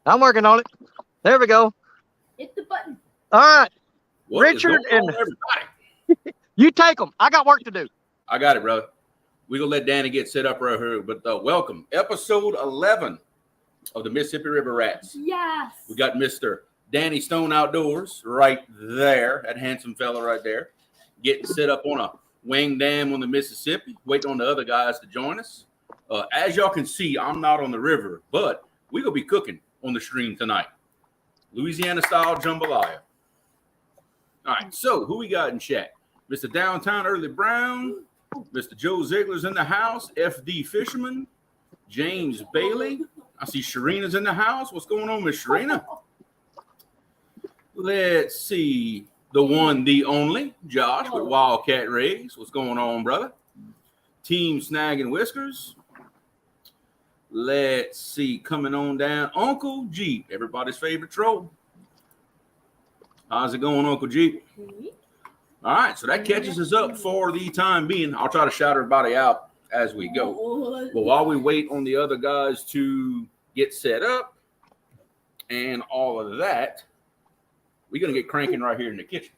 I'm working on it. There we go. Hit the button. All right. What Richard is going and on, everybody? you take them. I got work to do. I got it, brother. We're going to let Danny get set up right here. But welcome. Episode 11 of the Mississippi River Rats. Yes. We got Mr. Danny Stone Outdoors right there, that handsome fella right there, getting set up on a wing dam on the Mississippi, waiting on the other guys to join us. As y'all can see, I'm not on the river, but we're going to be cooking on the stream tonight. Louisiana-style jambalaya. All right, so who we got in chat? Mr. Downtown Early Brown, Mr. Joe Ziegler's in the house, FD Fisherman, James Bailey. I see Sharina's in the house. What's going on, Miss Sharina? Let's see. The one, the only, Josh with Wildcat Rays. What's going on, brother? Team Snag and Whiskers. Let's see. Coming on down. Uncle Jeep, everybody's favorite troll. How's it going, Uncle Jeep? All right, so that catches us up for the time being. I'll try to shout everybody out as we go. But while we wait on the other guys to get set up and all of that, we're going to get cranking right here in the kitchen.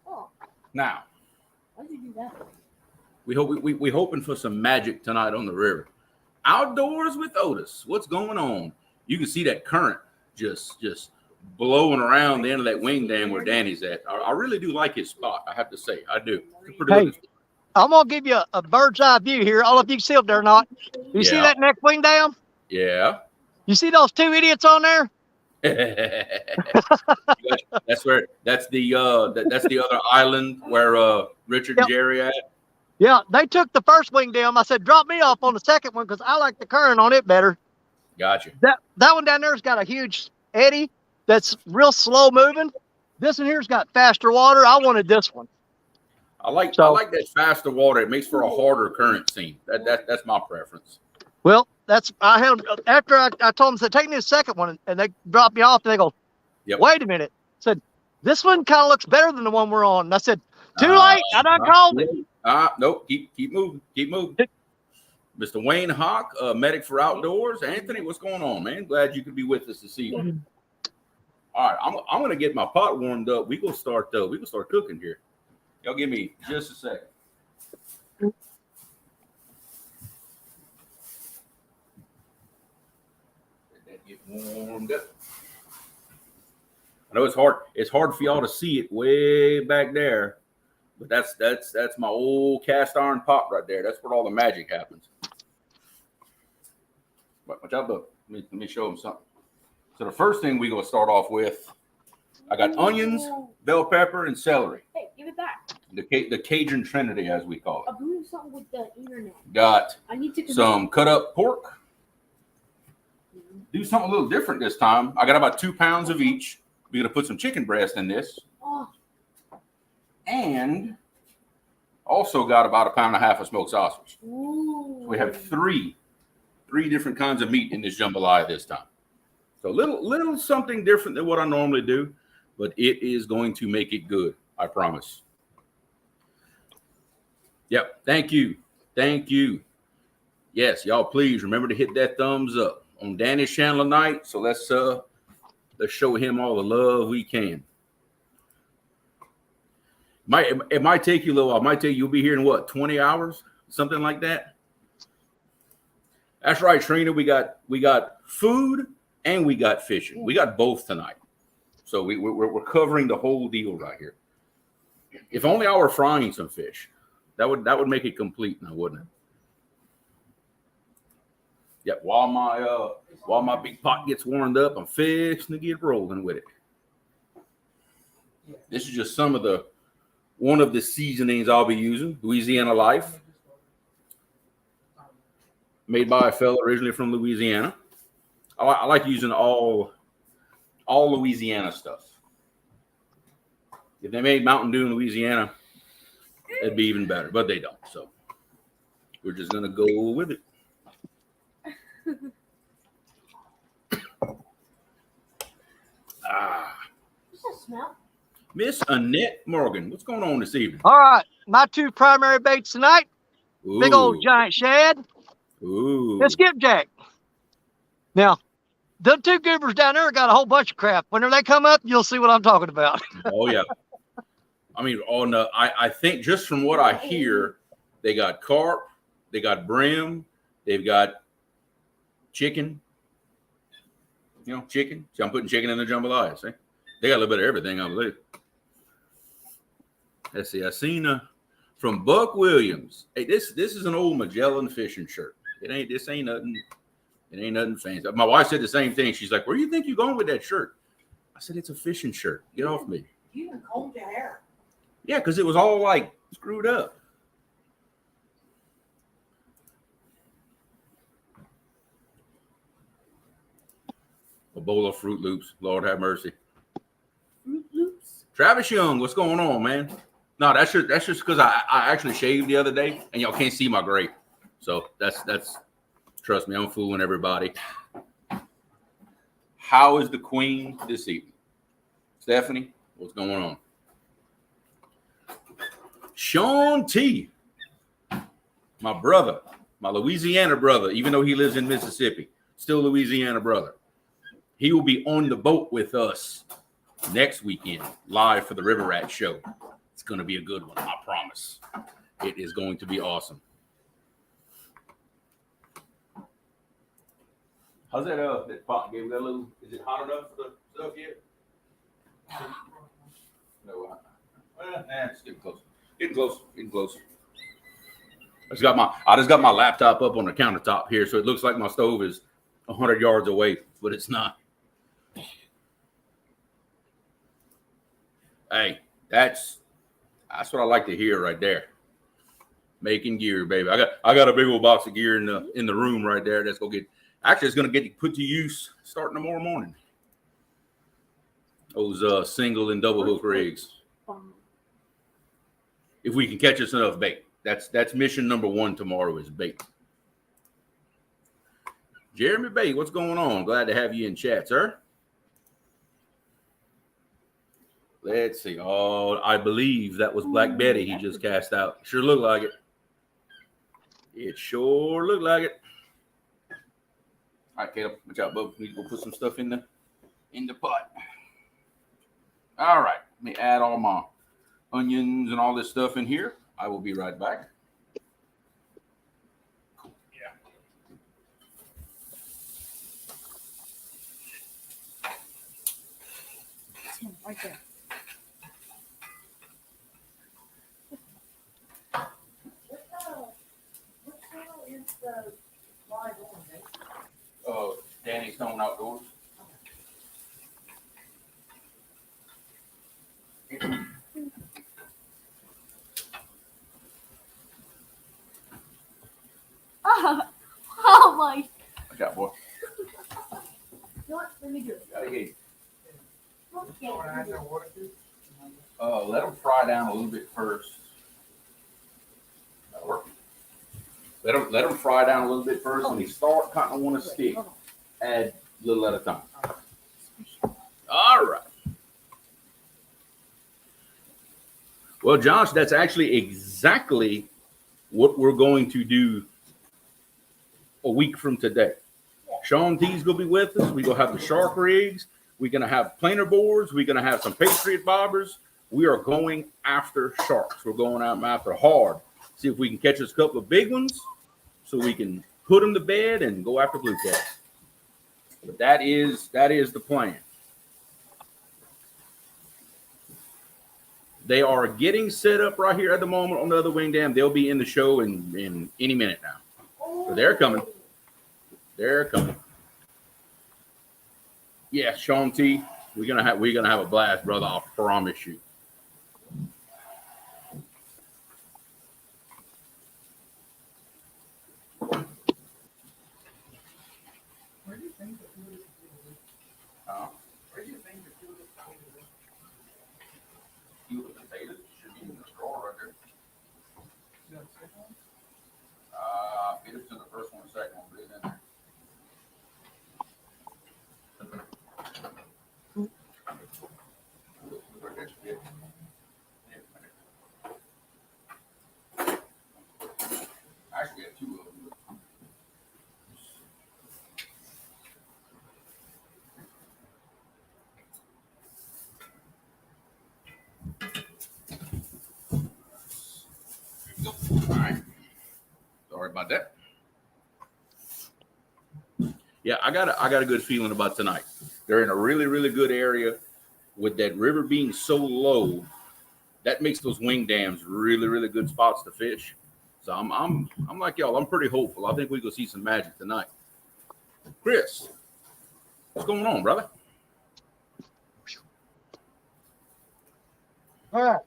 Oh. Now, Why did you do that? we hoping for some magic tonight on the river. Outdoors with Otis. What's going on? You can see that current just blowing around the end of that wing dam where Danny's at. I really do like his spot, I have to say. I do. Hey, I'm going to give you a bird's eye view here. I don't know if you can see up there or not. You see that next wing dam? Yeah. You see those two idiots on there? That's the other island where Richard and Jerry at. Yeah, they took the first wing dam. I said, drop me off on the second one because I like the current on it better. Gotcha. That one down there's got a huge eddy that's real slow moving. This one here's got faster water. I wanted this one. I like that faster water. It makes for a harder current scene. That's my preference. Well, after I told them, said, take me to the second one, and they dropped me off, and they go, wait a minute. I said, this one kind of looks better than the one we're on. And I said, too late. I done called it. Nope. Keep moving. Mr. Wayne Hawk, medic for outdoors. Anthony, what's going on, man? Glad you could be with us this evening. All right, I'm gonna get my pot warmed up. We gonna start cooking here. Y'all give me just a second. Let that get warmed up. I know it's hard. It's hard for y'all to see it way back there, but that's my old cast iron pot right there. That's where all the magic happens. Watch out, look. Let me show them something. So the first thing we're gonna start off with, I got onions, bell pepper, and celery. Hey, give it back. The Cajun Trinity, as we call it. I'm doing something with the internet. Got I need to some cut up pork. Do something a little different this time. I got about 2 pounds of each. We're gonna put some chicken breast in this. Oh. And also got about 1.5 pounds of smoked sausage. Ooh. We have three different kinds of meat in this jambalaya this time. So a little something different than what I normally do, but it is going to make it good. I promise. Yep. Thank you. Yes, y'all please remember to hit that thumbs up on Danny's channel tonight. So let's show him all the love we can. It might take you a little while. You'll be here in what, 20 hours? Something like that. That's right, Trina. We got food and we got fishing. We got both tonight. So we're covering the whole deal right here. If only I were frying some fish, that would make it complete now, wouldn't it? Yep. While my big pot gets warmed up, I'm fixing to get rolling with it. This is just one of the seasonings I'll be using. Louisiana Life, made by a fellow originally from Louisiana. I like using all Louisiana stuff. If they made Mountain Dew in Louisiana, it'd be even better, but they don't. So we're just gonna go with it. What's that smell? Miss Annette Morgan, what's going on this evening? All right, my two primary baits tonight. Ooh. Big old giant shad. Ooh. And skipjack. Now, the two goobers down there got a whole bunch of crap. Whenever they come up, you'll see what I'm talking about. Oh yeah. I mean, I think just from what I hear, they got carp, they got brim, they've got chicken. You know, chicken. So I'm putting chicken in the jambalaya. See, they got a little bit of everything, I believe. Let's see. I seen from Buck Williams. Hey, this is an old Magellan fishing shirt. This ain't nothing. It ain't nothing fancy. My wife said the same thing. She's like, "Where do you think you're going with that shirt?" I said, "It's a fishing shirt. Get off me." You even combed your hair. Yeah, because it was all like screwed up. A bowl of Fruit Loops. Lord have mercy. Fruit Loops. Travis Young, what's going on, man? No, that's just because I actually shaved the other day and y'all can't see my grape. So that's trust me, I'm fooling everybody. How is the queen this evening? Stephanie, what's going on? Sean T, my brother, my Louisiana brother, even though he lives in Mississippi, still Louisiana brother. He will be on the boat with us next weekend, live for the River Rat Show. It's going to be a good one, I promise. It is going to be awesome. How's that that pot gave that little, is it hot enough for the stuff yet? No, it's getting close. Getting close. I just got my laptop up on the countertop here, so it looks like my stove is 100 yards away, but it's not. Hey, that's what I like to hear right there. Making gear, baby. I got a big old box of gear in the room right there. It's gonna get put to use starting tomorrow morning. Those single and double hook rigs. If we can catch us enough bait. That's mission number 1 tomorrow is bait. Jeremy Bay, what's going on? Glad to have you in chat, sir. Let's see. Oh, I believe that was Black Betty he just cast out. Sure looked like it. It sure looked like it. All right, Caleb, watch out, bub. We need to go put some stuff in the pot. All right, let me add all my onions and all this stuff in here. I will be right back. Cool. Yeah. Right there. What channel is the live on, Nate? Danny Stone Outdoors. Oh my. Watch out, boy. You know what? Let me do it. Gotta get. Okay. Let them fry down a little bit first. That'll work. Let them fry down a little bit first. When they start kind of want to stick, add a little at a time. All right. Well, Josh, that's actually exactly what we're going to do a week from today. Sean T's going to be with us. We're going to have the shark rigs. We're going to have planer boards. We're going to have some Patriot bobbers. We are going after sharks. We're going out after hard. See if we can catch us a couple of big ones so we can put them to bed and go after blue cats. But that is the plan. They are getting set up right here at the moment on the other wing dam. They'll be in the show in any minute now. So they're coming. They're coming. Yeah, Sean T, we're gonna have a blast, brother. I promise you. Where do you think the food is? Where do you think the food is? You with potatoes should be in the drawer right there. You know, the second one? Get it to the first one, second one, put it in there. All right. Sorry about that. Yeah, I got a good feeling about tonight. They're in a really, really good area with that river being so low. That makes those wing dams really, really good spots to fish. So I'm like y'all. I'm pretty hopeful. I think we go see some magic tonight. Chris, what's going on, brother? All right.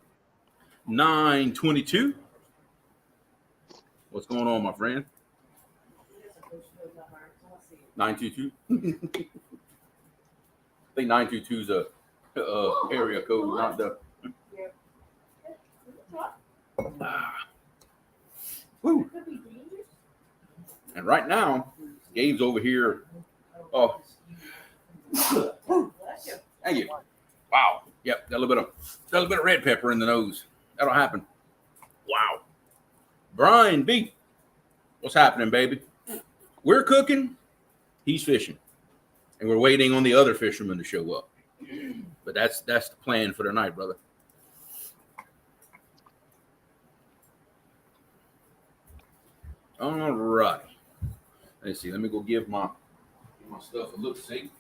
9:22. What's going on, my friend? 922. I think 922 is a area code, not the. Woo. And right now, Gabe's over here. Oh, thank you. Wow. Yep, got a little bit of red pepper in the nose. That'll happen. Wow. Brian B, what's happening, baby? We're cooking. He's fishing, and we're waiting on the other fishermen to show up. But that's the plan for tonight, brother. All right. Let's see. Let me go give my stuff a look. See.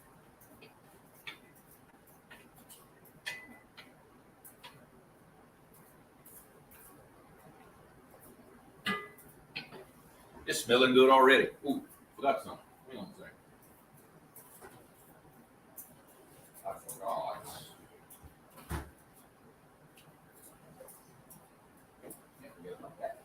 It's smelling good already. Ooh, forgot something. Hang on a second. I forgot. Can't forget about that.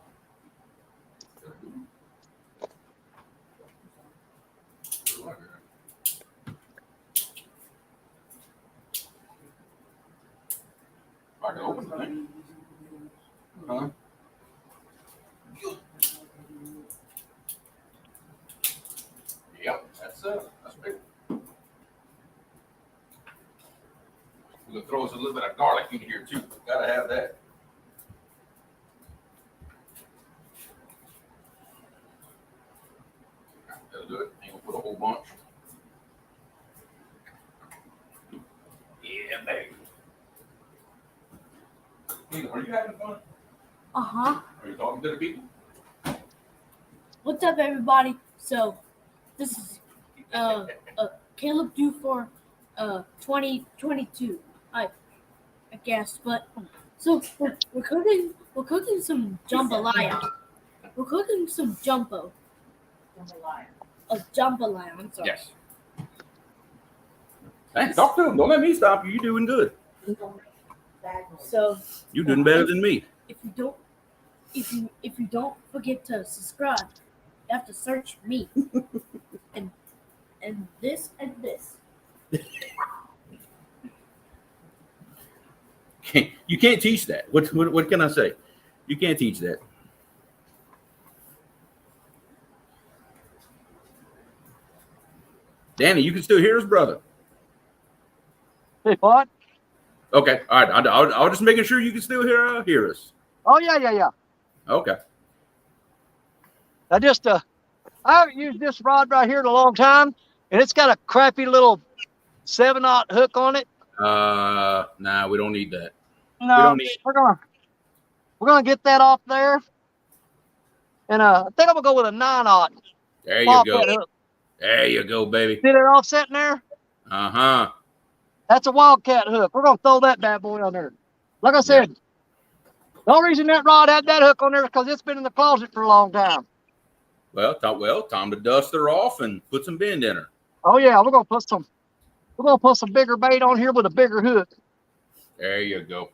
I can open the thing. Huh? Yep, that's big. We're gonna throw us a little bit of garlic in here too. Gotta have that. That'll do it. Ain't gonna put a whole bunch. Yeah, baby. Hey, are you having fun? Uh-huh. Are you talking to the people? What's up, everybody? So, this is Caleb due for 2022. I guess, but so we're cooking some jambalaya. We're cooking some jumbo. Jambalaya. I'm sorry. Yes. Hey, talk to him. Don't let me stop you. You're doing good. So You're doing better than me. if you don't forget to subscribe, you have to search me and this and this. You can't teach that. What can I say? You can't teach that. Danny, you can still hear us, brother. Hey, what? Okay, all right. I was just making sure you can still hear us. Oh yeah. Okay. I haven't used this rod right here in a long time, and it's got a crappy little 7/0 hook on it. Nah, we don't need that. No, we're gonna get that off there, and I think I'm gonna go with a 9/0. There you go. Hook. There you go, baby. See that offset in there? Uh-huh. That's a wildcat hook. We're gonna throw that bad boy on there. Like I said, the only reason that rod had that hook on there is because it's been in the closet for a long time. Well, time to dust her off and put some bend in her. Oh yeah, we're gonna put some bigger bait on here with a bigger hook. There you go.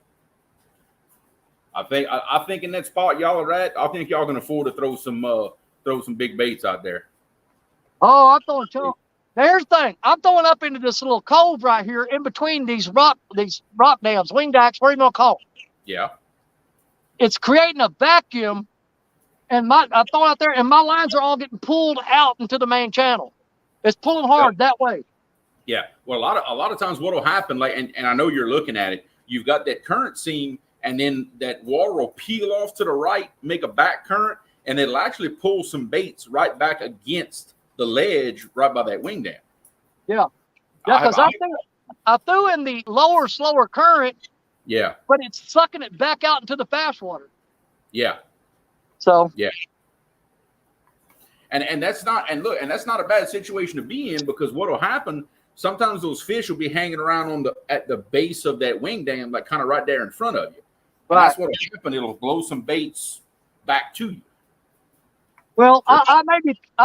I think in that spot y'all are at, I think y'all can afford to throw some big baits out there. Oh, I'm throwing two. There's the thing. I'm throwing up into this little cove right here in between these rock dams, wing dikes, whatever you want to call it. Yeah. It's creating a vacuum, and I'm throwing out there, and my lines are all getting pulled out into the main channel. It's pulling hard that way. Yeah. Well, a lot of times what'll happen, like, and I know you're looking at it, you've got that current seam, and then that water will peel off to the right, make a back current, and it'll actually pull some baits right back against the ledge right by that wing dam. Yeah. Yeah, because I threw in the lower, slower current. Yeah. But it's sucking it back out into the fast water. Yeah. So yeah. And that's not that's not a bad situation to be in, because what'll happen, sometimes those fish will be hanging around at the base of that wing dam, like kind of right there in front of you. And right. that's what'll happen. It'll blow some baits back to you. Well, I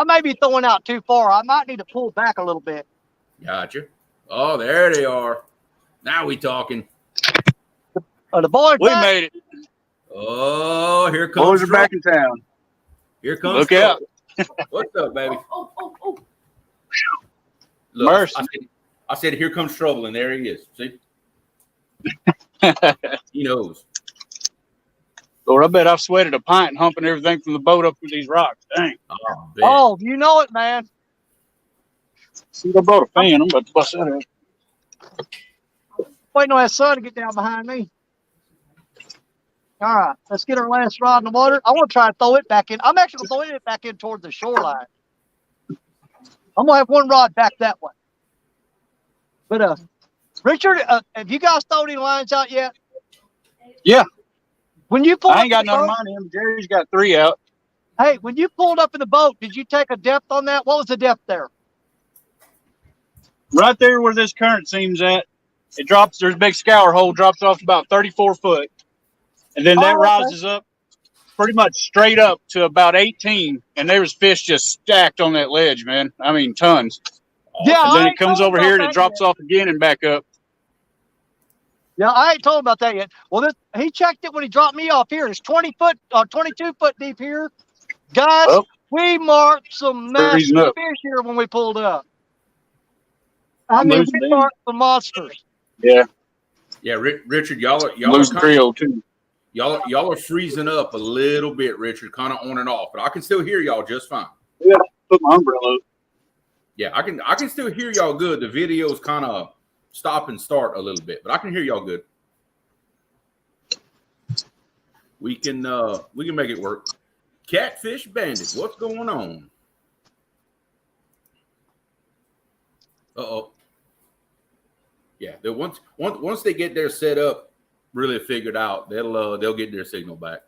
may be throwing out too far. I might need to pull back a little bit. Gotcha. Oh, there they are. Now we talking. The boys made it. Oh, here comes Boys are back in town. Here comes Look out. What's up, baby? Oh. Look, Mercy. I said, here comes trouble, and there he is. See? He knows. Lord, I bet I've sweated a pint humping everything from the boat up through these rocks. Dang. Oh, you know it, man. See, I brought a fan. I'm about to bust that out. Waiting on that sun to get down behind me. All right, let's get our last rod in the water. I want to try to throw it back in. I'm actually throwing it back in towards the shoreline. I'm gonna have one rod back that way. But Richard, have you guys thrown any lines out yet? Yeah. When you pulled I ain't up got in the none of boat, mine in. Jerry's got 3 out. hey, when you pulled up in the boat, did you take a depth on that? What was the depth there? Right there where this current seam's at, it drops. There's a big scour hole, drops off about 34 foot. And then that Oh, okay. rises up pretty much straight up to about 18. And there was fish just stacked on that ledge, man. I mean, tons. Yeah, And then I it ain't comes told over about here and that it drops yet. off again and back up. Yeah, I ain't told about that yet. Well, he checked it when he dropped me off here. It's 20 foot, 22 foot deep here. Guys, Well, we marked some massive freezing up. fish here when we pulled up. I I'm mean, losing we them. marked some monsters. Yeah. Yeah, Richard, y'all are Losing Trio, too. y'all are freezing up a little bit, Richard, kind of on and off, but I can still hear y'all just fine. Yeah, put my umbrella up. Yeah, I can still hear y'all good. The videos kind of stop and start a little bit, but I can hear y'all good. We can make it work. Catfish Bandit, what's going on? Uh-oh. Yeah, once they get their setup really figured out, they'll get their signal back.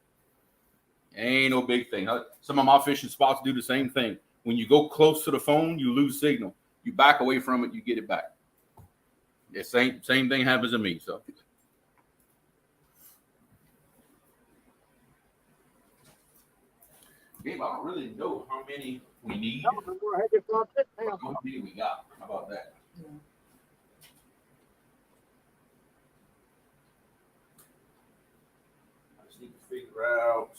Ain't no big thing. Some of my fishing spots do the same thing. When you go close to the phone, you lose signal. You back away from it, you get it back. The same thing happens to me. So Gabe, I don't really know how many we need. How many we got? How about that? I just need to figure out.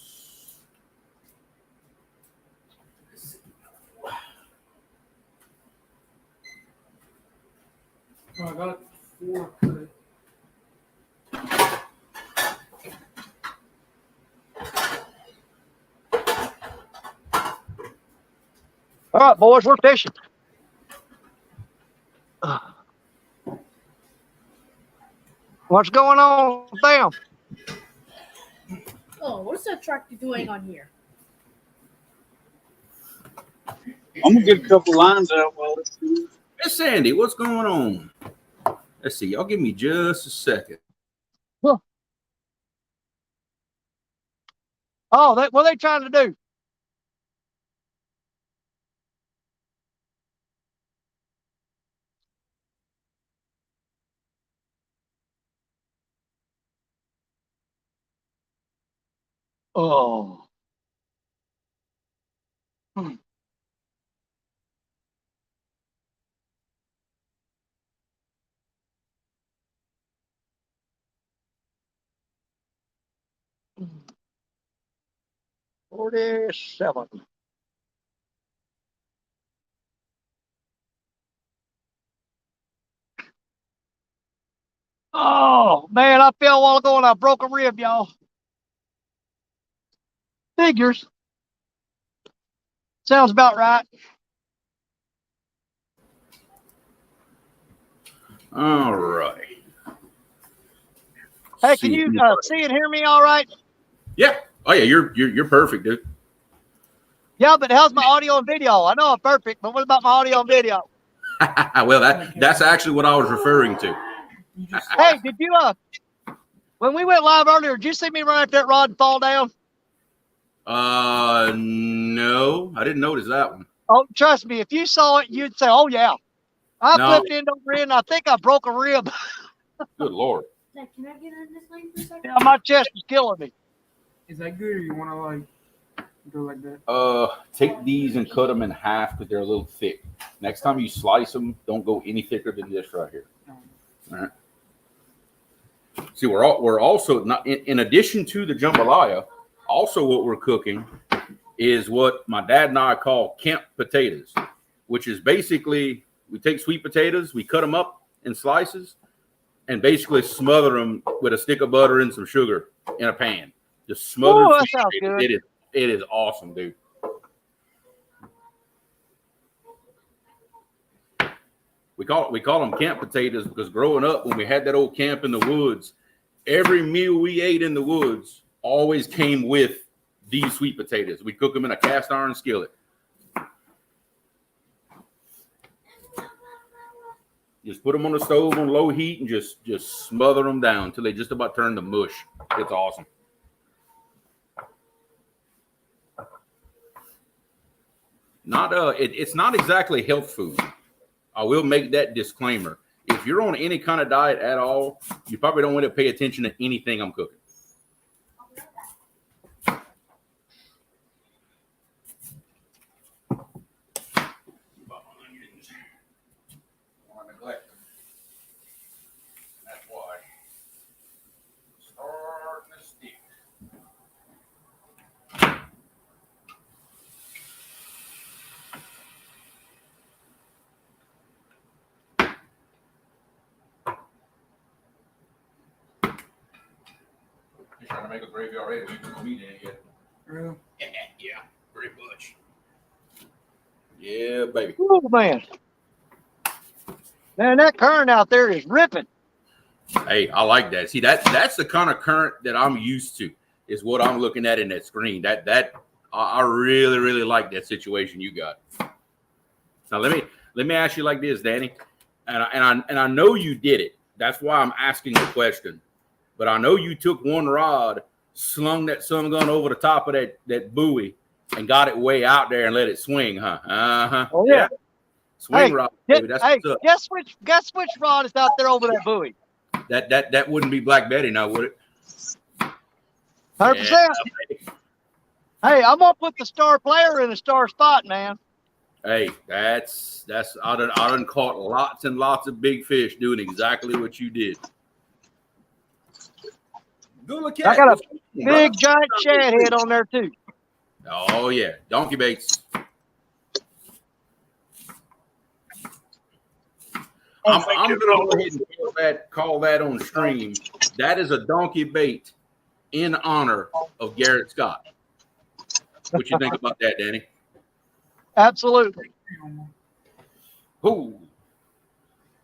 Oh, I got 4 good. All right, boys, we're fishing. What's going on with them? Oh, what's that tractor doing on here? I'm going to get a couple lines out while it's doing. Hey, Sandy, what's going on? Let's see. Y'all give me just a second. Oh, what are they trying to do? Oh. Hmm. $47. Oh, man, I fell a while ago and I broke a rib, y'all. Figures. Sounds about right. All right. Hey, can you see and hear me all right? Yeah. Oh yeah, you're perfect, dude. Yeah, but how's my audio and video? I know I'm perfect, but what about my audio and video? Well, that's actually what I was referring to. Hey, did you when we went live earlier, did you see me run at that rod and fall down? No, I didn't notice that one. Oh, trust me, if you saw it, you'd say, "Oh yeah." I No. flipped end over end. I think I broke a rib. Good Lord. Dad, can I get in this lane for a second? Yeah, my chest is killing me. Is that good, or you want to like go like that? Take these and cut them in half because they're a little thick. Next time you slice them, don't go any thicker than this right here. All right. See, we're also not in addition to the jambalaya. Also, what we're cooking is what my dad and I call camp potatoes, which is basically we take sweet potatoes, we cut them up in slices, and basically smother them with a stick of butter and some sugar in a pan. Just smothered. Ooh, that sweet sounds potatoes. good. It is awesome, dude. We call them camp potatoes because growing up, when we had that old camp in the woods, every meal we ate in the woods always came with these sweet potatoes. We cook them in a cast iron skillet. Just put them on the stove on low heat and just smother them down until they just about turn to mush. It's awesome. It's not exactly health food. I will make that disclaimer. If you're on any kind of diet at all, you probably don't want to pay attention to anything I'm cooking. That's why. Starting to stick. You're trying to make a gravy already. We put meat in it yet. Really? Yeah, pretty much. Yeah, baby. Oh man, that current out there is ripping. Hey, I like that. See, that's the kind of current that I'm used to. Is what I'm looking at in that screen. I really, really like that situation you got. Now let me ask you like this, Danny, and I know you did it. That's why I'm asking the question. But I know you took one rod, slung that sun gun over the top of that buoy, and got it way out there and let it swing, huh? Uh-huh. Oh yeah. Swing rod, baby. That's what's up. Guess which rod is out there over that buoy? That wouldn't be Black Betty now, would it? 100%. Yeah. Hey, I'm gonna put the star player in a star spot, man. Hey, that's I done caught lots and lots of big fish doing exactly what you did. Go look at I got a it. big giant shad head on there too. Oh yeah, donkey baits. I'm gonna go ahead and call that on stream. That is a donkey bait in honor of Garrett Scott. What you think about that, Danny? Absolutely. Ooh,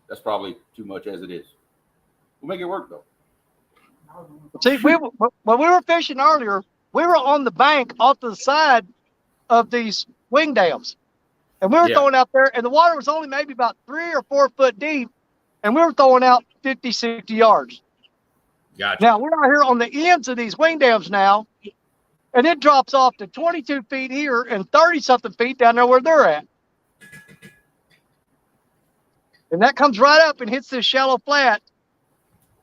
that's probably too much as it is. We'll make it work though. See, when we were fishing earlier, we were on the bank off to the side of these wing dams. And we were throwing out there, and the water was only maybe about 3 or 4 foot deep, and we were throwing out 50, 60 yards. Gotcha. Now, we're out here on the ends of these wing dams now, and it drops off to 22 feet here and 30-something feet down there where they're at. And that comes right up and hits this shallow flat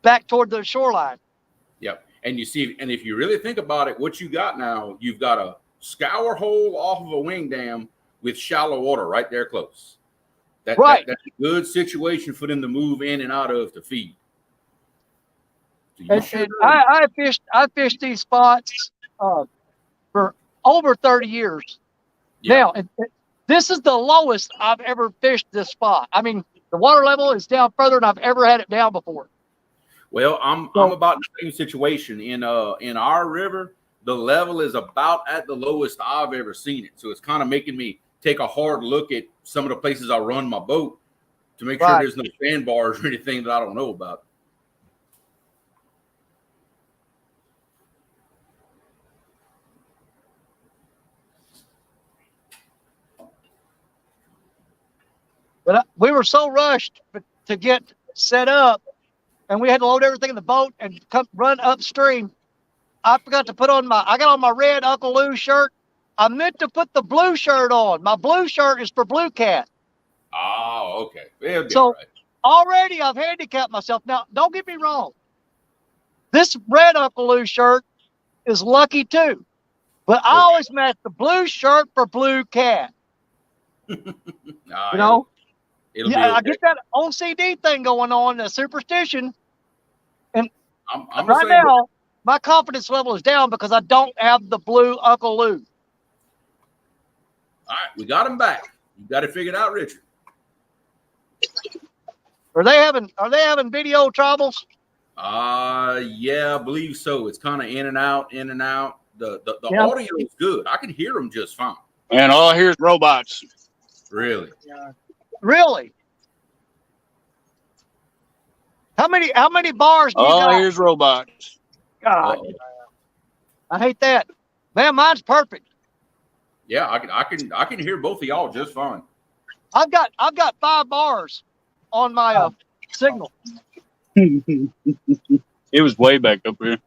back toward the shoreline. Yep. And you see, and if you really think about it, what you got now, you've got a scour hole off of a wing dam with shallow water right there close. That's a good situation for them to move in and out of to feed. So and I fished these spots for over 30 years. Now, this is the lowest I've ever fished this spot. I mean, the water level is down further than I've ever had it down before. Well, I'm about the same situation in our river. The level is about at the lowest I've ever seen it. So it's kind of making me take a hard look at some of the places I run my boat to make sure there's no sandbars or anything that I don't know about. But we were so rushed to get set up, and we had to load everything in the boat and run upstream. I forgot to put on I got on my red Uncle Lou shirt. I meant to put the blue shirt on. My blue shirt is for Blue Cat. Oh, okay. It'll be So all right. already I've handicapped myself. Now, don't get me wrong. This red Uncle Lou shirt is lucky too. But I always match the blue shirt for Blue Cat. Nah, You know? it'll Yeah, be okay. I get that OCD thing going on, the superstition. And I'm right now, my confidence level is down because I don't have the blue Uncle Lou. All right, we got him back. You got it figured out, Richard. Are they having video troubles? Yeah, I believe so. It's kind of in and out, in and out. The Yeah. audio is good. I can hear them just fine. And all I hear is robots. Really? Really? How many bars do you All I got? hear is robots. God, Uh-oh. I hate that. Man, mine's perfect. Yeah, I can hear both of y'all just fine. I've got 5 bars on my signal. It was way back up here.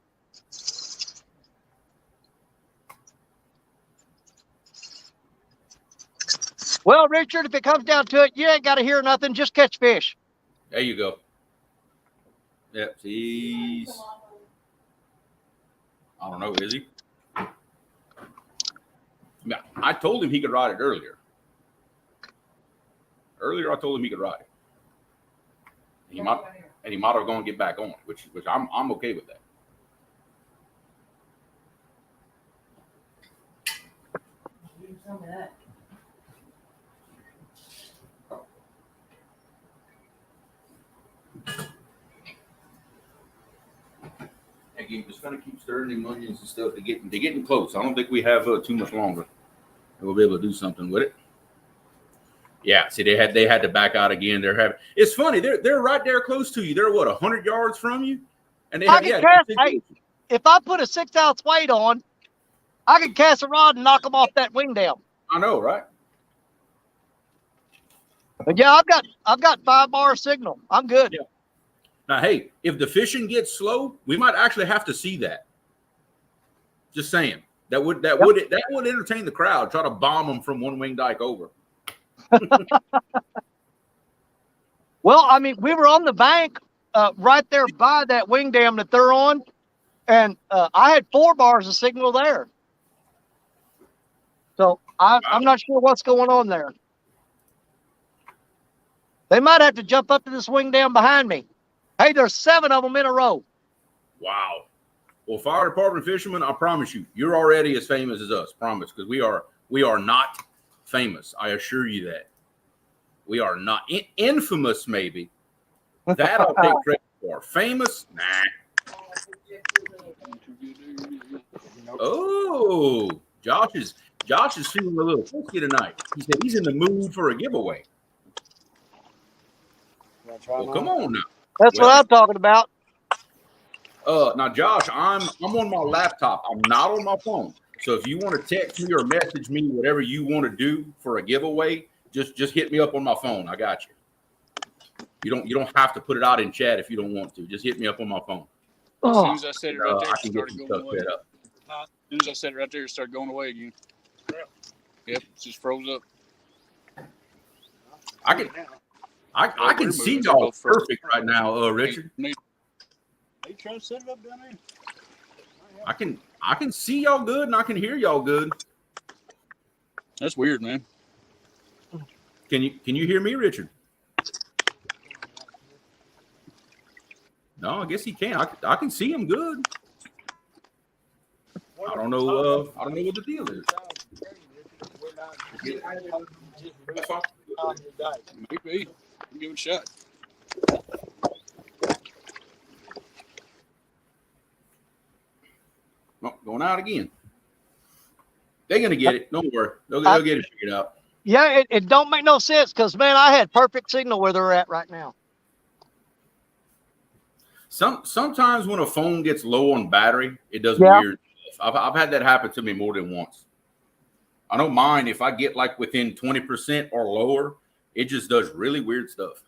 Well, Richard, if it comes down to it, you ain't got to hear nothing. Just catch fish. There you go. Yep, he's. I don't know, is he? Yeah, I told him he could ride it earlier. Earlier, I told him he could ride it. He might have gone to get back on, which I'm okay with that. Tell me that. Again, just gonna keep stirring them onions and stuff. They're getting close. I don't think we have too much longer. We'll be able to do something with it. Yeah, see, they had to back out again. It's funny. They're right there close to you. They're what 100 yards from you, and they have Hey, if I put a 6-ounce weight on, I can cast a rod and knock them off that wing down. I know, right? But yeah, I've got 5 bar signal. I'm good. Yeah. Now, hey, if the fishing gets slow, we might actually have to see that. Just saying. That would entertain the crowd. Try to bomb them from one wing dike over. Well, I mean, we were on the bank right there by that wing dam that they're on, and I had 4 bars of signal there. So I'm not sure what's going on there. They might have to jump up to this wing dam behind me. Hey, there's 7 of them in a row. Wow. Well, fire department fishermen, I promise you, you're already as famous as us. Promise, because we are not famous. I assure you that. We are not infamous, maybe. That I'll take credit for. Famous, nah. Oh, Josh is feeling a little frisky tonight. He said he's in the mood for a giveaway. Well, come on now. That's what I'm talking about. Now, Josh, I'm on my laptop. I'm not on my phone. So if you want to text me or message me, whatever you want to do for a giveaway, just hit me up on my phone. I got you. You don't have to put it out in chat if you don't want to. Just hit me up on my phone. As soon as I said it right there, I it can get started some going stuff away. set up. As soon as I said it right there, it started going away again. Yep, it just froze up. I can see y'all perfect right now, Richard. Are you trying to set it up down there? I can see y'all good and I can hear y'all good. That's weird, man. Can you hear me, Richard? No, I guess he can. I can see him good. I don't know what the deal is. Maybe. Give it a shot. Oh, going out again. They're gonna get it. Don't worry. They'll get it figured out. Yeah, it don't make no sense because, man, I had perfect signal where they're at right now. Sometimes when a phone gets low on battery, it does weird stuff. I've had that happen to me more than once. I don't mind if I get like within 20% or lower, it just does really weird stuff.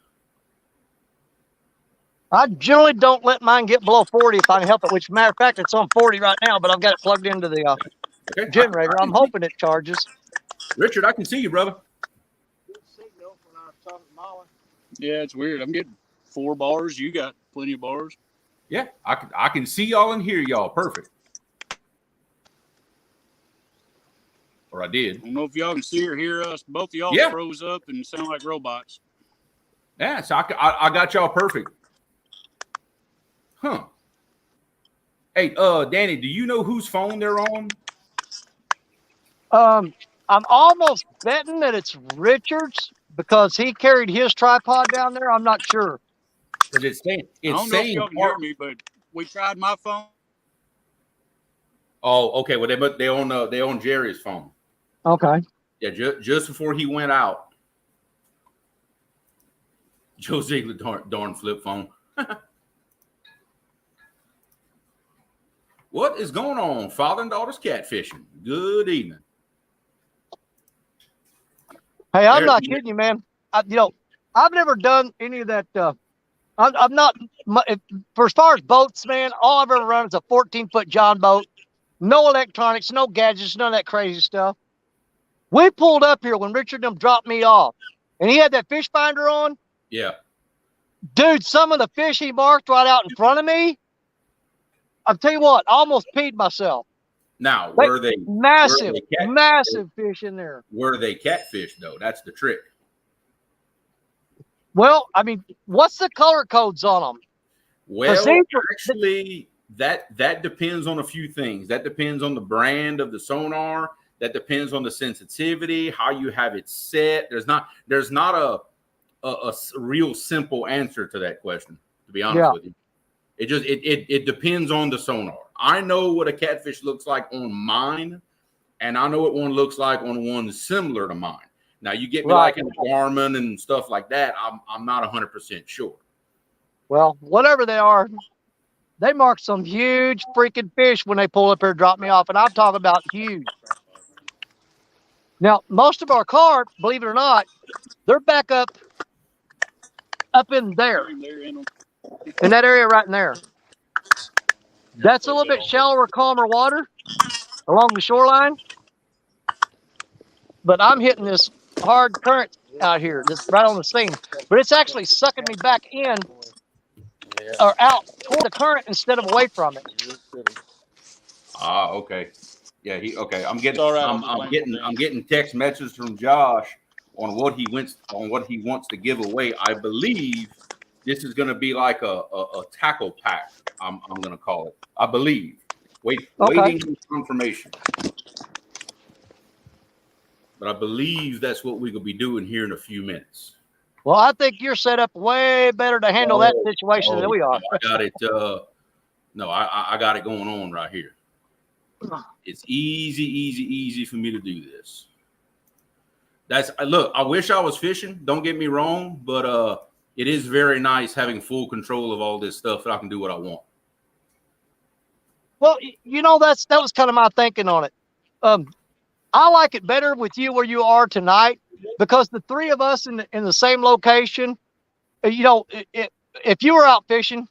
I generally don't let mine get below 40 if I can help it, which, matter of fact, it's on 40 right now, but I've got it plugged into the Okay. generator. I I'm can see- hoping it charges. Richard, I can see you, brother. Yeah, it's weird. I'm getting 4 bars. You got plenty of bars. Yeah, I can see y'all and hear y'all. Perfect. Or I did. I don't know if y'all can see or hear us. Both of y'all Yeah. froze up and sound like robots. Yeah, so I got y'all perfect. Huh. Hey, Danny, do you know whose phone they're on? I'm almost betting that it's Richard's because he carried his tripod down there. I'm not sure. Because it's saying I don't know if y'all can hear me, but we tried my phone. Oh, okay. Well, they on Jerry's phone. Okay. Yeah, just before he went out, Joe Ziegler darn flip phone. What is going on, father and daughter's catfishing? Good evening. Hey, I'm not kidding you, man. I've never done any of that. I'm not, for as far as boats, man, all I've ever run is a 14-foot John boat. No electronics, no gadgets, none of that crazy stuff. We pulled up here when Richard and them dropped me off, and he had that fish finder on. Yeah. Dude, some of the fish he marked right out in front of me, I'll tell you what, I almost peed myself. Now, were they massive fish in there? Were they catfish, though? That's the trick. Well, I mean, what's the color codes on them? Well, actually, that depends on a few things. That depends on the brand of the sonar. That depends on the sensitivity, how you have it set. There's not a real simple answer to that question, to be honest with you. It depends on the sonar. I know what a catfish looks like on mine, and I know what one looks like on one similar to mine. Now, you get me like in Garmin and stuff like that, I'm not 100% sure. Well, whatever they are, they mark some huge freaking fish when they pull up here and drop me off, and I'm talking about huge. Now, most of our carp, believe it or not, they're back up in there, in that area right in there. That's a little bit shallower, calmer water along the shoreline. But I'm hitting this hard current out here, just right on the seam. But it's actually sucking me back in or out toward the current instead of away from it. Okay. Yeah, I'm getting text messages from Josh on what he wants to give away. I believe this is going to be like a tackle pack. I'm going to call it. I believe. Waiting for confirmation. But I believe that's what we're going to be doing here in a few minutes. Well, I think you're set up way better to handle that situation than we are. I got it. I got it going on right here. It's easy for me to do this. Look, I wish I was fishing. Don't get me wrong, but it is very nice having full control of all this stuff that I can do what I want. Well, that was kind of my thinking on it. I like it better with you where you are tonight because the three of us in the same location, if you were out fishing,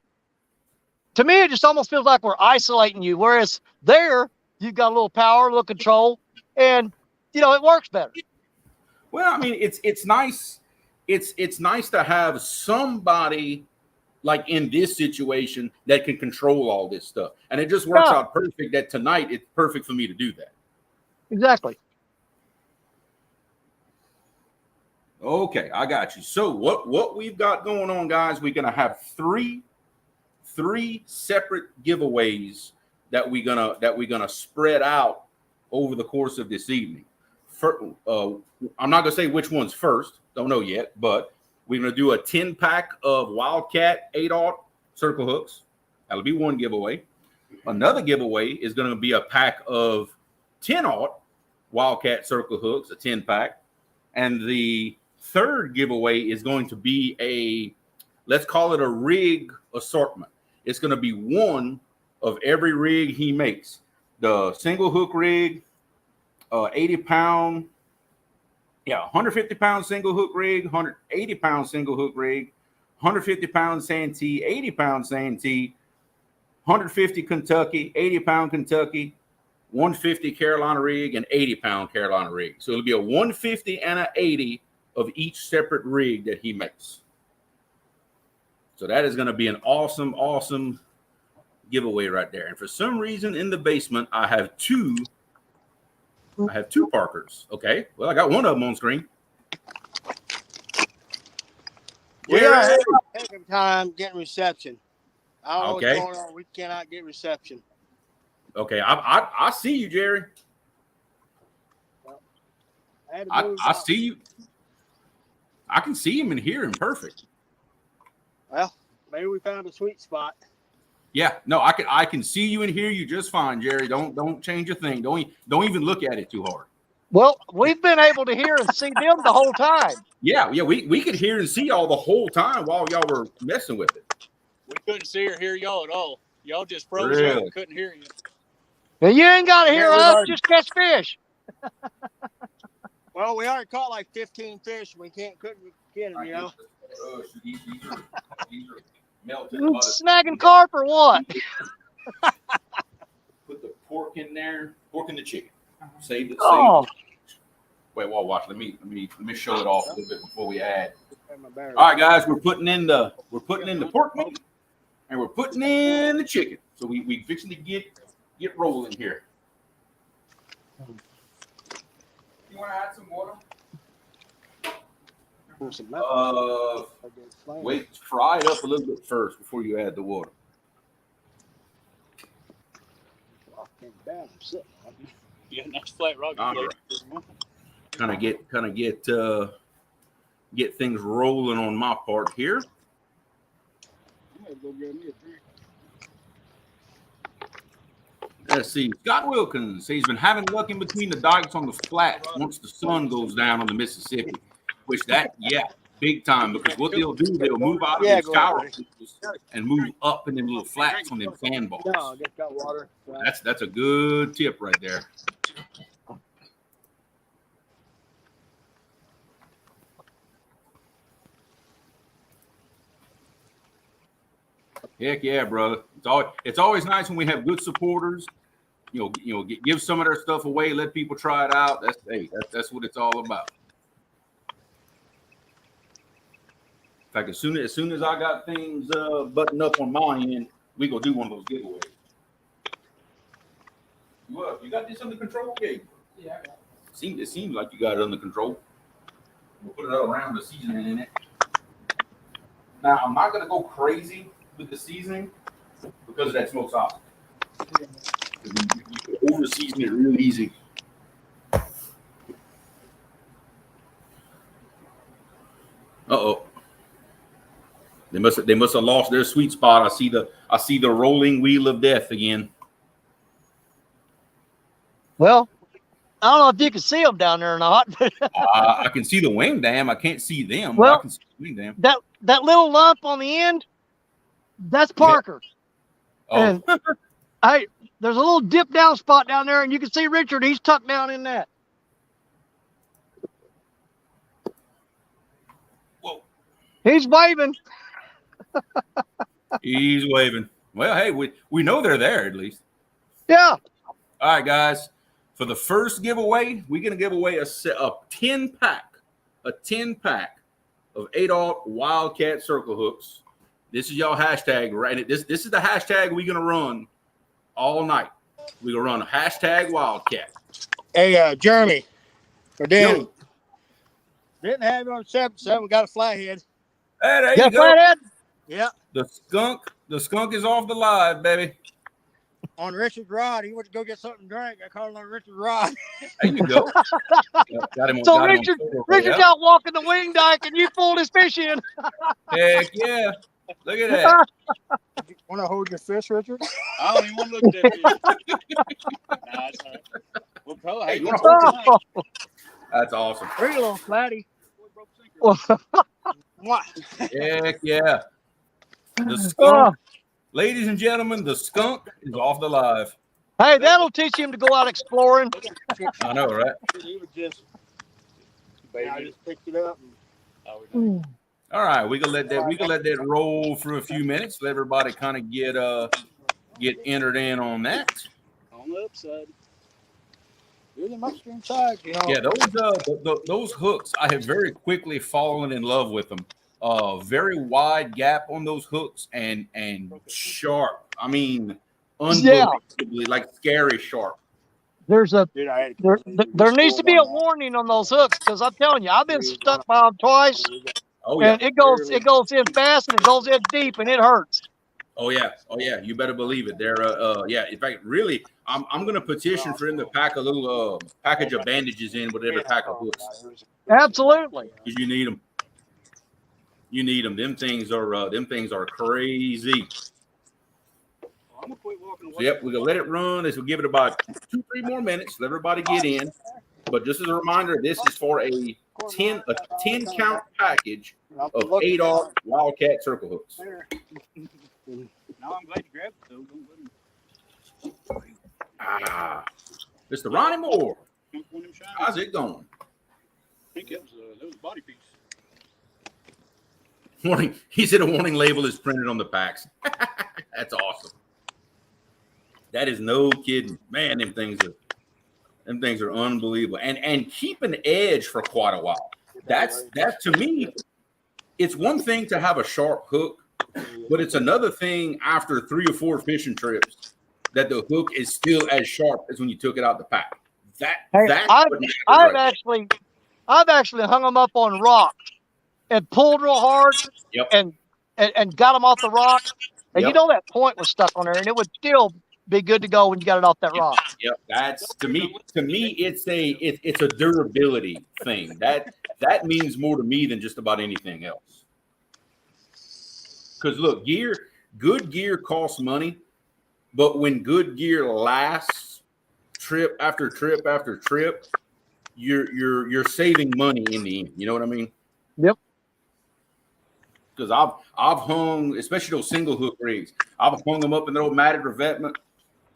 to me, it just almost feels like we're isolating you. Whereas there, you've got a little power, a little control, and, it works better. Well, I mean, it's nice. It's nice to have somebody like in this situation that can control all this stuff. And it just works out perfect that tonight it's perfect for me to do that. Exactly. Okay, I got you. So what we've got going on, guys, we're gonna have three separate giveaways that we're gonna spread out over the course of this evening. I'm not gonna say which one's first, don't know yet, but we're gonna do a 10-pack of Wildcat 8/0 circle hooks. That'll be one giveaway. Another giveaway is gonna be a pack of 10/0 Wildcat circle hooks, a 10-pack. And the third giveaway is going to be let's call it a rig assortment. It's going to be one of every rig he makes. The single hook rig, 150-pound single hook rig, 180-pound single hook rig, 150-pound Santee, 80-pound Santee, 150 Kentucky, 80-pound Kentucky, 150 Carolina rig, and 80-pound Carolina rig. So it'll be a 150 and a 80 of each separate rig that he makes. So that is going to be an awesome, awesome giveaway right there. And for some reason in the basement, I have two Parkers. Okay, well, I got one of them on screen. We are having a heck of a time getting reception. I don't know Okay. what's going on. We cannot get reception. Okay, I see you, Jerry. I see you. I can see him and hear him perfect. Well, maybe we found a sweet spot. Yeah, no, I can see you and hear you just fine, Jerry. Don't change a thing. Don't even look at it too hard. Well, we've been able to hear and see them the whole time. Yeah, we could hear and see y'all the whole time while y'all were messing with it. We couldn't see or hear y'all at all. Y'all just froze Really? up. We couldn't hear you. Now, you ain't got to hear Yeah, we've us, already- just catch fish. Well, we already caught like 15 fish. We couldn't get them, you know. These are melted You butter. snagging carp or what? Put the pork in there, pork and the chicken. Save it. Oh, Wait, well, watch. Let me show it off a little bit before we add. All All right, guys, we're putting in the pork meat and we're putting in the chicken. So we fixing to get rolling here. You want to add some water? Wait, fry it up a little bit first before you add the water. Yeah, nice flat rock. All right. Kind of get things rolling on my part here. Let's see. Scott Wilkins says he's been having luck in between the dikes on the flats once the sun goes down on the Mississippi. Which big time, because what they'll do, they'll move out of these tower and move up in them little flats on them sandbars. No, just got water. That's a good tip right there. Heck yeah, brother! It's always nice when we have good supporters. Give some of their stuff away, let people try it out. That's what it's all about. In fact, as soon as I got things buttoned up on my end, we gonna do one of those giveaways. What? You got this under control, Gabe? Yeah, I got it. It seems like you got it under control. We'll put it around the seasoning in it. Now, I'm not gonna go crazy with the seasoning because of that smoked sausage. You can over season it real easy. Uh-oh. They must have lost their sweet spot. I see the rolling wheel of death again. well, I don't know if you can see them down there or not. But I can see the wing dam. I can't see them. Well, but I can see the wing dam. that little lump on the end, that's Parker. Oh, And there's a little dip down spot down there, and you can see Richard. He's tucked down in that. whoa. He's waving. He's waving. Well, hey, we know they're there at least. Yeah. All right, guys. For the first giveaway, we're gonna give away a 10-pack of Adult Wildcat circle hooks. This is y'all hashtag, right? This is the hashtag we're gonna run all night. We're gonna run a hashtag Wildcat. Hey, Jeremy or Danny. Yo. Didn't have you on 7. We got a flathead. Hey, there Yeah, you go. flathead. Yeah, The skunk is off the live, baby. on Richard's rod. He went to go get something to drink. I called him on Richard's rod. There you go. Got him on, So got him on Richard, photo, Richard's yeah. out walking the wing dike, and you pulled his fish in. Heck yeah. Look at that. Want to hold your fish, Richard? I don't even want to look at that. Nah, it's all right. We'll probably Hey, you have wanna to hold it? That's awesome. Bring a little flatty. What? Heck yeah. The skunk, ladies and gentlemen, the skunk is off the live. Hey, that'll teach him to go out exploring. I know, right? He was just, Baby. I just picked it up. Oh, we know. All right, we can let that roll for a few minutes. Let everybody kind of get entered in on that. On the upside. You're the upstream side, you know. Yeah, those hooks, I have very quickly fallen in love with them. Very wide gap on those hooks and sharp. I mean, unbelievably like scary sharp. There's a Dude, there needs to be a warning on those hooks because I'm telling you, I've been stuck by them twice, Oh yeah, and it goes in fast and it goes in deep and it hurts. oh yeah. You better believe it. They're yeah. In fact, really, I'm gonna petition for him to pack a little package of bandages in with every pack of hooks. Absolutely. Because you need them. You need them. Them things are crazy. I'm gonna quit walking away. So, yep, we're gonna let it run. This will give it about 2-3 more minutes. Let everybody get in. But just as a reminder, this is for a 10 count package of 8-aught Wildcat circle hooks. Now I'm glad you grabbed it though. Don't let him. Ah, Mr. Ronnie Moore. Don't want him shining. How's it going? I think that was a body piece. Warning. He said a warning label is printed on the packs. That's awesome. That is no kidding, man. Them things are unbelievable, and keep an edge for quite a while. That's to me. It's one thing to have a sharp hook, but it's another thing after 3 or 4 fishing trips that the hook is still as sharp as when you took it out the pack. I've actually hung them up on rocks and pulled real hard. Yep. and got them off the rock, and Yep. you know that point was stuck on there, and it would still be good to go when you got it off that rock. Yep, that's to me it's a durability thing. That means more to me than just about anything else. Because look, good gear costs money, but when good gear lasts trip after trip after trip, you're saving money in the end. You know what I mean? Yep. Because I've hung, especially those single hook rigs, I've hung them up in the old matted revetment,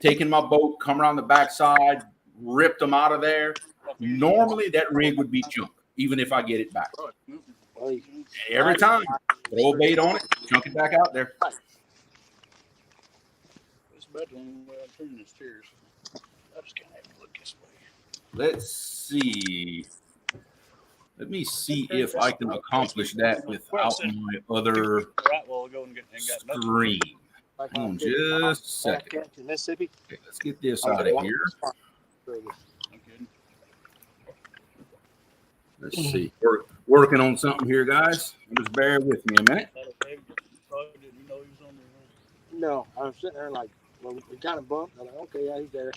taken my boat, come around the backside, ripped them out of there. Normally that rig would be junk, even if I get it back. Every time, throw a bait on it, chunk it back out there. It's about the only way I'm turning this stairs. I just kind of have to look this way. Let's see. Let me see if I can accomplish that without my other Right, well, I'll go and got screen. Hold on just a second. Mississippi. Okay, let's get this out of here. I'm kidding. Let's see. We're working on something here, guys. Just bear with me a minute. Probably didn't know he was on there. No, I was sitting there like, well, we kind of bumped. I'm like, okay, yeah, he's there.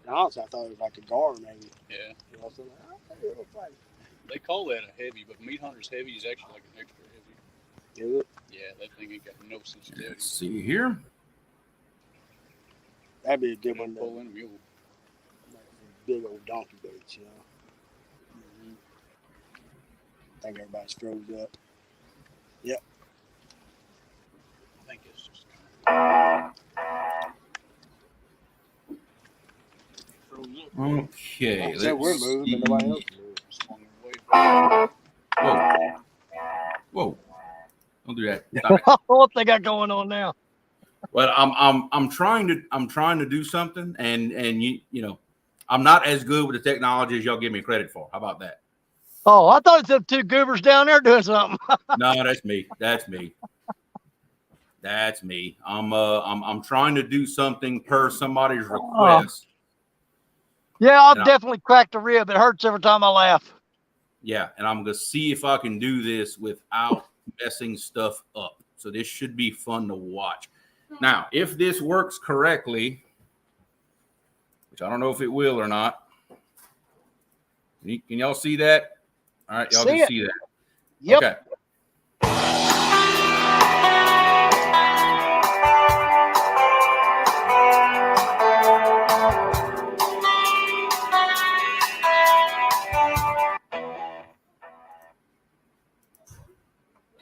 And honestly, I thought it was like a gar, maybe. Yeah. You know, so I'm like, okay, it'll fight. They call that a heavy, but meat hunter's heavy is actually like an extra heavy. Is it? Yeah, that thing ain't got no sensitivity. Let's see here. That'd be a good one. Pull in a mule. Big old donkey baits, you know. I think everybody's froze up. I think it's just Okay. So we're Let's moving, see. but nobody else moves. swung away. Whoa. Don't do that. Stop it. What they got going on now? Well, I'm trying to do something, and you know, I'm not as good with the technology as y'all give me credit for. How about that? Oh, I thought it was them 2 goobers down there doing something. No, that's me. That's me. That's me. I'm trying to do something per somebody's request. Yeah, I've And definitely cracked a rib. It hurts every time I laugh. Yeah, and I'm gonna see if I can do this without messing stuff up. So this should be fun to watch. Now, if this works correctly, which I don't know if it will or not. Can y'all see that? All right, y'all can see that. Yep. Okay.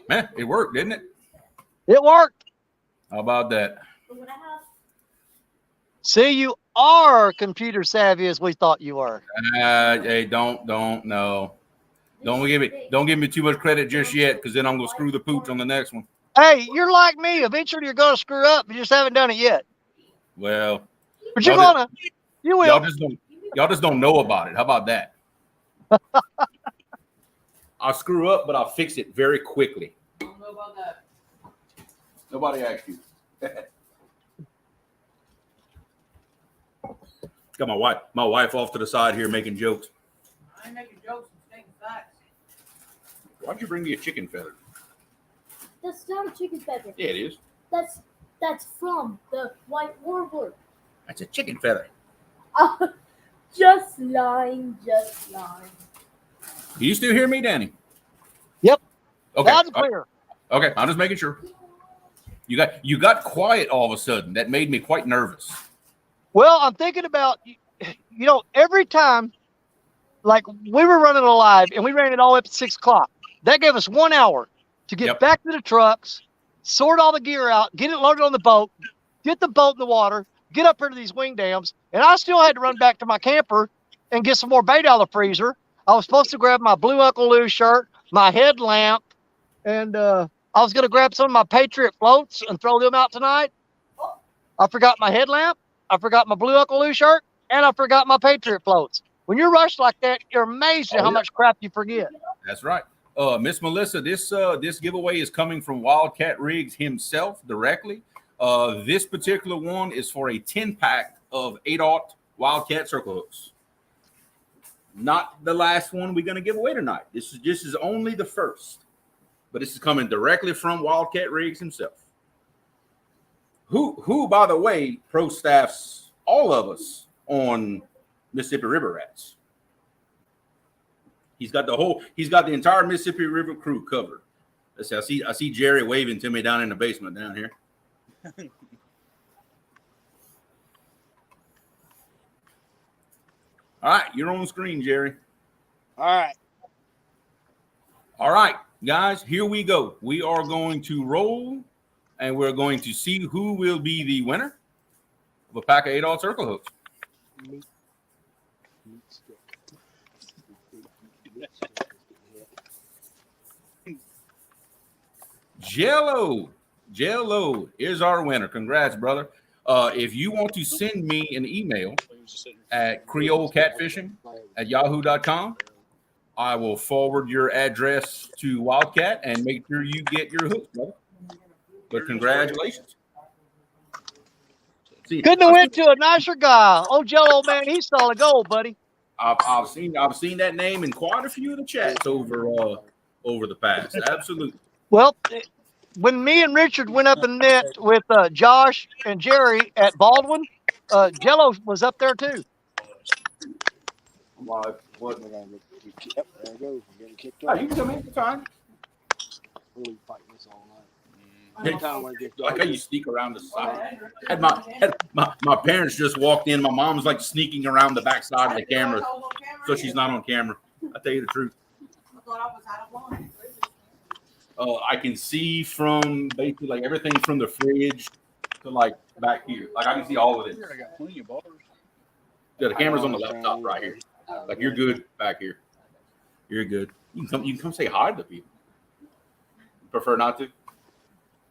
Man, it worked, didn't it? It worked. How about that? See, you are computer savvy as we thought you were. Hey, don't no. Don't give me too much credit just yet, because then I'm gonna screw the pooch on the next one. Hey, you're like me. Eventually, you're gonna screw up. You just haven't done it yet. Well, But you're gonna. You will. Y'all just don't know about it. How about that? I'll screw up, but I'll fix it very quickly. I don't know about that. Nobody asked you. Got my wife off to the side here making jokes. I ain't making jokes, I'm stating facts. Why'd you bring me a chicken feather? That's not a chicken feather. Yeah, it is. That's from the white warbler. That's a chicken feather. Just lying. Do you still hear me, Danny? Yep. Okay. Loud and clear. Okay, I'm just making sure. You got quiet all of a sudden. That made me quite nervous. Well, I'm thinking about, every time, like we were running a live and we ran it all up at 6 o'clock. That gave us 1 hour to get back to the trucks, sort all the gear out, get it loaded on the boat, get the boat in the water, get up here to these wing dams. And I still had to run back to my camper and get some more bait out of the freezer. I was supposed to grab my blue Uncle Lou shirt, my headlamp, and I was going to grab some of my Patriot floats and throw them out tonight. I forgot my headlamp. I forgot my blue Uncle Lou shirt, and I forgot my Patriot floats. When you're rushed like that, you're amazed at how much crap you forget. That's right. Miss Melissa, this giveaway is coming from Wildcat Rigs himself directly. This particular one is for a 10-pack of 8/0 Wildcat circle hooks. Not the last one we're going to give away tonight. This is only the first. But this is coming directly from Wildcat Rigs himself. Who, by the way, pro staffs all of us on Mississippi River Rats. He's got the entire Mississippi River crew covered. Let's see, I see Jerry waving to me down in the basement down here. All right, you're on the screen, Jerry. All right, guys, here we go. We are going to roll, and we're going to see who will be the winner of a pack of 8/0 circle hooks. Jello is our winner. Congrats, brother. If you want to send me an email at creolecatfishing@yahoo.com, I will forward your address to Wildcat and make sure you get your hooks, brother. But congratulations. Couldn't have went to a nicer guy. Old Jello man, he's solid gold, buddy. I've seen that name in quite a few of the chats over the past. Absolutely. Well, when me and Richard went up and met with Josh and Jerry at Baldwin, Jello was up there too. What? Yep, there it goes. I'm getting kicked Oh, off. you can come in anytime. We'll be fighting this all night. Like how you sneak around the side. My parents just walked in. My mom's like sneaking around the back side of the camera, so she's not on camera. I tell you the truth. I thought I was out of line. I can see from basically like everything from the fridge to like back here. Like I can see all of it. I got plenty of bars. Yeah, the camera's on the laptop right here. Like you're good back here. You're good. You can come say hi to people. Prefer not to?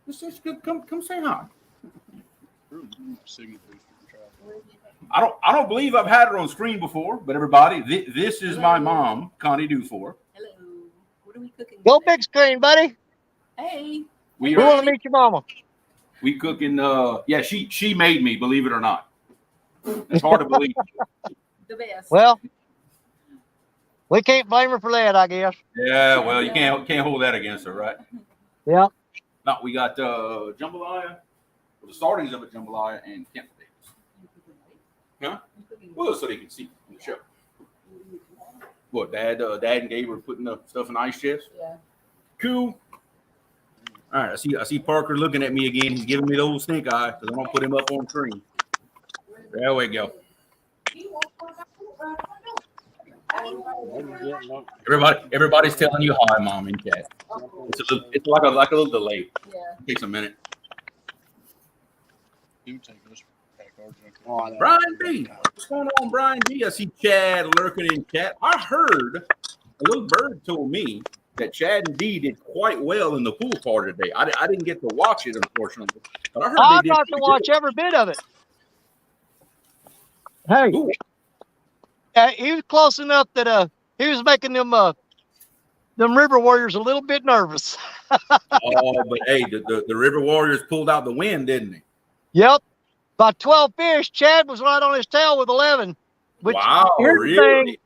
Just come say hi. I don't believe I've had her on screen before, but everybody, this is my mom, Connie Dufour. Hello. What are we cooking? Go today? big screen, buddy. Hey. We We are want to meet your mama. we cooking. Yeah, she made me, believe it or not. It's hard to believe. The best. Well, we can't blame her for that, I guess. Yeah, well, you can't hold that against her, right? Yeah. No, we got jambalaya, the startings of it, jambalaya and Kent potatoes. Huh? Well, so they can see in the show. What, Dad and Gabe are putting the stuff in ice chest? Yeah. Cool. All right, I see Parker looking at me again. He's giving me the old stink eye because I'm gonna put him up on screen. There we go. Everybody's telling you hi, Mom and Cat. It's like a little delay. Yeah. It takes a minute. Oh, Brian B. What's going on, Brian B? I see Chad lurking in chat. I heard a little bird told me that Chad and Dee did quite well in the pool part today. I didn't get to watch it, unfortunately, but I heard I they did got to pretty watch good. every bit of it. Hey, Ooh. he was close enough that he was making them River Warriors a little bit nervous. Oh, but hey, the River Warriors pulled out the win, didn't they? Yep. By 12 fish, Chad was right on his tail with 11. Which, Wow, here's really? the thing.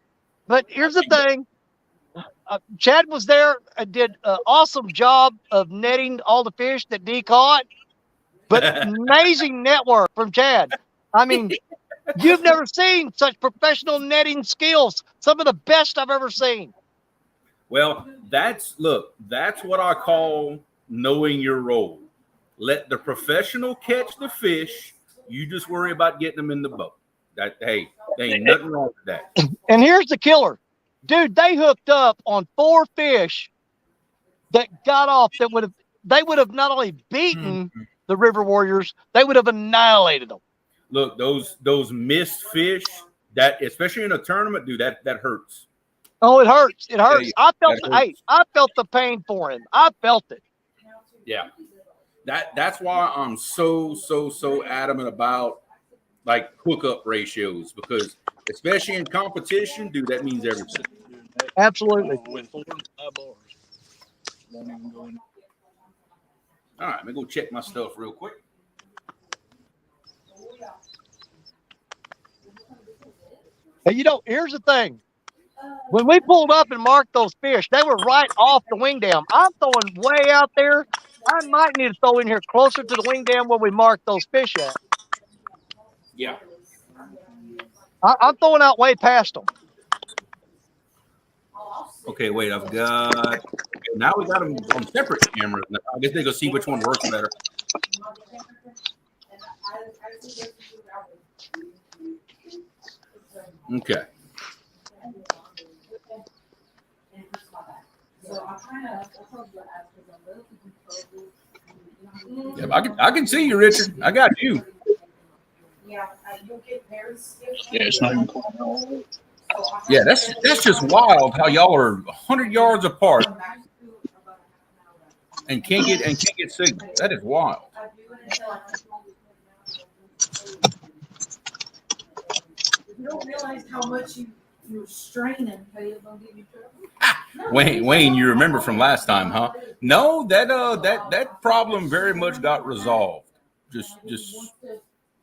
But here's the thing. Chad was there and did an awesome job of netting all the fish that Dee caught. But amazing network from Chad. I mean, you've never seen such professional netting skills. Some of the best I've ever seen. Well, that's what I call knowing your role. Let the professional catch the fish. You just worry about getting them in the boat. Hey, there ain't nothing wrong with that. And here's the killer. Dude, they hooked up on 4 fish that got off that they would have not only beaten the River Warriors, they would have annihilated them. Look, those missed fish, that especially in a tournament, dude, that hurts. Oh, it hurts. It hurts. Yeah, I felt the pain for him. I felt it. Yeah. That's why I'm so adamant about like hookup ratios, because especially in competition, dude, that means everything. Absolutely. All right, let me go check my stuff real quick. Hey, here's the thing. When we pulled up and marked those fish, they were right off the wing dam. I'm throwing way out there. I might need to throw in here closer to the wing dam where we marked those fish at. Yeah. I'm throwing out way past them. Okay, wait, I've got. Now we got them on separate cameras. I guess they go see which one works better. Okay. Yeah, I can see you, Richard. I got you. Yeah, you'll get very stiff. Yeah, it's not even cool. Yeah, that's just wild how y'all are 100 yards apart and can't get signal. That is wild. You don't realize how much you're straining until you're gonna give you trouble. Wayne, you remember from last time, huh? No, that problem very much got resolved. Just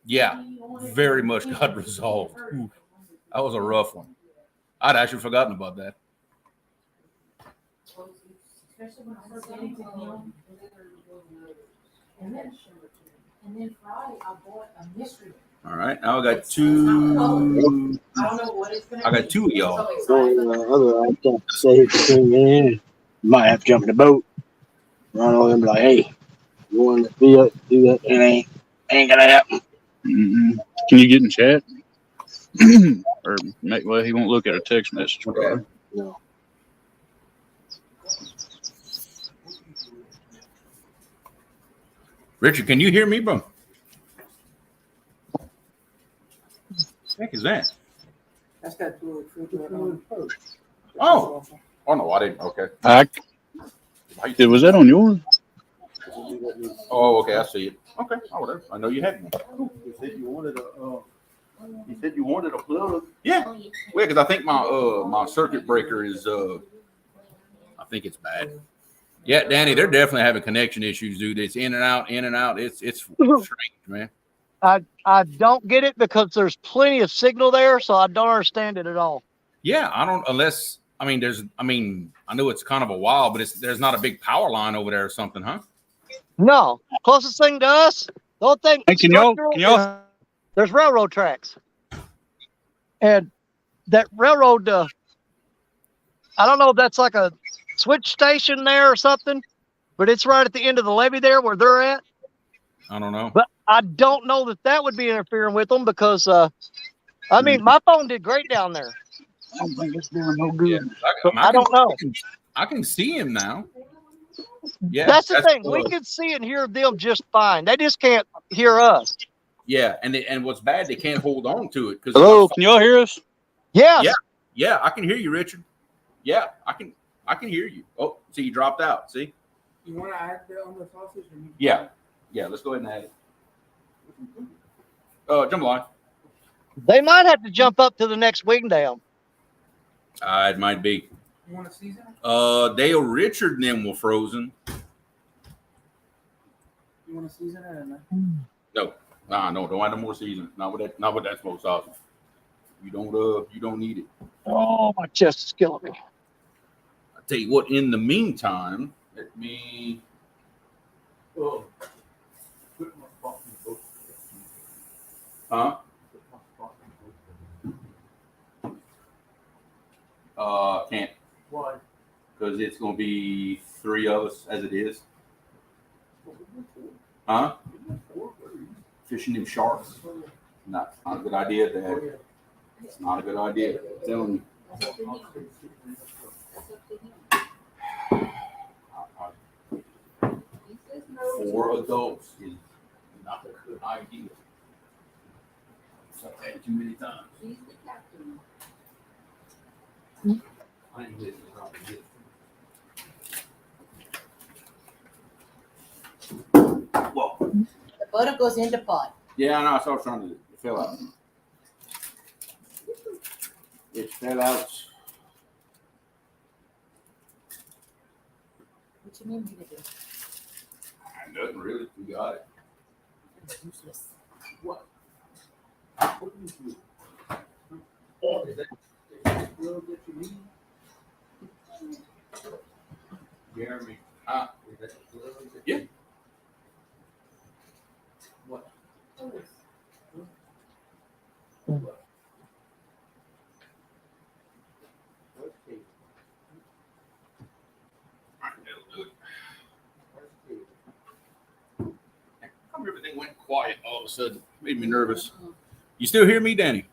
yeah, very much got resolved. Ooh, that was a rough one. I'd actually forgotten about that. Especially when I first getting to him. And then Friday I bought a mystery. All right, now I got two. I don't know what it's gonna be. I got two of y'all. I can't say it between me and you. Might have to jump in the boat, run over and be like, hey, you want to do that? It ain't gonna happen. Mm-mm. Can you get in chat? Or well, he won't look at a text message. Okay. No. Richard, can you hear me, bro? What the heck is that? That's got to do with Oh no, I didn't. Okay. Was that on yours? Oh, okay, I see it. Okay, whatever. I know you had one. You said you wanted a plug. Yeah, because I think my circuit breaker is I think it's bad. Yeah, Danny, they're definitely having connection issues, dude. It's in and out, in and out. It's strange, man. I don't get it because there's plenty of signal there, so I don't understand it at all. Yeah, I don't unless I know it's kind of a while, but there's not a big power line over there or something, huh? No, closest thing to us, the whole thing. Hey, can y'all? There's railroad tracks, and that railroad. I don't know if that's like a switch station there or something, but it's right at the end of the levee there where they're at. I don't know. But I don't know that would be interfering with them because, my phone did great down there. I don't think it's doing no good. Yeah, I don't know. I can see him now. Yeah, that's the thing. We can see and hear them just fine. They just can't hear us. Yeah, and what's bad, they can't hold on to it. Hello, can y'all hear us? Yes. Yeah, I can hear you, Richard. Yeah, I can hear you. Oh, see, you dropped out. See? You want to add that on the sausage? Yeah. Yeah, let's go ahead and add it. Jump line. They might have to jump up to the next wing down. It might be. You want to season it? Dale Richard and them were frozen. You want to season it or not? No. No, don't add no more seasoning. Not with that smoked sausage. You don't need it. Oh, my chest is killing me. I'll tell you what, in the meantime, let me put my fucking book. Huh? Can't. Why? Because it's gonna be 3 of us as it is. Huh? Fishing them sharks. Not a good idea, Dad. It's not a good idea. I'm telling you. For adults is not a good idea. I've had it too many times. He's the captain. I ain't listening to Robert Gibb. Whoa. The butter goes in the pot. Yeah, I know. That's what I was trying to do. It fell out. It fell out. What you mean we do? Nothing really. We got it. It's useless. What? What do you do? Is that glove that you need? Jeremy. Is that the glove that you need? What? What? Everything went quiet all of a sudden. Made me nervous. You still hear me, Danny?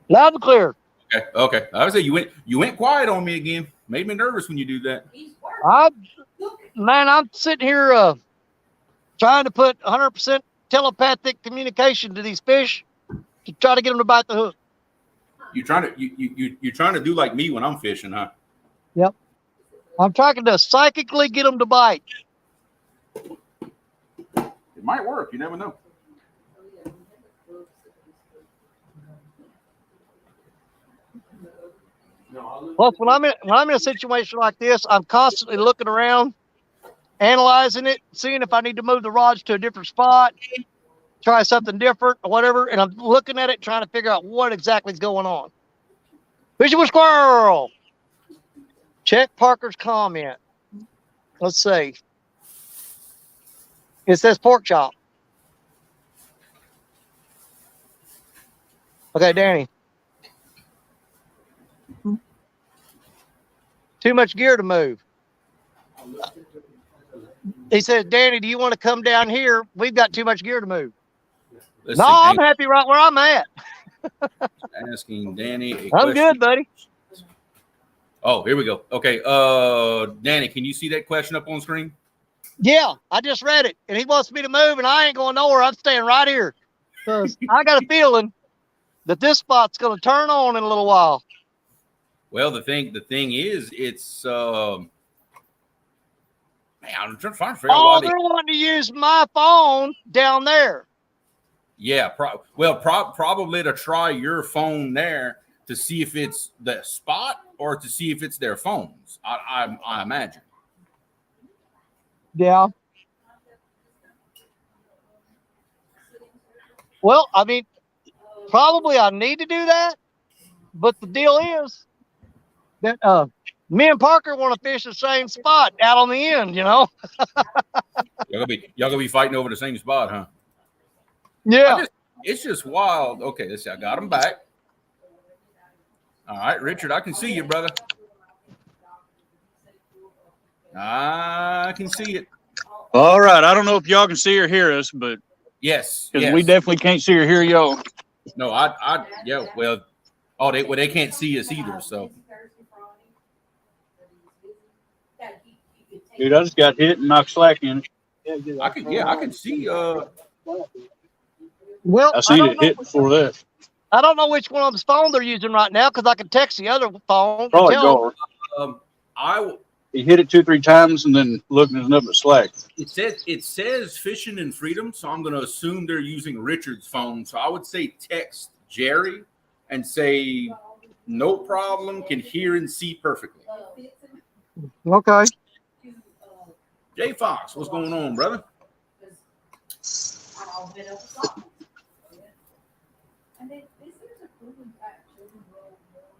Loud and clear. Okay. I was say you went quiet on me again. Made me nervous when you do that. I'm sitting here trying to put 100% telepathic communication to these fish to try to get them to bite the hook. You're trying to do like me when I'm fishing, huh? Yep. I'm trying to psychically get them to bite. It might work. You never know. Plus, when I'm in a situation like this, I'm constantly looking around, analyzing it, seeing if I need to move the rods to a different spot, try something different or whatever, and I'm looking at it, trying to figure out what exactly is going on. Fishing with squirrel. Check Parker's comment. Let's see. It says pork chop. Okay, Danny. Too much gear to move. He says, Danny, do you want to come down here? We've got too much gear to move. Let's No, see, I'm happy right where I'm at. asking Danny a I'm question. good, buddy. Oh, here we go. Okay. Danny, can you see that question up on screen? Yeah, I just read it, and he wants me to move, and I ain't going nowhere. I'm staying right here because I got a feeling that this spot's going to turn on in a little while. Well, the thing is, it's man, I'm trying to figure out why they're wanting to use my phone down there. Yeah, probably to try your phone there to see if it's the spot or to see if it's their phones. I imagine. Yeah. Well, I mean, probably I need to do that, but the deal is that me and Parker want to fish the same spot out on the end, you know? Y'all gonna be fighting over the same spot, huh? Yeah. It's just wild. Okay, let's see. I got him back. All right, Richard, I can see you, brother. I can see it. All right. I don't know if y'all can see or hear us, but Yes. because we definitely can't see or hear y'all. No, yeah. Well, they can't see us either. So, Dude, I just got hit and knocked slack in it. I can see. Well, I seen it hit before that. I don't know which one of them's phone they're using right now because I can text the other phone. Probably and tell guard. He hit it 2-3 times and then looked at nothing but slack. It says Fishing and Freedom, so I'm going to assume they're using Richard's phone. So I would say text Jerry and say, no problem, can hear and see perfectly. Okay. Jay Fox, what's going on, brother?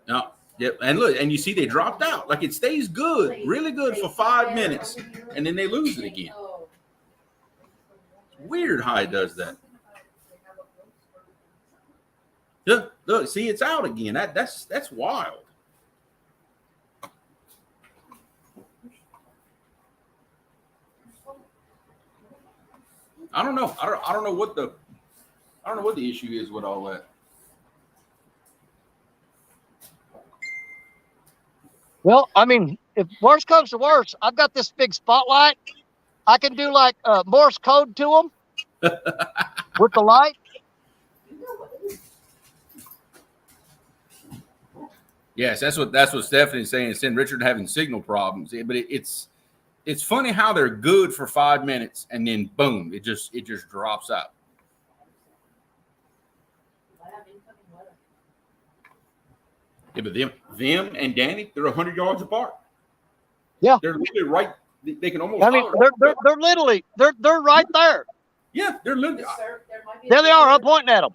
No. Yep. And look, and you see they dropped out. Like it stays good, really good for 5 minutes, and then they lose it again. Weird how it does that. Look, see, it's out again. That's wild. I don't know. I don't know what the issue is with all that. Well, I mean, if worst comes to worst, I've got this big spotlight. I can do like Morse code to them with the light. Yes, that's what Stephanie's saying. Saying Richard having signal problems, but it's funny how they're good for 5 minutes and then boom, it just drops out. Yeah, but them and Danny, they're 100 yards apart. Yeah, they're literally right. They can almost. I mean, they're literally they're right there. Yeah, they're literally. There they are. I'm pointing at them.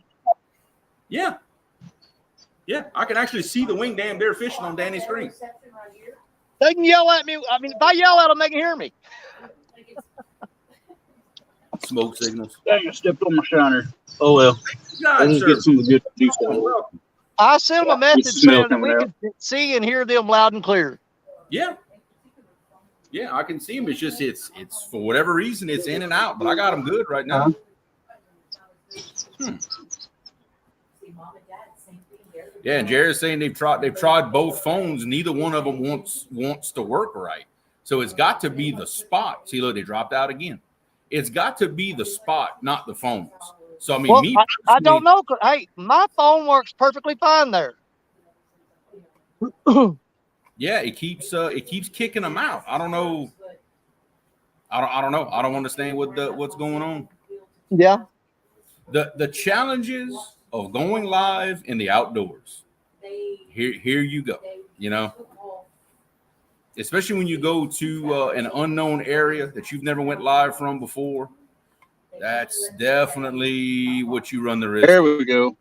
Yeah, yeah, I can actually see the wing dam there fishing on Danny's screen. They can yell at me. I mean, if I yell at them, they can hear me. Smoke signals. Dang, I stepped on my shiner. Oh well. God, Let's get some good juice out. I sent them a message saying that we can see and hear them loud and clear. Yeah. Yeah, I can see them. It's just it's for whatever reason it's in and out, but I got them good right now. Yeah, and Jared's saying they've tried both phones. Neither one of them wants to work right. So it's got to be the spot. See, look, they dropped out again. It's got to be the spot, not the phones. So I mean, well, I don't know. Hey, my phone works perfectly fine there. Yeah, it keeps kicking them out. I don't know. I don't know. I don't understand what's going on. Yeah. The challenges of going live in the outdoors. Here you go. You know, especially when you go to an unknown area that you've never went live from before. That's definitely what you run the risk. There we go.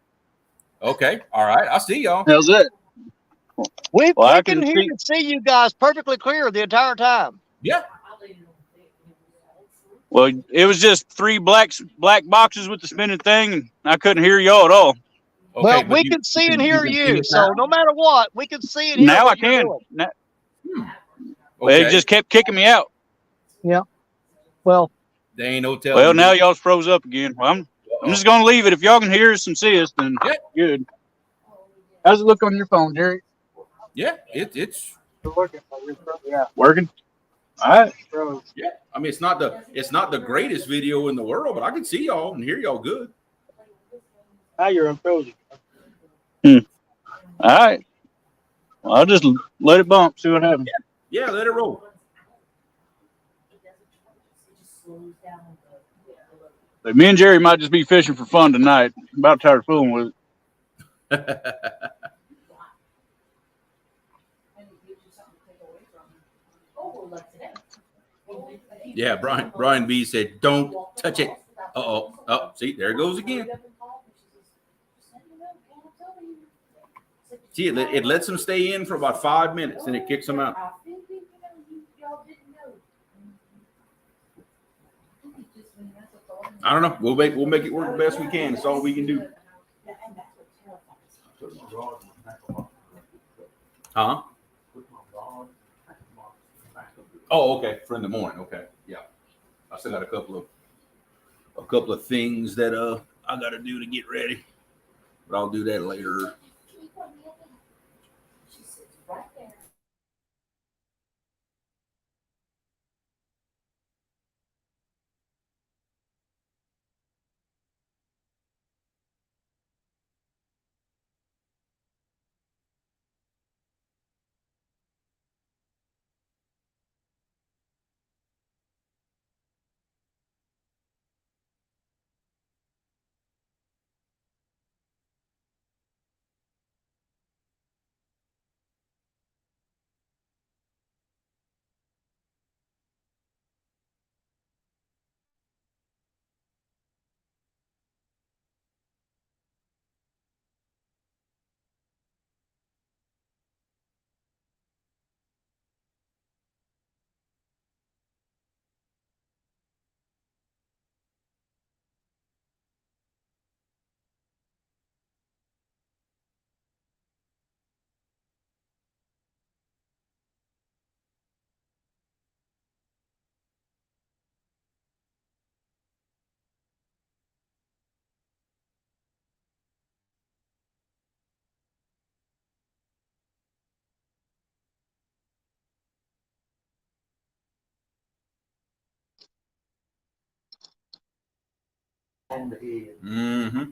Okay. All right. I see y'all. How's that? We can hear and see you guys perfectly clear the entire time. Yeah. Well, it was just 3 black boxes with the spinning thing, and I couldn't hear y'all at all. Okay, well, we can see and hear you, so no matter what, we can see and hear. Now what I can. Now, okay. It just kept kicking me out. Yeah. Well, they ain't no telling. Well, now y'all's froze up again. Well, I'm just gonna leave it. If y'all can hear us and see us, then good. How's it look on your phone, Jerry? Yeah, it's working. Yeah. Working. All right. Yeah, I mean it's not the greatest video in the world, but I can see y'all and hear y'all good. Now you're unfrozen. All right. Well, I'll just let it bump. See what happens. Yeah, let it roll. But me and Jerry might just be fishing for fun tonight. I'm about tired of fooling with it. Yeah, Brian B said, "Don't touch it." Oh, see, there it goes again. See, it lets them stay in for about 5 minutes, and it kicks them out. I don't know. We'll make it work the best we can. It's all we can do. Huh? Oh, okay. For in the morning. Okay. Yeah. I still got a couple of things that I got to do to get ready, but I'll do that later. on the edge. Mm-hmm.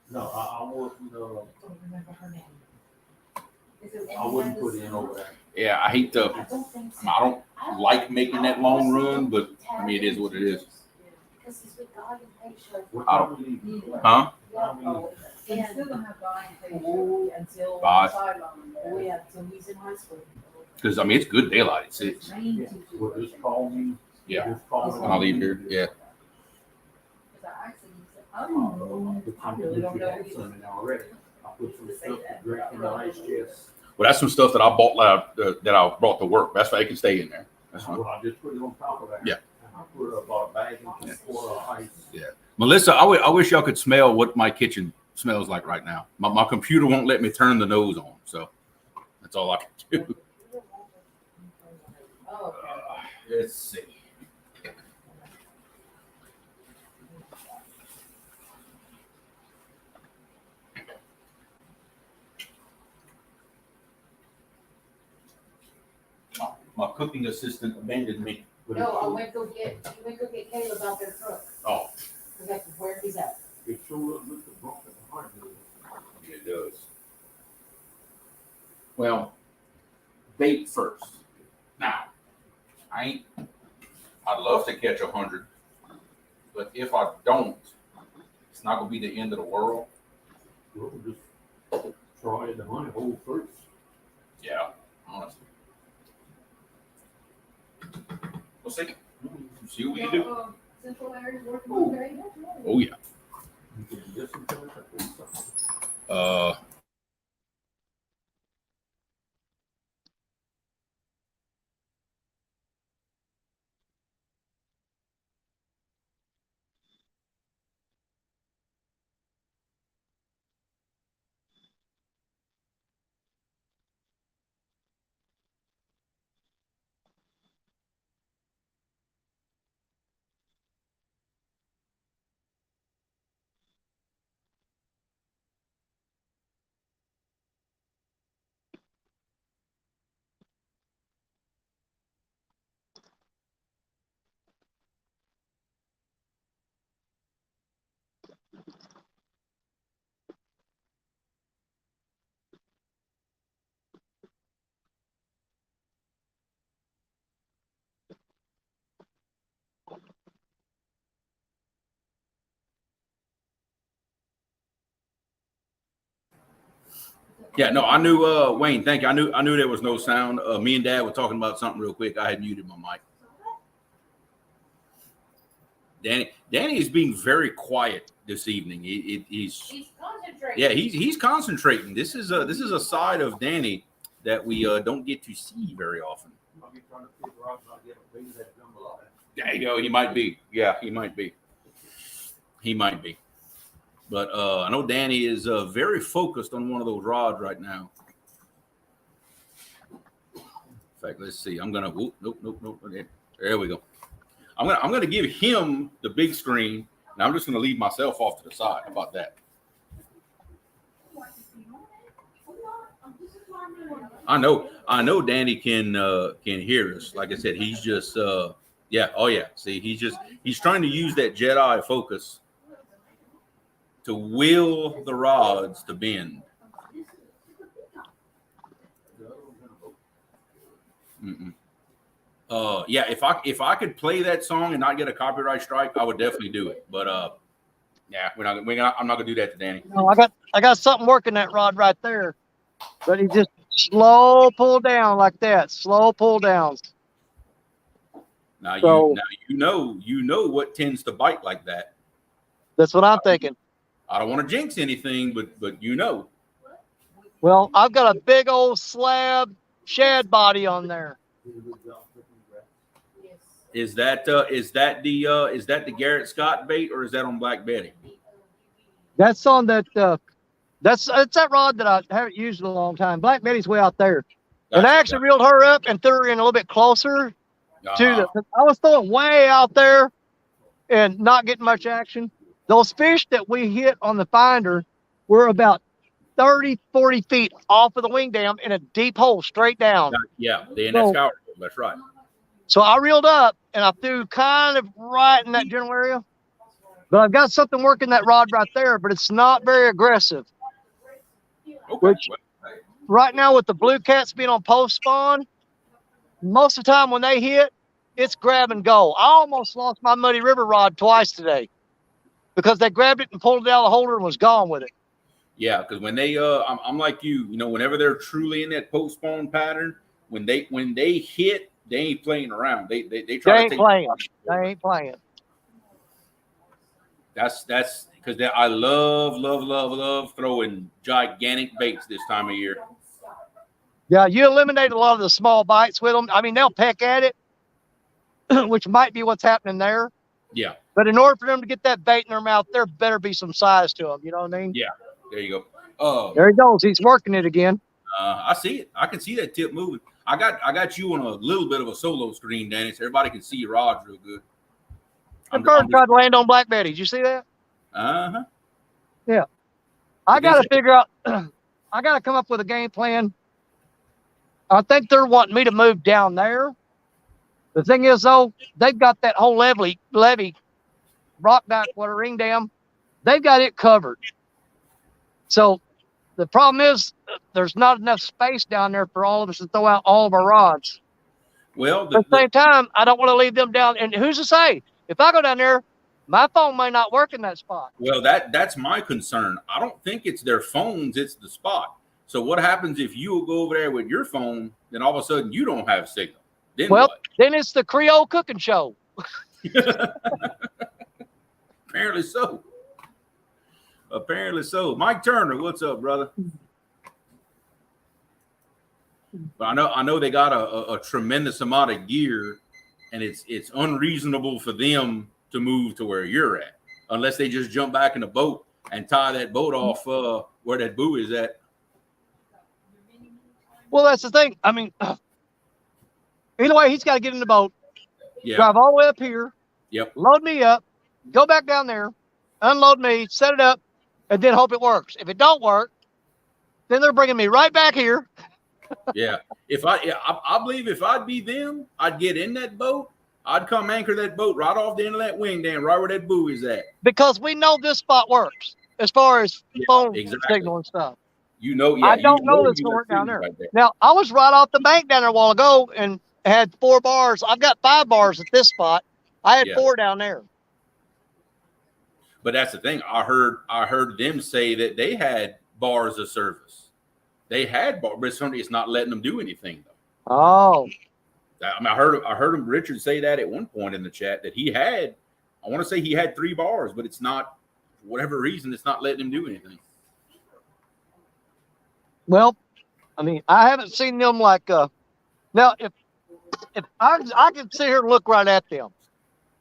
No, I wouldn't. Remember her name. I wouldn't put in over there. Yeah, I hate to. I don't like making that long run, but I mean, it is what it is. Because he's with God and Patience. I don't. Huh? He's still gonna have God and Patience until Five. Oh yeah, until he's in high school. Because I mean, it's good daylight at 6. Well, just call me. Yeah. Just call me. And I'll leave here. Yeah. I really don't know. Something already. I put some stuff to drink in the ice chest. Well, that's some stuff that I bought that I brought to work. That's why it can stay in there. That's fine. Well, I just put it on top of that. Yeah. And I put about a bag and just pour ice. Yeah. Melissa, I wish y'all could smell what my kitchen smells like right now. My computer won't let me turn the nose on, so that's all I can do. Let's see. My cooking assistant abandoned me. No, I went go get Caleb out their truck. Oh. That's where he's at. It sure looks a bump in the heart. It does. Well, bait first. Now, I'd love to catch 100, but if I don't, it's not gonna be the end of the world. We'll just try the honey hole first. Yeah, honestly. We'll see. See what we can do. Central area's working okay. Oh yeah. You can listen to it, I think so. Yeah, no, I knew Wayne, thank you. I knew there was no sound. Me and Dad were talking about something real quick. I had muted my mic. Danny is being very quiet this evening. He's concentrating. Yeah, he's concentrating. This is a side of Danny that we don't get to see very often. I'll be trying to figure out how to get a bait that jumbo. There you go. He might be. Yeah, he might be. He might be. But I know Danny is very focused on one of those rods right now. In fact, let's see. I'm gonna. Nope. There we go. I'm gonna give him the big screen, and I'm just gonna leave myself off to the side. How about that? I know Danny can hear us. Like I said, he's just yeah. Oh yeah. See, he's trying to use that Jedi focus to will the rods to bend. Yeah, if I could play that song and not get a copyright strike, I would definitely do it. But yeah, I'm not gonna do that to Danny. No, I got something working that rod right there, but he just slow pull down like that, slow pull downs. Now So- you know what tends to bite like that. That's what I'm thinking. I don't want to jinx anything, but you know. Well, I've got a big old slab shad body on there. Is that the Garrett Scott bait, or is that on Black Betty? That's on that. It's that rod that I haven't used in a long time. Black Betty's way out there, and I actually reeled her up and threw her in a little bit closer to the. I was throwing way out there, and not getting much action. Those fish that we hit on the finder were about 30, 40 feet off of the wing dam in a deep hole straight down. Yeah, the NS Scout. That's right. So I reeled up and I threw kind of right in that general area. But I've got something working that rod right there, but it's not very aggressive. Okay. Which right now with the blue cats being on post spawn, most of the time when they hit, it's grab and go. I almost lost my Muddy River rod twice today because they grabbed it and pulled it out of the holder and was gone with it. Yeah, because when they I'm like you, whenever they're truly in that post spawn pattern, when they hit, they ain't playing around. They try to take playing. They ain't playing. That's because I love throwing gigantic baits this time of year. Yeah, you eliminate a lot of the small bites with them. I mean, they'll peck at it, which might be what's happening there. Yeah. But in order for them to get that bait in their mouth, there better be some size to them. You know what I mean? Yeah. There you go. There he goes. He's working it again. I see it. I can see that tip moving. I got you on a little bit of a solo screen, Danny, so everybody can see your rods real good. The bird tried to land on Black Betty. Did you see that? Uh-huh. Yeah. I got to figure out. I got to come up with a game plan. I think they're wanting me to move down there. The thing is, though, they've got that whole levee, rock dike, ring dam. They've got it covered. So the problem is there's not enough space down there for all of us to throw out all of our rods. Well, at the same time, I don't want to leave them down. And who's to say? If I go down there, my phone may not work in that spot. Well, that's my concern. I don't think it's their phones, it's the spot. So what happens if you go over there with your phone, then all of a sudden you don't have signal? Then well, what? Then it's the Creole cooking show. Apparently so. Apparently so. Mike Turner, what's up, brother? But I know they got a tremendous amount of gear, and it's unreasonable for them to move to where you're at, unless they just jump back in the boat and tie that boat off where that buoy is at. Well, that's the thing. I mean, either way, he's got to get in the boat, drive all the way up here, load me up, go back down there, unload me, set it up, and then hope it works. If it don't work, then they're bringing me right back here. Yeah. I believe if I'd be them, I'd get in that boat. I'd come anchor that boat right off the end of that wing dam, right where that buoy's at. Because we know this spot works as far as phone signal and stuff. I don't know this will work down there. Right there. Now, I was right off the bank down there a while ago and had 4 bars. I've got 5 bars at this spot. I had 4 down there. But that's the thing. I heard them say that they had bars of service. They had bars, but it's not letting them do anything though. Oh. I mean, I heard him Richard say that at one point in the chat that he had. I want to say he had 3 bars, but it's not, for whatever reason, it's not letting him do anything. Well, I mean, I haven't seen them like now. If I can sit here and look right at them.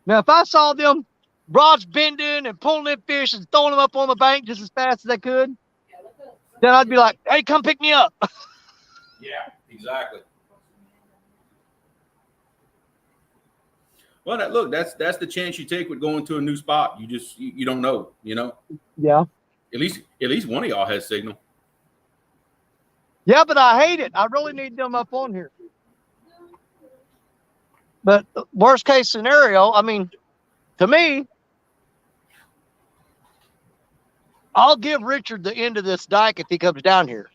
Now, if I saw them rods bending and pulling in fish and throwing them up on the bank just as fast as they could, then I'd be like, "Hey, come pick me up." Yeah, exactly. Well, look, that's the chance you take with going to a new spot. You don't know, Yeah. At least one of y'all has signal. Yeah, but I hate it. I really need them up on here. But worst case scenario, I mean, to me, I'll give Richard the end of this dike if he comes down here,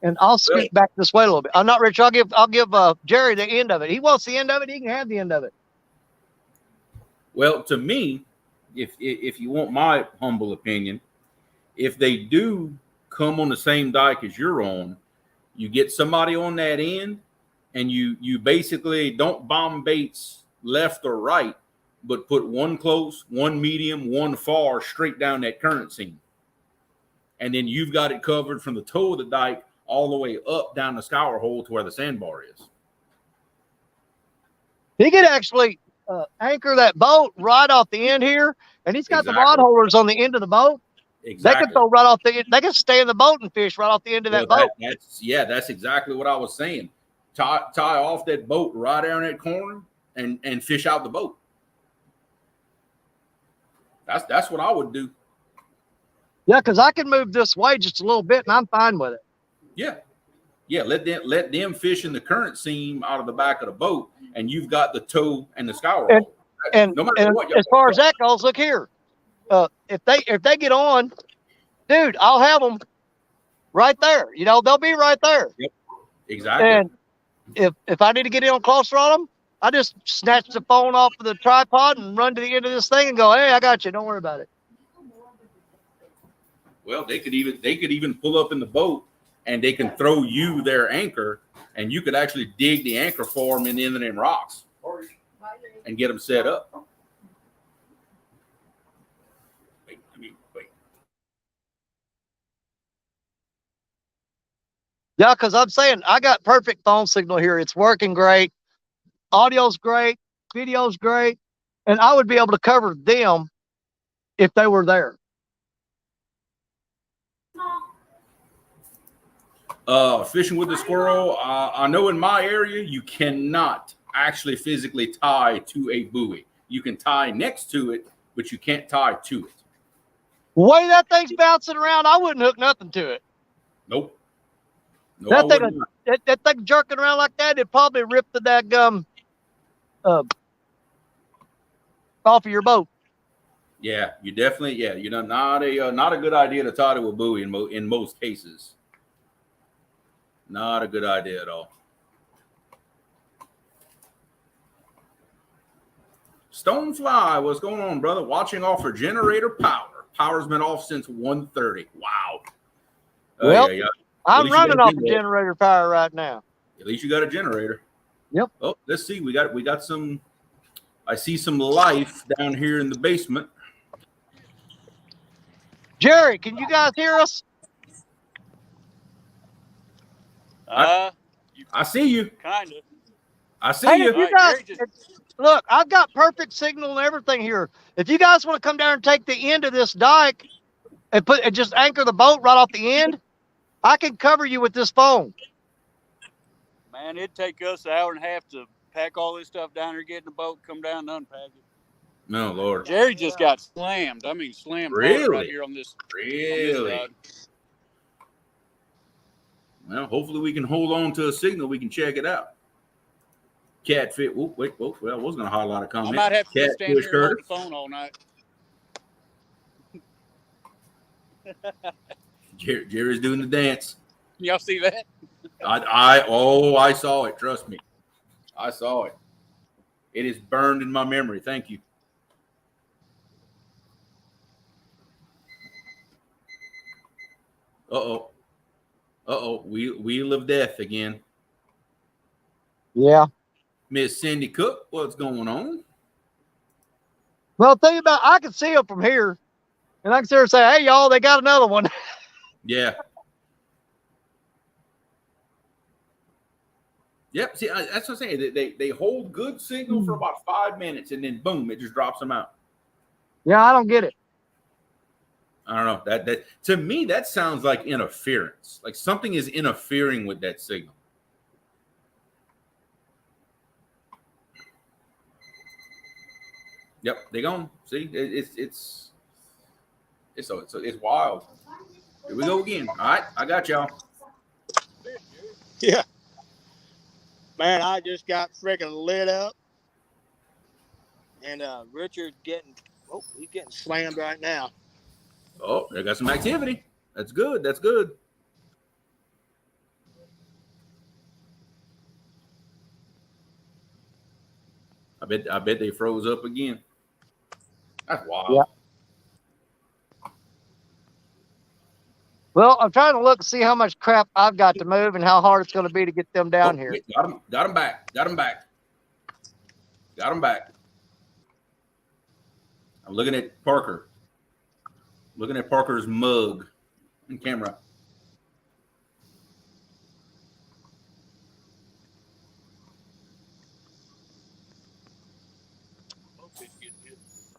and I'll scoot back this way a little bit. I'm not Richard. I'll give Jerry the end of it. He wants the end of it. He can have the end of it. Well, to me, if you want my humble opinion, if they do come on the same dike as you're on, you get somebody on that end, and you basically don't bomb baits left or right, but put one close, one medium, one far straight down that current seam. And then you've got it covered from the toe of the dike all the way up down the scour hole to where the sandbar is. He could actually anchor that boat right off the end here, and he's got the rod holders on the end of the boat. Exactly. They could throw right off the. They could stay in the boat and fish right off the end of that boat. That's exactly what I was saying. Tie off that boat right down that corner and fish out the boat. That's what I would do. Yeah, because I can move this way just a little bit, and I'm fine with it. Yeah. Yeah, let them fish in the current seam out of the back of the boat, and you've got the tow and the scour And- hole. And, No matter and what, as far as that goes, look here. If they get on, dude, I'll have them right there. You know, they'll be right there. Yep, exactly. And if I need to get in closer on them, I just snatch the phone off of the tripod and run to the end of this thing and go, hey, I got you. Don't worry about it. Well, they could even pull up in the boat, and they can throw you their anchor, and you could actually dig the anchor for them in the end of them rocks and get them set up. Wait. Yeah, because I'm saying I got perfect phone signal here. It's working great. Audio's great. Video's great. And I would be able to cover them if they were there. Fishing with the squirrel. I know in my area, you cannot actually physically tie to a buoy. You can tie next to it, but you can't tie to it. The way that thing's bouncing around, I wouldn't hook nothing to it. Nope. No, That I thing, wouldn't. that thing jerking around like that, it'd probably rip the daggum off of your boat. Yeah, you definitely. Yeah, you know, not a good idea to tie to a buoy in most cases. Not a good idea at all. Stonefly, what's going on, brother? Watching off for generator power. Power's been off since 1:30. Wow. Well, yeah. I'm running off the generator power right now. At least you got a generator. Yep. Oh, let's see. We got some. I see some life down here in the basement. Jerry, can you guys hear us? I see you. Kind of. I see Hey, you. if you guys, look, I've got perfect signal and everything here. If you guys want to come down and take the end of this dike and just anchor the boat right off the end, I can cover you with this phone. Man, it'd take us an hour and a half to pack all this stuff down here, get in the boat, come down and unpack it. No, Lord. Jerry just got slammed. I mean, slammed hard right here on this. Really? On this rod. Well, hopefully we can hold on to a signal. We can check it out. Catfish. Well, I was going to highlight a comment. I might have to stand here and hold Curtis. the phone all night. Jerry's doing the dance. Y'all see that? I saw it. Trust me. I saw it. It is burned in my memory. Thank you. Wheel of death again. Yeah. Miss Cindy Cook, what's going on? Well, think about, I can see them from here, and I can sit there and say, "Hey, y'all, they got another one." Yeah. Yep. See, that's what I'm saying. They hold good signal for about 5 minutes, and then boom, it just drops them out. Yeah, I don't get it. I don't know. That to me, that sounds like interference. Like something is interfering with that signal. Yep, they gone. See, it's wild. Here we go again. All right, I got y'all. Yeah. Man, I just got freaking lit up. And Richard's he's getting slammed right now. Oh, they got some activity. That's good. That's good. I bet they froze up again. That's wild. Yeah. Well, I'm trying to look and see how much crap I've got to move and how hard it's going to be to get them down here. Got them back. I'm looking at Parker. Looking at Parker's mug on camera.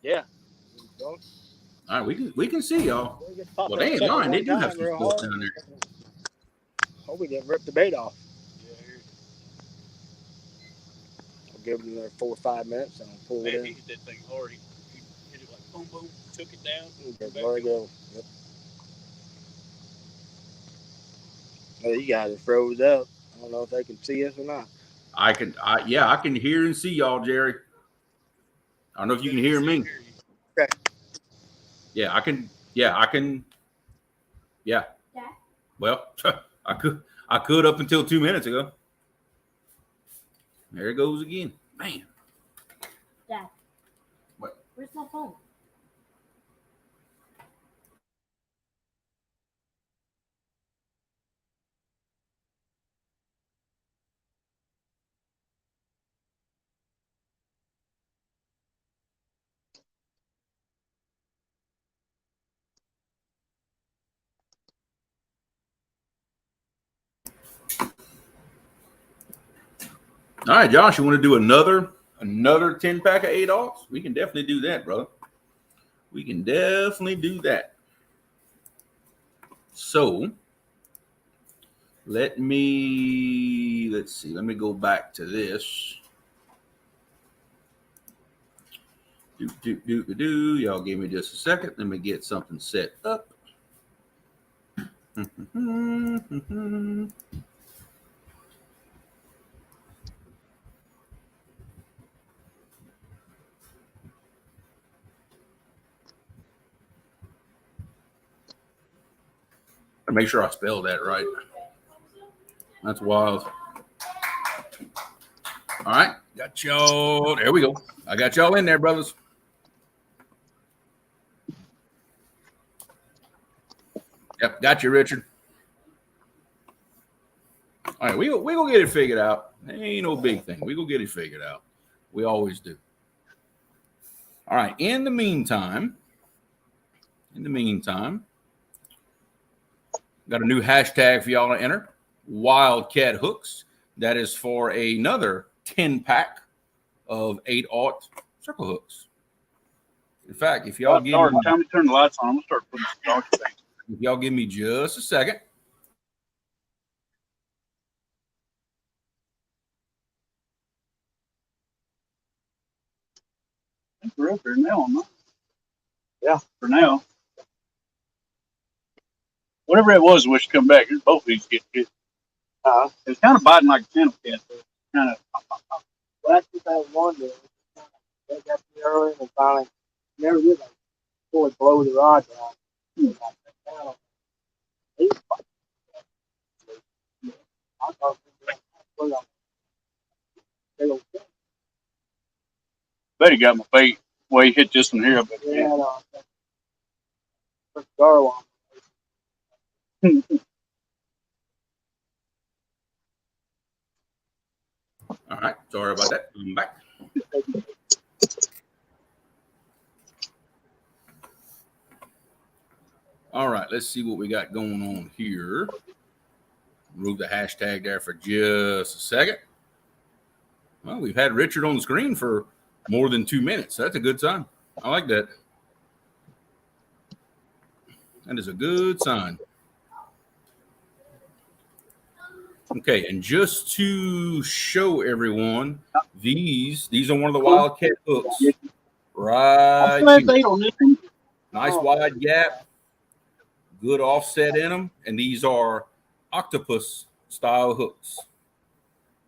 Yeah. All right, we can see y'all. Well, they ain't lying. They do have some stuff down there. Hope we didn't rip the bait off. I'll give them another 4 or 5 minutes and I'll pull it in. He hit that thing hard. He hit it like boom, boom, took it down. There we go. Yep. You guys are froze up. I don't know if they can see us or not. I can hear and see y'all, Jerry. I don't know if you can hear me. Okay. Yeah, I can. Yeah, I can. Yeah. Well, I could up until 2 minutes ago. There it goes again. Man. Dad. What? Where's my phone? All right, Josh, you want to do another 10-pack of 8-aughts? We can definitely do that, brother. We can definitely do that. So let's see. Let me go back to this. Y'all give me just a second. Let me get something set up. Make sure I spell that right. That's wild. All right, got y'all. There we go. I got y'all in there, brothers. Yep, got you, Richard. All right, we gonna get it figured out. Ain't no big thing. We gonna get it figured out. We always do. All right. In the meantime, got a new hashtag for y'all to enter. Wildcat Hooks. That is for another 10-pack of 8-aught circle hooks. In fact, if y'all give me, time to turn the lights on, I'm gonna start putting some dog things. If y'all give me just a second. I think we're up there now, huh? Yeah, for now. Whatever it was, we should come back. Both of these get hit. It's kind of biting like a channel cat. Kind of. Well, that's what I wonder. They got me early and finally never did like fully blow the rod down. I thought Bet he got my bait. Well, he hit this one here. But yeah, Garland. All right. Sorry about that. I'm back. All right. Let's see what we got going on here. Move the hashtag there for just a second. Well, we've had Richard on the screen for more than 2 minutes. That's a good sign. I like that. That is a good sign. Okay, and just to show everyone, these are one of the Wildcat hooks. Right here. Nice wide gap. Good offset in them. And these are octopus style hooks.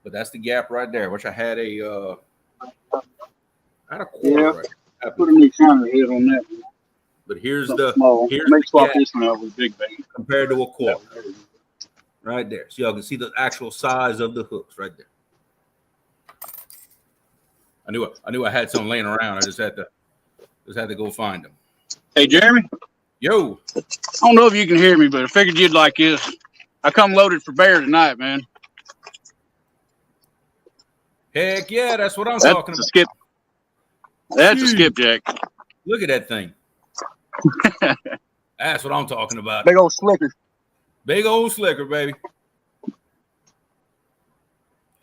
But that's the gap right there. Wish I had a quarter. Yeah, right. I put a new counter head on that one. But here's Something the small. here's Make the swap gap this one out with a big bait. compared to a quarter. Right there. So y'all can see the actual size of the hooks right there. I knew I had some laying around. I just had to go find them. Hey, Jeremy. Yo. I don't know if you can hear me, but I figured you'd like this. I come loaded for bear tonight, man. Heck yeah, that's what I'm talking about. Skip. That's a skipjack. Look at that thing. That's what I'm talking about. Big old slicker. Big old slicker, baby.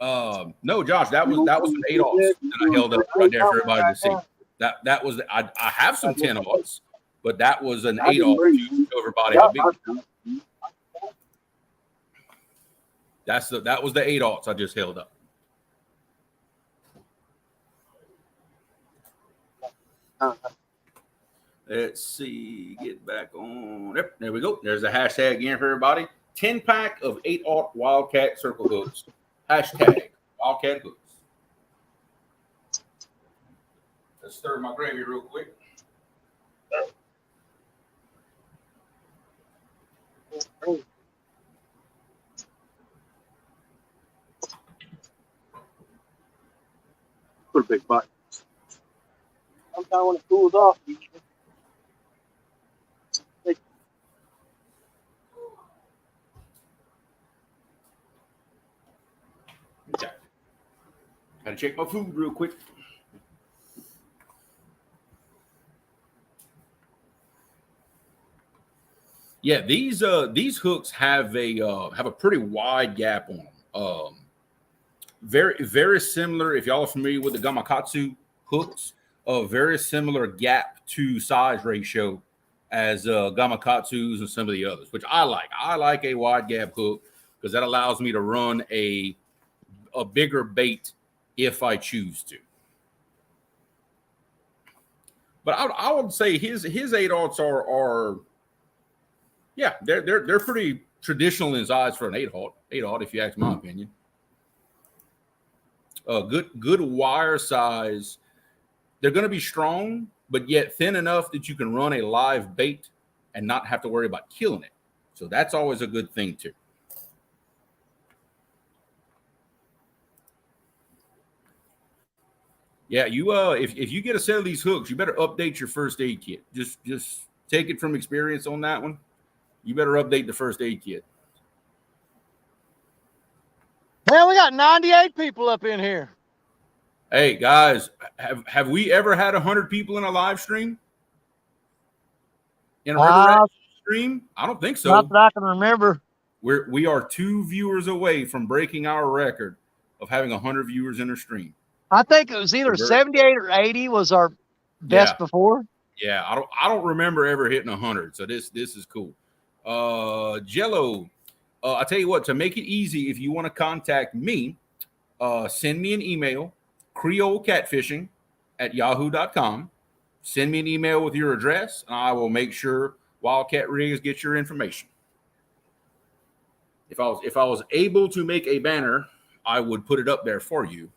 No, Josh, that was an 8-aughts that I held up right there for everybody to see. That was I have some 10-aughts, but that was an 8-aught to show everybody how big. That was the 8-aughts I just held up. Let's see, get back on. Yep, there we go. There's a hashtag again for everybody. 10-pack of 8/0 Wildcat circle hooks. Hashtag Wildcat hooks. Let's stir my gravy real quick. Put a big bite. Sometimes when it cools off, you Okay. Gotta check my food real quick. Yeah, these hooks have a pretty wide gap on them. Very, very similar. If y'all are familiar with the Gamakatsu hooks, very similar gap to size ratio as Gamakatsus and some of the others, which I like. I like a wide gap hook because that allows me to run a bigger bait if I choose to. But I would say his 8/0s are yeah, they're pretty traditional in size for an 8/0, if you ask my opinion. Good wire size. They're going to be strong, but yet thin enough that you can run a live bait and not have to worry about killing it. So that's always a good thing too. Yeah, you if you get a set of these hooks, you better update your first aid kit. Just take it from experience on that one. You better update the first aid kit. Man, we got 98 people up in here. Hey guys, have we ever had 100 people in a live stream? In a River Rat stream? I don't think so. Not that I can remember. We are 2 viewers away from breaking our record of having 100 viewers in a stream. I think it was either 78 or 80 was our best before. Yeah, I don't remember ever hitting 100. So this is cool. Jello, I tell you what, to make it easy, if you want to contact me, send me an email, creolecatfishing@yahoo.com. Send me an email with your address, and I will make sure Wildcat Rigs get your information. If I was able to make a banner, I would put it up there for you.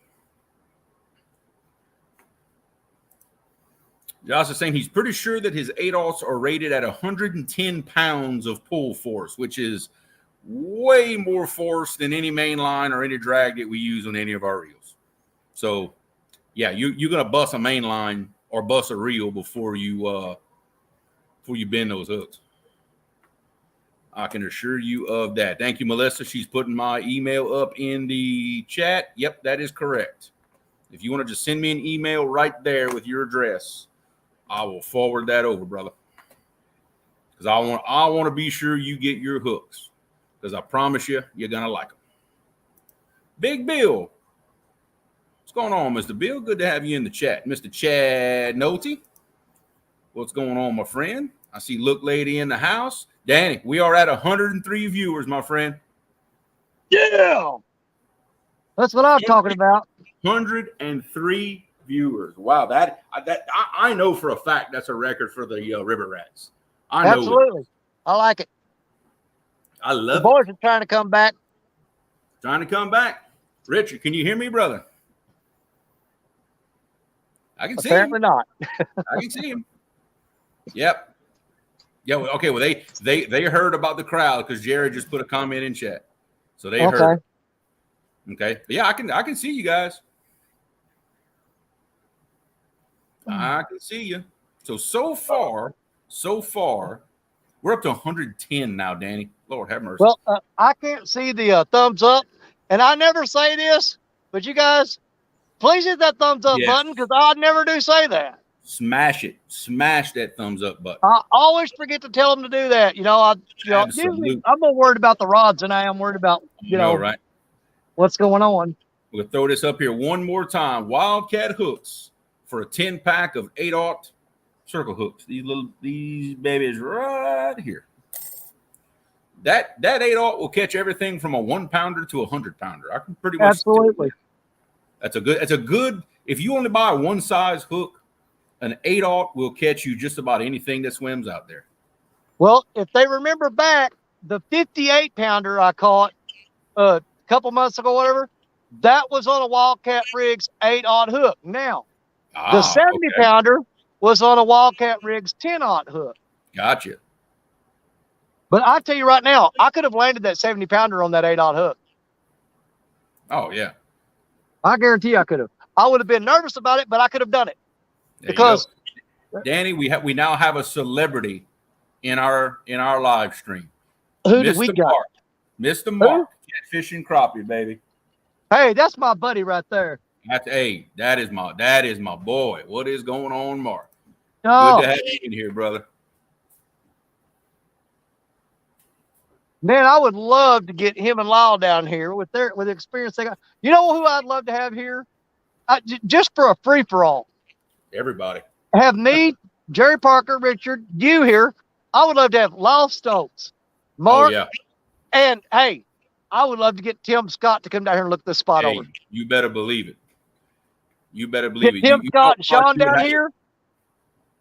Josh is saying he's pretty sure that his 8/0s are rated at 110 pounds of pull force, which is way more force than any main line or any drag that we use on any of our reels. So, yeah, you're gonna bust a main line or bust a reel before you bend those hooks. I can assure you of that. Thank you, Melissa. She's putting my email up in the chat. Yep, that is correct. If you want to just send me an email right there with your address, I will forward that over, brother. Because I want to be sure you get your hooks. Because I promise you, you're going to like them. Big Bill. What's going on, Mr. Bill? Good to have you in the chat. Mr. Chad Noty. What's going on, my friend? I see Look Lady in the house. Danny, we are at 103 viewers, my friend. Yeah. That's what I'm talking about. 103 viewers. Wow, that I know for a fact that's a record for the River Rats. I know. Absolutely. I like it. I love the boys are trying to come back. Trying to come back. Richard, can you hear me, brother? I can see him. Apparently not. I can see him. Yep. Yeah. Okay. Well, they heard about the crowd because Jared just put a comment in chat, so they heard. Okay. But yeah, I can see you guys. I can see you. So far, we're up to 110 now, Danny. Lord have mercy. Well, I can't see the thumbs up, and I never say this, but you guys, please hit that thumbs up button because I never do say that. Smash it. Smash that thumbs up button. I always forget to tell them to do that. Usually I'm more worried about the rods than I am worried about, right? What's going on. We'll throw this up here one more time. Wildcat hooks for a 10-pack of 8/0 circle hooks. These babies right here. That 8/0 will catch everything from a 1-pounder to a 100-pounder. I can pretty much absolutely. That's a good. If you only buy one size hook, an 8/0 will catch you just about anything that swims out there. Well, if they remember back, the 58 pounder I caught a couple months ago, whatever, that was on a Wildcat Rigs 8/0 hook. Now, the 70 pounder was on a Wildcat Rigs 10/0 hook. Gotcha. But I tell you right now, I could have landed that 70 pounder on that 8/0 hook. Oh yeah. I guarantee I could have. I would have been nervous about it, but I could have done it. There Because Danny, we now have a celebrity in our live stream. who do we got? Mark. Mr. Mark, catfishing crappie, baby. Hey, that's my buddy right there. That is my boy. What is going on, Mark? Oh, Good to have you in here, brother. man, I would love to get him and Lyle down here with the experience they got. You know who I'd love to have here? Just for a free for all. Everybody. Have me, Jerry Parker, Richard, you here. I would love to have Lyle Stokes, Mark, and hey, I would love to get Tim Scott to come down here and look this spot over. You better believe it. You better believe it. Tim Scott and Sean down here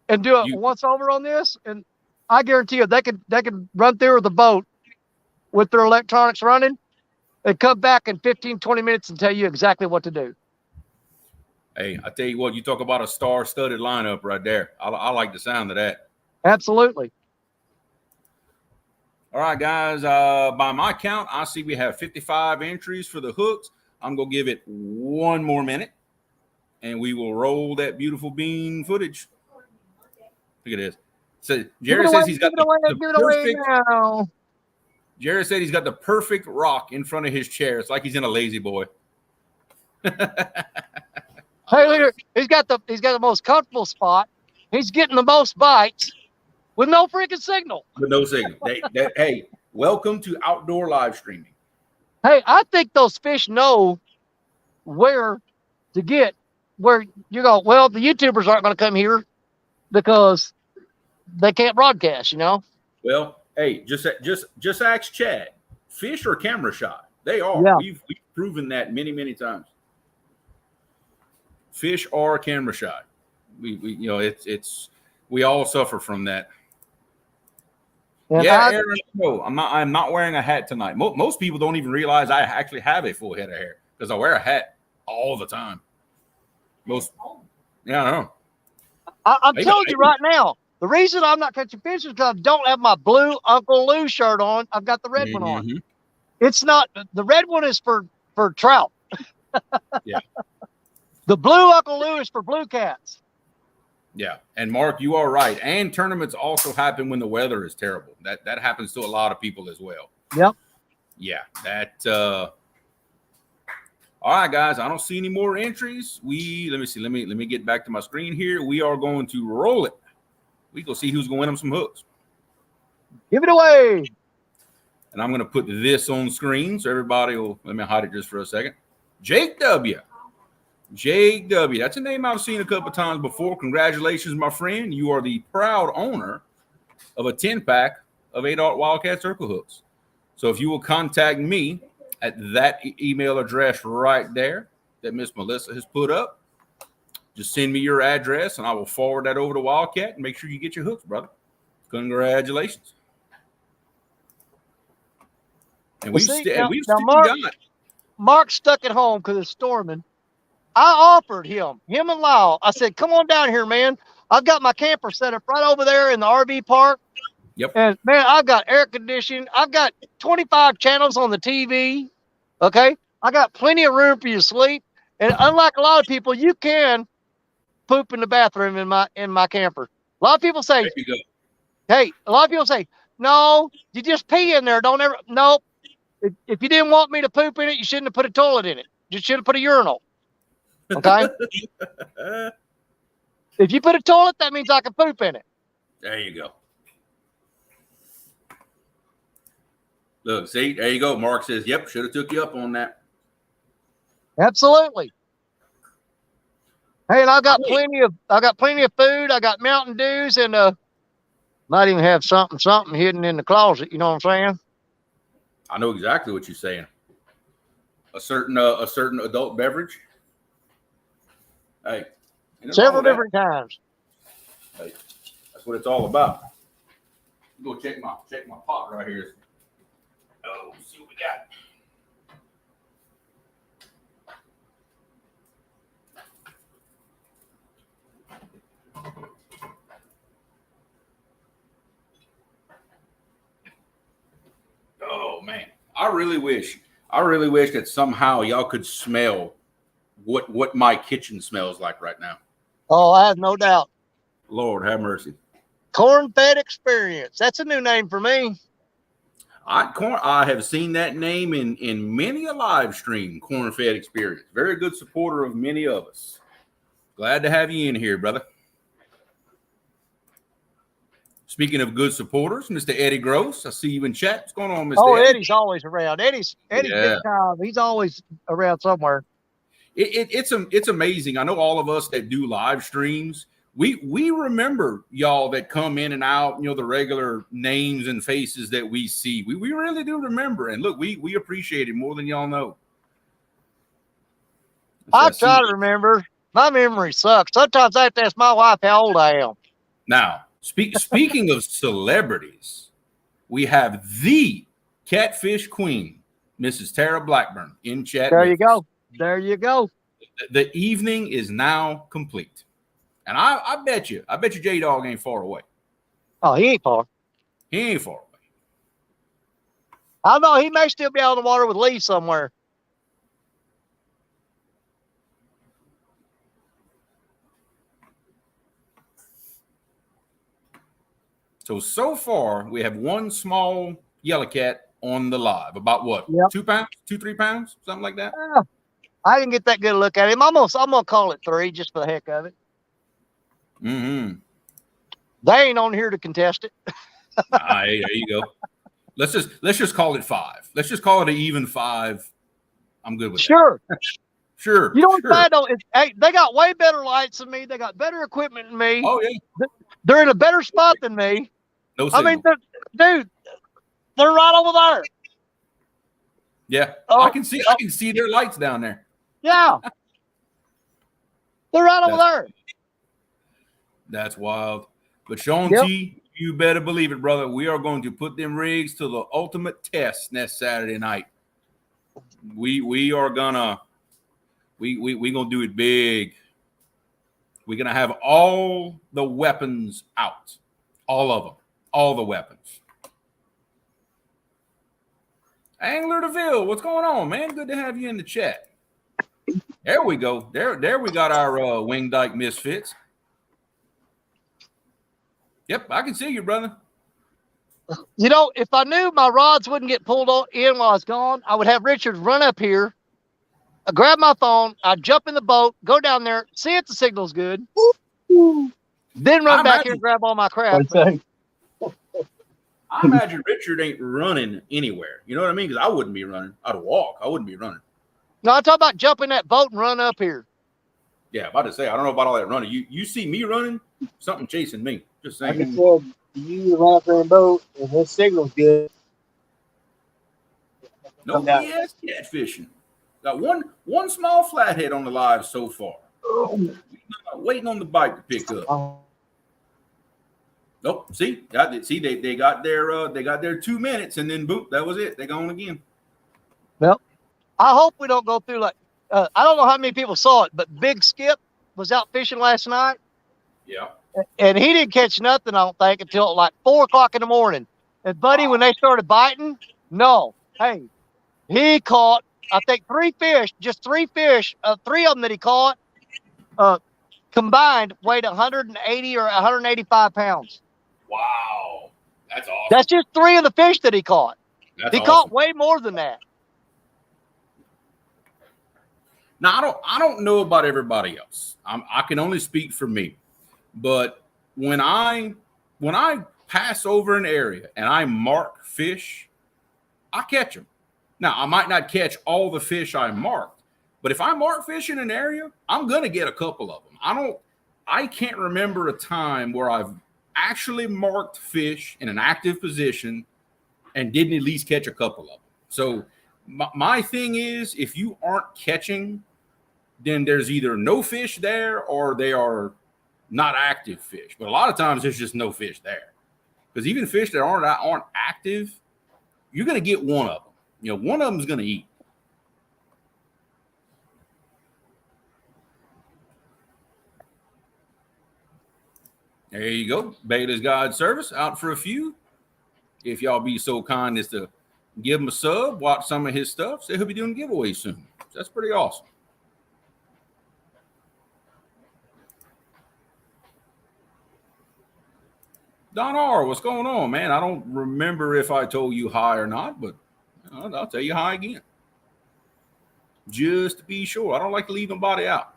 and do it once over on this, and I guarantee you they could run through with the boat with their electronics running and come back in 15, 20 minutes and tell you exactly what to do. Hey, I tell you what, you talk about a star-studded lineup right there. I like the sound of that. Absolutely. All right, guys. By my count, I see we have 55 entries for the hooks. I'm going to give it one more minute, and we will roll that beautiful bean footage. Look at this. So Jerry says he's got the perfect. Jerry said he's got the perfect rock in front of his chair. It's like he's in a lazy boy. Hey, look, he's got the most comfortable spot. He's getting the most bites with no freaking signal. With no signal. Hey, welcome to outdoor live streaming. Hey, I think those fish know where to get. Where you go, well, the YouTubers aren't going to come here because they can't broadcast, you know? Well, hey, just ask Chad. Fish are camera shy. They are. Yeah. We've proven that many, many times. Fish are camera shy. We all suffer from that. And Aaron, no, I'm not wearing a hat tonight. Most people don't even realize I actually have a full head of hair because I wear a hat all the time. I know. I'm telling you right now, the reason I'm not catching fish is because I don't have my blue Uncle Lou shirt on. I've got the red one on. It's not, the red one is for trout. Yeah. The blue Uncle Lou is for blue cats. Yeah. And Mark, you are right. And tournaments also happen when the weather is terrible. That happens to a lot of people as well. Yep. Yeah. All right, guys. I don't see any more entries. Let me see. Let me get back to my screen here. We are going to roll it. We go see who's going to win them some hooks. Give it away. And I'm going to put this on screen so everybody will. Let me hide it just for a second. Jake W. Jake W. That's a name I've seen a couple times before. Congratulations, my friend. You are the proud owner of a 10-pack of 8/0 Wildcat Circle hooks. So if you will contact me at that email address right there that Miss Melissa has put up, just send me your address and I will forward that over to Wildcat and make sure you get your hooks, brother. Congratulations. And we've Mark's stuck at home because it's storming. I offered him and Lyle. I said, come on down here, man. I've got my camper set up right over there in the RV park. Yep. And man, I've got air conditioning. I've got 25 channels on the TV. Okay. I got plenty of room for you to sleep. And unlike a lot of people, you can poop in the bathroom in my camper. A lot of people say, hey, a lot of people say, no, you just pee in there. Don't ever. Nope. If you didn't want me to poop in it, you shouldn't have put a toilet in it. You should have put a urinal. Okay. If you put a toilet, that means I can poop in it. There you go. Look, see, there you go. Mark says, yep, should have took you up on that. Absolutely. Hey, and I got plenty of food. I got Mountain Dews and might even have something hidden in the closet. You know what I'm saying? I know exactly what you're saying. A certain adult beverage. Hey, several different kinds. Hey, that's what it's all about. Go check my pot right here. Oh, see what we got. Oh man, I really wish that somehow y'all could smell what my kitchen smells like right now. Oh, I have no doubt. Lord have mercy. Corn-fed experience. That's a new name for me. I have seen that name in many a live stream. Corn-fed experience. Very good supporter of many of us. Glad to have you in here, brother. Speaking of good supporters, Mr. Eddie Gross, I see you in chat. What's going on, Mr. Oh, Eddie? Eddie's always around. Eddie's Yeah. big time. He's always around somewhere. It's amazing. I know all of us that do live streams, we remember y'all that come in and out, the regular names and faces that we see. We really do remember. And look, we appreciate it more than y'all know. I try to remember. My memory sucks. Sometimes I have to ask my wife how old I am. Now, speaking of celebrities, we have the catfish queen, Mrs. Tara Blackburn, in chat. There you go. There you go. The evening is now complete. And I bet you J-Dog ain't far away. Oh, he ain't far. He ain't far away. I know he may still be out on the water with Lee somewhere. So far, we have one small yellow cat on the live. About what? Yep. 2 pounds? 2-3 pounds? Something like that? I didn't get that good a look at him. I'm gonna call it 3 just for the heck of it. Mm-hmm. They ain't on here to contest it. Hey, there you go. Let's just call it 5. Let's just call it an even 5. I'm good with Sure. that. Sure. You know what sure. I know? Hey, they got way better lights than me. They got better equipment than me. Oh yeah. They're in a better spot than me. No I signal. mean, dude, they're right over there. Yeah. Oh, I can see their lights down there. Yeah. They're right over there. That's wild. But Sean Yep. T, you better believe it, brother. We are going to put them rigs to the ultimate test next Saturday night. We are gonna gonna do it big. We're gonna have all the weapons out. All of them. All the weapons. Angler DeVille, what's going on, man? Good to have you in the chat. There we go. There we got our wing dike misfits. Yep, I can see you, brother. You know, if I knew my rods wouldn't get pulled in while I was gone, I would have Richard run up here, grab my phone, I'd jump in the boat, go down there, see if the signal's good, then run back here and grab all my crap. I imagine Richard ain't running anywhere. You know what I mean? Because I wouldn't be running. I'd walk. I wouldn't be running. No, I'm talking about jumping that boat and run up here. Yeah, about to say, I don't know about all that running. You see me running, something chasing me. Just Like I saying. said, you run up in a boat and his signal's good. No BS catfishing. Got one small flathead on the live so far. Waiting on the bite to pick up. Nope. See, they got their 2 minutes and then boop, that was it. They gone again. Well, I hope we don't go through like I don't know how many people saw it, but Big Skip was out fishing last night. Yeah. And he didn't catch nothing, I don't think, until like 4 o'clock in the morning. And buddy, when they started biting, no. Hey, he caught, I think 3 fish, just 3 fish, 3 of them that he caught, combined weighed 180 or 185 pounds. Wow. That's awesome. That's just 3 of the fish that he caught. That's he awesome. caught way more than that. Now, I don't know about everybody else. I can only speak for me. But when I pass over an area and I mark fish, I catch them. Now, I might not catch all the fish I marked, but if I mark fish in an area, I'm going to get a couple of them. I can't remember a time where I've actually marked fish in an active position and didn't at least catch a couple of them. So my thing is, if you aren't catching, then there's either no fish there or they are not active fish. But a lot of times there's just no fish there. Because even fish that aren't active, you're going to get one of them. You know, one of them's going to eat. There you go. Bailey's God Service out for a few. If y'all be so kind as to give him a sub, watch some of his stuff. So he'll be doing giveaways soon. So that's pretty awesome. Don R, what's going on, man? I don't remember if I told you hi or not, but I'll tell you hi again. Just to be sure. I don't like to leave nobody out.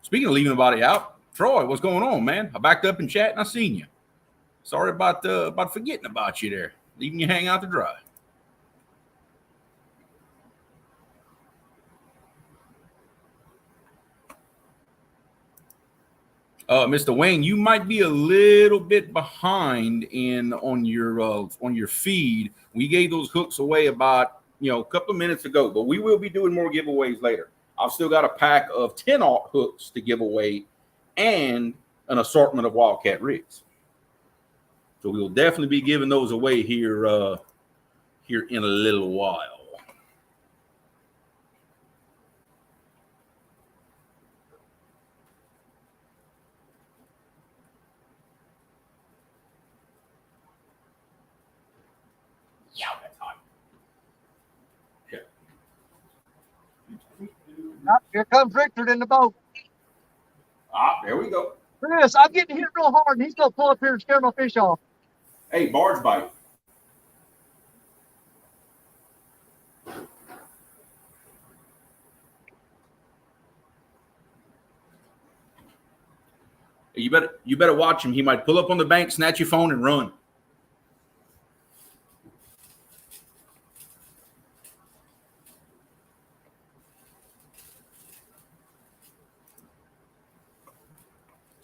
Speaking of leaving nobody out, Troy, what's going on, man? I backed up in chat and I seen you. Sorry about forgetting about you there. Leaving you hang out to dry. Mr. Wayne, you might be a little bit behind on your feed. We gave those hooks away about a couple of minutes ago, but we will be doing more giveaways later. I've still got a pack of 10-aught hooks to give away and an assortment of Wildcat rigs. So we will definitely be giving those away here in a little while. Yeah, that's hot. Okay. Here comes Richard in the boat. There we go. Chris, I'm getting hit real hard, and he's going to pull up here and scare my fish off. Hey, barge bite. You better watch him. He might pull up on the bank, snatch your phone, and run.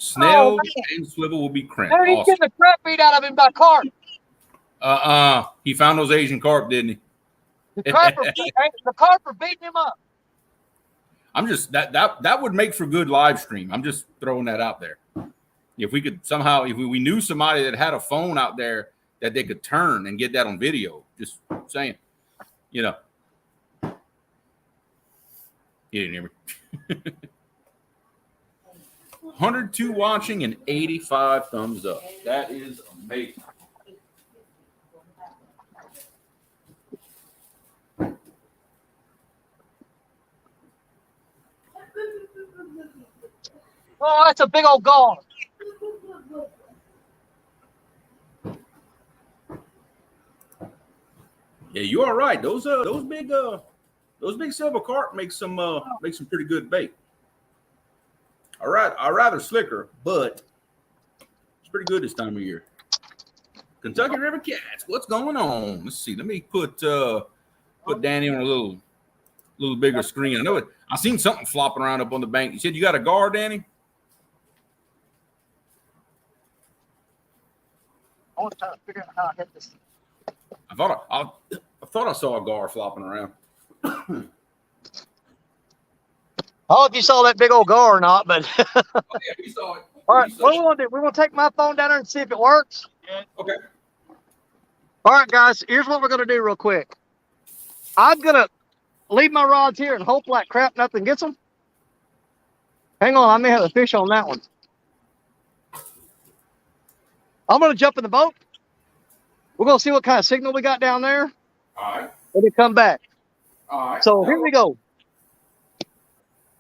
Snail and swivel will be cramped. Hey, he's getting the crap beat out of him by carp. He found those Asian carp, didn't he? The carp are beating him up. I'm just that would make for good live stream. I'm just throwing that out there. If we could somehow, if we knew somebody that had a phone out there that they could turn and get that on video, just saying, You didn't hear me. 102 watching and 85 thumbs up. That is amazing. Oh, that's a big old gall. Yeah, you are right. Those big silver carp make some pretty good bait. All right, I rather slicker, but it's pretty good this time of year. Kentucky River Cats, what's going on? Let's see. Let me put Danny on a little bigger screen. I seen something flopping around up on the bank. You said you got a gar, Danny? I want to try to figure out how I hit this. I thought I saw a gar flopping around. I don't know if you saw that big old gar or not, but Oh, yeah, we saw it. all right, what we want to do? We want to take my phone down there and see if it works. Okay. All right, guys, here's what we're going to do real quick. I'm going to leave my rods here and hope like crap nothing gets them. Hang on, I may have a fish on that one. I'm going to jump in the boat. We're going to see what kind of signal we got down there. All right. And then come back. All right. So here we go.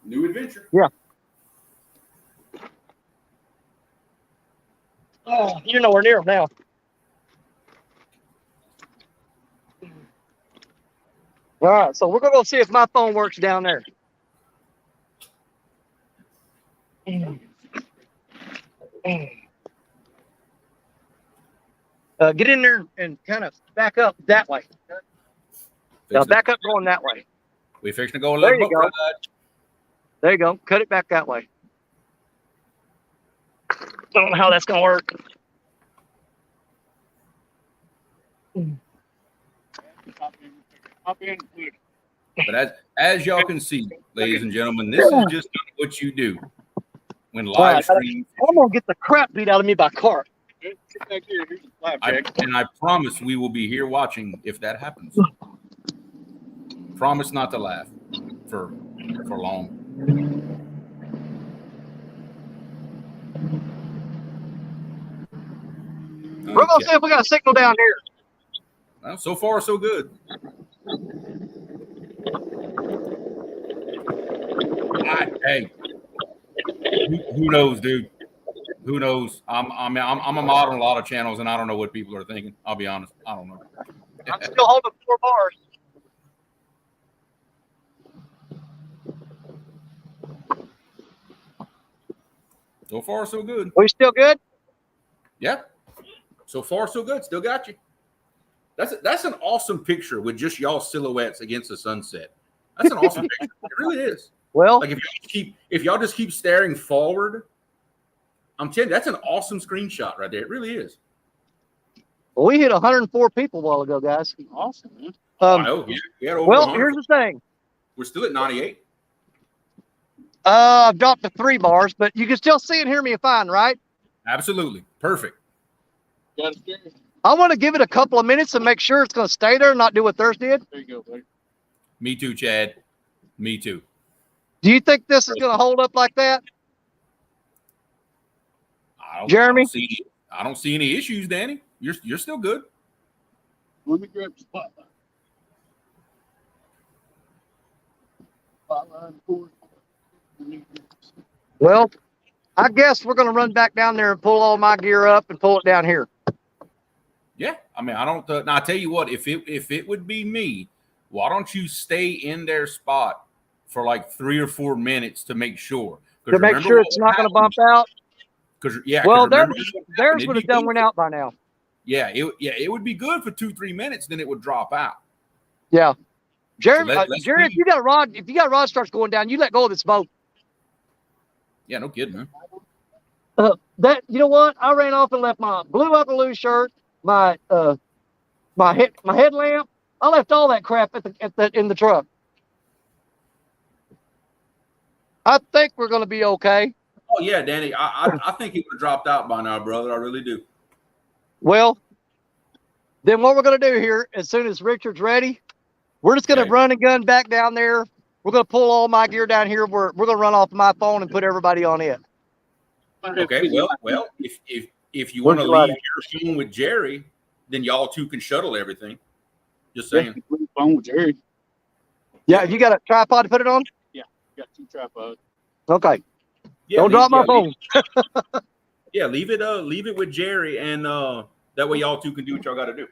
New adventure. Yeah. Oh, you're nowhere near them now. All right, so we're going to go see if my phone works down there. Get in there and kind of back up that way. Now back up going that way. We fixing to go a There little you go. ride. There you go. Cut it back that way. Don't know how that's going to work. But as y'all can see, ladies and gentlemen, this is just what you do when live stream. I'm going to get the crap beat out of me by carp. Back here, here's the flapjack. And I promise we will be here watching if that happens. Promise not to laugh for long. We're gonna see if we got a signal down here. Well, so far so good. Hey, who knows, dude? Who knows? I'm a mod on a lot of channels, and I don't know what people are thinking. I'll be honest, I don't know. I'm still holding 4 bars. So far, so good. We still good? Yeah. So far, so good. Still got you. That's an awesome picture with just y'all silhouettes against the sunset. That's an awesome picture. It really is. Well, Like if y'all just keep staring forward, I'm telling you, that's an awesome screenshot right there. It really is. well, we hit 104 people a while ago, guys. Awesome, man. I know. We had over Well, 100. here's the thing. We're still at 98. I've dropped to 3 bars, but you can still see and hear me fine, right? Absolutely. Perfect. Got it there. I want to give it a couple of minutes and make sure it's going to stay there and not do what Thirst did. There you go, buddy. Me too, Chad. Me too. Do you think this is going to hold up like that? Jeremy? I don't see any issues, Danny. You're still good. Let me grab the spotlight. Spotlight cord. Well, I guess we're going to run back down there and pull all my gear up and pull it down here. Yeah, I mean, I don't. Now I tell you what, if it would be me, why don't you stay in their spot for like 3 or 4 minutes to make sure? To make sure it's not going to bump out. Because yeah, well, theirs would have done went out by now. Yeah, it would be good for 2-3 minutes, then it would drop out. Yeah, Jeremy, So Jerry, if you got a rod starts going down, you let go of this boat. Yeah, no kidding, man. That you know what? I ran off and left my blue Buckaloo shirt, my headlamp. I left all that crap in the truck. I think we're going to be okay. Oh yeah, Danny, I think it would have dropped out by now, brother. I really do. Well, then what we're going to do here, as soon as Richard's ready, we're just going to run and gun back down there. We're going to pull all my gear down here. We're going to run off my phone and put everybody on it. Okay, well, if you want to leave your phone with Jerry, then y'all two can shuttle everything. Just saying. Yeah, phone with Jerry. Yeah, you got a tripod to put it on? Yeah, got 2 tripods. Okay. Yeah, don't drop my phone. Yeah, leave it with Jerry, and that way y'all two can do what y'all got to do.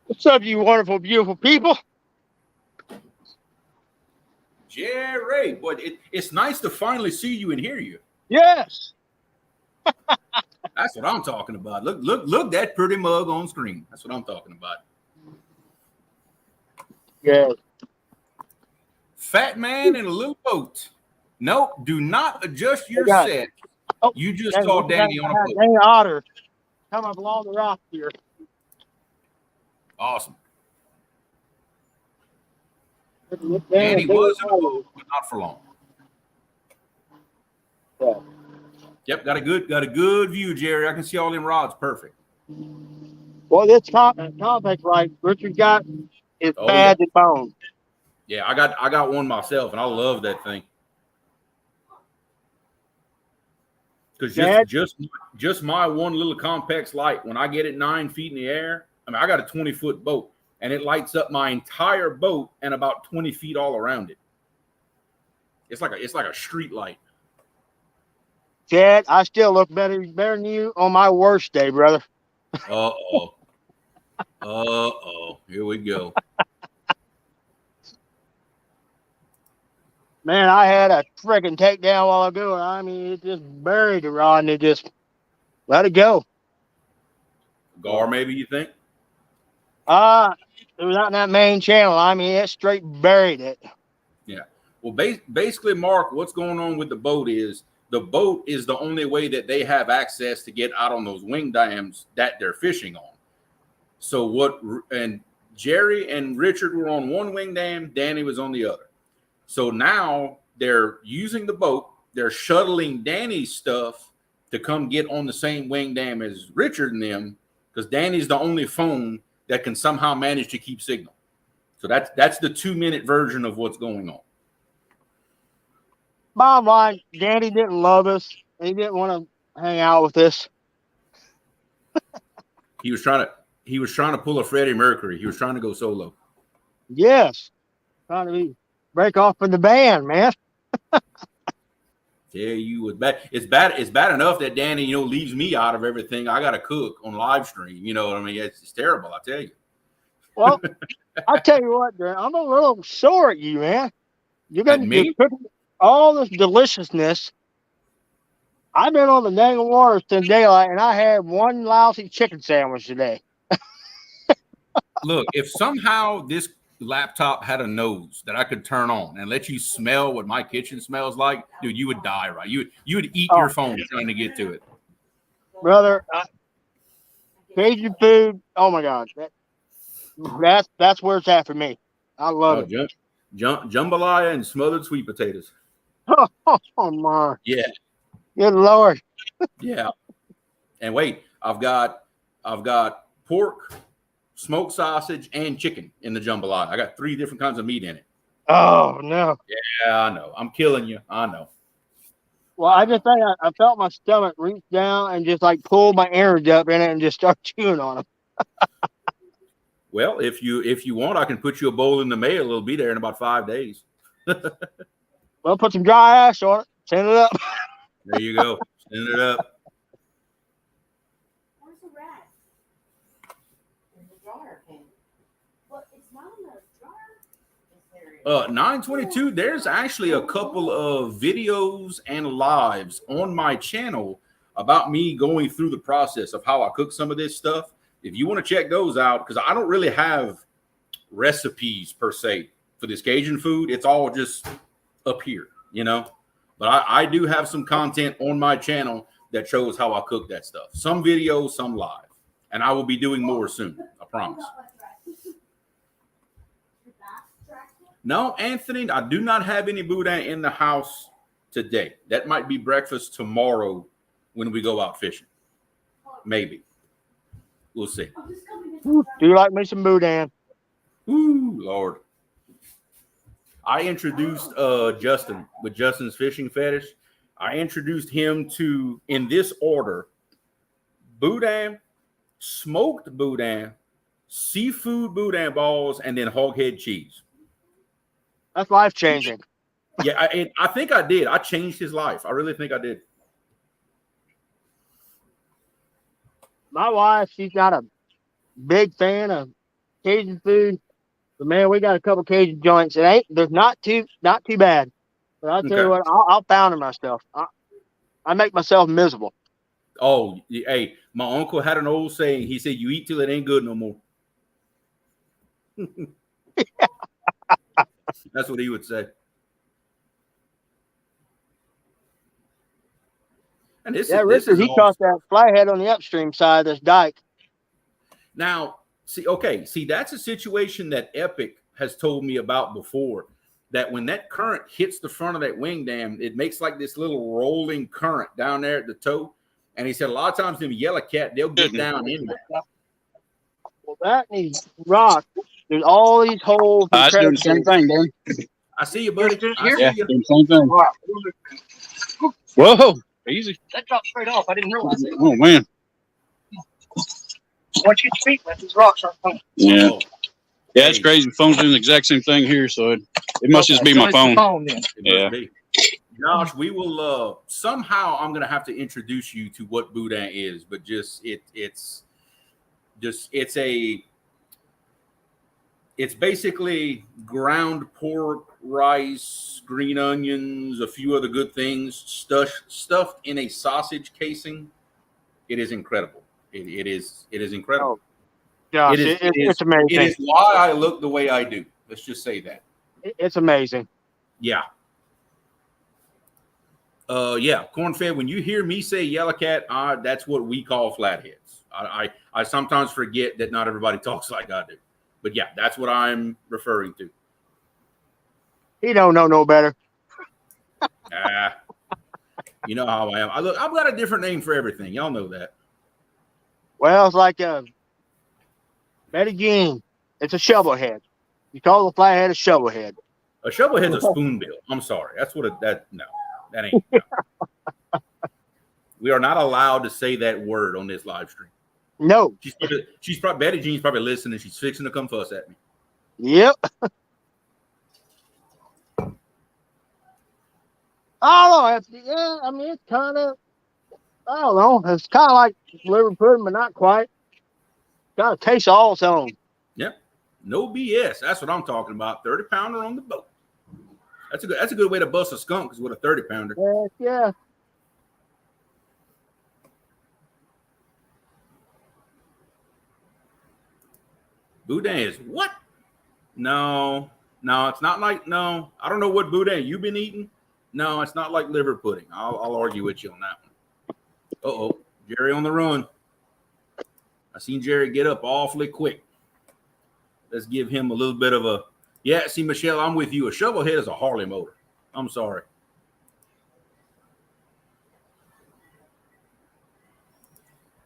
What's up, you wonderful, beautiful people? Jerry, boy, it's nice to finally see you and hear you. Yes. That's what I'm talking about. Look that pretty mug on screen. That's what I'm talking about. Yeah. Fat man in a little boat. Nope, do not adjust your got set. Oh, You just saw Danny on a boat. Dang otter coming along the rock here. Awesome. Look Danny down, was in a boat, but not for long. Yeah. Yep, got a good view, Jerry. I can see all them rods perfect. Well, this complex right Richard got is Oh, bad and bone. Yeah, I got one myself, and I love that thing. Because just my one little Compex light, when I get it 9 feet in the air, I mean, I got a 20-foot boat, and it lights up my entire boat and about 20 feet all around it. It's like a street light. Chad, I still look better than you on my worst day, brother. Uh-oh. Here we go. Man, I had a friggin' takedown a while ago. I mean, it just buried the rod and it just let it go. Gar, maybe you think? It was out in that main channel. I mean, it straight buried it. Yeah. Well, basically, Mark, what's going on with the boat is the only way that they have access to get out on those wing dams that they're fishing on. So what? And Jerry and Richard were on one wing dam. Danny was on the other. So now they're using the boat. They're shuttling Danny's stuff to come get on the same wing dam as Richard and them, because Danny's the only phone that can somehow manage to keep signal. So that's the 2-minute version of what's going on. Bottom line, Danny didn't love us. He didn't want to hang out with us. He was trying to pull a Freddie Mercury. He was trying to go solo. Yes. Trying to break off from the band, man. Yeah, you would bad. It's bad enough that Danny, leaves me out of everything. I got to cook on live stream. You know what I mean? It's terrible. I tell you. Well, I tell you what, Dan, I'm a little sore at you, man. You're going to be cooking all this deliciousness. I've been on the dang water since daylight, and I had one lousy chicken sandwich today. Look, if somehow this laptop had a nose that I could turn on and let you smell what my kitchen smells like, dude, you would die, right? You would eat your phone trying to get to it. Brother, Cajun food, oh my God. That's where it's at for me. I love it. Jambalaya and smothered sweet potatoes. Oh my. Yeah. Good Lord. Yeah. And wait, I've got pork, smoked sausage, and chicken in the jambalaya. I got 3 different kinds of meat in it. Oh no. Yeah, I know. I'm killing you. I know. Well, I just think I felt my stomach reach down and just like pull my innards up in it and just start chewing on them. Well, if you want, I can put you a bowl in the mail. It'll be there in about 5 days. Well, put some dry ice on it. Send it up. There you go. Send it up. Where's the rat? In the jar, Ken. But it's not in the jar. 922, there's actually a couple of videos and lives on my channel about me going through the process of how I cook some of this stuff. If you want to check those out, because I don't really have recipes per se for this Cajun food. It's all just up here, But I do have some content on my channel that shows how I cook that stuff. Some videos, some live. And I will be doing more soon. I promise. No, Anthony, I do not have any boudin in the house today. That might be breakfast tomorrow when we go out fishing. Maybe. We'll see. Do you like me some boudin? Ooh, Lord. I introduced Justin with Justin's Fishing Fetish. I introduced him to, in this order, boudin, smoked boudin, seafood boudin balls, and then hoghead cheese. That's life-changing. Yeah, I think I did. I changed his life. I really think I did. My wife, she's not a big fan of Cajun food. But man, we got a couple Cajun joints. They're not too bad. But I'll tell you what, I'll pound myself. I make myself miserable. Oh, hey, my uncle had an old saying. He said, "You eat till it ain't good no more." That's what he would say. And Richard, he caught that flathead on the upstream side of this dike. Now, see, that's a situation that Epic has told me about before, that when that current hits the front of that wing dam, it makes like this little rolling current down there at the toe. And he said a lot of times them yellow cat, they'll get down in there. Well, that needs rock. There's all these holes. I do the same thing, Dan. I see you, buddy. I Yeah, see you. do the same thing. Whoa, easy. That dropped straight off. I didn't realize it. Oh, man. Once you speak, let these rocks start coming. Yeah. Yeah, it's crazy. Phone's doing the exact same thing here, so it must just be my phone. Yeah. Josh, we will somehow I'm gonna have to introduce you to what boudin is, but it's basically ground pork, rice, green onions, a few other good things stuffed in a sausage casing. It is incredible. It is incredible. Oh, gosh, it's amazing. It is why I look the way I do. Let's just say that. It's amazing. Yeah. Corn-fed, when you hear me say yellow cat, that's what we call flatheads. I sometimes forget that not everybody talks like I do. But yeah, that's what I'm referring to. He don't know no better. You know how I am. I've got a different name for everything. Y'all know that. Well, it's like Betty Jean. It's a shovel head. You call the flathead a shovel head. A shovel head's a spoonbill. I'm sorry. That's what that ain't. No. We are not allowed to say that word on this live stream. No. She's probably Betty Jean's probably listening. She's fixing to come fuss at me. Yep. I don't know. Yeah, I mean, it's kind of, I don't know. It's kind of like liver pudding, but not quite. Got to taste all its own. Yep. No BS. That's what I'm talking about. 30-pounder on the boat. That's a good way to bust a skunk is with a 30-pounder. Yeah. Boudin is what? No, it's not like, no. I don't know what boudin you've been eating. No, it's not like liver pudding. I'll argue with you on that one. Uh-oh, Jerry on the run. I seen Jerry get up awfully quick. Let's give him a little bit of a, yeah, see, Michelle, I'm with you. A shovel head is a Harley motor. I'm sorry.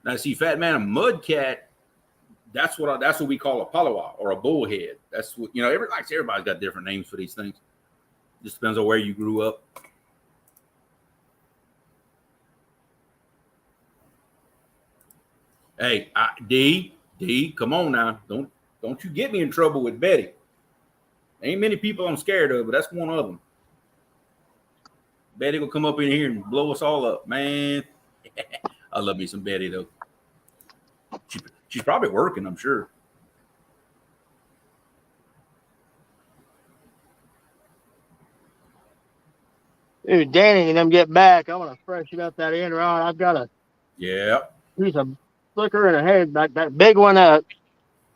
Now, see, Fat Man, a mud cat, that's what we call a palawa or a bullhead. That's what, everybody's got different names for these things. Just depends on where you grew up. Hey, D, come on now. Don't you get me in trouble with Betty. Ain't many people I'm scared of, but that's one of them. Betty will come up in here and blow us all up, man. I love me some Betty, though. She's probably working, I'm sure. Dude, Danny and them get back. I'm going to freshen up that end rod. I've got a piece of flicker in a head, like that big one that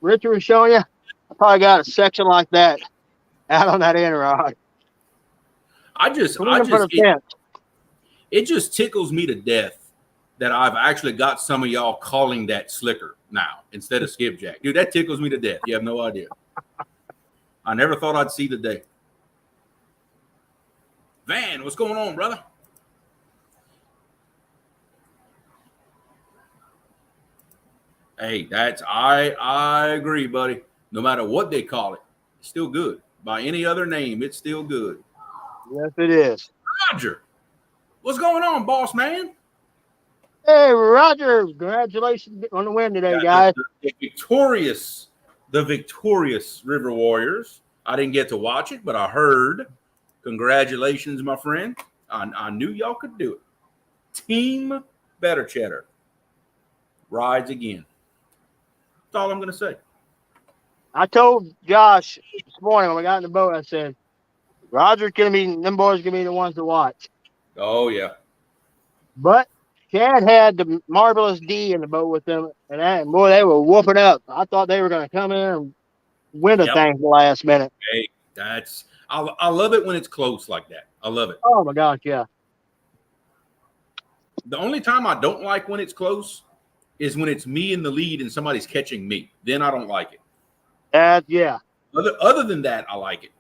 Richard was showing you. I probably got a section like that out on that end rod. It just tickles me to death that I've actually got some of y'all calling that slicker now instead of skipjack. Dude, that tickles me to death. You have no idea. I never thought I'd see the day. Van, what's going on, brother? Hey, I agree, buddy. No matter what they call it, it's still good. By any other name, it's still good. Yes, it is. Roger, what's going on, boss man? Hey, Roger, congratulations on the win today, guys. The victorious River Warriors. I didn't get to watch it, but I heard. Congratulations, my friend. I knew y'all could do it. Team Better Cheddar rides again. That's all I'm going to say. I told Josh this morning when we got in the boat, I said, Roger's going to be, them boys going to be the ones to watch. Oh, yeah. But Chad had the Marvelous D in the boat with them, and boy, they were whooping up. I thought they were going to come in and win the thing at the last minute. Hey, I love it when it's close like that. I love it. Oh, my gosh, yeah. The only time I don't like when it's close is when it's me in the lead and somebody's catching me. Then I don't like it. Yeah. Other than that, I like it.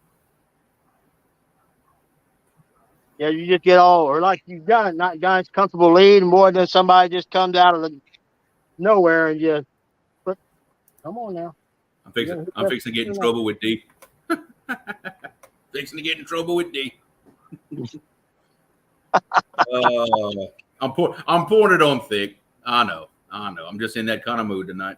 Yeah, you just get all, or like you've got it, not guys comfortable lead, and boy, then somebody just comes out of the nowhere and just, but come on now. I'm fixing to get in trouble with D. Fixing to get in trouble with D. I'm pouring it on thick. I know. I'm just in that kind of mood tonight.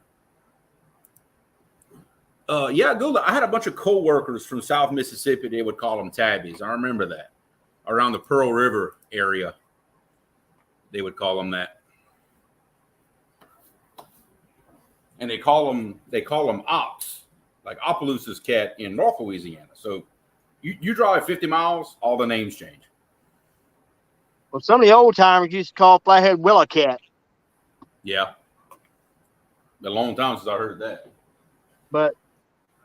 Gula, I had a bunch of co-workers from South Mississippi. They would call them tabbies. I remember that. Around the Pearl River area, they would call them that. And they call them ops, like Opelousas cat in North Louisiana. So you drive 50 miles, all the names change. Well, some of the old timers used to call flathead willow cat. Yeah. Been a long time since I heard that. But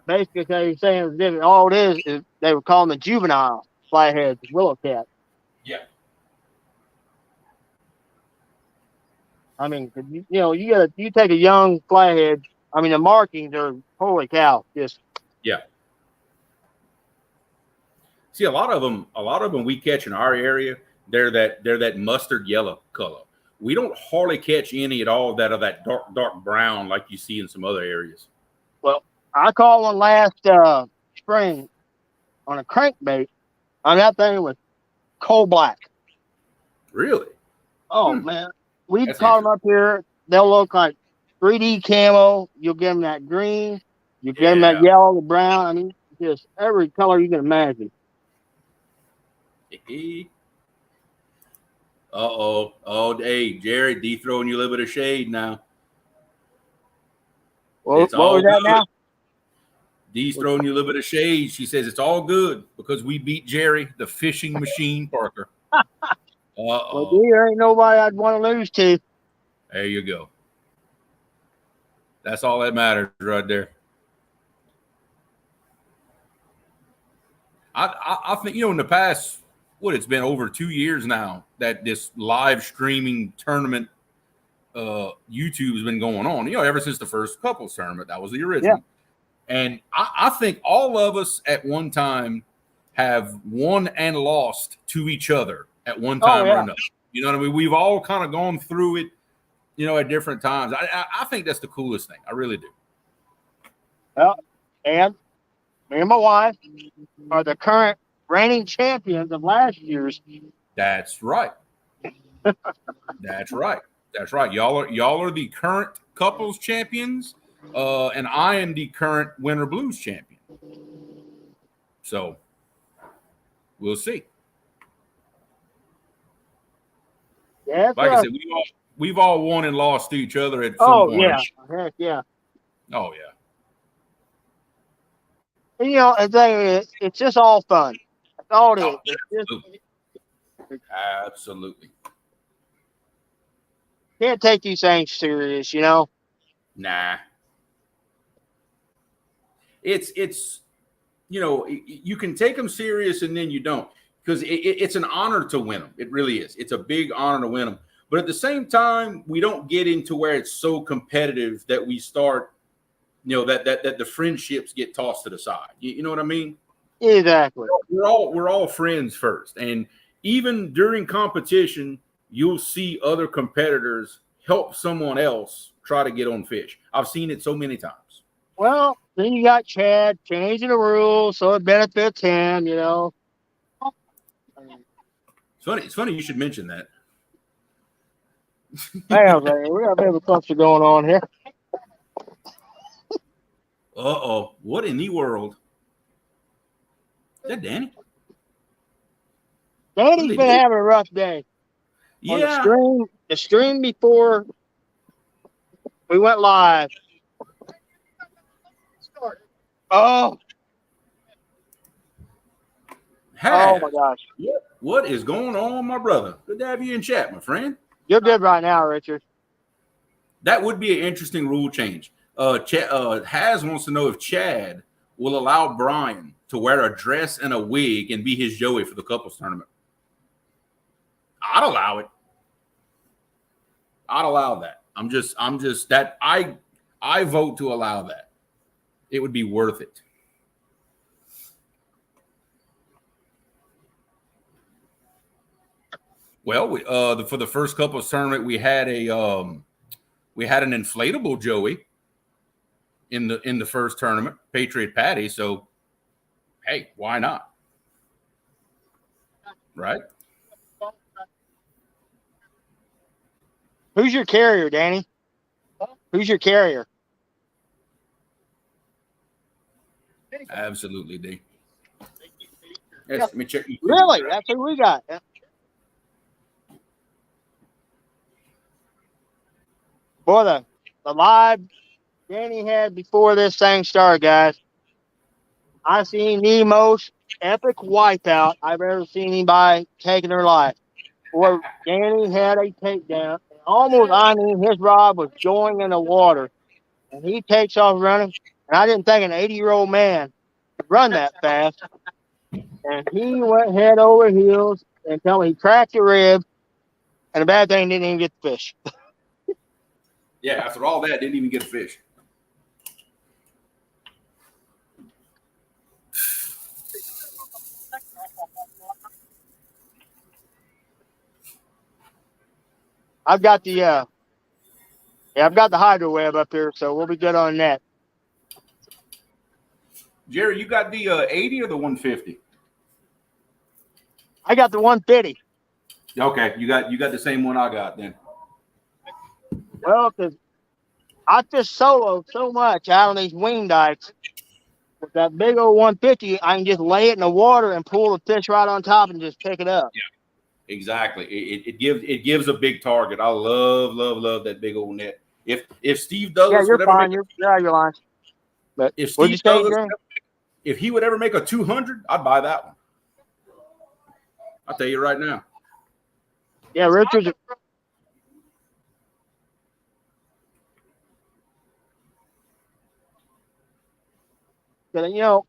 basically, they're saying all it is they were calling the juvenile flathead willow cat. Yeah. I mean, you take a young flathead. I mean, the markings are holy cow. Just yeah. See, a lot of them we catch in our area. They're that mustard yellow color. We don't hardly catch any at all that are that dark brown like you see in some other areas. Well, I caught one last spring on a crankbait. I mean, that thing was coal black. Really? Oh man, we That's caught them up here. They'll look like 3D camo. You'll get them that green. You get them that yellow, the brown. I mean, just every color you can imagine. Uh-oh. Oh, hey, Jared, D throwing you a little bit of shade now. Well, it's what all was that good. now? D's throwing you a little bit of shade. She says it's all good because we beat Jerry, the fishing machine Parker. Well, D, there ain't nobody I'd want to lose to. There you go. That's all that matters right there. I think, in the past, it's been over 2 years now that this live streaming tournament YouTube has been going on. Ever since the first couples tournament, that was the original. Yeah. And I think all of us at one time have won and lost to each other at one time or another. You know what I mean? We've all kind of gone through it, at different times. I think that's the coolest thing. I really do. Well, and me and my wife are the current reigning champions of last year's. That's right. That's right. That's right. Y'all are the current couples champions, and I am the current Winter Blues champion. So we'll see. Yeah, like I said, we've all won and lost to each other at some point. Yeah. Heck yeah. Oh yeah. And it's just all fun. That's all it is. Absolutely. Can't take these things serious, Nah. It's you can take them serious and then you don't, because it's an honor to win them. It really is. It's a big honor to win them. But at the same time, we don't get into where it's so competitive that we start, that the friendships get tossed to the side. You know what I mean? Exactly. We're all friends first. And even during competition, you'll see other competitors help someone else try to get on fish. I've seen it so many times. Well, then you got Chad changing the rules so it benefits him, It's funny you should mention that. Damn, man, we got a bit of a cluster going on here. Uh-oh. What in the world? Is that Danny? Danny's been having a rough day. Yeah. On the stream before we went live. Oh. Hey. Oh my gosh. What is going on, my brother? Good to have you in chat, my friend. You're good right now, Richard. That would be an interesting rule change. Has wants to know if Chad will allow Brian to wear a dress and a wig and be his Joey for the couples tournament. I'd allow it. I'd allow that. I'm just that I vote to allow that. It would be worth it. Well, for the first couples tournament, we had an inflatable Joey in the first tournament, Patriot Patty. So, hey, why not? Right? Who's your carrier, Danny? Who's your carrier? Absolutely, D. Yes, let me check. Really? That's who we got. Boy, the live Danny had before this thing started, guys. I seen the most epic wipeout I've ever seen anybody taking their life. Boy, Danny had a takedown. His rod was going in the water. And he takes off running. And I didn't think an 80-year-old man could run that fast. And he went head over heels until he cracked a rib. And the bad thing, didn't even get the fish. Yeah, after all that, didn't even get a fish. I've got the I've got the hydro web up here, so we'll be good on that. Jerry, you got the 80 or the 150? I got the 150. Okay, you got the same one I got then. Well, because I fish solo so much out on these wing dikes. With that big old 150, I can just lay it in the water and pull the fish right on top and just pick it up. Yeah, exactly. It gives a big target. I love that big old net. If Steve Douglas you're would ever fine. make You're out of your line. But if what'd you Steve say, Douglas, Jerry? if he would ever make a 200, I'd buy that one. I'll tell you right now. Yeah, Richard's. But, you know,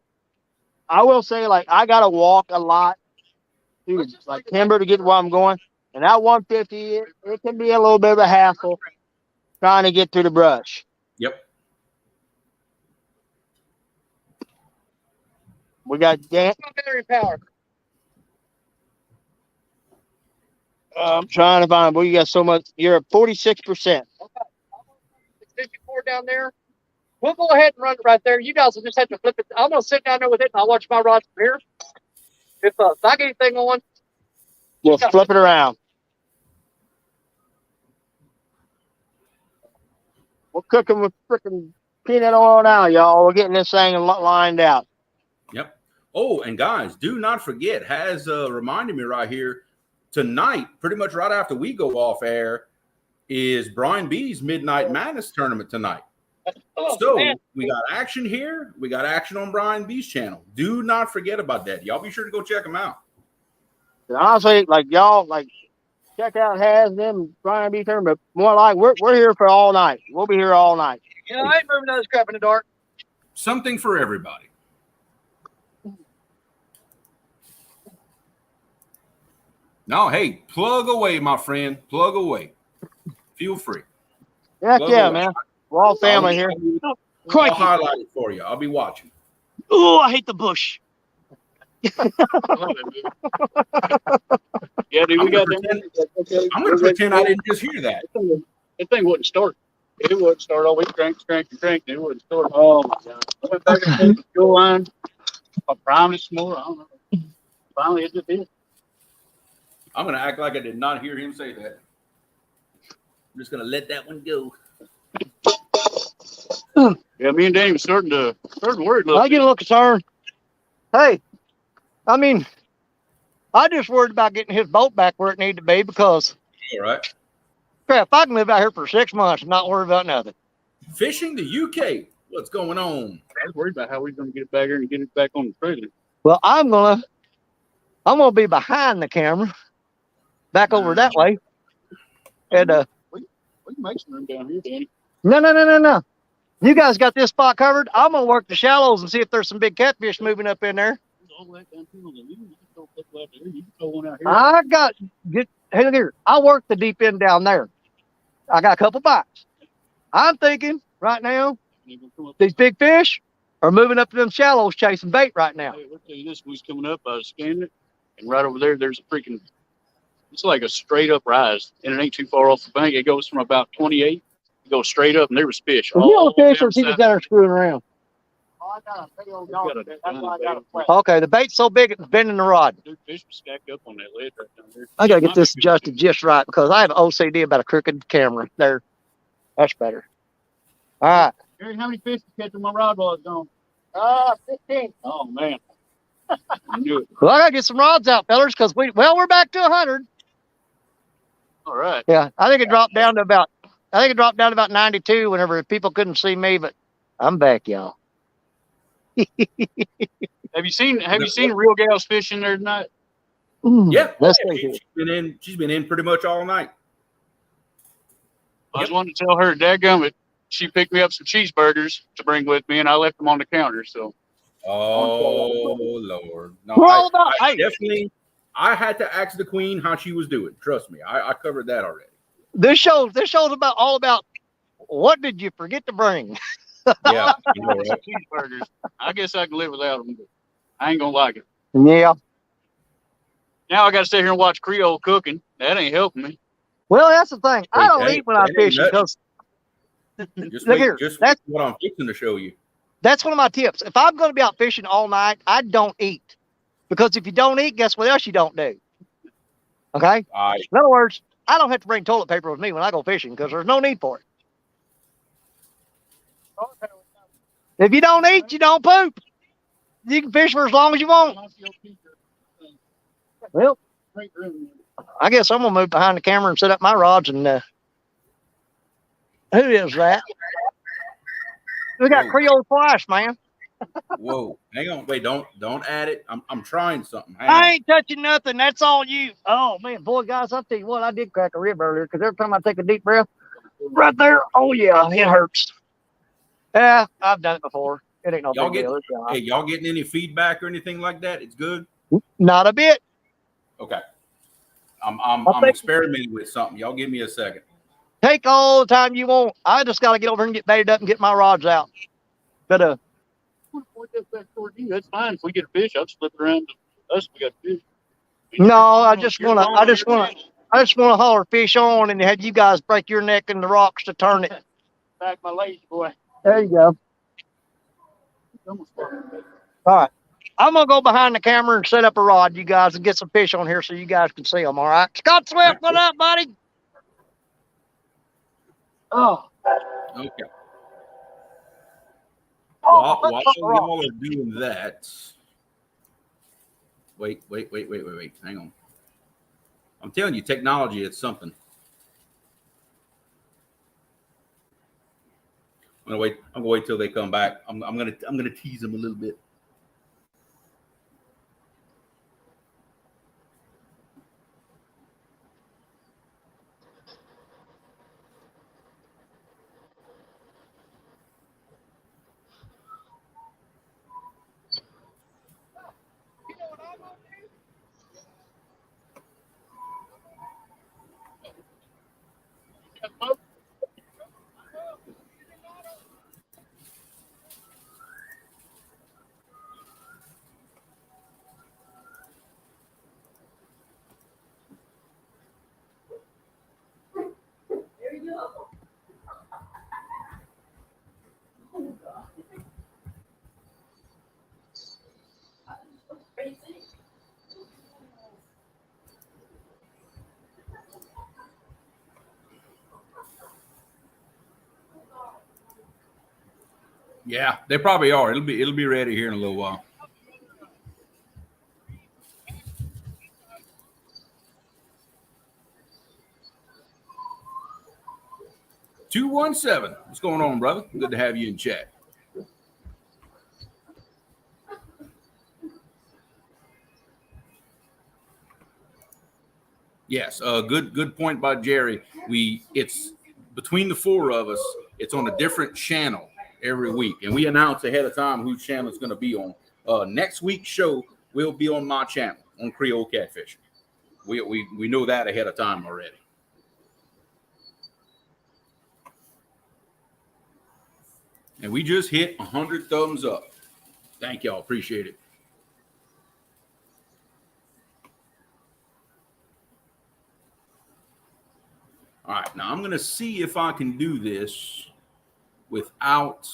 I will say, like, I got to walk a lot through, like, timber to get where I'm going. And that 150, it can be a little bit of a hassle trying to get through the brush. Yep. We got Dan. Battery power. I'm trying to find. Well, you got so much. You're at 46%. Okay. 54 down there. We'll go ahead and run it right there. You guys will just have to flip it. I'm gonna sit down there with it and I'll watch my rods from here. If I get anything on, we'll flip it around. We're cooking with freaking peanut oil now, y'all. We're getting this thing lined out. Yep. Oh, and guys, do not forget, has reminded me right here, tonight, pretty much right after we go off air, is Brian B's Midnight Madness tournament tonight. Oh, so man. we got action here. We got action on Brian B's channel. Do not forget about that. Y'all be sure to go check him out. Honestly, like y'all, like check out Has them Brian B tournament, but more like we're here for all night. We'll be here all night. You know, I ain't moving those crap in the dark. Something for everybody. No, hey, plug away, my friend. Plug away. Feel free. Heck plug yeah, away. man. We're all family here. I'll highlight it for you. I'll be watching. Oh, I hate the bush. Yeah, dude, I'm gonna pretend I didn't just hear that. That thing wouldn't start. It wouldn't start. Oh, we cranked, and it wouldn't start. Oh my God! I went back and the fuel line. I primed it some more. I don't know. Finally, it just did. I'm gonna act like I did not hear him say that. I'm just gonna let that one go. Yeah, me and Danny was starting to worry a little. I get a little concerned. Hey, I mean, I just worried about getting his boat back where it needed to be because, All right. crap, I can live out here for 6 months and not worry about nothing. Fishing the UK. What's going on? I was worried about how we were going to get it back here and get it back on the trailer. Well, I'm gonna be behind the camera, back over that way, and we can make some room down here, Danny. No. You guys got this spot covered. I'm gonna work the shallows and see if there's some big catfish moving up in there. Hey, look here. I work the deep end down there. I got a couple bites. I'm thinking right now, these big fish are moving up to them shallows chasing bait right now. Hey, I'll tell you this, we was coming up, I was scanning it, and right over there's a freaking, it's like a straight up rise, and it ain't too far off the bank. It goes from about 28, it goes straight up, and there was fish. You know, fish or people that are screwing around. Okay, the bait's so big it's bending the rod. Dude, fish was stacked up on that ledge right down there. I gotta get this adjusted just right because I have OCD about a crooked camera. There, that's better. All right. Gary, how many fish did you catch on my rod while I was gone? 15. Oh man, I knew it. Well, I gotta get some rods out, fellas, because we're back to 100. All right. Yeah, I think it dropped down to about 92 whenever people couldn't see me, but I'm back, y'all. Have you seen real gals fishing there tonight? Yeah. Let's She's been in pretty much all night. I was wanting to tell her, dadgummit, she picked me up some cheeseburgers to bring with me, and I left them on the counter. So. Oh Lord! No, I had to ask the queen how she was doing. Trust me, I covered that already. This show's all about what did you forget to bring? Yeah, you know, right? Cheeseburgers. I guess I can live without them, but I ain't gonna like it. Yeah. Now I got to sit here and watch Creole cooking. That ain't helping me. Well, that's the thing. I don't Hey, eat when I'm that ain't fishing nothing. because Just look wait. here. Just wait That's what I'm fixing to show you. that's one of my tips. If I'm going to be out fishing all night, I don't eat because if you don't eat, guess what else you don't do? Okay. All right. In other words, I don't have to bring toilet paper with me when I go fishing because there's no need for it. If you don't eat, you don't poop. You can fish for as long as you want. Well, I guess I'm gonna move behind the camera and set up my rods. And who is that? We got Whoa. Creole Flash, man. Whoa. Hang on. Wait. Don't add it. I'm trying something. Hang I on. ain't touching nothing. That's all you. Oh man, boy, guys, I'll tell you what. I did crack a rib earlier because every time I take a deep breath, right there. Oh yeah, it hurts. Yeah, I've done it before. It ain't no Y'all big get deal. It's all right. Hey, y'all getting any feedback or anything like that? It's good. Not a bit. Okay. I'm I think experimenting with something. Y'all give me a second. take all the time you want. I just got to get over and get baited up and get my rods out. But That's fine. If we get a fish, I'll slip it around to us. We got fish. no, I just want to holler fish on and have you guys break your neck in the rocks to turn it. Back my lazy boy. There you go. All right. I'm going to go behind the camera and set up a rod, you guys, and get some fish on here so you guys can see them, all right? Scott Swift, what up, buddy? Oh. Okay. Oh, While y'all are doing that, wait. Hang on. I'm telling you, technology, it's something. I'm gonna wait till they come back. I'm gonna tease them a little bit. There you go. Yeah, they probably are. It'll be ready here in a little while. $217. What's going on, brother? Good to have you in chat. Yes, good point by Jerry. It's between the four of us. It's on a different channel every week, and we announce ahead of time whose channel it's going to be on. Next week's show will be on my channel on Creole Catfishing. We know that ahead of time already. And we just hit 100 thumbs up. Thank y'all. Appreciate it. All right. Now I'm going to see if I can do this without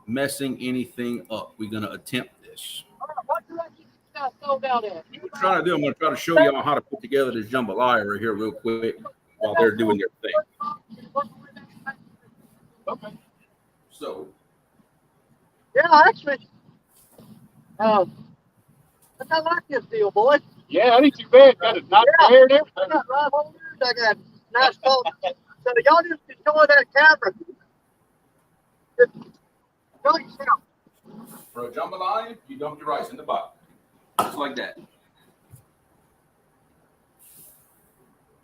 messing anything up. We're going to attempt this. I'm going to try to show y'all how to put together this jambalaya right here real quick while they're doing their thing. Okay. So, Yeah, actually, I like this deal, boy. Yeah, that ain't too bad. Got a nice hair there. I got live holders. I got nice phone. So y'all just enjoy that camera. Just enjoy yourself. for a jambalaya, you dump your rice in the pot. Just like that.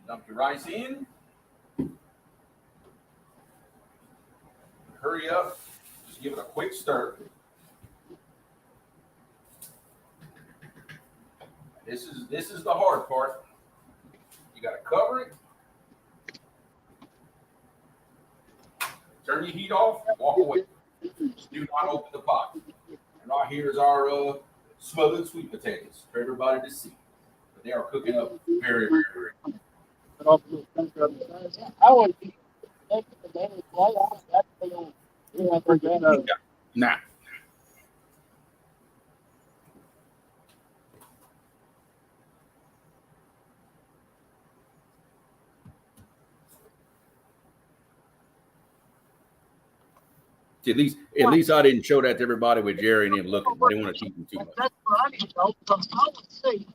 Dump your rice in. Hurry up. Just give it a quick stir. This is the hard part. You got to cover it. Turn your heat off, walk away. Do not open the pot. And right here is our smothered sweet potatoes for everybody to see. But they are cooking up very, very, very. I would be taking the damage right off. That's the Nah. At least I didn't show that to everybody with Jerry and him looking. I didn't want to keep him too much. That's what I need to know. Because I would see.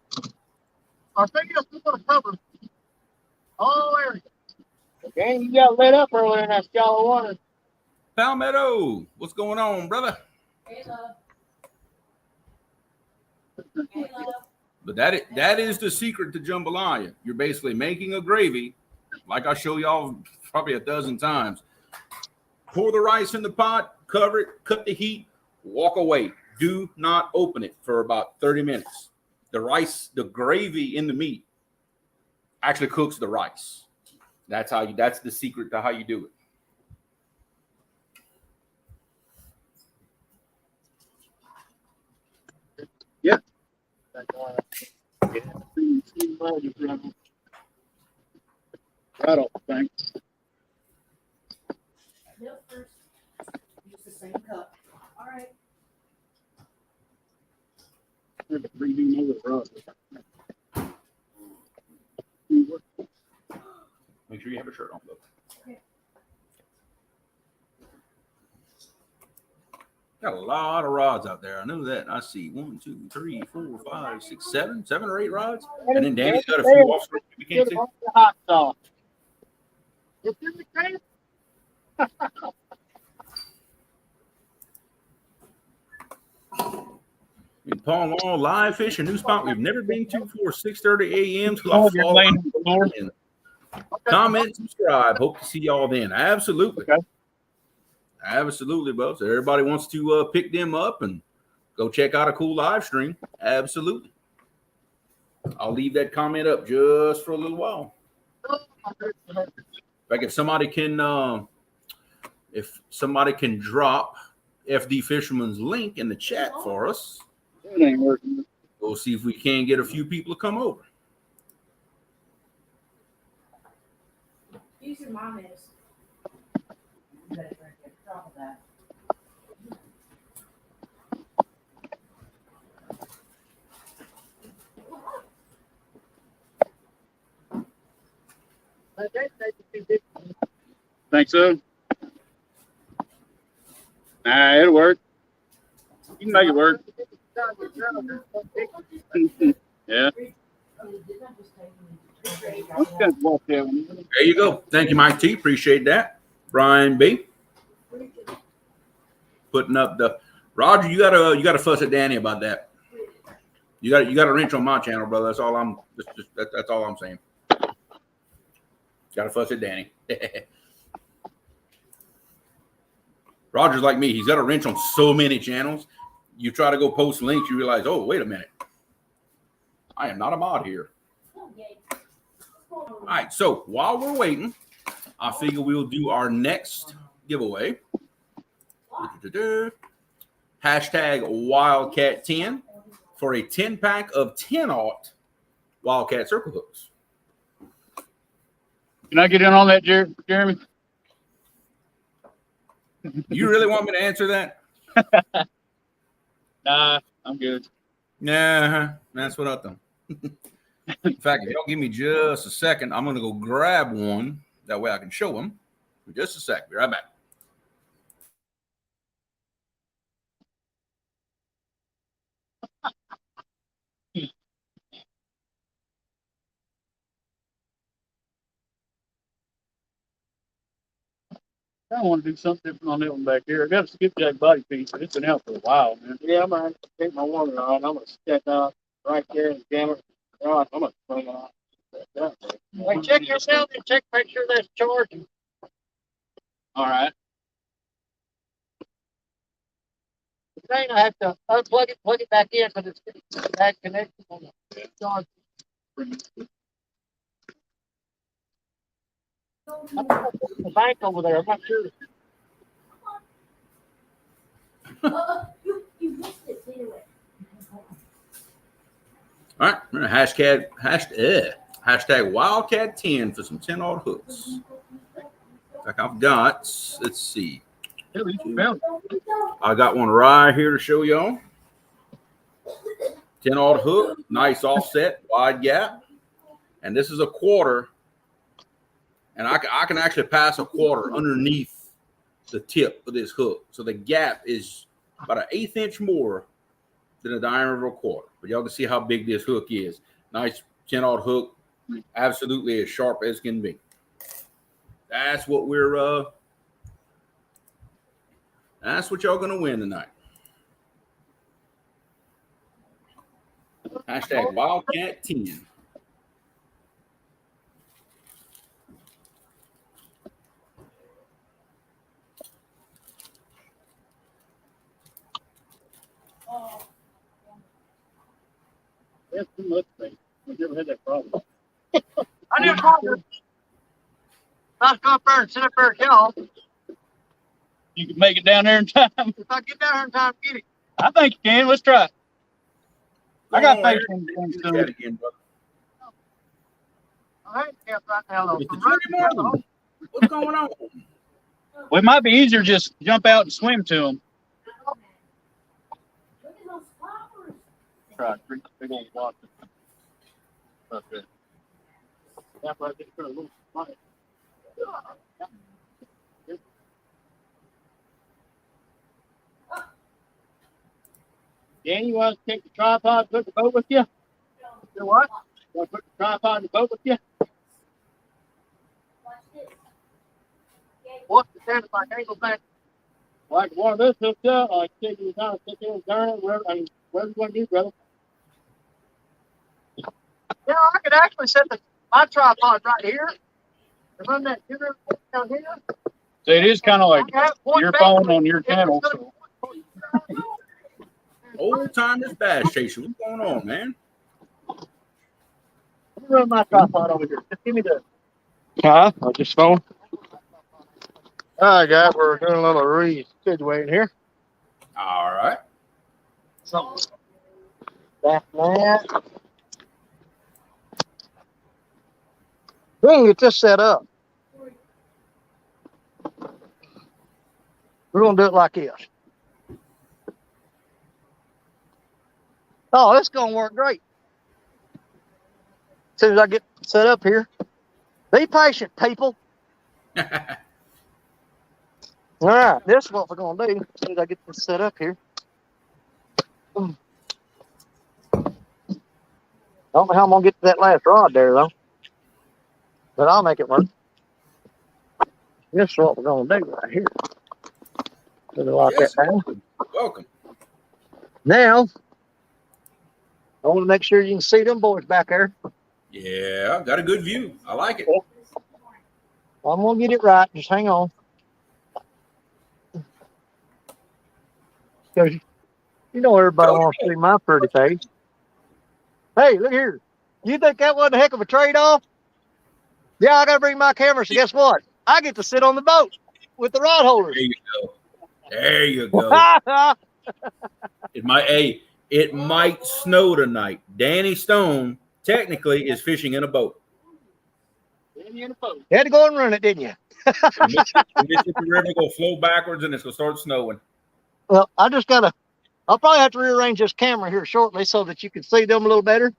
Our videos we're going to cover all areas. game you got lit up earlier in that shallow water. Palmetto, what's going on, brother? Hey, love. But that is the secret to jambalaya. You're basically making a gravy, like I show y'all probably a dozen times. Pour the rice in the pot, cover it, cut the heat, walk away. Do not open it for about 30 minutes. The gravy in the meat actually cooks the rice. That's the secret to how you do it. Yeah. Right off, thanks. Milk first. Use the same cup. All right. Make sure you have a shirt on, though. Okay. Got a lot of rods out there. I know that. I see 1, 2, 3, 4, 5, 6, 7 or 8 rods. And then Danny's got a few off screen we can't see. Hot sauce. It's in the can. In Palm Mall, live fish, a new spot we've never been to before 6:30 a.m. till I fall in. Comment, subscribe. Hope to see y'all then. Absolutely. Okay. Absolutely, bro. So everybody wants to pick them up and go check out a cool live stream. Absolutely. I'll leave that comment up just for a little while. Like if somebody can drop FD Fisherman's link in the chat for us, It ain't working. we'll see if we can get a few people to come over. Use your mom is. You better get drop of that. Think so? Nah, it'll work. You can make it work. Yeah. There you go. Thank you, Mike T. Appreciate that. Brian B. Putting up the Roger. You gotta fuss at Danny about that. You got a wrench on my channel, brother. That's all I'm. That's all I'm saying. Got to fuss at Danny. Roger's like me. He's got a wrench on so many channels. You try to go post links, you realize, oh, wait a minute. I am not a mod here. All right, so while we're waiting, I figure we'll do our next giveaway. Hashtag Wildcat10 for a 10-pack of 10-aught Wildcat circle hooks. Can I get in on that, Jeremy? You really want me to answer that? Nah, I'm good. Nah, that's what I thought. In fact, if y'all give me just a second, I'm going to go grab one. That way I can show them. Just a sec. Be right back. I want to do something different on that one back here. I got a skipjack body piece, but it's been out for a while, man. Yeah, I'm gonna take my water on. I'm gonna step out right there and jam it. I'm gonna swing it off. Hey, check yourself and make sure that's charging. All right. The thing I have to unplug it, plug it back in because it's back connected on the charge. The bank over there. I'm not sure. You missed it anyway. All right, we're gonna hashtag Wildcat 10 for some 10-aught hooks. Like I've got, let's see. I got one right here to show y'all. 10-aught hook, nice offset, wide gap. And this is a quarter. And I can actually pass a quarter underneath the tip of this hook. So the gap is about an 1/8 inch more than the diameter of a quarter. But y'all can see how big this hook is. Nice 10-aught hook, absolutely as sharp as can be. That's what that's what y'all gonna win tonight. Hashtag Wildcat 10. That's too much space. We've never had that problem. I didn't know. I'll go up there and sit up there, y'all. You can make it down there in time. If I get down here in time to get it. I think you can. Let's try. I got Go faith on, in do that again, brother. I ain't kept right now, though. Mr. From running Jimmy down the Martin, what's going on? Well, it might be easier just jump out and swim to them. Look at those flowers. Try big old water. Okay. That's why I just put a little money. Dan, you want to take the tripod, put the boat with you? Do what? You want to put the tripod in the boat with you? Watch this. What's the sense if I can't go back? Like one of this hooked up, like take you kind of sit there and turn it, whatever you want to do, brother. Yeah, I could actually set my tripod right here and run that shooter down here. So it is kind of like I have one your back phone there. on your channel. So. Old timers bass chaser. What's going on, man? Let me run my tripod over here. Just give me the. Huh? I just phone. All right, guys, we're doing a little reschedulating here. All right. Something back that. We can get this set up. We're gonna do it like this. Oh, this is gonna work great. As soon as I get set up here. Be patient, people. All right, this is what we're gonna do. As soon as I get this set up here. Don't know how I'm gonna get to that last rod there though. But I'll make it work. This is what we're gonna do right here. Gonna lock Yes, that down. welcome. Now, I want to make sure you can see them boys back there. Yeah, got a good view. I like it. I'm gonna get it right. Just hang on. 'Cause you know everybody wants to see my pretty face. Hey, look here. You think that wasn't a heck of a trade-off? Yeah, I gotta bring my camera. So guess what? I get to sit on the boat with the rod holders. There you go. There you go. It might snow tonight. Danny Stone technically is fishing in a boat. You had to go and run it, didn't you? The Mississippi River gonna flow backwards and it's gonna start snowing. Well, I'll probably have to rearrange this camera here shortly so that you can see them a little better.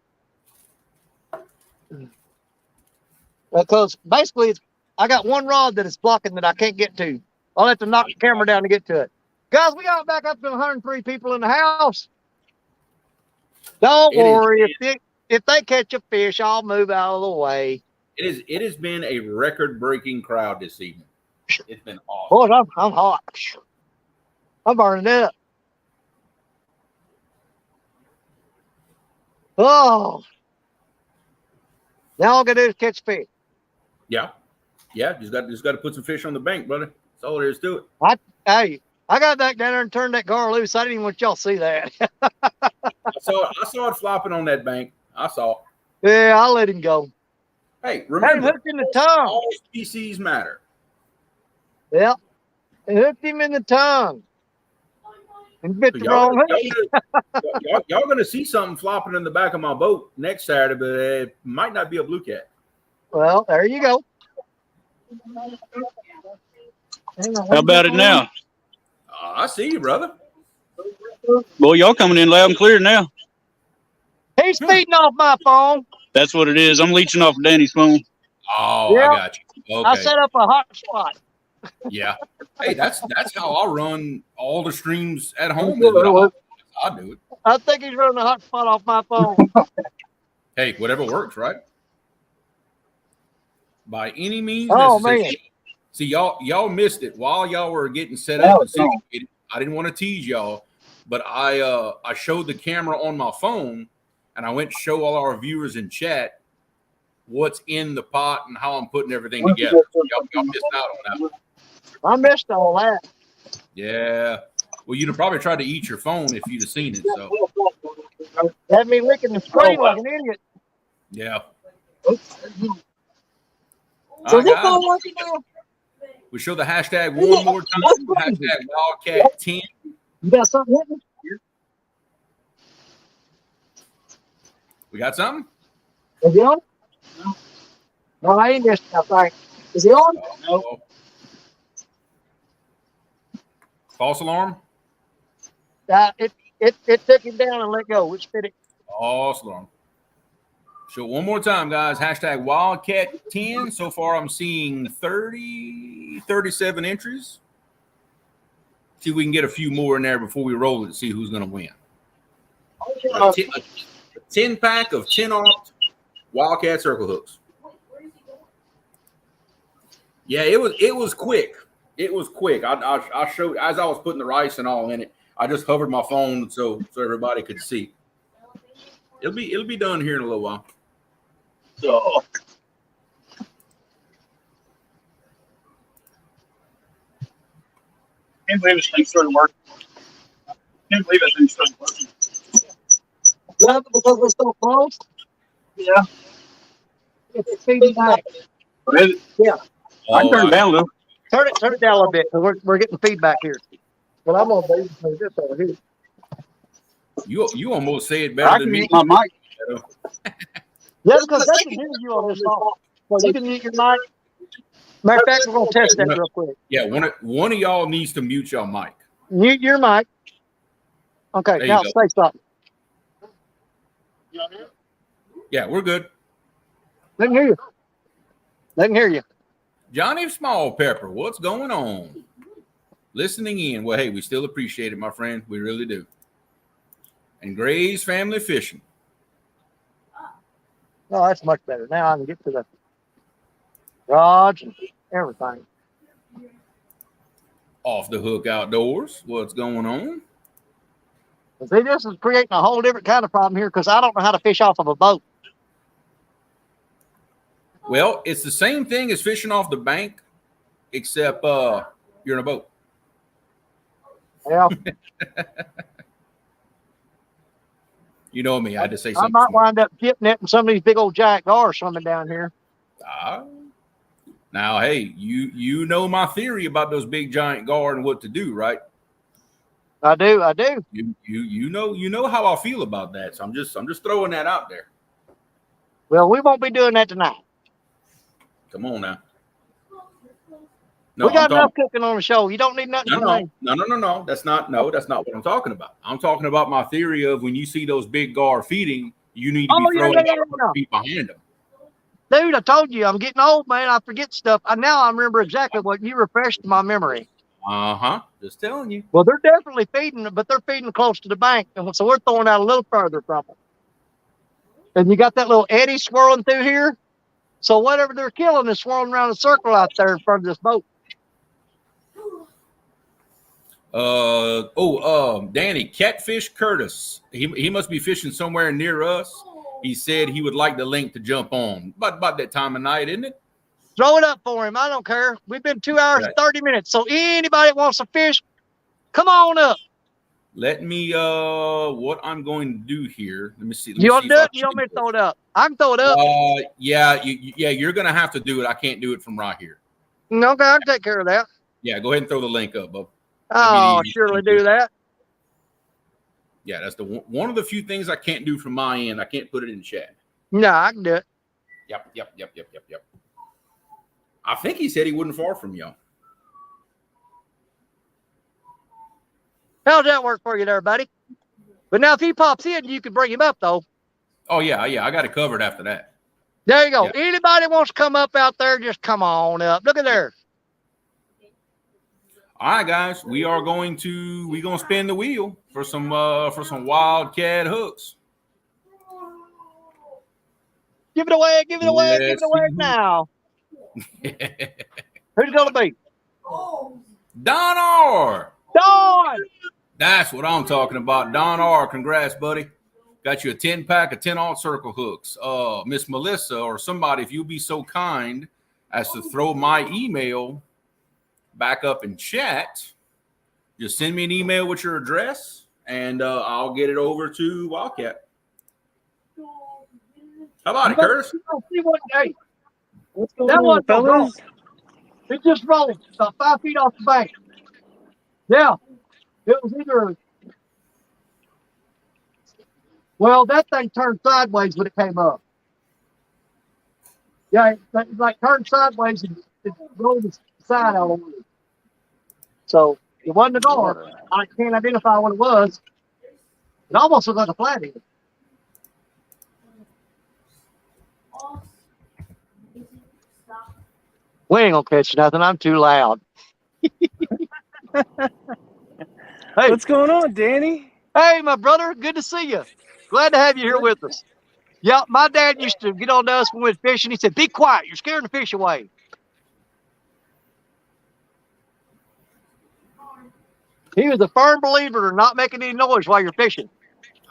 Because basically, I got one rod that is blocking that I can't get to. I'll have to knock the camera down to get to it. Guys, we got back up to 103 people in the house. Don't worry. If they catch a fish, I'll move out of the way. It has been a record-breaking crowd this evening. It's been awesome. Boys, I'm hot. I'm burning it up. Oh. Now all I gotta do is catch fish. Yeah. Just got to put some fish on the bank, brother. That's all there is to it. I got back down there and turned that gar loose. I didn't even want y'all to see that. I saw it flopping on that bank. I saw. Yeah, I'll let him go. Hey, remember, hooked in the tongue. all species matter. Yeah, it hooked him in the tongue. And bit So the wrong hook. y'all gonna see something flopping in the back of my boat next Saturday, but it might not be a blue cat. Well, there you go. How about it now? I see you, brother. Boy, y'all coming in loud and clear now. He's feeding off my phone. That's what it is. I'm leeching off of Danny's phone. Oh, Yeah. I got you. Okay. I set up a hot spot. Yeah. Hey, that's how I run all the streams at home. Is what I do it. I think he's running a hot spot off my phone. Hey, whatever works, right? By any means Oh, necessary. man. See, y'all missed it while y'all were getting set up and situated. I didn't want to tease y'all, but I showed the camera on my phone, and I went to show all our viewers in chat what's in the pot and how I'm putting everything together. Y'all missed out on that one. I missed all that. Yeah. Well, you'd have probably tried to eat your phone if you'd have seen it. So Had me licking the screen like an idiot. yeah. So All right, guys. We show the hashtag one more time. Hashtag Wildcat10. You got something hitting? We got something? Is he on? No, I ain't missed nothing. Is he on? No. False alarm? It took him down and let go. Which fit it? False alarm. Show it one more time, guys. Hashtag Wildcat10. So far, I'm seeing 37 entries. See if we can get a few more in there before we roll it and see who's going to win. A 10-pack of 10 off Wildcat circle hooks. Yeah, it was quick. It was quick. I showed as I was putting the rice and all in it. I just hovered my phone so everybody could see. It'll be done here in a little while. So, can't believe this thing started working. Can't believe that thing started working. Yeah, because we're so close. Yeah. It's feeding back. Really? Yeah. I can turn it down a little. Turn it down a little bit because we're getting feedback here. Well, I'm gonna do this over here. You almost say it better I than can me. mute my mic. Yeah, because they can hear you on this phone. So you can mute your mic. Matter of fact, we're gonna test that real quick. Yeah, one of y'all needs to mute your mic. Mute your mic. Okay, There now you say something. Yeah, we're good. They can hear you. They can hear you. Johnny Small Pepper, what's going on? Listening in. Well, hey, we still appreciate it, my friend. We really do. And Gray's Family Fishing. Oh, that's much better. Now I can get to the rods and everything. Off the Hook Outdoors. What's going on? See, this is creating a whole different kind of problem here because I don't know how to fish off of a boat. Well, it's the same thing as fishing off the bank, except you're in a boat. Yeah, You know me. I had to say I something. might wind up tip netting some of these big old giant gars swimming down here. Now, hey, you know my theory about those big giant gar and what to do, right? I do. You know how I feel about that. So I'm just throwing that out there. Well, we won't be doing that tonight. Come on now. No, We got enough cooking on the show. You don't need nothing from me. No. That's not what I'm talking about. I'm talking about my theory of when you see those big gar feeding, you need to be throwing feet behind them. Dude, I told you, I'm getting old, man. I forget stuff. Now I remember exactly what you refreshed my memory. Just telling you. Well, they're definitely feeding, but they're feeding close to the bank, and so we're throwing out a little further from them. And you got that little eddy swirling through here. So whatever they're killing is swirling around a circle out there in front of this boat. Danny, Catfish Curtis. He must be fishing somewhere near us. He said he would like the link to jump on. About that time of night, isn't it? Throw it up for him. I don't care. We've been 2 hours and 30 minutes. So anybody that wants to fish, come on up. Let me what I'm going to do here. Let me see. You want to do it? You want me to throw it up? I can throw it up. Yeah, you're gonna have to do it. I can't do it from right here. Okay, I'll take care of that. Yeah, go ahead and throw the link up, bub. Oh, surely do that. Yeah, that's the one of the few things I can't do from my end. I can't put it in chat. No, I can do it. Yep. I think he said he wasn't far from y'all. How's that work for you there, buddy? But now if he pops in, you can bring him up, though. Oh, yeah, I got it covered after that. There you go. Yeah. Anybody wants to come up out there, just come on up. Look at there. All right, guys, we're gonna spin the wheel for some wildcat hooks. Give it away Yes, now. Who's gonna be? Don R. Dawn! That's what I'm talking about. Don R. Congrats, buddy. Got you a 10-pack of 10-aught circle hooks. Miss Melissa or somebody, if you'll be so kind as to throw my email back up in chat, just send me an email with your address, and I'll get it over to Wildcat. How about it, Curtis? What's going on, fellas? It just rolled about 5 feet off the bank. Yeah, it was either. Well, that thing turned sideways when it came up. Yeah, it like turned sideways and it rolled the side out of it. So it wasn't a door. I can't identify what it was. It almost looked like a flathead. We ain't gonna catch nothing. I'm too loud. Hey, what's going on, Danny? Hey, my brother. Good to see you. Glad to have you here with us. Yeah, my dad used to get on to us when we went fishing. He said, "Be quiet. You're scaring the fish away." He was a firm believer in not making any noise while you're fishing.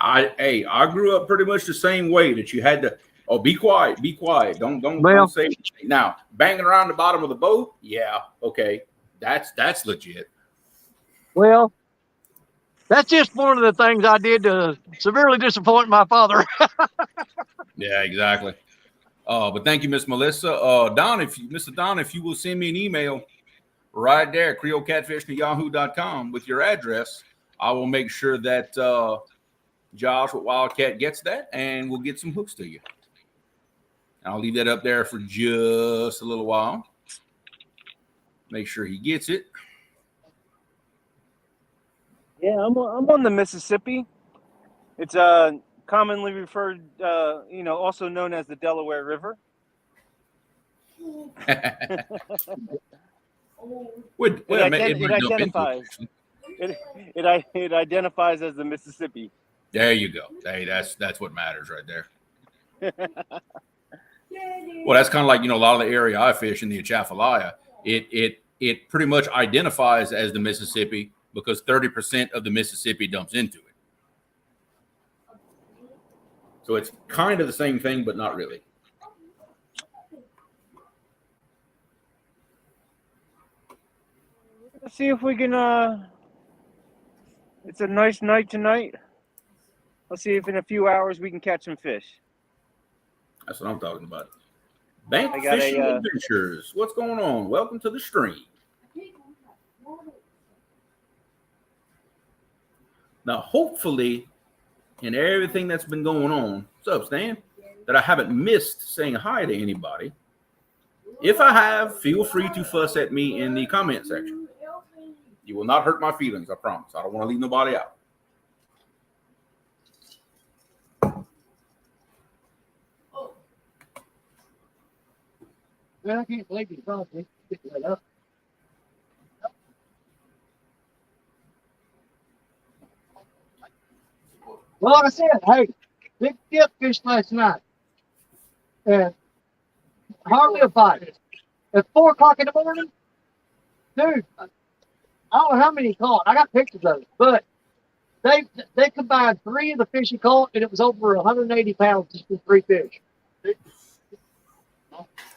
I grew up pretty much the same way, that you had to. Oh, be quiet. Don't say anything. Now, banging around the bottom of the boat, yeah, okay, that's legit. Well, that's just one of the things I did to severely disappoint my father. Yeah, exactly. But thank you, Miss Melissa. Don, Mr. Don, if you will send me an email right there, creolecatfish@yahoo.com with your address, I will make sure that Josh with Wildcat gets that, and we'll get some hooks to you. I'll leave that up there for just a little while. Make sure he gets it. Yeah, I'm on the Mississippi. It's commonly referred, also known as the Delaware River. It identifies as the Mississippi. There you go. Hey, that's what matters right there. Well, that's kind of like, a lot of the area I fish in the Atchafalaya. It pretty much identifies as the Mississippi because 30% of the Mississippi dumps into it. So it's kind of the same thing, but not really. Let's see if we can. It's a nice night tonight. Let's see if in a few hours we can catch some fish. That's what I'm talking about. Bank Fishing Adventures. What's going on? Welcome to the stream. Now, hopefully, in everything that's been going on, what's up, Stan? That I haven't missed saying hi to anybody. If I have, feel free to fuss at me in the comment section. You will not hurt my feelings, I promise. I don't want to leave nobody out. Man, I can't believe you brought me. Get that up. Well, like I said, hey, big skip fish last night. And hardly a bite. At 4 o'clock in the morning, dude, I don't know how many he caught. I got pictures of it, but they combined 3 of the fish he caught, and it was over 180 pounds just in 3 fish.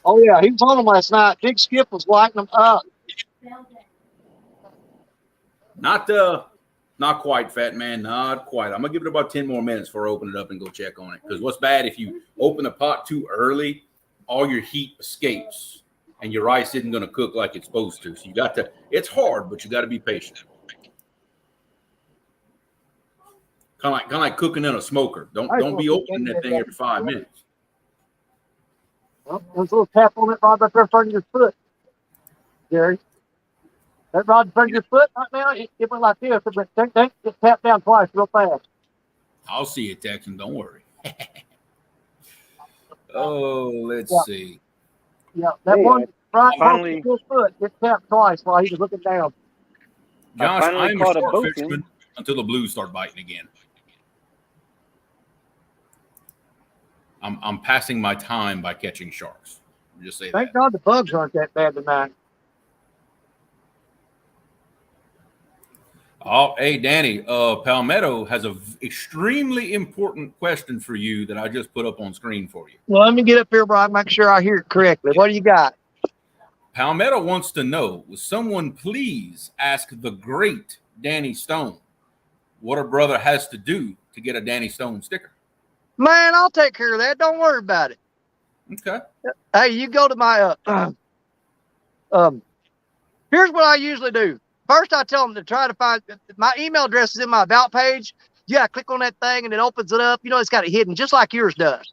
Oh yeah, he was on them last night. Big Skip was lighting them up. Not quite, fat man. Not quite. I'm gonna give it about 10 more minutes before I open it up and go check on it. Because what's bad if you open the pot too early, all your heat escapes and your rice isn't gonna cook like it's supposed to. So you got to. It's hard, but you got to be patient. Kind of like cooking in a smoker. Don't be opening that thing every 5 minutes. Well, there's a little tap on it rod right there in front of your foot, Gary. That rod in front of your foot right now, it went like this. It tapped down twice real fast. I'll see it, Texan. Don't worry. Oh, let's see. Yeah, that one right finally- close to his foot, it tapped twice while he was looking down. Josh, finally I'm a caught a sport bowfin. fisherman until the blues start biting again. I'm passing my time by catching sharks. I'll just say Thank that. God the bugs aren't that bad tonight. Oh, hey, Danny, Palmetto has an extremely important question for you that I just put up on screen for you. Well, let me get up here, Brian, make sure I hear it correctly. What do you got? Palmetto wants to know, will someone please ask the great Danny Stone what a brother has to do to get a Danny Stone sticker? Man, I'll take care of that. Don't worry about it. Okay. Hey, you go to my here's what I usually do. First, I tell them to try to find my email address is in my about page. You gotta click on that thing and it opens it up. You know, it's got it hidden just like yours does.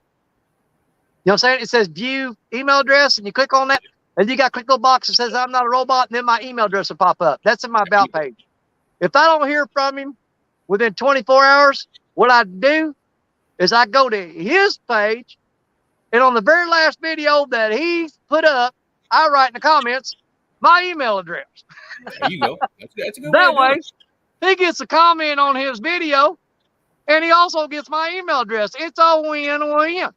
You know what I'm saying? It says view email address, and you click on that, and you got to click on the box that says I'm not a robot, and then my email address will pop up. That's in my about page. If I don't hear from him within 24 hours, what I do is I go to his page, and on the very last video that he put up, I write in the comments my email address. There you go. That's a good That way. way, he gets a comment on his video, and he also gets my email address. It's a win-win.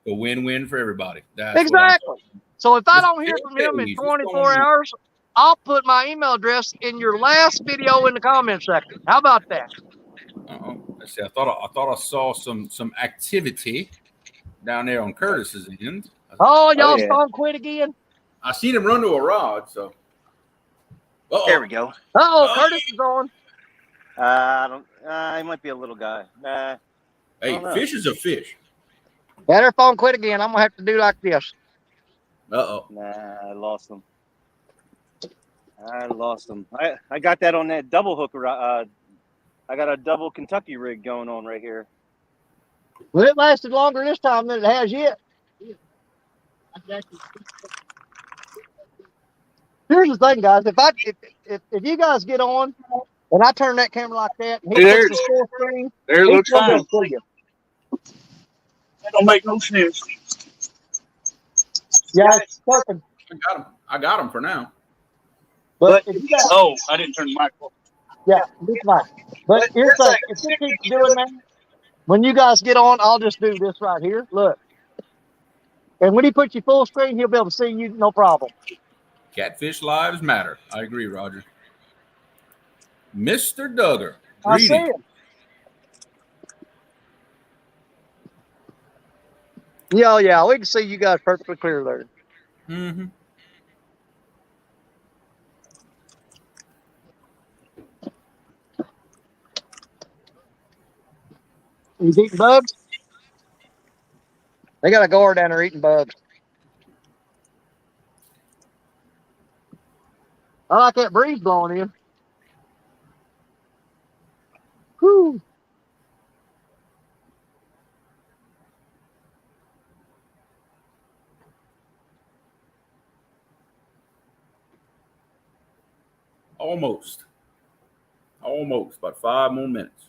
A win-win for everybody. That's Exactly. So if I don't hear Mr. from him in Page, what's 24 going on? hours, I'll put my email address in your last video in the comment section. How about that? Let's see. I thought I saw some activity down there on Curtis's end. Oh, y'all Stone quit again? I seen him run to a rod. So There we go. Uh-oh, Curtis is on. I don't. He might be a little guy. Nah. Hey, fish is a fish. Better phone quit again. I'm gonna have to do like this. Uh-oh. Nah, I lost him. I got that on that double hook. I got a double Kentucky rig going on right here. Well, it lasted longer this time than it has yet. Here's the thing, guys. If you guys get on and I turn that camera like that, and he puts the full screen, There it he's looks gonna fine. see you. That don't make no sense. Yeah, it's working. I got him for now. But if you got, Oh, I didn't turn the mic off. yeah, it's fine. But here's the thing. If you keep doing that, when you guys get on, I'll just do this right here. Look. And when he puts you full screen, he'll be able to see you, no problem. Catfish lives matter. I agree, Roger. Mr. Duggar. I see him. Yeah, we can see you guys perfectly clear there. Mm-hmm. He's eating bugs? They got a guard down there eating bugs. I like that breeze blowing in. Whew. Almost. About 5 more minutes.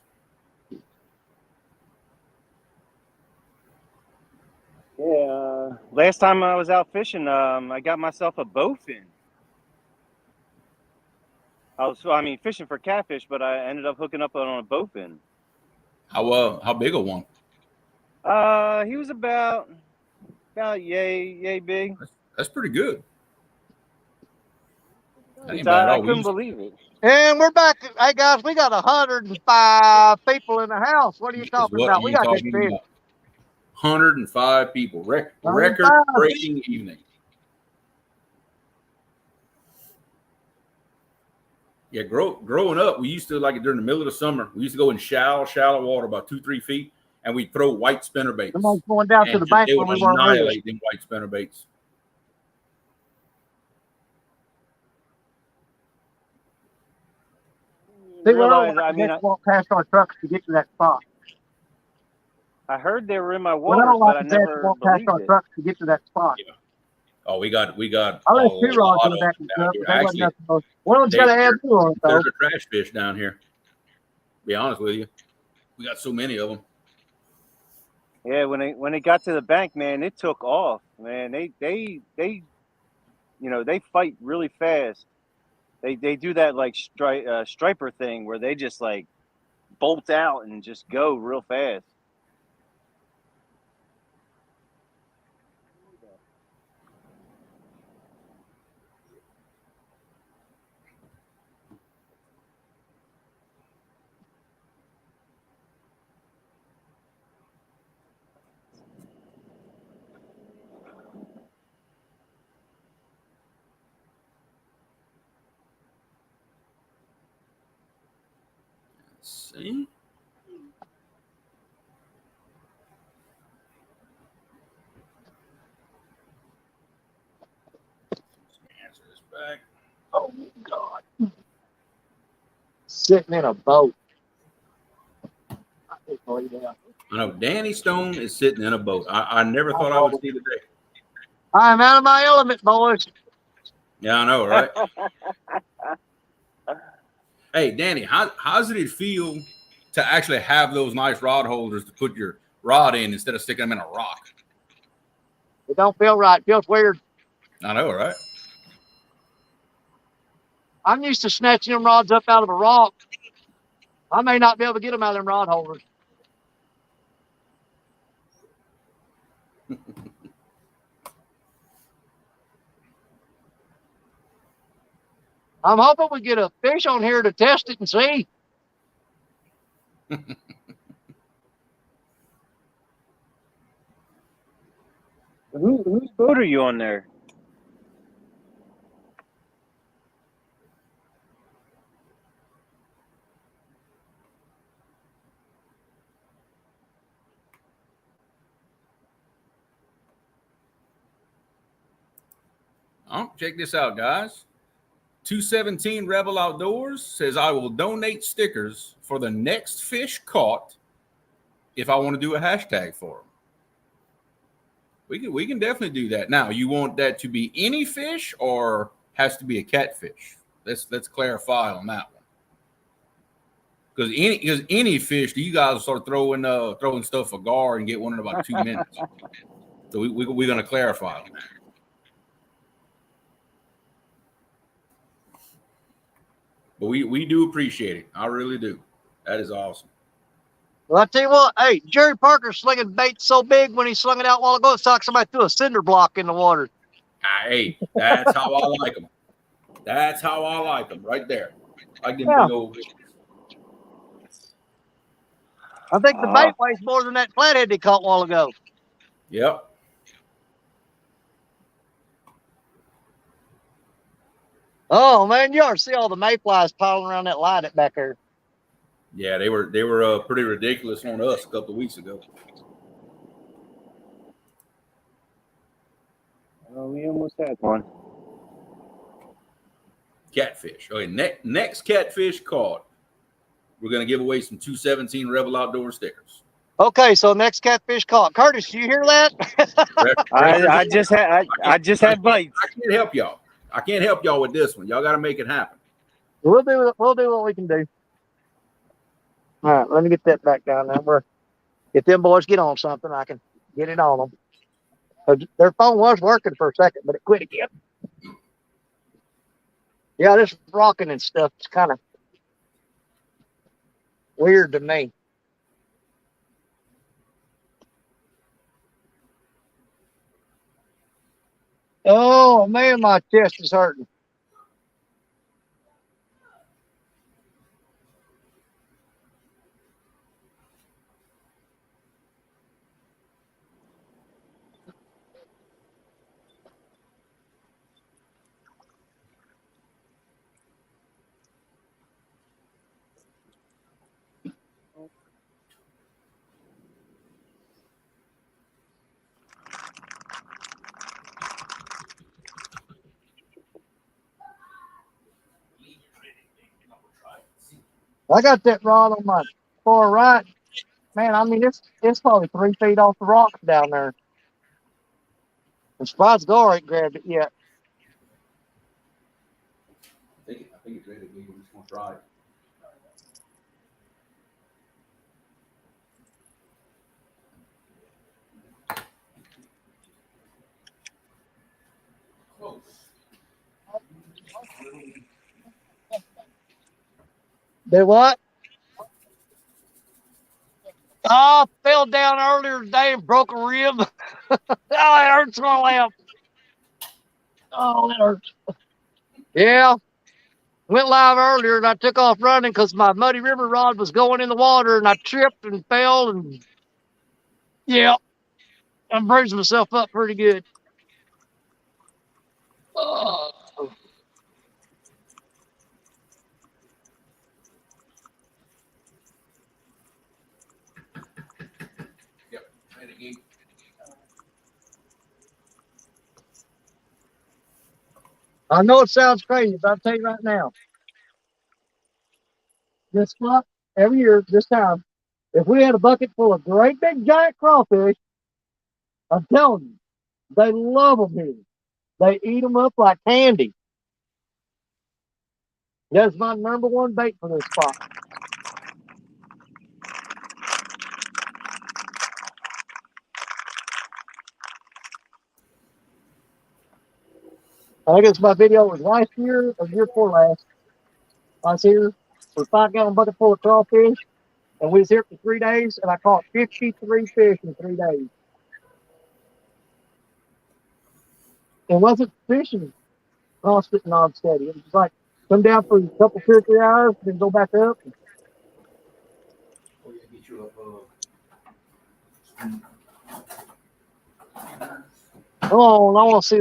Yeah. Last time I was out fishing, I got myself a bowfin. I was fishing for catfish, but I ended up hooking up on a bowfin. How big a one? He was about yay big. That's pretty good. That ain't bad at I all. couldn't believe it. And we're back. Hey, guys, we got 105 people in the house. What are you talking What about? are We you got talking big fish. about? 105 people. 105. Record-breaking evening. Yeah, growing up, we used to, like during the middle of the summer, we used to go in shallow water, about 2-3 feet, and we'd throw white spinner baits. Somebody's going down to the bank They when would we weren't ready. annihilate them white spinner baits. See, Realize, walk past our trucks to get to that spot. I heard they were in my What I waters, don't like but I is they have to never walk past believed our it. trucks to get to that spot. Yeah. Oh, we got I a left 2 rods lot in the of back them of the down truck, here. but they wasn't Actually, nothing else. One of them's got to add 2 on it, though. they're trash fish down here. Be honest with you, we got so many of them. Yeah, when it got to the bank, man, it took off. Man, they they fight really fast. They do that like striper thing where they just like bolt out and just go real fast. Let's see. Answer this back. Oh, God. Sitting in a boat. I know Danny Stone is sitting in a boat. I never thought I would see the day. I'm out of my element, boys. Yeah, I know, right? Hey, Danny, how's it feel to actually have those nice rod holders to put your rod in instead of sticking them in a rock? It don't feel right. It feels weird. I know, right? I'm used to snatching them rods up out of a rock. I may not be able to get them out of them rod holders. I'm hoping we get a fish on here to test it and see. Whose boat are you on there? Oh, check this out, guys. 217 Rebel Outdoors says, I will donate stickers for the next fish caught if I want to do a hashtag for them. We can definitely do that. Now, you want that to be any fish or has to be a catfish? Let's clarify on that one. Because any fish, you guys will start throwing stuff agar and get one in about 2 minutes. So we're going to clarify on that. But we do appreciate it. I really do. That is awesome. Well, I tell you what, hey, Jerry Parker's slinging bait so big when he slung it out a while ago, it's like somebody threw a cinder block in the water. Hey, that's how I like them. That's how I like them, right there. I can Yeah. big old. I think the bait weighs more than that flathead they caught a while ago. Yep. Oh man, you ought to see all the mayflies piling around that light back there. Yeah, they were pretty ridiculous on us a couple of weeks ago. Oh, we almost had one. Catfish. Okay, next catfish caught. We're gonna give away some 217 Rebel Outdoor stickers. Okay, so next catfish caught. Curtis, do you hear that? I just had bites. I can't help y'all. I can't help y'all with this one. Y'all got to make it happen. We'll do what we can do. All right, let me get that back down now. If them boys get on something, I can get it on them. Their phone was working for a second, but it quit again. Yeah, this rocking and stuff is kind of weird to me. Oh man, my chest is hurting. I got that rod on my far right. Man, I mean, it's probably 3 feet off the rocks down there. I'm surprised Gar ain't grabbed it yet. I think it's ready. We're just gonna try it. Close. Did what? Oh, I fell down earlier today and broke a rib. Oh, it hurts my left. Oh, that hurts. Yeah. Went live earlier and I took off running because my Muddy River rod was going in the water and I tripped and fell and yeah, I'm bruising myself up pretty good. Oh. Yep. Ready, Gig. I know it sounds crazy, but I'll tell you right now. This spot, every year, this time, if we had a bucket full of great big giant crawfish, I'm telling you, they love them here. They eat them up like candy. That's my number one bait for this spot. I guess my video was last year or year before last. I was here with a 5-gallon bucket full of crawfish, and we was here for 3 days, and I caught 53 fish in 3 days. It wasn't fishing constant non steady. It was just like come down for a couple, 2 or 3 hours, then go back up. Oh, yeah, get you Oh, I want to see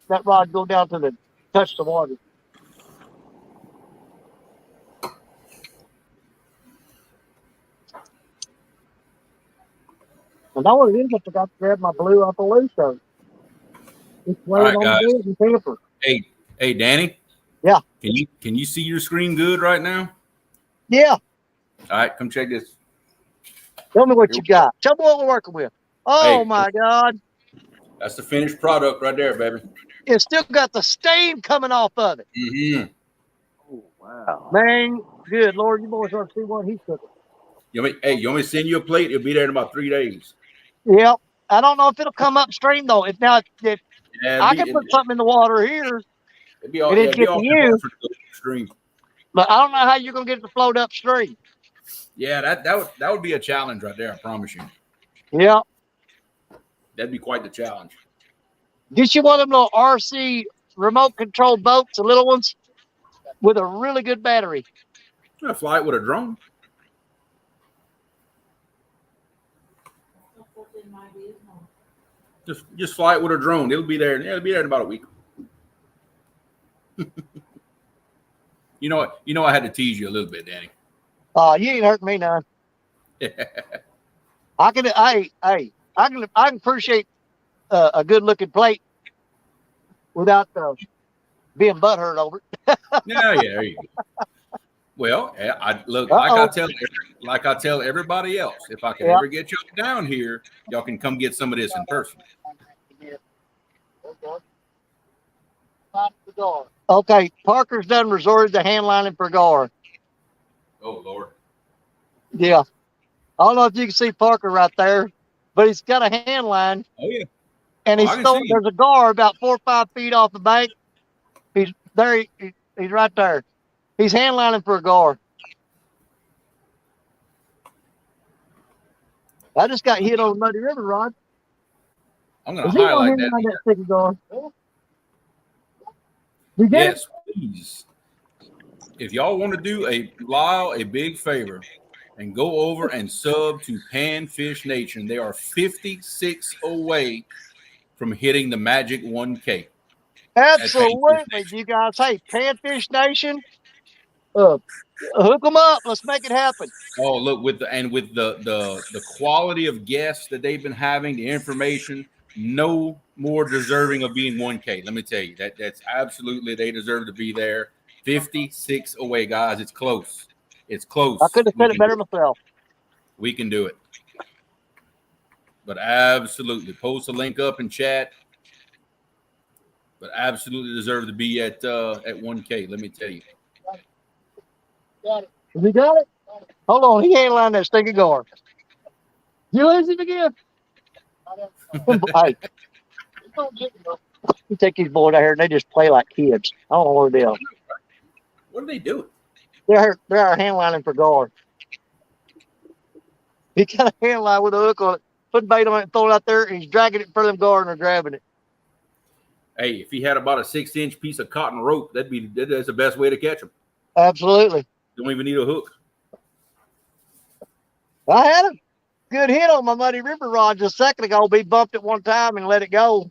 that rod go down to touch the water. And I would have I forgot to grab my blue Upper Loose shirt. It's playing right, on guys. the bed and camper. Hey, Danny. Yeah. Can you see your screen good right now? Yeah. All right, come check this. Tell me what you got. Tell me what we're working with. Oh, my God. That's the finished product right there, baby. It's still got the stain coming off of it. Mm-hmm. Oh, wow. Man, good Lord, you boys ought to see what he took. You want me to send you a plate? It'll be there in about 3 days. Yep. I don't know if it'll come upstream, though. If I can put something in the water here, it'd be all, and it get to you. Upstream. But I don't know how you're going to get it to float upstream. Yeah, that would be a challenge right there, I promise you. Yeah. That'd be quite the challenge. Get you one of them little RC remote controlled boats, the little ones, with a really good battery. I fly it with a drone. Just fly it with a drone. It'll be there. Yeah, it'll be there in about a week. You know, I had to tease you a little bit, Danny. You ain't hurting me none. I can appreciate a good looking plate without being butthurt over it. Yeah, there you go. Well, I look like I tell everybody else. If I can ever get y'all down here, y'all can come get some of this in person. Okay, Parker's done resorted to hand lining for Gar. Oh Lord. Yeah. I don't know if you can see Parker right there, but he's got a hand line. Oh yeah. And there's a Gar about 4 or 5 feet off the bank. He's there. He's right there. He's hand lining for a Gar. I just got hit on the Muddy River rod. I'm going to highlight that. Sticky Gar. Yes, please. If y'all want to do Lyle a big favor and go over and sub to Panfish Nation, they are 56 away from hitting the magic 1K. Absolutely, you guys. Hey, Panfish Nation, hook them up. Let's make it happen. Oh, look, with the quality of guests that they've been having, the information, no more deserving of being 1K. Let me tell you, that's absolutely, they deserve to be there. 56 away, guys. It's close. It's close. I couldn't have said it better myself. We can do it. But absolutely, post a link up in chat. But absolutely deserve to be at 1K. Let me tell you. Got it. Has he got it? Hold on, he ain't lying that stinking guard. You lose him again? Hey, you take these boys out here and they just play like kids. I don't know what it is. What are they doing? They're hand lining for guard. He got a hand line with a hook on it, put bait on it, and throw it out there, and he's dragging it in front of them guard and they're grabbing it. Hey, if he had about a 6-inch piece of cotton rope, that's the best way to catch him. Absolutely. Don't even need a hook. I had a good hit on my Muddy River rod just a second ago. He bumped it one time and let it go.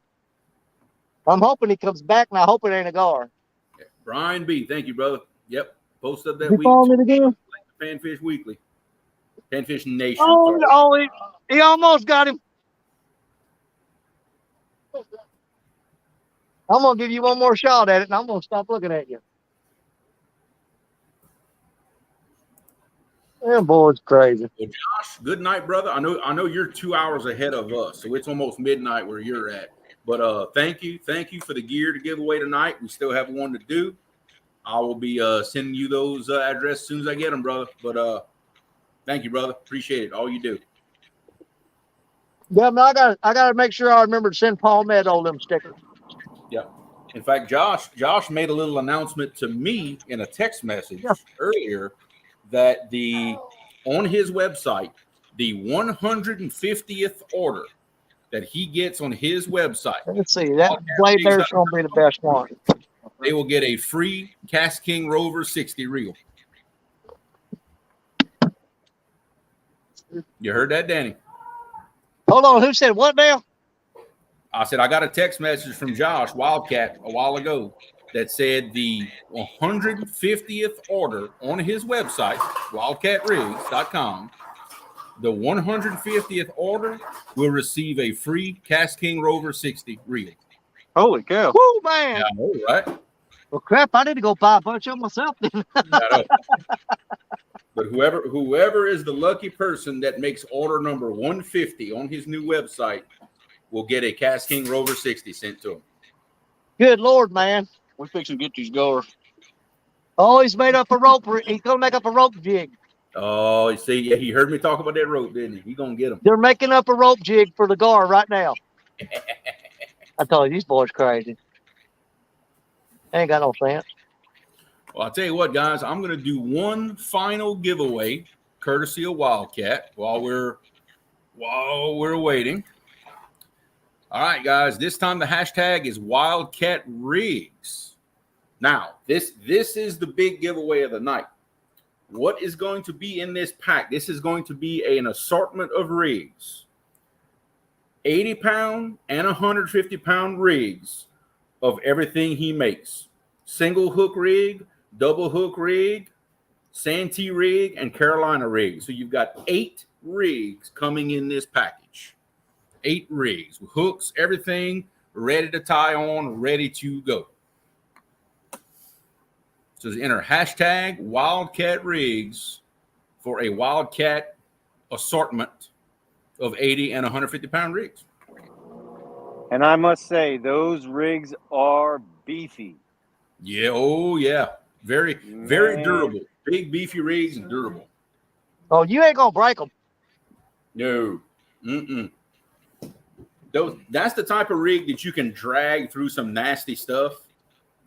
I'm hoping he comes back, and I hope it ain't a gar. Yeah. Brian B., thank you, brother. Yep, post up that You week. following it again? Panfish Weekly. Panfish Nation. He almost got him. I'm going to give you one more shot at it, and I'm going to stop looking at you. That boy's crazy. Well, Josh, good night, brother. I know you're 2 hours ahead of us, so it's almost midnight where you're at. But thank you for the gear to give away tonight. We still have one to do. I will be sending you those addresses as soon as I get them, brother. But thank you, brother. Appreciate it. All you do. Yeah, man, I got to make sure I remember to send Paul Meadow them stickers. Yeah. In fact, Josh made a little announcement to me in a text message earlier that on his website, the 150th order that he gets on his website. Let's see. That blade there's going to be the best one. They will get a free Cast King Rover 60 reel. You heard that, Danny? Hold on. Who said what now? I said I got a text message from Josh Wildcat a while ago that said the 150th order on his website, wildcatrigs.com, the 150th order will receive a free Cast King Rover 60 reel. Holy cow. Woo, man. Yeah, I know, right? Well, crap, I need to go buy a bunch of them myself then. But whoever is the lucky person that makes order number 150 on his new website will get a Cast King Rover 60 sent to him. Good Lord, man. We're fixing to get these gars. Oh, he's made up a rope. He's going to make up a rope jig. Oh, you see, yeah, he heard me talk about that rope, didn't he? He's going to get him. They're making up a rope jig for the gar right now. I told you, these boys crazy. They ain't got no sense. Well, I'll tell you what, guys, I'm going to do one final giveaway, courtesy of Wildcat, while we're waiting. All right, guys, this time the hashtag is Wildcat Rigs. Now, this is the big giveaway of the night. What is going to be in this pack? This is going to be an assortment of rigs. 80-pound and 150-pound rigs of everything he makes. Single hook rig, double hook rig, Santee rig, and Carolina rig. So you've got 8 rigs coming in this package. 8 rigs with hooks, everything ready to tie on, ready to go. So enter hashtag Wildcat Rigs for a Wildcat assortment of 80 and 150-pound rigs. And I must say, those rigs are beefy. Yeah, oh yeah. Very, very durable. Big, beefy rigs and durable. Oh, you ain't going to break them. No. That's the type of rig that you can drag through some nasty stuff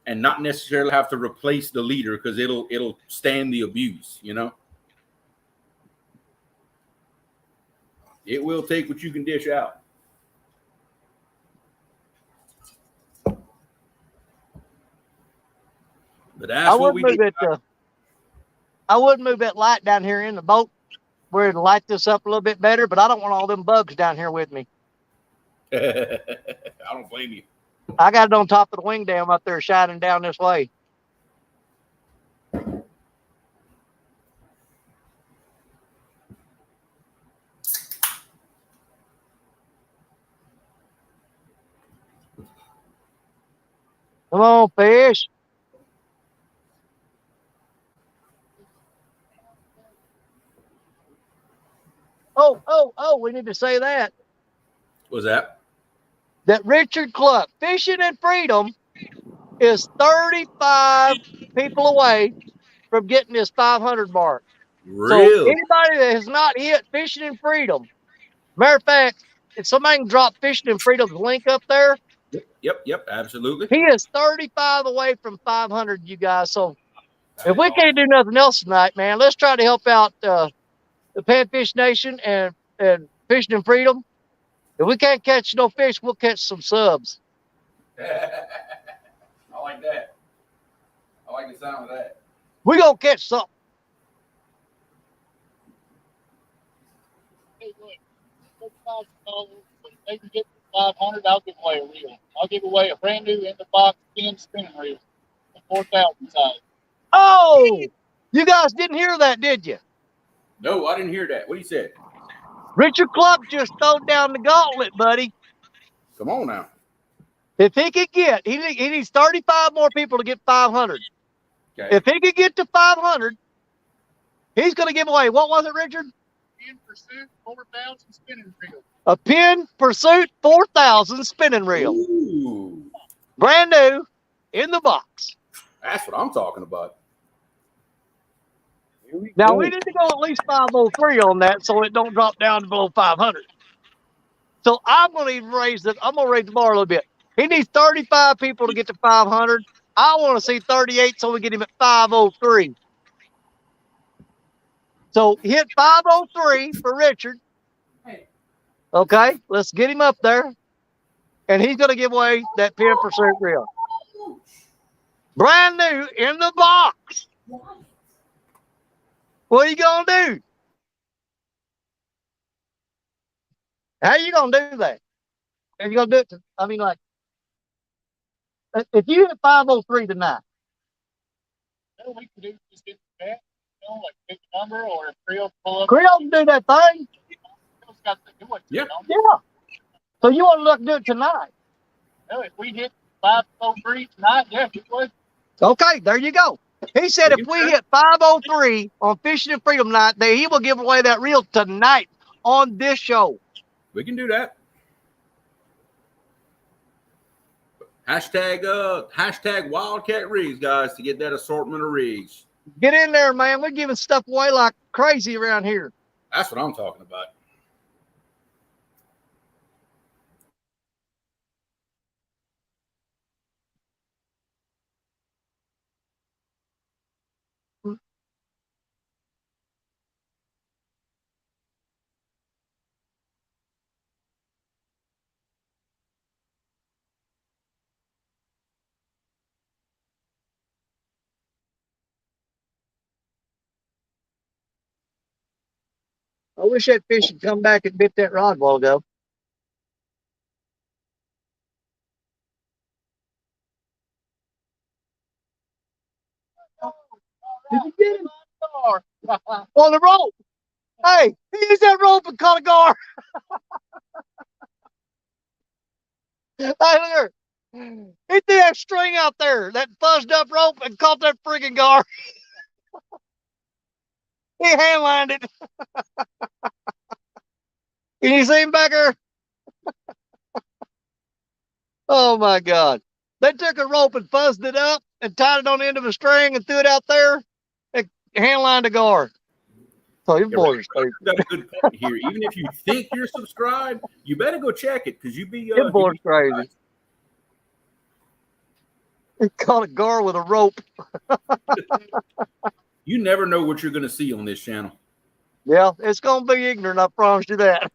and not necessarily have to replace the leader because it'll stand the abuse, you know? It will take what you can dish out. But that's what we do. I would move that light down here in the boat where it'll light this up a little bit better, but I don't want all them bugs down here with me. I don't blame you. I got it on top of the wing dam up there shining down this way. Come on, fish. we need to say that. What's that? That Richard Cluck, Fishing and Freedom, is 35 people away from getting his 500 mark. So Really? anybody that has not hit Fishing and Freedom, matter of fact, if somebody can drop Fishing and Freedom's link up there, Yep, absolutely. he is 35 away from 500, you guys. So if we can't do nothing else tonight, man, let's try to help out the Panfish Nation and Fishing and Freedom. If we can't catch no fish, we'll catch some subs. I like that. I like the sound of that. We gonna catch something. Hey, look, they can get 500. I'll give away a reel. I'll give away a brand new in the box 10 spinning reel, a 4,000 size. Oh, you guys didn't hear that, did you? No, I didn't hear that. What you said? Richard Cluck just threw down the gauntlet, buddy. Come on now. If he could get, he needs 35 more people to get 500. Okay. If he could get to 500, he's going to give away, what was it, Richard? Pin Pursuit 4,000 spinning reel. A Pin Pursuit 4,000 spinning reel. Ooh. Brand new, in the box. That's what I'm talking about. Now, we need to go at least 503 on that so it don't drop down to below 500. So I'm going to even raise it. I'm going to raise the bar a little bit. He needs 35 people to get to 500. I want to see 38 so we get him at 503. So hit 503 for Richard. Okay, let's get him up there. And he's going to give away that Pin Pursuit reel. Brand new in the box. What are you going to do? How are you going to do that? Are you going to do it? I mean, like, if you hit 503 tonight. All we can do is just get the bat, like pick a number or a reel pull up. Creole can do that thing. Got to do it. Yeah. Yeah. So you want to look good tonight? Well, if we hit 503 tonight, yeah, it would. Okay, there you go. He said if we hit 503 on Fishing and Freedom night, then he will give away that reel tonight on this show. We can do that. Hashtag Wildcat Rigs, guys, to get that assortment of rigs. Get in there, man. We're giving stuff away like crazy around here. That's what I'm talking about. I wish that fish had come back and bit that rod a while ago. Did you get him? On the rope. Hey, he used that rope and caught a gar. Hey, look here. He threw that string out there, that fuzzed up rope, and caught that freaking gar. He handlined it. Can you see him back there? Oh my God. They took a rope and fuzzed it up and tied it on the end of a string and threw it out there and handlined a gar. So your boys are You got a good point here. Even if you think you're subscribed, you better go check it because you'd be your boys crazy. He caught a gar with a rope. You never know what you're going to see on this channel. Yeah, it's going to be ignorant. I promise you that.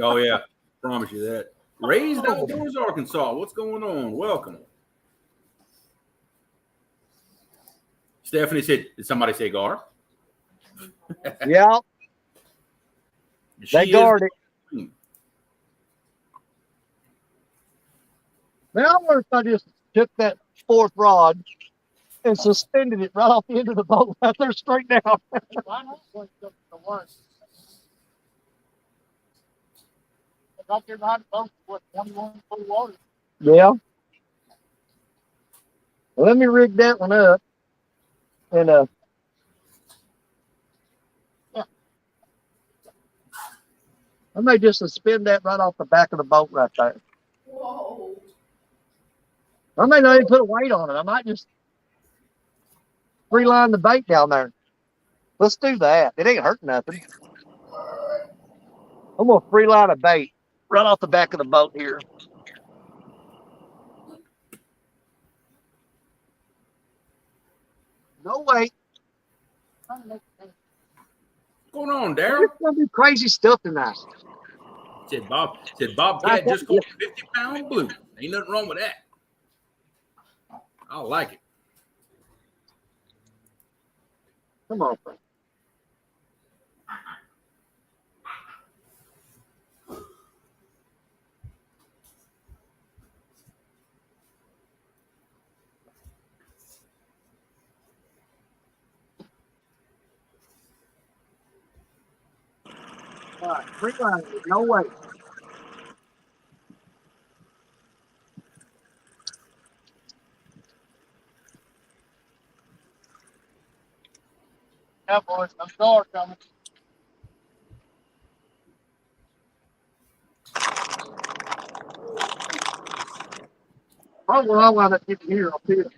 Oh, yeah. Promise you that. Raised Outdoors, Arkansas. What's going on? Welcome. Stephanie said, did somebody say gar? Yeah. They guard it. Man, I wonder if I just took that fourth rod and suspended it right off the end of the boat out there straight down. Why not? What's the worst? Out there behind the boat, what, 21 foot of water? Yeah. Well, let me rig that one up. And I may just suspend that right off the back of the boat right there. Whoa. I may not even put a weight on it. I might just free line the bait down there. Let's do that. It ain't hurt nothing. I'm gonna free line a bait right off the back of the boat here. No weight. What's going on, We're Daryl? gonna do crazy stuff tonight. Said Bobcat just caught a 50-pound blue. Ain't nothing wrong with that. I like it. Come on, friend. All right, free line. No weight. Yeah, boys, I'm sorry coming. Oh, well, I wound up getting here. I'll see you.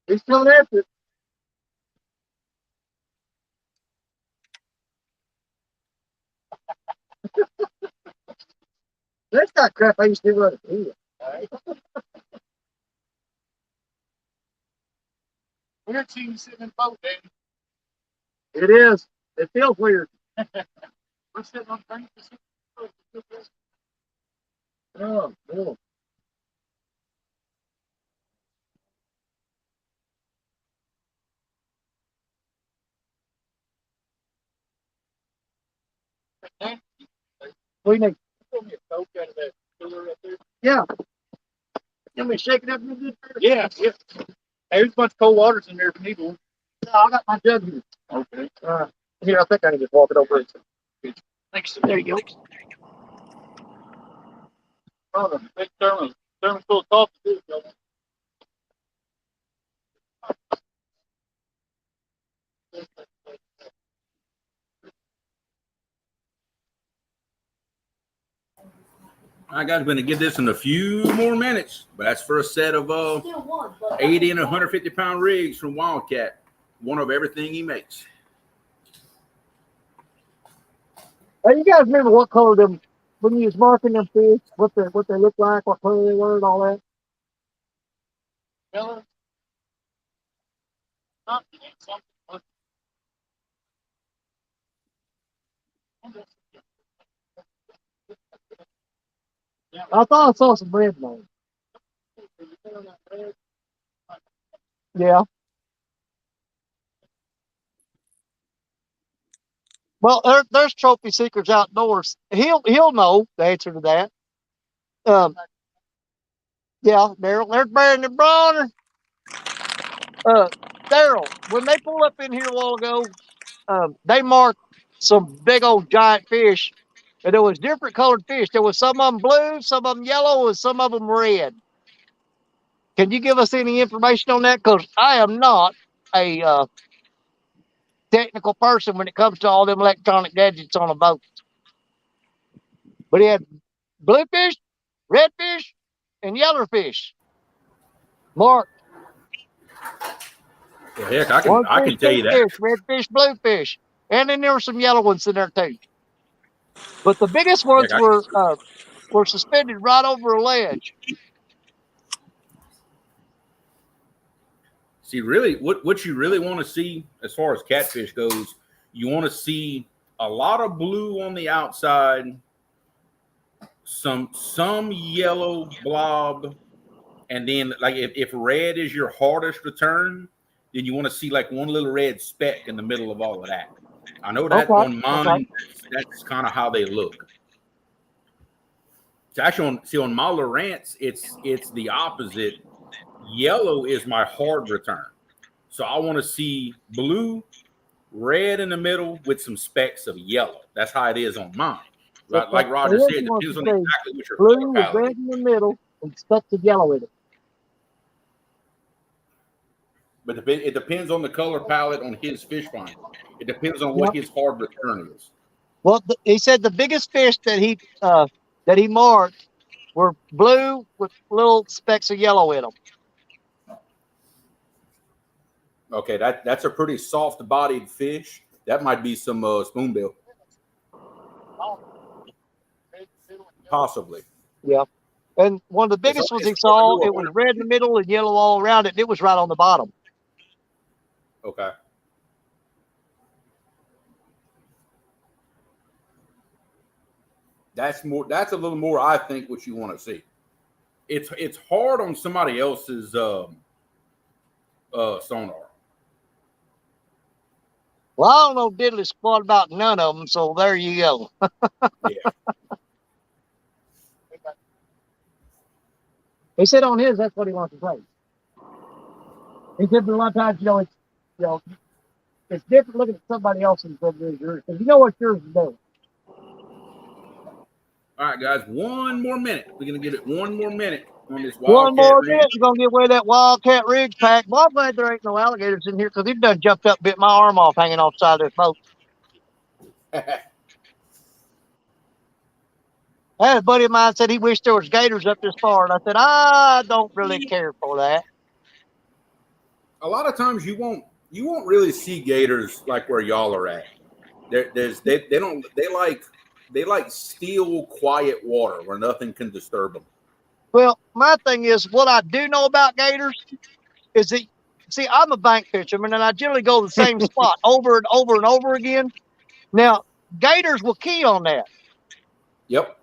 He's still there. That's not crap I used to do on the field. All right. Weird seeing you sitting in the boat, Danny. It is. It feels weird. We're sitting on the boat. Oh, cool. What do you think? Pull me a Coke out of that cooler up there. Yeah. You want me to shake it up real good first? Yeah, yeah. Hey, there's a bunch of cold waters in there if you need one. No, I got my jug here. Okay. Here, I think I can just walk it over. Thanks. There you go. Oh, the big thermos full of coffee too. All right, guys, we're going to get this in a few more minutes, but that's for a set of Still won, but 80 and 150-pound rigs from Wildcat. One of everything he makes. Hey, you guys remember what color them when you was marking them fish? What they look like, what color they were, and all that? Miller. Something. I thought I saw some red ones. Yeah. Well, there's Trophy Seekers Outdoors. He'll know the answer to that. Yeah, Daryl. There's Brandon and Bronner. Daryl, when they pulled up in here a while ago, they marked some big old giant fish, and there was different colored fish. There was some of them blue, some of them yellow, and some of them red. Can you give us any information on that? Because I am not a technical person when it comes to all them electronic gadgets on a boat. But he had bluefish, redfish, and yellowfish. Mark. Well, heck, I can tell you that. Redfish, bluefish, and then there were some yellow ones in there too. But the biggest ones were suspended right over a ledge. See, really, what you really want to see as far as catfish goes, you want to see a lot of blue on the outside, some yellow blob, And then, like, if red is your hardest return, then you want to see like one little red speck in the middle of all of that. I know that on mine, that's kind of how they look. So actually, on my Lowrance, it's the opposite. Yellow is my hard return. So I want to see blue, red in the middle with some specks of yellow. That's how it is on mine. Right? Like Roger said, it depends on exactly what your blue color with red in the middle and specks of yellow in it. But it depends on the color palette on his fish finder. It depends on what his hard return is. Well, he said the biggest fish that he marked were blue with little specks of yellow in them. Okay, that's a pretty soft-bodied fish. That might be some spoonbill. Possibly. Yeah. And one of the biggest ones he saw, it was red in the middle and yellow all around it. And it was right on the bottom. Okay. That's a little more, I think, what you want to see. It's hard on somebody else's sonar. Well, I don't know diddly squat about none of them, so there you go. Yeah. He said on his, that's what he wants to play. He said, but a lot of times, it's different looking at somebody else's than yours, because you know what yours is doing. All right, guys, one more minute. We're going to give it one more minute on this One more Wildcat minute, you're going to get away that Wildcat Ridge pack. Well, I'm glad there ain't no alligators in here, because he done jumped up and bit my arm off hanging off the side of this boat. I had a buddy of mine said he wished there was gators up this far, and I said, I don't really care for that. A lot of times you won't really see gators like where y'all are at. They like still, quiet water where nothing can disturb them. Well, my thing is, what I do know about gators is that, see, I'm a bank fisherman, and I generally go to the same spot over and over and over again. Now, gators will key on that. Yep.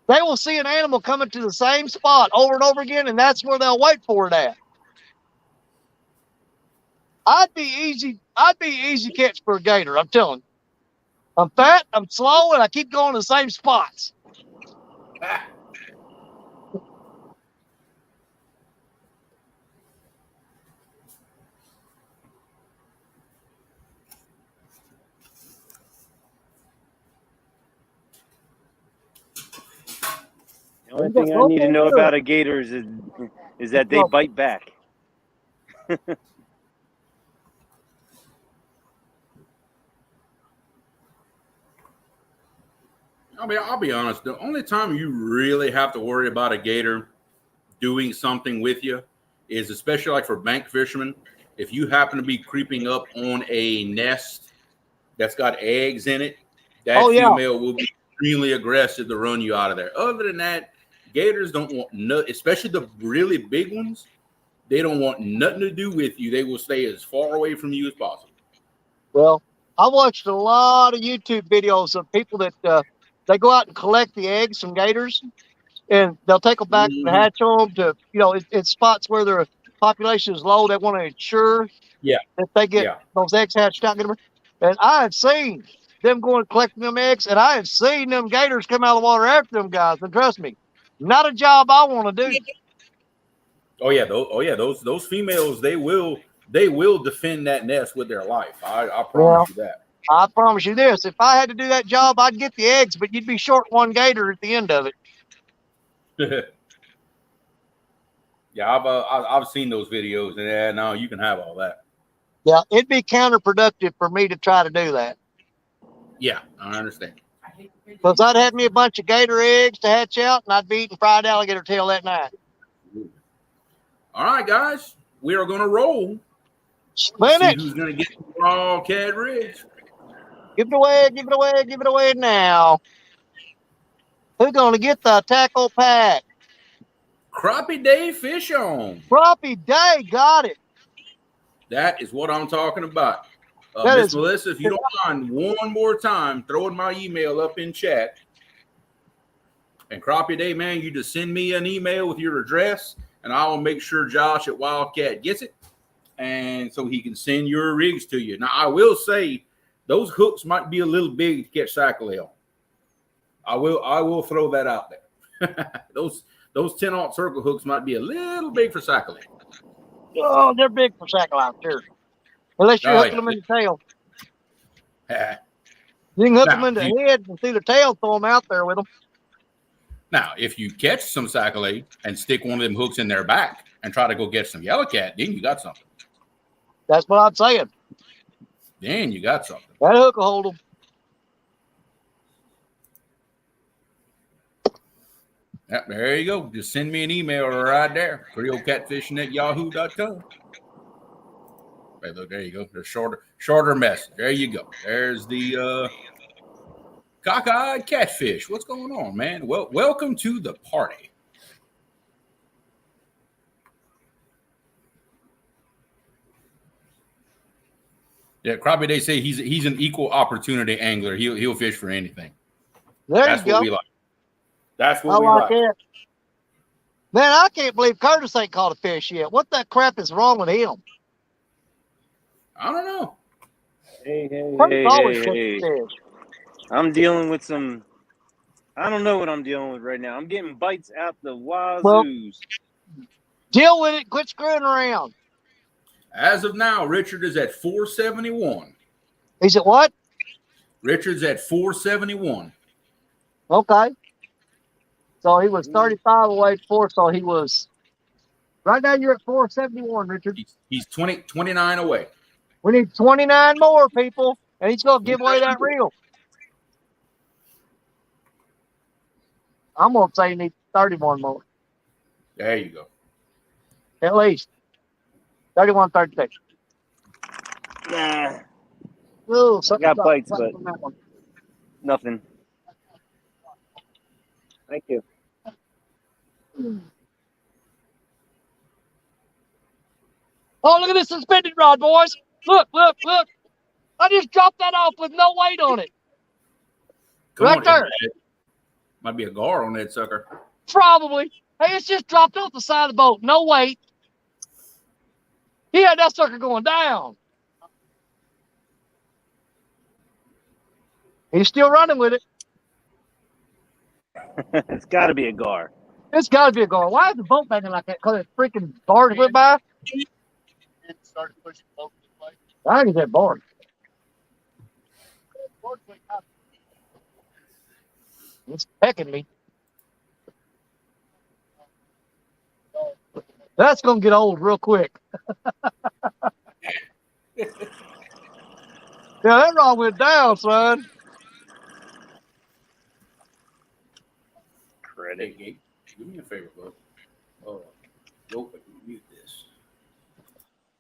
They will see an animal coming to the same spot over and over again, and that's where they'll wait for it at. I'd be easy catch for a gator, I'm telling you. I'm fat, I'm slow, and I keep going to the same spots. The only thing I need to know about a gator is that they bite back. I'll be honest. The only time you really have to worry about a gator doing something with you is, especially like for bank fishermen, if you happen to be creeping up on a nest that's got eggs in it, that female will be extremely aggressive to run you out of there. Other than that, gators don't want especially the really big ones. They don't want nothing to do with you. They will stay as far away from you as possible. Well, I watched a lot of YouTube videos of people that they go out and collect the eggs from gators, and they'll take them back and hatch them to, in spots where their population is low. They want to ensure that they get those eggs hatched out. And I have seen them going and collecting them eggs, and I have seen them gators come out of the water after them guys. And trust me, not a job I want to do. Oh yeah, those females, they will defend that nest with their life. I promise you that. I promise you this: if I had to do that job, I'd get the eggs, but you'd be short one gator at the end of it. Yeah, I've seen those videos, and no, you can have all that. Yeah, it'd be counterproductive for me to try to do that. Yeah, I understand. Because I'd have me a bunch of gator eggs to hatch out, and I'd be eating fried alligator tail that night. All right, guys, we are going to roll. Spin it. Who's going to get the Wildcat Ridge? Give it away, give it away, give it away now. Who's going to get the tackle pack? Crappie Day Fish On. Crappie Day, got it. That is what I'm talking about. Miss Melissa, if you don't mind, one more time, throwing my email up in chat. And Crappie Day, man, you just send me an email with your address, and I will make sure Josh at Wildcat gets it, and so he can send your rigs to you. Now, I will say those hooks might be a little big to catch cyclade on. I will throw that out there. those 10-aught circle hooks might be a little big for cyclade. Oh, they're big for cyclade, sure. Unless you're hooking them in the tail. You can hook them in the head and through the tail, throw them out there with them. Now, if you catch some cyclade and stick one of them hooks in their back and try to go get some yellowcat, then you got something. That's what I'm saying. Then you got something. That hook will hold them. Yep, there you go. Just send me an email right there. creolecatfishing@yahoo.com. Hey, look, there you go. There's shorter message. There you go. There's the cockeyed catfish. What's going on, man? Well, welcome to the party. Yeah, Crappie, they say he's an equal opportunity angler. He'll fish for anything. That's what we like. That's what we like. That. Man, I can't believe Curtis ain't caught a fish yet. What the crap is wrong with him? I don't know. Hey. I'm dealing with some. I don't know what I'm dealing with right now. I'm getting bites out the wazoos. Well, deal with it. Quit screwing around. As of now, Richard is at 471. He's at what? Richard's at 471. Okay. So he was 35 away before, so he was. Right now you're at 471, Richard. He's 29 away. We need 29 more people, and he's going to give away that reel. I'm going to say you need 31 more. There you go. At least. 31, 36. Nah. Ooh, I got bites, but nothing. Thank you. Oh, look at this suspended rod, boys. Look. I just dropped that off with no weight on it. Right there. Might be a gar on that sucker. Probably. Hey, it's just dropped off the side of the boat. No weight. He had that sucker going down. He's still running with it. It's got to be a gar. It's got to be a gar. Why is the boat banging like that? Because the freaking barge went by? And started pushing the boat this way. I think it's that barge. It's pecking me. That's going to get old real quick. Yeah, that rod went down, son. Credit. Hey, do me a favor, bud. Oh, go mute this.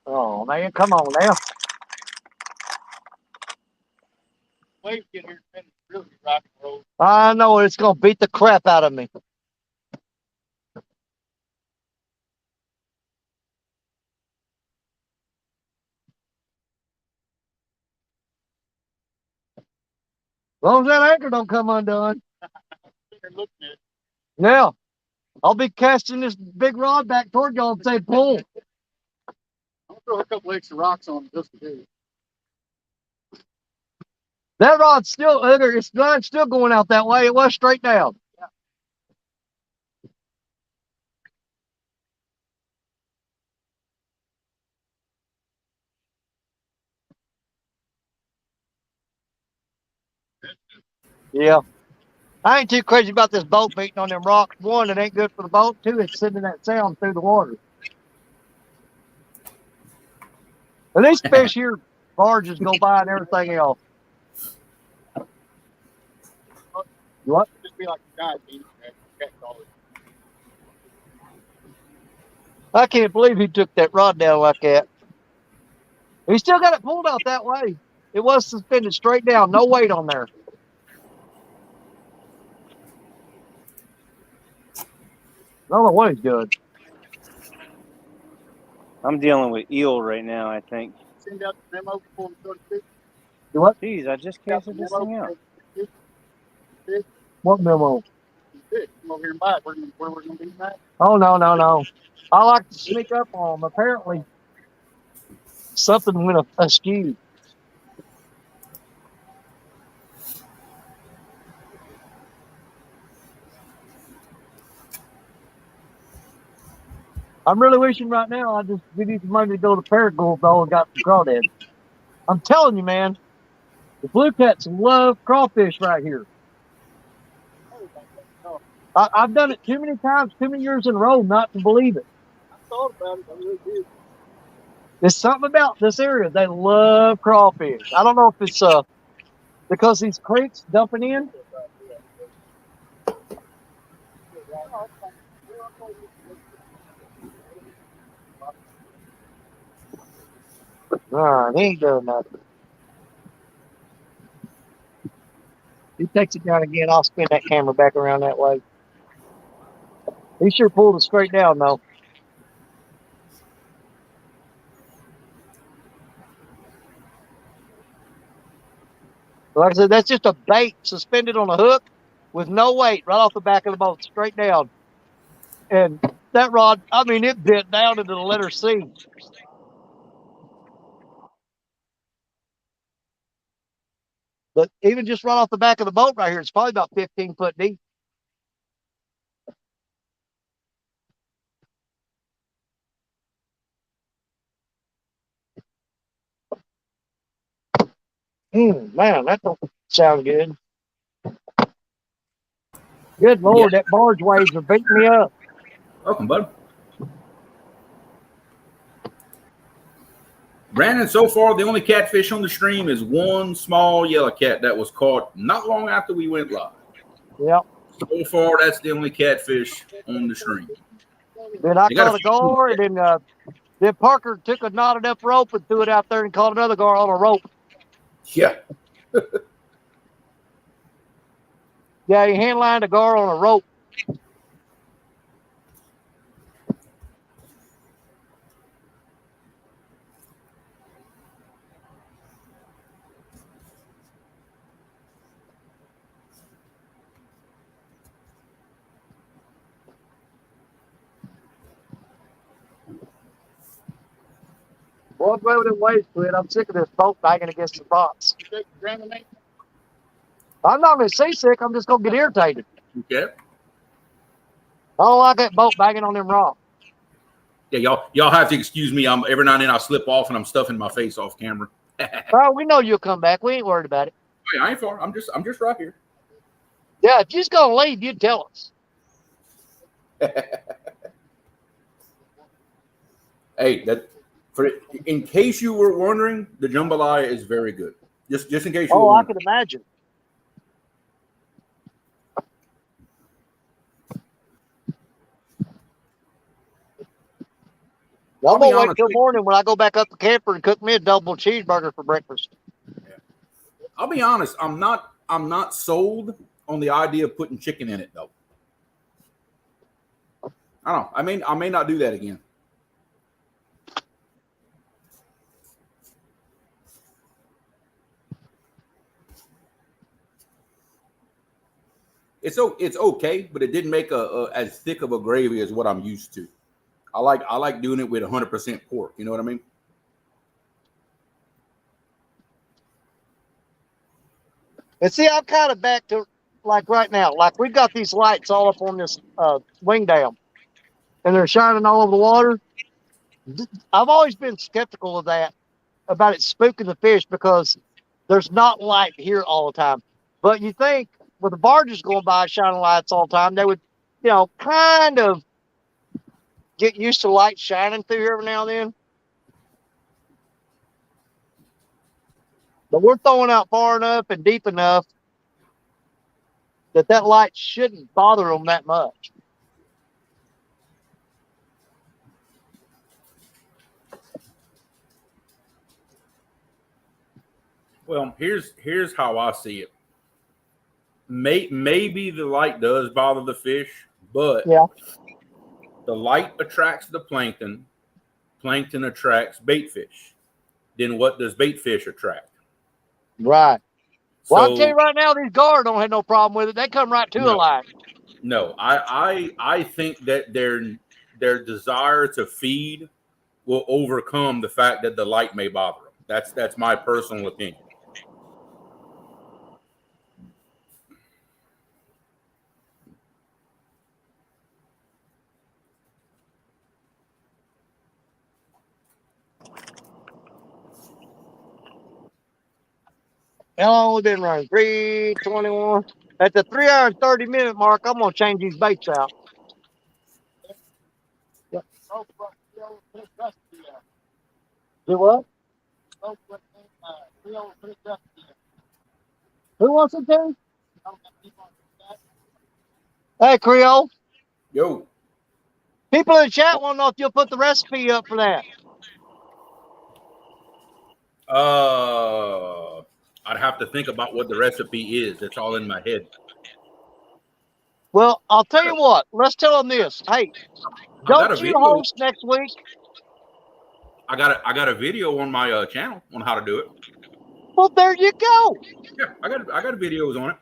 Oh, man, come on now. Waves get here, it's really rock and roll. I know it's going to beat the crap out of me. As long as that anchor don't come undone. Now, I'll be casting this big rod back toward y'all and say, pull. I'm going to throw a couple extra rocks on it just to do. That rod's still, its line's still going out that way. It was straight down. Yeah. I ain't too crazy about this boat beating on them rocks. One, it ain't good for the boat. Two, it's sending that sound through the water. And these fish here, barges go by and everything else. What? Just be like a guy being I can't believe he took that rod down like that. He still got it pulled out that way. It was suspended straight down, no weight on there. I don't know what he's doing. I'm dealing with eel right now, I think. Send out the memo before we go to fish. You what? Jeez, I just casted this thing out. What memo? Fish. come over here and buy it. Where we're gonna be at? Oh no. I like to sneak up on them. Apparently, something went askew. I'm really wishing right now I just give you some money to go to Paragould though and got some crawdads. I'm telling you, man, the blue cats love crawfish right here. I've done it too many times, too many years in a row not to believe it. I thought about it. I really did. There's something about this area. They love crawfish. I don't know if it's because these creeks dumping in. He ain't doing nothing. He takes it down again. I'll spin that camera back around that way. He sure pulled it straight down, though. Like I said, that's just a bait suspended on a hook with no weight right off the back of the boat, straight down. And that rod, I mean, it bit down into the letter C. But even just right off the back of the boat right here, it's probably about 15 foot deep. Man, that don't sound good. Good Lord, that barge waves are beating me up. Welcome, bud. Brandon, so far, the only catfish on the stream is one small yellow cat that was caught not long after we went live. Yep. So far, that's the only catfish on the stream. Then I caught a gar, and then Parker took a knotted up rope and threw it out there and caught another gar on a rope. Yeah. Yeah, he hand-lined a gar on a rope. Boy, I'm glad them waves quit. I'm sick of this boat banging against the rocks. I'm not going to seasick. I'm just going to get irritated. Okay. I don't like that boat banging on them rocks. Yeah, y'all have to excuse me. Every now and then I slip off and I'm stuffing my face off camera. Oh, we know you'll come back. We ain't worried about it. Hey, I ain't far. I'm just right here. Yeah, if you're just going to leave, you'd tell us. Hey, in case you were wondering, the jambalaya is very good. Just in case you were I wondering. could imagine. I'm going to wait till morning when I go back up the camper and cook me a double cheeseburger for breakfast. Yeah. I'll be honest, I'm not sold on the idea of putting chicken in it though. I don't know. I may not do that again. It's okay, but it didn't make as thick of a gravy as what I'm used to. I like doing it with 100% pork. You know what I mean? And see, I'm kind of back to like right now. Like we've got these lights all up on this wing dam, and they're shining all over the water. I've always been skeptical of that, about it spooking the fish, because there's not light here all the time. But you think with the barges going by shining lights all the time, they would, kind of get used to light shining through here every now and then. But we're throwing out far enough and deep enough that light shouldn't bother them that much. Well, here's how I see it. Maybe the light does bother the fish, but the light attracts the plankton. Plankton attracts bait fish. Then what does bait fish attract? Right. Well, I'll tell you right now, these gar don't have no problem with it. They come right to a light. No, I think that their desire to feed will overcome the fact that the light may bother them. That's my personal opinion. How long we been running? 3:21. At the 3 hour and 30-minute mark, I'm gonna change these baits out. Do what? Who wants it to? Hey, Creole. Yo. People in the chat want to know if you'll put the recipe up for that. I'd have to think about what the recipe is. It's all in my head. Well, I'll tell you what. Let's tell them this. Hey, don't you host next week? I got a video on my channel on how to do it. Well, there you go. Yeah, I got videos on it.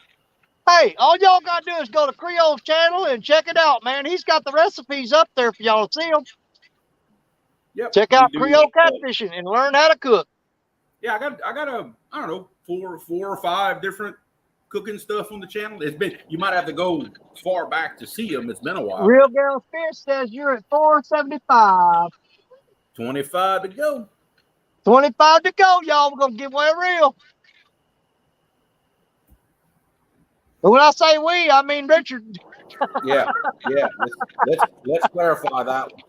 Hey, all y'all gotta do is go to Creole's channel and check it out, man. He's got the recipes up there for y'all to see them. Yep. Check out Creole Catfishing and learn how to cook. Yeah, I got I don't know, four or five different cooking stuff on the channel. It's been, you might have to go far back to see them. It's been a while. Real Girl Fish says you're at 475. 25 to go. 25 to go, y'all. We're gonna give away a reel. But when I say we, I mean Richard. Yeah. Let's clarify that one.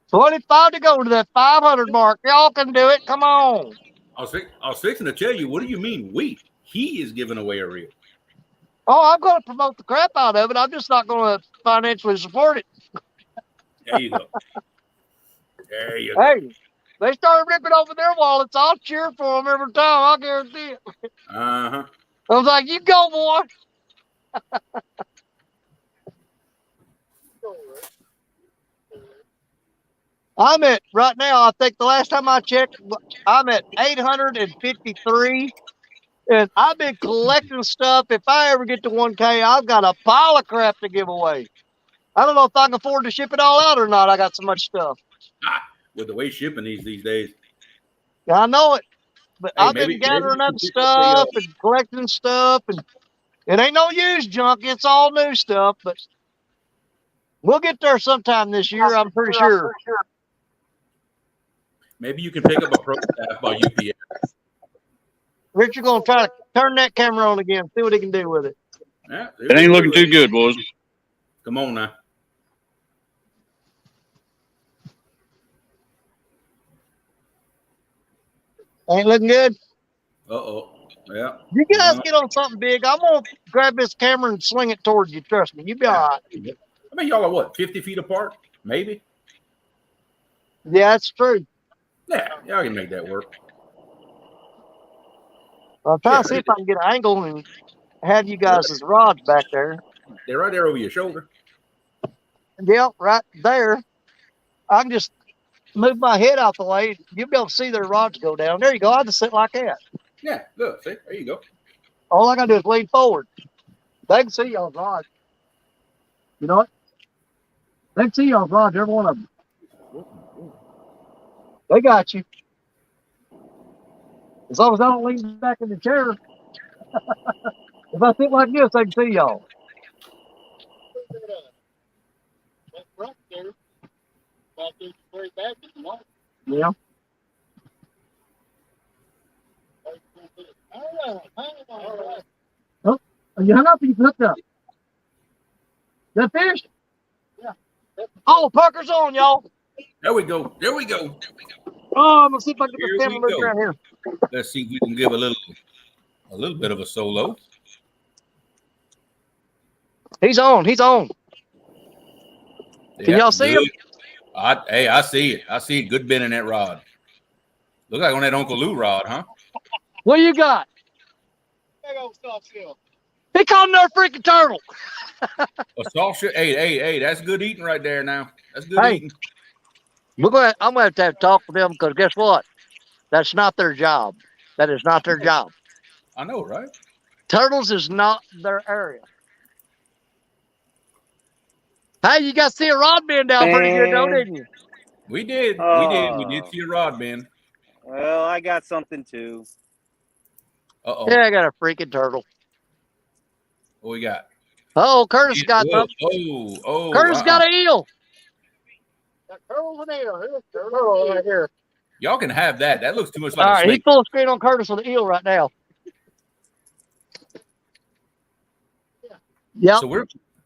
25 to go to that 500 mark. Y'all can do it. Come on. I was fixing to tell you, what do you mean we? He is giving away a reel. Oh, I'm going to promote the crap out of it. I'm just not going to financially support it. There you go. There you go. They started ripping over their wallets. I'll cheer for them every time. I guarantee it. Uh-huh. I was like, you go, boy. I'm at, right now, I think the last time I checked, I'm at 853. And I've been collecting stuff. If I ever get to 1K, I've got a pile of crap to give away. I don't know if I can afford to ship it all out or not. I got so much stuff. With the way shipping these days. I know it. But I've been gathering up stuff and collecting stuff. And it ain't no used junk. It's all new stuff. But we'll get there sometime this year, I'm pretty sure. Maybe you can pick up a pro staff by UPS. Richard's going to try to turn that camera on again, see what he can do with it. Yeah, it ain't looking too good, boys. Come on now. Ain't looking good? Uh-oh. Yeah. You guys get on something big. I'm going to grab this camera and swing it towards you. Trust me. You be all right. I mean, y'all are what, 50 feet apart? Maybe? Yeah, that's true. Yeah, y'all can make that work. I'm trying to see if I can get an angle and have you guys' rods back there. They're right there over your shoulder. Yep, right there. I can just move my head out the way. You'll be able to see their rods go down. There you go. I just sit like that. Yeah, look, see, there you go. All I got to do is lean forward. They can see y'all's rods. You know what? They can see y'all's rods, every one of them. They got you. As long as I don't lean back in the chair. If I sit like this, I can see y'all. Yeah. Oh, you hung up and you hooked up. That fish? Yeah. Oh, pucker's on, y'all. There we go. There we go. Oh, I'm gonna see if I can get the camera look around here. Let's see if we can give a little bit of a solo. He's on. He's on. Can y'all see him? I see it. I see it. Good bend in that rod. Look like on that Uncle Lou rod, huh? What you got? He caught another freaking turtle. A soft shell. Hey, that's good eating right there now. That's good eating. I'm going to have to talk with them because guess what? That's not their job. That is not their job. I know, right? Turtles is not their area. Hey, you got to see a rod bend down pretty good, though, Man. didn't you? We did. We Oh. did see a rod bend. Well, I got something too. Uh-oh. Yeah, I got a freaking turtle. What we got? Oh, Curtis got something. Curtis got an eel. Got turtles and eel. Here's a turtle right here. Y'all can have that. That looks too much like All a right, snake. he's full screen on Curtis with the eel right now. Yep.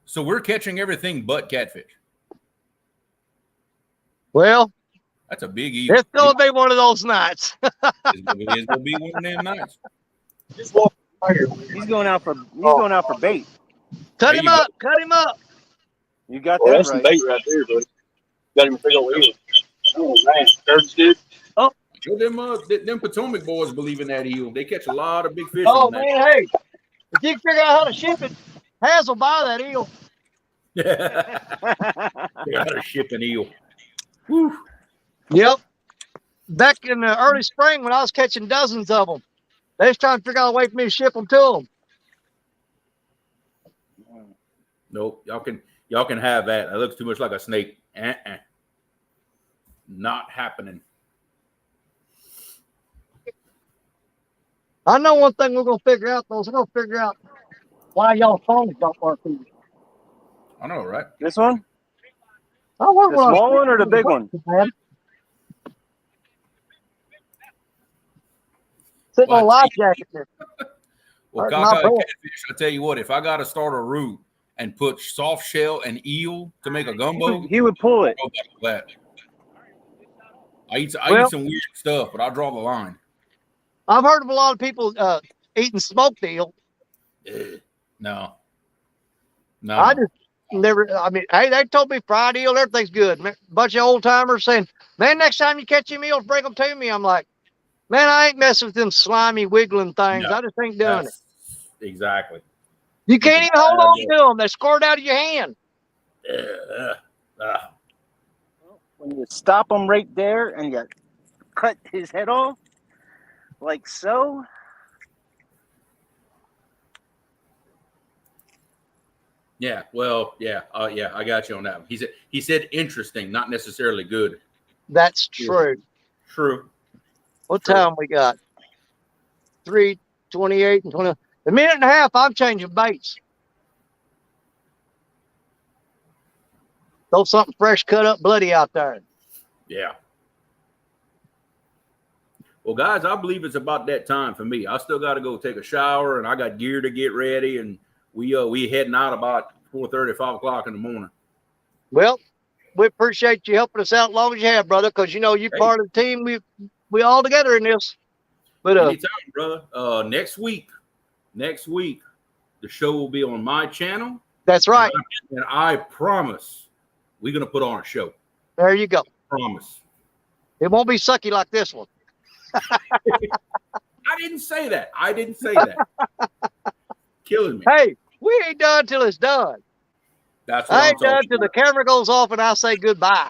So we're catching everything but catfish. Well, that's a big eel. It's gonna be one of those nights. It's gonna be one of them nights. He's going out for bait. Cut him up. Cut him up. You got Well, that that's right. some bait right there, buddy. Got him a big old eel. Oh man, Curtis did. Oh, them Potomac boys believe in that eel. They catch a lot of big fish. Oh on that. man, hey, if you can figure out how to ship it, Haz will buy that eel. They got to ship an eel. Whew. Yep. Back in the early spring when I was catching dozens of them, they was trying to figure out a way for me to ship them to them. Nope, y'all can have that. That looks too much like a snake. Not happening. I know one thing we're gonna figure out though. We're gonna figure out why y'all phones don't work. I know, right? This one? I work The small one or the big one? Sitting on life jacket there. Well, catfish, I tell you what, if I got to start a route and put soft shell and eel to make a gumbo, he would pull it. I eat some weird stuff, but I draw the line. I've heard of a lot of people eating smoked eel. No. I just never. I mean, hey, they told me fried eel, everything's good. A bunch of old timers saying, "Man, next time you catch your eels, bring them to me." I'm like, man, I ain't messing with them slimy wiggling things. No, I just ain't doing it. Exactly. You can't even hold on to them. They squirt out of your hand. When you stop him right there and you cut his head off, like so. Yeah, well, yeah, I got you on that one. He said interesting, not necessarily good. That's true. True. What time we got? 3:28 and 20. A minute and a half. I'm changing baits. Throw something fresh, cut up, bloody out there. Yeah. Well, guys, I believe it's about that time for me. I still got to go take a shower, and I got gear to get ready, and we heading out about 4:30, 5 o'clock in the morning. Well, we appreciate you helping us out as long as you have, brother, because you know you're part of the team. We all together in this. But anytime, brother. Next week, the show will be on my channel. That's right. And I promise we're gonna put on a show. There you go. Promise. It won't be sucky like this one. I didn't say that. Killing me. Hey, we ain't done till it's done. That's what I I'm ain't done talking till about. the camera goes off and I say goodbye.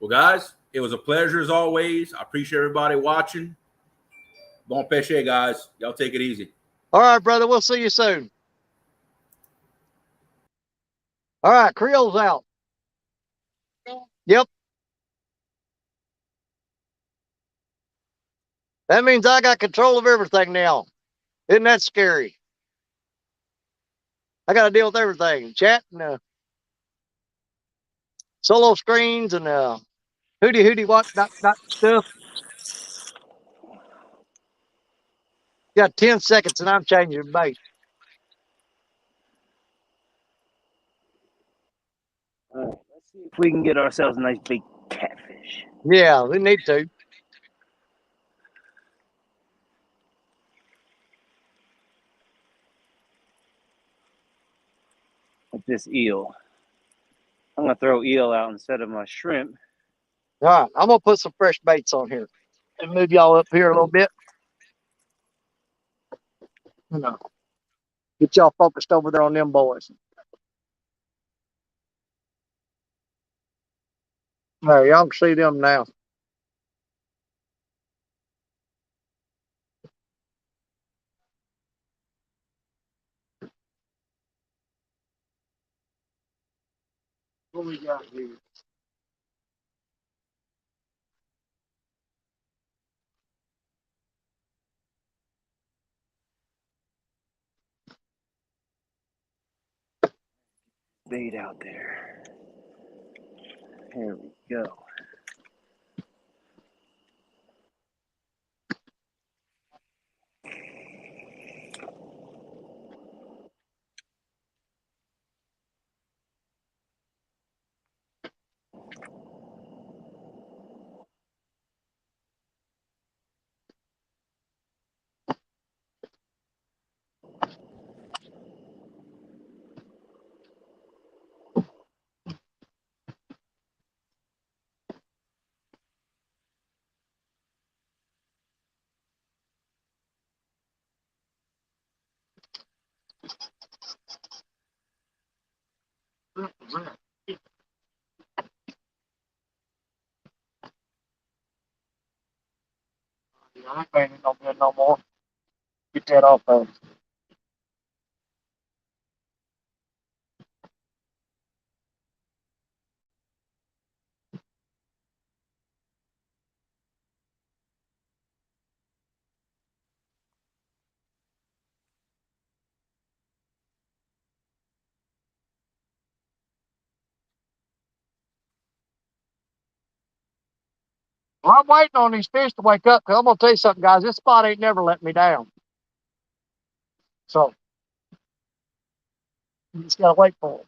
Well, guys, it was a pleasure as always. I appreciate everybody watching. Bon pêcher, guys. Y'all take it easy. All right, brother. We'll see you soon. All right, Creole's out. Yep. That means I got control of everything now. Isn't that scary? I got to deal with everything. Chat and solo screens and hooty what not stuff. Got 10 seconds and I'm changing bait. All right, let's see if we can get ourselves a nice big catfish. Yeah, we need to. With this eel. I'm going to throw eel out instead of my shrimp. All right, I'm going to put some fresh baits on here and move y'all up here a little bit. Get y'all focused over there on them boys. There, y'all can see them now. What we got here? Bait out there. Here we go. I ain't no good no more. Get that off there. Well, I'm waiting on these fish to wake up, because I'm going to tell you something, guys. This spot ain't never let me down. So, you just got to wait for it.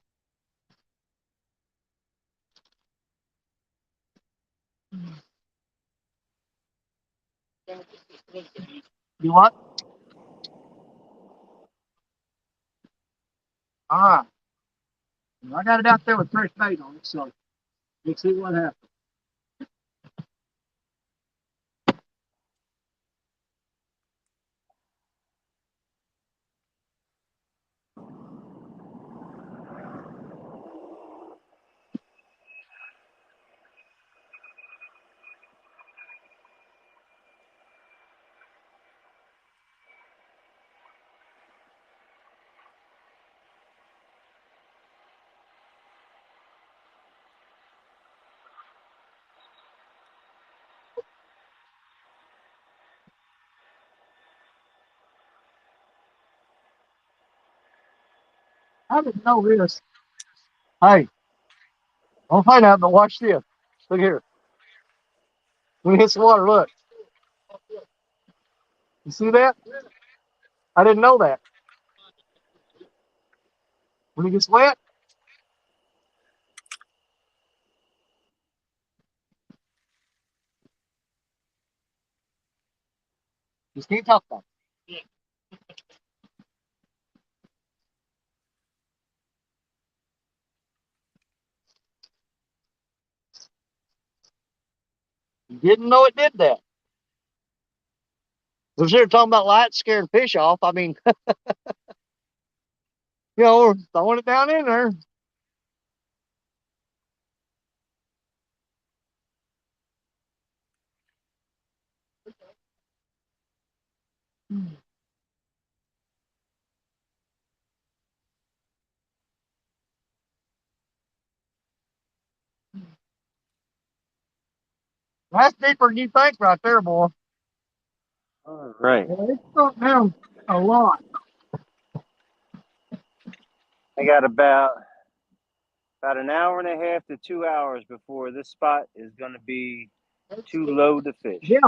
You what? All right. I got it out there with fresh bait on it, so let's see what happens. I didn't know this. Hey, don't find out, but watch this. Look here. When it hits the water, look. You see that? I didn't know that. When it gets wet, just can't talk about it. You didn't know it did that. I was here talking about lights scaring fish off. I mean, we're throwing it down in there. That's deeper than you think right there, boy. All right. Yeah, it's sunk down a lot. I got about an hour and a half to 2 hours before this spot is going to be too low to fish. Yeah.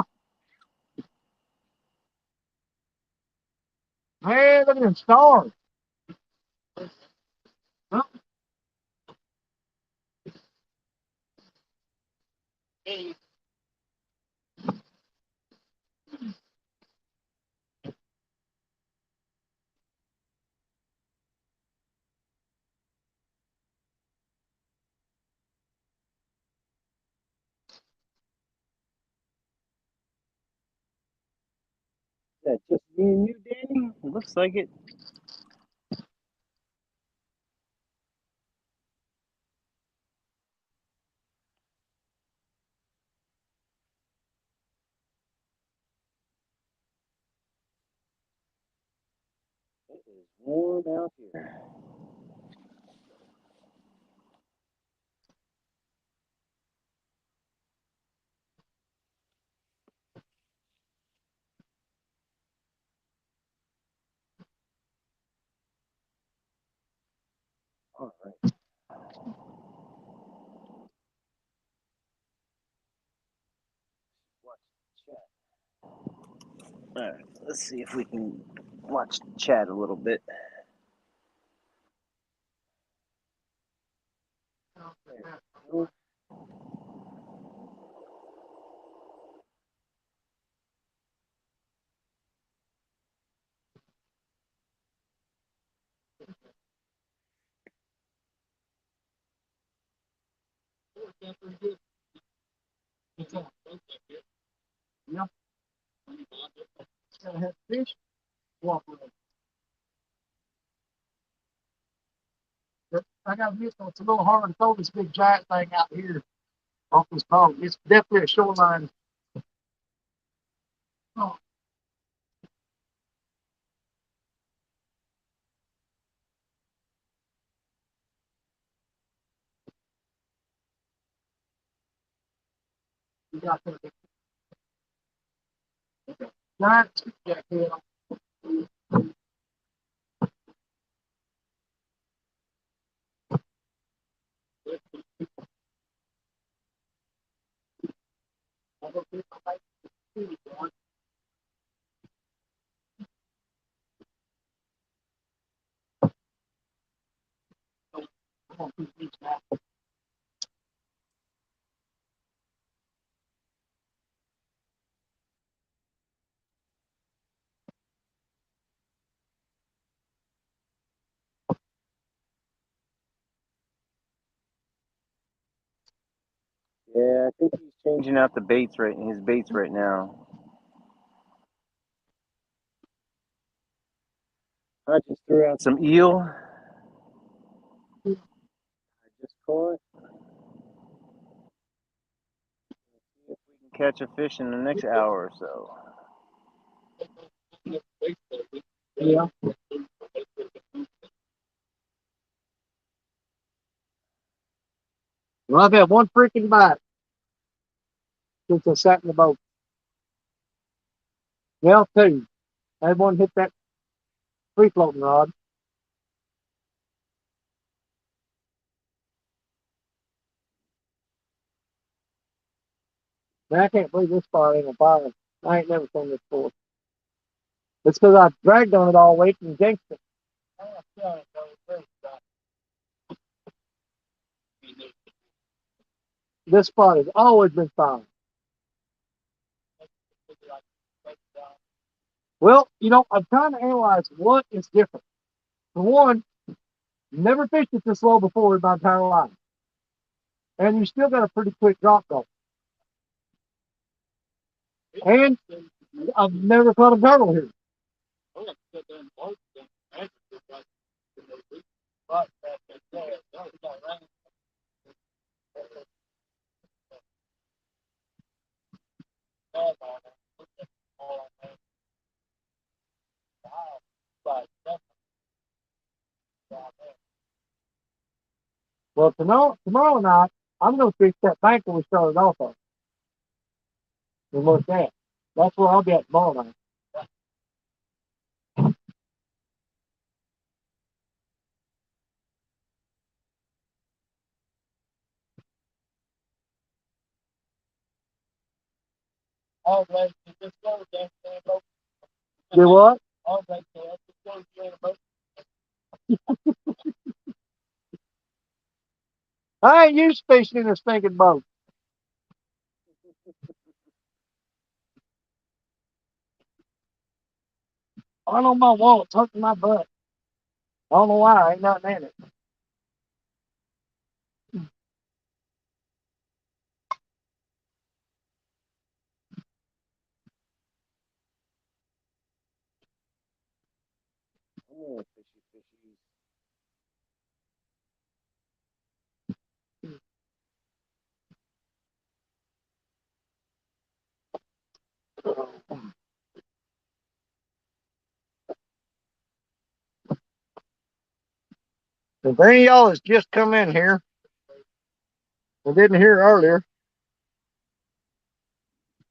Man, look at them stars. Huh? That's just me and you, Danny? It looks like it. It is warm out here. All right. Watch the chat. All right, let's see if we can watch the chat a little bit. Yeah. Gotta have fish. Walk with it. I got this one. It's a little harder to throw this big giant thing out here off this boat. It's definitely a shoreline. Oh. You got that giant jacket. Yeah, I think he's changing out the baits his baits right now. I just threw out some eel. I just caught. See if we can catch a fish in the next hour or so. Yeah. Well, I've had one freaking bite since I sat in the boat. Well, two. I had one hit that free floating rod. Man, I can't believe this far ain't a fire. I ain't never seen this before. It's because I dragged on it all week and jinxed it. This spot has always been fine. Well, I'm trying to analyze what is different. For one, never fished it this low before in my entire life. And you still got a pretty quick drop going. And I've never caught a turtle here. Well, tomorrow night, I'm going to fish that bank that we started off on. And look at that. That's where I'll be at tomorrow night. Do what? I ain't used to fishing in a stinking boat. I don't know my wallet's hurting my butt. I don't know why. Ain't nothing in it. Oh, fishy. If any of y'all has just come in here and didn't hear earlier,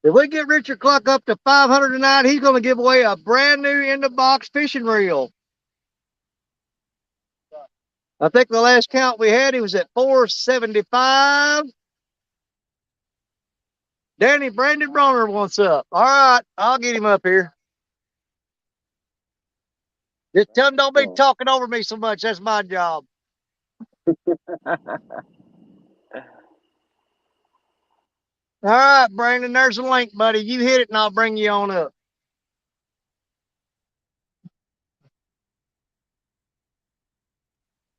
if we get Richard Cluck up to 500 tonight, he's going to give away a brand new in the box fishing reel. I think the last count we had, he was at 475. Danny Brandon Bronner wants up. All right, I'll get him up here. Just tell him don't be talking over me so much. That's my job. All right, Brandon, there's a link, buddy. You hit it and I'll bring you on up.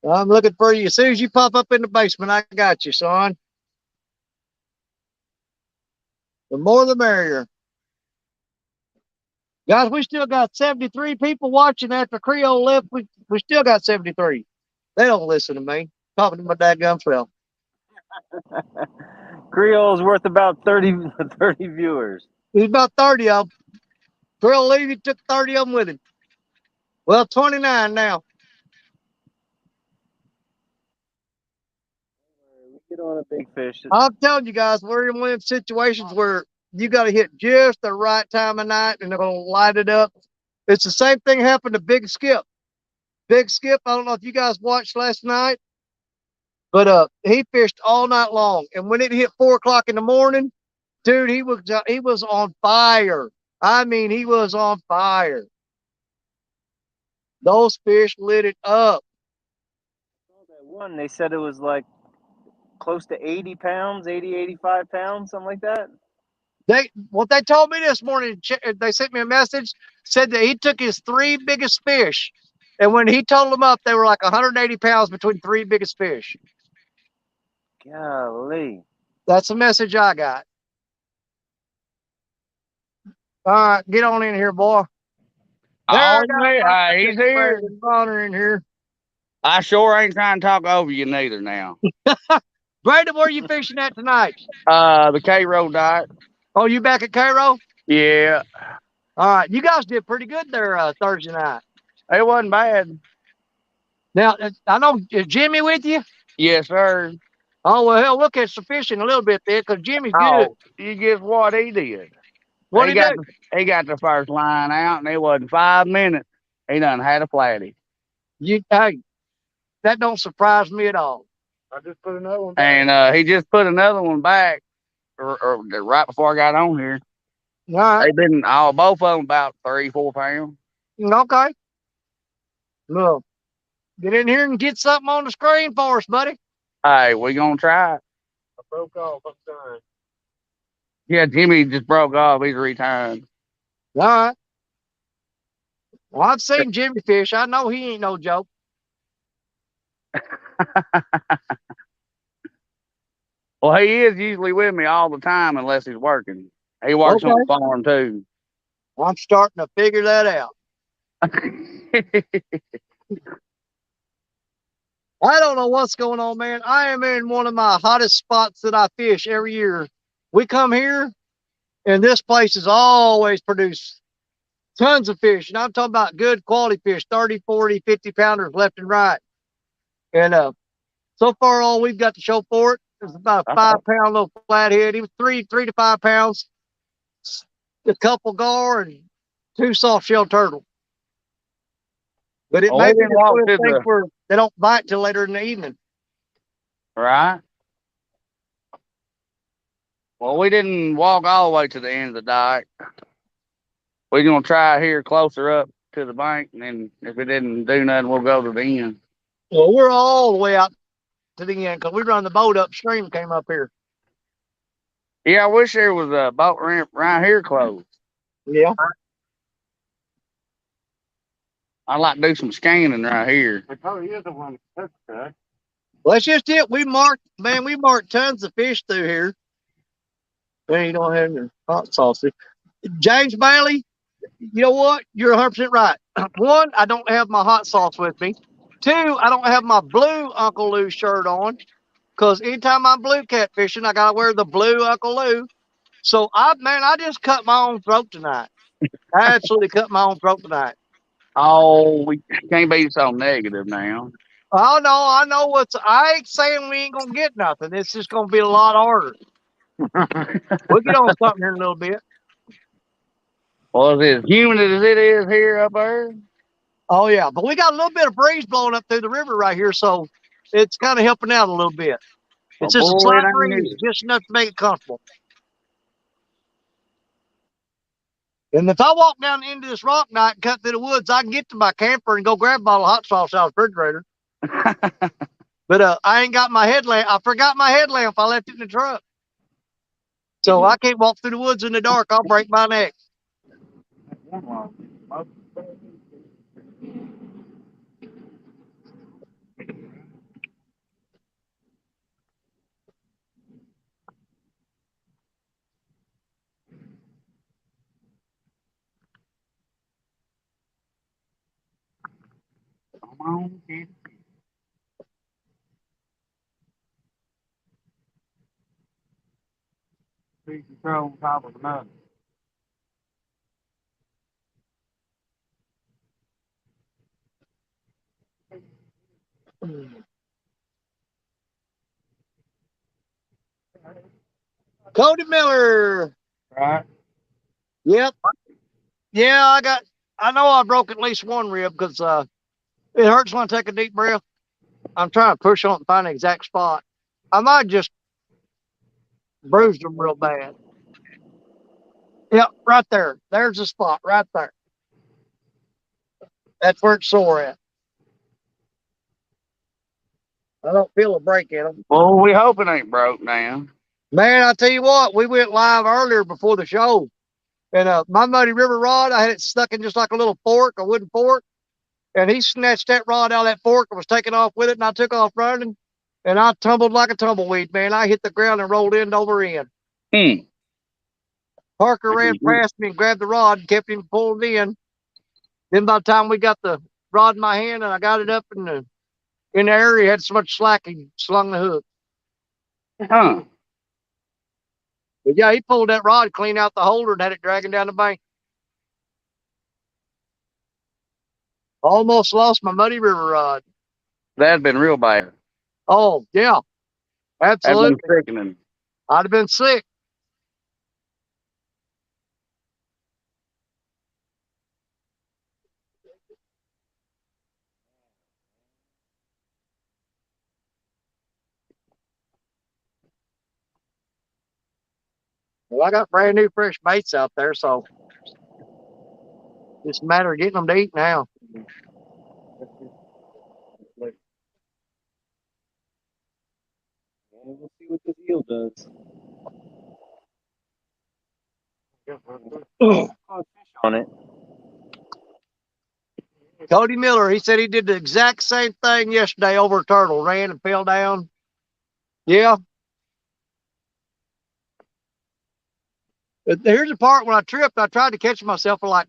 I'm looking for you. As soon as you pop up in the basement, I got you, son. The more the merrier. Guys, we still got 73 people watching after Creole left. We still got 73. They don't listen to me. Talking to my dadgum self. Creole's worth about 30 viewers. He's about 30 of them. Creole Levy took 30 of them with him. Well, 29 now. We get on a big fish. I'm telling you guys, we're in one of them situations where you got to hit just the right time of night and they're going to light it up. It's the same thing happened to Big Skip. Big Skip, I don't know if you guys watched last night, but he fished all night long. And when it hit 4 o'clock in the morning, dude, he was on fire. I mean, he was on fire. Those fish lit it up. That one, they said it was like close to 80 pounds, 80, 85 pounds, something like that. They told me this morning, they sent me a message, said that he took his 3 biggest fish. And when he totaled them up, they were like 180 pounds between 3 biggest fish. Golly. That's the message I got. All right, get on in here, boy. Oh, yeah, he's here. Bonner in here. I sure ain't trying to talk over you neither now. Brandon, where are you fishing at tonight? The Cairo diet. Oh, you back at Cairo? Yeah. All right, you guys did pretty good there Thursday night. It wasn't bad. Now, I know, is Jimmy with you? Yes, sir. Oh, well, hell, we'll catch some fishing a little bit there because Jimmy's good. You guess what he did? What he do? He got the first line out, and it wasn't 5 minutes. He done had a flatty. Hey, that don't surprise me at all. I just put another one back. And he just put another one back or right before I got on here. All right. They've been both of them about 3-4 pounds. Okay. Well, get in here and get something on the screen for us, buddy. Hey, we gonna try it. I broke off. I'm sorry. Yeah, Jimmy just broke off. He's retired. All right. Well, I've seen Jimmy fish. I know he ain't no joke. Well, he is usually with me all the time unless he's working. He works on the farm too. I'm starting to figure that out. I don't know what's going on, man. I am in one of my hottest spots that I fish every year. We come here, and this place has always produced tons of fish. And I'm talking about good quality fish, 30, 40, 50 pounders left and right. And so far, all we've got to show for it is about a 5 pound little flathead. He was 3 to 5 pounds, a couple gar, and 2 soft shell turtle. But it may be one of the things where they don't bite till later in the evening. Right. Well, we didn't walk all the way to the end of the dike. We're going to try here closer up to the bank, and then if it didn't do nothing, we'll go to the end. Well, we're all the way out to the end because we run the boat upstream, came up here. Yeah, I wish there was a boat ramp right here close. Yeah. I'd like to do some scanning right here. It probably is the one that's good. Well, that's just it. We marked tons of fish through here. Man, you don't have your hot sauce. James Bailey, you know what? You're 100% right. 1, I don't have my hot sauce with me. 2, I don't have my blue Uncle Lou shirt on because anytime I'm blue catfishing, I got to wear the blue Uncle Lou. So, I just cut my own throat tonight. I absolutely cut my own throat tonight. Oh, we can't be so negative now. Oh, no, I know I ain't saying we ain't going to get nothing. It's just going to be a lot harder. We'll get on something here in a little bit. Well, is it as humid as it is here up there? Oh yeah, but we got a little bit of breeze blowing up through the river right here, so it's kind of helping out a little bit. It's just a boy, slight it ain't breeze, it. just enough to make it comfortable. And if I walk down into this rock night and cut through the woods, I can get to my camper and go grab a bottle of hot sauce out of the refrigerator. But I ain't got my headlamp. I forgot my headlamp. I left it in the truck. So I can't walk through the woods in the dark. I'll break my neck. Come on, kid. Big control on top of another. Cody Miller. Right? Yep. Yeah, I know I broke at least one rib because it hurts when I take a deep breath. I'm trying to push on it and find the exact spot. I might just bruised them real bad. Yep, right there. There's the spot right there. That's where it's sore at. I don't feel a break in them. Well, we hope it ain't broke now. Man, I tell you what, we went live earlier before the show. And my Muddy River rod, I had it stuck in just like a little fork, a wooden fork. And he snatched that rod out of that fork and was taking off with it. And I took off running. And I tumbled like a tumbleweed, man. I hit the ground and rolled end over end. Parker ran past me and grabbed the rod and kept him pulled in. Then by the time we got the rod in my hand and I got it up in the area, he had so much slack he slung the hook. Huh. But yeah, he pulled that rod clean out the holder and had it dragging down the bank. Almost lost my Muddy River rod. That'd been real bad. Oh, yeah. Absolutely. That'd been sickening. I'd have been sick. Well, I got brand new fresh baits out there, so it's a matter of getting them to eat now. We'll see what this eel does. On it. Cody Miller, he said he did the exact same thing yesterday over a turtle, ran and fell down. Yeah. But here's the part when I tripped, I tried to catch myself for like,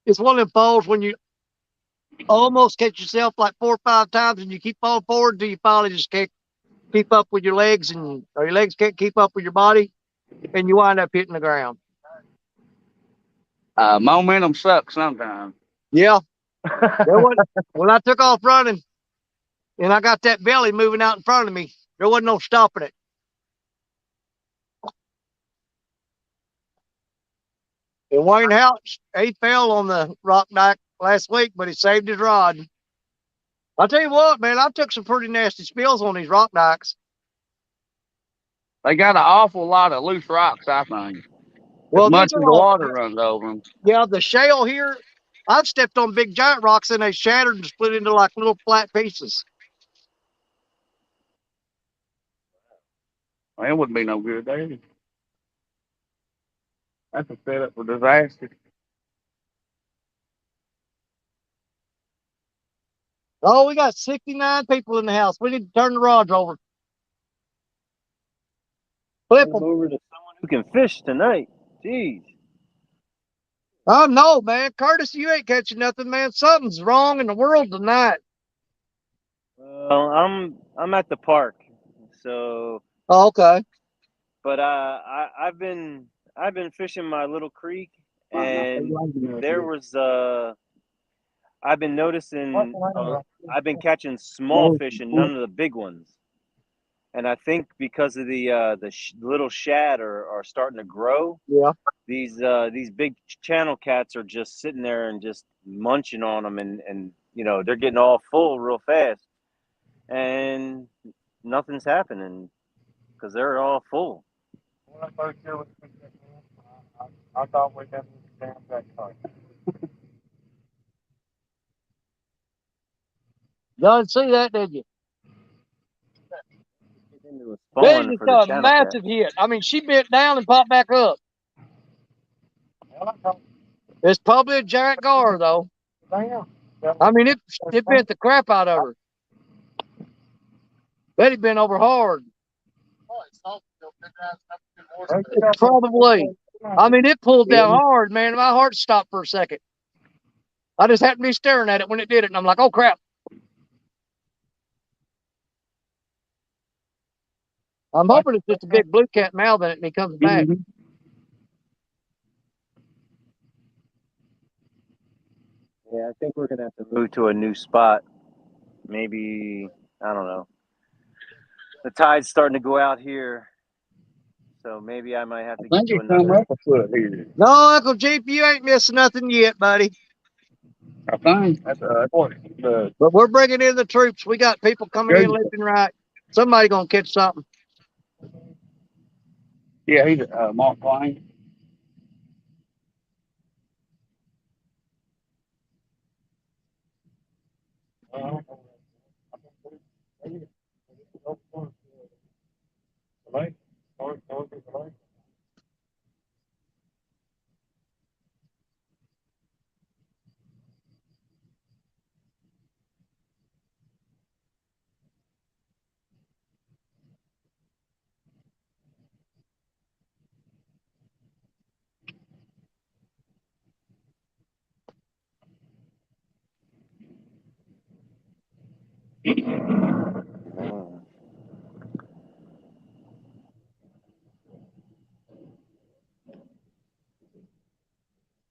it's one of them falls when you almost catch yourself like 4 or 5 times and you keep falling forward until you finally just can't keep up with your legs or your legs can't keep up with your body and you wind up hitting the ground. Momentum sucks sometimes. Yeah. When I took off running and I got that belly moving out in front of me, there wasn't no stopping it. And Wayne Houch, he fell on the rock dike last week, but he saved his rod. I'll tell you what, man, I took some pretty nasty spills on these rock dikes. They got an awful lot of loose rocks, I think. Well, as much these as are the all, water runs over them. yeah, the shale here, I've stepped on big giant rocks and they shattered and split into like little flat pieces. Well, it wouldn't be no good there. That's a setup for disaster. Oh, we got 69 people in the house. We need to turn the rods over. Flip them. Over to someone who can fish tonight. Jeez. Oh, no, man. Curtis, you ain't catching nothing, man. Something's wrong in the world tonight. Well, I'm at the park, so. Oh, okay. But I've been fishing my little creek, and there was I've been noticing I've been catching small fish and none of the big ones. And I think because of the little shad are starting to grow. Yeah. These big channel cats are just sitting there and just munching on them, and you know they're getting all full real fast, and nothing's happening because they're all full. When I first year with the fish, I thought we had to stand that tight. Y'all didn't see that, did you? Into a Betty spawn just for the got a channel cat. massive hit. I mean, she bent down and popped back up. It's probably a giant gar, though. I mean, it bent the crap out of her. Betty bent over hard. Probably. I mean, it pulled down hard, man. My heart stopped for a second. I just happened to be staring at it when it did it, and I'm like, oh, crap. I'm hoping it's just a big blue cat mouthing it and he comes back. Yeah, I think we're gonna have to move to a new spot. Maybe, I don't know. The tide's starting to go out here, so maybe I might have to get to another. Up a foot here. No, Uncle Jeep, you ain't missing nothing yet, buddy. I think that's what the But we're bringing in the troops. We got people coming in left and right. Somebody gonna catch something. yeah, he's Mark Klein.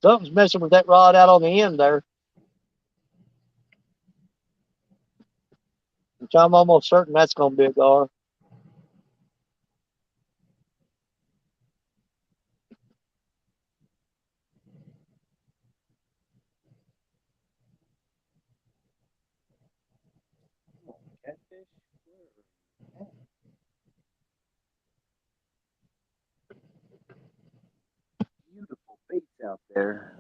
Something's messing with that rod out on the end there. Which I'm almost certain that's gonna be a gar. Catfish? Beautiful baits out there.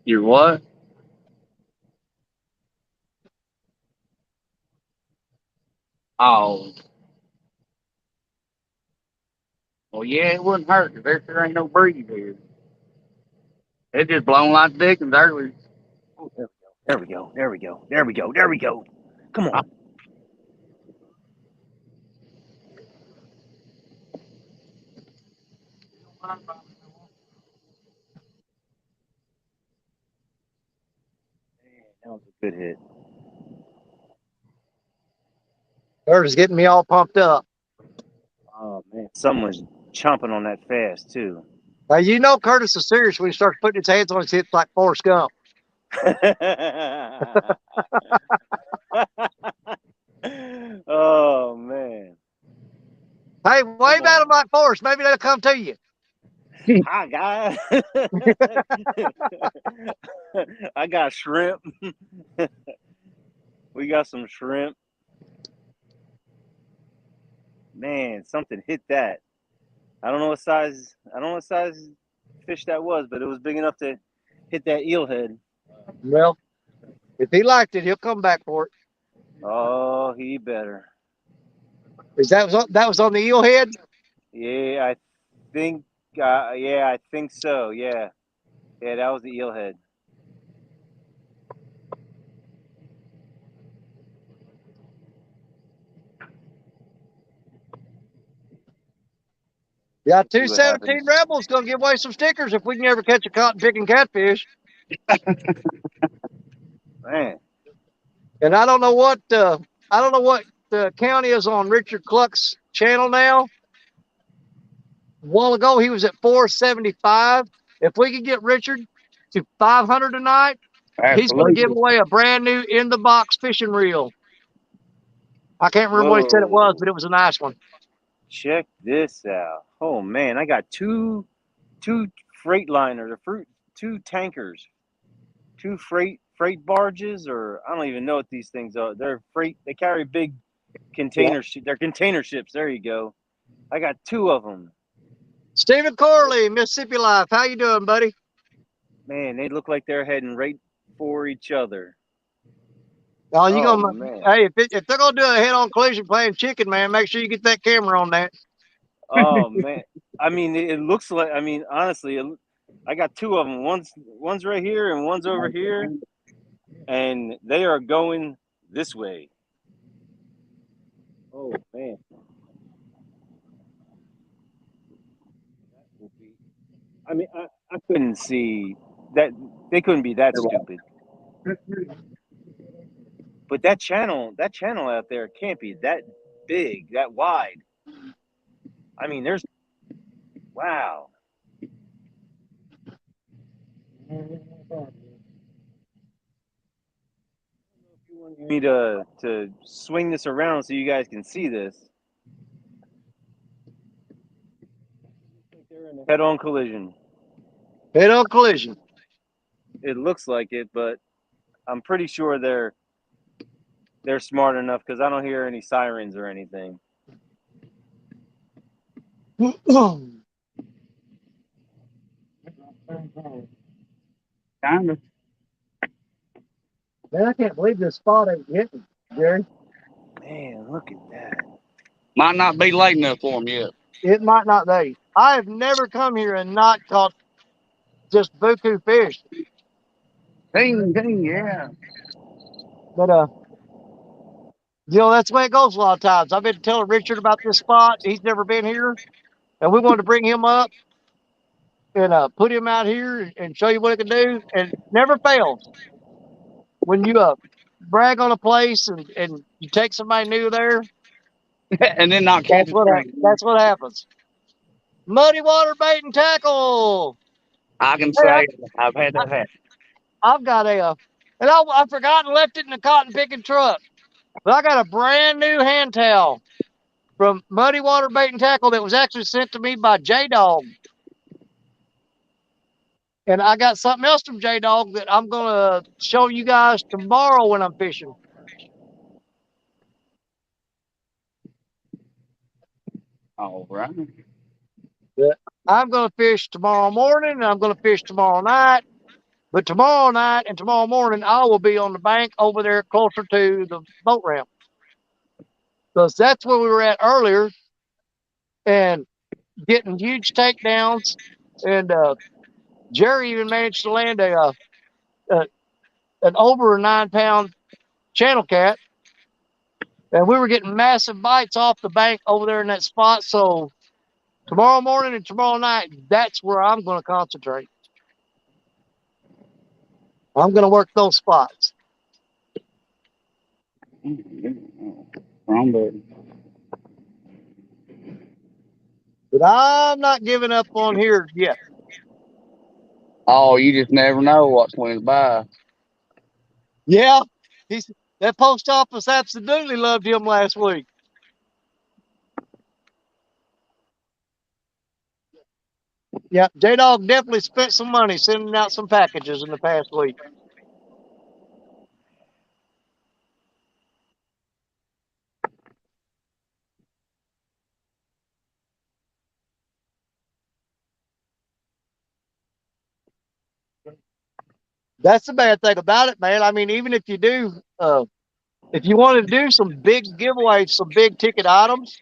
Your what? Oh. Well, yeah, it wouldn't hurt because there ain't no breeze here. It just blown like Dickens earlier. Oh, there we go. There we go. There we go. There we go. Come on. That was a good hit. Bird is getting me all pumped up. Oh man, someone's chomping on that fast too. Now you know Curtis is serious when he starts putting his hands on his hips like Forrest Gump. Oh man. Hey, wave at them like Forrest. Maybe they'll come to you. Hi guys. I got shrimp. We got some shrimp. Man, something hit that. I don't know what size fish that was, but it was big enough to hit that eel head. Well, if he liked it, he'll come back for it. Oh, he better. Is that was on the eel head? Yeah, I think so. Yeah, that was the eel head. Yeah, 217 Rebels gonna give away some stickers if we can ever catch a cotton picking catfish. Man. And I don't know what the county is on Richard Cluck's channel now. A while ago he was at 475. If we could get Richard to 500 tonight, he's going to give Absolutely. away a brand new in the box fishing reel. I can't remember what he said it was, but it was a nice one. Check this out. Oh man, I got two Freightliner, two tankers, two freight barges, or I don't even know what these things are. They're freight. They carry big container. They're container ships. There you go. I got two of them. Stephen Corley, Mississippi Life. How you doing, buddy? Man, they look like they're heading right for each other. Oh, you Oh, gonna? man. Hey, if they're gonna do a head-on collision playing chicken, man, make sure you get that camera on that. Oh man, I mean, it looks like. I mean, honestly, I got two of them. One's right here and one's over here, and they are going this way. Oh man, that would be. I mean, I couldn't see that. They couldn't be that stupid. But that channel out there can't be that big, that wide. I mean, there's. Wow. You want me to swing this around so you guys can see this. They're in a head-on collision. Head-on collision. It looks like it, but I'm pretty sure they're smart enough because I don't hear any sirens or anything. Kind of. Man, I can't believe this spot ain't hitting, Jerry. Man, look at that. Might not be late enough for them yet. It might not be. I have never come here and not caught just buku fish. Ding, yeah. But you know, that's the way it goes a lot of times. I've been telling Richard about this spot. He's never been here, and we wanted to bring him up and put him out here and show you what it can do. And it never fails when you brag on a place and you take somebody new there. And then not catch a string. That's what happens. Muddy water bait and tackle. I can say I've had that happen. I've got and I forgot and left it in the cotton picking truck. But I got a brand new hand towel from Muddy Water Bait and Tackle that was actually sent to me by J-Dog. And I got something else from J-Dog that I'm going to show you guys tomorrow when I'm fishing. All right. I'm going to fish tomorrow morning, and I'm going to fish tomorrow night. But tomorrow night and tomorrow morning, I will be on the bank over there closer to the boat ramp. Because that's where we were at earlier and getting huge takedowns. And Jerry even managed to land an over 9-pound channel cat. And we were getting massive bites off the bank over there in that spot. So tomorrow morning and tomorrow night, that's where I'm going to concentrate. I'm going to work those spots. But I'm not giving up on here yet. Oh, you just never know what swings by. Yeah, that post office absolutely loved him last week. Yeah, J-Dog definitely spent some money sending out some packages in the past week. That's the bad thing about it, man. I mean, even if you do, if you want to do some big giveaways, some big ticket items,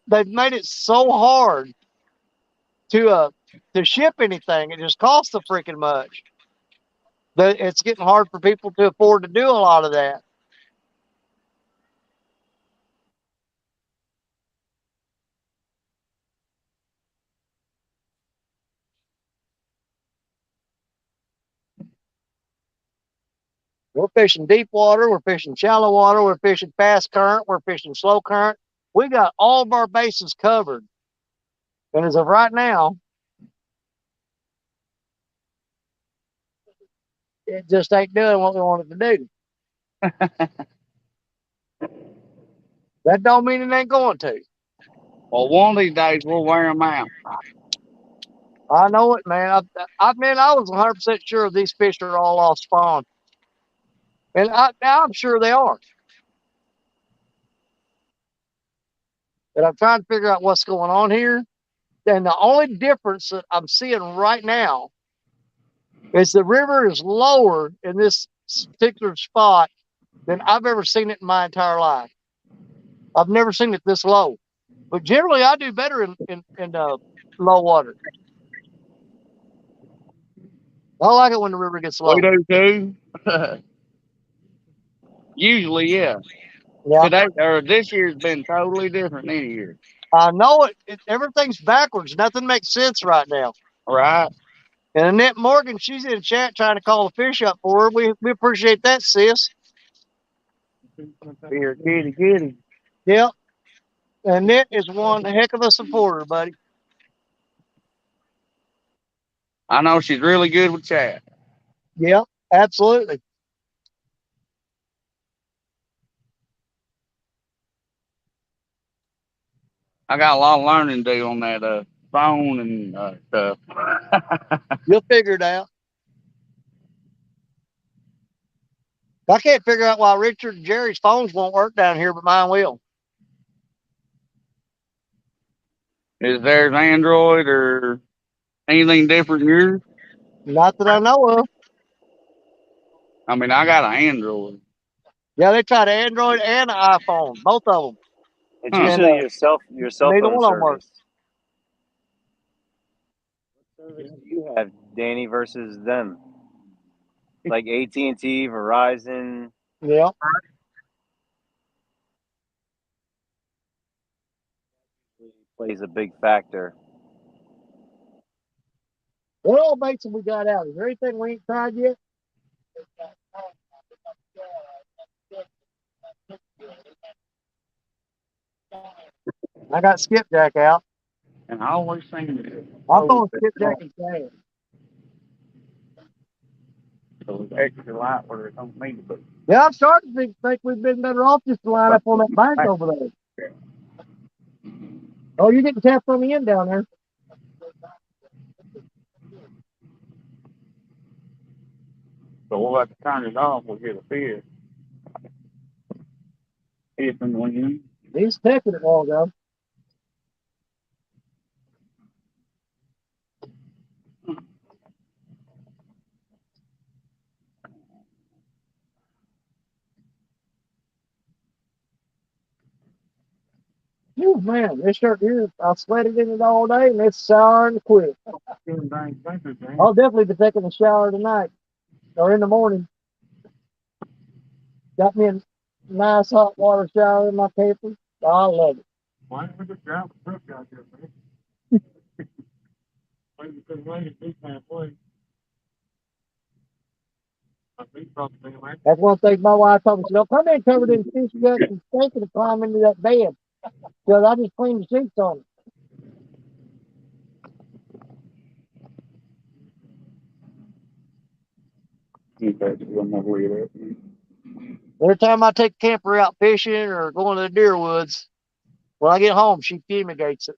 they've made it so hard to ship anything. It just costs so freaking much. That it's getting hard for people to afford to do a lot of that. We're fishing deep water, we're fishing shallow water, we're fishing fast current, we're fishing slow current. We got all of our bases covered. And as of right now, it just ain't doing what we want it to do. That don't mean it ain't going to. Well, one of these days we'll wear them out. I know it, man. I was 100% sure these fish are all off spawn. And now I'm sure they are. But I'm trying to figure out what's going on here. And the only difference that I'm seeing right now is the river is lower in this particular spot than I've ever seen it in my entire life. I've never seen it this low. But generally, I do better in low water. I like it when the river gets low. We do too. Usually, yeah. Yeah. Today or this year's been totally different than any year. I know it. Everything's backwards. Nothing makes sense right now. Right. And Annette Morgan, she's in chat trying to call the fish up for her. We appreciate that, sis. Here, kitty. Yep. Annette is one heck of a supporter, buddy. I know she's really good with chat. Yep, absolutely. I got a lot of learning to do on that phone and stuff. You'll figure it out. I can't figure out why Richard and Jerry's phones won't work down here, but mine will. Is theirs Android or anything different than yours? Not that I know of. I mean, I got an Android. Yeah, they tried Android and iPhone, both of them. It's usually your cell neither phone one of them work. service. What service do you have, Danny, versus them? Like AT&T, Verizon. Yeah. Plays a big factor. What all baits have we got out? Is there anything we ain't tried yet? I got skipjack out. And I always think I'm throwing skipjack and sand. So it's extra light where it don't need to be. Yeah, I'm starting to think we've been better off just to line up on that bank over there. Oh, you're getting tapped on the end down there. So we'll have to turn it off. We'll get a fish. If and when. He's taking it all, though. Oh, man, this shirt here, I sweated in it all day, and it's souring quick. I'll definitely be taking a shower tonight or in the morning. Got me a nice hot water shower in my camper. I love it. Why don't we just grab the brook out there, man? Why you couldn't wait at this halfway? That's one thing my wife told me. She said, come in covered in fish guts and stinking to climb into that bed. Because I just cleaned the sheets on it. Every time I take the camper out fishing or going to the deer woods, when I get home, she fumigates it.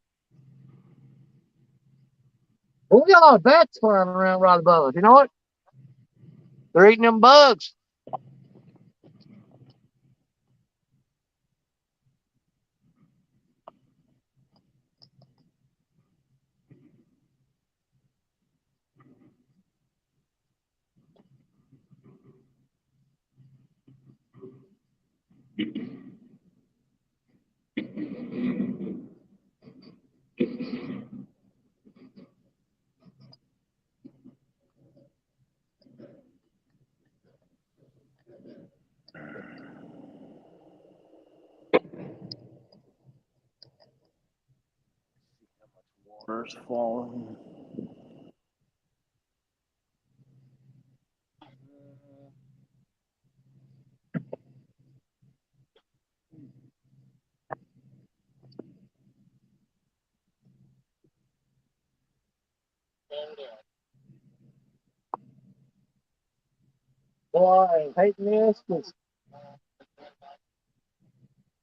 Well, we got a lot of bats flying around right above us. You know what? They're eating them bugs. Water's falling. Boy, I ain't hating this. 'Cause,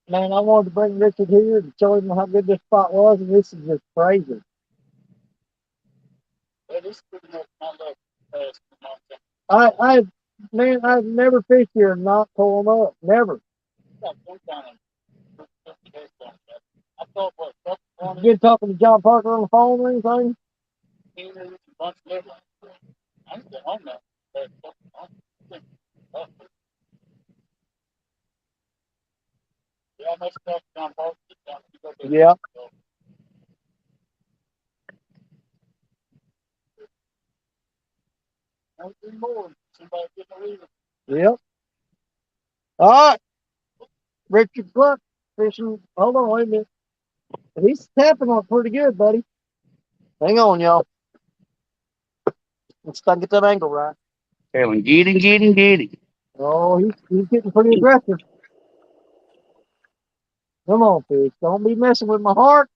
man, I wanted to bring Richard here to show him how good this spot was, and this is just crazy. Yeah, this is pretty much my luck past month. I've never fished here and not pull them up. Never. Got some kind of I thought what You been talking to John Parker on the phone or anything? Peter, a bunch of liver. I didn't get home now. Yeah, I must talk to John Parker. Yeah. Yep. All right. Richard Cluck fishing. Hold on, wait a minute. He's tapping on pretty good, buddy. Hang on, y'all. Let's try to get that angle right. Tell him, get him. Oh, he's getting pretty aggressive. Come on, fish. Don't be messing with my heart.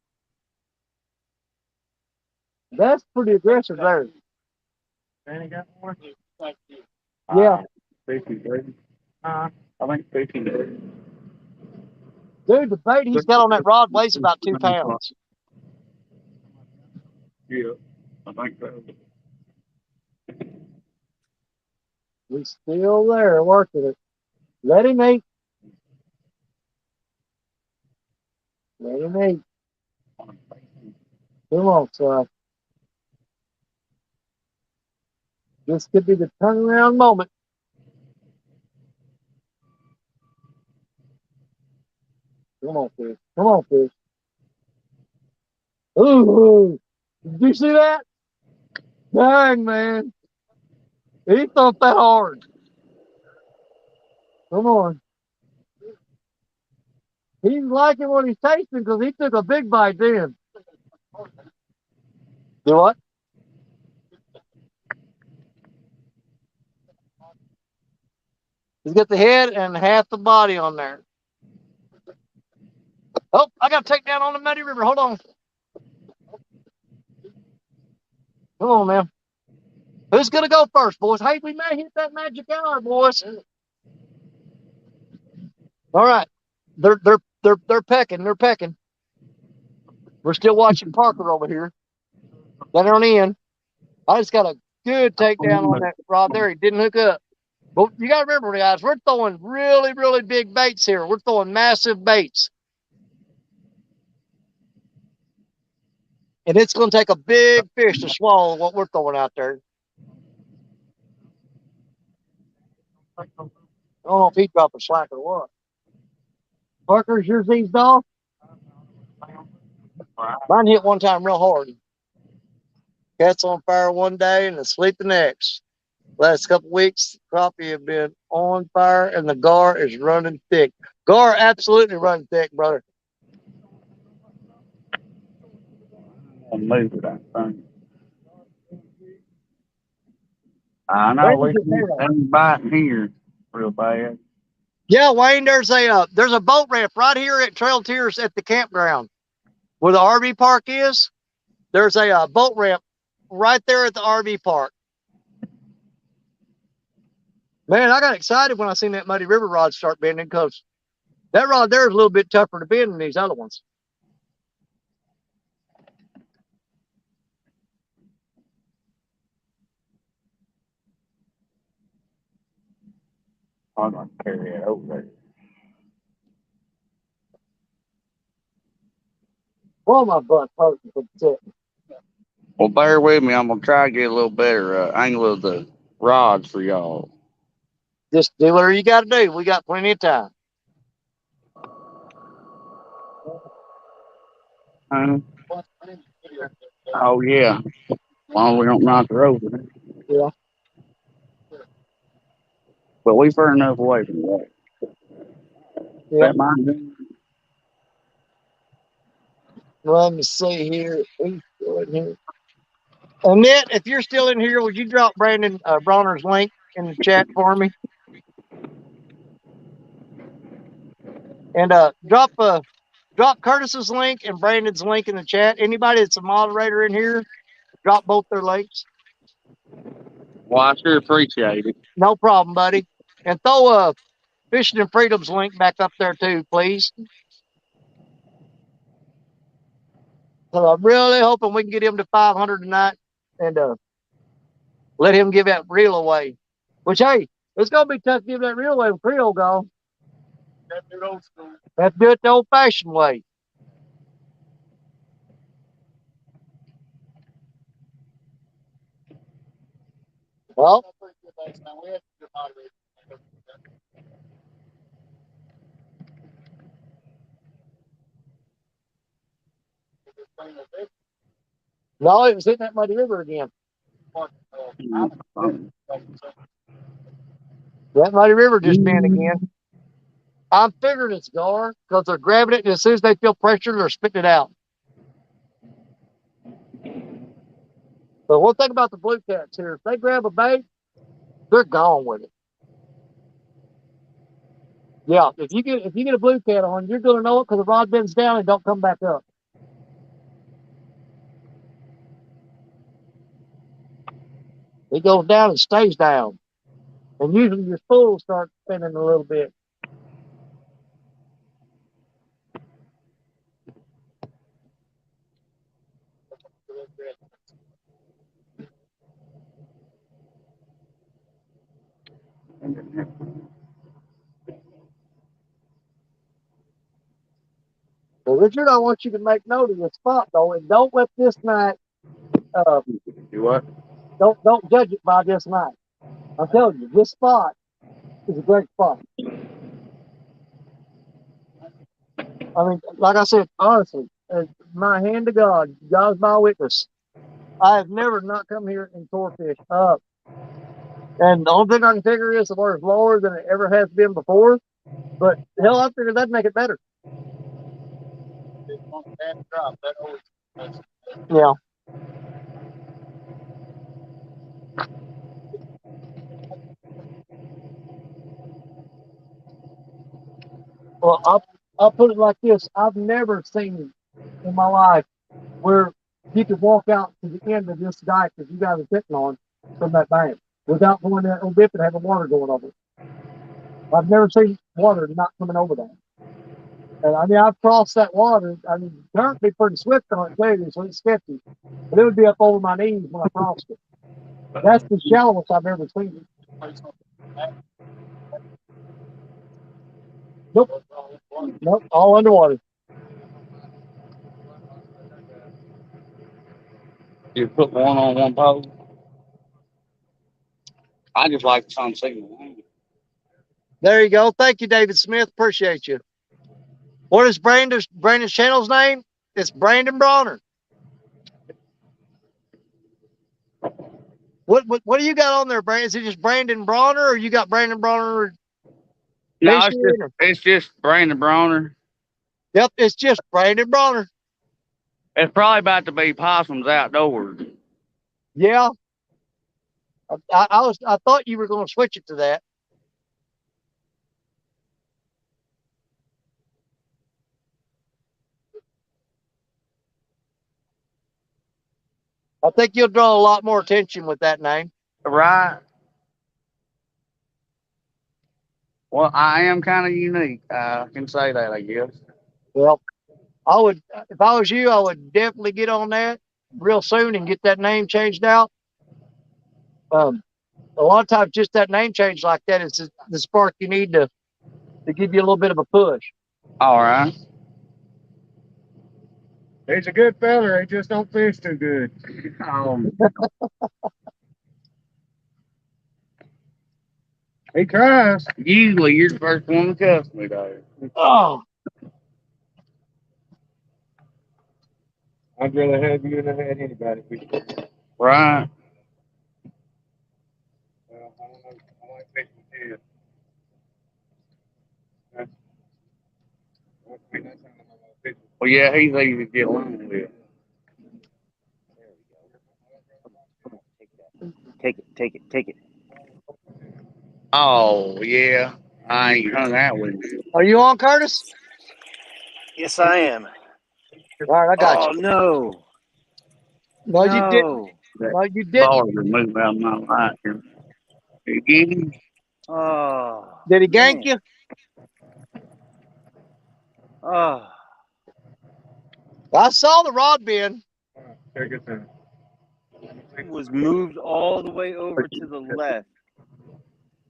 That's pretty aggressive there. Danny got more? Yeah. 53. I think 53. Dude, the bait he's got on that rod weighs about 2 pounds. Yeah, I think so. He's still there working it. Let him eat. Let him eat. Come on, son. This could be the turnaround moment. Come on, fish. Come on, fish. Ooh, did you see that? Dang, man. He thumped that hard. Come on. He's liking what he's tasting because he took a big bite then. Do what? He's got the head and half the body on there. Oh, I got to take down on the Muddy River. Hold on. Come on, man. Who's going to go first, boys? Hey, we may hit that magic hour, boys. All right. They're pecking. They're pecking. We're still watching Parker over here. Let her on in. I just got a good takedown on that rod there. He didn't hook up. But you got to remember, guys, we're throwing really, really big baits here. We're throwing massive baits. And it's going to take a big fish to swallow what we're throwing out there. I don't know if he dropped a slack or what. Parker's yours eased off? Mine hit one time real hard. Cat's on fire one day and asleep the next. Last couple weeks, crappie have been on fire and the gar is running thick. Gar absolutely running thick, brother. I'll move that thing. I know we ain't biting here real bad. Yeah, Wayne, there's a boat ramp right here at Trail Tiers at the campground where the RV park is. There's a boat ramp right there at the RV park. Man, I got excited when I seen that Muddy River rod start bending because that rod there is a little bit tougher to bend than these other ones. I'm going to carry it over there. Well, my butt hurting for the tip. Well, bear with me. I'm going to try to get a little better angle of the rods for y'all. Just do whatever you got to do. We got plenty of time. Oh, yeah. Well, we don't knock her over. Yeah. But we far enough away from that. Yeah. That mine? Let me see here. Who's still in here? Annette, if you're still in here, would you drop Brandon Bronner's link in the chat for me? And drop Curtis's link and Brandon's link in the chat. Anybody that's a moderator in here, drop both their links. Well, I sure appreciate it. No problem, buddy. And throw a Fishing and Freedom's link back up there too, please. So I'm really hoping we can get him to 500 tonight and let him give that reel away. Which, hey, it's going to be tough to give that reel away with Creole gone. That's good old school. Have to do it the old-fashioned way. Well, no, it was hitting that muddy river again. That muddy river just bent again. I'm figuring it's gar because they're grabbing it, and as soon as they feel pressure, they're spitting it out. But one thing about the blue cats here, if they grab a bait, they're gone with it. Yeah, if you get a blue cat on, you're gonna know it because the rod bends down and don't come back up. It goes down and stays down. And usually your spool starts spinning a little bit. Well, Richard, I want you to make note of the spot though, and don't let this night Do what? don't judge it by this night. I'm telling you, this spot is a great spot. I mean, like I said, honestly, my hand to God, God's my witness. I have never not come here and tore fish up. And the only thing I can figure is the water's lower than it ever has been before. But hell, I figured that'd make it better. Yeah. Well, I'll put it like this. I've never seen in my life where you could walk out to the end of this dike that you guys are sitting on from that bank without going that little dip and having water going over it. I've never seen water not coming over that. And I mean, I've crossed that water. I mean, the current be pretty swift on it too, so it's sketchy. But it would be up over my knees when I crossed it. That's the shallowest I've ever seen it. Nope. Nope. All underwater. You put one on one pole. I just like the sun signal. There you go. Thank you, David Smith. Appreciate you. What is Brandon's channel's name? It's Brandon Bronner. What do you got on there, Brandon? Is it just Brandon Bronner, or you got Brandon Bronner? No, it's just Brandon Bronner. Yep, it's just Brandon Bronner. It's probably about to be Possums Outdoors. Yeah. I thought you were going to switch it to that. I think you'll draw a lot more attention with that name. Right. Well, I am kind of unique. I can say that, I guess. Well, I would, if I was you, I would definitely get on that real soon and get that name changed out. A lot of times, just that name change like that is the spark you need to give you a little bit of a push. All right. He's a good feller. He just don't fish too good. He tries. Usually, you're the first one to cuss me, though. Oh, I'd rather have you than I had anybody. Right. Well, I don't know. I like fishing too. Well, yeah, he's easy to get along with. Take it. Oh, yeah. I ain't hung out with you. are you on, Curtis? Yes, I am. All right, I got Oh, you. no. No, you didn't. No, you didn't. Ball removed out of my life here. You get him? Oh. Did he gank man. you? Oh. I saw the rod bin. Check it out. It was moved all the way over to the left.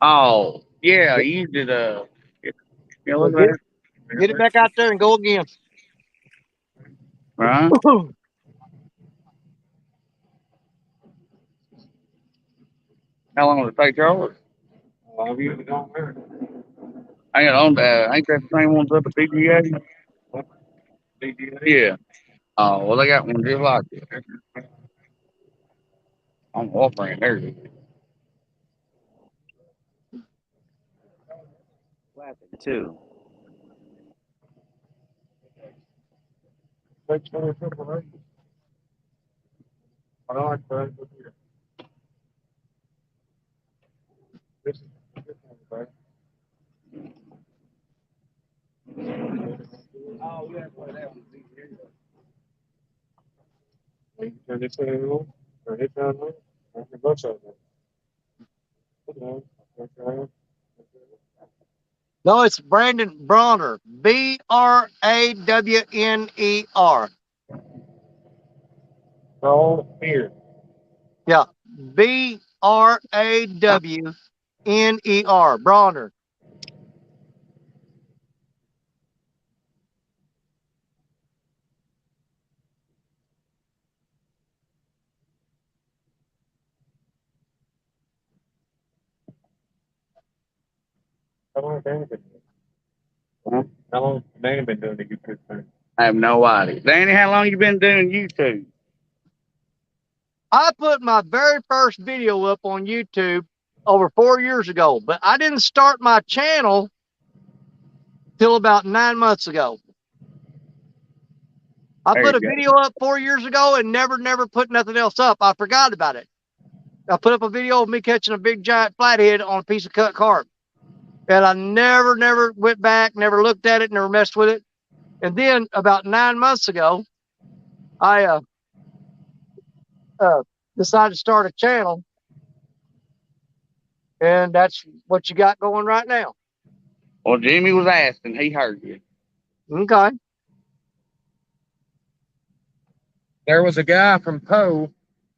Oh, yeah, you did yeah, look at it. Get it back out there and go again. Right? How long will it take yours? I've used it on there. Ain't that the same ones up at PGA? DDA. Yeah. Oh, well, they got one just like it. I'm offering there. Flapping too. Takes for a couple of days. I like that. Look here. This one's back. Oh, yeah, boy, that was Turn this on. Turn it down. Turn the bus on. Put it on. Okay. No, it's Brandon Bronner. Brawner. All here. Yeah. Brawner. Bronner. How long has Danny been doing? Huh? How long has Danny been doing the YouTube thing? I have no idea. Danny, how long you been doing YouTube? I put my very first video up on YouTube over 4 years ago, but I didn't start my channel till about 9 months ago. I There put you a go. video up 4 years ago and never put nothing else up. I forgot about it. I put up a video of me catching a big giant flathead on a piece of cut carp. And I never went back, never looked at it, never messed with it. And then about 9 months ago, I decided to start a channel. And that's what you got going right now. Well, Jimmy was asking. He heard you. Okay. There was a guy from Poe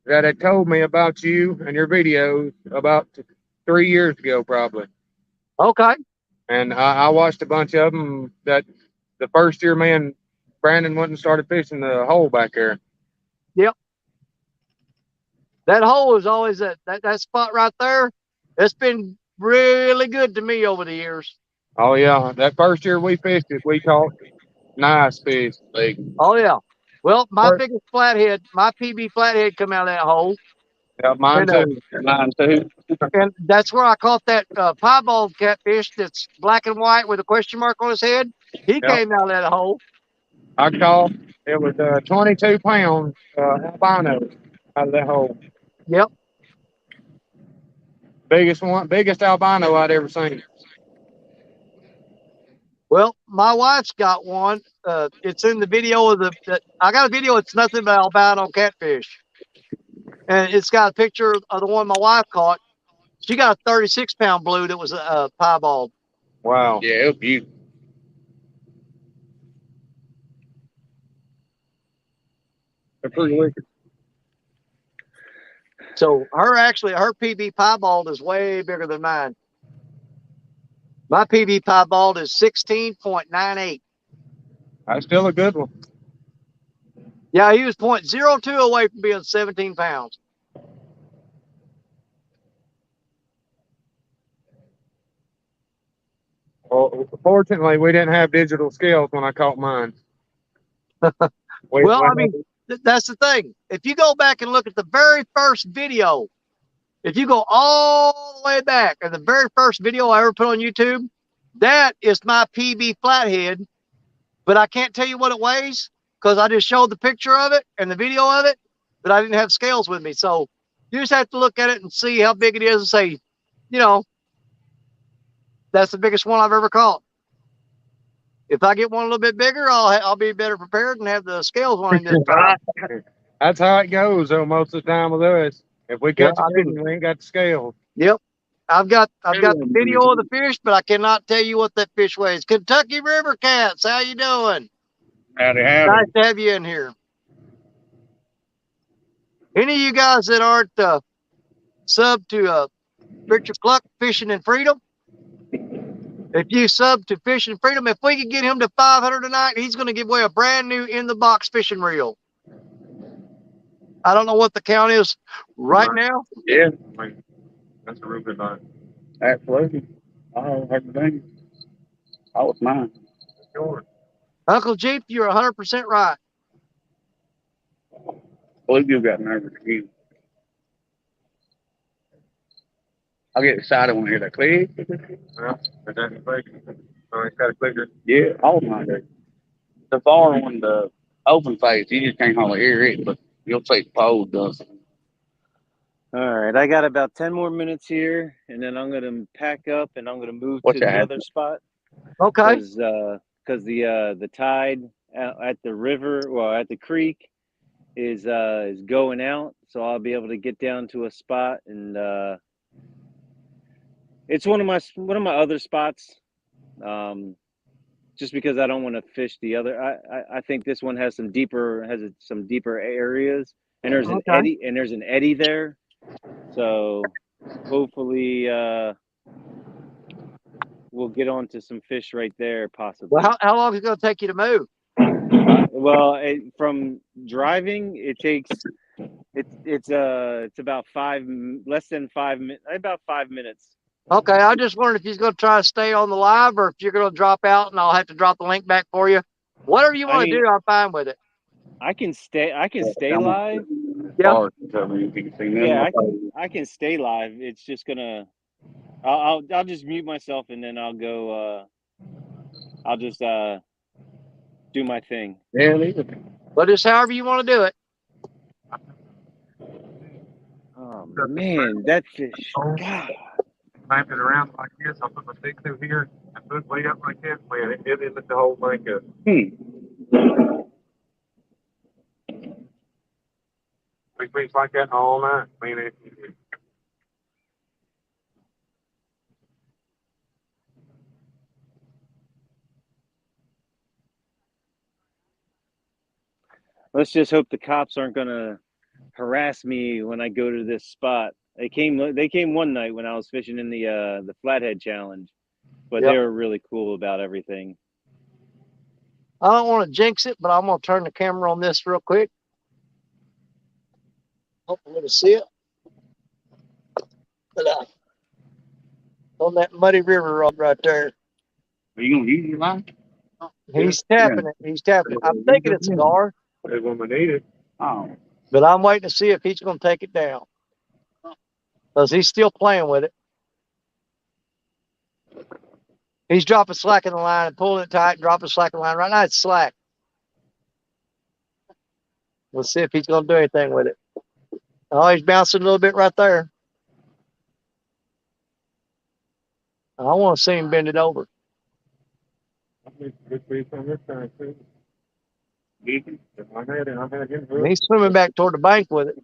that had told me about you and your videos about 3 years ago, probably. Okay. And I watched a bunch of them. That the first year, me and Brandon went and started fishing the hole back there. Yep. That hole is always that spot right there. It's been really good to me over the years. Oh yeah, that first year we fished it, we caught nice fish. Like, Oh yeah. Well, my biggest flathead, my PB flathead, come out of that hole. yeah, mine And, too. Mine too. and that's where I caught that piebald catfish that's black and white with a question mark on his head. He Yep. came out of that hole. I caught it was 22 pounds albino out of that hole. Yep. Biggest albino I'd ever seen. Well, my wife's got one. It's in the video of I got a video. It's nothing but albino catfish, and it's got a picture of the one my wife caught. She got a 36-pound blue that was a piebald. Wow. Yeah, it was beautiful. They're pretty wicked. So her PB piebald is way bigger than mine. My PB piebald is 16.98. That's still a good one. Yeah, he was 0.02 away from being 17 pounds. Well, fortunately, we didn't have digital scales when I caught mine. Well, I mean, that's the thing. If you go back and look at the very first video, if you go all the way back, and the very first video I ever put on YouTube, that is my PB flathead, but I can't tell you what it weighs because I just showed the picture of it and the video of it, but I didn't have scales with me. So you just have to look at it and see how big it is and say, you know, that's the biggest one I've ever caught. If I get one a little bit bigger, I'll be better prepared and have the scales on him this time. That's how it goes, though, most of the time with us. If we Yeah, catch a big one, we ain't got the scale. Yep. I've got the video of the fish, but I cannot tell you what that fish weighs. Kentucky River Cats, how you doing? Howdy. Nice to have you in here. Any of you guys that aren't sub to Richard Cluck Fishing and Freedom, if you sub to Fishing Freedom, if we could get him to 500 tonight, he's going to give away a brand new in the box fishing reel. I don't know what the count is right now. Yeah. That's a real good line. Absolutely. Oh, everything. Oh, it's mine. Sure. Uncle Jeep, you're 100% right. Bluegill got nervous again. I get excited when I hear that click. Yeah, but that's click. Oh, it's got a clicker. Yeah, all of mine do. The far one, the open face, you just can't hardly hear it, but you'll see the pole does. All right, I got about 10 more minutes here, and then I'm going to pack up and I'm going to move What to you the had? other spot. Okay. Because the tide at the river, well, at the creek, is going out, so I'll be able to get down to a spot, and it's one of my other spots. Just because I don't want to fish the other, I think this one has some deeper areas, and there's an eddy there, so hopefully we'll get onto some fish right there possibly. Well, how long is it going to take you to move? Well, from driving, it takes it's about less than 5 minutes, about 5 minutes. Okay, I just wondered if he's going to try to stay on the live or if you're going to drop out and I'll have to drop the link back for you. Whatever you want to do, I'm fine with it. I can stay live. Yeah. Yeah, I can stay live. It's just gonna I'll just mute myself and then I'll go I'll just do my thing. Yeah, leave it. But just however you want to do it. Oh man, that fish. God. Clamp it around like this. I'll put my stick through here and put it way up like this. Man, it lit the whole thing up. Big fish like that all night. Man, Let's just hope the cops aren't gonna harass me when I go to this spot. They came one night when I was fishing in the Flathead Challenge, but they were really cool about everything. I don't want to jinx it, but I'm going to turn the camera on this real quick. Hopefully to see it. But on that muddy river rod right there. Are you going to use your line? He's tapping it. He's tapping it. I'm thinking it's a gar. They're going to need it. Oh. But I'm waiting to see if he's going to take it down. Because he's still playing with it. He's dropping slack in the line and pulling it tight, dropping slack in the line. Right now it's slack. We'll see if he's going to do anything with it. Oh, he's bouncing a little bit right there. I want to see him bend it over. He's swimming back toward the bank with it.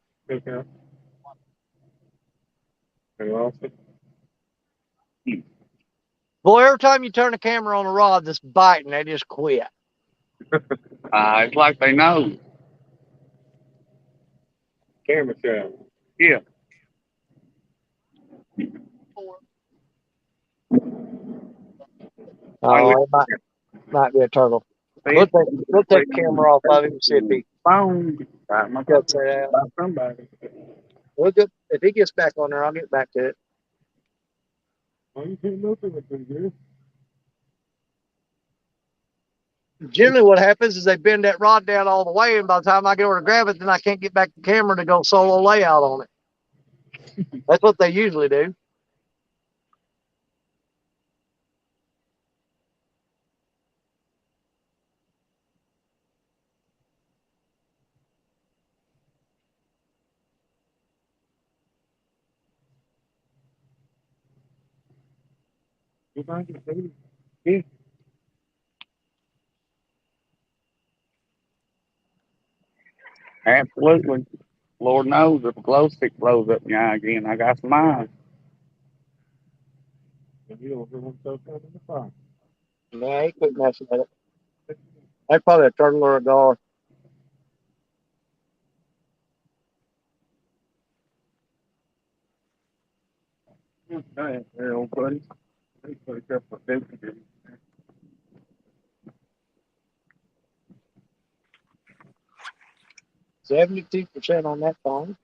Boy, every time you turn the camera on the rod that's biting, they just quit. It's like they know. Camera shot. Yeah. Oh, it might be a turtle. We'll take the camera off of him and see if he cuts that out. We'll get, if he gets back on there, I'll get back to it. Generally, what happens is they bend that rod down all the way, and by the time I get over to grab it, then I can't get back the camera to go solo layout on it. That's what they usually do. Yeah. Absolutely. Lord knows if a glow stick blows up now again, I got some eyes. No, he couldn't mess with it. That's probably a turtle or a gar. Okay, there, old buddy. 72% on that phone.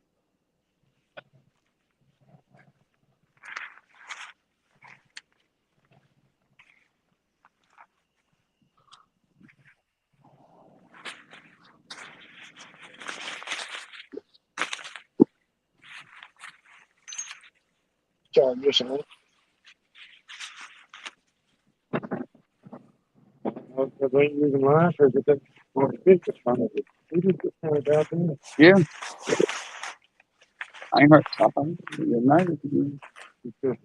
Charge this on it. Because they ain't using life, or is it Yeah. I ain't hurt something. You know. You're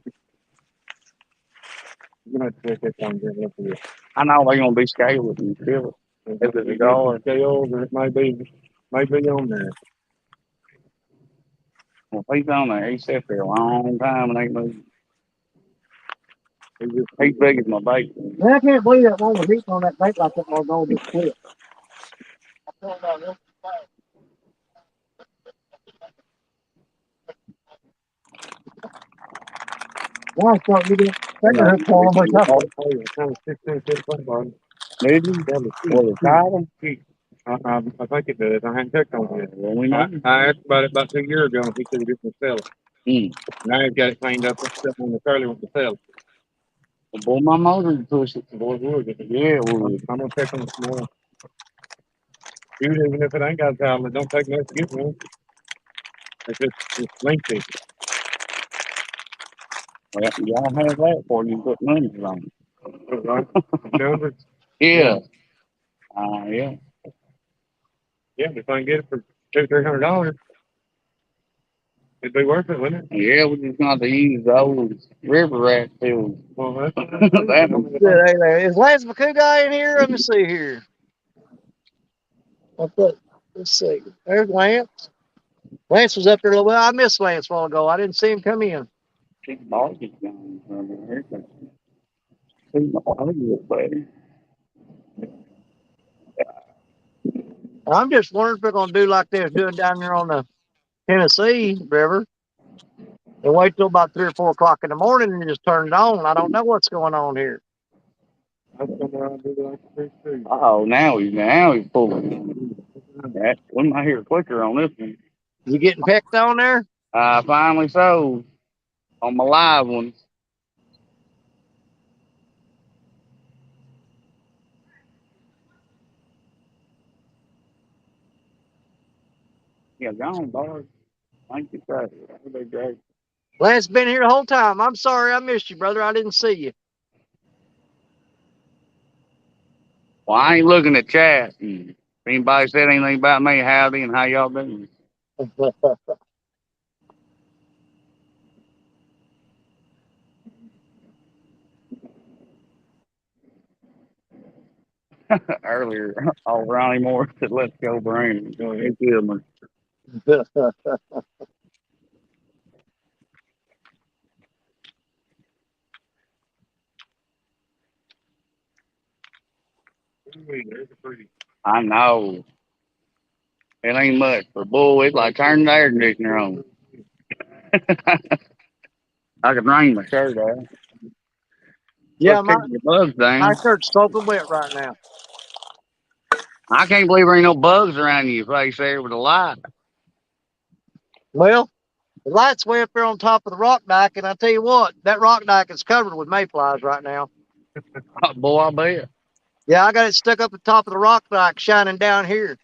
going to take that one and look at it. I know they're going to be scared with me. Feel it. If it's a dollar scales, or it might be on there. Well, if he's on there, he sat there a long time and ain't moving. He's big as my bait. Man, I can't believe that one was eating on that bait like that was all just quit. Why start you didn't figure her for him or something? Kind of 16 foot bottom. Did you? Well, it's title. I think it does. I hadn't checked on it. Well, we know. I asked about it about 2 years ago, and he said he didn't sell it. Mm. Now he's got it cleaned up and stuff on the curly with the sell. Well, boy, my motor to push it. Boy, would. Yeah, well, I'm gonna check on it tomorrow. Even if it ain't got a towel, it don't take much to get one. It's lengthy. well, y'all have that before you put money on it. Right? Numbers. Yeah. Yeah. Yeah, if I can get it for $200-300, it'd be worth it, wouldn't it? Yeah, we just got to use those river rat pills. Well, that's That was Good. Is Lance McCoo guy in here? Let me see here. Let's see. There's Lance. Lance was up there a little bit. I missed Lance a while ago. I didn't see him come in. she's barking down there. She's barking, buddy. I'm just wondering if they're going to do like they're doing down there on the Tennessee River and wait till about 3 or 4 o'clock in the morning and just turn it on. I don't know what's going on here. Oh, now he's pulling. We might hear a clicker on this one. You getting pecked on there? Finally so. On my live ones. Yeah, gone, Bart. Thank you, sir. That'd be great. Lance been here the whole time. I'm sorry I missed you, brother. I didn't see you. Well, I ain't looking at chat. If anybody said anything about me, howdy and how y'all doing? Earlier, Ronnie Moore said, "Let's go, Brandon." He killed me. I know. It ain't much for bull. It's like turning the air conditioner on. I could rain my shirt out. Yeah, the bugs down. my shirt's soaking wet right now. I can't believe there ain't no bugs around your face there with a light. Well, the light's way up there on top of the rock dyke, and I tell you what, that rock dyke is covered with mayflies right now. Oh, boy, I bet. Yeah, I got it stuck up the top of the rock dyke shining down here.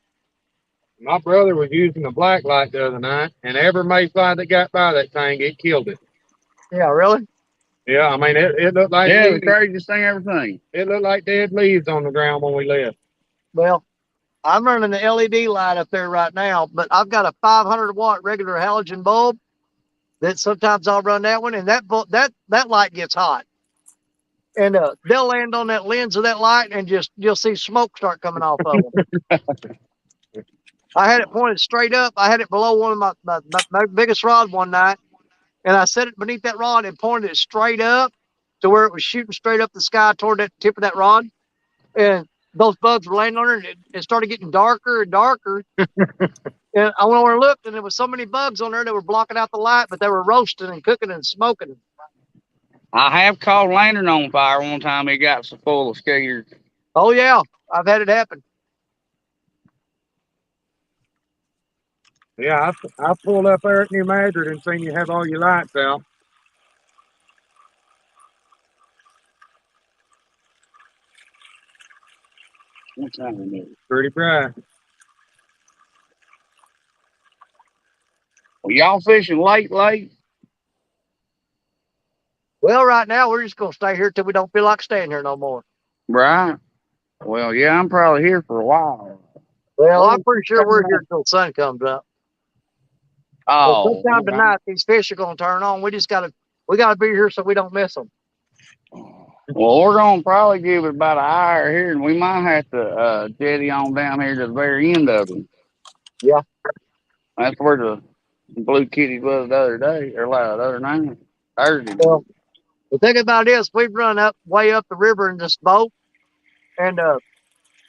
My brother was using a black light the other night, and every mayfly that got by that thing, it killed it. Yeah, really? Yeah, I mean, it looked like the craziest thing ever seen. It looked like dead leaves on the ground when we left. Well, I'm running the LED light up there right now, but I've got a 500-watt regular halogen bulb that sometimes I'll run that one, and that light gets hot. And they'll land on that lens of that light, and you'll see smoke start coming off of them. I had it pointed straight up. I had it below one of my biggest rod one night, and I set it beneath that rod and pointed it straight up to where it was shooting straight up the sky toward that tip of that rod. And those bugs were landing on it, and it started getting darker and darker. And I went over and looked, and there was so many bugs on there that were blocking out the light, but they were roasting and cooking and smoking. I have caught a lantern on fire one time. It got so full of scared. Oh yeah, I've had it happen. Yeah, I pulled up there at New Madrid and seen you have all your lights out. What time is it? Pretty bright. Well, y'all fishing late? Well, right now we're just gonna stay here till we don't feel like staying here no more. Right. Well, yeah, I'm probably here for a while. Well, I'm pretty sure we're here till the sun comes up. Oh, sometime tonight these fish are gonna turn on. We gotta be here so we don't miss them. well, we're gonna probably give it about an hour here, and we might have to jetty on down here to the very end of it. Yeah, that's where the blue kitties was the other day, or the other night, Thursday. Well, the thing about it is, we've run way up the river in this boat, and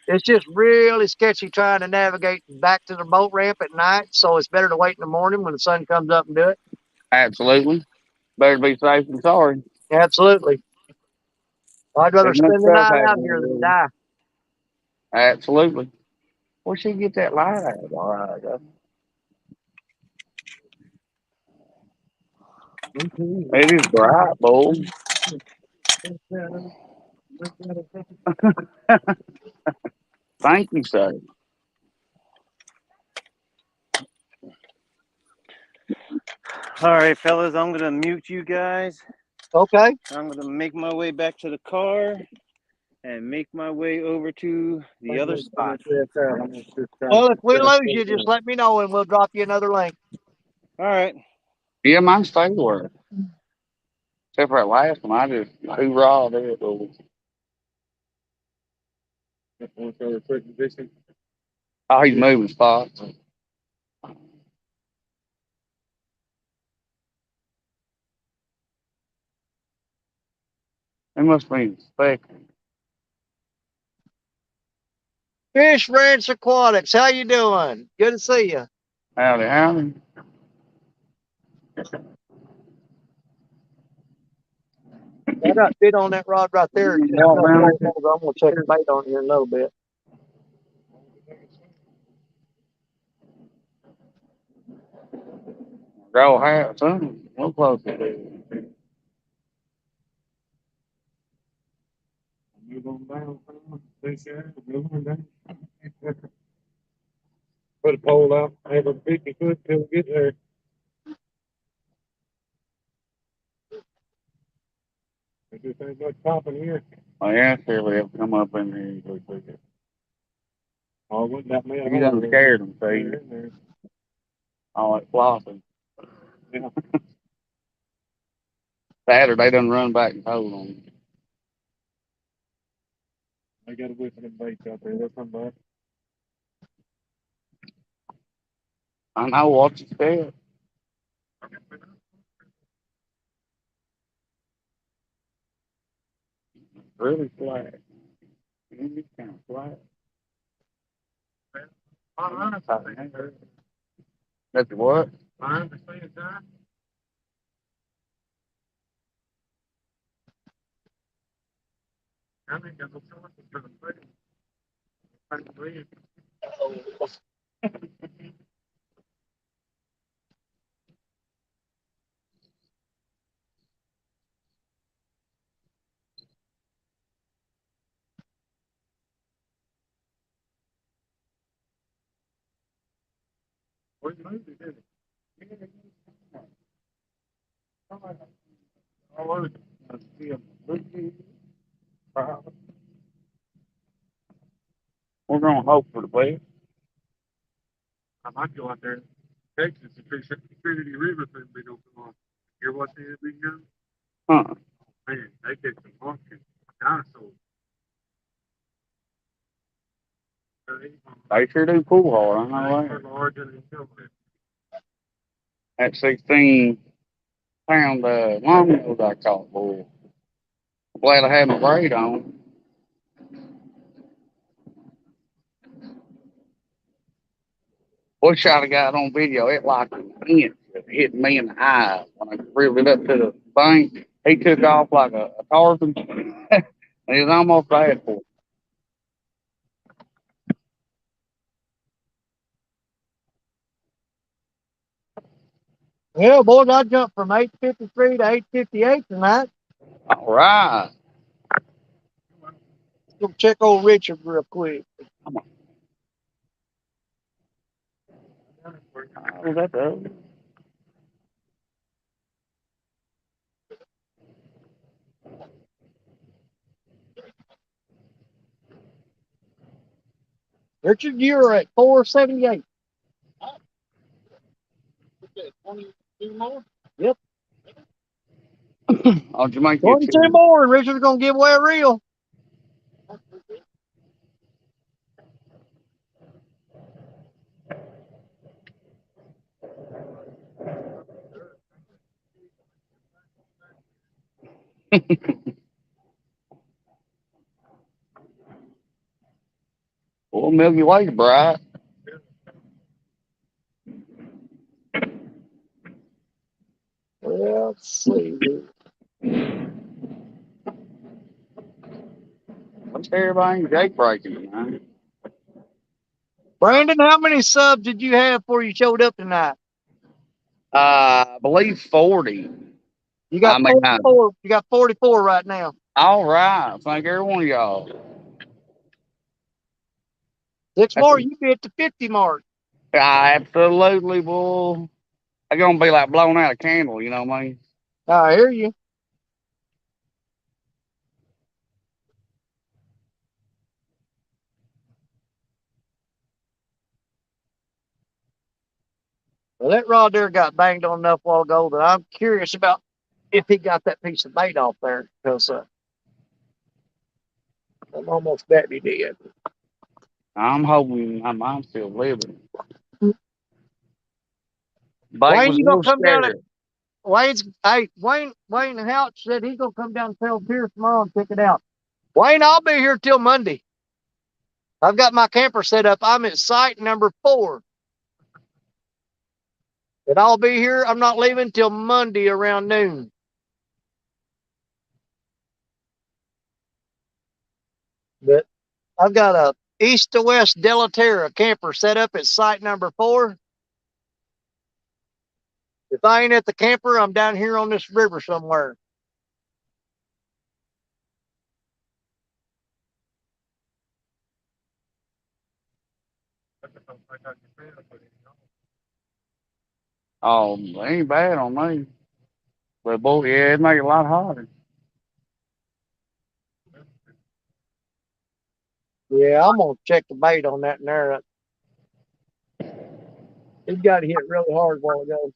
it's just really sketchy trying to navigate back to the boat ramp at night. So it's better to wait in the morning when the sun comes up and do it. Absolutely, better be safe than sorry. Absolutely. I'd rather There's much spend the stuff night out happening here than really. die. Absolutely. Where'd she get that light out? All right, it is bright, boy. Thank you, sir. All right, fellas, I'm gonna mute you guys. Okay. I'm gonna make my way back to the car and make my way over to the other spot. Well, if we lose you, just let me know and we'll drop you another link. All right. Yeah, mine stayed where. Except for that last one, I just hoorah there. Oh, he's moving spots. It must be inspecting. Fish Ranch Aquatics, how you doing? Good to see you. Howdy. I got bait on that rod right there. I'm gonna check the bait on here in a little bit. Grow hat, son. We'll close it. Move on down. Put a pole out, have a 50-foot till we get there. There's just ain't much popping here. Oh, yeah, sure, we have to come up in here and go take it. Oh, wouldn't that mean You done scared them, see? All that flopping. Saturday, they done run back and told on me. I got a whiff of them baits out there. They'll come back. I know what you said. Really flat. It's kind of flat. That's what? Fine for staying time. I think that's what's for the foot. I believe. What movie did it? We're going to hope for the best. I might go out there. Texas, the Trinity River thing been open on. Hear what they have been doing? Huh. Man, they get some monkeys, dinosaurs. They sure do pull hard. I know that. That 16-pound long nose I caught, boy. Glad I had my braid on. Wish I'd have got on video. It like an inch of hitting me in the eye when I reeled it up to the bank. He took off like a Tarzan. And he was almost bad for it. Yeah, boys, I jumped from 853 to 858 tonight. All right. Let's go check old Richard real quick. Oh, that's up. Richard, you're at 478. 22 more? Yep. Oh, did you make 22 more, and Richard's going to give away a reel. Well, Milky Way's bright. Well, let's see. What's everybody Jake breaking, man? Brandon, how many subs did you have before you showed up tonight? I believe 40. You got 44. You got 44 right now. All right. Thank every one of y'all. 6 more, you be at the 50 mark. Absolutely, boy. I'm going to be like blowing out a candle, you know what I mean? I hear you. Well, that rod there got banged on enough while ago that I'm curious about if he got that piece of bait off there, because I'm almost betting he did. I'm hoping I'm still living. Wayne, you gonna come down and Wayne Houch said he's gonna come down and tell Pierce tomorrow and pick it out. Wayne, I'll be here till Monday. I've got my camper set up. I'm at site number 4. And I'll be here. I'm not leaving till Monday around noon. But I've got a east to west Delaterra camper set up at site number 4. If I ain't at the camper, I'm down here on this river somewhere. Oh, it ain't bad on me. But boy, yeah, it make it a lot harder. Yeah, I'm gonna check the bait on that in there. It got hit really hard while ago.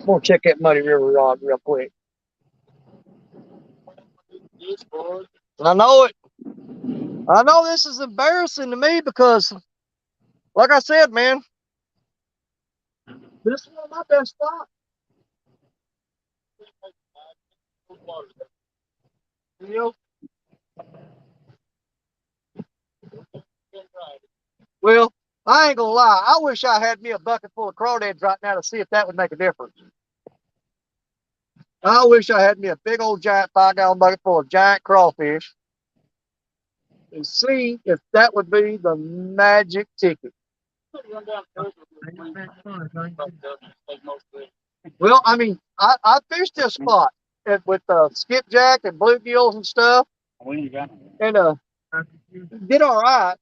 I'm gonna check that Muddy River rod real quick. I know it. I know this is embarrassing to me because, like I said, man, this is one of my best spots. Well, I ain't gonna lie. I wish I had me a bucket full of crawdads right now to see if that would make a difference. I wish I had me a big old giant 5-gallon bucket full of giant crawfish and see if that would be the magic ticket. Well, I mean, I fished this spot with skipjack and bluegills and stuff, and did all right.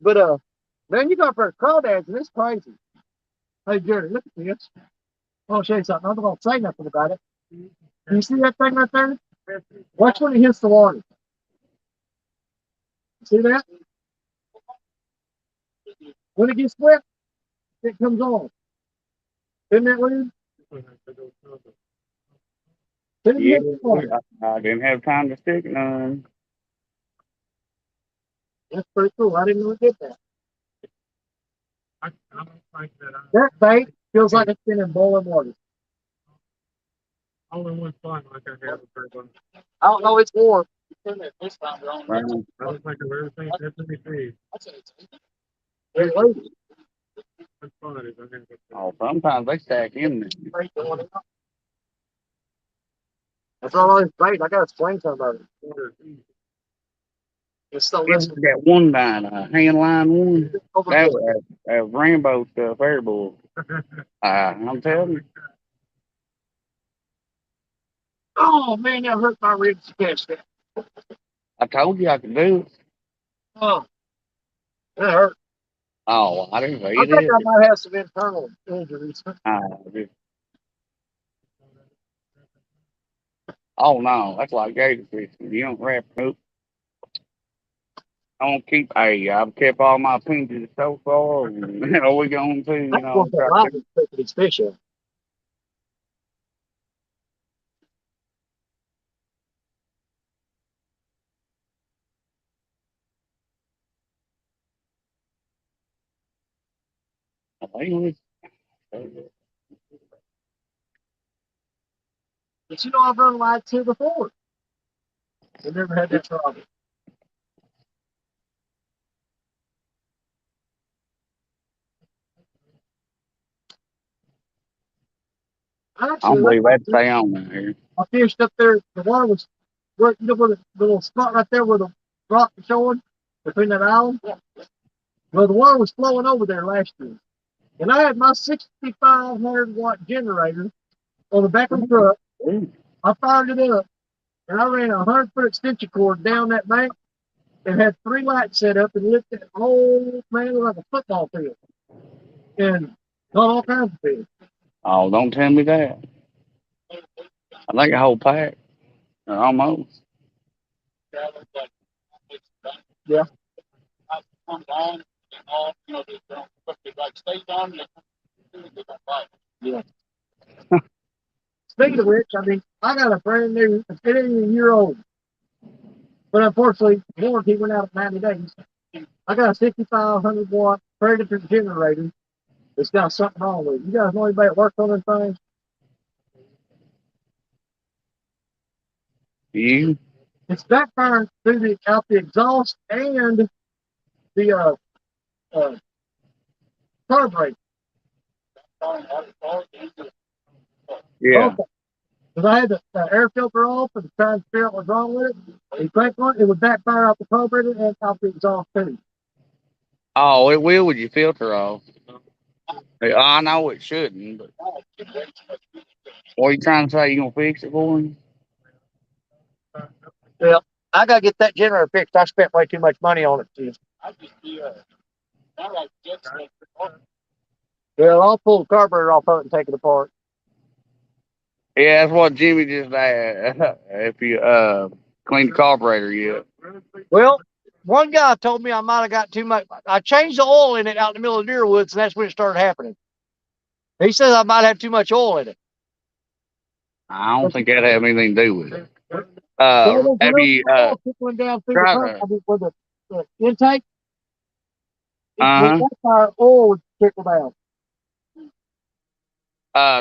But then you go for crawdads, and it's crazy. Hey, Jerry, look at this. I'll show you something. I'm not gonna say nothing about it. Can you see that thing right there? Watch when it hits the water. See that? When it gets wet, it comes on. Isn't that weird? Yeah, I didn't have time to stick none. That's pretty cool. I didn't know it did that. I don't think that That bait feels like it's been in boiling water. only one fun like I have for one. I don't know, it's warm. Right. I don't think I've ever seen that many fish. It's loose. That's fun. I think Oh, sometimes they stack in there. That's all those bait. I gotta explain something about it. It's so It's listen. that one line, hand line one. That was a Rambo stuff, airbull. I'm telling you. Oh man, that hurt my ribs to catch that. I told you I could do it. Oh, that hurt. Oh, I didn't say I you think did. I might have some internal injuries. Oh no, that's like gator fishing. You don't wrap up. I don't keep. Hey, I've kept all my pinches so far. And, are we going to? That's what that live is taking these fish in. But you know, I've run lights here before. I've never had that problem. I don't Actually, believe that stay on there. I fished up there. The water was where, you know, where the little spot right there where the rock is showing between that island. Well, the water was flowing over there last year, and I had my 6,500-watt generator on the back of the truck. I fired it up, and I ran a 100-foot extension cord down that bank, and had 3 lights set up, and lit that whole man like a football field, and caught all kinds of fish. Oh, don't tell me that. I think a whole pack. Almost. Yeah. Yeah. Speaking of which, I mean, I got a brand new, it's been a year old, but unfortunately, warranty went out at 90 days. I got a 6,500-watt Predator generator. It's got something wrong with it. You guys know anybody that works on them things? You? It's backfiring through out the exhaust and the carburetor. Yeah. Okay. Because I had the air filter off and trying to figure out what's wrong with it. You crank one, it would backfire out the carburetor and out the exhaust too. Oh, it will with your filter off. I know it shouldn't, but what are you trying to say? You gonna fix it for me? Yeah, I gotta get that generator fixed. I spent way too much money on it too. Yeah, I'll pull the carburetor off of it and take it apart. Yeah, that's what Jimmy just asked. If you clean the carburetor yet. Well, one guy told me I might have got too much. I changed the oil in it out in the middle of the deer woods, and that's when it started happening. He says I might have too much oil in it. I don't think that have anything to do with it. Well, Have you trickling down through the intake? Uh-huh. Our oil would trickle down.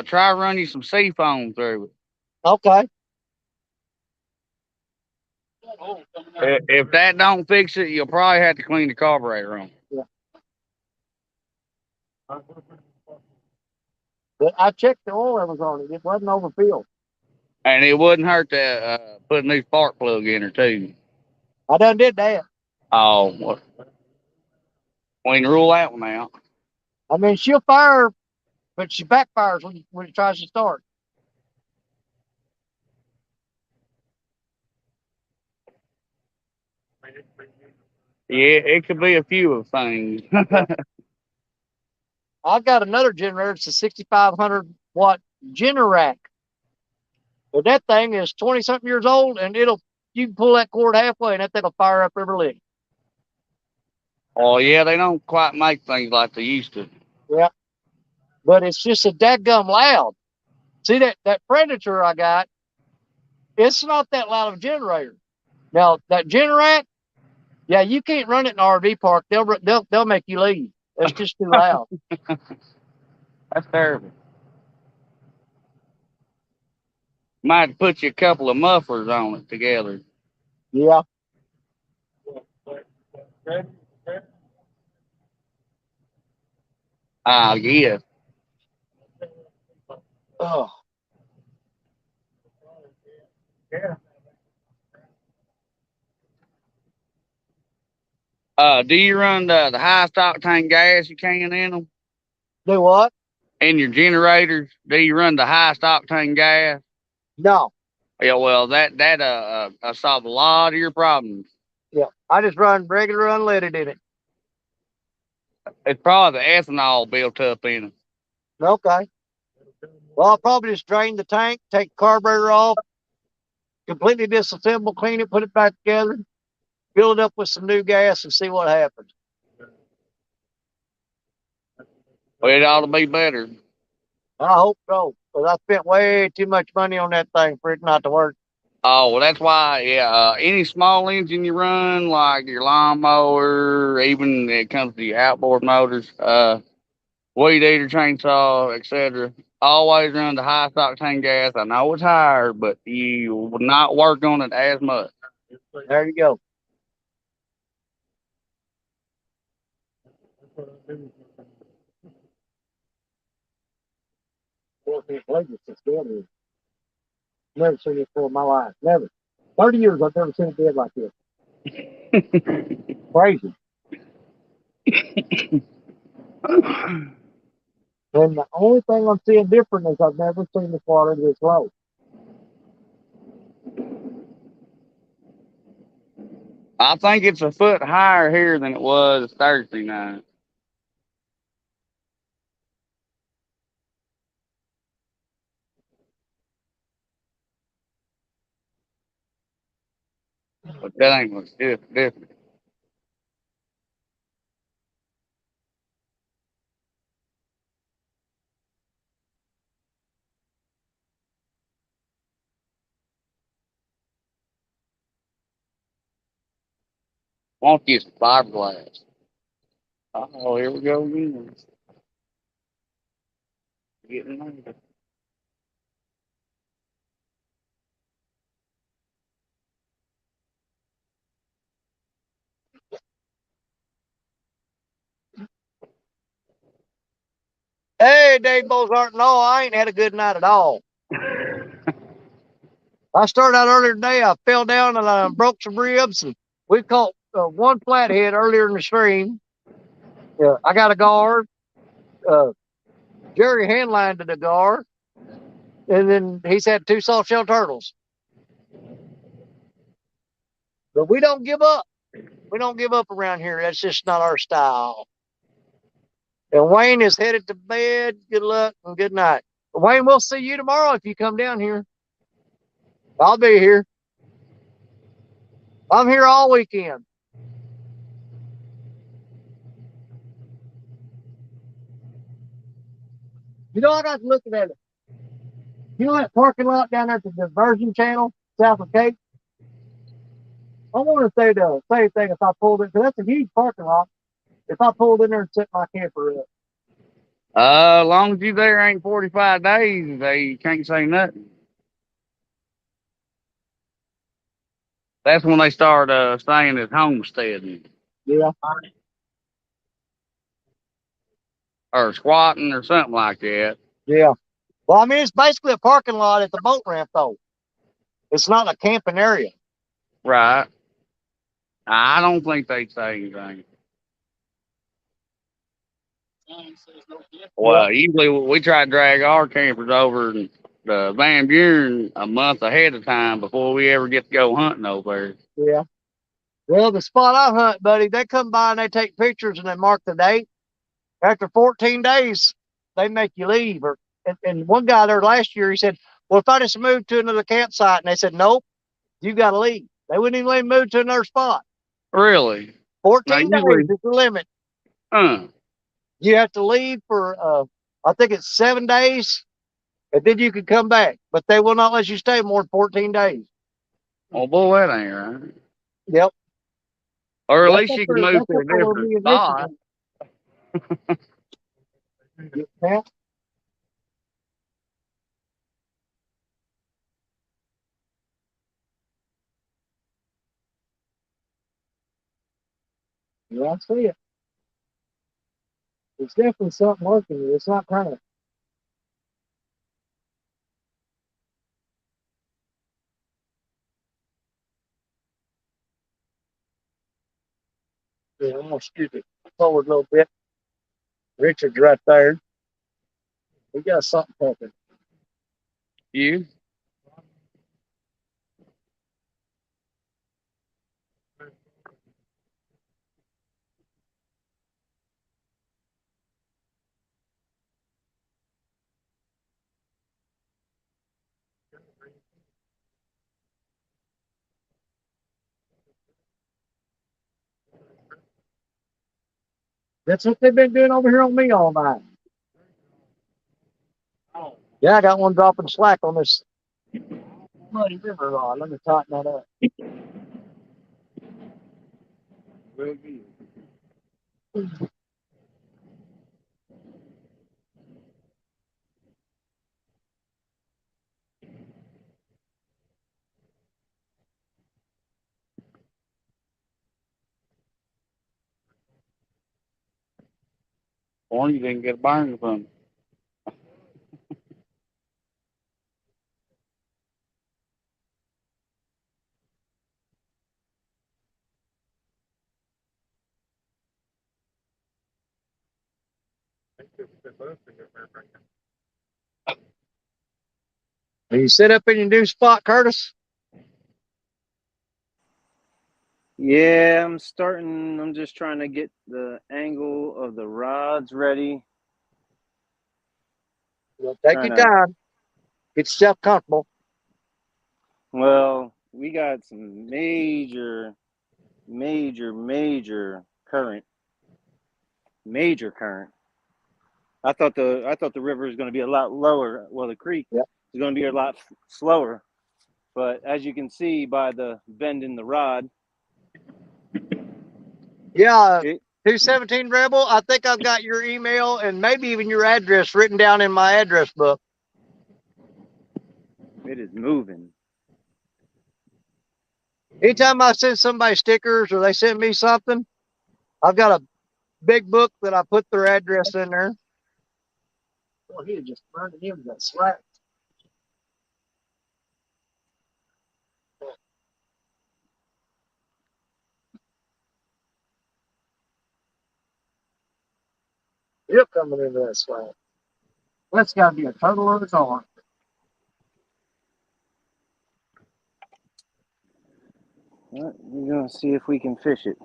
Try running some seafoam through it. Okay. If that don't fix it, you'll probably have to clean the carburetor on. Yeah. But I checked the oil levels on it. It wasn't overfilled. And it wouldn't hurt to put a new spark plug in her too. I done did that. Oh, well, we can rule that one out. I mean, she'll fire, but she backfires when it tries to start. Yeah, it could be a few of things. I've got another generator. It's a 6,500-watt Generac. But that thing is 20-something years old, and you can pull that cord halfway, and that thing'll fire up every lick. Oh, yeah, they don't quite make things like they used to. Yeah. But it's just a dadgum loud. See, that Predator I got, it's not that loud of a generator. Now, that Generac, yeah, you can't run it in an RV park. They'll make you leave. It's just too loud. That's terrible. Might put you a couple of mufflers on it together. Yeah. Yeah. Oh. Do you run the highest octane gas you can in them? Do what? In your generators, do you run the highest octane gas? No. Yeah, well, that solve a lot of your problems. Yeah. I just run regular unleaded in it. It's probably the ethanol built up in it. Okay. Well, I'll probably just drain the tank, take the carburetor off, completely disassemble, clean it, put it back together, fill it up with some new gas, and see what happens. Well, it ought to be better. I hope so, because I spent way too much money on that thing for it not to work. Oh, well, that's why, yeah, any small engine you run, like your lawnmower, even when it comes to your outboard motors, weed eater, chainsaw, etc., always run the highest octane gas. I know it's higher, but you will not work on it as much. There you go. Never seen it before in my life. Never. 30 years I've never seen it dead like this. Crazy. And the only thing I'm seeing different is I've never seen the water this low. I think it's a foot higher here than it was Thursday night. But that ain't what's different. Won't use fiberglass. Oh, here we go again. Getting later. Hey, Dave Bozart, no, I ain't had a good night at all. I started out earlier today. I fell down and I broke some ribs. And we caught one flathead earlier in the stream. I got a gar. Jerry handlined to the gar. And then he's had 2 soft-shell turtles. But we don't give up. We don't give up around here. That's just not our style. And Wayne is headed to bed. Good luck and good night. Wayne, we'll see you tomorrow if you come down here. I'll be here. I'm here all weekend. You know, I got to looking at it. You know that parking lot down there at the diversion channel, south of Cape? I want to say the same thing if I pulled it, because that's a huge parking lot. If I pulled in there and set my camper up. As long as you there ain't 45 days, they can't say nothing. That's when they start saying it's homesteading. Yeah. Or squatting or something like that. Yeah. Well, I mean, it's basically a parking lot at the boat ramp, though. It's not a camping area. Right. I don't think they'd say anything. Well, usually we try to drag our campers over the Van Buren a month ahead of time before we ever get to go hunting over there. Yeah. Well, the spot I hunt, buddy, they come by and they take pictures and they mark the date. After 14 days, they make you leave. And one guy there last year, he said, well, if I just moved to another campsite, and they said, nope, you got to leave. They wouldn't even let him move to another spot. Really? 14 days is the limit. You have to leave for, I think it's 7 days, and then you can come back. But they will not let you stay more than 14 days. Oh, boy, that ain't right. Yep. Or at least you can move to a different spot. Yeah. Yeah, I see it. It's definitely something working. It's not kind of. Yeah, I'm gonna scoot it forward a little bit. Richard's right there. We got something pumping. You? That's what they've been doing over here on me all night. Yeah, I got one dropping slack on this muddy river rod. Let me tighten that up. Will be. Or you didn't get a burn from. Are you set up in your new spot, Curtis? Yeah, I'm starting. I'm just trying to get the angle of the rods ready. Well, take Trying your to. time. Get yourself comfortable. Well, we got some major current. Major current. I thought the river is going to be a lot lower. Well, the creek Yep. is going to be a lot slower. But as you can see by the bend in the rod, Yeah, it 217 Rebel. I think I've got your email and maybe even your address written down in my address book. is moving. Anytime I send somebody stickers or they send me something, I've got a big book that I put their address in there. Boy, he just burned him with that slack. You're coming into that slack. That's got to be a turtle of its own. Well, we're going to see if we can fish it.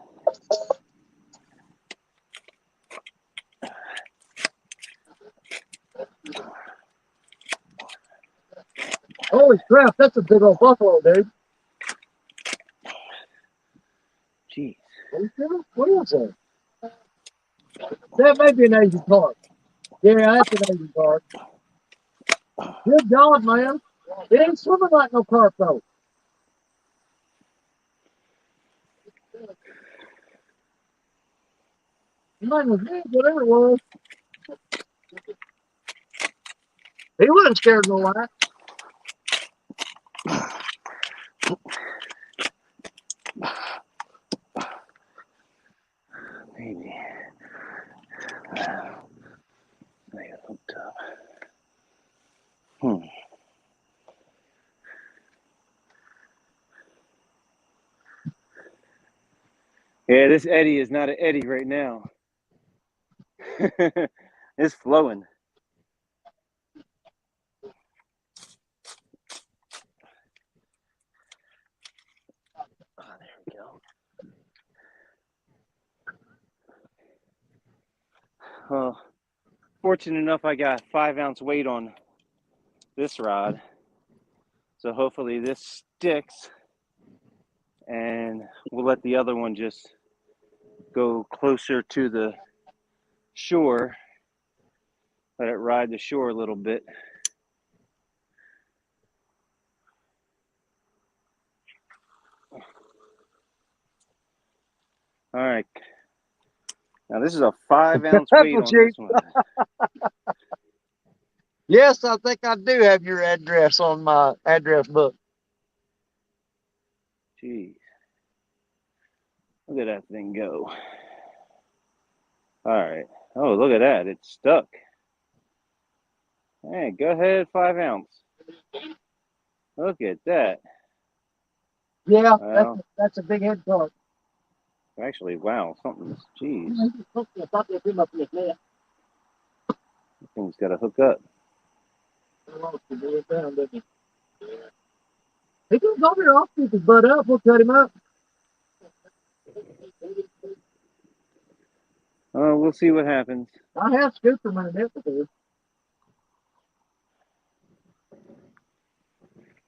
Holy crap, that's a big old buffalo, dude. Jeez. What is that? That may be an Asian carp. Yeah, that's an Asian carp. Good God, man. It ain't swimming like no carp, though. Mine was big, whatever it was. He wasn't scared of no light. Maybe. I got hooked up. Yeah, this eddy is not an eddy right now. It's flowing. Oh, there we go. Well, fortunate enough, I got 5-ounce weight on this rod. So hopefully this sticks. And we'll let the other one just go closer to the shore. Let it ride the shore a little bit. All right. Now this is a 5-ounce weight Apple on juice. this one. Yes, I think I do have your address on my address book. Jeez. Look at that thing go. All right. Oh, look at that. It's stuck. Hey, go ahead, 5-ounce. Look at that. Yeah, Well, that's a big head start. actually, wow, something's, jeez. This thing's got to hook up. He comes over here, I'll pick his butt up, we'll cut him up. Oh, we'll see what happens. I have scooped him in a net before.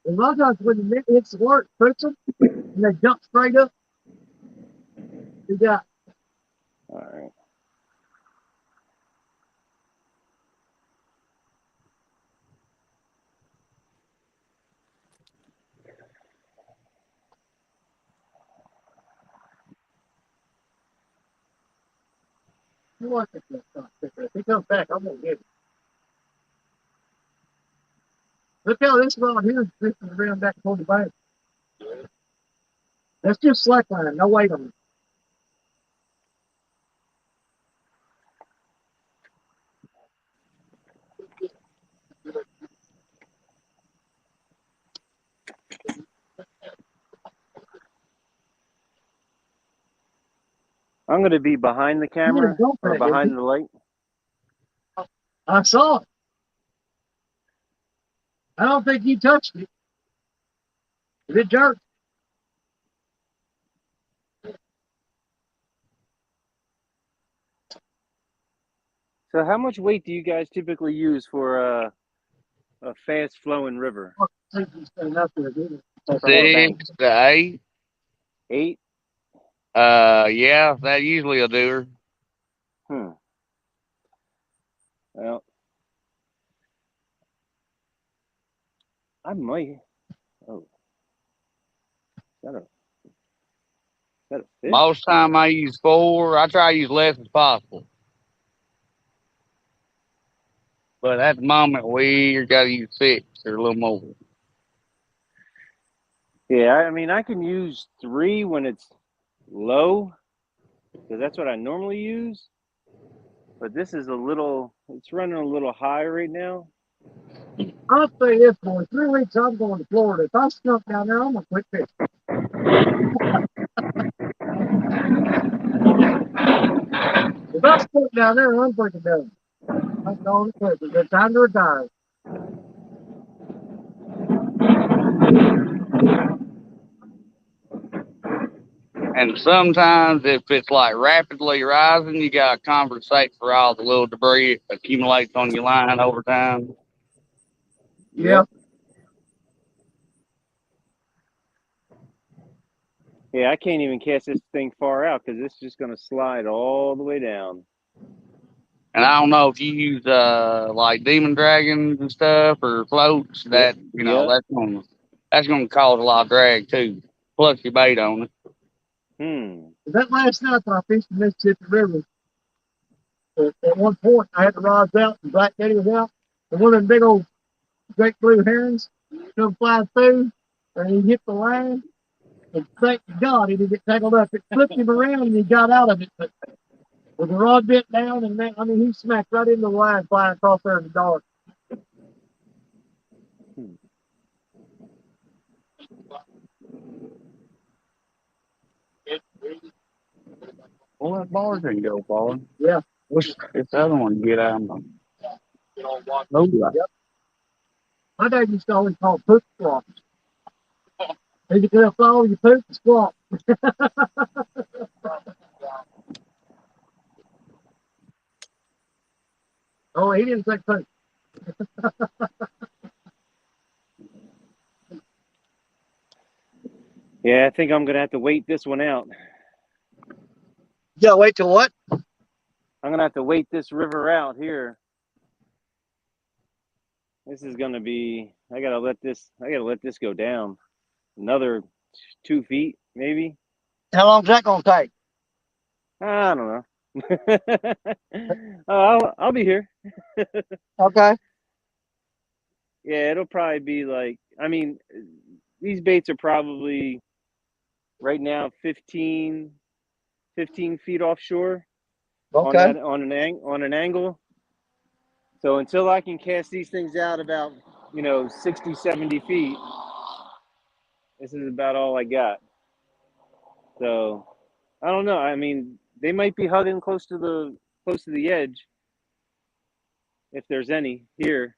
A lot of times when the net hits the work, puts them, and they jump straight up, you got. All right. You want this stuff. If he comes back, I'm going to get him. Look how this rod here is drifting around back toward the bank. That's just slack line, no weight on it. I'm going to be behind the camera or behind the light. I saw it. I don't think you touched it. It jerked. So how much weight do you guys typically use for a fast flowing river? 6 to 8. 8? Yeah, that usually will do her. Well, I might. Oh, is that a fish? Most time I use 4. I try to use less as possible. But at the moment, we got to use 6 or a little more. Yeah, I mean, I can use 3 when it's low, because that's what I normally use. But this is it's running a little high right now. I'll say this, boy. 3 weeks I'm going to Florida. If I skunk down there, I'm going to quit fishing. If I skunk down there, I'm freaking done. I'm going to quit. It's time to retire. And sometimes if it's like rapidly rising, you got to compensate for all the little debris that accumulates on your line over time. Yeah. Yeah, I can't even cast this thing far out because it's just going to slide all the way down. And I don't know if you use like demon dragons and stuff or floats that that's gonna cause a lot of drag too. Plus your bait on it. That last night that I fished the Mississippi River, at one point I had the rods out and Black Daddy was out, and one of them big old great blue herons come flying through, and he hit the line, and thank God he didn't get tangled up. It flipped him around and he got out of it, but with the rod bent down, and then, I mean, he smacked right into the line flying across there in the dark. Well, that bar can go falling. Yeah. What's this other one get out of them? Yep. My dad used to always call poop squawk. If you could follow your poop and squawk. Oh, he didn't say poop. Yeah, I think I'm going to have to wait this one out. Yeah, wait till what? I'm going to have to wait this river out here. This is going to be, I got to let this go down. Another 2 feet, maybe. How long's that going to take? I don't know. I'll be here. Okay. Yeah, it'll probably be like, I mean, these baits are probably right now 15 feet offshore on Okay. on an angle. So until I can cast these things out about 60, 70 feet, this is about all I got. So I don't know. I mean, they might be hugging close to the edge, if there's any here.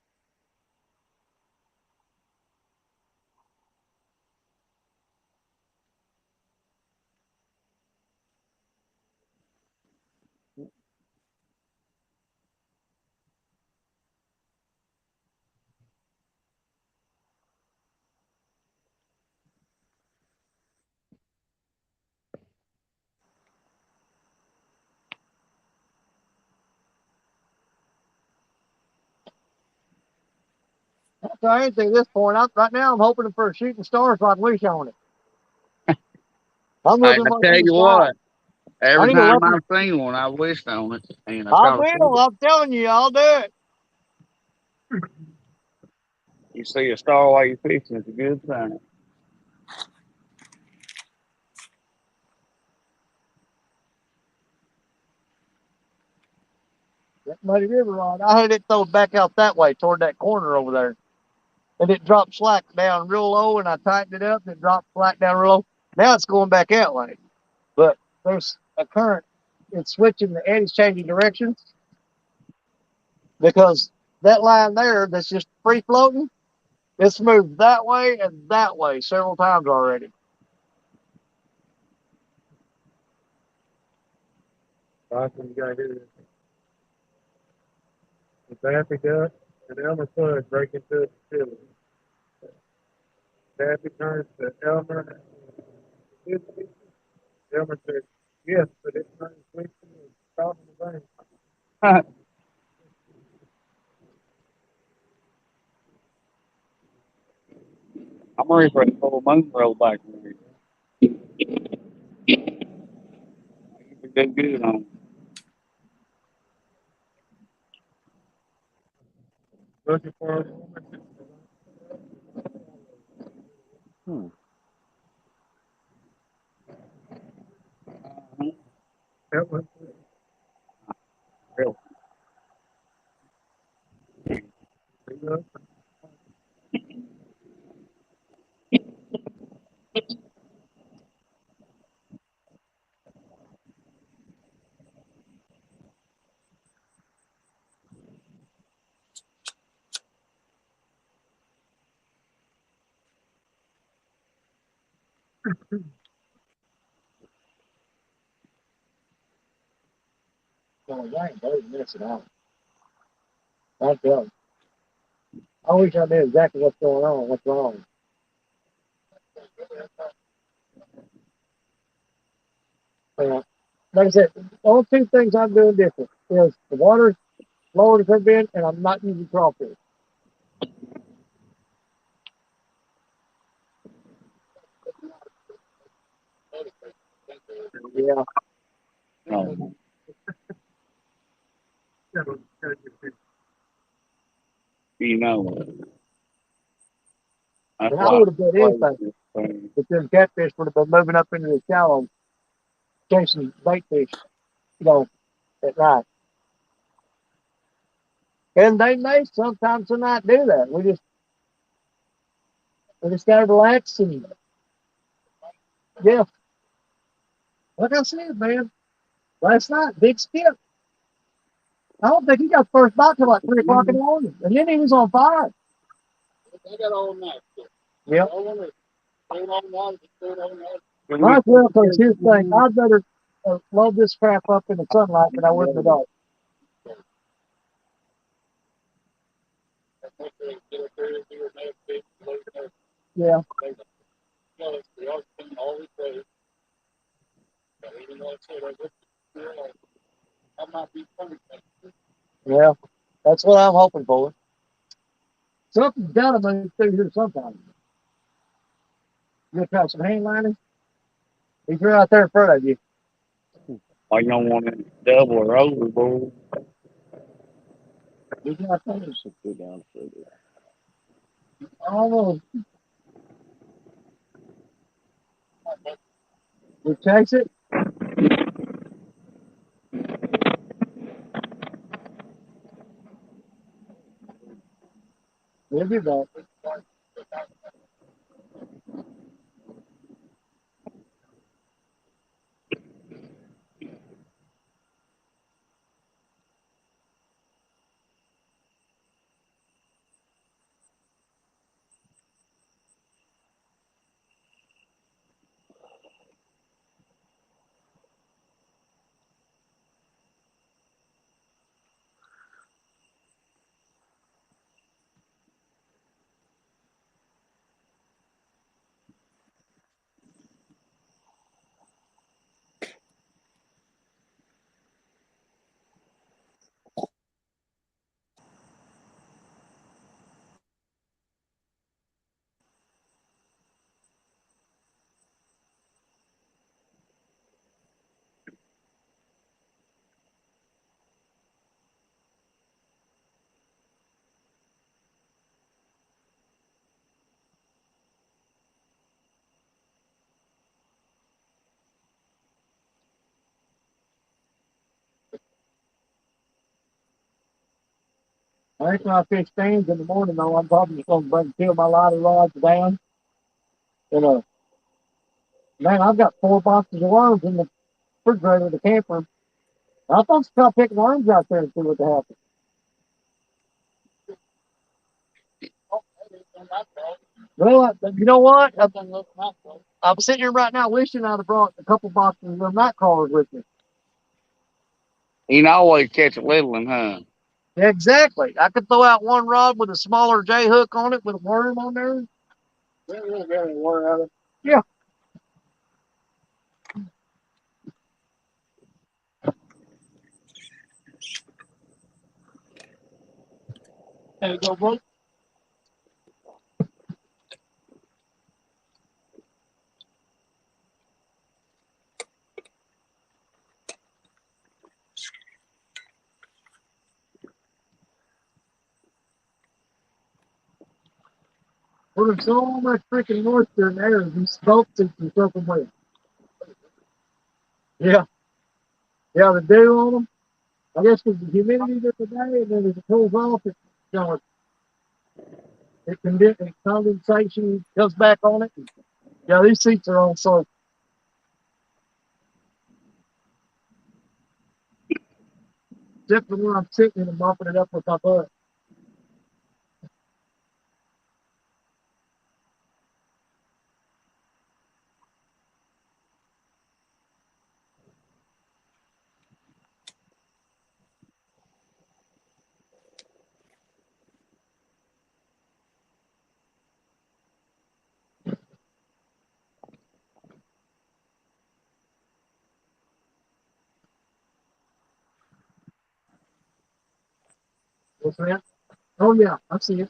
So I ain't at this point. Right now, I'm hoping for a shooting star so I can leash on it. I'm I looking for tell the you sky. what, I every need a time lucky. I've seen one, I wished on it, and I I caught a will. few. I'm telling you, I'll do it. You see a star while you're fishing, it's a good sign. That muddy river rod. I had it thrown back out that way toward that corner over there. And it dropped slack down real low, and I tightened it up, and it dropped slack down real low. Now it's going back that way. But there's a current. It's switching, the eddy's changing directions because that line there that's just free floating, it's moved that way and that way several times already. Last one you gotta do is the Daffy Duck and Elmer Fudd break into the facility. Daffy turns to Elmer. Elmer says, yes, but it's not switching and stopping the bank. I'm ready for the full moon roll back there. We did good on. Looking for a woman. Elmer. Real. So I ain't 30 minutes an hour. I tell you. I wish I knew exactly what's going on, what's wrong. Like I said, the only two things I'm doing different is the water's lower than it's been, and I'm not using crawfish. Yeah. Oh, you know, that's And I why would have bet I anything play this thing. that them catfish would have been moving up into the shallow, chasing bait fish, at night. And they may sometimes not do that. We just gotta relax and yeah. Like I said, man, last night, big skip. I don't think he got the first bite till like 3 o'clock in the morning. And then he was on fire. They got all night. Yep. When we Might as well, because here's the thing. first- I'd better load this crap up in the sunlight than I would in the dark. Yeah. Yeah. That's what I'm hoping for. Something's got to move through here sometime. You gonna try some hang lining? He's right out there in front of you. Like you don't want it double or overboard. You got things. Should go down further. Almost. You chase it. We'll be back. I think when I fish stands in the morning, though, I'm probably just going to kill my line rods down. And, man, I've got 4 boxes of worms in the refrigerator of the camper. I thought to try picking worms out there and see what happens. Well, you know what? I'm sitting here right now wishing I'd have brought a couple boxes of them night crawlers with me. You can always catch a little one, huh? Exactly. I could throw out one rod with a smaller J hook on it with a worm on there. Yeah. There you go, bro. Well, there's so much freaking moisture in there, these boats and stuff away. Yeah. Yeah, the dew on them. I guess because the humidity of the day, and then as it cools off, it, you know, condensation comes back on it. Yeah, these seats are on so. Except for when I'm sitting and mopping it up with my butt. What's that? Oh, yeah, I see it.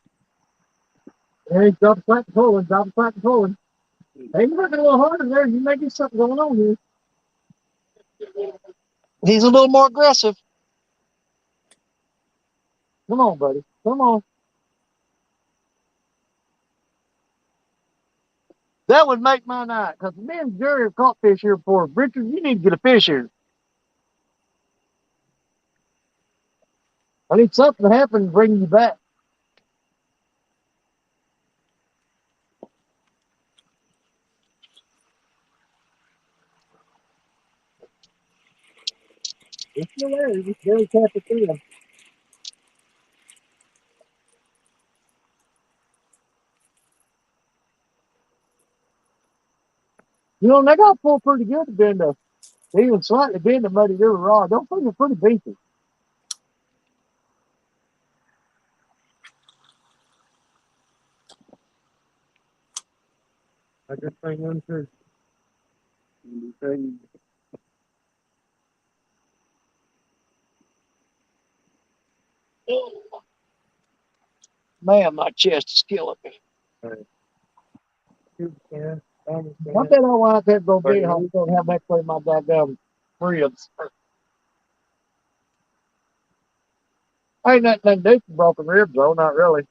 Hey, drop the flat and pulling, drop the flat and pulling. Hey, you're working a little harder there. You may get something going on here. He's a little more aggressive. Come on, buddy. Come on. That would make my night, because me and Jerry have caught fish here before. Richard, you need to get a fish here. I need something to happen to bring you back. It's still there. It's very cafeteria. You know, they got pulled pretty good to bend the, even slightly bend the Muddy River rod. Those things are pretty beefy. I just think untrue. Man, my chest is killing me. I bet I want that go big. I'm going to have that play my goddamn ribs. Ain't nothing to do for broken ribs, though. Not really.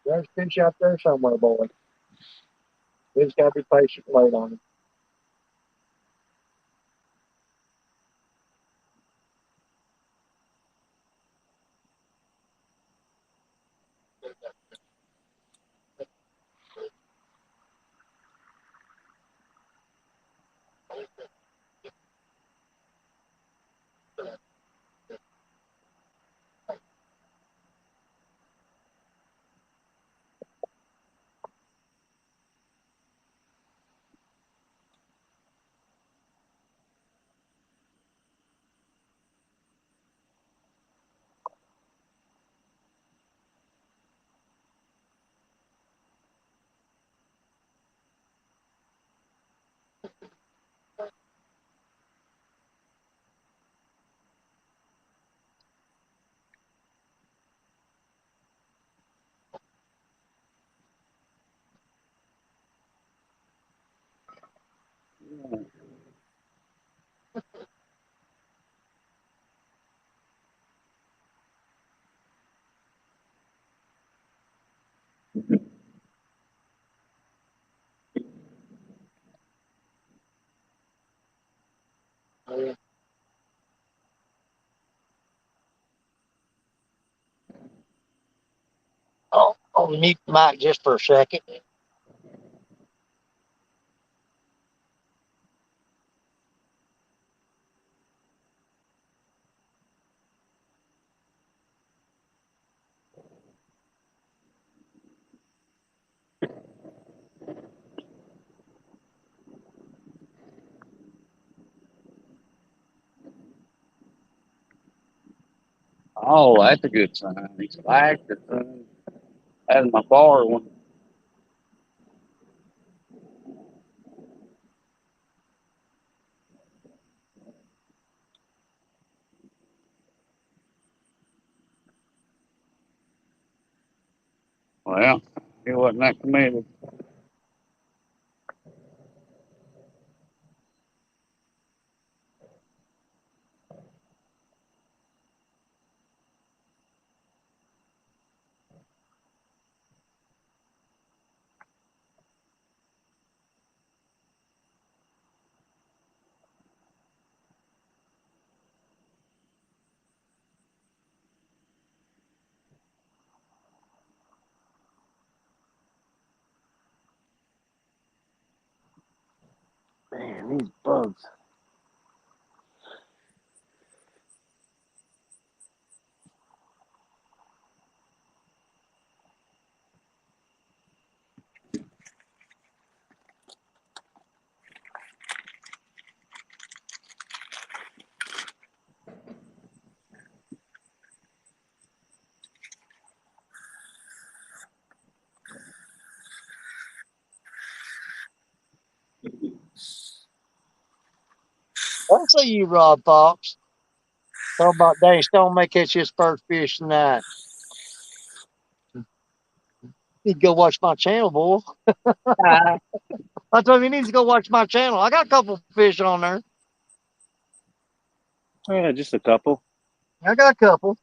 There's fish out there somewhere, boy. We just gotta be patient and wait on it. I'll mute the mic just for a second. Oh, that's a good sign. It's like the sun. That's my bar one. Well, he wasn't that committed. Man, these bugs. I'll see you, Rob Fox. Talk about Dave Stone may catch his first fish tonight. Need to go watch my channel, boy. I told him he needs to go watch my channel. I got a couple fish on there. Oh, yeah, just a couple. I got a couple.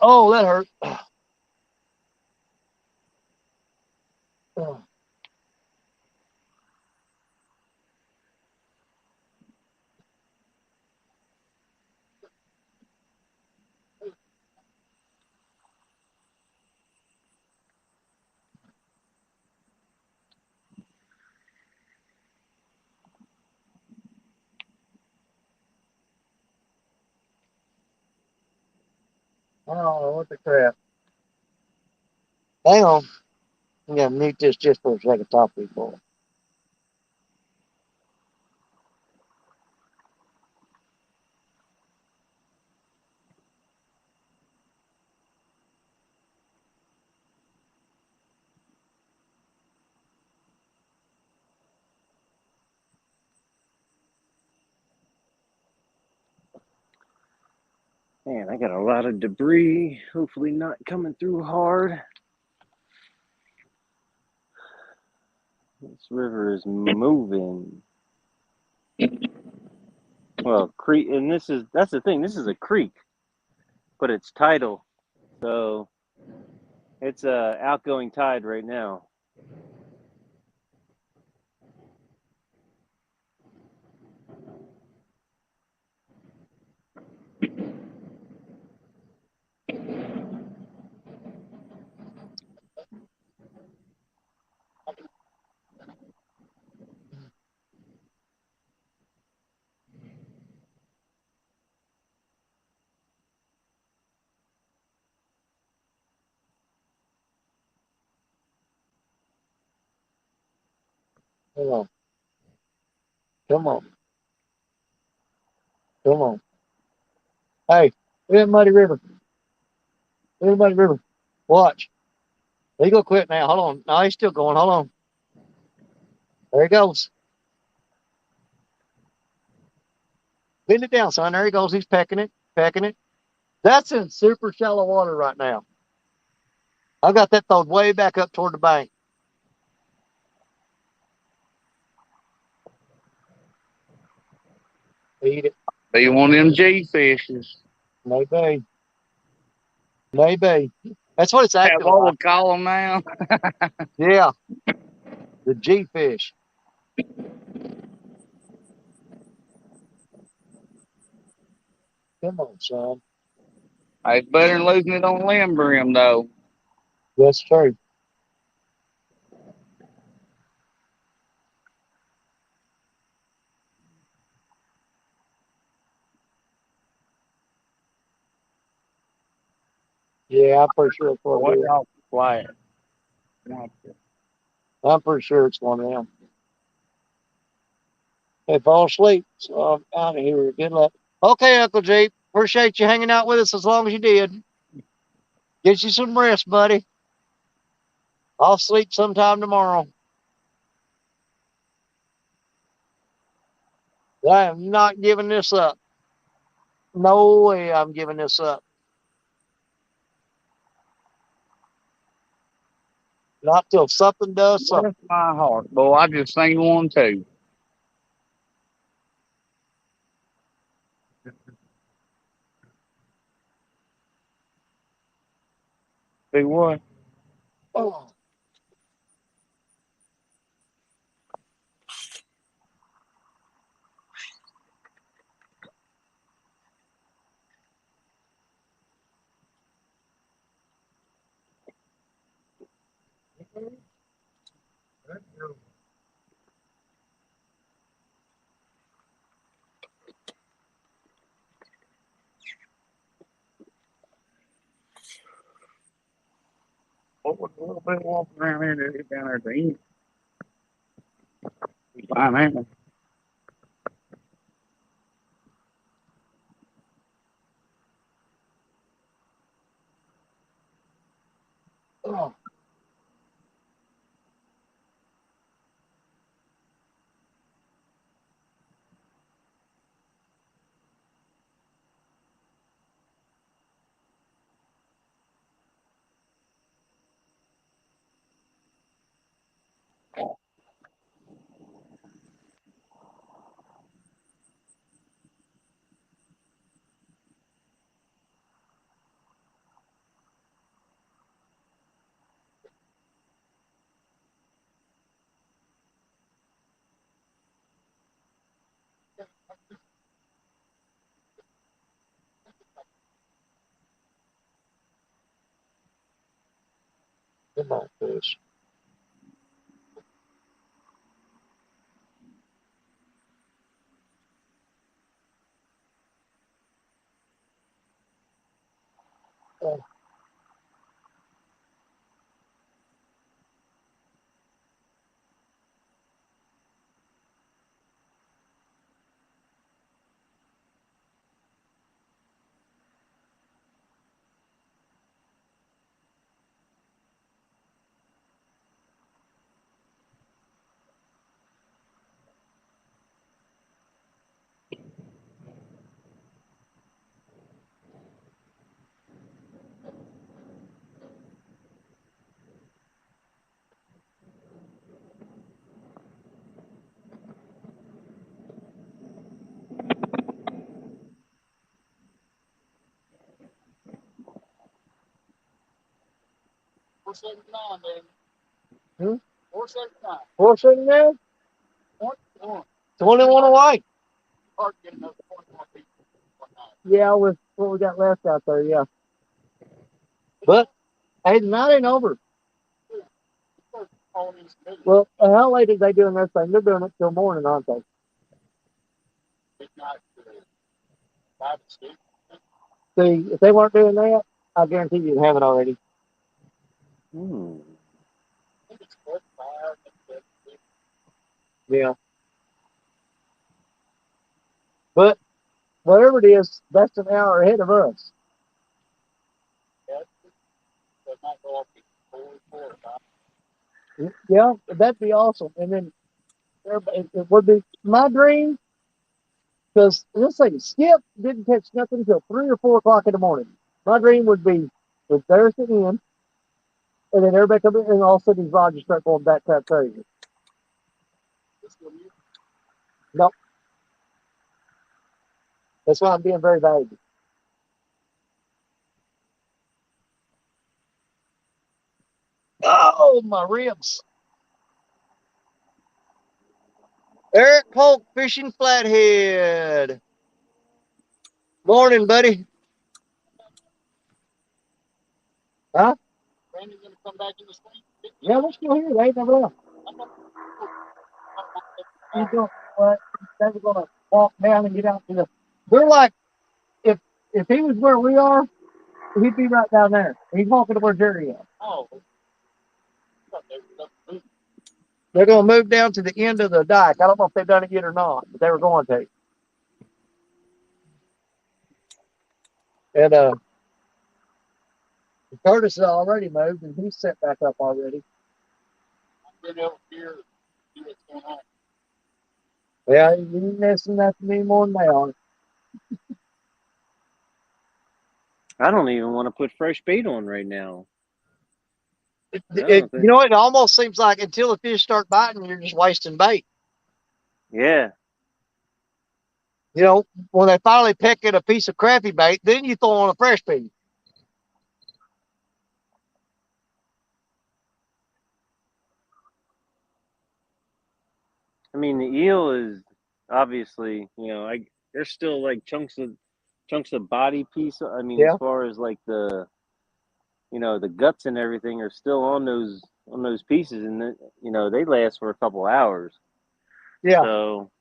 Oh, that hurt. Oh, what the crap. Hang on. I'm going to mute this just for a second. Talk before. Man, I got a lot of debris. Hopefully not coming through hard. This river is moving. Well, creek, and that's the thing. This is a creek, but it's tidal, so it's a outgoing tide right now. Come on. Come on. Come on. Hey, look at Muddy River. Look at Muddy River. Watch. He gonna quit now. Hold on. No, he's still going. Hold on. There he goes. Bend it down, son. There he goes. He's pecking it. Pecking it. That's in super shallow water right now. I got that thrown way back up toward the bank. Eat it. Be one of them G fishes. Maybe. Maybe. That's what it's That's acting what like. we call them now. Yeah. The G fish. Come on, son. It's better than losing it on limb brim, though. That's true. Yeah, I'm pretty sure it's one of them. Quiet. I'm pretty sure it's one of them. They fall asleep, so I'm out of here. Good luck. Okay, Uncle Jeep. Appreciate you hanging out with us as long as you did. Get you some rest, buddy. I'll sleep sometime tomorrow. I am not giving this up. No way I'm giving this up. Not till something does something. Bless my heart. Boy, I just seen one, too. See what? Oh. What was a little bit walking around here to get down there to eat? Fine, ain't it? Oh. Come on, fish. Oh. 479, man. Hmm? 479. 479? 21. 21 away. Hard getting those 21 people. Yeah, with what we got left out there, yeah. But hey, the night ain't over. Well, how late are they doing this thing? They're doing it till morning, aren't they? See, if they weren't doing that, I guarantee you'd have it already. Yeah. But whatever it is, that's an hour ahead of us. Yeah, that'd be awesome. And then it would be my dream, because let's say Skip didn't catch nothing until 3 or 4 o'clock in the morning. My dream would be with theirs at the end, and then everybody come in, and all of a sudden these rods start going back to crazy. Nope. That's why I'm being very valuable. Oh, my ribs. Eric Polk, Fishing Flathead. Morning, buddy. Huh? Randy's going to come back in the swing. Yeah, we're still here. They ain't never left. You don't what? They're going to walk down and get out to the. They're like, if he was where we are, he'd be right down there. He's walking to where Jerry is. Oh. They're going to move down to the end of the dike. I don't know if they've done it yet or not, but they were going to. And Curtis has already moved, and he's set back up already. I've been over here to see what's going on. Yeah, you ain't missing nothing anymore than they are. I don't even want to put fresh bait on right now. You know, it almost seems like until the fish start biting, you're just wasting bait. Yeah. You know, when they finally pick at a piece of crappie bait, then you throw on a fresh piece. I mean, the eel is obviously, there's still like chunks of body piece. I mean, Yeah. as far as like the guts and everything are still on those pieces, and they last for a couple hours. Yeah. So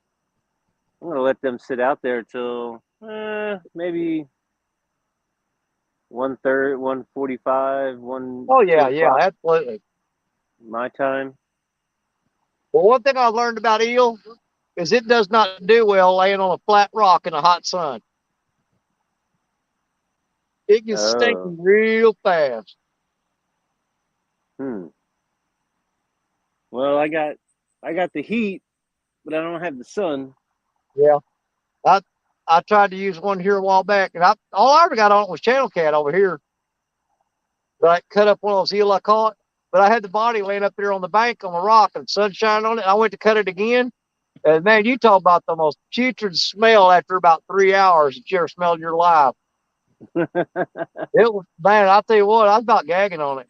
I'm gonna let them sit out there till maybe 1:30, 1:45, 1. Oh yeah, yeah, absolutely. My time. Well, one thing I learned about eel is it does not do well laying on a flat rock in the hot sun. It gets stinky real fast. Well, I got the heat, but I don't have the sun. Yeah. I tried to use one here a while back, and all I ever got on it was channel cat over here. But I cut up one of those eel I caught. But I had the body laying up there on the bank on the rock and sunshine on it. I went to cut it again. And man, you talk about the most putrid smell after about 3 hours that you ever smelled in your life. It was, man, I'll tell you what, I was about gagging on it.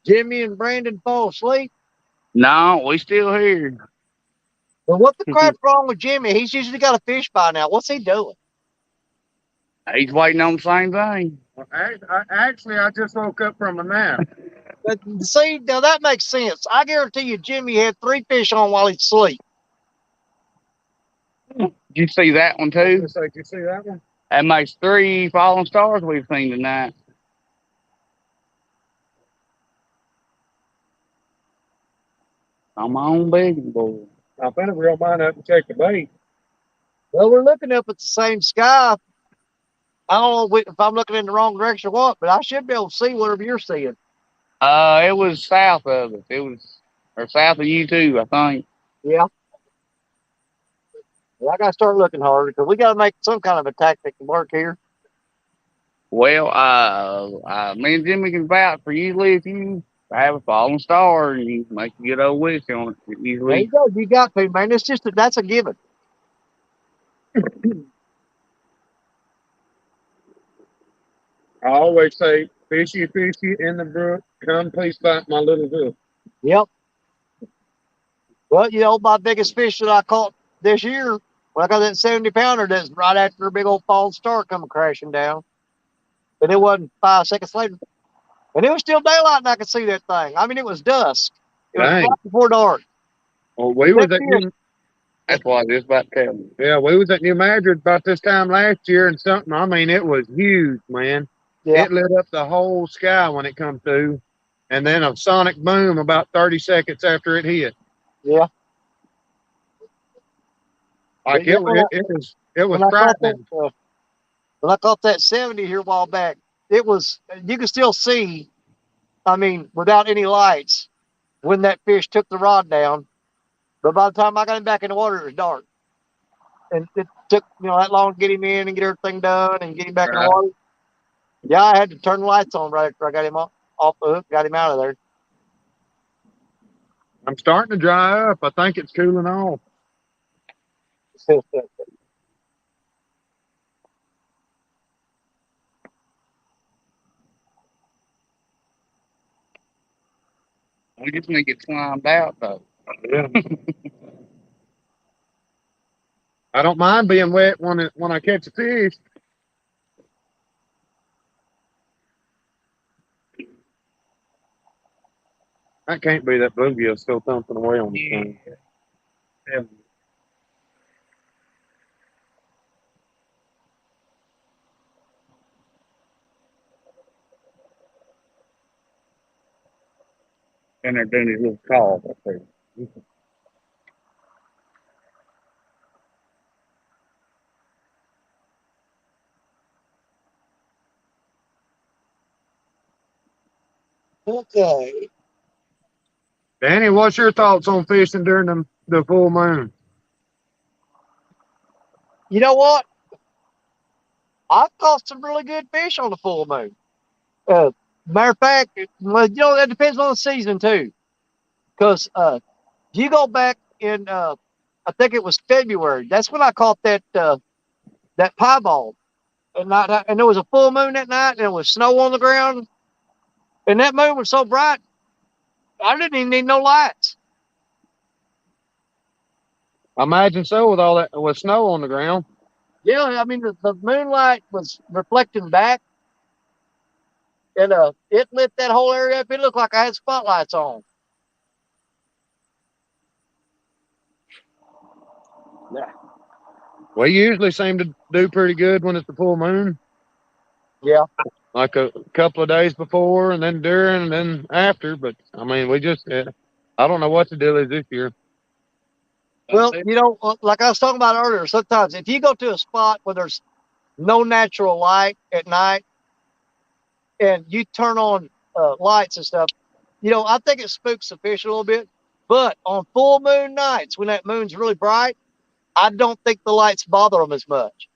Jimmy and Brandon fall asleep. No, we still here. Well, what the crap's wrong with Jimmy? He's usually got a fish by now. What's he doing? He's waiting on the same thing. Actually, I just woke up from a nap. But see, now that makes sense. I guarantee you Jimmy had 3 fish on while he's asleep. Did you see that one too? Did you see that one? That makes 3 falling stars we've seen tonight. I'm on big boy. I better reel mine up and check the bait. Well, we're looking up at the same sky. I don't know if I'm looking in the wrong direction or what, but I should be able to see whatever you're seeing. It was south of us. It was or south of you too, I think. Yeah. Well, I got to start looking harder because we got to make some kind of a tactic to work here. Well, me and Jimmy can vouch for usually if you have a falling star and you make a good old wish on it, There usually. you go. You got to, man. It's just that's a given. I always say, fishy, fishy in the brook, come please bite my little hook. Yep. Well, you know, my biggest fish that I caught this year, when I got that 70-pounder, that's right after a big old falling star coming crashing down. And it wasn't 5 seconds later. And it was still daylight and I could see that thing. I mean, it was dusk. It was Dang. right before dark. Well, we was That at fish, New, That's what I was about to tell you. yeah, we was at New Madrid about this time last year and something. I mean, it was huge, man. yeah, It lit up the whole sky when it come through. And then a sonic boom about 30 seconds after it hit. yeah. Like Yeah, it was when I caught that, frightening. when I caught that 70 here a while back, it was, you could still see, I mean, without any lights, when that fish took the rod down. But by the time I got him back in the water, it was dark. And it took, you know, that long to get him in and get everything done and get him back in the Right. water. Yeah, I had to turn the lights on right after I got him off the hook, got him out of there. I'm starting to dry up. I think it's cooling off. We just need to get slimed out, though. Yeah. I don't mind being wet when I catch a fish. That can't be that bluegill still thumping away on the thing. Yeah. And they're doing these little calls up there. Okay. Danny, what's your thoughts on fishing during the full moon? You know what? I've caught some really good fish on the full moon. Matter of fact, well, you know, that depends on the season too. Because you go back in, I think it was February. That's when I caught that piebald. And there was a full moon that night, and there was snow on the ground. And that moon was so bright, I didn't even need no lights. I imagine so with all that with snow on the ground. Yeah, I mean the moonlight was reflecting back, and it lit that whole area up. It looked like I had spotlights on. Yeah. We usually seem to do pretty good when it's the full moon. Yeah. Like a couple of days before, and then during, and then after. But I mean, I don't know what the deal is this year. Well, you know, like I was talking about earlier, sometimes if you go to a spot where there's no natural light at night, and you turn on lights and stuff, you know, I think it spooks the fish a little bit. But on full moon nights, when that moon's really bright, I don't think the lights bother them as much.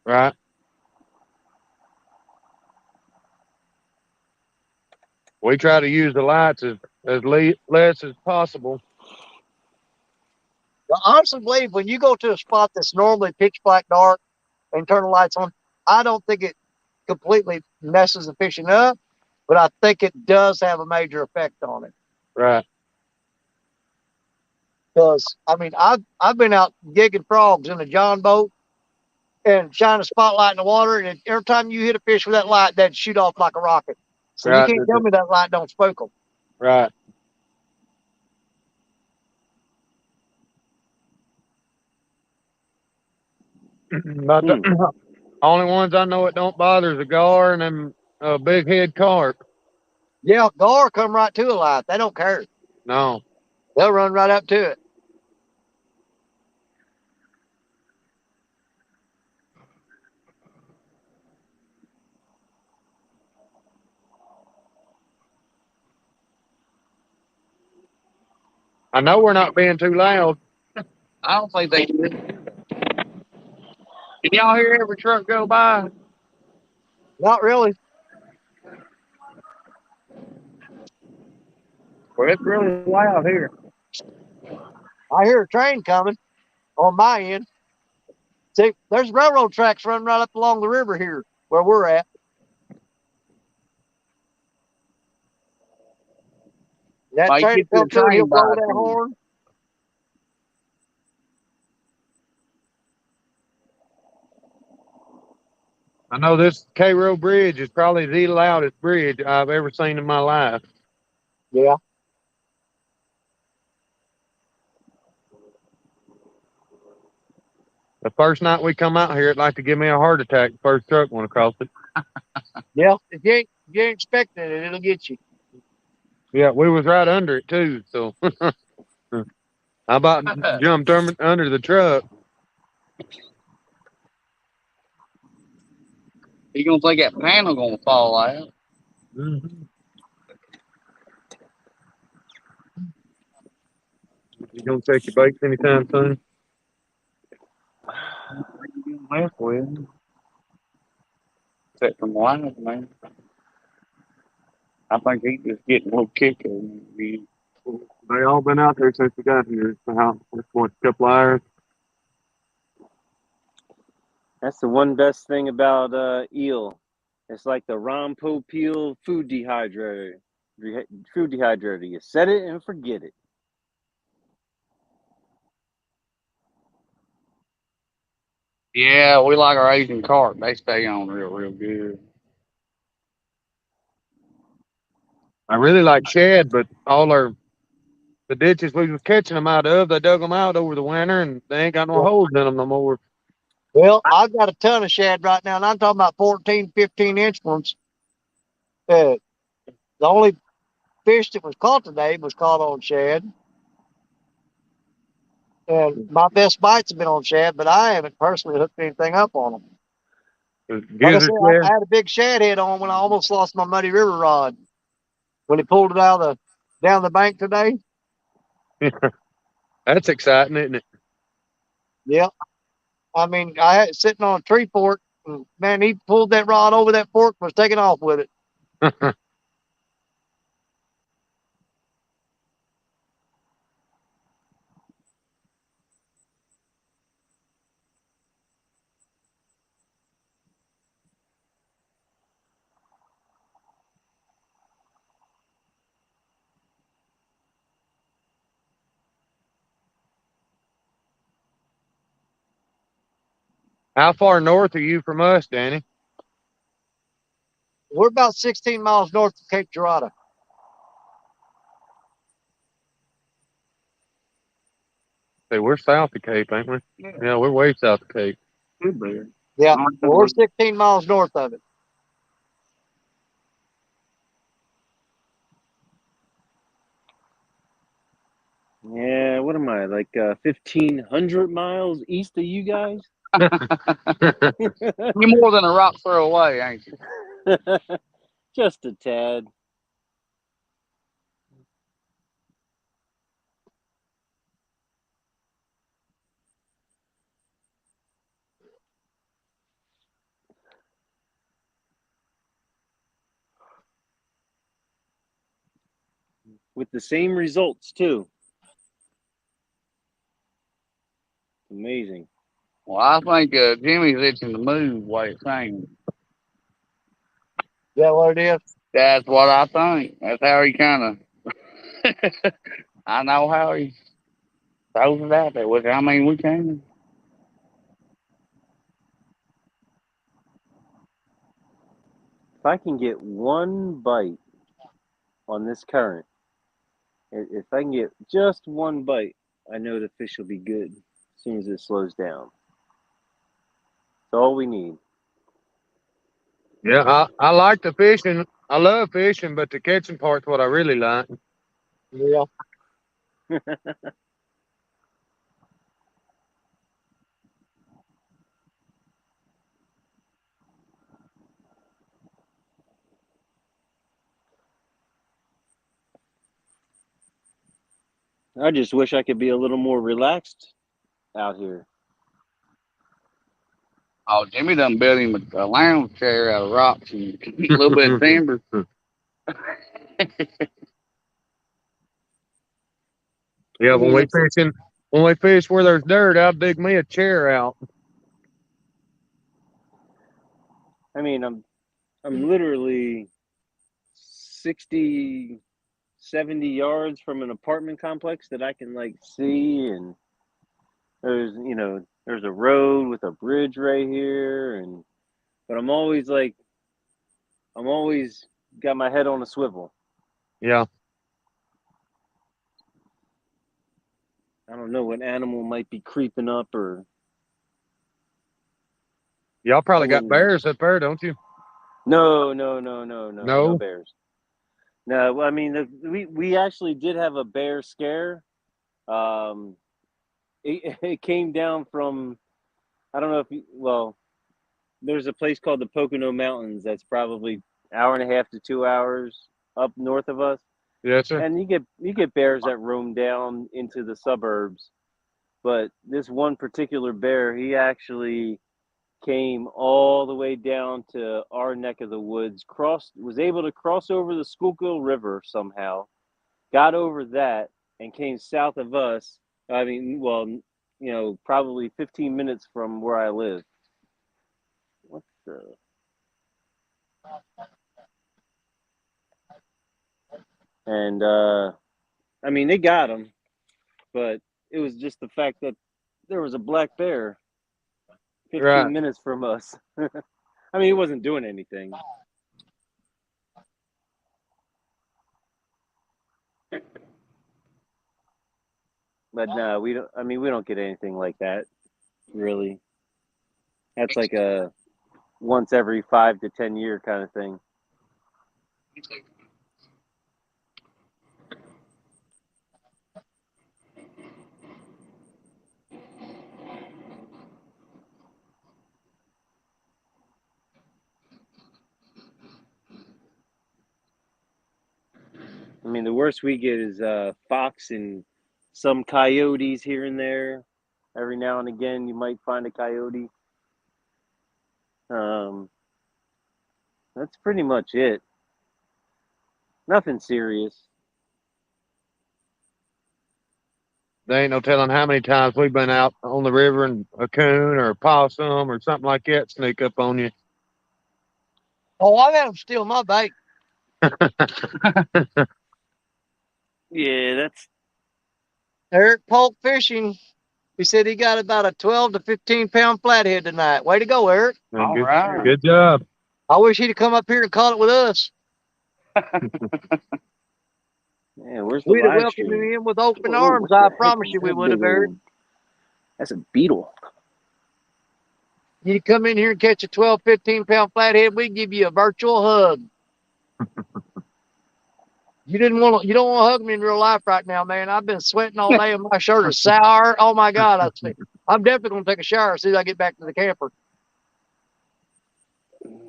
Right. We try to use the lights less as possible. I honestly believe when you go to a spot that's normally pitch black dark and turn the lights on, I don't think it completely messes the fishing up, but I think it does have a major effect on it. Right. Because I mean, I've been out gigging frogs in a John boat and shine a spotlight in the water, and every time you hit a fish with that light, that'd shoot off like a rocket. So Right. you can't tell me that light don't spook them. Right. But the only ones I know it don't bother is a gar and them big head carp. Yeah, gar come right to a light. They don't care. No. They'll run right up to it. I know we're not being too loud. I don't think they can. Can y'all hear every truck go by? Not really. Well, it's really loud here. I hear a train coming on my end. See, there's railroad tracks running right up along the river here where we're at. That Like, train get will the come through and he'll train by blow that too. horn. I know this Cairo Bridge is probably the loudest bridge I've ever seen in my life. Yeah. The first night we come out here, it'd like to give me a heart attack. The first truck went across it. Yeah. If you ain't expecting it, it'll get you. Yeah, we was right under it too. So I about jumped under the truck. You gonna think that panel gonna fall out? Mm-hmm. You gonna take your bikes anytime soon? Left with. Except from lines, man. I think he's just getting a little kicker. They all been out there since we got here. So how? What, a couple hours? That's the one best thing about eel. It's like the Ron Popeil food dehydrator. Food dehydrator. You set it and forget it. Yeah, we like our Asian carp. They stay on real good. I really like shad, but the ditches we was catching them out of, they dug them out over the winter, and they ain't got no holes in them no more. Well, I've got a ton of shad right now, and I'm talking about 14, 15-inch ones. The only fish that was caught today was caught on shad. And my best bites have been on shad, but I haven't personally hooked anything up on them. Like I said, I had a big shad head on when I almost lost my Muddy River rod. When he pulled it out down the bank today. That's exciting, isn't it? Yep. I mean, I had it sitting on a tree fork, and man, he pulled that rod over that fork and was taking off with it. How far north are you from us, Danny? We're about 16 miles north of Cape Girardeau. Say, we're south of Cape, ain't we? Yeah, we're way south of Cape. Yeah, well, we're 16 miles north of it. Yeah, what am I, like 1,500 miles east of you guys? You're more than a rock throw away, ain't you? Just a tad. With the same results, too. Amazing. Well, I think Jimmy's itching to move while it's saying. Yeah, what it is? That's what I think. That's how he kind of. I know how he throws it out there. Which, I mean, we can. If I can get one bite on this current, if I can get just one bite, I know the fish will be good as soon as it slows down. That's all we need. Yeah, I like the fishing. I love fishing, but the catching part's what I really like. Yeah. I just wish I could be a little more relaxed out here. Oh, Jimmy done built him a lounge chair out of rocks and a little bit of timber. Yeah, when we fish where there's dirt, I'll dig me a chair out. I mean, I'm literally 60, 70 yards from an apartment complex that I can like see, and there's a road with a bridge right here, but I'm always got my head on a swivel. Yeah. I don't know what animal might be creeping up, or Y'all probably got bears up there, don't you? no bears. No, I mean we actually did have a bear scare. It came down from, I don't know if there's a place called the Pocono Mountains that's probably hour and a half to 2 hours up north of us. Yes, sir. And you get bears that roam down into the suburbs, but this one particular bear, he actually came all the way down to our neck of the woods, was able to cross over the Schuylkill River somehow, got over that, and came south of us. I mean, probably 15 minutes from where I live. What the? And I mean, they got him, but it was just the fact that there was a black bear 15 minutes from us. I mean, he wasn't doing anything. But no, we don't. I mean, we don't get anything like that, really. That's like a once every 5 to 10 year kind of thing. I mean, the worst we get is fox and some coyotes here and there. Every now and again, you might find a coyote. That's pretty much it. Nothing serious. There ain't no telling how many times we've been out on the river and a coon or a possum or something like that sneak up on you. Oh, I had them steal my bait. Yeah, that's Eric Polk Fishing. He said he got about a 12 to 15 pound flathead tonight. Way to go, Eric. All right. Good job. I wish he'd have come up here and caught it with us. Yeah, where's the We'd have live welcomed stream? him in with open Whoa, arms. what the I heck promise is you we that would have, big Eric. old? That's a beetle. You come in here and catch a 12, 15 pound flathead, we'd give you a virtual hug. You don't want to hug me in real life right now, man. I've been sweating all day and my shirt is sour. Oh my God. I'm definitely going to take a shower as soon as I get back to the camper.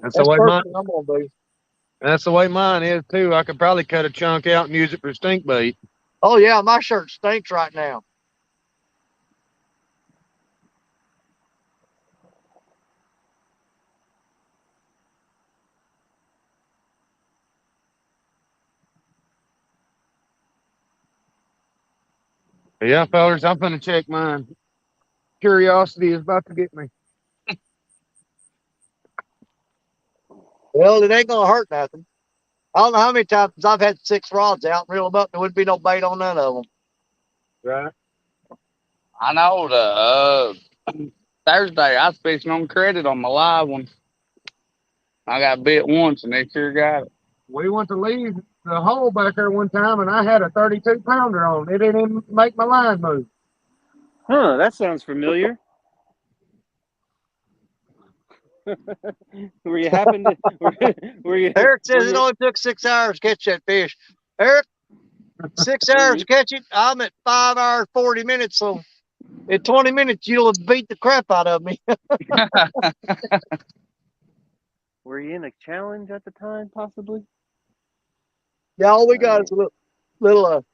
That's the way I'm going to do. That's the way mine is too. I could probably cut a chunk out and use it for stink bait. Oh yeah, my shirt stinks right now. But yeah, fellas, I'm gonna check mine. Curiosity is about to get me. Well, it ain't going to hurt nothing. I don't know how many times I've had 6 rods out and reel them up. There wouldn't be no bait on none of them. Right. I know Thursday I was fishing on credit on my live one. I got bit once and they sure got it. We went to leave the hole back there one time and I had a 32 pounder on. It didn't even make my line move. Huh, that sounds familiar. Were you happen to? Were you? Eric says it only took 6 hours to catch that fish. Eric, 6 hours to catch it. I'm at 5 hours 40 minutes. So in 20 minutes, you'll have beat the crap out of me. Were you in a challenge at the time, possibly? Yeah, all we got is a little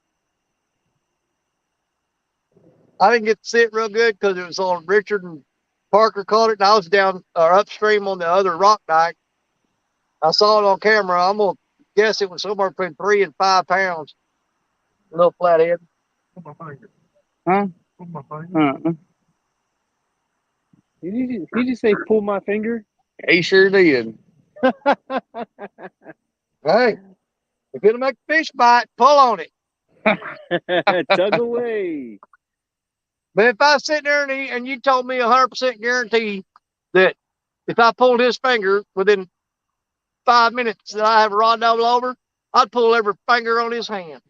I didn't get to see it real good because it was on Richard and Parker caught it, and I was down or upstream on the other rock dike. I saw it on camera. I'm gonna guess it was somewhere between 3 and 5 pounds. A little flathead. Huh? Did you just say pull my finger? He sure did. Hey, if it'll make a fish bite, pull on it. Tug away. But if I was sitting there and you told me 100% guarantee that if I pulled his finger within 5 minutes that I have a rod double over, I'd pull every finger on his hand.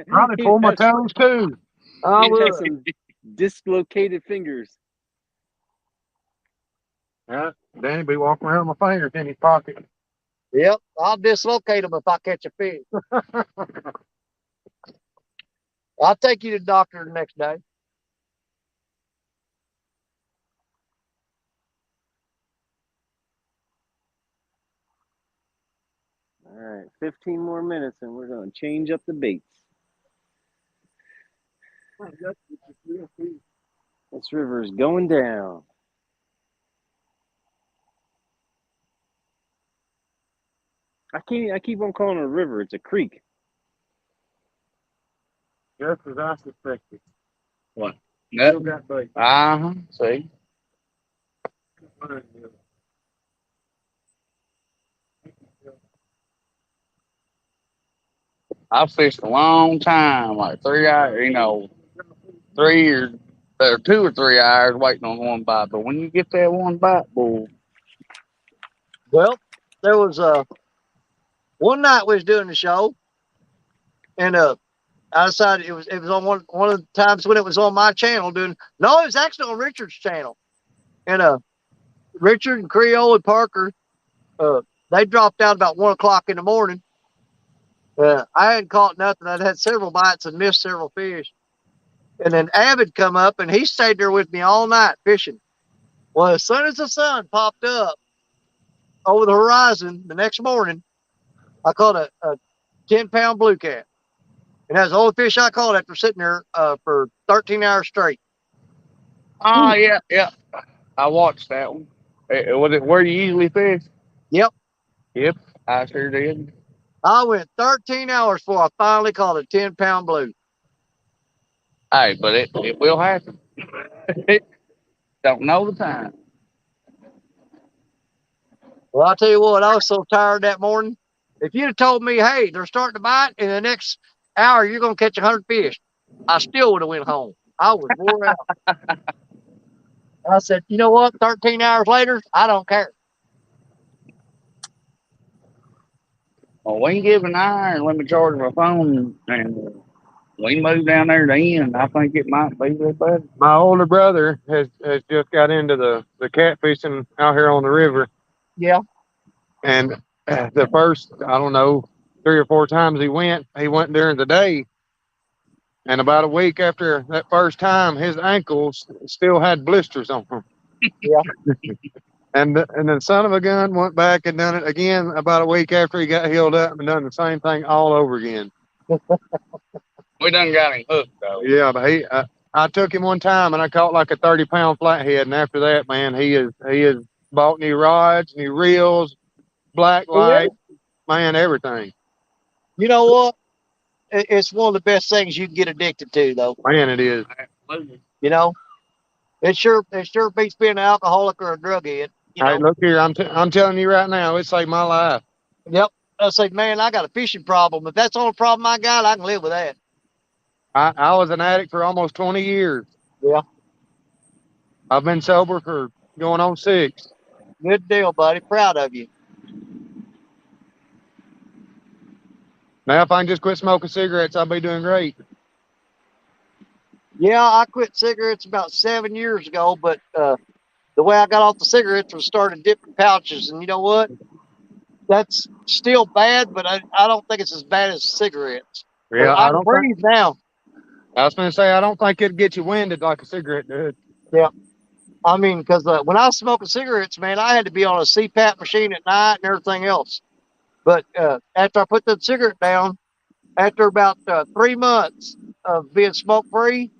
Probably pull my toes too. I He'd would. have some dislocated fingers. Yeah, Danny be walking around with my fingers in his pocket. Yep, I'll dislocate them if I catch a fish. I'll take you to the doctor the next day. All right, 15 more minutes and we're going to change up the baits. This river is going down. I keep on calling it a river. It's a creek. Just as I suspected. What? Still got bait. See? I fished a long time, like 3 hours, 3 or 2 or 3 hours waiting on one bite. But when you get that one bite, boy. Well, there was one night we was doing the show, and I decided it was on one of the times when it was on my channel doing. No, it was actually on Richard's channel, and Richard and Creole and Parker, they dropped out about 1 o'clock in the morning. I hadn't caught nothing. I'd had several bites and missed several fish. And then Avid come up, and he stayed there with me all night fishing. Well, as soon as the sun popped up over the horizon the next morning, I caught a 10-pound blue cat. And that's the only fish I caught after sitting there for 13 hours straight. Oh, yeah. I watched that one. Was it where you usually fish? Yep. Yep, I sure did. I went 13 hours before I finally caught a 10-pound blue. Hey, but it will happen. Don't know the time. Well, I'll tell you what, I was so tired that morning. If you'd have told me, hey, they're starting to bite, in the next hour you're going to catch 100 fish, I still would have went home. I was wore out. I said, you know what, 13 hours later, I don't care. Well, we can give an hour and let me charge my phone, and we can move down there to the end. I think it might be that bad. My older brother has just got into the catfishing out here on the river. Yeah. And the first, I don't know, 3 or 4 times he went during the day. And about a week after that first time, his ankles still had blisters on them. Yeah. And the son of a gun went back and done it again about a week after he got healed up and done the same thing all over again. We done got him hooked, though. Yeah, but I took him one time and I caught like a 30-pound flathead. And after that, man, he has bought new rods, new reels, black light, man, everything. You know what? It's one of the best things you can get addicted to, though. Man, it is. You know, it sure beats being an alcoholic or a drug head. Hey, look here, I'm telling you right now, it saved my life. Yep. I say, man, I got a fishing problem. If that's the only problem I got, I can live with that. I was an addict for almost 20 years. Yeah. I've been sober for going on 6. Good deal, buddy. Proud of you. Now, if I can just quit smoking cigarettes, I'll be doing great. Yeah, I quit cigarettes about 7 years ago, but the way I got off the cigarettes was started dipping pouches. And you know what? That's still bad, but I don't think it's as bad as cigarettes. Yeah, I don't breathe now. I was going to say, I don't think it'd get you winded like a cigarette does. Yeah. I mean, because when I was smoking cigarettes, man, I had to be on a CPAP machine at night and everything else. But after I put the cigarette down, after about 3 months of being smoke-free,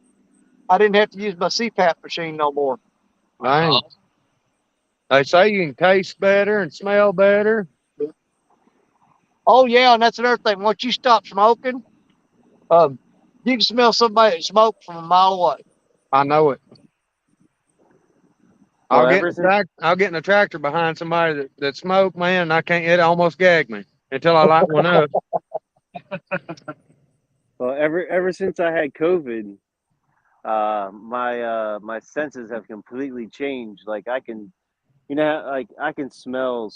I didn't have to use my CPAP machine no more. Dang. They say you can taste better and smell better. Oh yeah, and that's another thing. Once you stop smoking, you can smell somebody that smoked from a mile away. I know it. Well, I'll get ever in since the tractor behind somebody that smoked, man, and I can't. It almost gagged me until I light one up. ever since I had COVID, my senses have completely changed. Like I can, like I can smell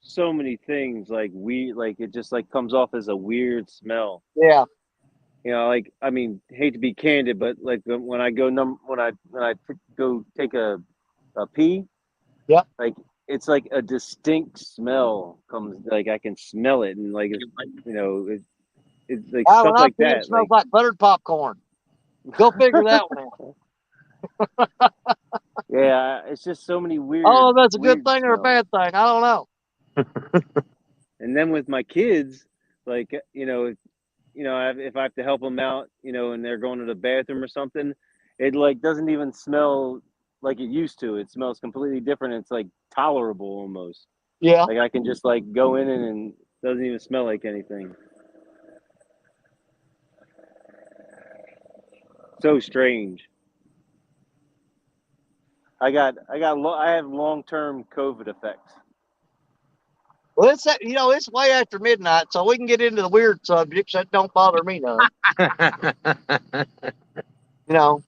so many things. Like like it just like comes off as a weird smell. Yeah. Like I mean, hate to be candid, but like when I go go take a pee, Yep. like it's like a distinct smell comes. Like I can smell it, and like it's like When stuff I like pee, it that. smells like buttered popcorn. Go figure that one out. Yeah, it's just so many Oh, that's a good weird thing or a smells. bad thing. I don't know. And then with my kids, like if I have to help them out, and they're going to the bathroom or something, it like doesn't even smell like it used to. It smells completely different. It's like tolerable almost. Yeah. Like I can just like go in and it doesn't even smell like anything. So strange. I have long-term COVID effects. Well, it's way after midnight, so we can get into the weird subjects that don't bother me none. Well,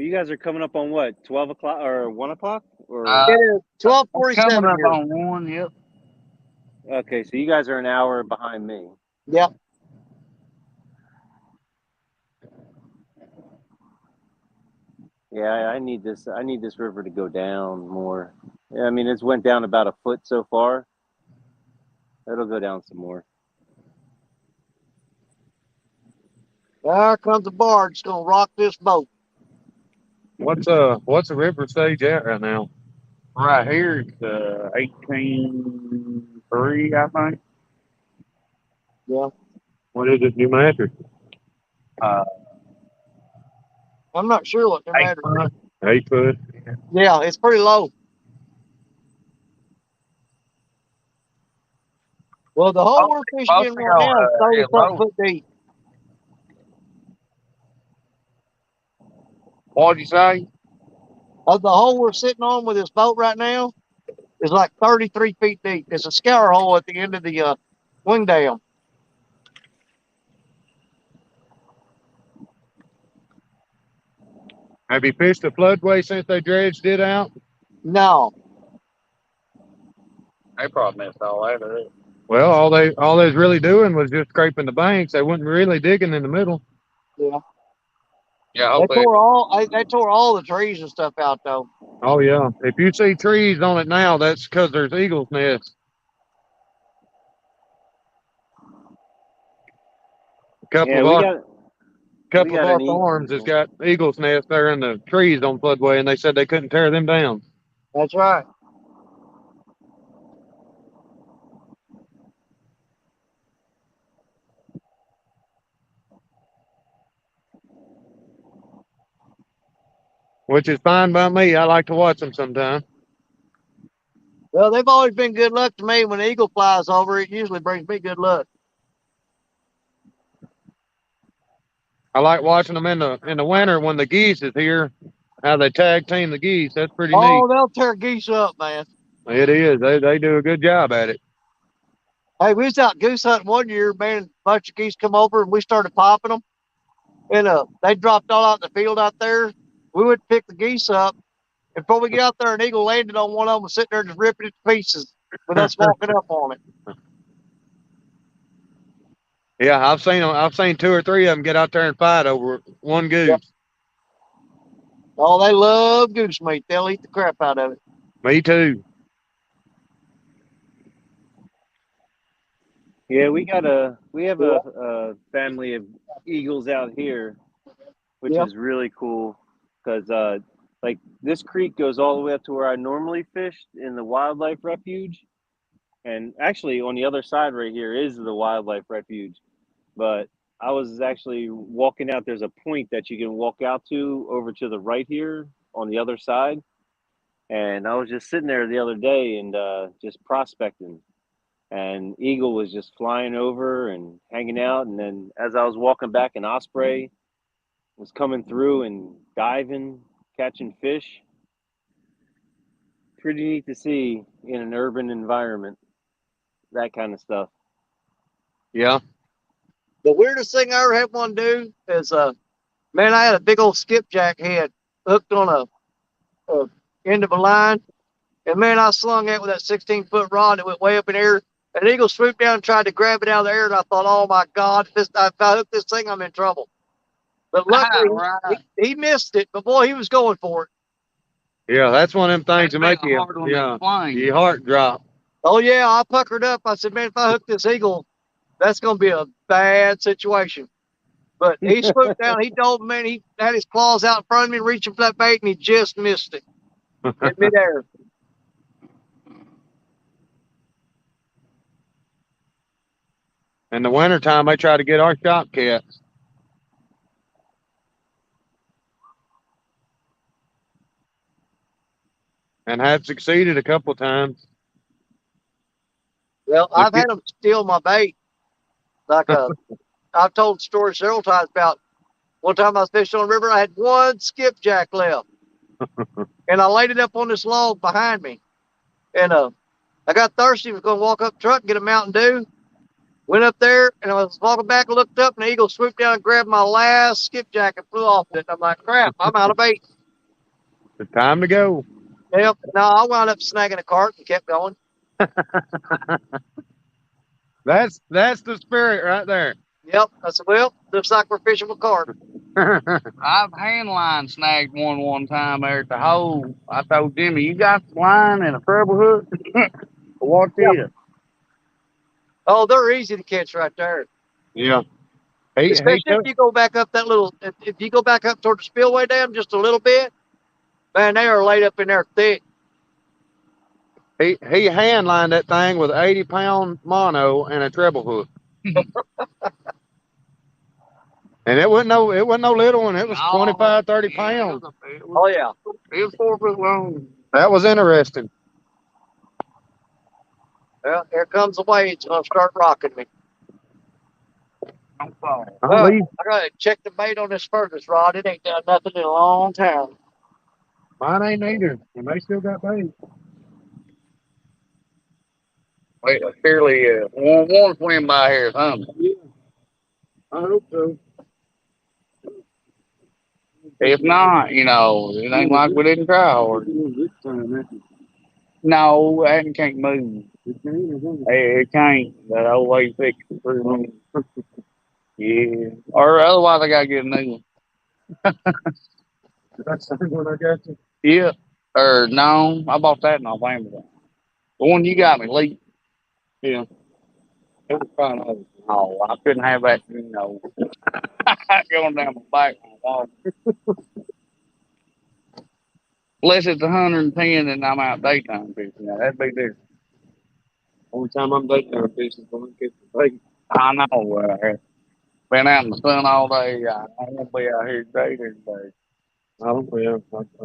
you guys are coming up on what, 12 o'clock or 1 o'clock? Or it is Coming 12:47 up here. on 1, yep. okay, so you guys are an hour behind me. Yep. Yeah, I need this river to go down more. Yeah, I mean it's went down about a foot so far. It'll go down some more. There comes the barge. It's gonna rock this boat. What's the river stage at right now? Right here, it's 18.3, I think. Yeah. What is it, New Hampshire? I'm not sure what the 8 matter. foot. 8 foot. Yeah, it's pretty low. Well, the hole we're fishing in right now is 30-something foot deep. What'd you say? The hole we're sitting on with this boat right now is like 33 feet deep. It's a scour hole at the end of the wing dam. Have you fished the floodway since they dredged it out? No. They probably missed all that of it. Well, all they was really doing was just scraping the banks. They wasn't really digging in the middle. Yeah. Yeah, They hopefully. tore all the trees and stuff out though. Oh yeah. If you see trees on it now, that's because there's eagles' nests. A couple of our farms has got eagles' nests there in the trees on floodway, and they said they couldn't tear them down. That's right. Which is fine by me. I like to watch them sometime. Well, they've always been good luck to me. When an eagle flies over, it usually brings me good luck. I like watching them in the winter when the geese is here. How they tag team the geese. That's pretty neat. Oh, they'll tear geese up, man. It is. They do a good job at it. Hey, we was out goose hunting one year, man. A bunch of geese come over and we started popping them. And they dropped all out in the field out there. We went to pick the geese up. And before we get out there, an eagle landed on one of them, sitting there just ripping it to pieces with us walking up on it. Yeah, I've seen 2 or 3 of them get out there and fight over one goose. Yep. Oh, they love goose meat. They'll eat the crap out of it. Me too. Yeah, we have a family of eagles out here, which is really cool because like this creek goes all the way up to where I normally fished in the wildlife refuge, and actually on the other side right here is the wildlife refuge, but I was actually walking out. There's a point that you can walk out to over to the right here on the other side. And I was just sitting there the other day and just prospecting. And eagle was just flying over and hanging out. And then as I was walking back, an osprey was coming through and diving, catching fish. Pretty neat to see in an urban environment, that kind of stuff. Yeah. The weirdest thing I ever had one do is, man, I had a big old skipjack head hooked on a end of a line. And man, I slung it with that 16-foot rod that went way up in the air. An eagle swooped down and tried to grab it out of the air. And I thought, oh my God, if I hook this thing, I'm in trouble. But luckily, Right. he missed it. But boy, he was going for it. Yeah, that's one of them things that That'd make be a you, hard one to explain. your heart drop. Oh yeah, I puckered up. I said, man, if I hook this eagle, that's going to be a bad situation. But he swooped down. He dove, man. He had his claws out in front of me, reaching for that bait, and he just missed it in midair. In the wintertime, they try to get our shop cats. And have succeeded a couple of times. Well, I've had them steal my bait. Like I've told stories several times about one time I was fishing on the river. I had one skipjack left, and I laid it up on this log behind me. And I got thirsty. Was going to walk up the truck and get a Mountain Dew. Went up there, and I was walking back and looked up, and the eagle swooped down and grabbed my last skipjack and flew off with it. I'm like, crap, I'm out of bait. It's time to go. Yep. No, I wound up snagging a cart and kept going. That's the spirit right there. Yep. I said, well, looks like we're fishing with carp. I've hand line snagged one time there at the hole. I told Jimmy, you got the line and a treble hook? Watch it. Oh, they're easy to catch right there. Yeah. Especially if you go back up that little, if you go back up toward the spillway dam just a little bit, man, they are laid up in there thick. He hand lined that thing with 80-pound mono and a treble hook. And it wasn't no little one. It was 25, 30 pounds. Oh yeah. It was 4 foot long. That was interesting. Well, here comes the wave. It's gonna start rocking me. Don't fall. I gotta check the bait on this furnace rod. It ain't done nothing in a long time. Mine ain't either. And they still got bait. Wait, clearly, one swim by here or something. Yeah. I hope so. If not, it ain't like we didn't try hard. No, that can't move. It can't. That old way fixed it pretty much. Yeah. Or otherwise, I gotta get a new one. That's the one I got you. Yeah. Or no, I bought that off Amazon. The one you got me, Lee. Yeah. It was fun. Oh, I couldn't have that, going down my back on the wall. Unless it's 110 and I'm out daytime fishing. Now, that'd be different. Only time I'm daytime fishing when I catch the bait. I know. Been out in the sun all day. I don't want to be out here today. I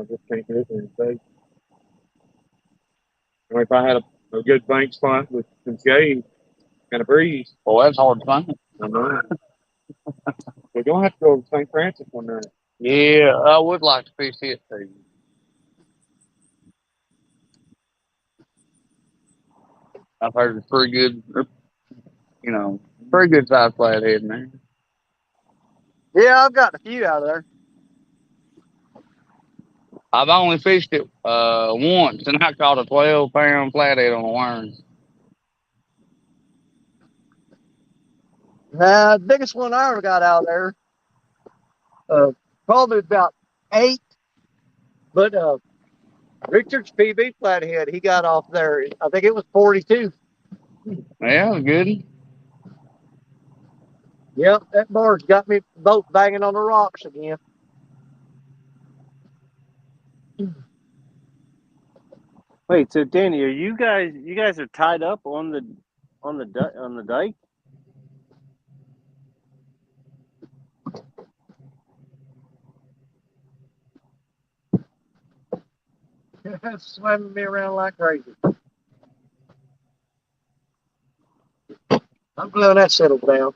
just can't get there today. If I had a good bank spot with some shade and a breeze. Well, that's hard to find. I know. We're going to have to go to St. Francis one night. Yeah, I would like to fish it too. I've heard it's pretty good, pretty good size flathead in there. Yeah, I've got a few out of there. I've only fished it once, and I caught a 12-pound flathead on a worm. The biggest one I ever got out there, probably about 8. But Richard's PB flathead, he got off there. I think it was 42. Yeah, good. Yep, that bar's got me both banging on the rocks again. Wait, so Danny, are you guys are tied up on the dike? Swimming me around like crazy. I'm glad that settled down.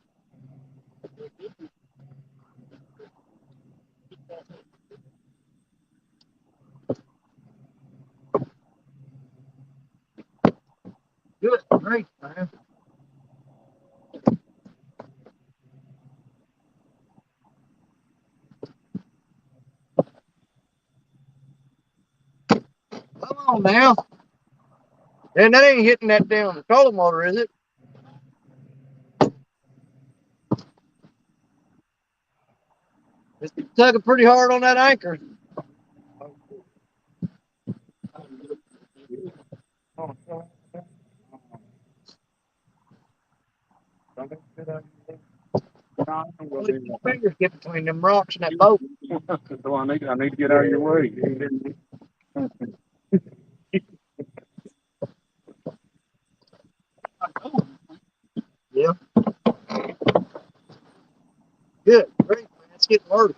Good, great, man. Come on now. And that ain't hitting that damn trolling motor, is it? It's tugging pretty hard on that anchor. Well, your fingers get between them rocks and that boat. So I need to get out of your way. Yeah. Good, great, man. It's getting loaded.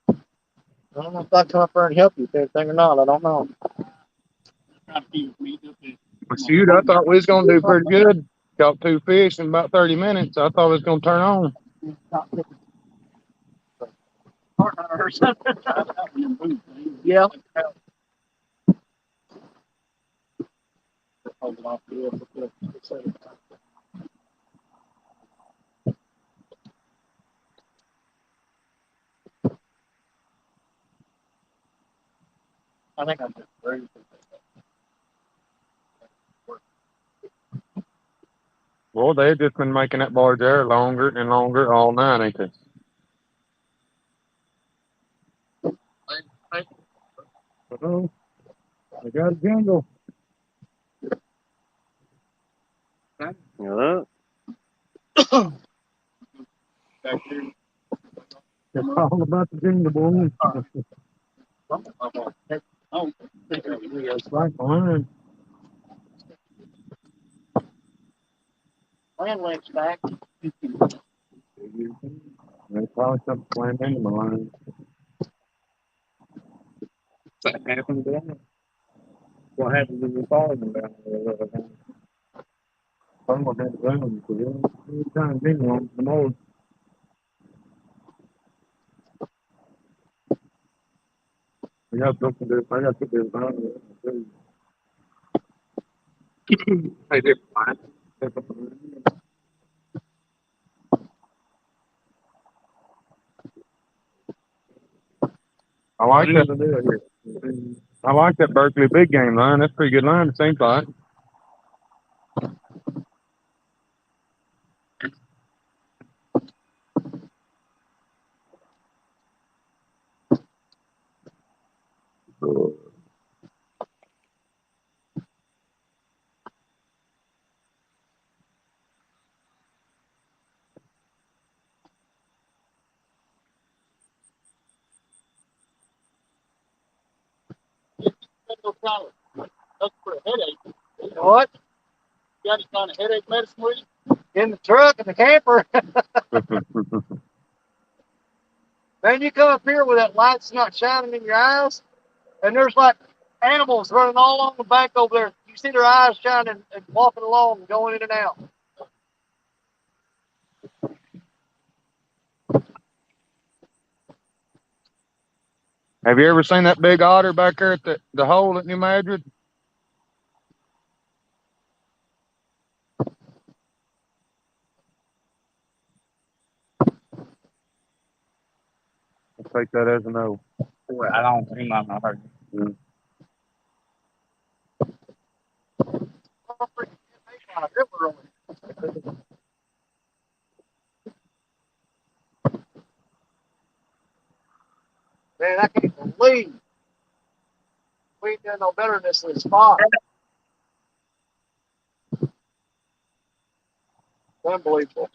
I don't know if I'd come up there and help you with anything or not. I don't know. Shoot, I thought we was gonna do pretty good. Caught 2 fish in about 30 minutes. I thought it was gonna turn on. Or something. Yeah. I think I'm just ready. Well, they've just been making that barge there longer and longer all night, ain't they? Uh-oh. I got a jingle. Yeah. It's all about the jingle, boy. It's right behind. Land link's back. There's probably something planned in the line. That happened down. What happened when we followed them down there? Someone had to run them for them. Every time jingle on the most. I got something to do. I got to do it. Hey, they're fine. I like that. I like that Berkeley big game line. That's a pretty good line, it seems like. That's for a headache. You know what? You got any kind of headache medicine with you? In the truck and the camper. Man, you come up here with that light's not shining in your eyes, and there's like animals running all along the bank over there. You see their eyes shining and walking along and going in and out. Have you ever seen that big otter back there at the hole at New Madrid? I'll take that as a no. Well, I don't think I'm not hurt. Man, I can't believe we ain't done no better than this spot. Unbelievable.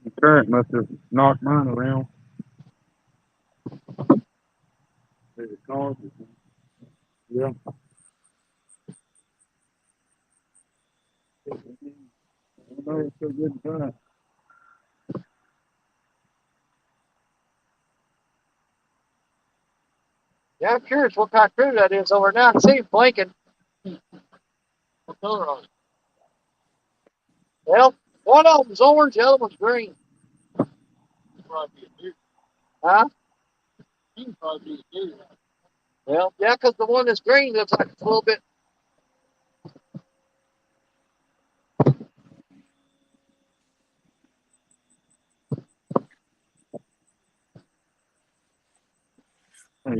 The current must have knocked mine around. Yeah. It's so good fun. Yeah, I'm curious what kind of critter that is over now. I can see him blinking. What color on it? Well, one of them's orange, the other one's green. Probably a deer. Huh? He can probably be a deer. Well, yeah, because the one that's green looks like it's a little bit. We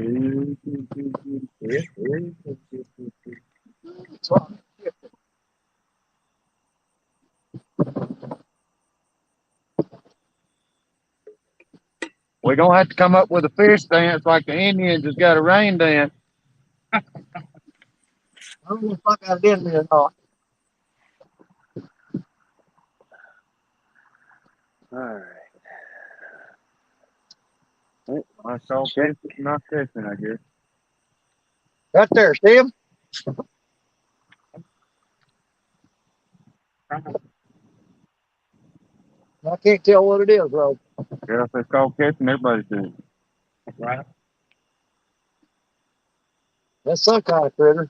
don't have to come up with a fish dance like the Indians just got a rain dance. I don't know if I got it in me or not. All right. I saw fish, not fishing, I guess. Right there, see him? I can't tell what it is, bro. Yeah, if it's called catching, everybody's doing it. Right. That's some kind of critter.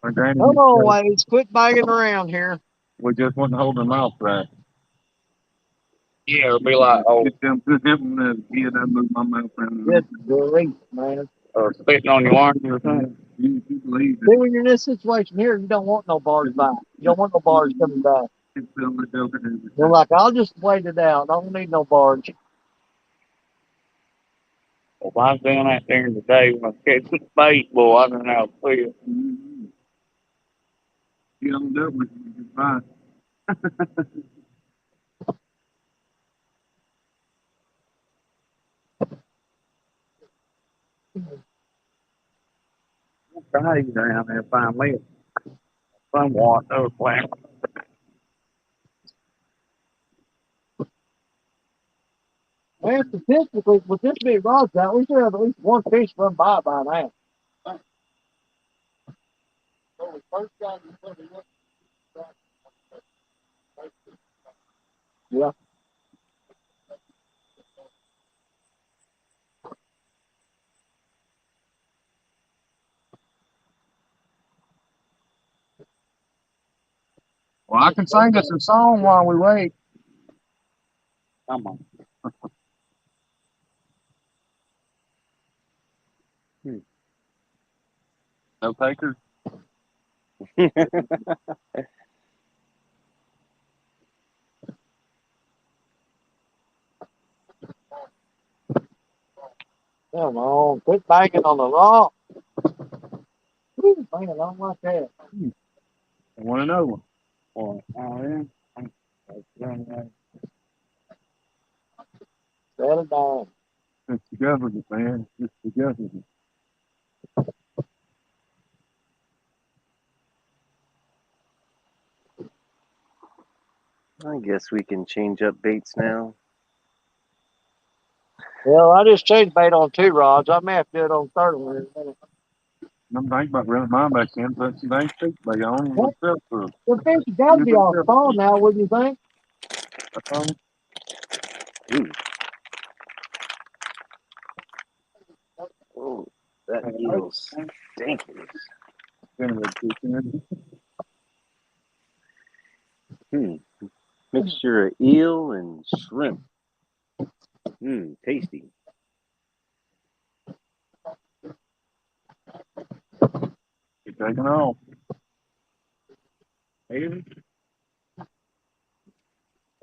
My granny Come used to on, say, Waze, quit banging around here. we just wasn't holding our mouth right. Yeah, it'll be like, oh, Get them kid, I moved my mouth around. Good grief, man. or spitting on your arm or something. You believe See, when you're in this situation here, you don't want no bars back. You don't want no bars coming back. it's still a joke. You're like, I'll just wait it out. I don't need no barge. Well, if I was doing that during the day when I was catching the bait, boy, I don't know how to feel. You don't do it with you fine. I'm trying down there find me somewhat of a plan. Man, statistically, with this big rods out, we should have at least one fish run by now. So we first got him, so we went. Yeah. Well, I can sing us a song while we wait. Come on. No takers. Come on, quit banging on the rock. Woo, banging on like that. I want to know. Boy, oh, yeah. Settle down. It's the government, man. It's the government. I guess we can change up baits now. Well, I just changed bait on 2 rods. I may have to do it on 3rd one in a minute. I'm thinking about running mine back in, but she ain't speak by on What? myself for The fish has got to be off spawn now, wouldn't you think? Ooh. Oh, that eagle's stinking. Mixture of eel and shrimp. Tasty. You're taking off. Hey,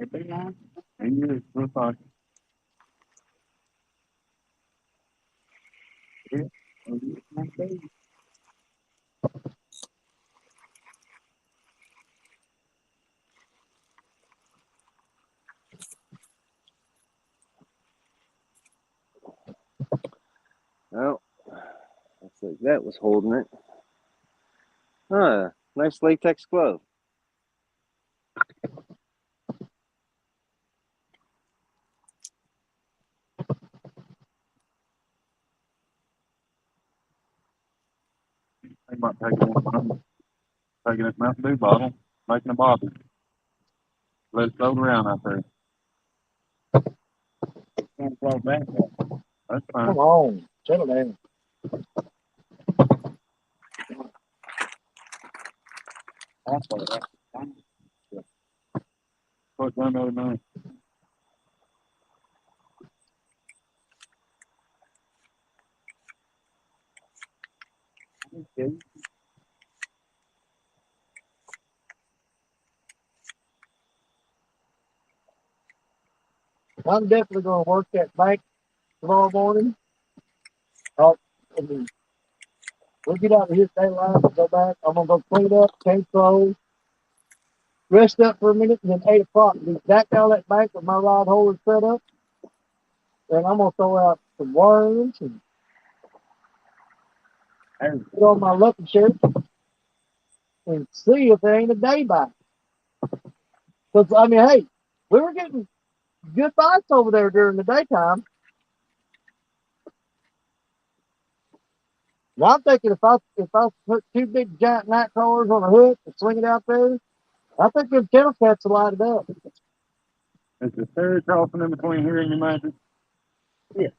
everything on? And you look like Well, looks like that was holding it. Nice latex glove. Think about taking this Mountain Dew bottle, making a bottle. Let it float around out there. Can't float back. That's fine. Come on, settle down. Put one over nine. Okay. I'm definitely going to work that bank tomorrow morning. We'll get out of here, stay alive, and go back. I'm going to go clean up, change clothes, rest up for a minute, and then 8 o'clock, be back down that bank with my rod holder set up. And I'm going to throw out some worms and put on my lucky shirt and see if there ain't a day bite. Because, I mean, hey, we were getting good bites over there during the daytime. Now I'm thinking if I put 2 big giant night crawlers on a hook and swing it out there, I think them kennel cats will light it up. Is the third crossing in between here and your mattress? Yeah.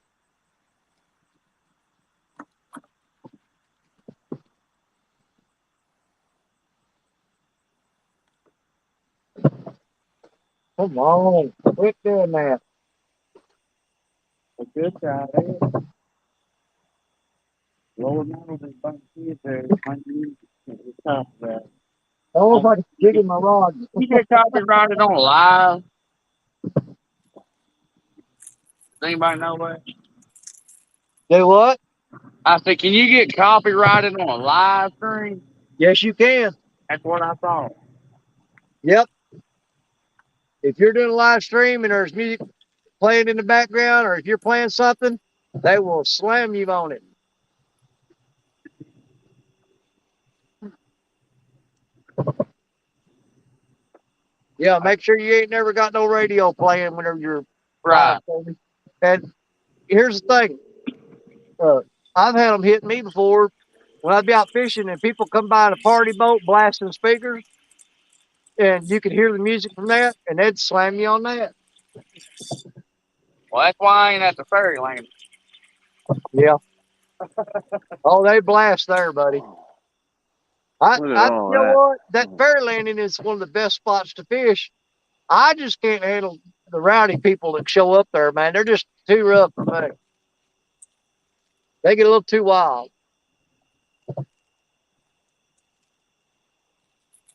Come on, quit doing that. A good guy there. Lower model than bunch of kids there. Might be the top of that. I don't know if I can jig in my rod. You get copyrighted on live. Does anybody know that? Do what? I said, can you get copyrighted on a live stream? Yes, you can. That's what I thought. Yep. If you're doing a live stream and there's music playing in the background, or if you're playing something, they will slam you on it. Yeah, make sure you ain't never got no radio playing whenever you're Right. live. And here's the thing. I've had them hit me before when I'd be out fishing and people come by in a party boat blasting speakers, and you could hear the music from that, and they'd slam you on that. Well, that's why I ain't at the ferry landing. Yeah. Oh, they blast there, buddy. Look at You all know that. what? That ferry landing is one of the best spots to fish. I just can't handle the rowdy people that show up there, man. They're just too rough for me. They get a little too wild.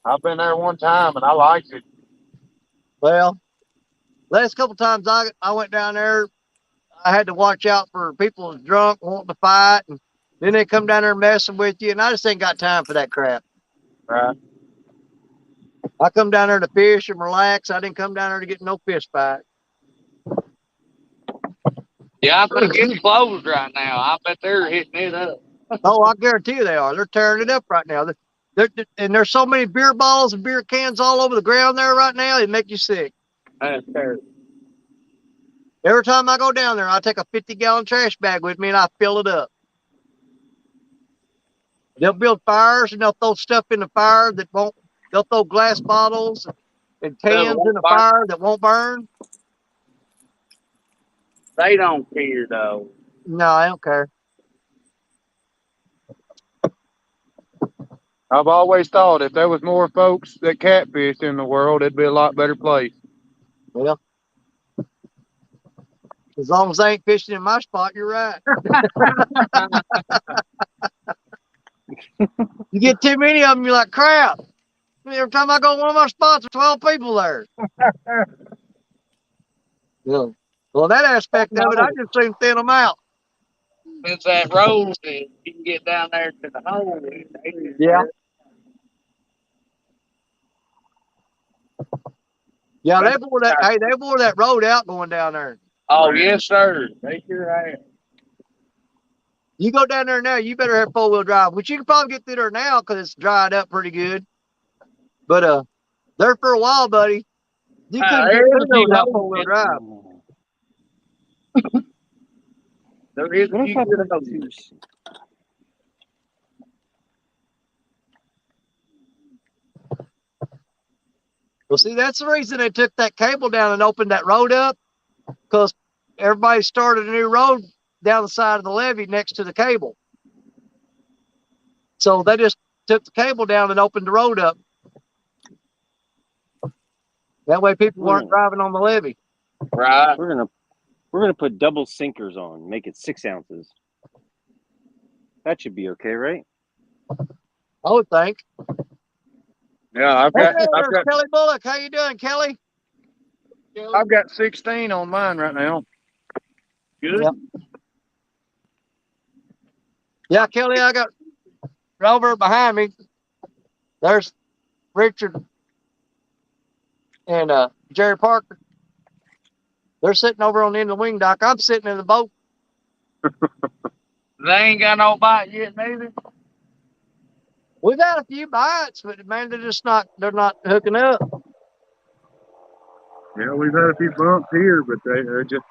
I've been there one time and I liked it. Well, last couple times I went down there, I had to watch out for people who's drunk, wanting to fight, and then they come down there messing with you, and I just ain't got time for that crap. Right. I come down there to fish and relax. I didn't come down there to get no fist fight. Yeah, I think it's closed right now. I bet they're hitting it up. Oh, I guarantee you they are. They're tearing it up right now. And there's so many beer bottles and beer cans all over the ground there right now, it make you sick. That's terrible. Every time I go down there, I take a 50-gallon trash bag with me and I fill it up. They'll build fires and they'll throw stuff in the fire that won't. They'll throw glass bottles and cans in the fire that won't burn. They don't care though. No, I don't care. I've always thought if there was more folks that catfished in the world, it'd be a lot better place. Well, as long as they ain't fishing in my spot, you're right. You get too many of them, you're like, crap. Every time I go to one of my spots, there's 12 people there. Yeah. Well, that aspect of it, I just soon thin them out. It's that road that you can get down there to the hole. Yeah. Yeah, they bore that. Hey, they bore that road out going down there. Oh yes, sir. They sure have. You go down there now, you better have 4-wheel drive, which you can probably get through there now because it's dried up pretty good. But there for a while, buddy, you couldn't get through there without 4-wheel drive. There is a few good hoses. Well, see, that's the reason they took that cable down and opened that road up, because everybody started a new road down the side of the levee next to the cable. So they just took the cable down and opened the road up. That way people weren't driving on the levee. Right. We're gonna put double sinkers on, make it 6 ounces. That should be okay, right? I would think. Yeah, I've Hey, got there's Kelly Bullock. How you doing, Kelly? I've got 16 on mine right now. Good. Yep. Yeah, Kelly, I got over behind me. There's Richard and Jerry Parker. They're sitting over on the end of the wing dock. I'm sitting in the boat. They ain't got no bite yet, neither. We've had a few bites, but man, they're not hooking up. Yeah, we've had a few bumps here, but they're just,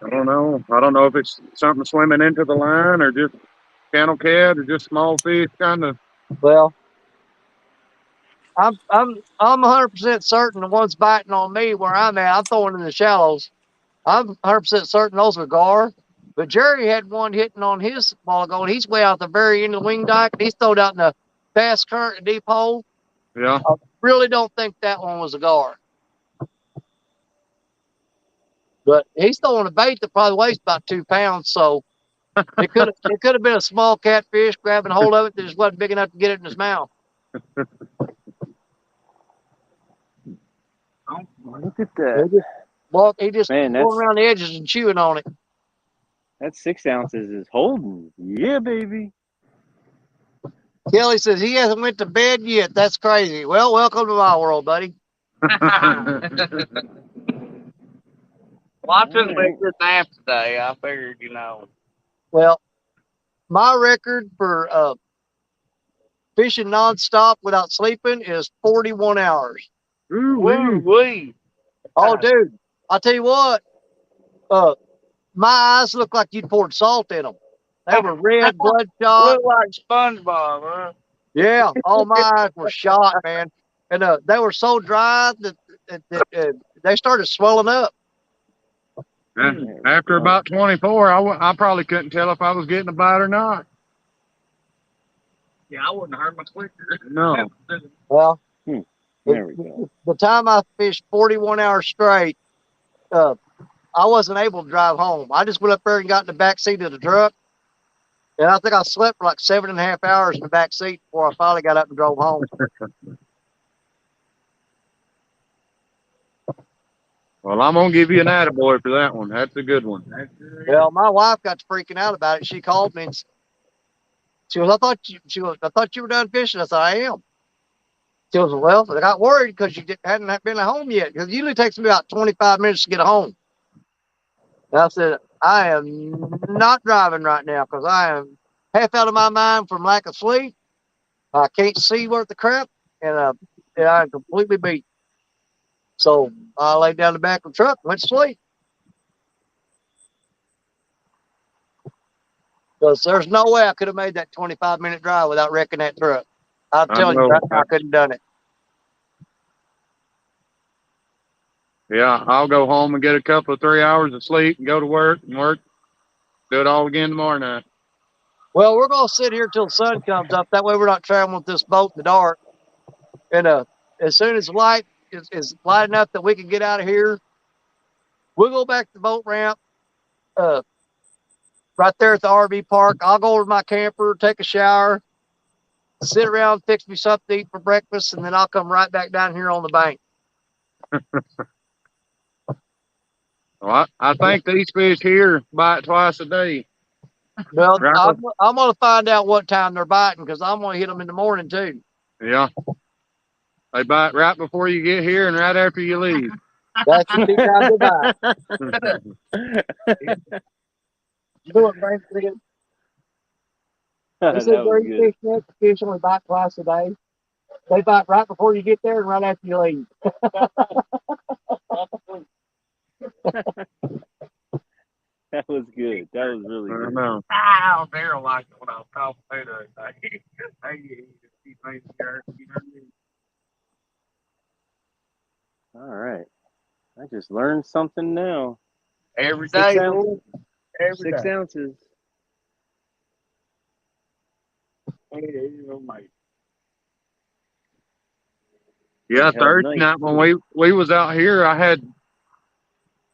I don't know. I don't know if it's something swimming into the line or just channel cat or just small fish kind of. Well, I'm 100% certain the ones biting on me where I'm at, I'm throwing in the shallows. I'm 100% certain those are gar. But Jerry had one hitting on his while ago, and he's way out the very end of the wing dock. He's thrown out in the fast current deep hole. Yeah. I really don't think that one was a gar. But he's throwing a bait that probably weighs about 2 pounds, so it could have been a small catfish grabbing hold of it that just wasn't big enough to get it in his mouth. Look at that. He just Man, going around the edges and chewing on it. That 6 ounces is holding. Yeah, baby. Kelly says he hasn't went to bed yet. That's crazy. Well, welcome to my world, buddy. Well, I took a big good nap today. I figured, Well, my record for fishing nonstop without sleeping is 41 hours. Woo-wee. Oh, dude, I'll tell you what. My eyes look like you'd poured salt in them. They were red, bloodshot. Look like SpongeBob, huh? Yeah, all my eyes were shot, man. And they were so dry that they started swelling up. After about 24, I probably couldn't tell if I was getting a bite or not. Yeah, I wouldn't hurt my clicker. No. Well, there we go. The time I fished 41 hours straight, I wasn't able to drive home. I just went up there and got in the back seat of the truck. And I think I slept for like 7.5 hours in the back seat before I finally got up and drove home. Well, I'm going to give you an attaboy for that one. That's a good one. Well, my wife got to freaking out about it. She called me and she goes, I thought you were done fishing. I said, I am. She goes, well, I got worried because you hadn't been home yet. Because it usually takes me about 25 minutes to get home. And I said, I am not driving right now because I am half out of my mind from lack of sleep. I can't see worth the crap, and I'm completely beat. So I laid down the back of the truck and went to sleep. Because there's no way I could have made that 25-minute drive without wrecking that truck. I'm telling you, I couldn't have done it. Yeah, I'll go home and get a couple of 3 hours of sleep and go to work. Do it all again tomorrow night. Well, we're going to sit here till the sun comes up. That way we're not traveling with this boat in the dark. And as soon as the light is light enough that we can get out of here, we'll go back to the boat ramp right there at the RV park. I'll go over to my camper, take a shower, sit around, fix me something to eat for breakfast, and then I'll come right back down here on the bank. Well, I think these fish here bite twice a day. Well, Right. I'm going to find out what time they're biting because I'm going to hit them in the morning too. Yeah. They bite right before you get here and right after you leave. That's the two times they bite. Do it, Frank. They said where you fish only bite twice a day. They bite right before you get there and right after you leave. That was good. That was really good. I know. Daryl liked it when I was talking to her. just learned something now. Every 6 day, ounces. boy. Every 6 day. ounces. Yeah, Held Thursday nice, night when too. we was out here, I had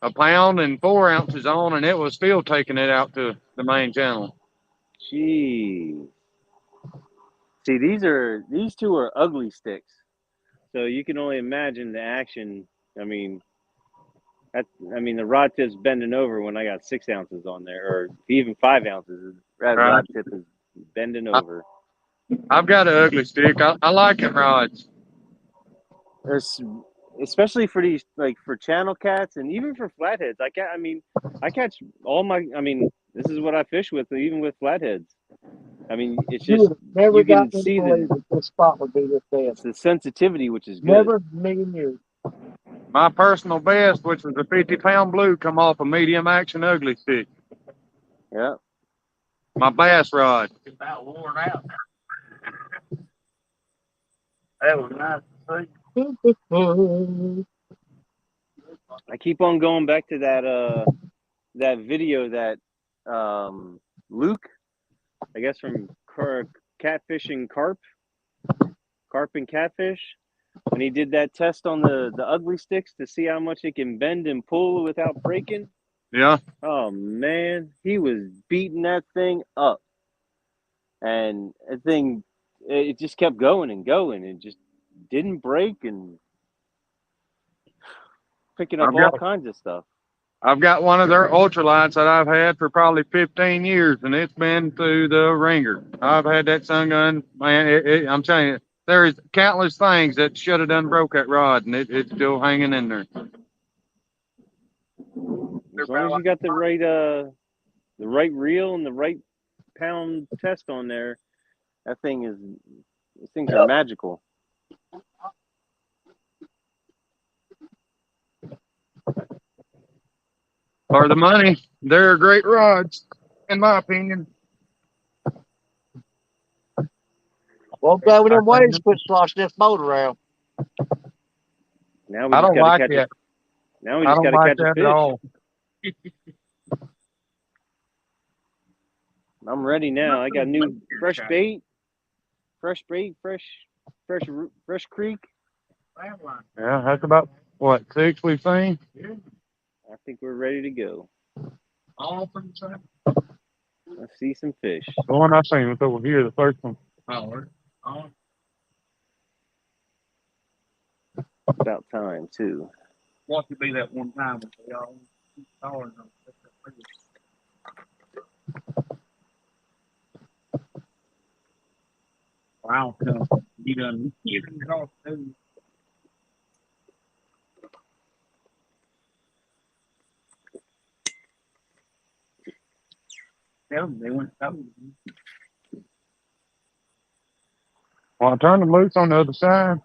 a pound and 4 ounces on, and it was still taking it out to the main channel. Jeez. See, these two are ugly sticks, so you can only imagine the action. I mean, the rod tip's bending over when I got 6 ounces on there, or even 5 ounces. That Right. rod tip is bending over. I've got an ugly stick. I like it rods. There's, especially for these, like for channel cats and even for flatheads. I catch all my. This is what I fish with, even with flatheads. It's You just would have never you can got me to see believe that this spot would be this bad. it's the sensitivity, which is good. Never in a million years. My personal best, which was a 50-pound blue, come off a medium action ugly stick. Yeah. My bass rod. About worn out. That was nice to see. I keep on going back to that video that Luke, I guess from catfishing carp and catfish, when he did that test on the ugly sticks to see how much it can bend and pull without breaking. Yeah. Oh man, he was beating that thing up, and that thing, it just kept going and going, and just didn't break, and picking up all kinds of stuff. I've got one of their ultralights that I've had for probably 15 years, and it's been through the ringer. I've had that sun gun, man. I'm telling you, there is countless things that should have done broke that rod, and it's still hanging in there. As long as you got the right reel and the right pound test on there, these things are magical. For the money, they're great rods, in my opinion. Well, glad we them waves quit sloshing this boat around. Now we just got to catch it. Now we just got to catch a fish. At all. I'm ready now. I got new fresh bait, fresh creek. Yeah, that's about what 6 we've seen. Yeah. I think we're ready to go. All from the side. Let's see some fish. The one I seen was over here, the first one. About time too. Want to be that one time when they all dollars on wow, you done it off too. They went out. Well, I turned them loose on the other side.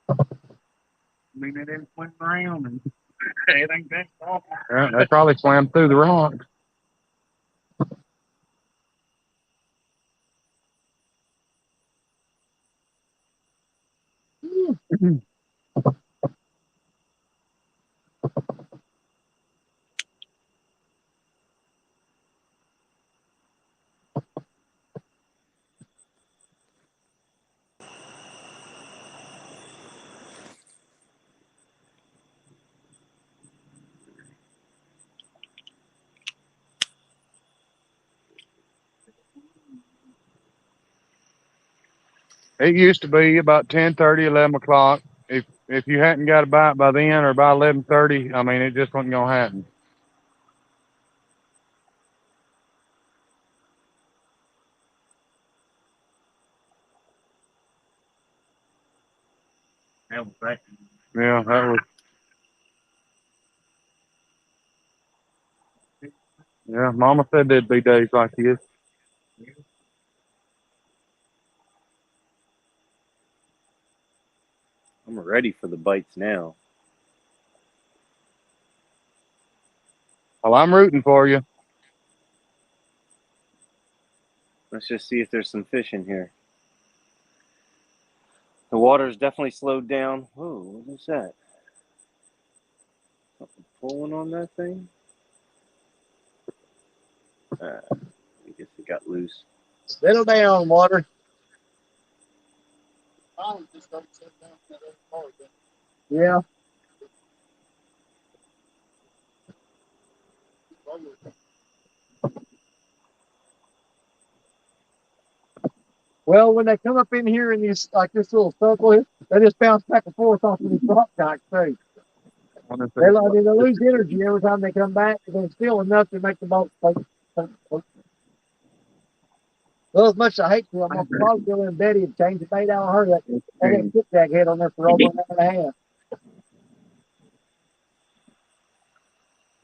I mean, they didn't swim around and it ain't that awful. Yeah, they probably swam through the rocks. It used to be about 10:30, 11 o'clock. If you hadn't got a bite by then or by 11:30, I mean, it just wasn't gonna happen. That was back. Yeah, that was. Yeah, Mama said there'd be days like this. I'm ready for the bites now. Well, I'm rooting for you. Let's just see if there's some fish in here. The water's definitely slowed down. Oh, what is that? pulling on that thing? I guess it got loose. Settle down, water. Yeah. Well, when they come up in here in these like this little circle here, they just bounce back and forth off of these rock dikes too. They lose energy every time they come back, but they're still enough to make the boat float. Well, as much as I hate to, I'm gonna probably go in Betty and change the bait out of her. That skipjack head on there for over an hour and a half.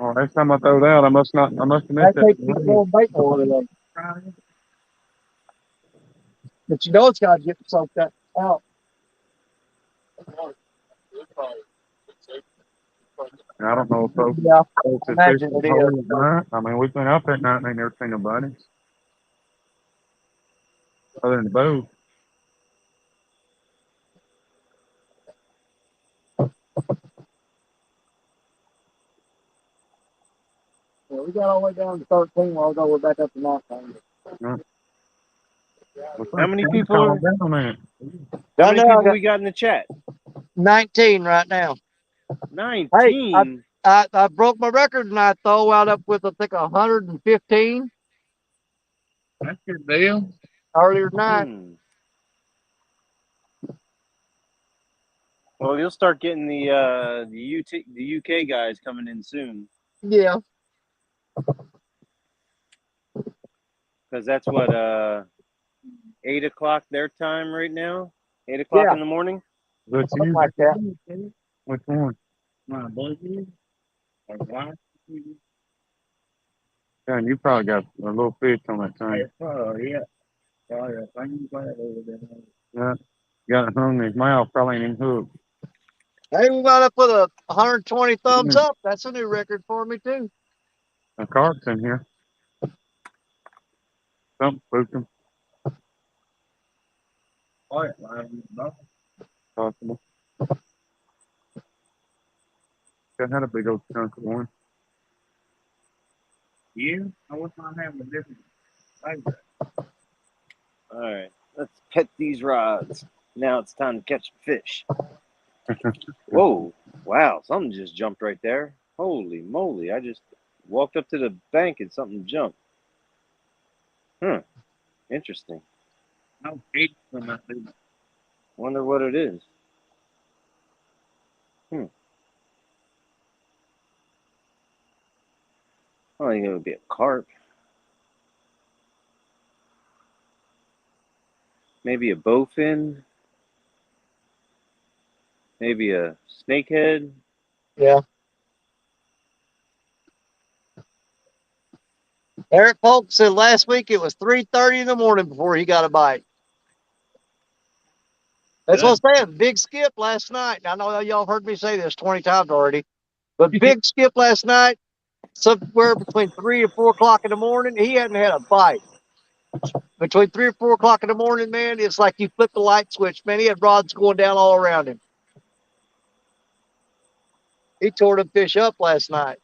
Oh, next time I throw that, I must have missed That takes me throwing bait on one of them. But you know it's got to get soaked out. I don't know if folks Yeah, folks imagine fishing it hole is. or not. I mean, we've been up that night and ain't never seen nobody other than the boat. Yeah, we got all the way down to 13 while we're back up to 19. Yeah. How many people we got in the chat? 19 right now. 19? Hey, I broke my record and I throw out up with, I think, 115. That's good deal. Earlier tonight. Well, you'll start getting the UK guys coming in soon. Yeah. Because that's what 8 o'clock their time right now. 8 o'clock in the morning. Something like that. Which one? Yeah, and you probably got a little fish on that thing. Yeah. Got it hung in his mouth, probably ain't even hooked. Hey, we got up with a 120 thumbs up. That's a new record for me too. A carp's in here. Something spooked him. Possible. That had a big old chunk of one. Yeah, I was not having a different flavor. All right, let's pet these rods. Now it's time to catch fish. Whoa, wow, something just jumped right there. Holy moly, I just walked up to the bank and something jumped. Interesting. No fish from that thing. Wonder what it is. I think it would be a carp. Maybe a bowfin. Maybe a snakehead. Yeah. Eric Polk said last week it was 3:30 in the morning before he got a bite. That's what I'm saying. Big skip last night. I know y'all heard me say this 20 times already, but big skip last night, somewhere between 3 and 4 o'clock in the morning, he hadn't had a bite. Between 3 or 4 o'clock in the morning, man, it's like you flip the light switch, man. He had rods going down all around him. He tore them fish up last night.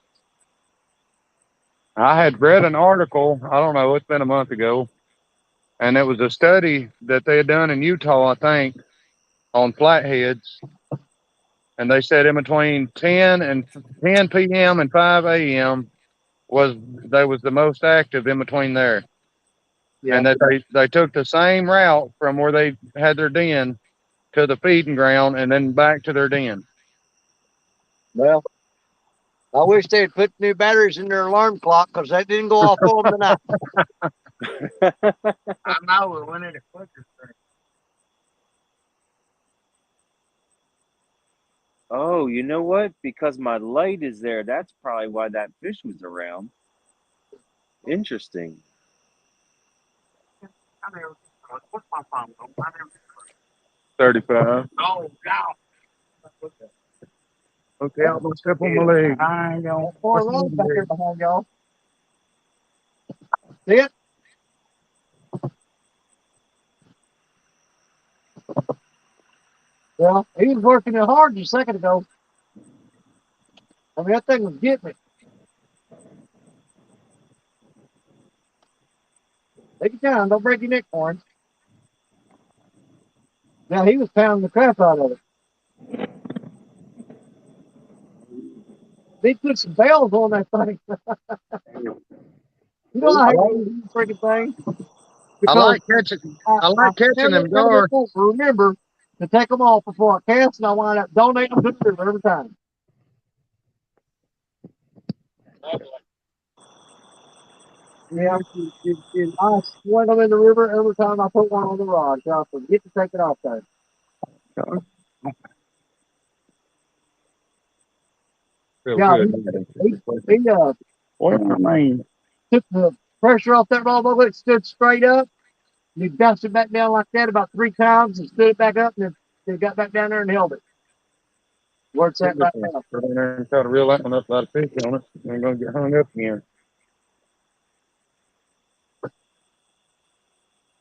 I had read an article, I don't know, it's been a month ago, and it was a study that they had done in Utah, I think, on flatheads. And they said in between 10 p.m. and 5 a.m. was the most active in between there. Yeah. And that they took the same route from where they had their den to the feeding ground and then back to their den. Well, I wish they'd put new batteries in their alarm clock because that didn't go off on them tonight. I know it went in a quicker thing. Oh, you know what? Because my light is there, that's probably why that fish was around. Interesting. What's my phone? 35. Oh, God. Okay, I'm gonna step on my leg. I don't. Four rods back here behind y'all. See it? Well, he was working it hard just a second ago. I mean, that thing was getting me. Take your time. Don't break your neck for him. Now, he was pounding the crap out of it. They put some bells on that thing. You know I hate these freaking things? I Because like catching. I like catching them gar. remember to take them off before I cast, and I wind up donating them to the river every time. Yeah, I swing them in the river every time I put one on the rod. So I forget to take it off there. Feel Yeah, good. he What do I mean? took the pressure off that rod over it, stood straight up. And he bounced it back down like that about 3 times and stood it back up, and then got back down there and held it. Where it's at right now. Put in there and try to reel that one up, about a fish on it. They're gonna get hung up again.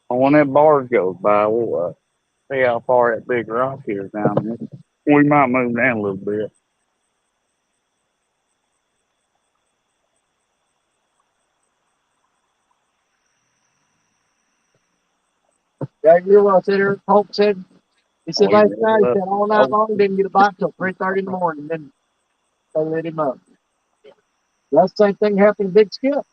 When that barge goes by, we'll see how far that big rock is down there. We might move down a little bit. Yeah, you know what I said here? Hope said, he said last night, he said all night Oh, long, didn't get a bite till 3:30 in the morning, then they let him up. That's the same thing happened to Big Skip.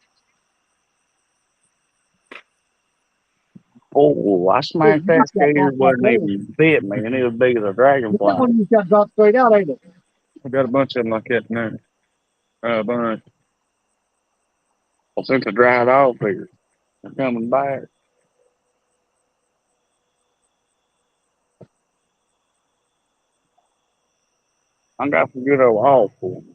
oh, I smacked that skater, wasn't even bit me, and it was big as a dragonfly. That one you got dropped straight out, ain't it? I got a bunch of them like that now. A bunch. Well, since I dried off here, they're coming back. I got some good old haul for 'em.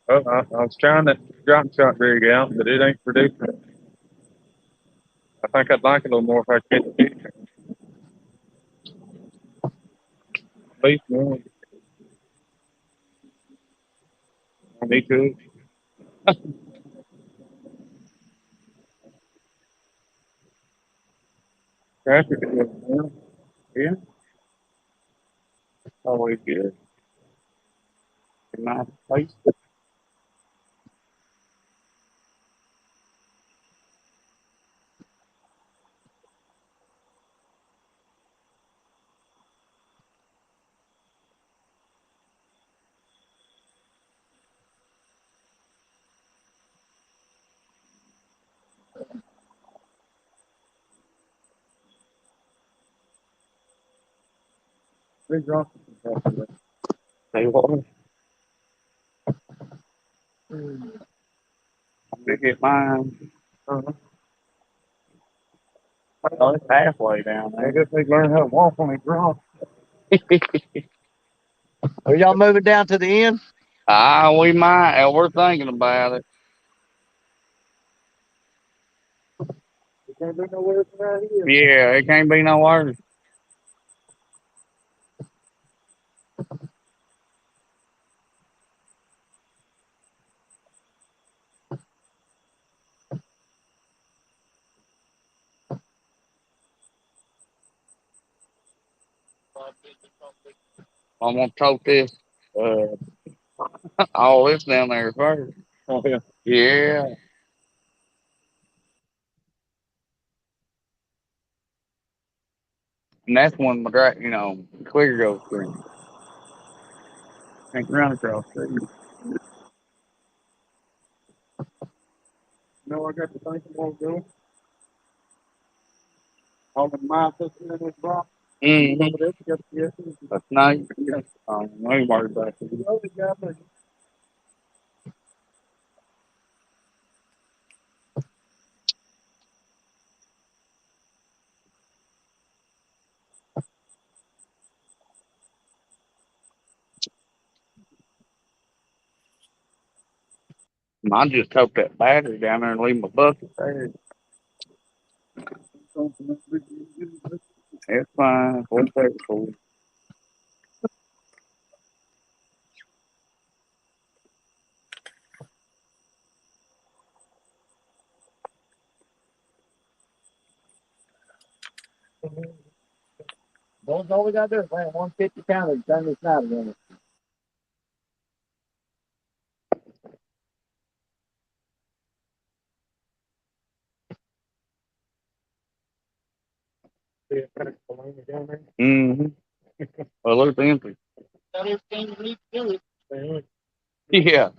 Oh, I was trying to drop shot rig out, but it ain't producing. I think I'd like it a little more if I could catch a fish. At least one. Me too. Traffic is good. Yeah, always good. Nice place. Big rock. They was. They get mine. Oh, it's halfway down there. I guess they learn how to walk on it rock. Are y'all moving down to the end? We might. We're thinking about it. It can't be nowhere around here. Yeah, it can't be no worse. I'm gonna tote this, all this down there first. Oh, yeah. Yeah. And that's when my clear goes through. Can't run across there. No, I got to think about going. All the miles in this rock. Mm-hmm. Over there, you got to get it. That's nice. Yeah. We worry about it. Oh, the guy there. I just took that battery down there and leave my bucket there. It's fine. What's that for? That's all we got to do is land 150 calories, turn this out again. Mm-hmm. Well, it's empty. Got everything you need to do it. Yeah.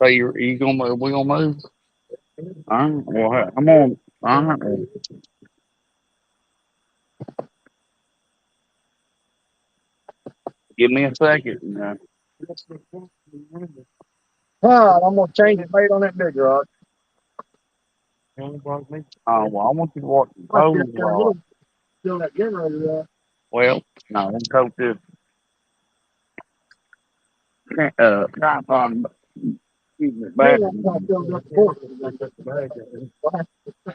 So you gonna move? We gonna move? All right. Well, I'm on. All right. Give me a second. All right, I'm gonna change the bait on that big rod. Oh, well, I want you to watch the pose rod. Still that generator. Well, no, I'm coach this tripod. Back.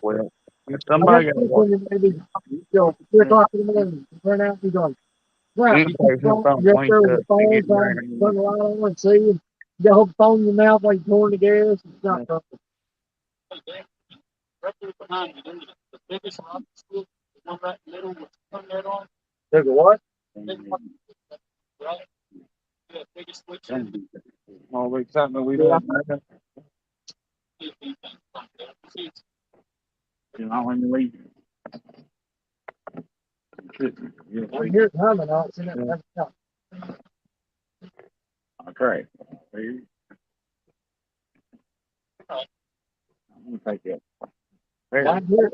Well, if somebody got to watch. Maybe 3 o'clock in the morning. Turn out and done. Right, you keep going, just there with the phone, trying to turn the light on and see you. You hold the phone in your mouth while you're pouring the gas. It's not something. Right there behind you, the biggest rock school, the one right in the middle with the turn that on. There's a what? Right? Yeah, biggest switch. All the excitement we had. You know, when you leave. I hear it humming. I'll see it. Okay. I'm gonna take it. I hear it.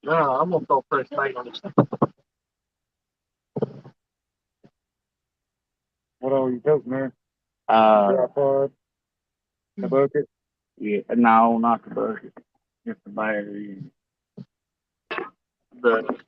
No, I'm gonna go first bite on this. What are you toting there? Tripod. The bucket? Yeah, no, not the bucket. Just the battery. The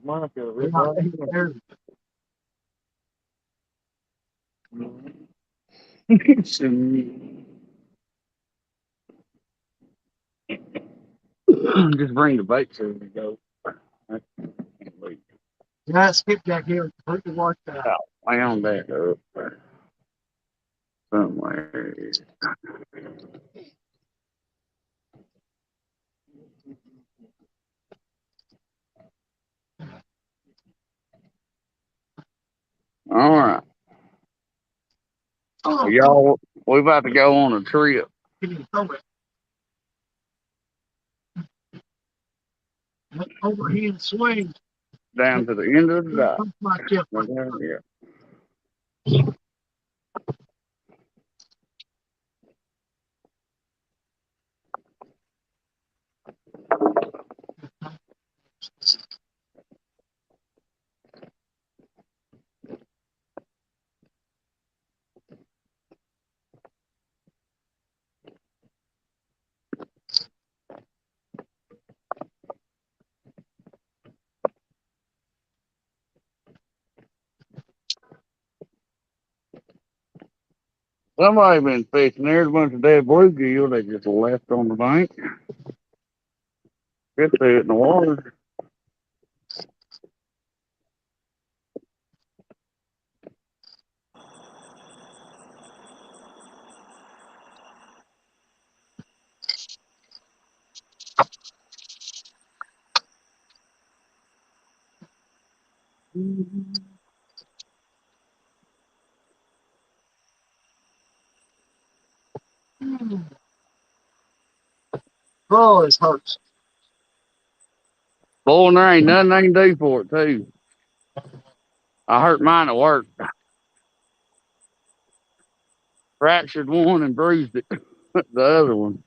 mine feels really just bring the bait so we go. I can't wait. Yeah, skipjack here. Completely washed out. Oh, I own that up there somewhere. All right. Oh, Y'all, we about to go on a trip. can you throw it? Overhand swing. Down to the end of the dock. My chip. Yeah. Somebody been fishing. There's a bunch of dead bluegill they just left on the bank. Could see it in the water. Oh, it hurts. Boy, and there ain't nothing I can do for it, too. I hurt mine at work. Fractured one and bruised it. The other one.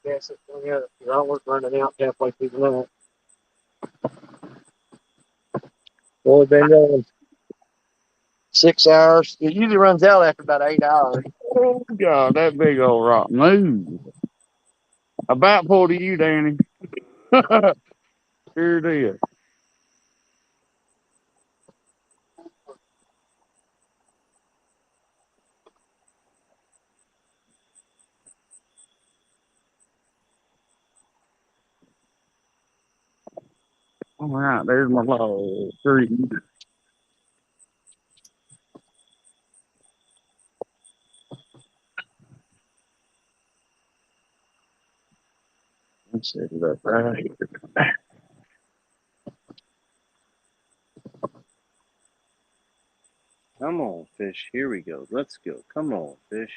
Yes, I was running out halfway through the night. Well, we've been going 6 hours. It usually runs out after about 8 hours. Oh, God, that big old rock move. About pulled to you, Danny. Sure did. All right, there's my little tree. Let's set it up right here. Come on, fish. Here we go. Let's go. Come on, fish.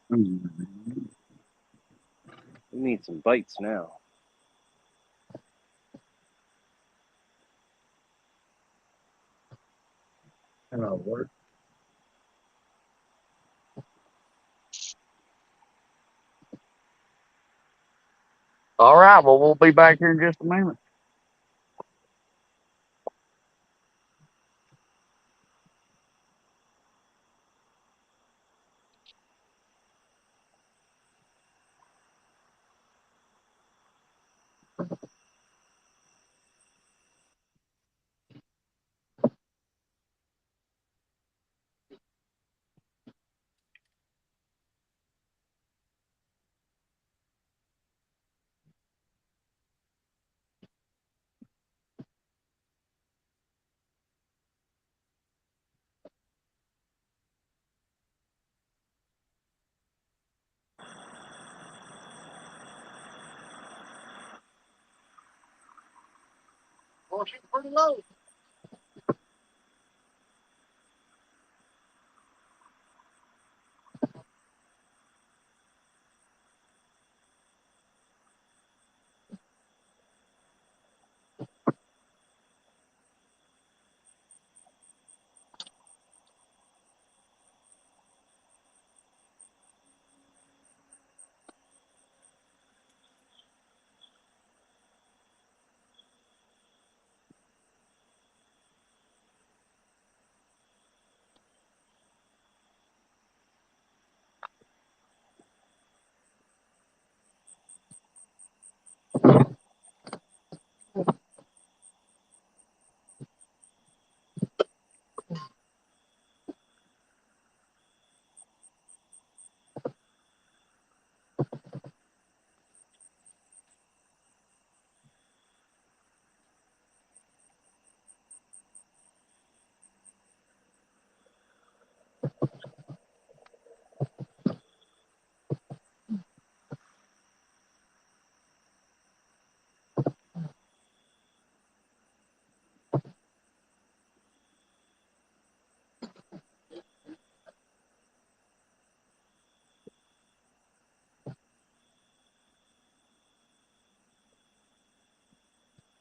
We need some bites now. That'll work. All right, well, we'll be back here in just a minute. Well, she's pretty low.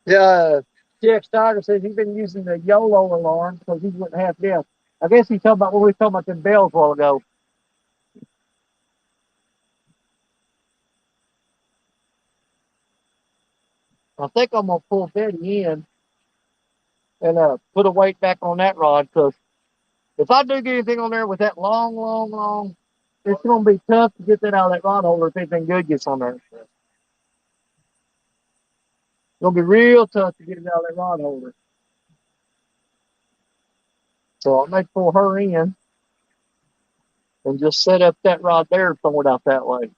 Jeff Stoddard says he's been using the YOLO alarm because he went half deaf. I guess he's talking about what we were talking about the bells a while ago. I think I'm gonna pull Betty in and put a weight back on that rod because if I do get anything on there with that long, it's gonna be tough to get that out of that rod holder if anything good gets on there. It's gonna be real tough to get it out of that rod holder. So I may pull her in and just set up that rod there and throw it out that way.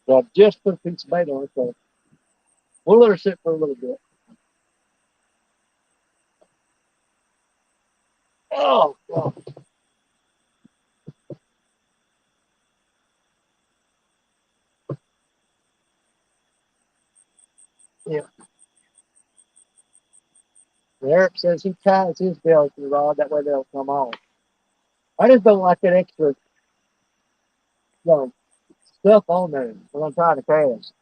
So I've just put a piece of bait on it, so we'll let her sit for a little bit. Oh, God. Yeah. Eric says he ties his belt to the rod, that way they'll come on. I just don't like that extra, stuff on there when I'm trying to cast.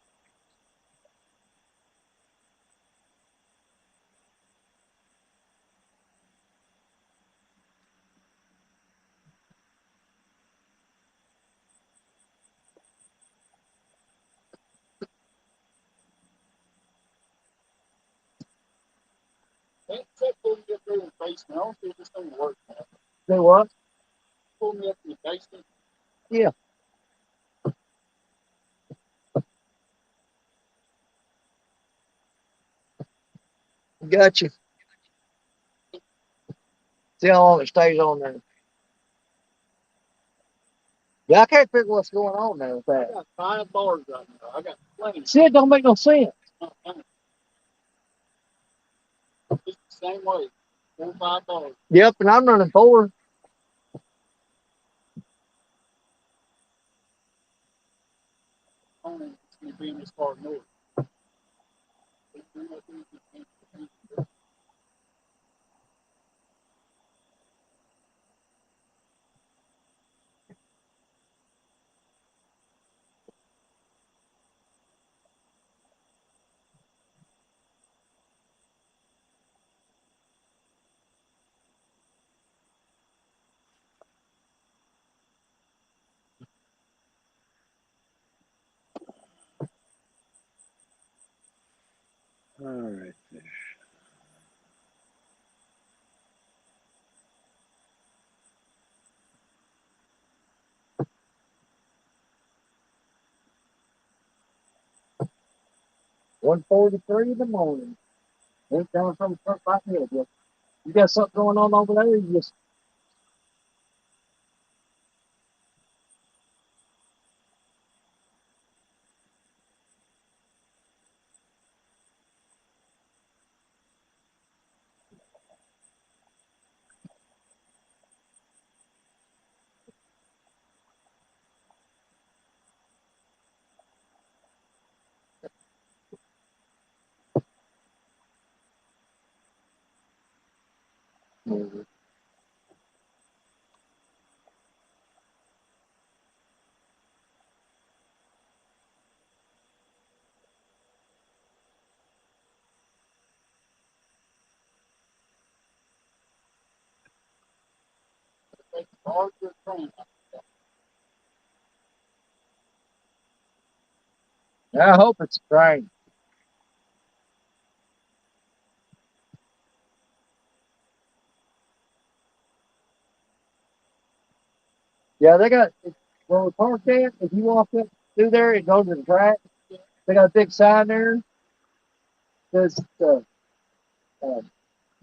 They said pull me up there in the basement. I don't think this thing works, man. Say what? Pull me up in the basement. Yeah. Gotcha. See how long it stays on there. Yeah, I can't figure what's going on there with I that. got 5 bars right now. I got plenty. See, it don't make no sense. It's the same way. 4 or 5 bars. Yep, and I'm running 4. Only it's going to be in this far north. All right. 1:43 in the morning. Ain't coming from the front right here. You got something going on over there? You just I hope it's rain. Yeah, they got where we parked at. If you walk up through there, it goes to the track. They got a big sign there. Says uh,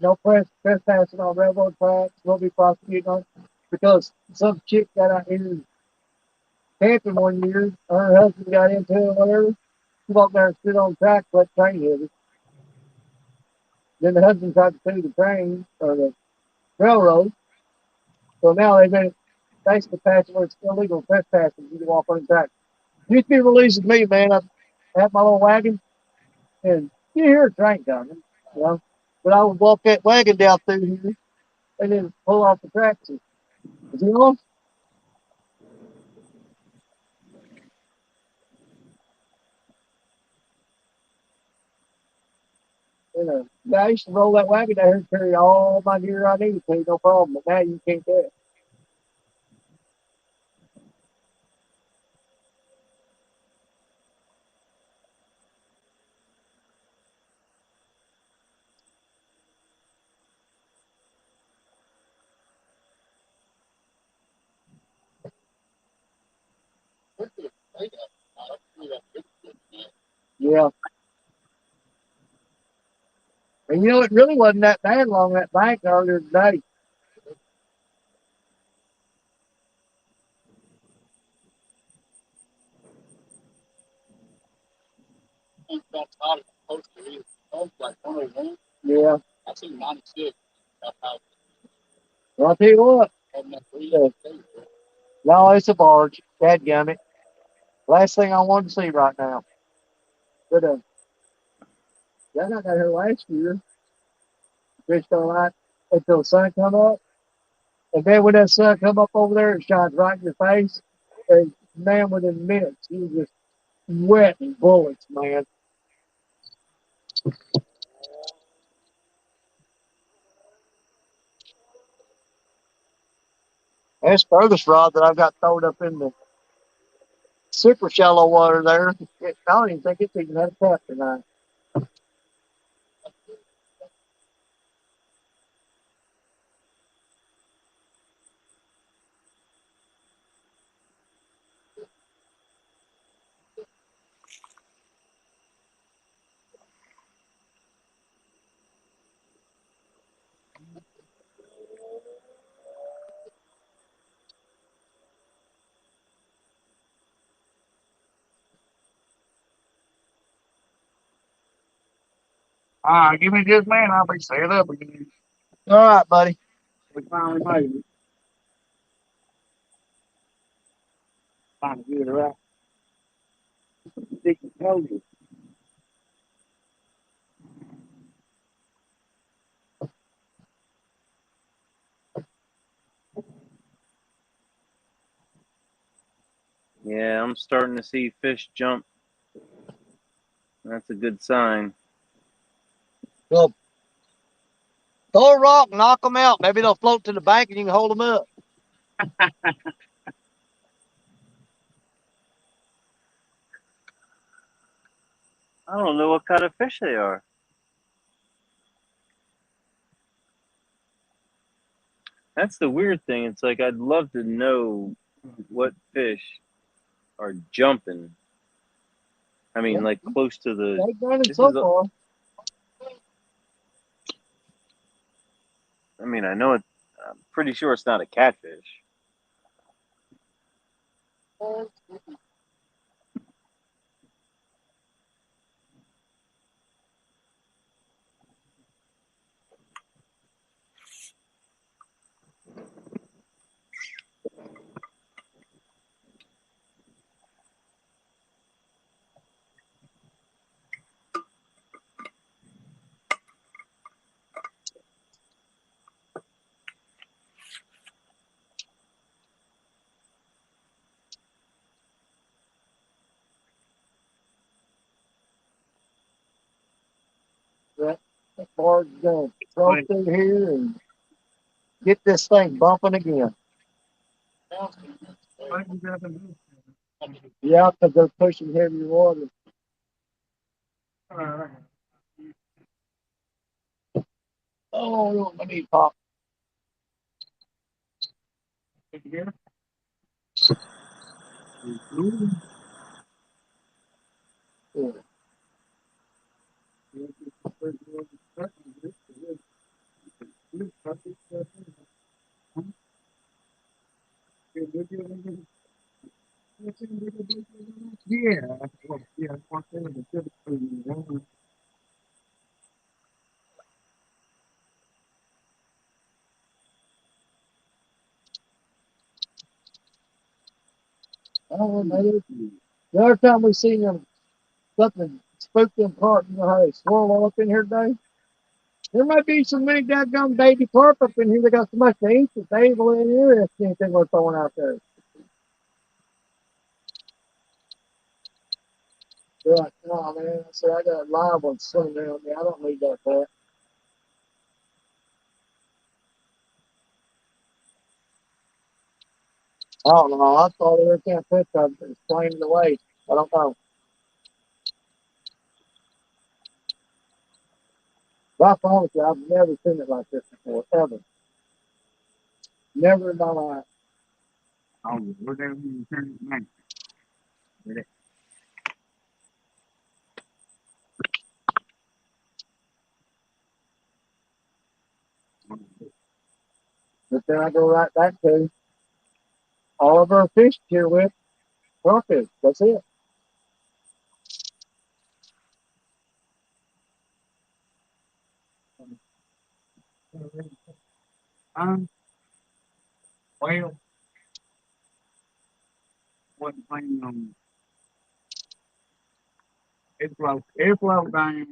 no trespassing on railroad tracks. We'll be prosecuting on because some chick got out here camping one year. Her husband got into it, whatever. She walked there and stood on the track, let the train hit her. Then the husband tried to sue the train or the railroad. So now they've been basically passing where it's illegal trespassing. You can walk on the track. Used to be releasing me, man. I had my little wagon, and you hear a train coming, you know. But I would walk that wagon down through here and then pull off the tracks. Is he on? Yeah, I used to roll that wagon down here and carry all my gear I needed to, no problem. But now you can't do it. Yeah. And it really wasn't that bad along that bank earlier today. That's not supposed to be. It's like 101. Yeah. I see 96. That's how. Well, I'll tell you what. No, it's a barge. Dadgummit. Last thing I want to see right now. But I got here last year. Fished all right until the sun come up. And then when that sun come up over there, it shines right in your face. And man, within minutes, you was just sweating bullets, man. That's furthest rod that I've got thrown up in the super shallow water there. I don't even think it's even had a tap tonight. Give me just a minute. I'll be set up again. All right, buddy. We finally made it. Trying to get it right. Stick and told you. Yeah, I'm starting to see fish jump. That's a good sign. Well, throw a rock, knock them out. Maybe they'll float to the bank and you can hold them up. I don't know what kind of fish they are. That's the weird thing. It's like I'd love to know what fish are jumping. I mean, like close to the. They've done it This so is. far. I mean, I know it. I'm pretty sure it's not a catfish. That barge is going to throw through here and get this thing bumping again. Yeah, because they're pushing heavier water. Oh, let me pop. Yeah. Oh, maybe. The other time we seen them, something spooked them carp, you know how they swirl all up in here today? There might be some many dadgum baby carp up in here that got so much to eat that they ain't really interested in anything we're throwing out there. They're like, no, man, I said, I got a live one swimming around me. I don't need that crap. I don't know. I thought they were can't put them and explain the way. I don't know. But I promise you, I've never seen it like this before, ever. Never in my life. Oh, we're down here and turn it back. But then I go right back to all of our fish here with crawfish. That's it. Well, wasn't planning on airflow down.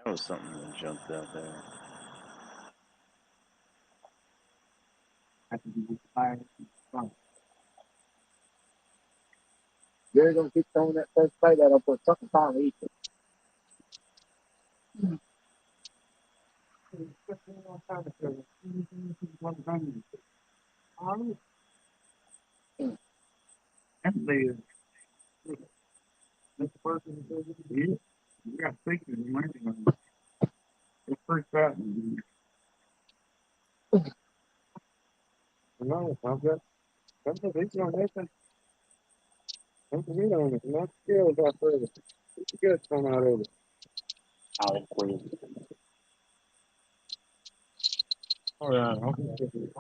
That was something that jumped out there. You're gonna keep throwing that first plate out. I'll put something on each. You got pictures and everything. It's pretty fat. No, I've got something that's on this. Something you on it. Not skills out there. It's good coming out of it. I'll quit. All right, I'll get it.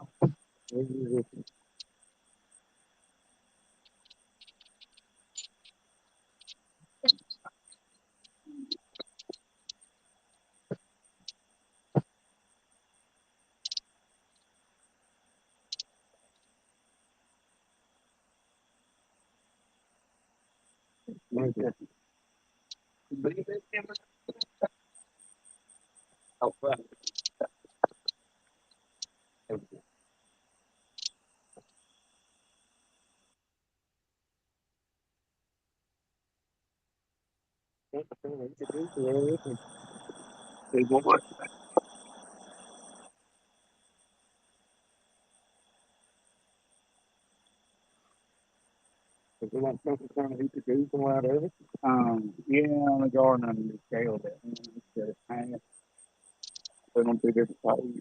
Oh, wow. Yeah, on the garden under the scale that instead of hanging, put them through different poles.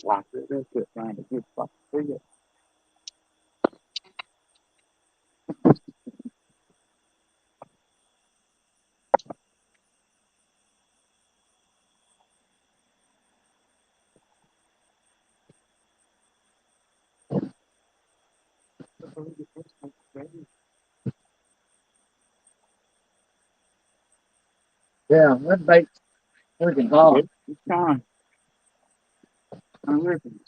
Like it, that's it, find a good spot for you. Yeah, that bait's freaking hot. It's time. I'm ripping.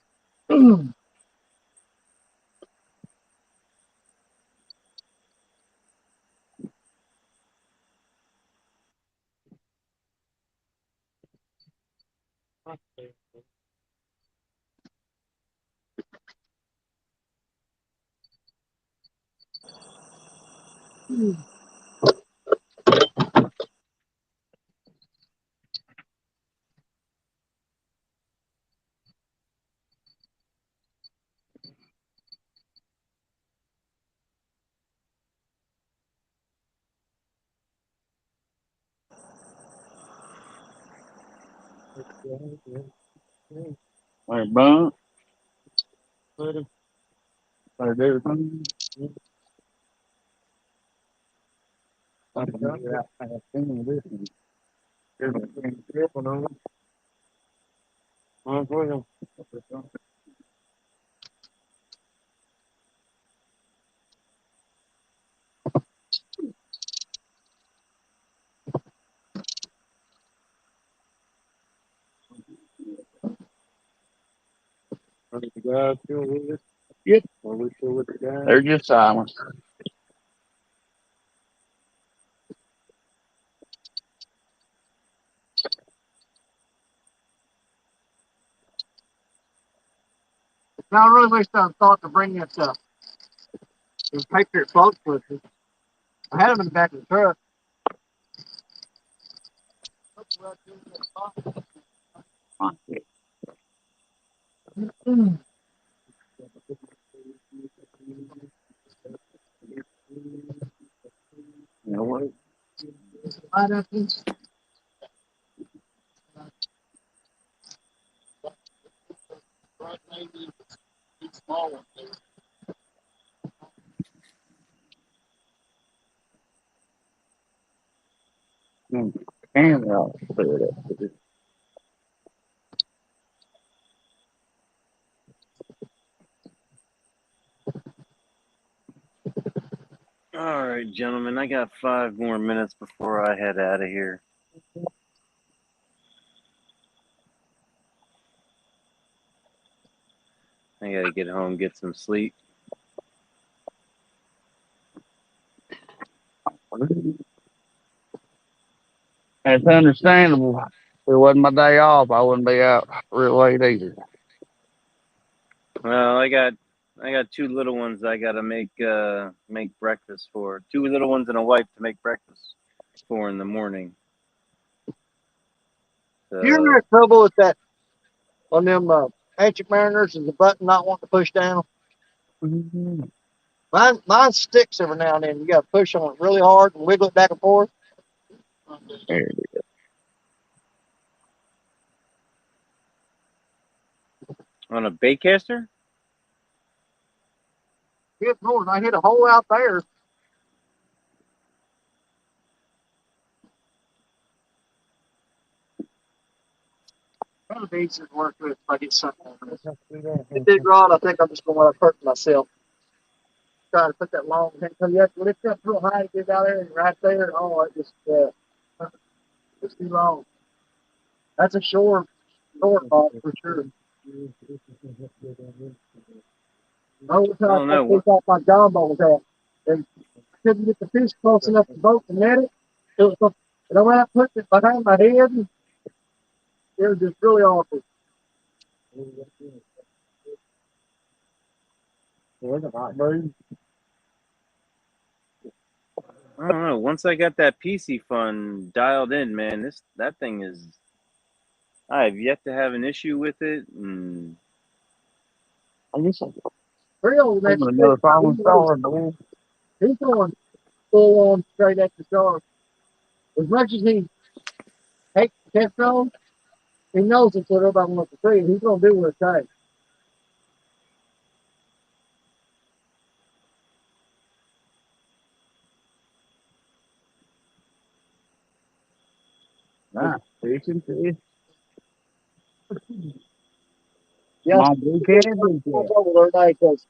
Like bump. Like everything. I have seen this one. Everything tripping on it. Well, are the guys still with us? Yep. Are we still with the guys? They're just silent. Now I really wish I thought to bring this these Patriot float switches. I had them in the back of the truck. You know what? Right up here. And I'll clear it up. All right, gentlemen, I got 5 more minutes before I head out of here. I gotta get home, get some sleep. It's understandable. If it wasn't my day off, I wouldn't be out real late either. Well, I got 2 little ones I gotta make breakfast for. 2 little ones and a wife to make breakfast for in the morning. So, You're in trouble with that on them ancient mariners and the button not wanting to push down. Mine sticks every now and then. You got to push on it really hard and wiggle it back and forth. There it is. on a baitcaster? Good Lord, I hit a hole out there. Kind of easy to work with if I get something on this. The big rod, I think I'm just going to let it hurt myself. Trying to put that long hand, because you have to lift up real high to get out there, and right there, oh, it just, it's too long. That's a short rod for sure. I don't know. take off my jumbo with that. And couldn't get the fish close enough to boat to net it. And I went out putting it behind my head, and it was just really awful. I don't know. Once I got that PC fund dialed in, man, that thing is. I have yet to have an issue with it. And I guess Real next another problem solved. He's going full on straight at the shark. As much as he hates the test on, he knows it's what everybody wants to see. He's going to do what it takes. Nah, fishing fish. Yeah, Come on, big cat, big cat. over there today because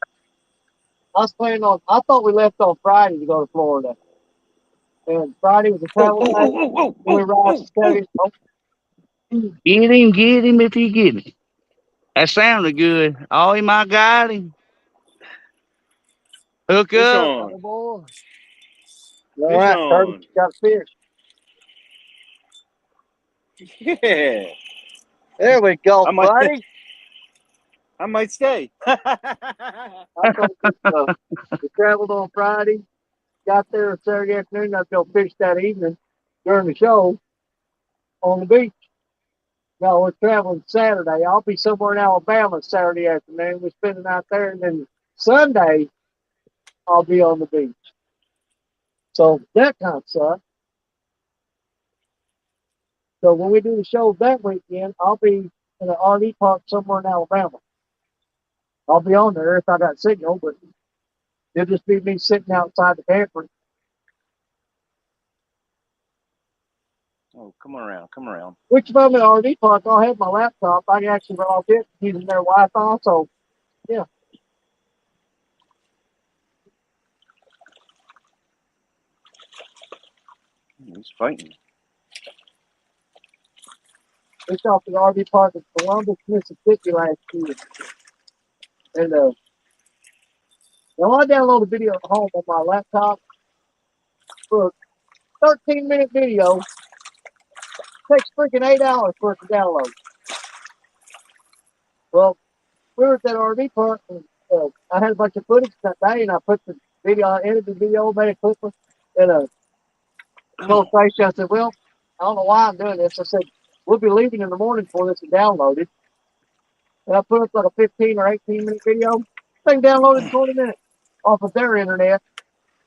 I was planning on. I thought we left on Friday to go to Florida, and Friday was a travel day. We arrived Saturday. Get him if you get him. That sounded good. Oh, he might got him. Hook fish up. on. Oh, boy. Fish All right, Curtis, on. got a fish. Yeah. There we go, buddy. I might stay. I thought we traveled on Friday, got there Saturday afternoon. I was going to fish that evening during the show on the beach. No, we're traveling Saturday. I'll be somewhere in Alabama Saturday afternoon. We're spending out there, and then Sunday I'll be on the beach. So that kind of sucks. So when we do the show that weekend, I'll be in an RV park somewhere in Alabama. I'll be on there if I got signal, but it'll just be me sitting outside the camper. Oh, come around. Which if I'm in an RV park, I'll have my laptop. I can actually log in using their Wi-Fi. So, yeah. He's fighting. We off the RV park in Columbus, Mississippi last year. And I downloaded a video at home on my laptop for a 13-minute video. It takes freaking 8 hours for it to download. Well, we were at that RV park, and I had a bunch of footage that day, and I put the video, I edited the video, made a clip, and a illustration. I said, well, I don't know why I'm doing this. I said, we'll be leaving in the morning for this to download it. And I put up like a 15 or 18-minute video. Thing downloaded in 20 minutes off of their internet.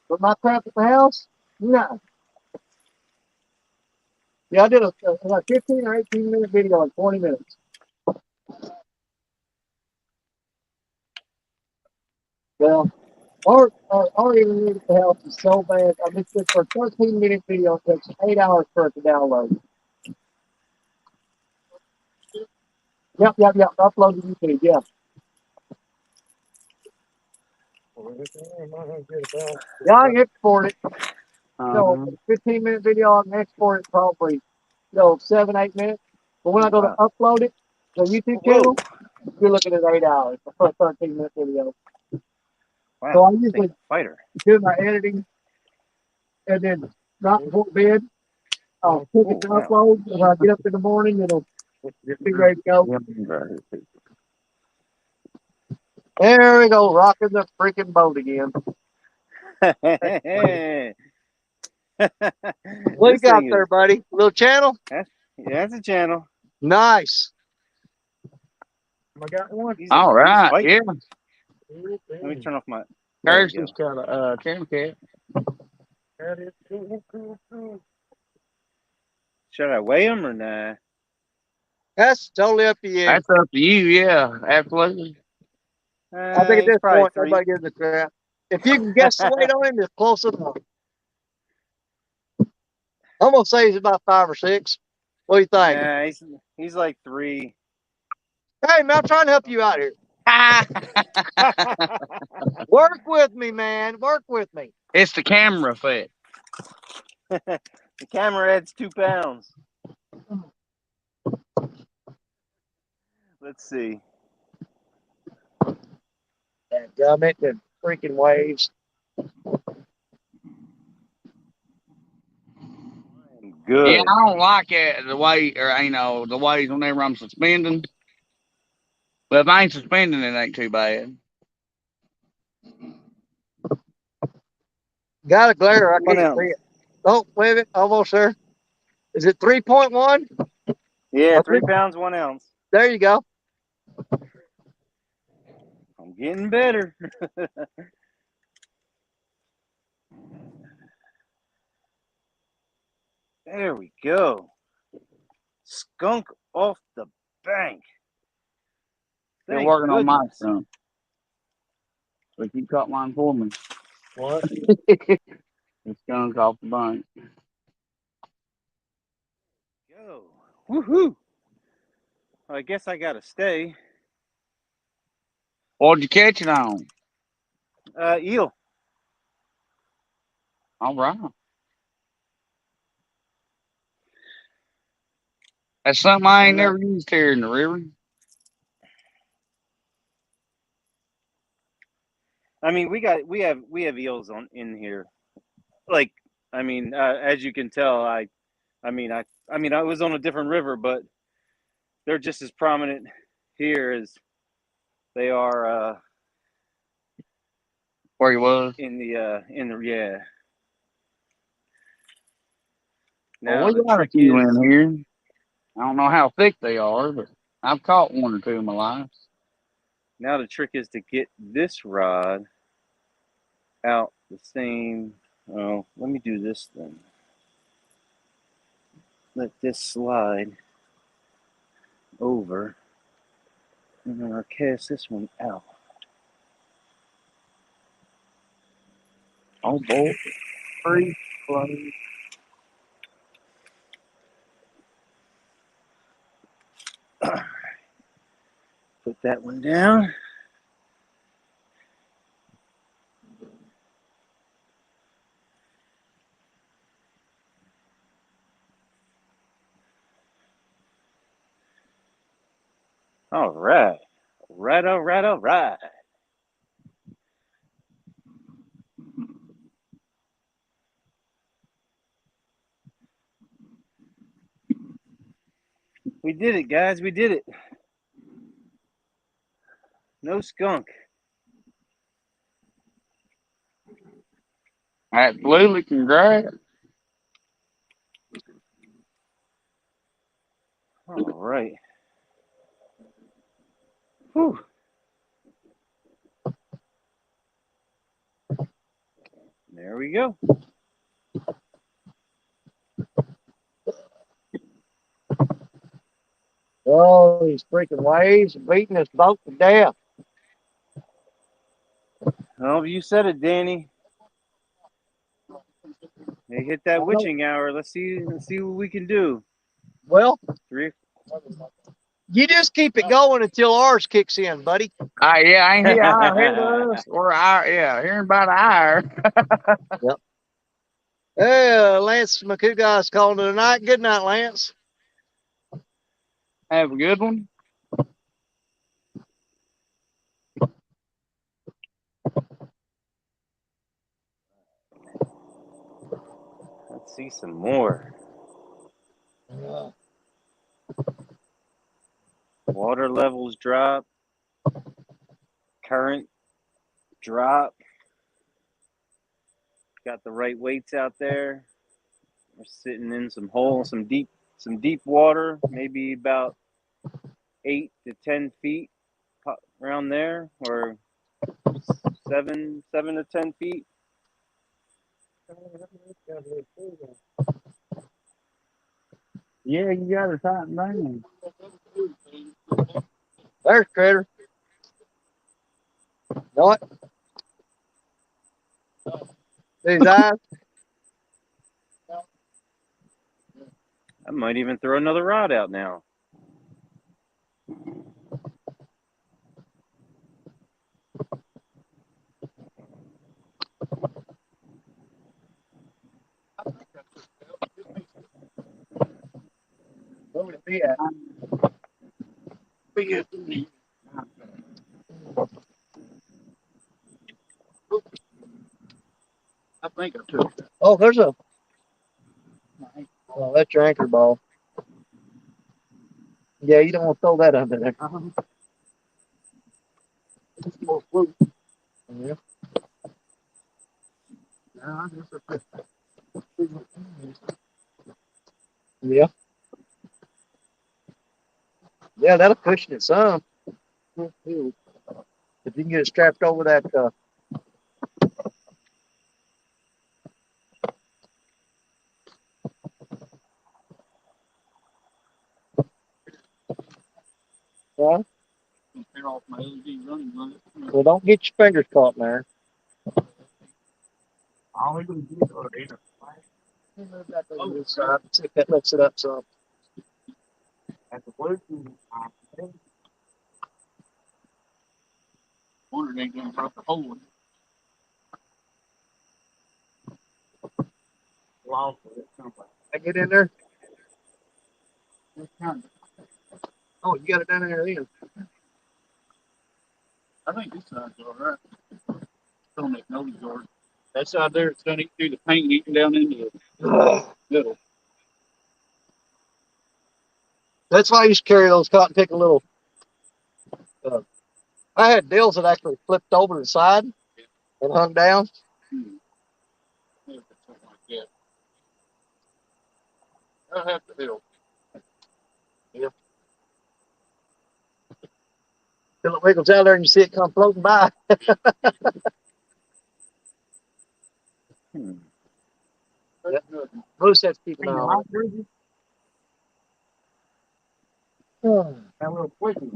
But my crap at the house, no. Yeah, I did a 15 or 18-minute video in 20 minutes. Well, our internet at the house is so bad. I missed it for a 13-minute video. It takes 8 hours for it to download. Yep. Upload to YouTube. Yeah. Yeah, I can export it. So 15-minute video, I can export it probably 7-8 minutes. But when I go to upload it to YouTube channel, you're looking at 8 hours for a 13-minute video. Wow, So I this usually thing's a fighter. do my editing and then not before bed. I'll cook it to upload. When I get up in the morning, it'll be ready to go. There we go, rocking the freaking boat again. What you got there, buddy? Little channel? That's a channel. Nice. I got one. All right, yeah. Let me turn off my. Kirsten's got a camera cat. Should I weigh him or nah? That's totally up to you. That's up to you, yeah, absolutely. I think at this point, 3. nobody gives a crap. If you can guess the weight on him, it's close enough. I'm gonna say he's about 5 or 6. What do you think? Yeah, he's like 3. Hey man, I'm trying to help you out here. Work with me, man. Work with me. It's the camera effect. The camera adds 2 pounds. Let's see. Gummit, the freaking waves. Good. Yeah, I don't like it the way, or the ways whenever I'm suspending. But if I ain't suspending, it ain't too bad. Got a glare. I can't see it. Oh, wait a minute. Almost there. Is it 3.1? Yeah, 3 pounds, 1 ounce. There you go. I'm getting better. There we go. Skunk off the bank. They're working on my skunk. But you caught mine for me. What? The skunk off the bank. Go. Woohoo. Well, I guess I gotta stay. What'd you catch it on? Eel. All right. That's something I ain't never used here in the river. I mean, we have eels in here. Like, I mean, as you can tell, I was on a different river, but they're just as prominent here as they are where you was in the yeah. Now, well, we got a few in here. I don't know how thick they are, but I've caught 1 or 2 in my life. Now the trick is to get this rod out the same. Oh, let me do this then. Let this slide over, and then I'll cast this one out. Oh boy, 3 close. Put that one down. All right. All right. We did it, guys. We did it. No skunk. Absolutely, congrats. All right. Whew. There we go. Oh, these freaking waves are beating this boat to death. Well, you said it, Danny. They hit that witching hour. Let's see what we can do. Well, 3 You just keep it going until ours kicks in, buddy. Yeah, I ain't hear us or hearing about our. Yep. Hey, Lance McCougar's calling tonight. Good night, Lance. Have a good one. Let's see some more. Water levels drop. Current drop. Got the right weights out there. We're sitting in some deep water, maybe about 8 to 10 feet around there, or 7 to 10 feet. Yeah, you got to tighten down. There's Critter. What? These eyes. I might even throw another rod out now. Where would it be at? I think I took that. Oh, there's a. Oh, that's your anchor ball. Yeah, you don't want to throw that under there. Yeah. Yeah. Yeah, that'll cushion it some. If you can get it strapped over that. Well, Tear off my LED running light. well, don't get your fingers caught in there. All we can do is Move that to the side. See if that lifts it up some. at the Bluetooth. Wonder they ain't gonna drop the hole in I get in there. it. Kind of. Oh, you got it down there then. I think this side's all right. Don't make no yard. That side there, it's gonna eat through the paint, eating down into the middle. That's why I used to carry those cotton pick a little. I had deals that actually flipped over to the side and hung down. Yeah, something like that. I'll have to help. Yeah. Till it wiggles out there and you see it come floating by. Yep. Bruce has to keep an eye on it. That little quickie.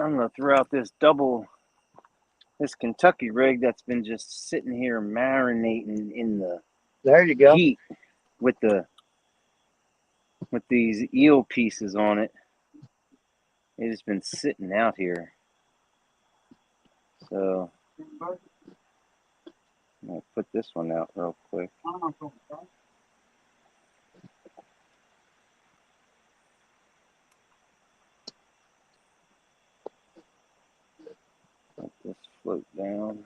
I'm gonna throw out this Kentucky rig that's been just sitting here marinating in the There you go. heat with these eel pieces on it. It's been sitting out here. So I'm gonna put this one out real quick. Let this float down.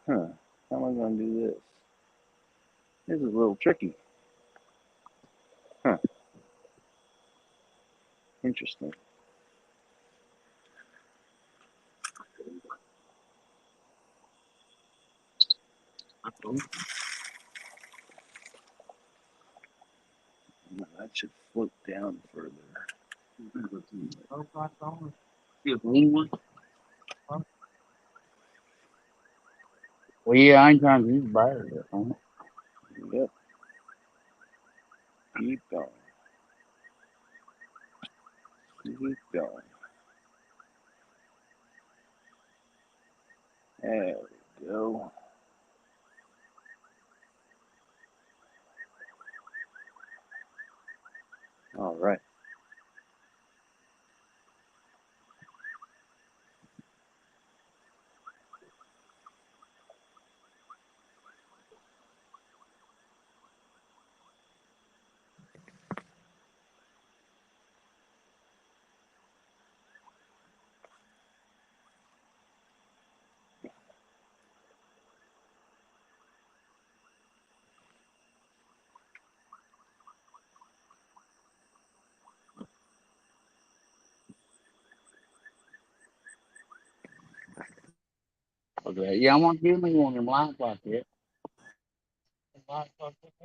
How am I gonna do this? This is a little tricky. Interesting. No, that should float down further. Just one. Well, yeah, I ain't trying to use battery. Yep. Keep going. Keep going. There we go. All right. Okay. Yeah, I want to give me one of them lights like that.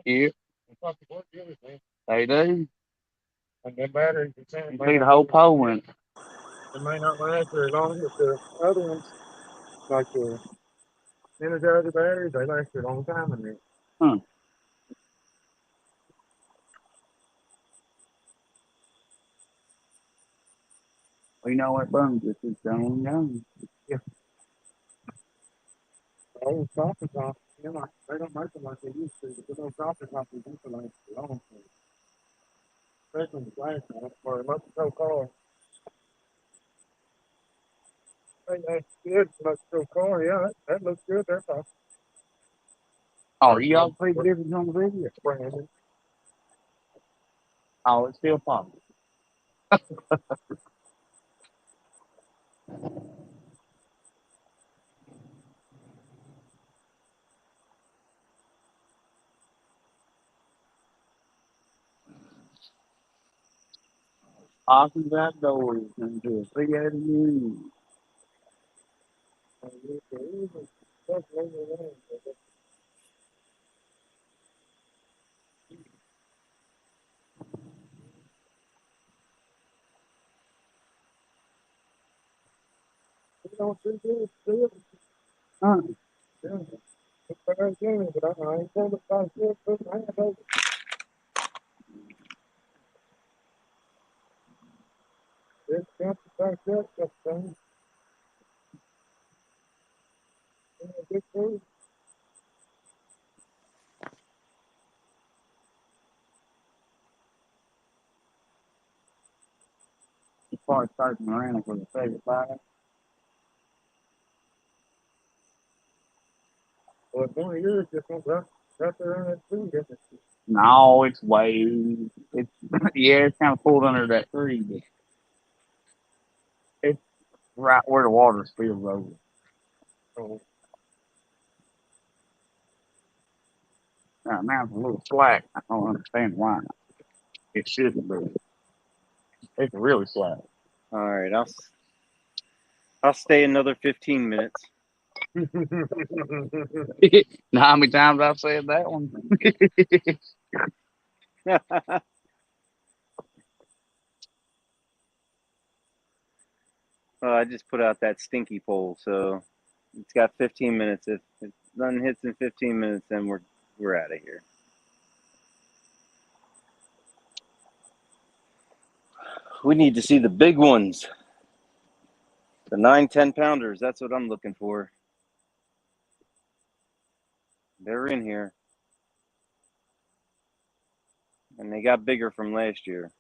Yeah. They do. And the batteries, You see the whole pole in it. it may not last very long, but the other ones, like the Energizer batteries, they last a long time in there. Huh. We know what burns this is done. Yeah. The old coffee top, you know, they don't make them like they used to. The old coffee top is used to last a long time. Especially the flash one, or most of car. That's good, most of car, yeah, that looks good. That's all. Oh, y'all see the difference on the video? Brandon. Oh, it's still popping. Awesome outdoors into a 380. Huh. Yeah. But I ain't told about it, but I have those. It's got the back up, that thing. Good food. As far as starting around for the favorite fire. Well, it's only yours, just don't right there on that food, isn't it? No, it's way. It's yeah, it's kind of pulled under that tree, but it's right where the water spills over. Oh, Now it's a little slack. I don't understand why. It shouldn't be. It's really slack. All right. I'll stay another 15 minutes. Now, how many times I've said that one? I just put out that stinky poll, so it's got 15 minutes. If none hits in 15 minutes, then we're out of here. We need to see the big ones. The 9-10 pounders. That's what I'm looking for. They're in here. And they got bigger from last year.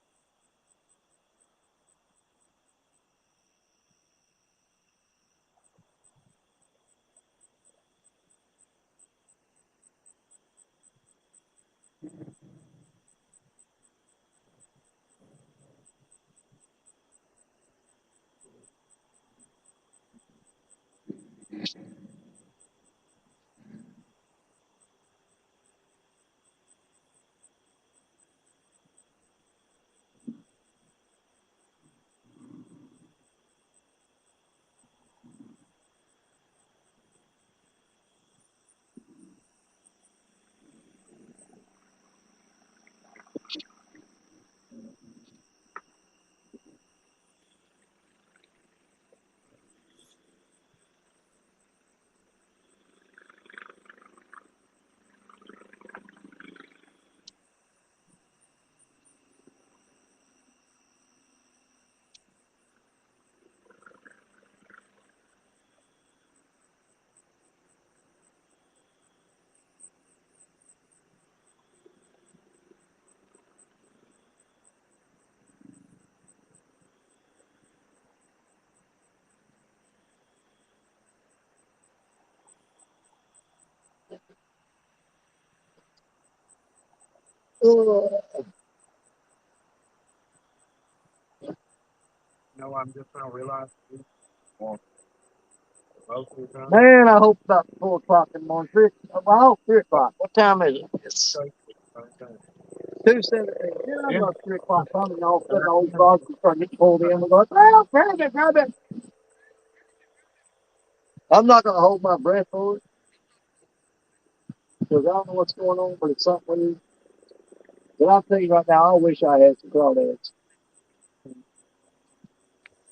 No, I'm just now realizing. Man, I hope about 4 o'clock in the morning. Well, I hope 3 o'clock. What time is it? It's 2:17. Yeah, I'm about 3 o'clock. Probably all of a sudden the old frogs will start getting pulled in. We're going, oh, grab it. I'm not going to hold my breath for it because I don't know what's going on, but it's something we need. But I'll tell you right now, I wish I had some crawdads.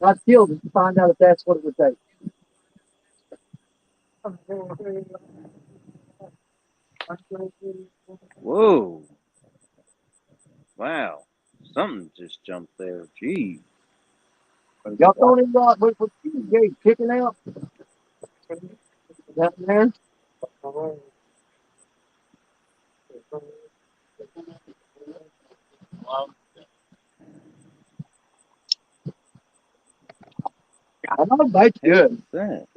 I'd kill them to find out if that's what it would take. Whoa. Wow. Something just jumped there. Gee. Y'all throwing in rod with gate kicking out? That there? I know the bite's good. What's that?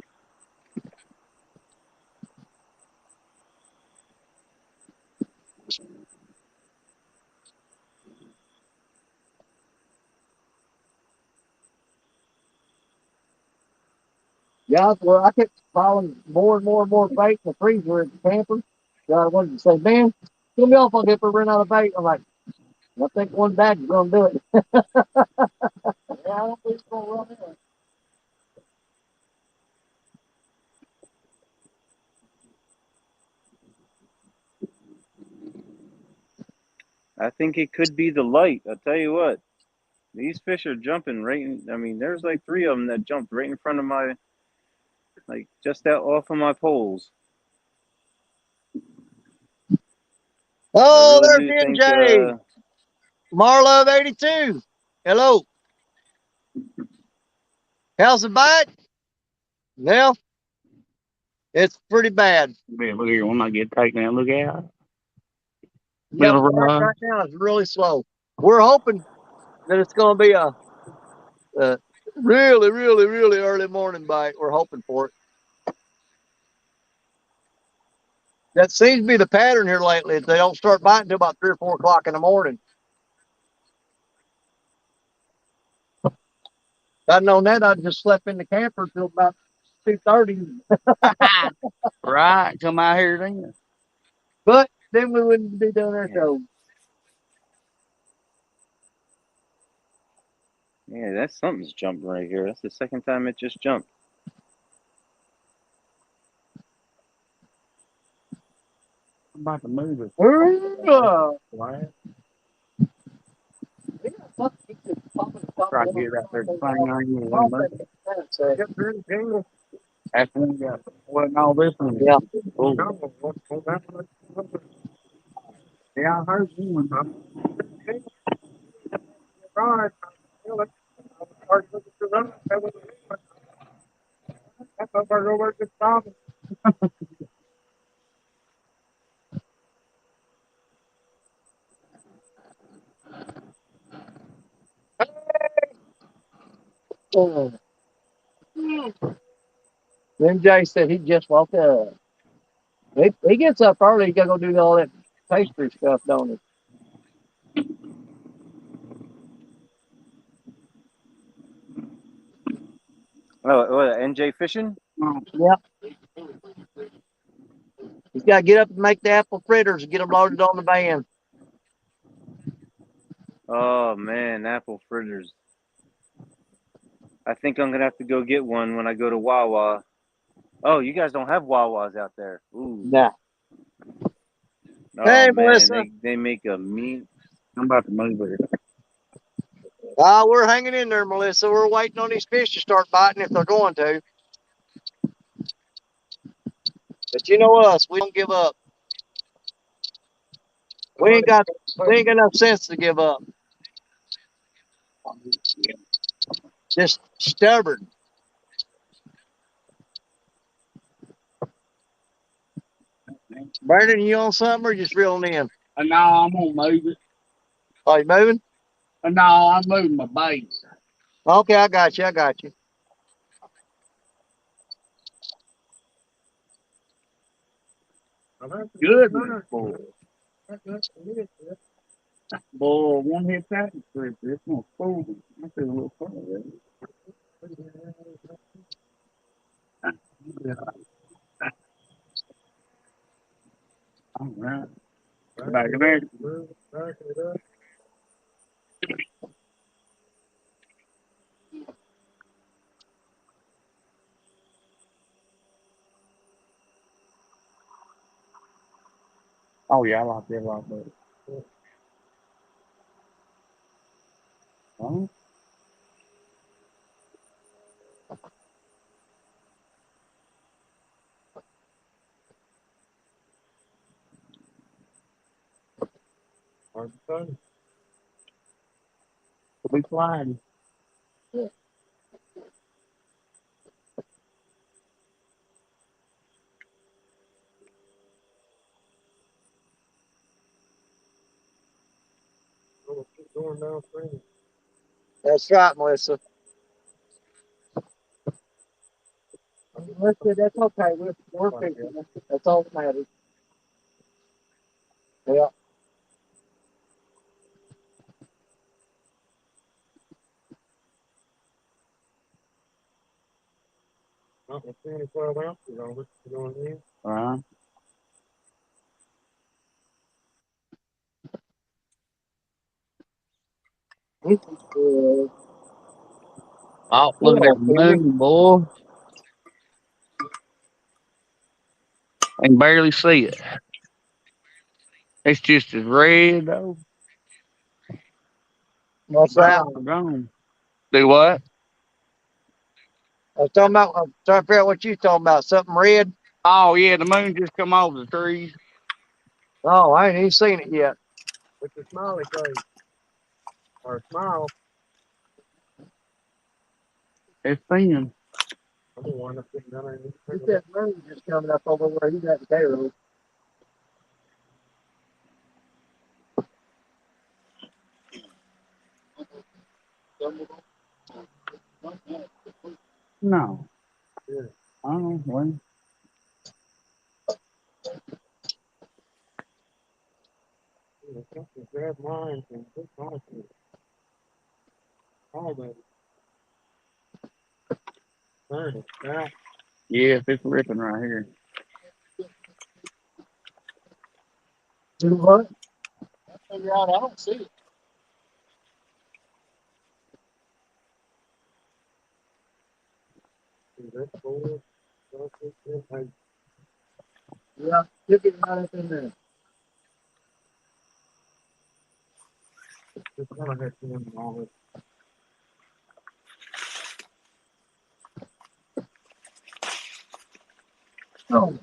Yeah, well, I kept piling more and more bait in the freezer at the camper. So I wanted to say, man, get me off on if we run out of bait. I'm like, I think one bag is going to do it. Yeah, I don't think it's going to run out. I think it could be the light. I'll tell you what. These fish are jumping right in. I mean, there's like 3 of them that jumped right in front of my, like, just out off of my poles. Oh, I really there's do think, NJ. Marlove 82. Hello. How's the bite? Well, it's pretty bad. Man, look here, when I get taken out, look out. Yeah, Little the bite run. right now is really slow. We're hoping that it's going to be a really early morning bite. We're hoping for it. That seems to be the pattern here lately. They don't start biting until about 3 or 4 o'clock in the morning. If I'd known that, I'd just slept in the camper until about 2:30. Right, come out here then. But then we wouldn't be doing our show. yeah, that's something's jumping right here. That's the second time it just jumped. I'm about to move it. Try to get out there to find out you want to move. That's when you got what all this one. Yeah. Yeah, I heard you one time. Right. That's over the top. Then Jay said he just woke up. He gets up early. He got to go do all that pastry stuff, don't he? Oh, what, NJ fishing? Yep. He's got to get up and make the apple fritters and get them loaded on the van. Oh, man, apple fritters. I think I'm going to have to go get one when I go to Wawa. Oh, you guys don't have Wawas out there. Ooh. Nah. Oh, Hey, man, Melissa. they make a mean. I'm about to move it. We're hanging in there, Melissa. We're waiting on these fish to start biting if they're going to. But you know us, we don't give up. We ain't got enough sense to give up. Just stubborn. Brandon, you on something or just reeling in? No, I'm gonna move it. Oh, you moving? No, I'm moving my bait. Okay, I got you. Goodness, boy. Boy, one hit package trip. It's gonna fool me. I feel a little funny. All right. Back in there. Oh yeah, I like that a lot better. Huh? We'll be flying. That's right, Melissa. Melissa, that's okay. We're fixing it. That's all that matters. Yeah. Not with 12 ounces on it, you know what I mean? This is good. Oh, look at Hello, that Timmy. moon, boy. I can barely see it. It's just as red though. What's that? Gone. Do what? I'm trying to figure out what you talking about. Something red? Oh yeah, the moon just come off the trees. Oh, I ain't even seen it yet. With the smiley face. Or smile. It's thin. I'm the one that's sitting down there. He said moon just coming up over where he's at the Cairo. No. Yeah. Oh well. Something grabbed mine and this on it. All that. Turn it back. Yeah, it's ripping right here. Do what? I figure out. I don't see it. Yeah, you get right up in there. Just kind of had to all this. Oh.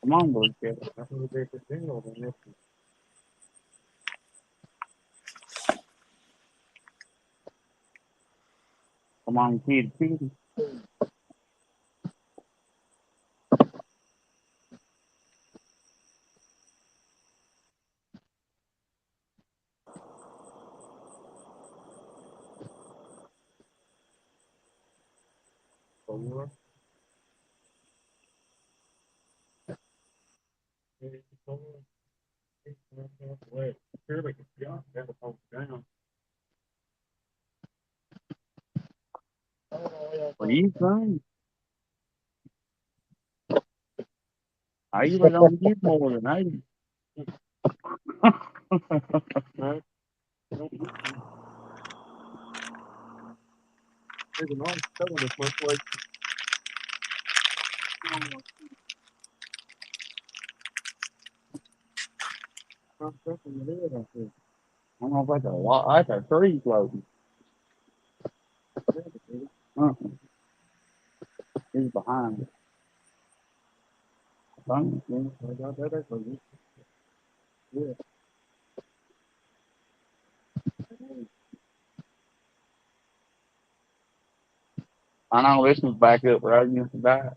Come on, boy, kid. That's what they could do on this. Come on, kid. Surely, yeah, that would hold down. What do you think? I usually don't get more than 80. Right? There's an arm telling us much like I'm stuffing the head out there. I don't know if that's a lot. That's a tree floating. He's behind it. I got that echo. Yeah. I know this one's back up right against the back.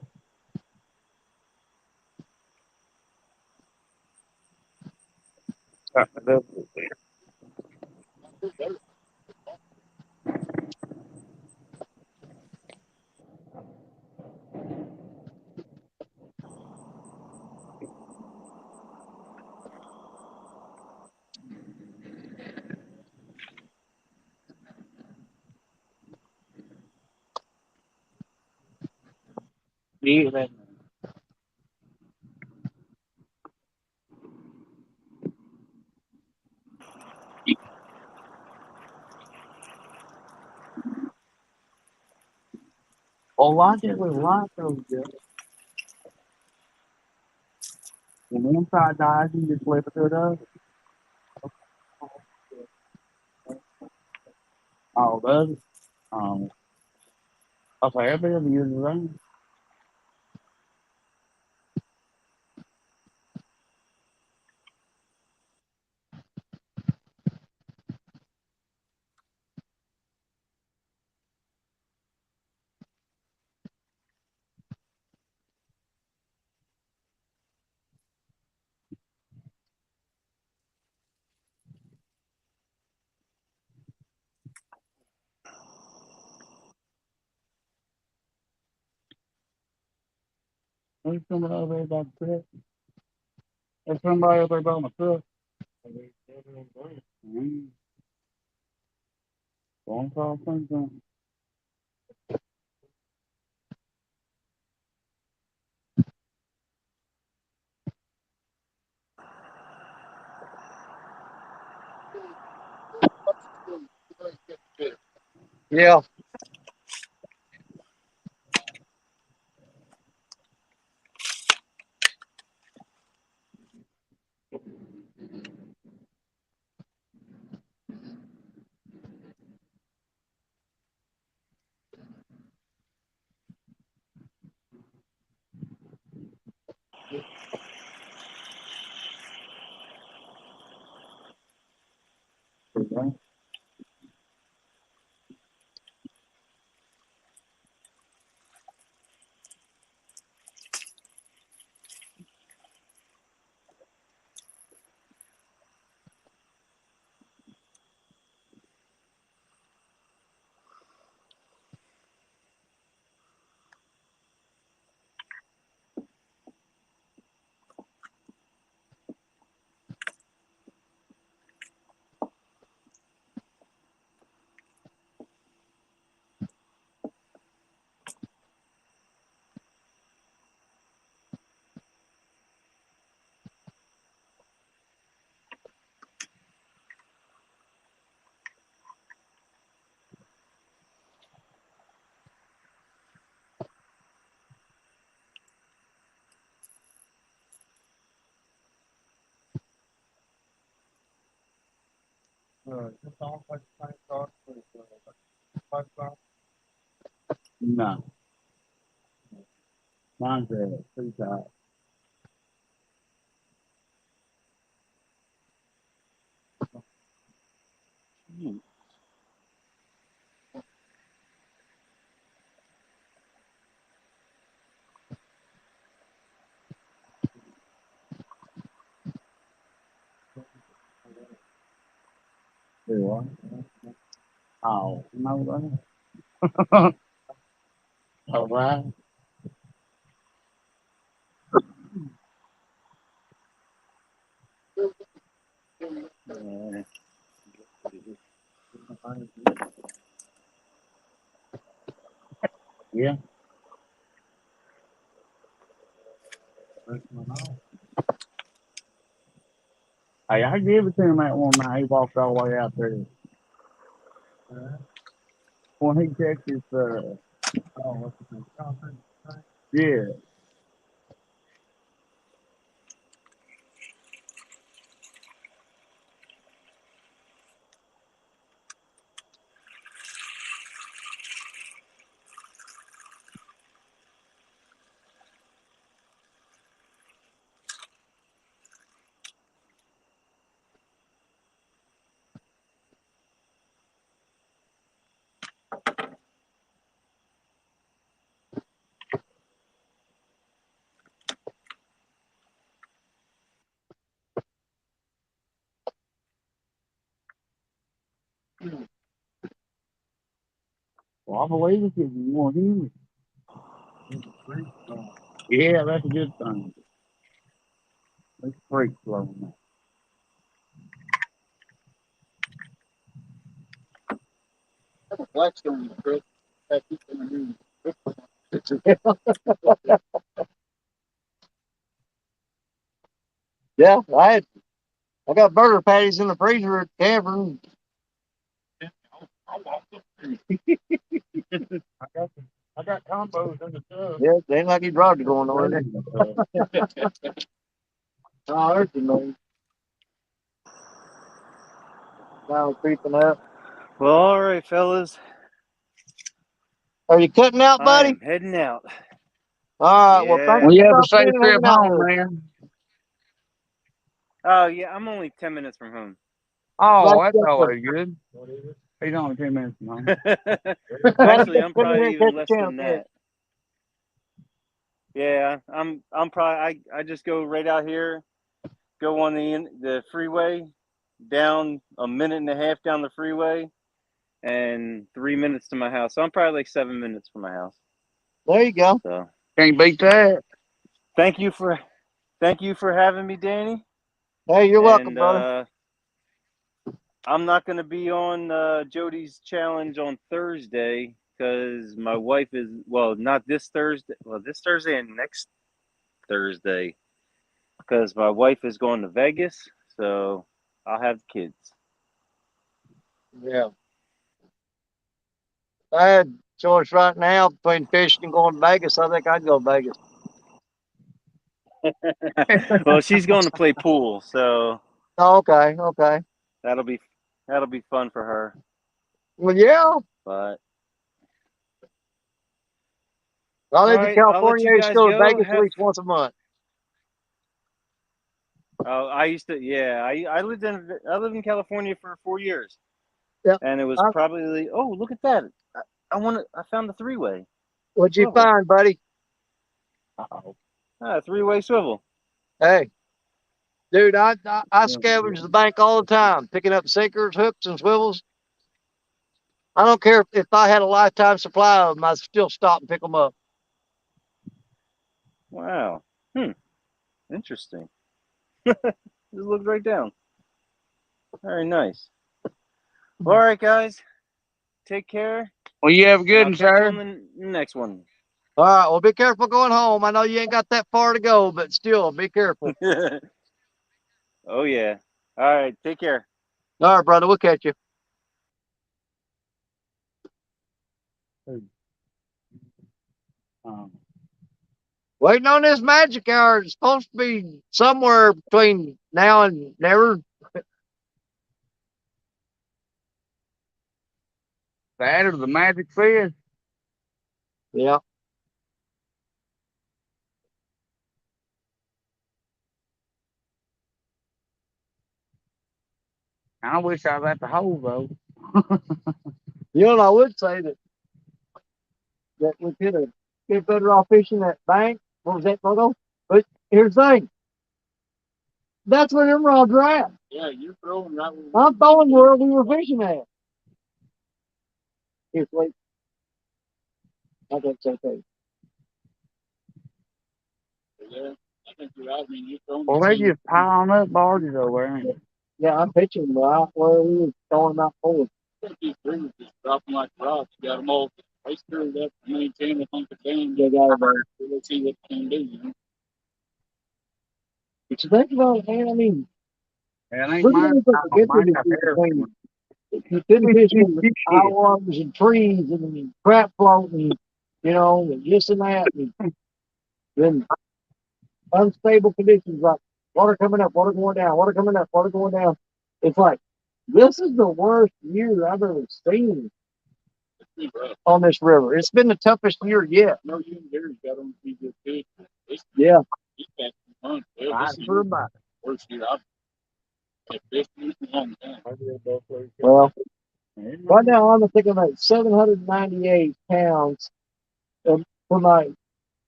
Yeah, man. Oh, I did with lot of good. When one side dies, you just flip it to the other. Oh, does it? Okay, everybody uses that. There's somebody over there about the truck. There's somebody over there about my truck. Phone call, something. Yeah. No, mine's pretty tight. There you are. Oh, no, right. All right. Yeah. Hey, I gave it to him that one night. He walked all the way out there. When he checked his, yeah. I believe it is more humid. Yeah, that's a good thing. Let's freak flow now. Blackstone, Chris. Yeah, I got burger patties in the freezer at the tavern. I got combos in the tub. Yeah, it ain't like he brought it going on there. Oh, there's the name. Now creeping up. Well, all right, fellas. Are you cutting out, I buddy? am heading out. All right. Well, thanks Yeah. Well, you for have a stopping safe in and trip hanging out home, with us. man. Oh, yeah. I'm only 10 minutes from home. Oh, Glad that's you got always good. He's only 10 minutes from home. Actually, to I'm come in here probably and even catch less a channel, than kid. that. Yeah, I'm probably I just go right out here, go on the freeway, down a minute and a half down the freeway, and 3 minutes to my house. So I'm probably like 7 minutes from my house. There you go. So Can't beat that. thank you for having me, Danny. Hey, you're welcome, And brother. I'm not going to be on Jody's challenge on Thursday because my wife is, well, not this Thursday. Well, this Thursday and next Thursday because my wife is going to Vegas. So I'll have kids. Yeah. If I had choice right now between fishing and going to Vegas, I think I'd go to Vegas. Well, she's going to play pool, so Oh, okay, okay. that'll be fun for her. Well, yeah. But I all live in right, I'll let California. you I used to guys go to go. Vegas at least once a month. Oh, I used to. Yeah, I lived in California for 4 years, Yep. and it was probably. Oh, look at that! I found the three-way. What'd you Swivel. find, buddy? Three-way swivel. Hey, dude, I scavenge the bank all the time, picking up sinkers, hooks, and swivels. I don't care if I had a lifetime supply of them, I'd still stop and pick them up. Wow. Interesting. Just looked right down. Very nice. All right, guys. Take care. Well, you have a And good I'll one, catch you sir. on the next one. All right, well, be careful going home. I know you ain't got that far to go, but still, be careful. Oh, yeah. All right. Take care. All right, brother, we'll catch you. Waiting on this magic hour. It's supposed to be somewhere between now and never. That or the magic fish. Yeah. I wish I was at the hole, though. You know, I would say that we could have been better off fishing that bank. What was that photo? But here's the thing. That's where them rods are at. Yeah, you're throwing right. I'm throwing where we were fishing at. Here, wait. I think it's okay. Yeah, I think you're right. I mean, you're throwing. Well, they just piling up barges over there, ain't they? Yeah, I'm pitching right where we were throwing them out forward. I think these bringers just dropping like rocks. You got them all ice screwed up, maintain a hunk of dam. They got it. Let's see what they can do. You know? But you think about it, man, I mean, It ain't look at mine. everything the Mine difference got is hair. between you couldn't fish with high waters and trees and crap floating, you know, and this and that, and then unstable conditions like water coming up, water going down, water coming up, water going down. It's like this is the worst year I've ever seen on this river. It's been the toughest year yet. No, you and Gary's got them to be good fish. Yeah. He's got some fun. Well, Right this for is about. worst year I've had fished in a long time. Well, right now I'm thinking about 798 pounds for my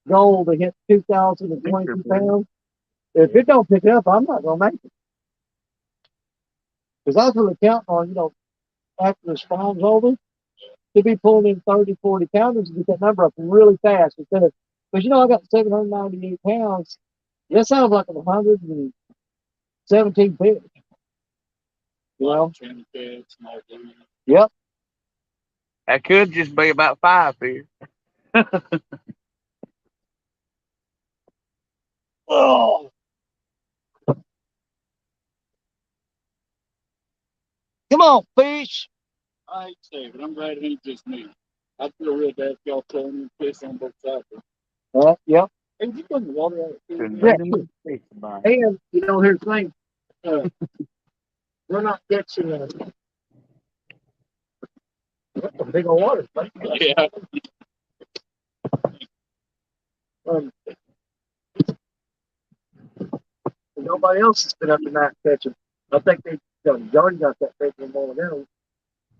goal to hit 2,022 pounds. If it don't pick up, I'm not gonna make it. Because I was really counting on, you know, after the spawn's over, to be pulling in 30, 40 pounders to get that number up really fast. Because you know, I got 798 pounds. That sounds like 117 fish. You know? Yep. That could just be about 5 fish. Oh. Come on, fish. I hate to say it, but I'm glad it ain't just me. I feel real bad if y'all throwing me fish on both sides. Yep. Hey, you put the water out there? Yeah, sure. And, you know, here's the thing. We're not catching that's a big old water. Yeah. Nobody else has been up in that catching. I think they already got that big one more down.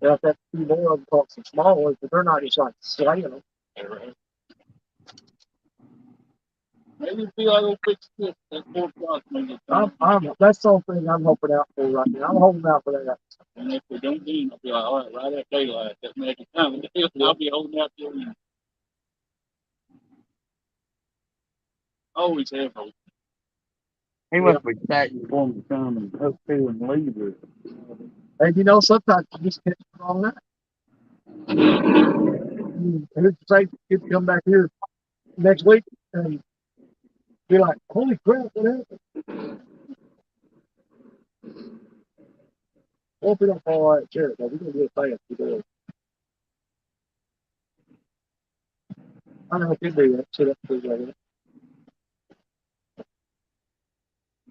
And I think a few more of them caught some small ones, but they're not just like slaying them. Maybe it feel like a big stiff at 4 o'clock. That's the only thing I'm hoping out for right now. I'm holding out for that. And if we don't do it, I'll be like, all right, right at daylight. That magic time of day, I'll be holding out till then. Always have hope. He must be stacking for him to come and hook to and leave it. And you know, sometimes you just catch the wrong night. And it's safe to come back here next week and be like, holy crap, what happened? Hope we don't fall out of chair, but we're going to get fast today. I know I can do that. Sit up to that.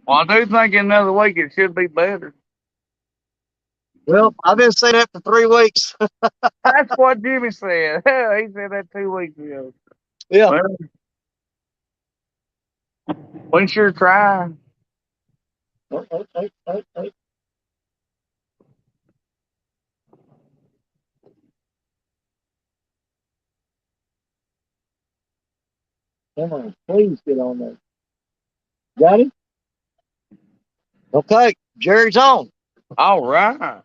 Well, I do think in another week it should be better. Well, I've been saying that for 3 weeks. That's what Jimmy said. He said that 2 weeks ago. Yeah. Well, we sure try. Oh. Come on, please get on there. Got it? Okay, Jerry's on. All right.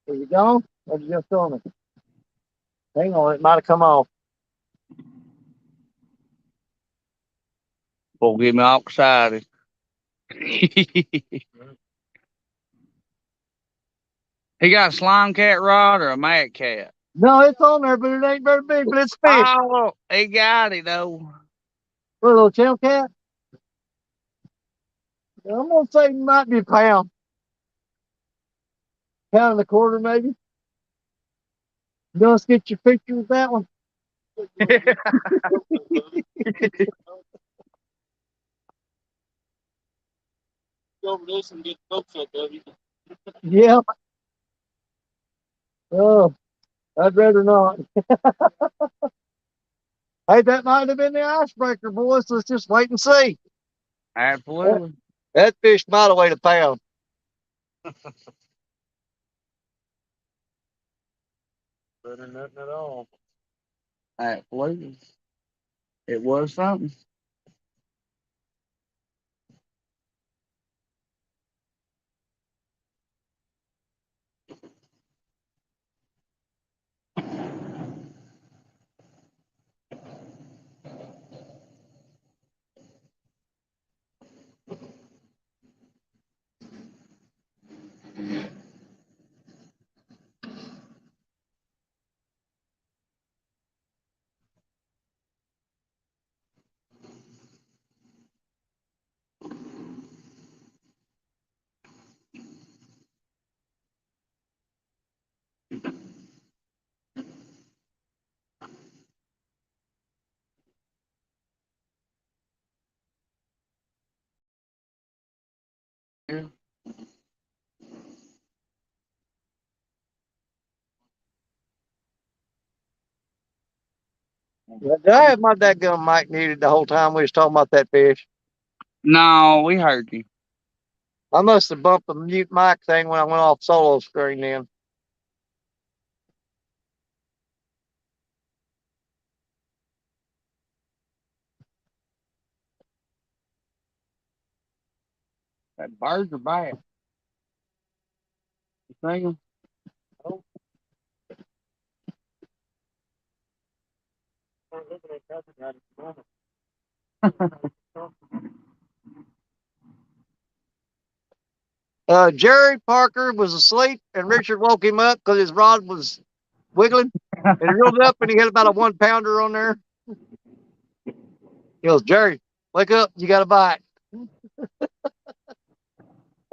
Is it gone? Or is it just on it? Hang on, it might have come off. Won't get me all excited. He got a slime cat rod or a mad cat? No, it's on there, but it ain't very big, but it's fish. Oh, he got it though. For a little tail cat. I'm gonna say it might be a pound. Pound and a quarter, maybe. You want to get your picture with that one? Go over this and get close up of you. Yeah. Oh, I'd rather not. Hey, that might have been the icebreaker, boys. Let's just wait and see. Absolutely. That fish might have weighed a pound. Better than nothing at all. Absolutely. It was something. Yeah. Did I have my dadgum mic muted the whole time we was talking about that fish? No, we heard you. I must have bumped the mute mic thing when I went off solo screen then. That birds are bad. See him? Jerry Parker was asleep, and Richard woke him up because his rod was wiggling. And he reeled up, and he had about a 1 pounder on there. He goes, Jerry, wake up. You got a bite.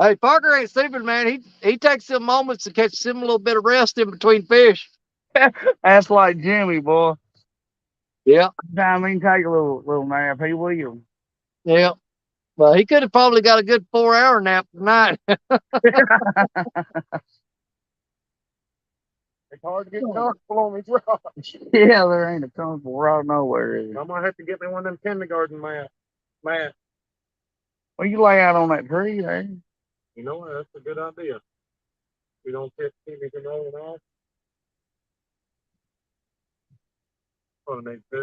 Hey, Parker ain't stupid, man. He takes some moments to catch some little bit of rest in between fish. That's like Jimmy, boy. Yeah. Time he can take a little nap, he will. Yeah. Well, he could have probably got a good 4-hour nap tonight. It's hard to get comfortable on these rods. Yeah, there ain't a comfortable rod nowhere. Is there? I might have to get me one of them kindergarten mats. Well, you lay out on that tree there. You know, that's a good idea. We don't catch anything rolling off.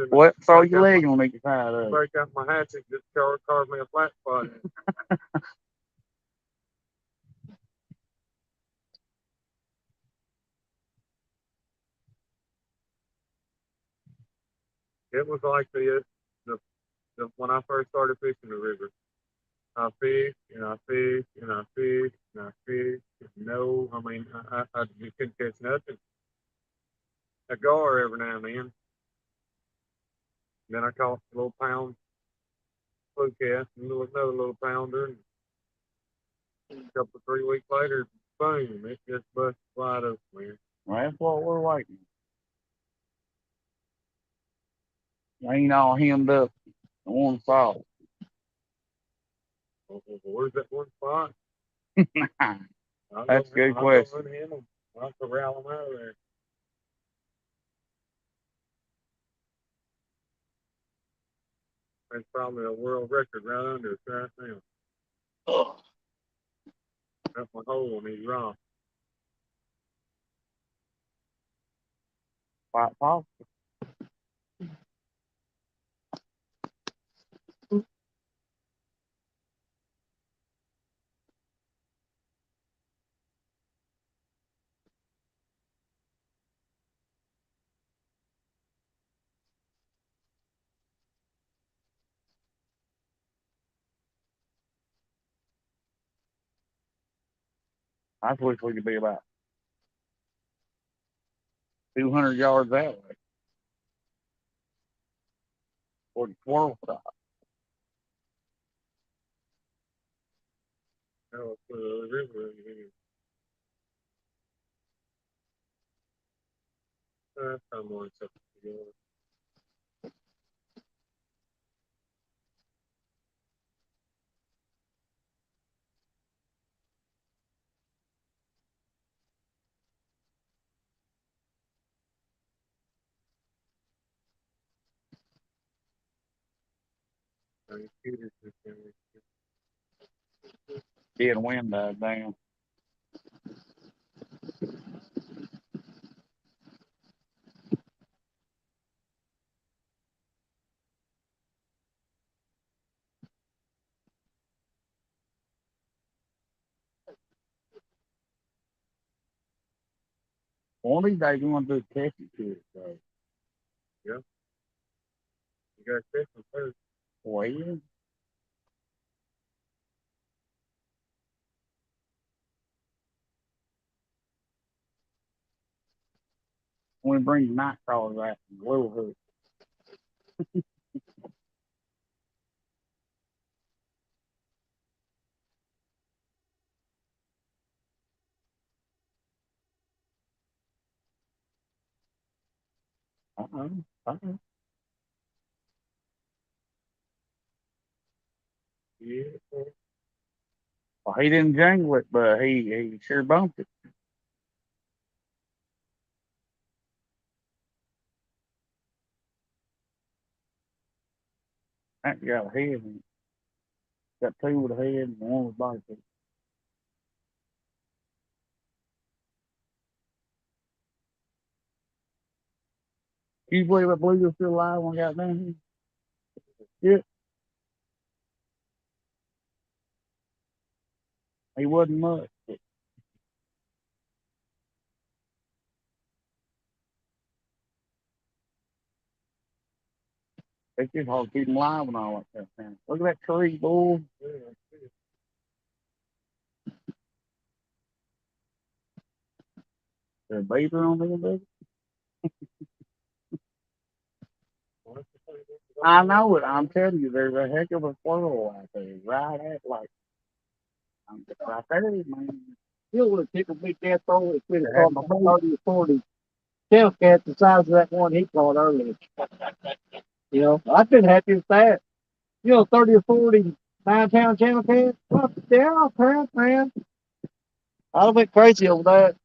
What? Throw your leg on each side of it. Break out my hatchet, just carve me a flat spot. It was like the when I first started fishing the river. I fish and I fish and I fish and I fish. No, I mean I just couldn't catch nothing. A gar every now and then. Then I caught a little pound fluke cast and another little pounder. And a couple of 3 weeks later, boom! It just busted wide open, man. Well, that's what we're waiting. Ain't all hemmed up in one spot. Where's that one spot? That's a good question. I'll corral them out of there. That's probably a world record right under it right now. Oh. That's my hole on these rocks. Quite possible. I wish we could be about 200 yards that way. Or the swirl stop. Oh, the river. That's how I'm on something together. Yeah, the wind died down. One of these days, we want to do a testing to it, so. Yeah. You got to catch them first. Well, we bring the night crawlers out from Little Hook. Uh-oh. Yeah. Well, he didn't jangle it, but he sure bumped it. That got a head in it. Got two with a head and one with body. Can you believe that bluegill's still alive when I got down here? Yeah. He wasn't much. They just hard to keep them alive and all that stuff. Man. Look at that tree, bull. There's a beaver on there, baby. I know it. I'm telling you, there's a heck of a squirrel out there. Right at like, I'm just right there, man. You would have tickled me death over if we'd have caught my 30 or 40 tail cats the size of that one he caught earlier. You know, I've been happy with that. 30 or 40 9-pound channel cats. What the hell, crap, man? I went crazy over that.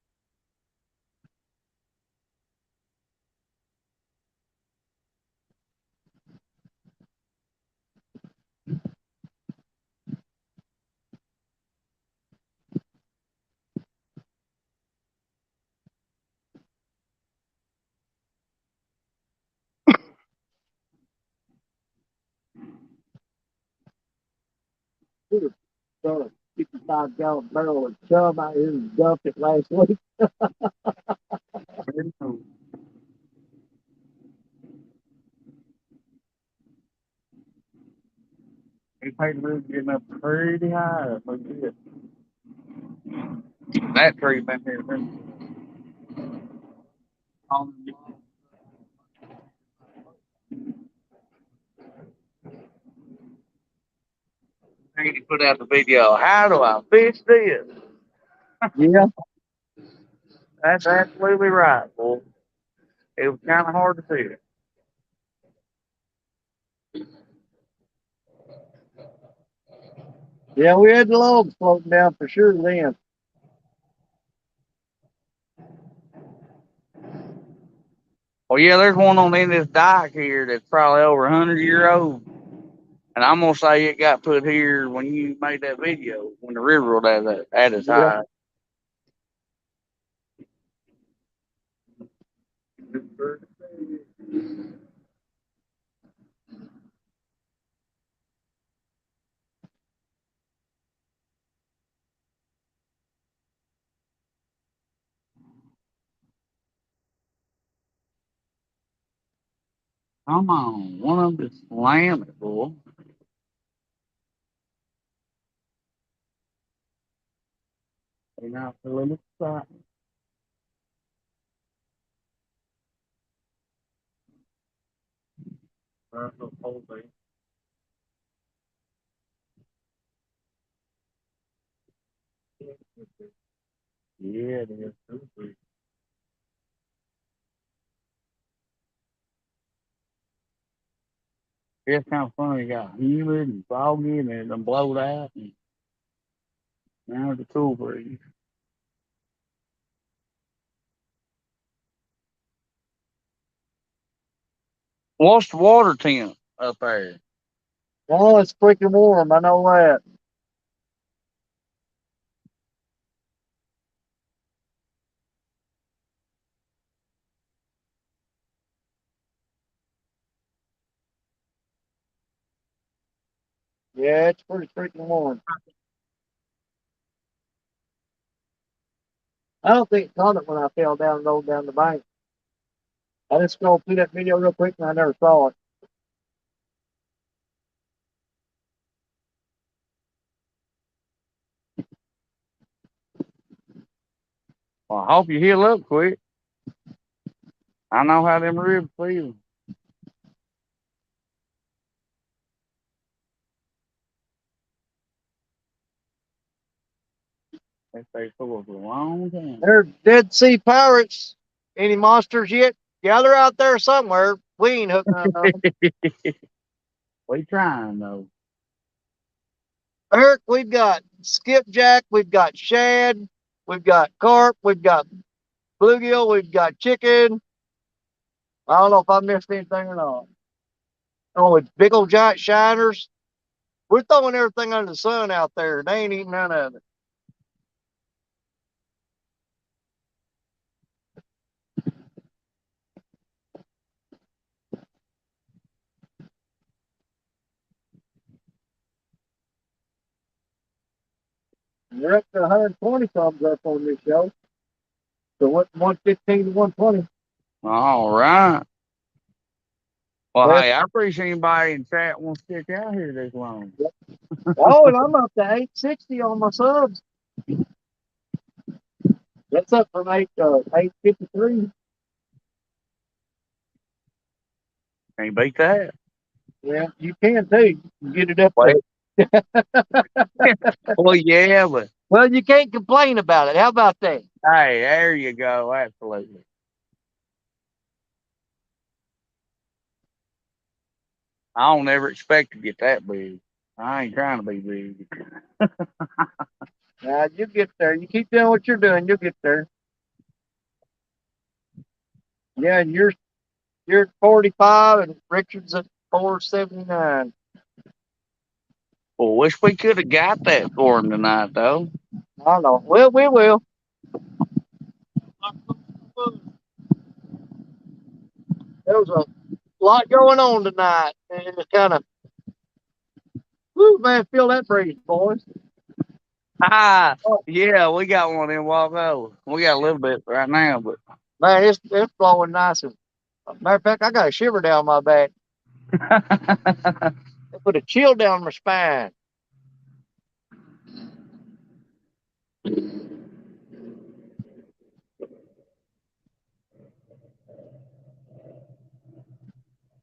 We were got a 55-gallon barrel of chum out here and dumped it last week. He paid the roof getting up pretty high. That tree back there. He put out the video. How do I fish this? Yeah. That's absolutely right, boy. It was kind of hard to fish. Yeah, we had the logs floating down for sure then. Well, yeah, there's one on the end of this dike here that's probably over 100 years old. And I'm going to say it got put here when you made that video, when the river was at its high. Come on, one of them just slam it, boy. They're not feeling excited. That's the whole thing. Yeah, it is. It's kind of funny. It got humid and foggy and it done blowed out. And now it's a cool breeze. What's the water temp up there? Oh, it's freaking warm. I know that. Yeah, it's pretty freaking warm. I don't think it caught it when I fell down and rolled down the bank. I just scrolled through that video real quick and I never saw it. Well, I hope you heal up quick. I know how them ribs feel. They stay full for a long time. They're Dead Sea Pirates. Any monsters yet? Yeah, they're out there somewhere. We ain't hooking on them. We trying though. Eric, we've got skipjack, we've got shad, we've got carp, we've got bluegill, we've got chicken. I don't know if I missed anything or not. Oh, it's big old giant shiners. We're throwing everything under the sun out there. They ain't eating none of it. We're up to 120 thumbs up on this show. So what 115 to 120. All right. Well, Well, hey, I appreciate anybody in chat wants to stick out here this long. oh, and I'm up to 860 on my subs. That's up from 853. Can't beat that. Yeah, you can too. You get it up Well, there. well, yeah, but Well, you can't complain about it. How about that? hey, there you go. Absolutely. I don't ever expect to get that big. I ain't trying to be big. Now you get there. You keep doing what you're doing, you'll get there. Yeah, and you're at 45, and Richard's at 479. Well, wish we could have got that for him tonight, though. I don't know. Well, we will. There was a lot going on tonight, and it's kind of, whoo, man, feel that breeze, boys. Ah, yeah, we got one in walk over. We got a little bit right now, but Man, it's blowing nice. And matter of fact, I got a shiver down my back. It put a chill down my spine.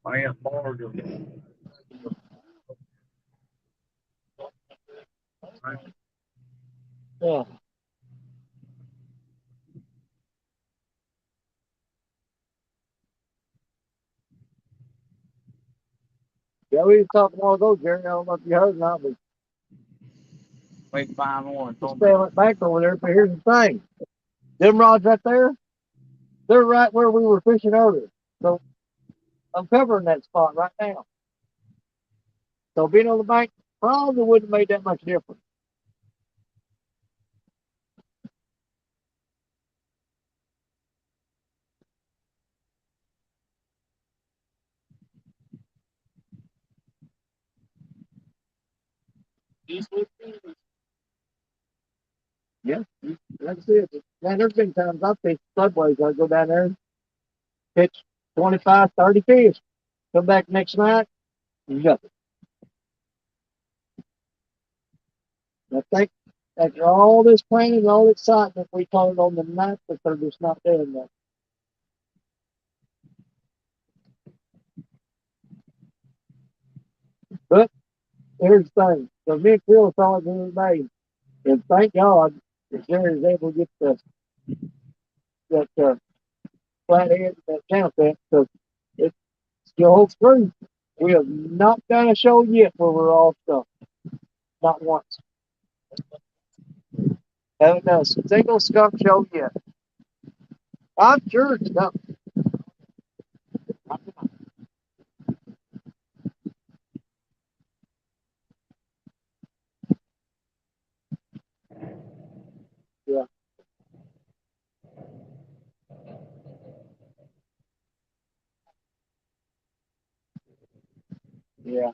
man, Yeah. Yeah, we were talking a while ago, Jerry. I don't know if you heard or not, but we can find one. just stay back over there. But here's the thing. Them rods right there, they're right where we were fishing earlier. So I'm covering that spot right now. So being on the bank probably wouldn't have made that much difference. Yeah, that's it. Man, there's been times I've fished floodways. I go down there, pitch 25, 30 fish, come back next night, nothing. I think after all this planning and all excitement, we call it on the night that they're just not doing that. But here's the thing. So me and Phil saw it the other day, and thank God that Jerry was able to get that flathead, that channel set, because it still holds true. We have not done a show yet where we're all stuff. Not once. Haven't done a single skunk show yet. I'm sure it's coming. Yeah, yeah.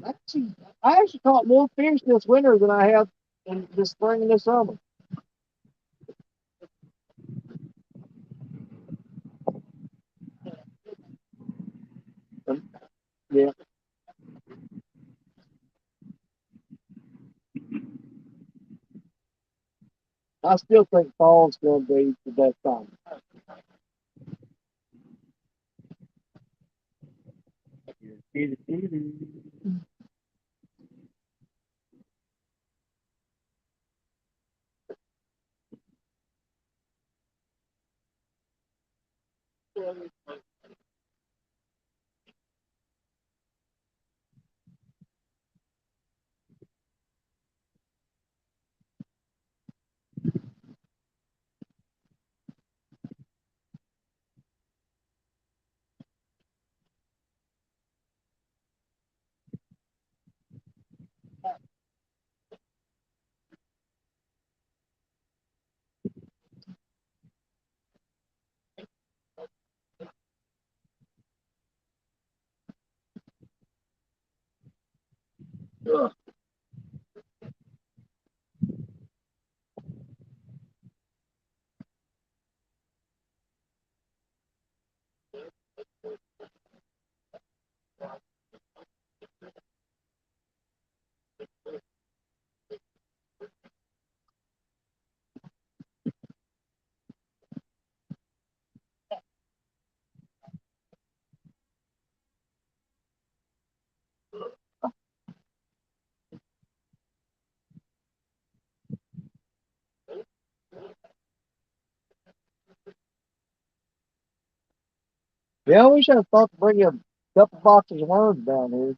Actually, I actually caught more fish this winter than I have in this spring and this summer. Yeah, I still think fall's going to be the best time. Ugh. Yeah, we should have thought to bring you a couple boxes of worms down here.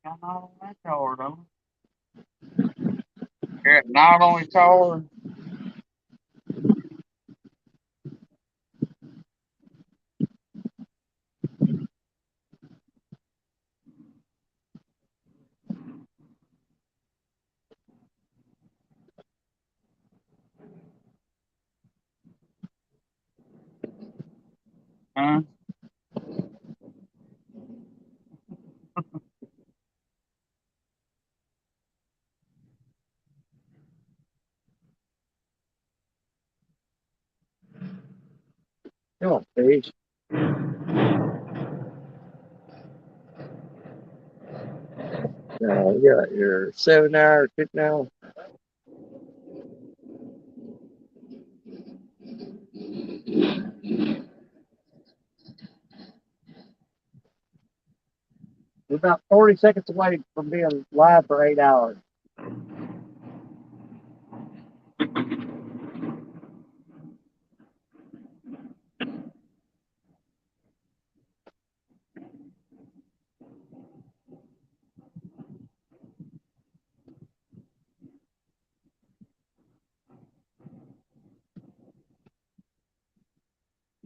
Not on that car, though. Yeah, not on his car. Huh? Come on, Paige. You got your 7 hours, 15 hours. We're about 40 seconds away from being live for 8 hours.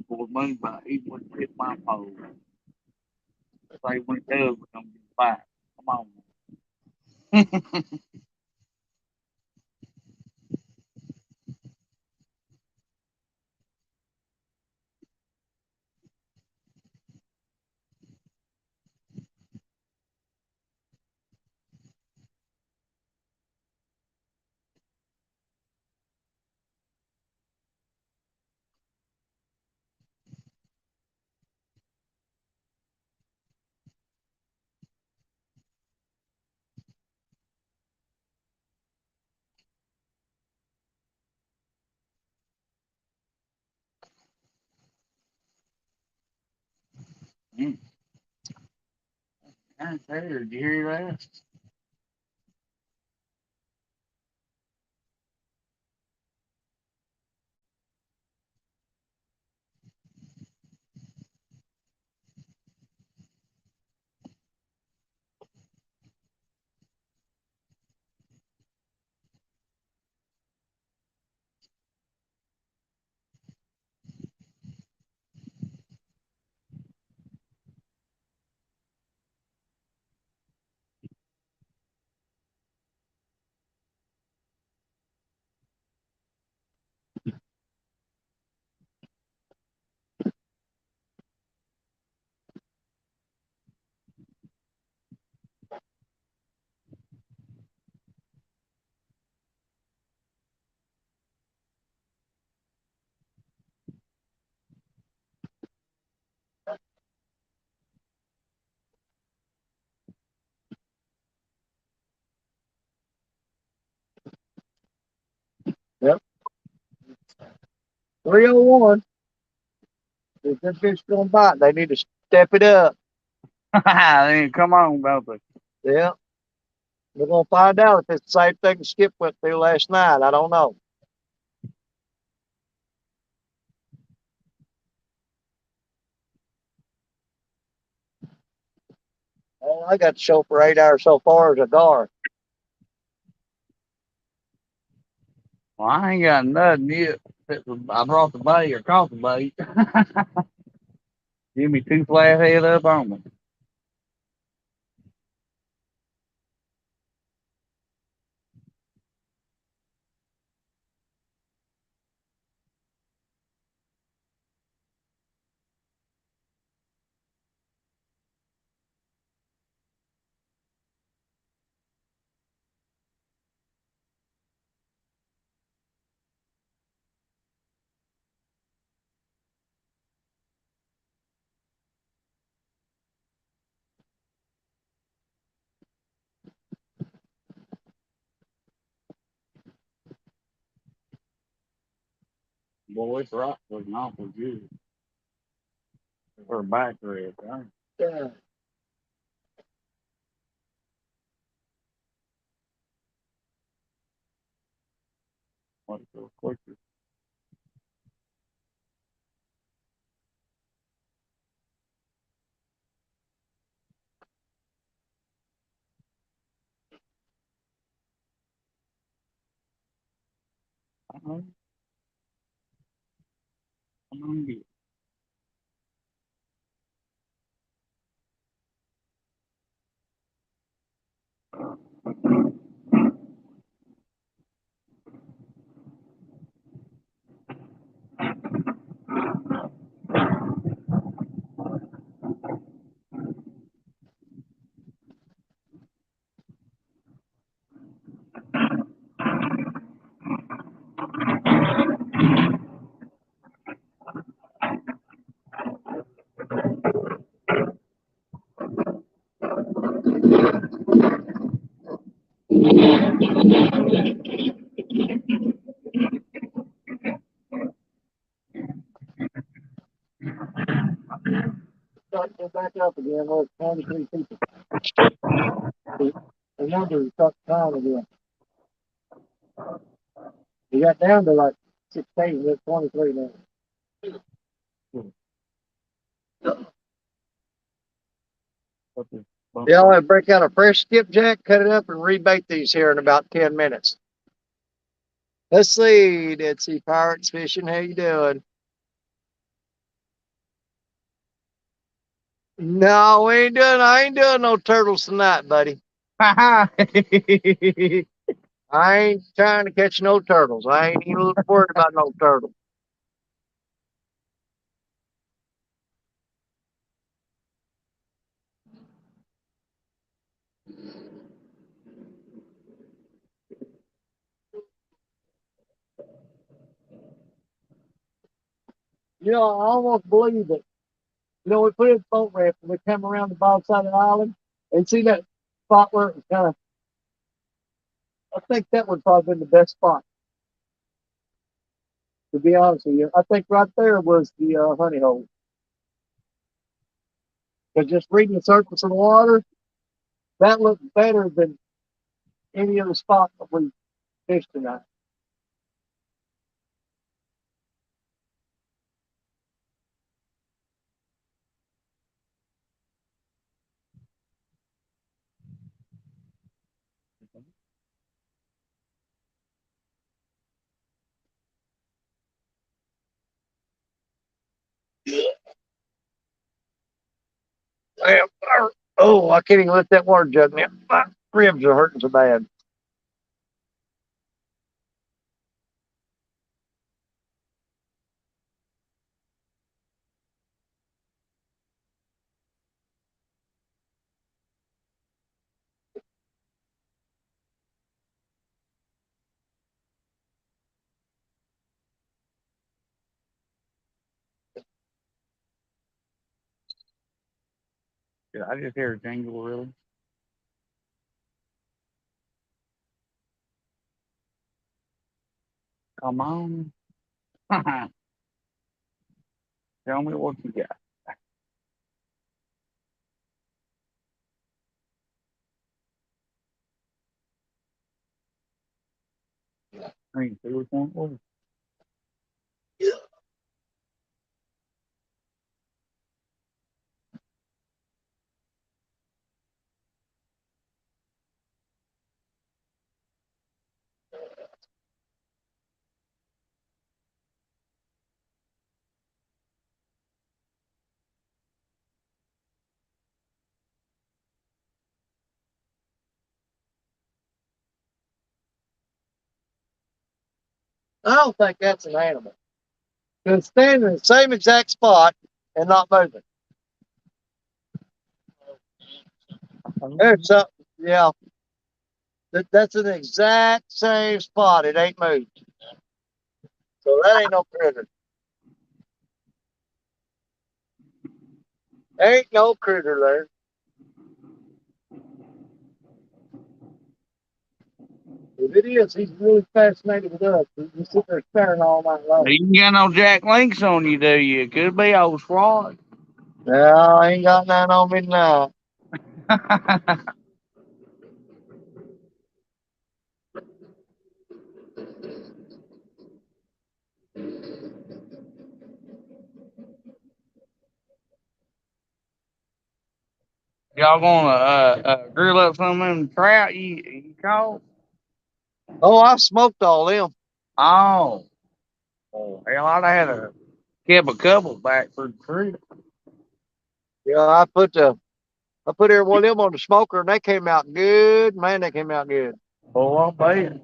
For me, but he wouldn't hit my pole. Say when it does, we're gonna get back. Come on. Mm. I tell did you hear that? Yep. 301. If that fish gonna bite, they need to step it up. Then come on, brother. Yeah. We're gonna find out if it's the same thing Skip went through last night. I don't know. All I got to show for 8 hours so far is a gar. Well, I ain't got nothing yet. I brought the bait or caught the bait. Give me 2 flathead up on me. boy, it's rock looking awful good. Or back rib, right? Yeah. What's so quicker? I'm hungry. Start to go back up again. Look, 23 people. The numbers start time again. We got down to like 16. We're at 23 now. Yeah, I'll break out a fresh skipjack, cut it up, and rebait these here in about 10 minutes. Let's see, Dead Sea Pirates Fishing. How you doing? No, I ain't doing no turtles tonight, buddy. I ain't trying to catch no turtles. I ain't even worried about no turtles. You know, I almost believe it. You know, we put in boat ramp and we come around the bottom side of the island and see that spot where it was kind of, I think that would probably been the best spot, to be honest with you. I think right there was the honey hole. Because just reading the surface of the water, that looked better than any other spot that we fished tonight. Oh, I can't even lift that water jug now. My ribs are hurting so bad. Did I just hear a jingle, really? Come on. Tell me what you got. I ain't see which one it was. I don't think that's an animal. It's standing in the same exact spot and not moving. There's something, yeah. That's an exact same spot. It ain't moved. So that ain't no critter. Ain't no critter there. It is. He's really fascinated with us. We sit there staring all night long. You ain't got no Jack Links on you, do you? Could be old Swat. No, I ain't got none on me now. Y'all gonna grill up some of them trout you caught? Oh, I smoked all them. Oh. Oh, hell, I'd have had to kept a couple back for the tree. Yeah, I put every one of them on the smoker, and they came out good. Man, they came out good. Oh, I'll bet.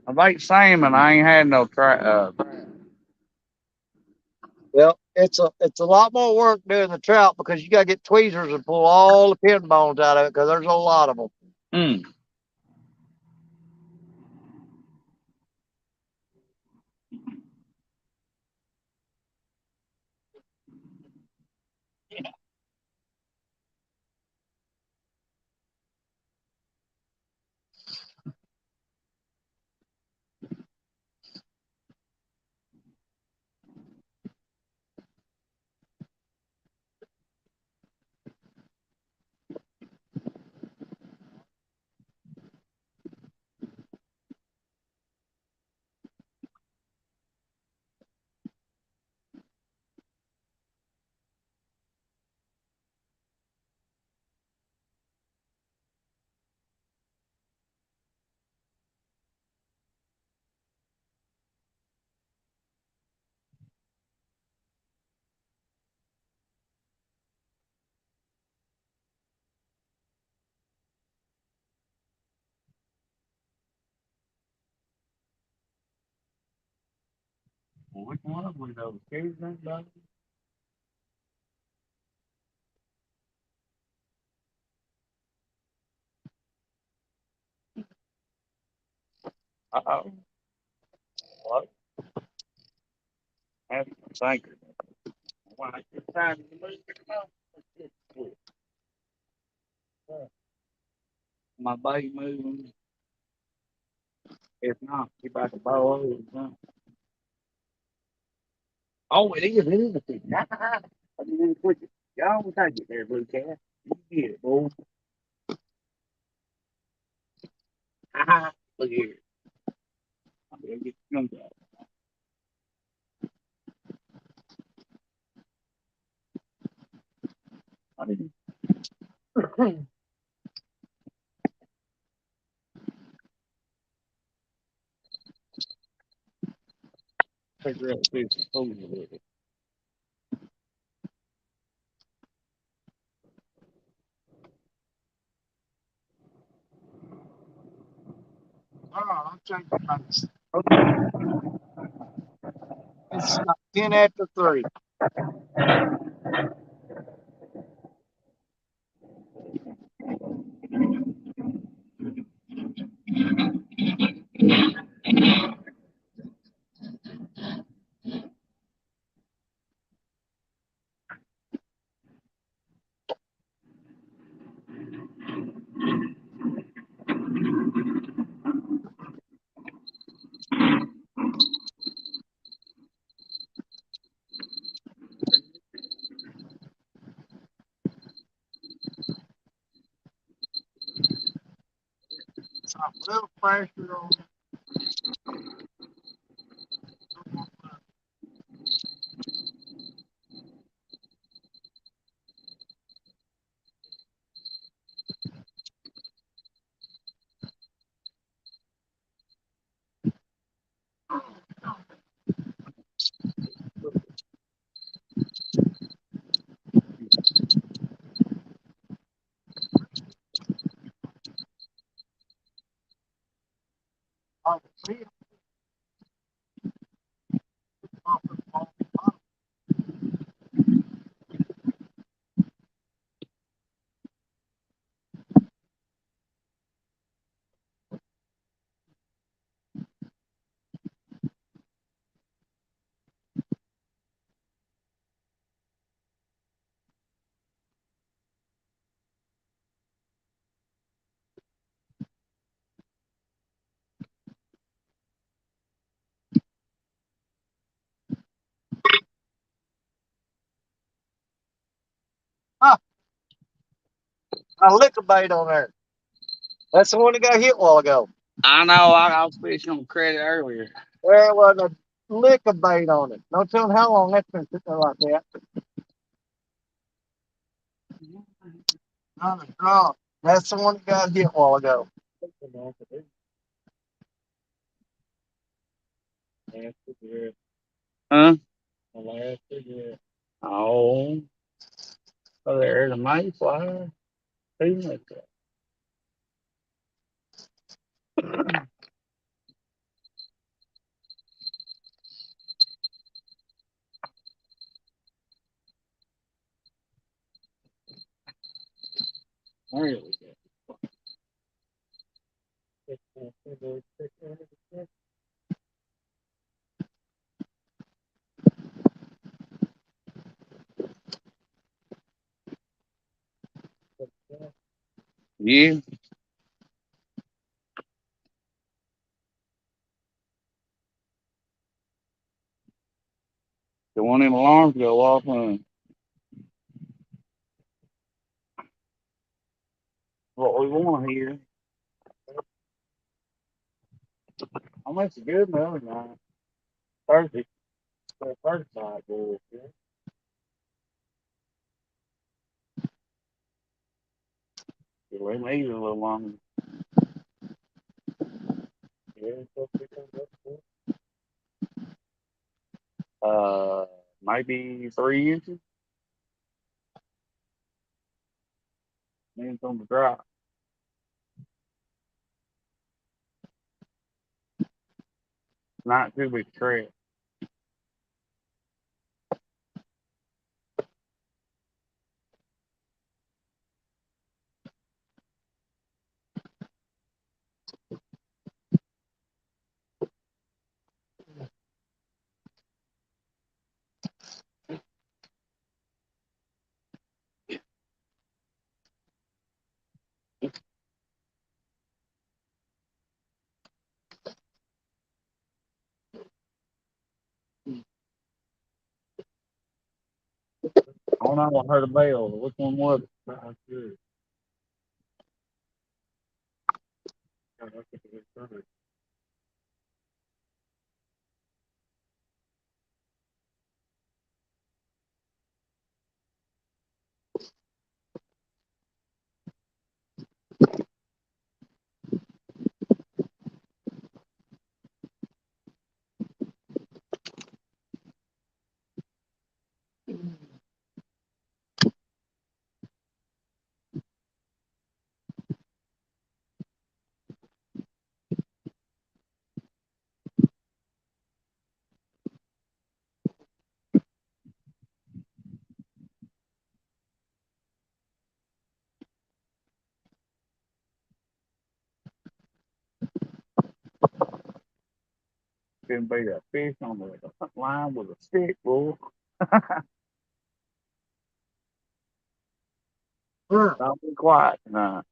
I like salmon. I ain't had no trout. Well, it's a lot more work doing the trout because you got to get tweezers and pull all the pin bones out of it because there's a lot of them. Mm. Well, which one of them those? Carries that dog? Uh-oh. What? That's a sinker. Why, it's time to move it up. My body moving. If not, keep out the bow over or something. Oh, it is. It is a fish. I didn't even click it. Y'all will take it there, blue cat. You get it, boy. Look here. I better get the skunk out. I didn't figure out fish and food with it. All right, I'm changing minds. It's 10 after 3. A little pressure on it. A liquor bait on there. That's the one that got hit a while ago. I know. I was fishing on credit earlier. There was a liquor bait on it. No telling how long that's been sitting there like that. On the draw. That's the one that got hit a while ago. Huh? Oh. Oh, there's a mayflower. Who made that? Really good. Yeah. The one in alarms go off on what we want here. I must a good movie night. Thursday. Thursday night, boy. We made it a little longer. Maybe 3 inches. Means on the drop. Not too big trip. Oh no, I heard a bell. Which one was it? Couldn't be a fish on the line with a stick, boy. Don't be quiet tonight.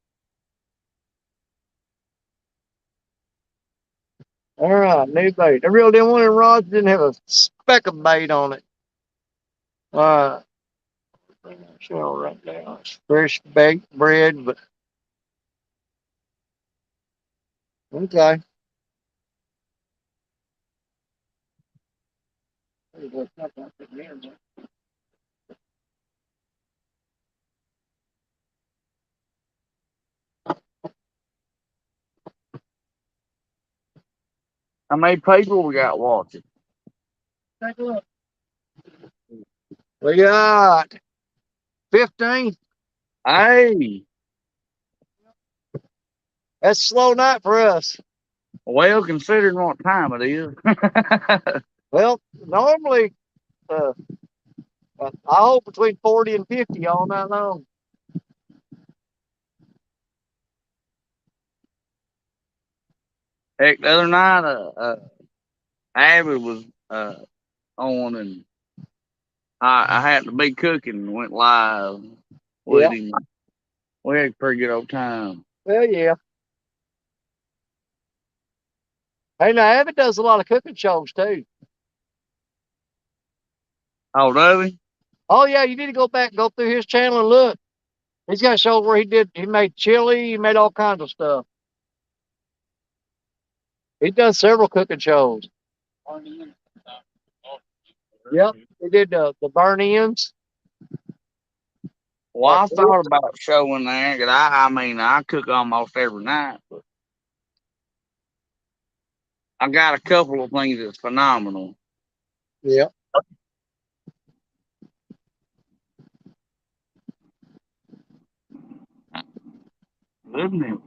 All right, new bait. I really didn't want it. Rods didn't have a speck of bait on it. All right. Bring that shell right now. It's fresh baked bread, but okay. How many people we got watching? Take a look. We got 15. Hey. That's a slow night for us. Well, considering what time it is. Well, normally, I hope between 40 and 50 all night long. Heck, the other night, Abby was on, and I had to be cooking and went live with him. We had a pretty good old time. Well, yeah. Hey, now Abbott does a lot of cooking shows too. Oh, does he? Oh yeah, you need to go back and go through his channel and look. He's got shows where he made chili, he made all kinds of stuff. He does several cooking shows. Yep, he did the burn ends. Well, I thought about showing there, 'cause I mean, I cook almost every night, but I got a couple of things that's phenomenal. Yep. Isn't it?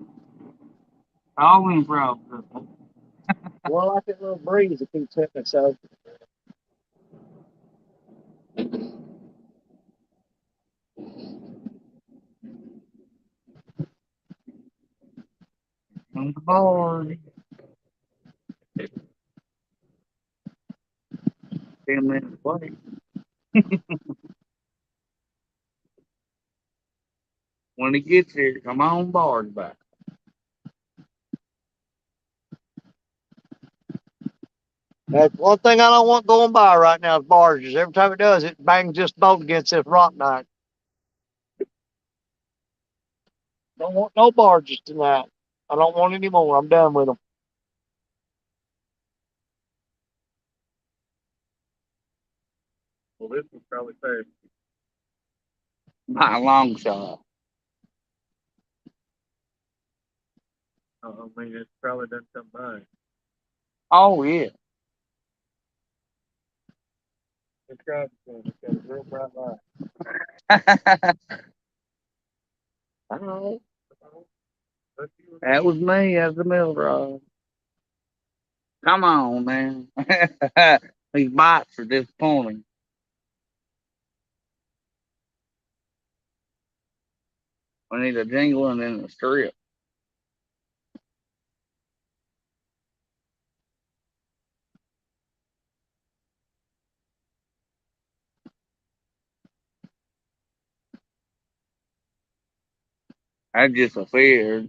All improv. Well, I like that little breeze that keeps hitting us. So On the board. 10 minutes late. When he gets here, come on board back. that's one thing I don't want going by right now is barges. Every time it does, it bangs this boat against this rock night. Don't want no barges tonight. I don't want any more. I'm done with them. Well, this was probably fair. By a long shot. I mean, it's probably done come by. Oh, yeah. It's got a real bright light. Oh, that was me as the mill rod. Come on, man. These bites are disappointing. We need a jingle and then a strip. That's just a fear.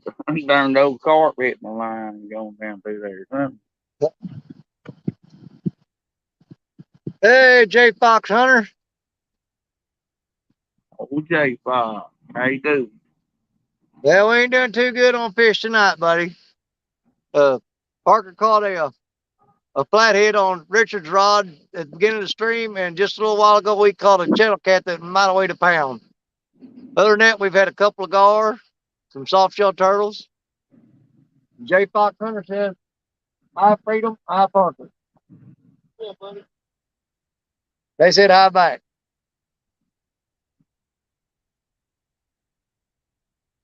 Darn old carp hitting the line and going down through there or something. Hey, J. Fox Hunter. Oh, J. Fox. How you doing? Yeah, we ain't doing too good on fish tonight, buddy. Parker caught a flathead on Richard's rod at the beginning of the stream, and just a little while ago we caught a channel cat that might have weighed a pound. Other than that, we've had a couple of gar, some soft shell turtles. J. Fox Hunter says, "Hi, Freedom, hi, Parker." Yeah, buddy. They said hi back.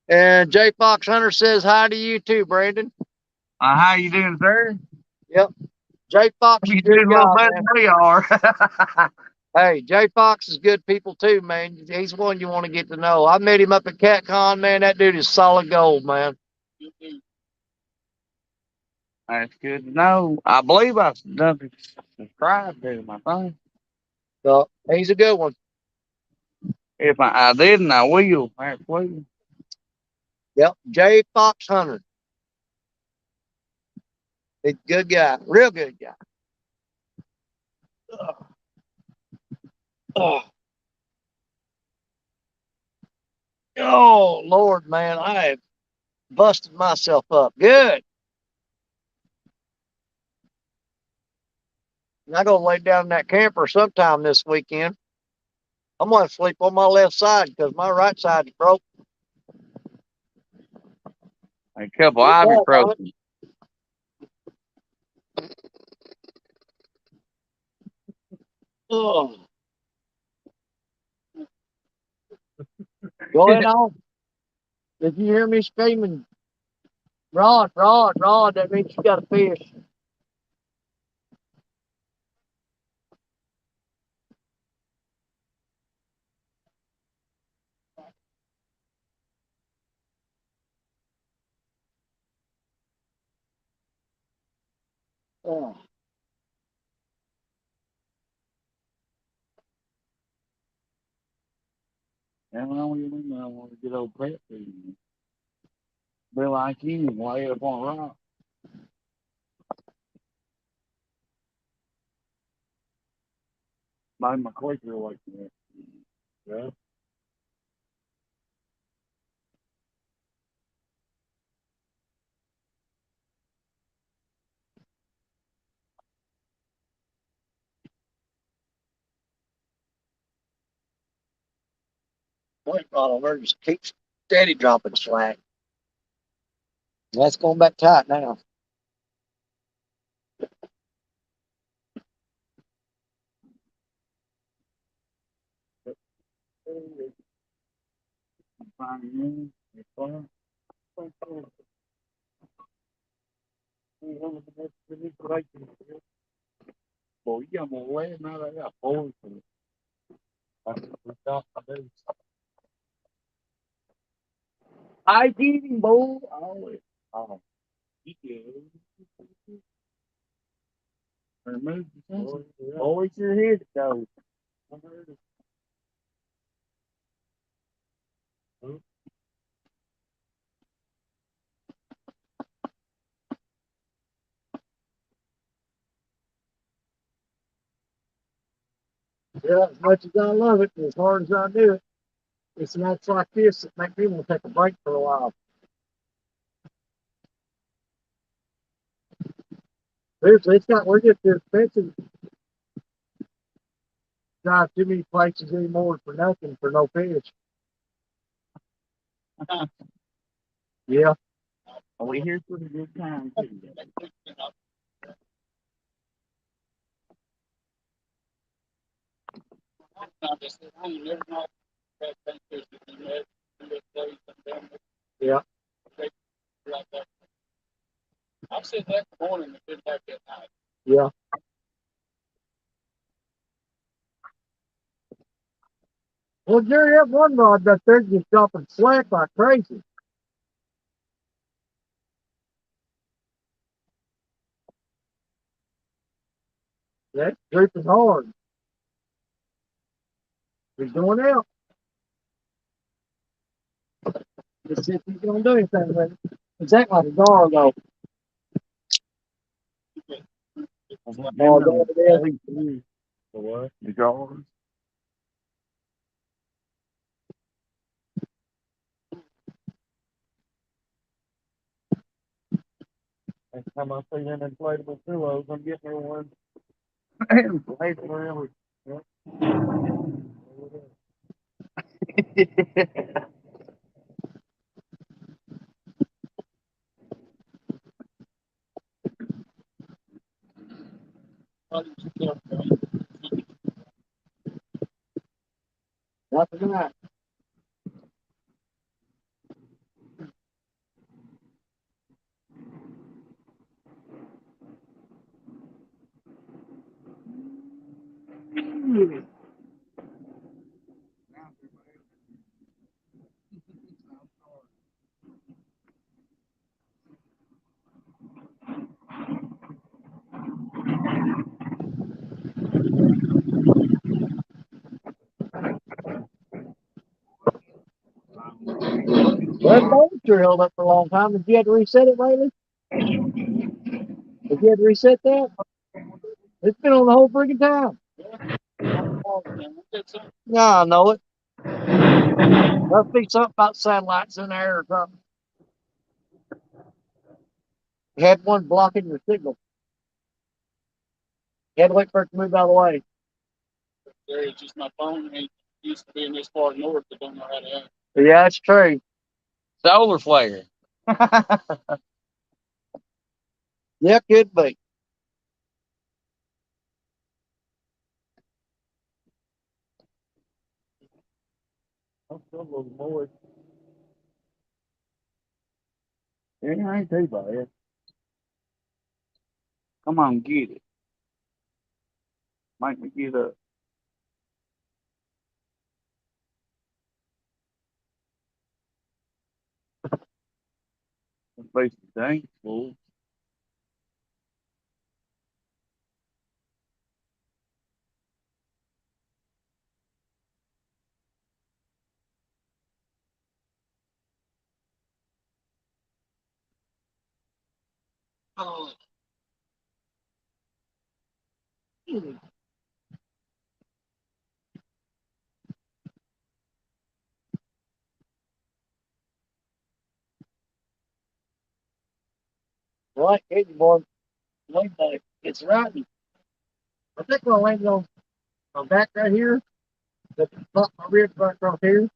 And J. Fox Hunter says hi to you too, Brandon. How you doing, sir? Yep. J. Fox is You a good doing a little guy, better man. than we are. Hey, J. Fox is good people too, man. He's one you want to get to know. I met him up at CatCon, man. That dude is solid gold, man. That's good to know. I believe I've done subscribe to him, I think. So he's a good one. If I didn't, I will. Absolutely. Yep. J. Fox Hunter. He's a good guy. Real good guy. Oh. Oh, Lord, man. I have busted myself up. Good. I go lay down in that camper sometime this weekend. I'm going to sleep on my left side because my right side is broke. A couple ibuprofen. Oh. Going on. Did you hear me screaming, Rod, Rod, Rod? That means you got a fish. Oh. And I want to get old pet food. Be like you, lay up on a rock. Buy my quaker like that. Yeah. Point bottle over just keeps steady dropping slack. That's going back tight now. I get him, boy. Always. Oh, remove the sensor. Always your head goes. Yeah, as much as I love it, as hard as I do it, it's nights like this that make me want to take a break for a while. Seriously, we're just too expensive to drive too many places anymore for nothing, for no fish. Yeah. We here for the good time too. Yeah. I've said that in the morning, it didn't have that night. Yeah. Well, Jerry, that one rod that they're just dropping slack like crazy. That's dripping hard. He's going out. Let's see if he's going to do anything with it. It's acting like a gar, though. What? The gars? Next time I see them inflatable pillows, I'm getting her one. Inflatable. Not tonight. Well, that bolt sure held up for a long time. Did you have to reset it lately? Did you have to reset that? It's been on the whole freaking time. Yeah, I know it. Must be something about satellites in there or something. You had one blocking your signal. You had to wait for it to move out of the way. There is just my phone ain't used to being this far north, I don't know how to act. Yeah, that's true. Solar flare. Yeah, could be. I'm still a little moist. Yeah, I ain't too bad. Come on, get it. Make me get up. This place is dang full. Oh. Right, Katie boy. Wait back. It's right. I think I'll land on my back right here. The top of my ribs right across here.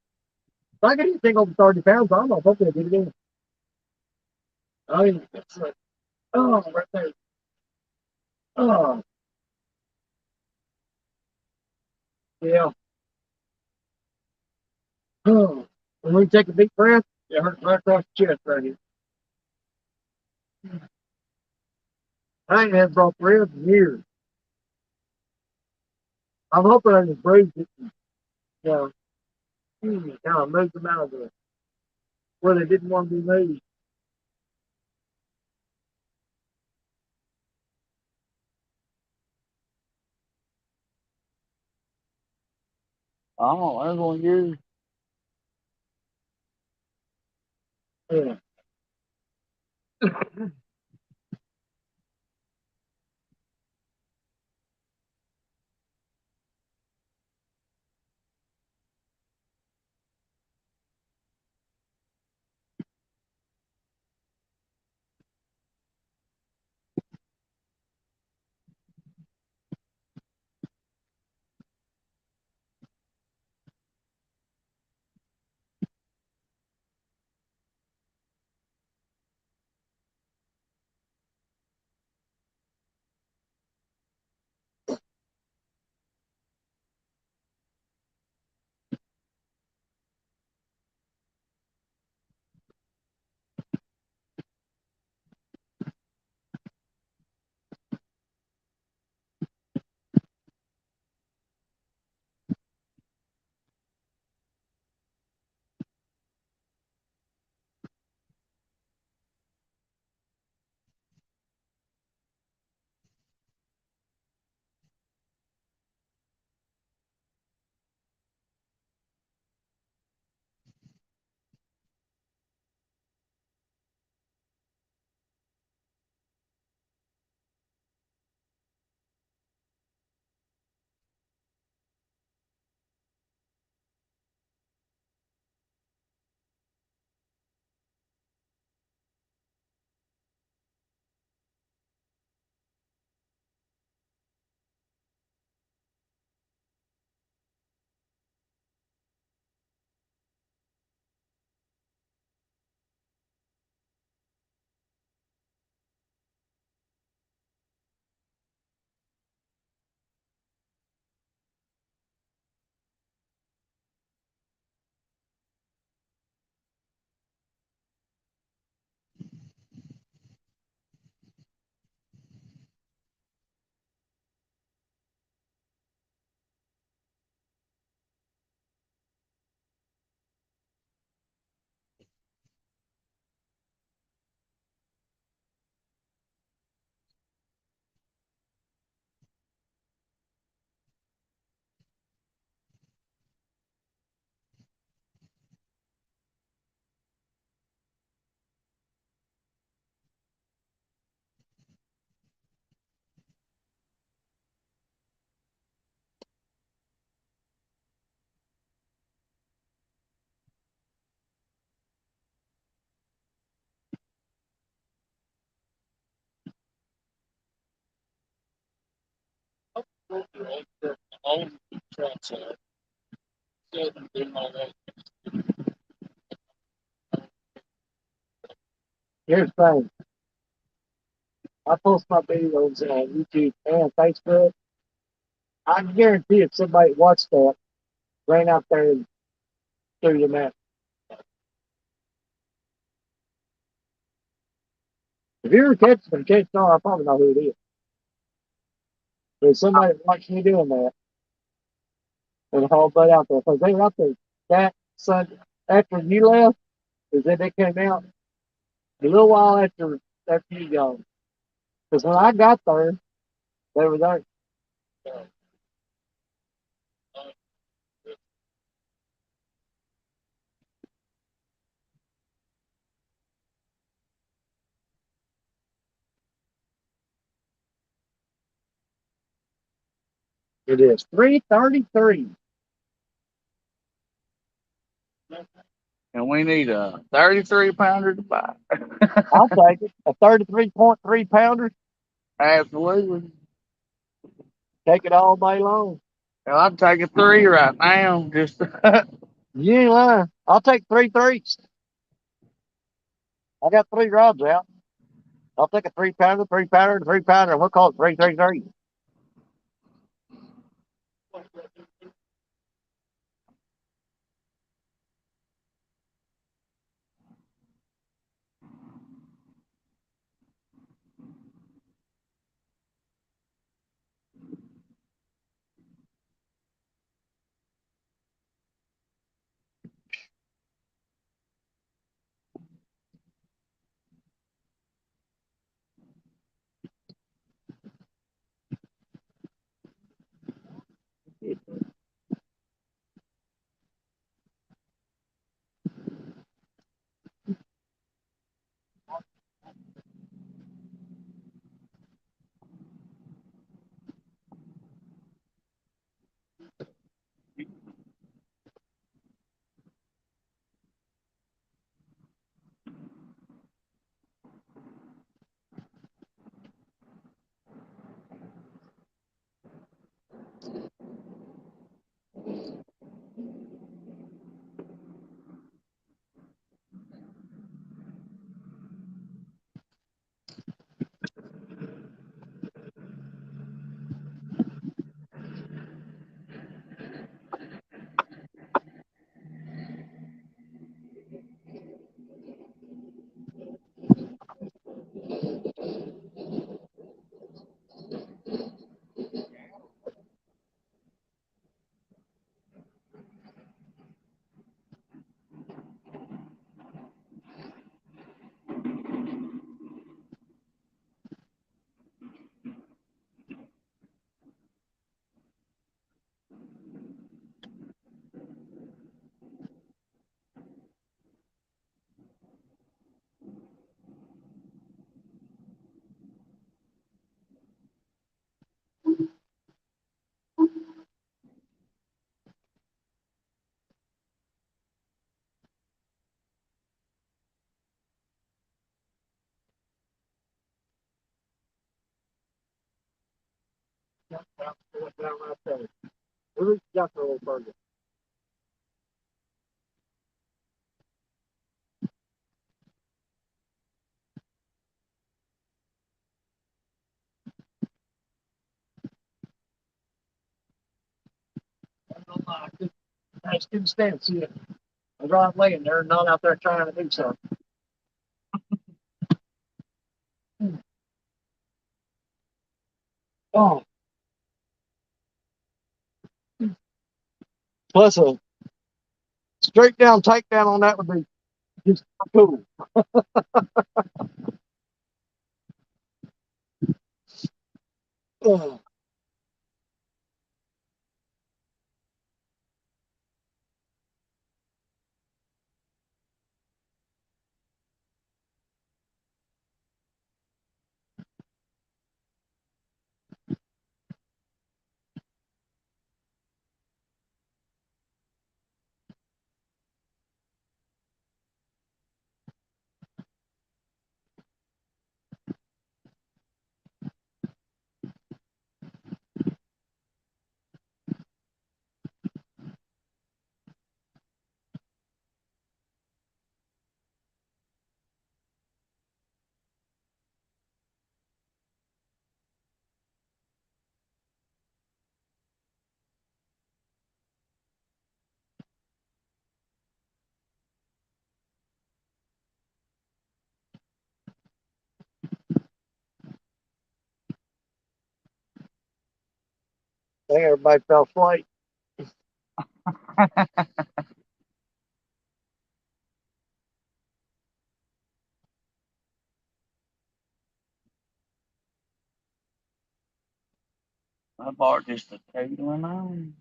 I get anything over 30 pounds, I'm not hoping to get it in. I mean, it's like, oh, right there. Oh, yeah. Oh. When we take a deep breath, it hurts right across the chest right here. I ain't had broke ribs in years. I'm hoping I just bruised it and, kind of moved them out of there where they didn't want to be moved. Oh, that's one year. Yeah. Here's the thing. I post my videos on YouTube and Facebook. I can guarantee if somebody watched that, ran out there and threw them out. If you ever catch them, I probably know who it is. There's somebody watched me doing that and hauled that out there because they were out there that Sunday after you left. Is that they came out a little while after you gone. Because when I got there, they were there. It is 3:33. And we need a 33 pounder to buy. I'll take it. A 33.3 pounder. Absolutely. Take it all day long. Well, I'd take a 3 right now. Just You ain't lying. I'll take 3 threes. I got 3 rods out. I'll take a 3-pounder, 3-pounder, 3-pounder, and we'll call it 3-3-3. Down right there. We'll reach out a little further. I just couldn't stand to see it. I was right laying there, not out there trying to do something. Oh, plus a straight down takedown on that would be just cool. Oh. I think everybody fell asleep. I bought just a tailing on.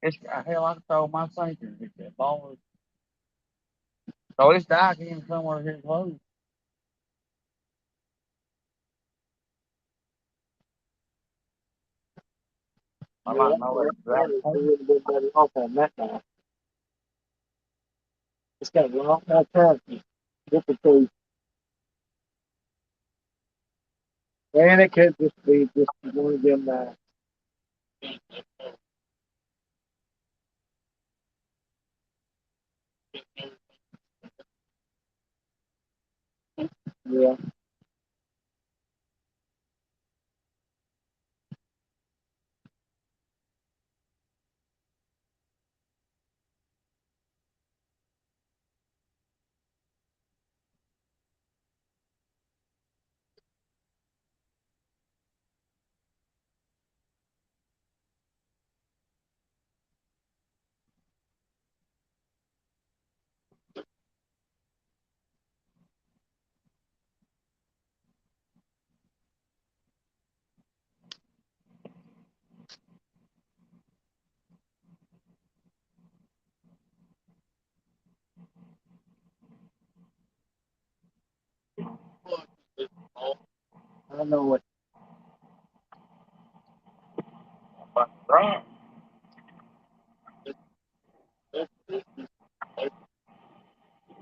It's hell, I throw my sinker hit that ball. So it's back in somewhere here close. I might know that. Off on that guy. It's got a lot more turkey. Different food. And it could just be just one of them yeah. I know what.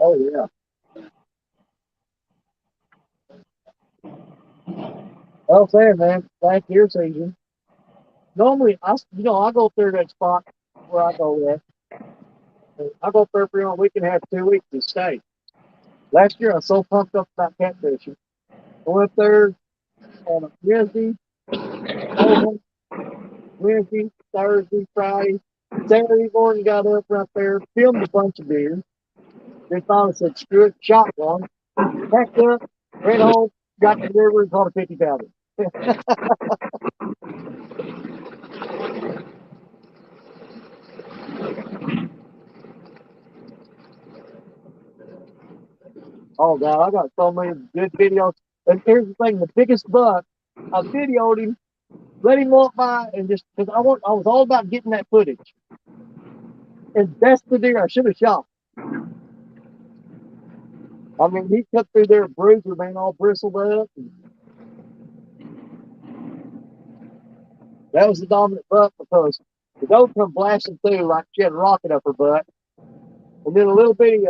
Oh yeah. Well said, man. Back here season. Normally, I go through that spot where I go at. I go through for a week and a half, 2 weeks to stay. Last year, I was so pumped up about catfishing. I went there on a Wednesday, Thursday, Friday, Saturday morning. Got up right there, filmed a bunch of deer. Then finally said, "Screw it," shot one, packed up, ran home, got to the river, and caught a 50 pounder. Oh God, I got so many good videos. And here's the thing: the biggest buck, I videoed him, let him walk by, and just because I was all about getting that footage. And that's the deer I should have shot. I mean, he cut through there, bruiser, man, all bristled up. And that was the dominant buck because the doe come blasting through like she had a rocket up her butt, and then a little bitty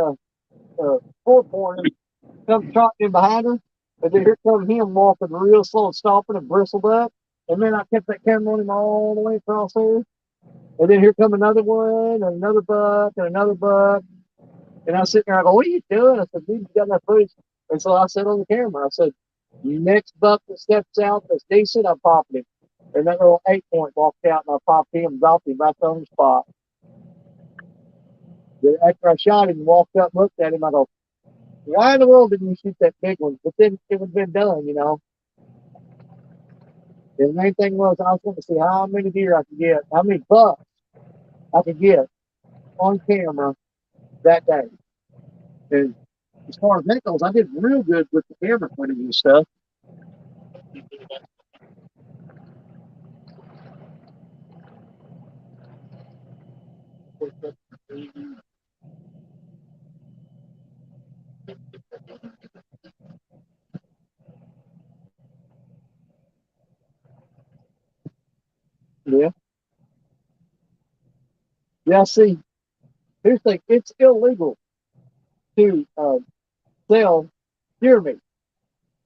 four pointer comes trotting in behind her, and then here comes him walking real slow, stomping and bristled up. And then I kept that camera on him all the way across there. And then here come another one, and another buck, and another buck. And I was sitting there, I go, "What are you doing?" I said, "Dude, you got enough footage." And so I said on the camera, I said, "Next buck that steps out that's decent, I'm popping him." And that little 8-point walked out, and I popped him, dropped him right on the spot. Then after I shot him, walked up, looked at him, I go, "Why in the world didn't you shoot that big one?" But then it would have been done, you know. And the main thing was I was going to see how many deer I could get, how many bucks I could get on camera that day. And as far as that goes, I did real good with the camera footage and stuff. Yeah. Yeah, see, here's the thing. It's illegal to sell deer meat,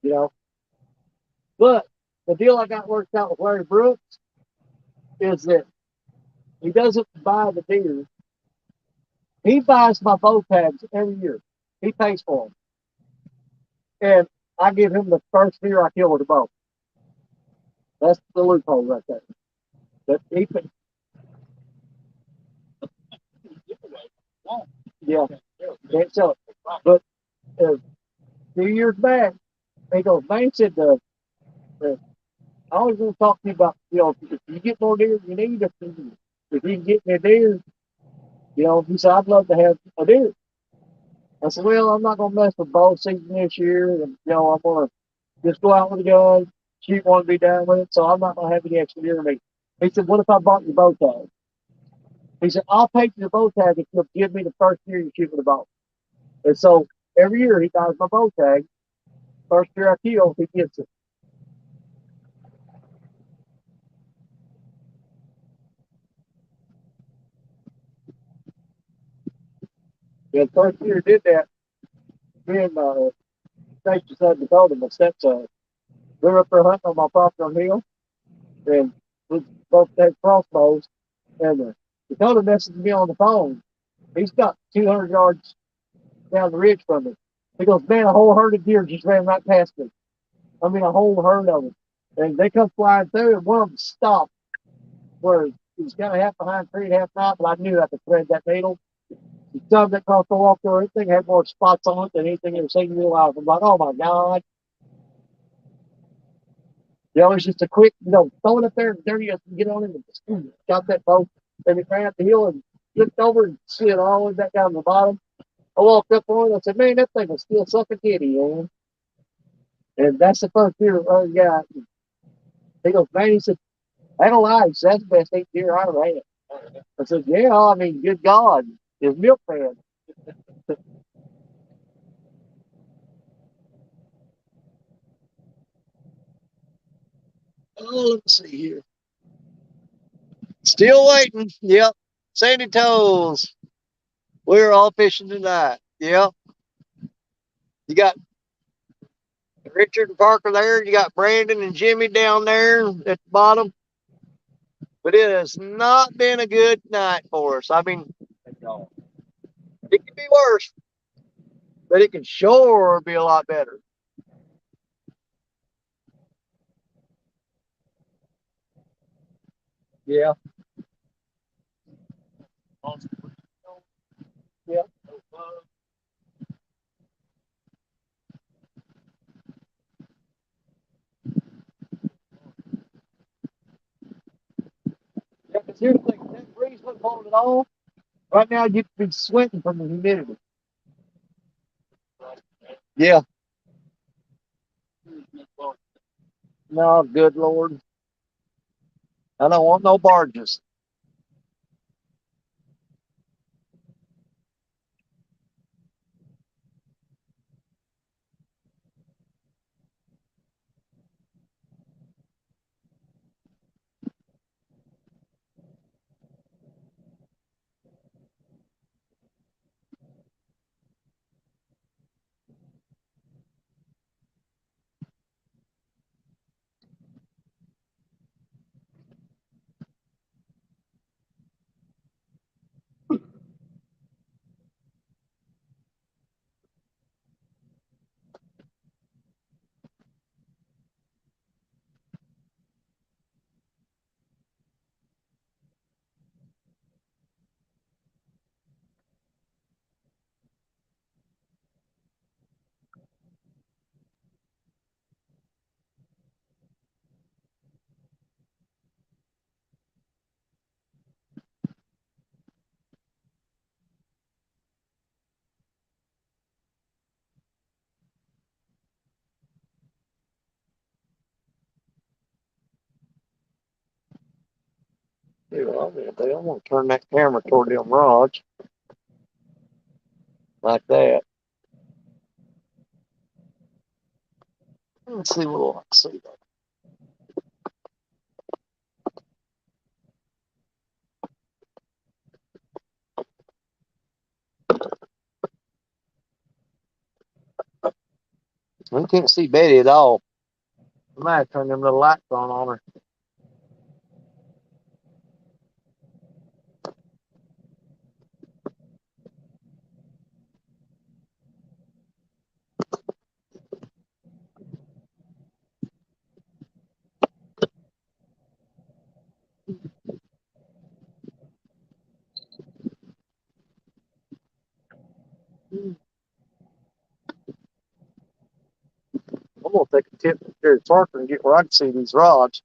you know. But the deal I got worked out with Larry Brooks is that he doesn't buy the deer. He buys my bow tags every year. He pays for them. And I give him the first deer I kill with a bow. That's the loophole right there. But he, yeah, can't sell it. But 2 years back, he goes, "Man," said, "I always want to talk to you about, if you get more deer than you need, if you can get me a deer, he said, I'd love to have a deer." I said, "Well, I'm not going to mess with bow season this year. And, I'm going to just go out with a gun, shoot one, be done with it. So I'm not going to have any extra deer meat." He said, "What if I bought your bow tag?" He said, "I'll pay for your bow tag if you'll give me the first year you shoot with a bow." And so every year he buys my bow tag. First year I kill, he gets it. Yeah, the first year did that, me and Stacy's son Dakota, my stepson, we were up there hunting on my property on the hill, and we both had crossbows, and Dakota messaged me on the phone. He's got 200 yards down the ridge from me. He goes, man, a whole herd of deer just ran right past me. I mean, a whole herd of them. And they come flying through, and one of them stopped where he was kind of half behind a tree, half not, but I knew I could thread that needle. The time that crossed the walk through, everything had more spots on it than anything I've seen in real life. I'm like, oh my God. You know, it's just a quick, throw it up there and there you get on it and got that boat. And it ran up the hill and flipped over and slid all the way back down to the bottom. I walked up on it and I said, man, that thing was still sucking kitty, man. And that's the first deer guy. He goes, man, he said, I don't lie, he said, that's the best 8 deer I ever had. I said, yeah, I mean, good God, his milk fed. Oh, let's see here. Still waiting. Yep. Sandy Toes. We're all fishing tonight. Yep. You got Richard and Parker there. You got Brandon and Jimmy down there at the bottom. But it has not been a good night for us. I mean, it could be worse, but it can sure be a lot better. Yeah. Yeah. Yeah, because here's the thing, that breeze wasn't holding it on. Right now, you'd be sweating from the humidity. Yeah. No, good Lord. I don't want no barges. Dude, I'm gonna turn that camera toward them rods like that. Let's see what I can see. We can't see Betty at all. I might have turned them little lights on her. I'm gonna take a tip to Jerry Parker and get where I can see these rods.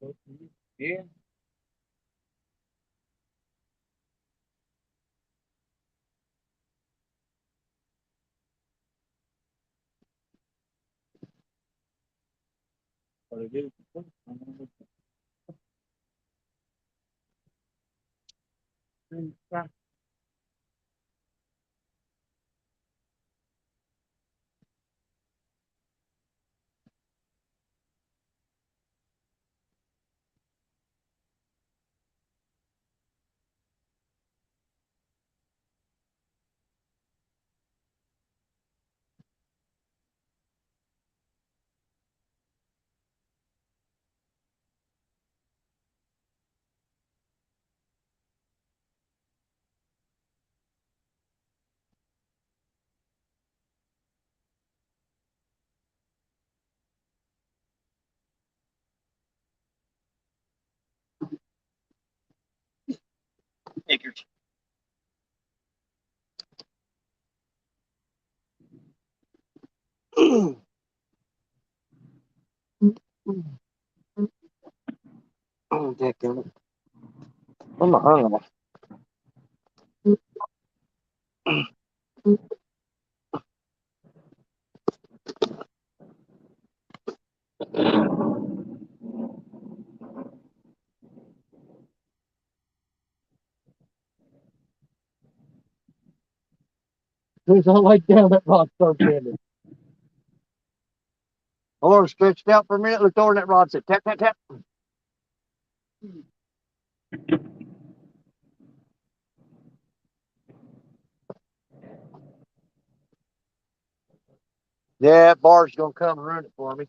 Yeah. Acres. Oh, dadgummit. I'm hungry. There's all like down that rod starts bending. Or stretched out for a minute, looked over and that rod said tap, tap, tap. Yeah, that bar's gonna come and ruin it for me.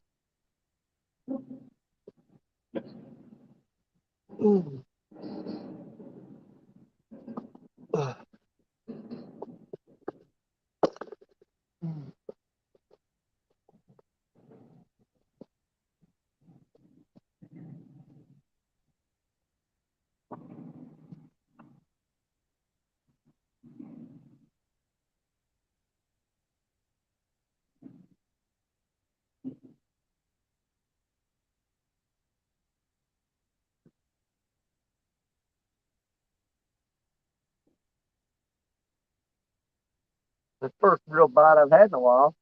The first real bite I've had in a while.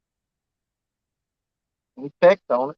He pecked on it.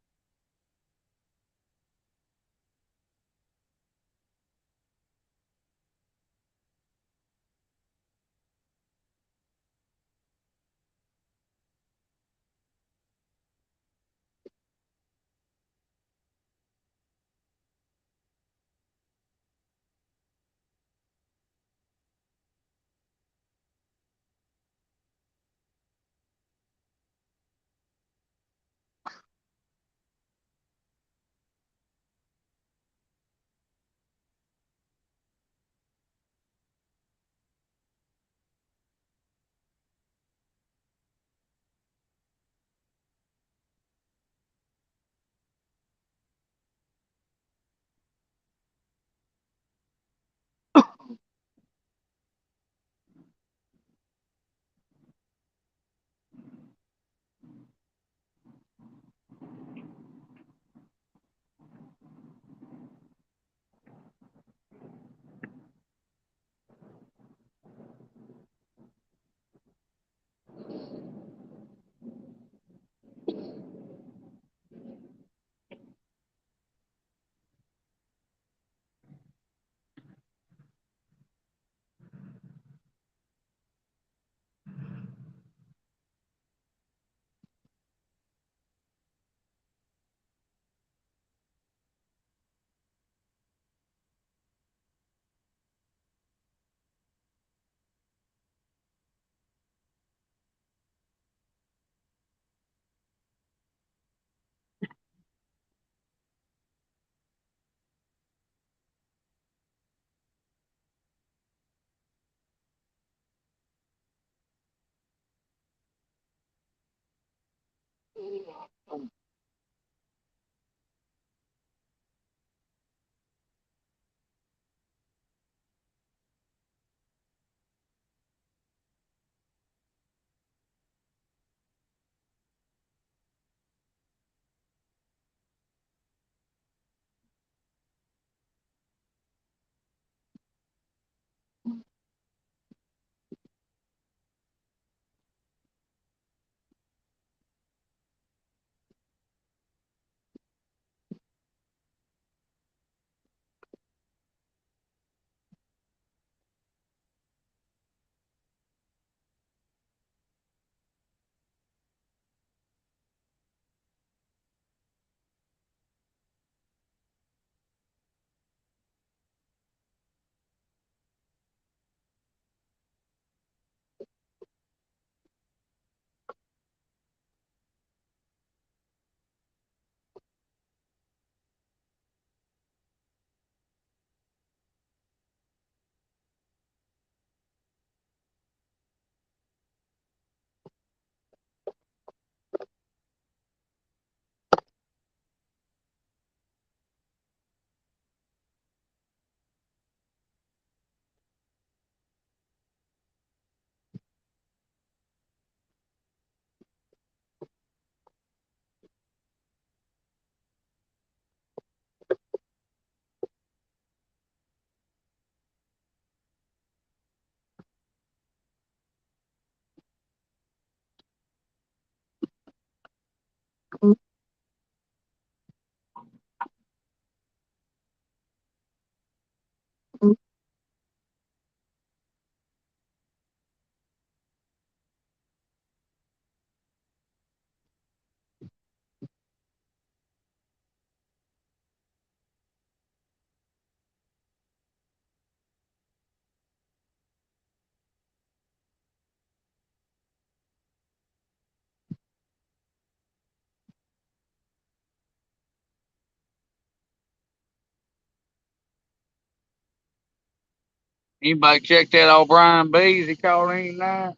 Anybody check that O'Brien Bees he called in tonight?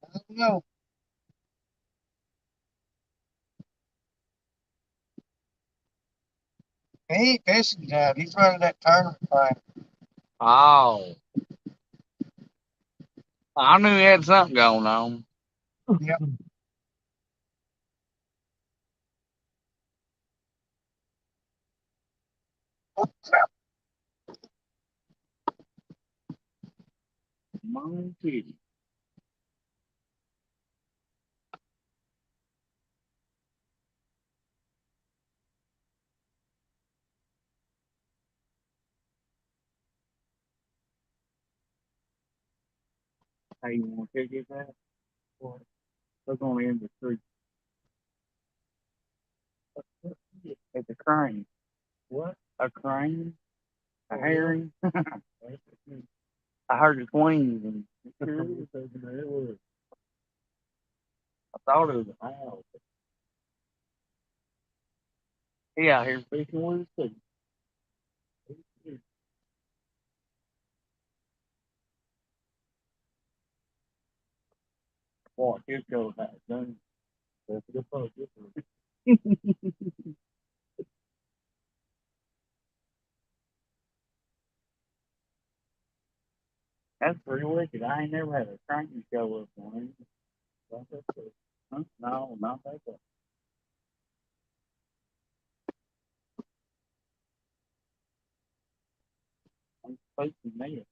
I don't know. He ain't fishing job. He's running that tournament thing. Oh. I knew he had something going on. Yep. Monkey. Hey, you want to get that? Look on the end of the street. It's a crane. What? A crane? A herring? I heard its wings. And I thought it was a owl. He out here fishing with us too. Boy, his goes back done. That's pretty wicked. I ain't never had a crane show up on him. Huh? No, not that way. I'm facing me.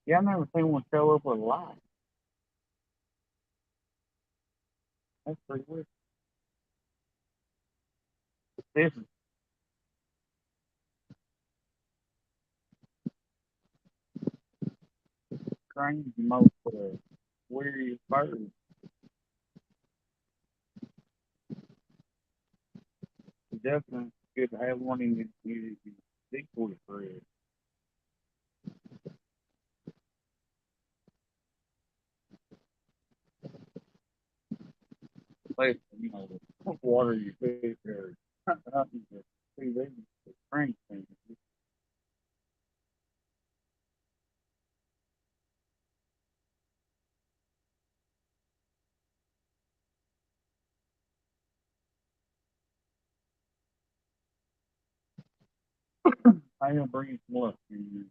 Yeah, I've never seen one show up with a light. That's pretty weird. This is crazy most weirdest bird. It's definitely good to have one in your decoy thread. Like, you know, water your fish or nothing to see them. The crank thing. I am bringing some luck in there.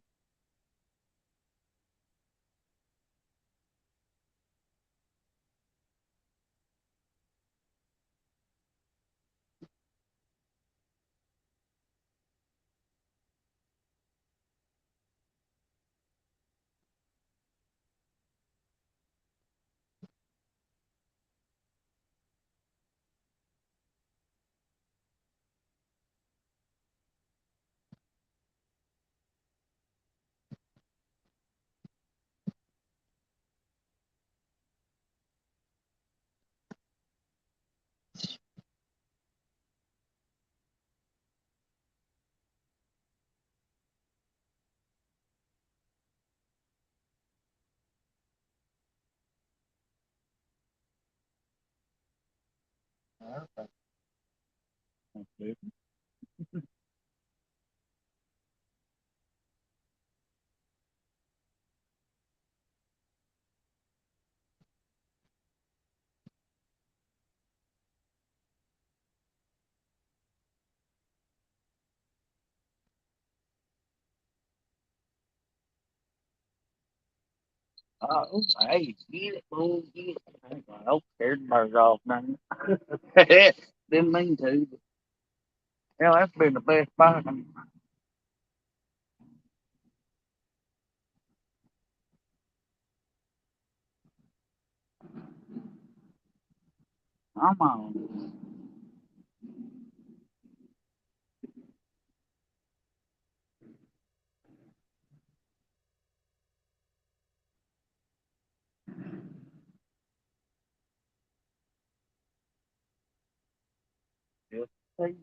Oh, hey, get it, boy, get it. I hope scared the bird off now. Didn't mean to, but yeah, that's been the best spot. I'm on. Just see.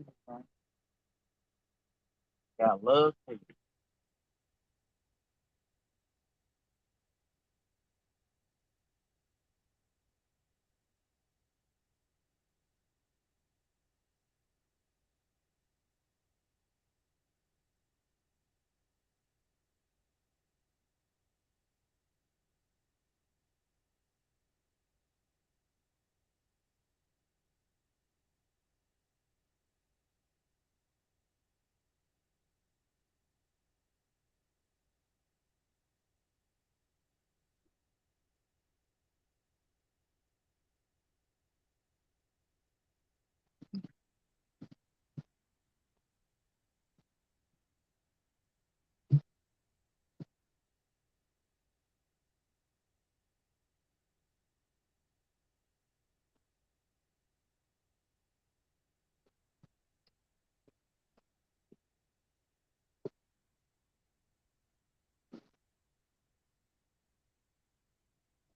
I love taking.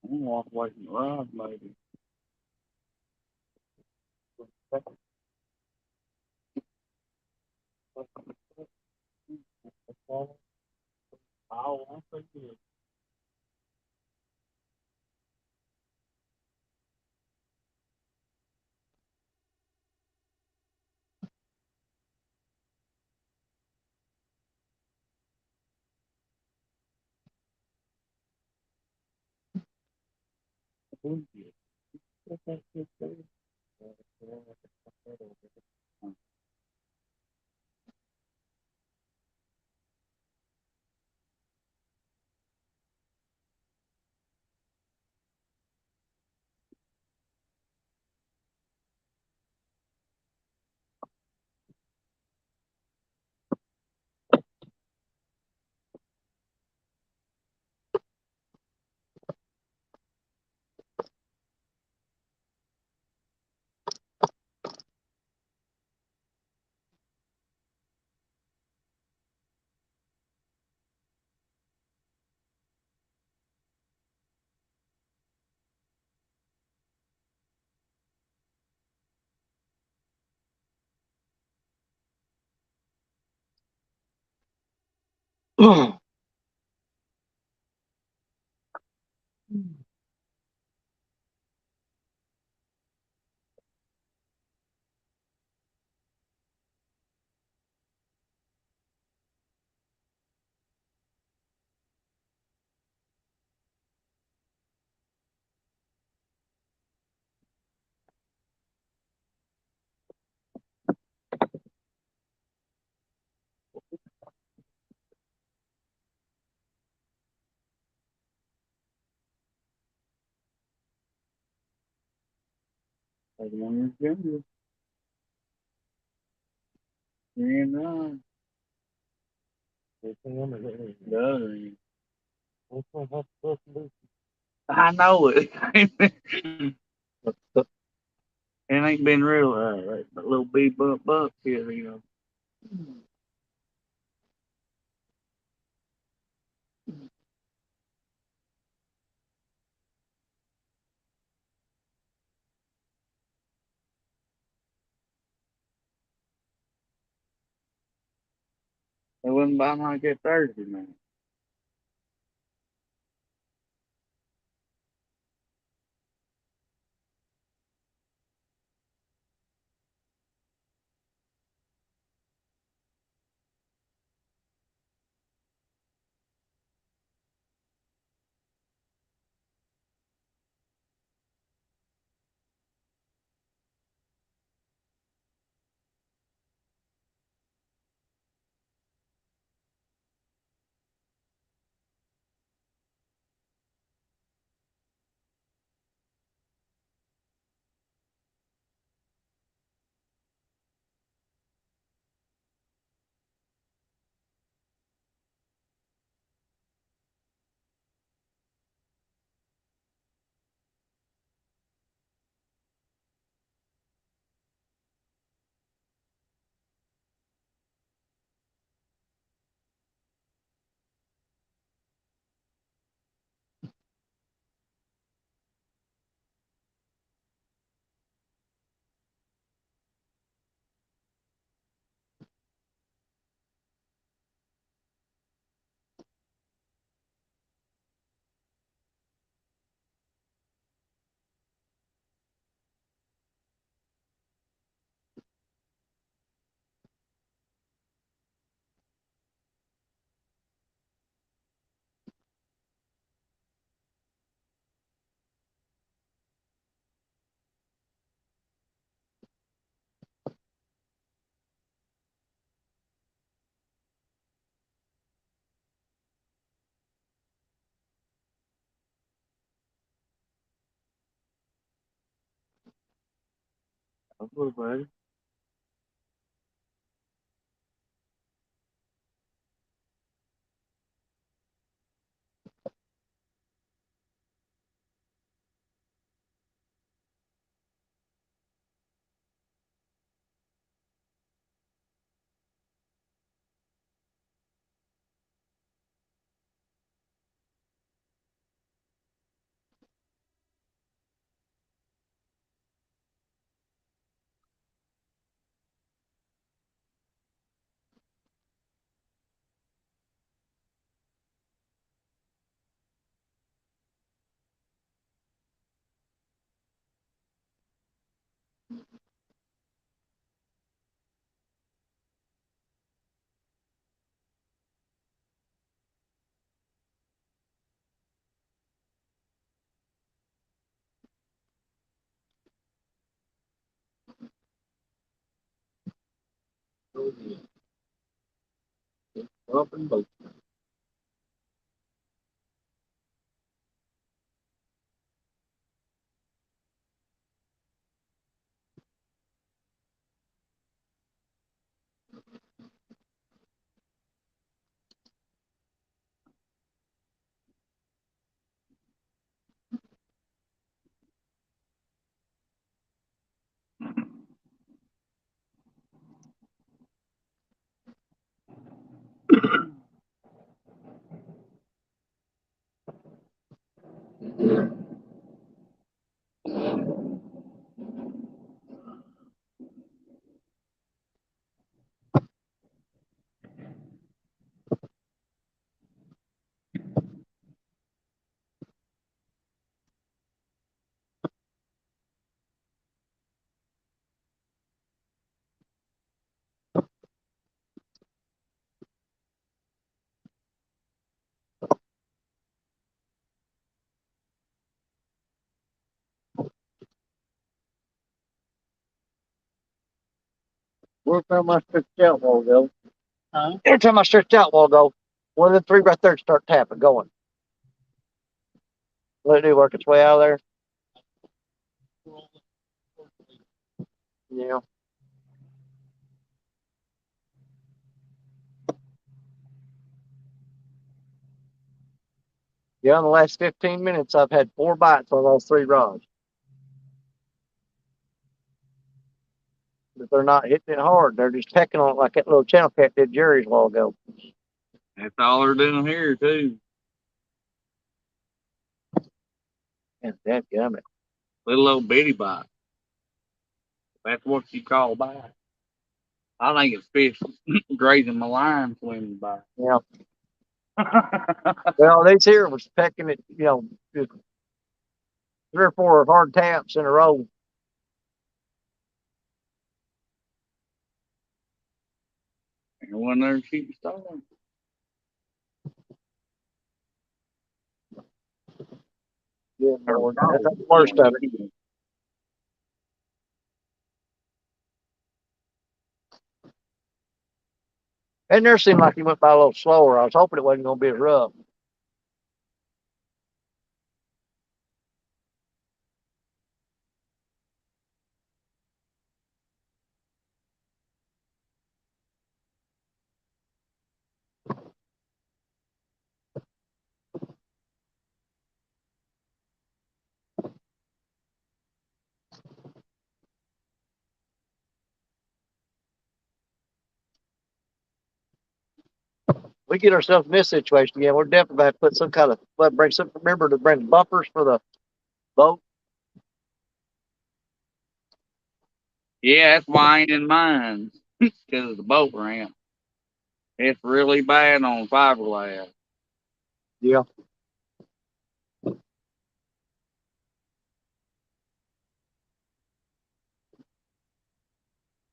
I'm walk away from the rod, maybe. Oh, I'm thinking. Like one year younger. 3 and 9. The other end. I know it. It ain't been real right, a little beat bump here, you know. It wasn't by like that Thursday, man. Okay, buddy. Up and boat. Where time I stretch out while go? Huh? Every time I stretch out, we'll go. One of the three right there start tapping, going. Let it do work its way out of there. Yeah. Yeah, in the last 15 minutes, I've had 4 bites on those 3 rods. But they're not hitting it hard. They're just pecking on it like that little channel cat did Jerry's a while ago. That's all they're doing here too. And that gummit. Little old bitty bite. That's what you call bite. I think it's fish grazing my line swimming by. Yeah. Well, these here was pecking it, just 3 or 4 hard taps in a row. And one there shooting stars. Yeah, Lord. That's the worst of it. And there seemed like he went by a little slower. I was hoping it wasn't going to be as rough. We get ourselves in this situation again, we're definitely going to put some kind of, remember to bring bumpers for the boat. Yeah, that's why I ain't in mine. Because of the boat ramp. It's really bad on fiberglass. Yeah.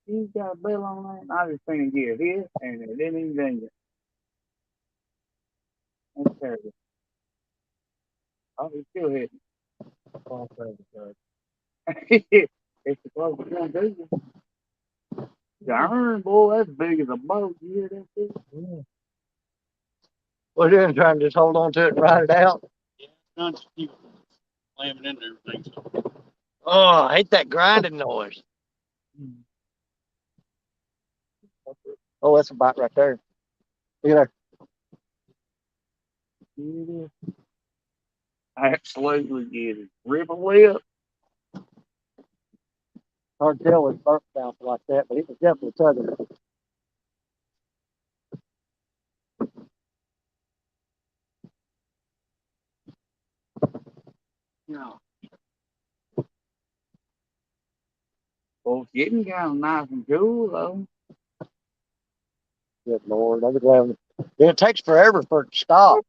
You got a bill on that? I just think get hit and it didn't even ding it. That's terrible. Oh, he's still hitting. It's the closest one to you. Darn, boy, that's big as a boat. You hear that shit? Yeah. We're doing trying to just hold on to it and ride it out. Yeah, not just keep slamming into everything. So. Oh, I hate that grinding noise. Oh, that's a bite right there. Look at Absolutely get it. Rip a lip. hard to tell with burp bounce like that, but it was definitely tugging. No. Well, it's getting kind of nice and cool, though. Good Lord. I was glad. It takes forever for it to stop.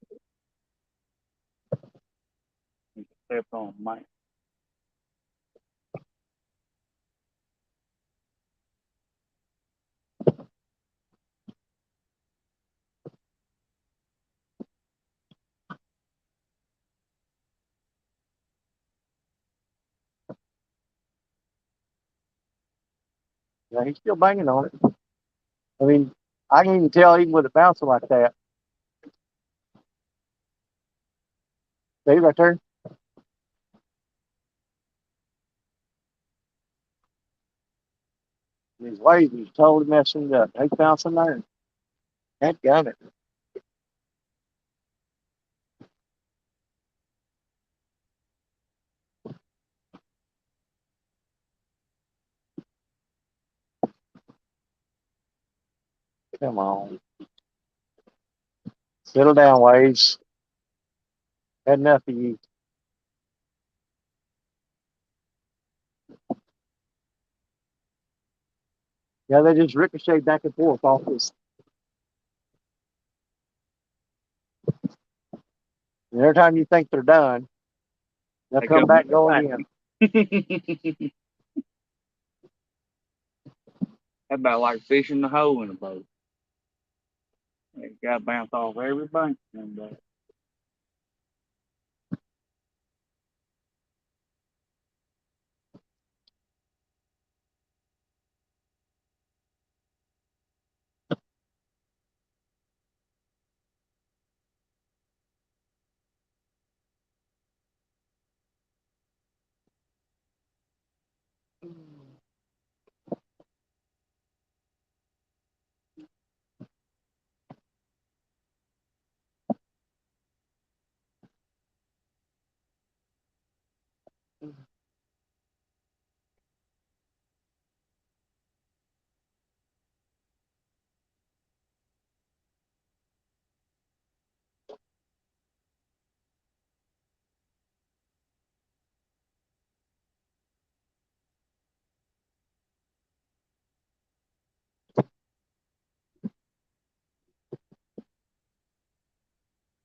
Step on, Mike. Yeah, he's still banging on it. I mean, I can even tell even with it bouncing like that. See right there? His waves is totally messing it up. He's bouncing there. That got it. Come on. Settle down, waves. Had enough of you. Yeah, they just ricochet back and forth off this. And every time you think they're done, they'll They come come back right going back. That's about like fishing the hole in a boat. You got to bounce off every bank. And,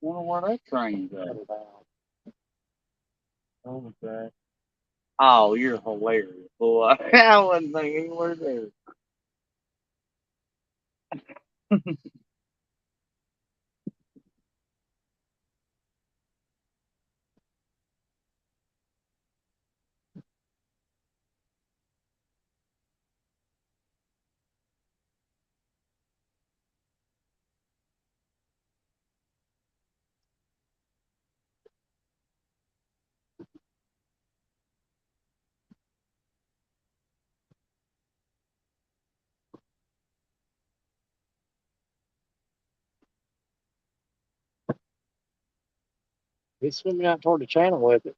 wonder where that train's at. Okay. Oh, you're hilarious, boy. I wasn't thinking anywhere there. He's swimming out toward the channel with it.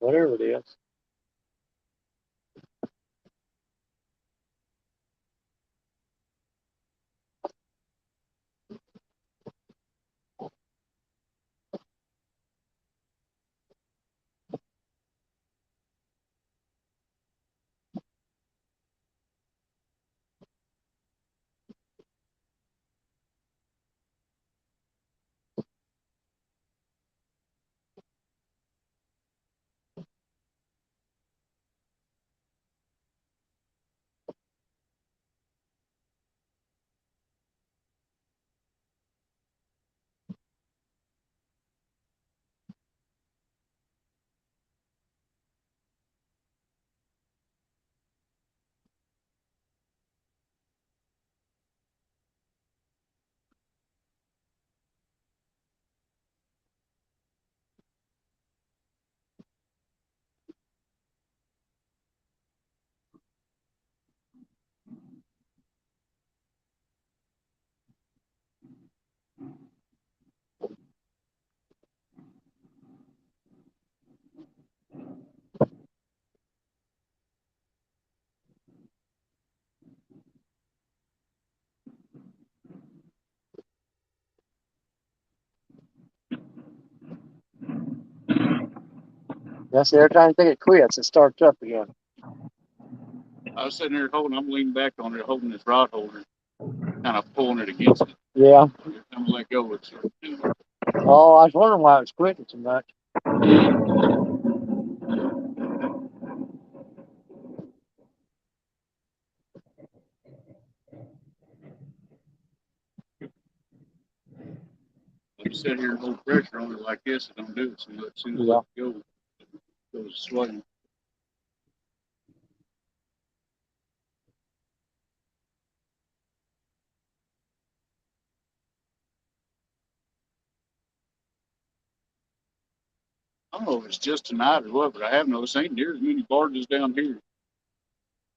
Whatever it is. That's every time think it quits, it starts up again. I was sitting there I'm leaning back on it, holding this rod holder, kind of pulling it against it. Yeah. Every time I let go, it's Oh, I was wondering why it was quitting so much. When you sit here and hold pressure on it like this, it don't do it. So as soon as Yeah. it goes swaying. I don't know if it's just tonight or what, but I have noticed ain't near as many barges down here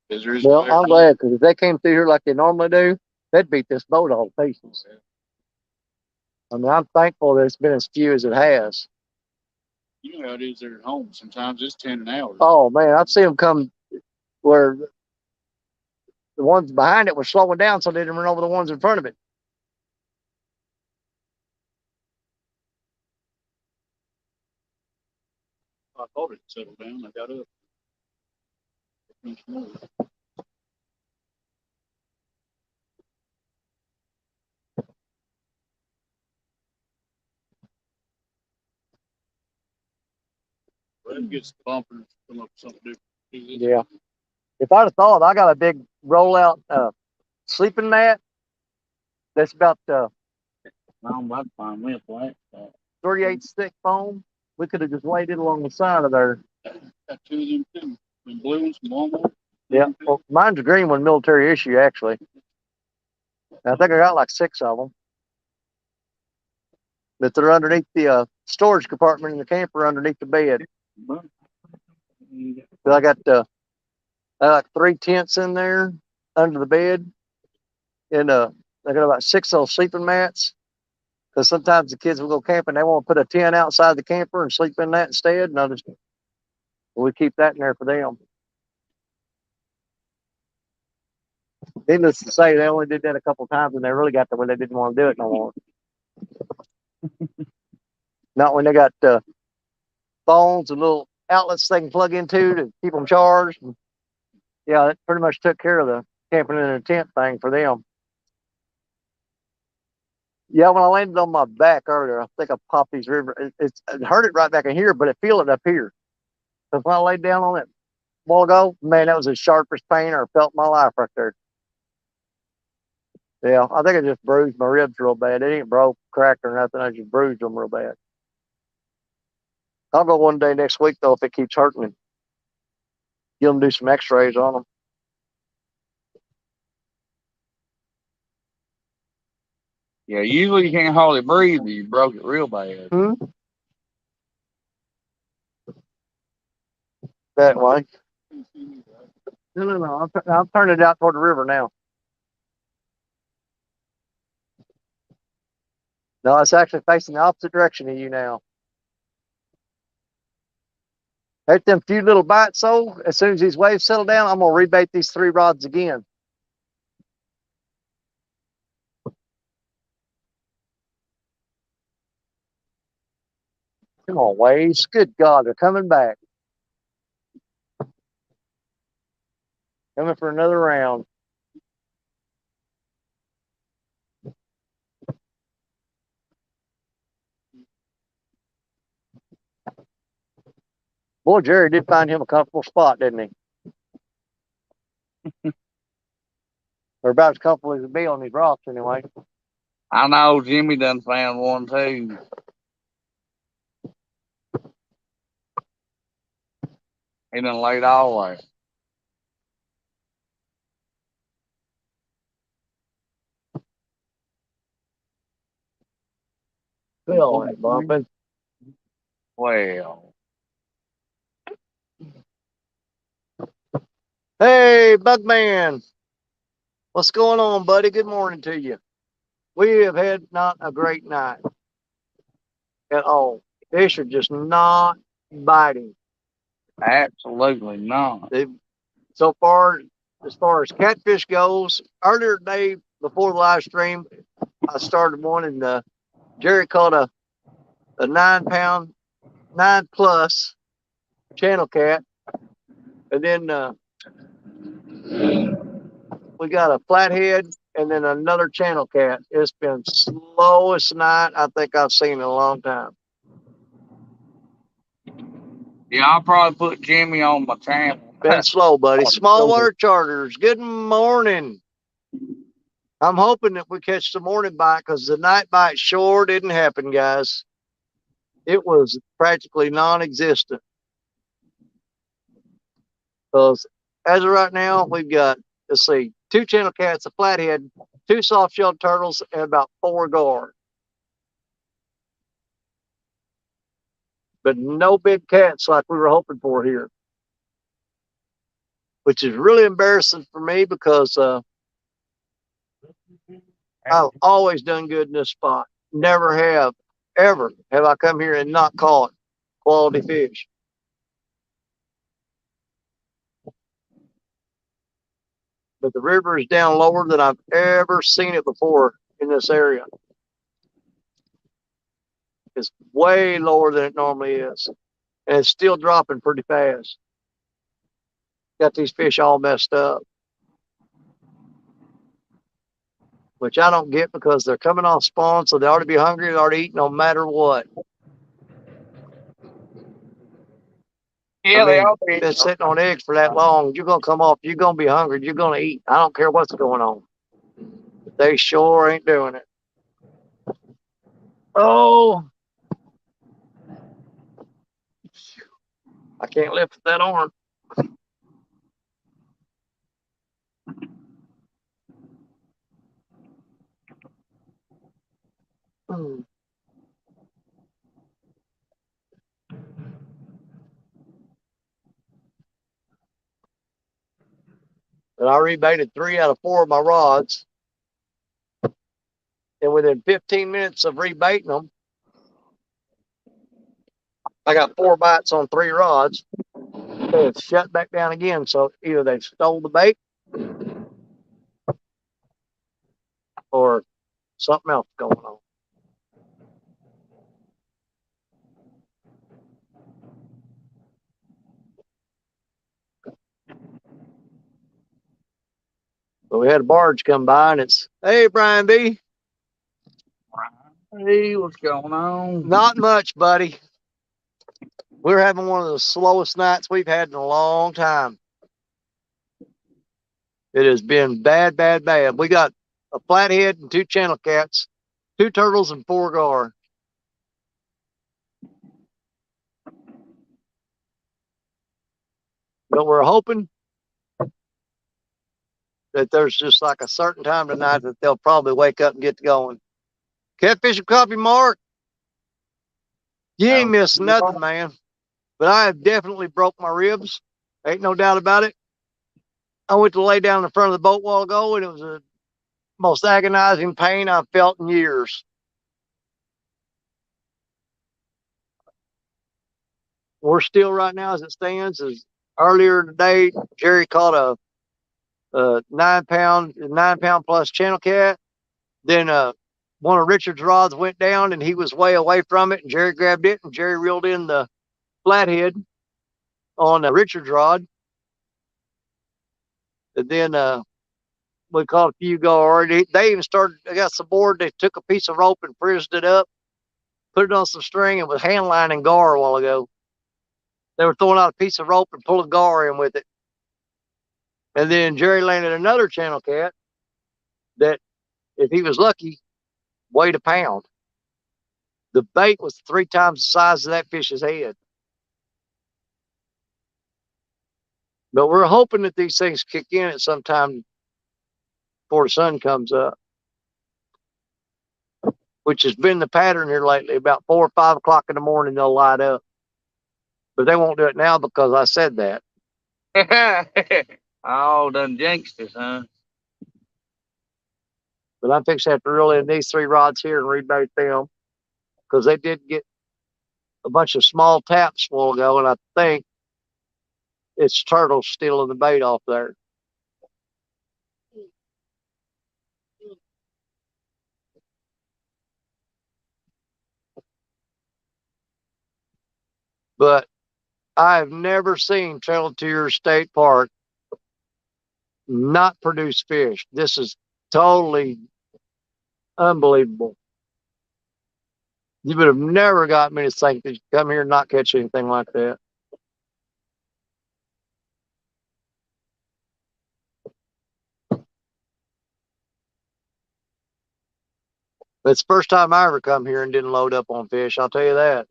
as there is. Well, I'm glad, because if they came through here like they normally do, they'd beat this boat all to pieces. I mean, I'm thankful that it's been as few as it has. You know how it is there at home. Sometimes it's 10 an hour. Oh man, I've seen them come where the ones behind it were slowing down so they didn't run over the ones in front of it. I thought it settled down. I got up. It gets the bumpers, come up with something different. Yeah. If I'd have thought, I got a big rollout sleeping mat that's about 38 thick foam. We could have just laid it along the side of there. Got two of them too. Them blue ones from Walmart. Yeah. Well, mine's a green one, military issue, actually. I think I got like 6 of them. But they're underneath the storage compartment in the camper underneath the bed. So I got like 3 tents in there under the bed. And I got about 6 of those sleeping mats. Because sometimes the kids will go camping, they want to put a tent outside the camper and sleep in that instead. And we keep that in there for them. Needless to say, they only did that a couple times, and they really got to where they didn't want to do it no more. Not when they got phones and little outlets they can plug into to keep them charged. Yeah, that pretty much took care of the camping in a tent thing for them. Yeah, when I landed on my back earlier, I think I popped these river. It hurt it right back in here, but it feel it up here. Because when I laid down on it a while ago, man, that was the sharpest pain I felt in my life right there. Yeah, I think I just bruised my ribs real bad. It ain't broke, cracked, or nothing. I just bruised them real bad. I'll go one day next week, though, if it keeps hurting me. Get them do some x-rays on them. Yeah, usually you can't hardly breathe if you broke it real bad. That way. No. I'm turning it out toward the river now. No, it's actually facing the opposite direction of you now. At them few little bites, so as soon as these waves settle down, I'm gonna rebait these 3 rods again. Come on, waves. Good God, they're coming back. Coming for another round. Boy, Jerry did find him a comfortable spot, didn't he? Or about as comfortable as it be on these rocks, anyway. I know Jimmy done found one too. He done laid all the way. Feel it bumping. Well. Hey, Bugman. What's going on, buddy? Good morning to you. We have had not a great night at all. Fish are just not biting. Absolutely not. So far as catfish goes, earlier today before the live stream, I started one, and Jerry caught a 9 pound, 9 plus, channel cat, and then we got a flathead, and then another channel cat. It's been slowest night I think I've seen in a long time. Yeah, I'll probably put Jimmy on my channel. Been slow, buddy. Small water charters. Good morning. I'm hoping that we catch the morning bite because the night bite sure didn't happen, guys. It was practically non-existent. Because as of right now, we've got, let's see, 2 channel cats, a flathead, 2 soft-shelled turtles, and about 4 gar. But no big cats like we were hoping for here. Which is really embarrassing for me because I've always done good in this spot. Never have, ever have I come here and not caught quality fish. But the river is down lower than I've ever seen it before in this area. It's way lower than it normally is. And it's still dropping pretty fast. Got these fish all messed up. Which I don't get because they're coming off spawn, so they ought to be hungry, they ought to eat no matter what. Yeah, they all been sitting on eggs for that long. You're gonna come off, you're gonna be hungry, you're gonna eat. I don't care what's going on. But they sure ain't doing it. Oh, I can't lift that arm. But I rebaited 3 out of 4 of my rods. And within 15 minutes of rebaiting them, I got 4 bites on 3 rods. And it's shut back down again. So either they've stole the bait or something else going on. So we had a barge come by and it's, hey, Brian B. Hey, what's going on? Not much, buddy. We're having one of the slowest nights we've had in a long time. It has been bad, bad, bad. We got a flathead and 2 channel cats, 2 turtles and 4 gar. But we're hoping that there's just like a certain time tonight that they'll probably wake up and get going. Catfish and coffee, Mark. You ain't missed nothing, man. But I have definitely broke my ribs. Ain't no doubt about it. I went to lay down in the front of the boat a while ago, and it was the most agonizing pain I've felt in years. We're still right now, as it stands, as earlier today, Jerry caught a 9 pound plus channel cat. Then one of Richard's rods went down, and he was way away from it, and Jerry grabbed it, and Jerry reeled in the flathead on Richard's rod. And then we caught a few gar. They even started, they got some board. They took a piece of rope and frizzed it up, put it on some string, and was hand lining gar a while ago. They were throwing out a piece of rope and pulling gar in with it. And then Jerry landed another channel cat that, if he was lucky, weighed a pound. The bait was 3 times the size of that fish's head. But we're hoping that these things kick in at some time before the sun comes up, which has been the pattern here lately. About 4 or 5 o'clock in the morning, they'll light up. But they won't do it now because I said that. Oh, done jinxed us, huh? But I'm fixing to have to reel in these 3 rods here and rebait them because they did get a bunch of small taps a while ago, and I think it's turtles stealing the bait off there. But I have never seen Trail to Your State Park not produce fish. This is totally unbelievable. You would have never got me to think that you come here and not catch anything like that. It's the first time I ever come here and didn't load up on fish, I'll tell you that.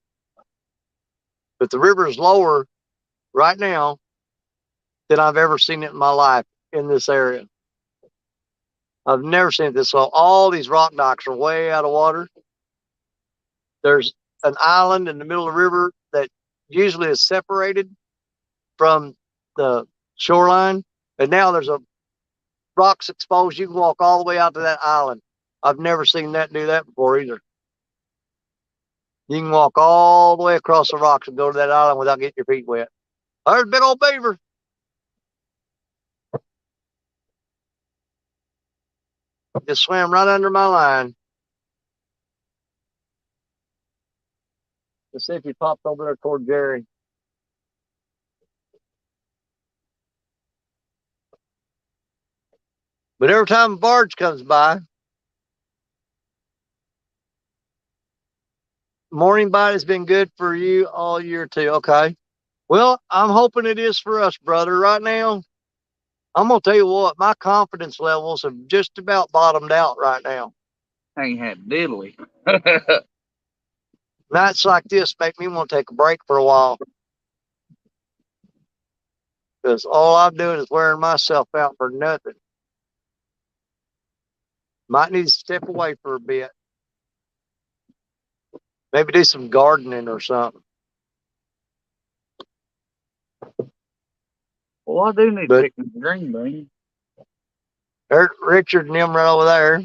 But the river is lower right now than I've ever seen it in my life in this area. I've never seen it this low. All these rock docks are way out of water. There's an island in the middle of the river that usually is separated from the shoreline. And now there's a rocks exposed. You can walk all the way out to that island. I've never seen that do that before either. You can walk all the way across the rocks and go to that island without getting your feet wet. There's a big old beaver. Just swam right under my line. Let's see if he popped over there toward Jerry. But every time a barge comes by, morning bite has been good for you all year too. Okay. Well, I'm hoping it is for us, brother. Right now, I'm going to tell you what, my confidence levels have just about bottomed out right now. Ain't had diddly. Nights like this make me want to take a break for a while. Because all I'm doing is wearing myself out for nothing. Might need to step away for a bit. Maybe do some gardening or something. Well, I do need to pick some green beans. There's Richard and them right over there.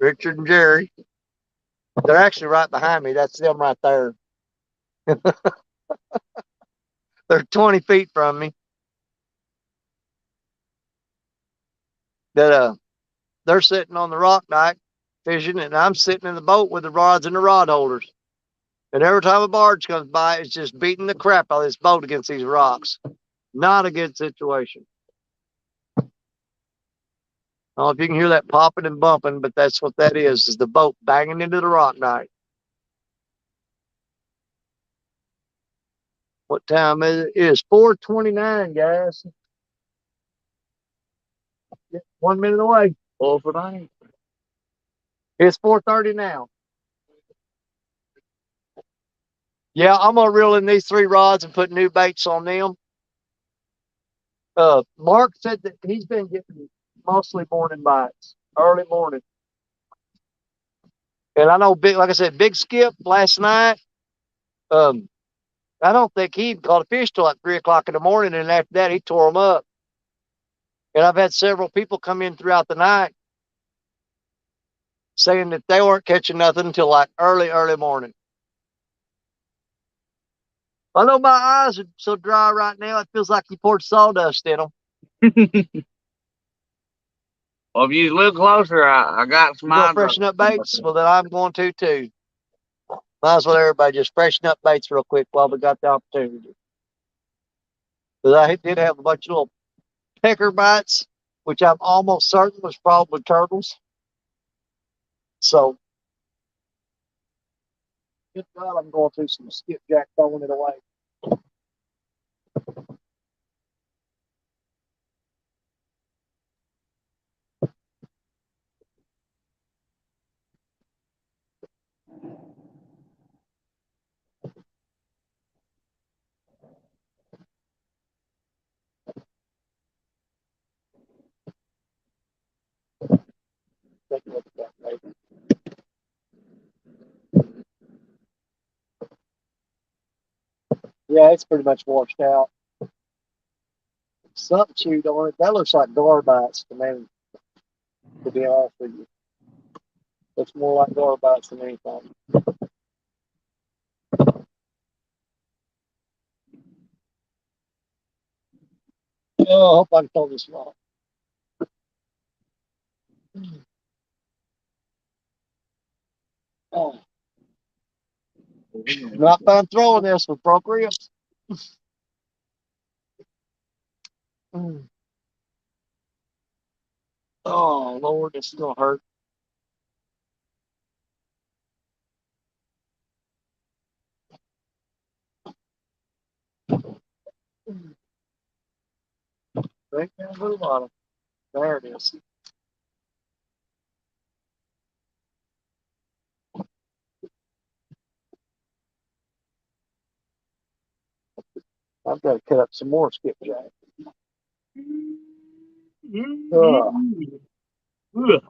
Richard and Jerry. They're actually right behind me. That's them right there. They're 20 feet from me. They're sitting on the rock dyke fishing, and I'm sitting in the boat with the rods and the rod holders. And every time a barge comes by, it's just beating the crap out of this boat against these rocks. Not a good situation. I don't know if you can hear that popping and bumping, but that's what that is the boat banging into the rock dyke. What time is it? It is 4:29, guys. 1 minute away. It's 4:30 now. Yeah, I'm gonna reel in these 3 rods and put new baits on them. Mark said that he's been getting mostly morning bites, early morning. And I know like I said, Big Skip last night. I don't think he caught a fish till like 3 o'clock in the morning, and after that he tore them up. And I've had several people come in throughout the night saying that they weren't catching nothing until like early morning. I know my eyes are so dry right now, it feels like you poured sawdust in them. Well, if you look closer, I got some. You gonna freshen up baits? Well, then I'm going to too. Might as well everybody just freshen up baits real quick while we got the opportunity. Because I did have a bunch of little pecker bites, which I'm almost certain was probably turtles. So, good God, I'm going through some skipjack throwing it away. Take a look at that, baby. Yeah, it's pretty much washed out. Something chewed on it. That looks like gar bites to me, to be honest with you. Looks more like gar bites than anything. Oh, I hope I can throw this long. Oh. Not fun throwing this with broke ribs. Oh, Lord, this is going to hurt. Right down to the bottom. There it is. I've got to cut up some more skipjack. Good. That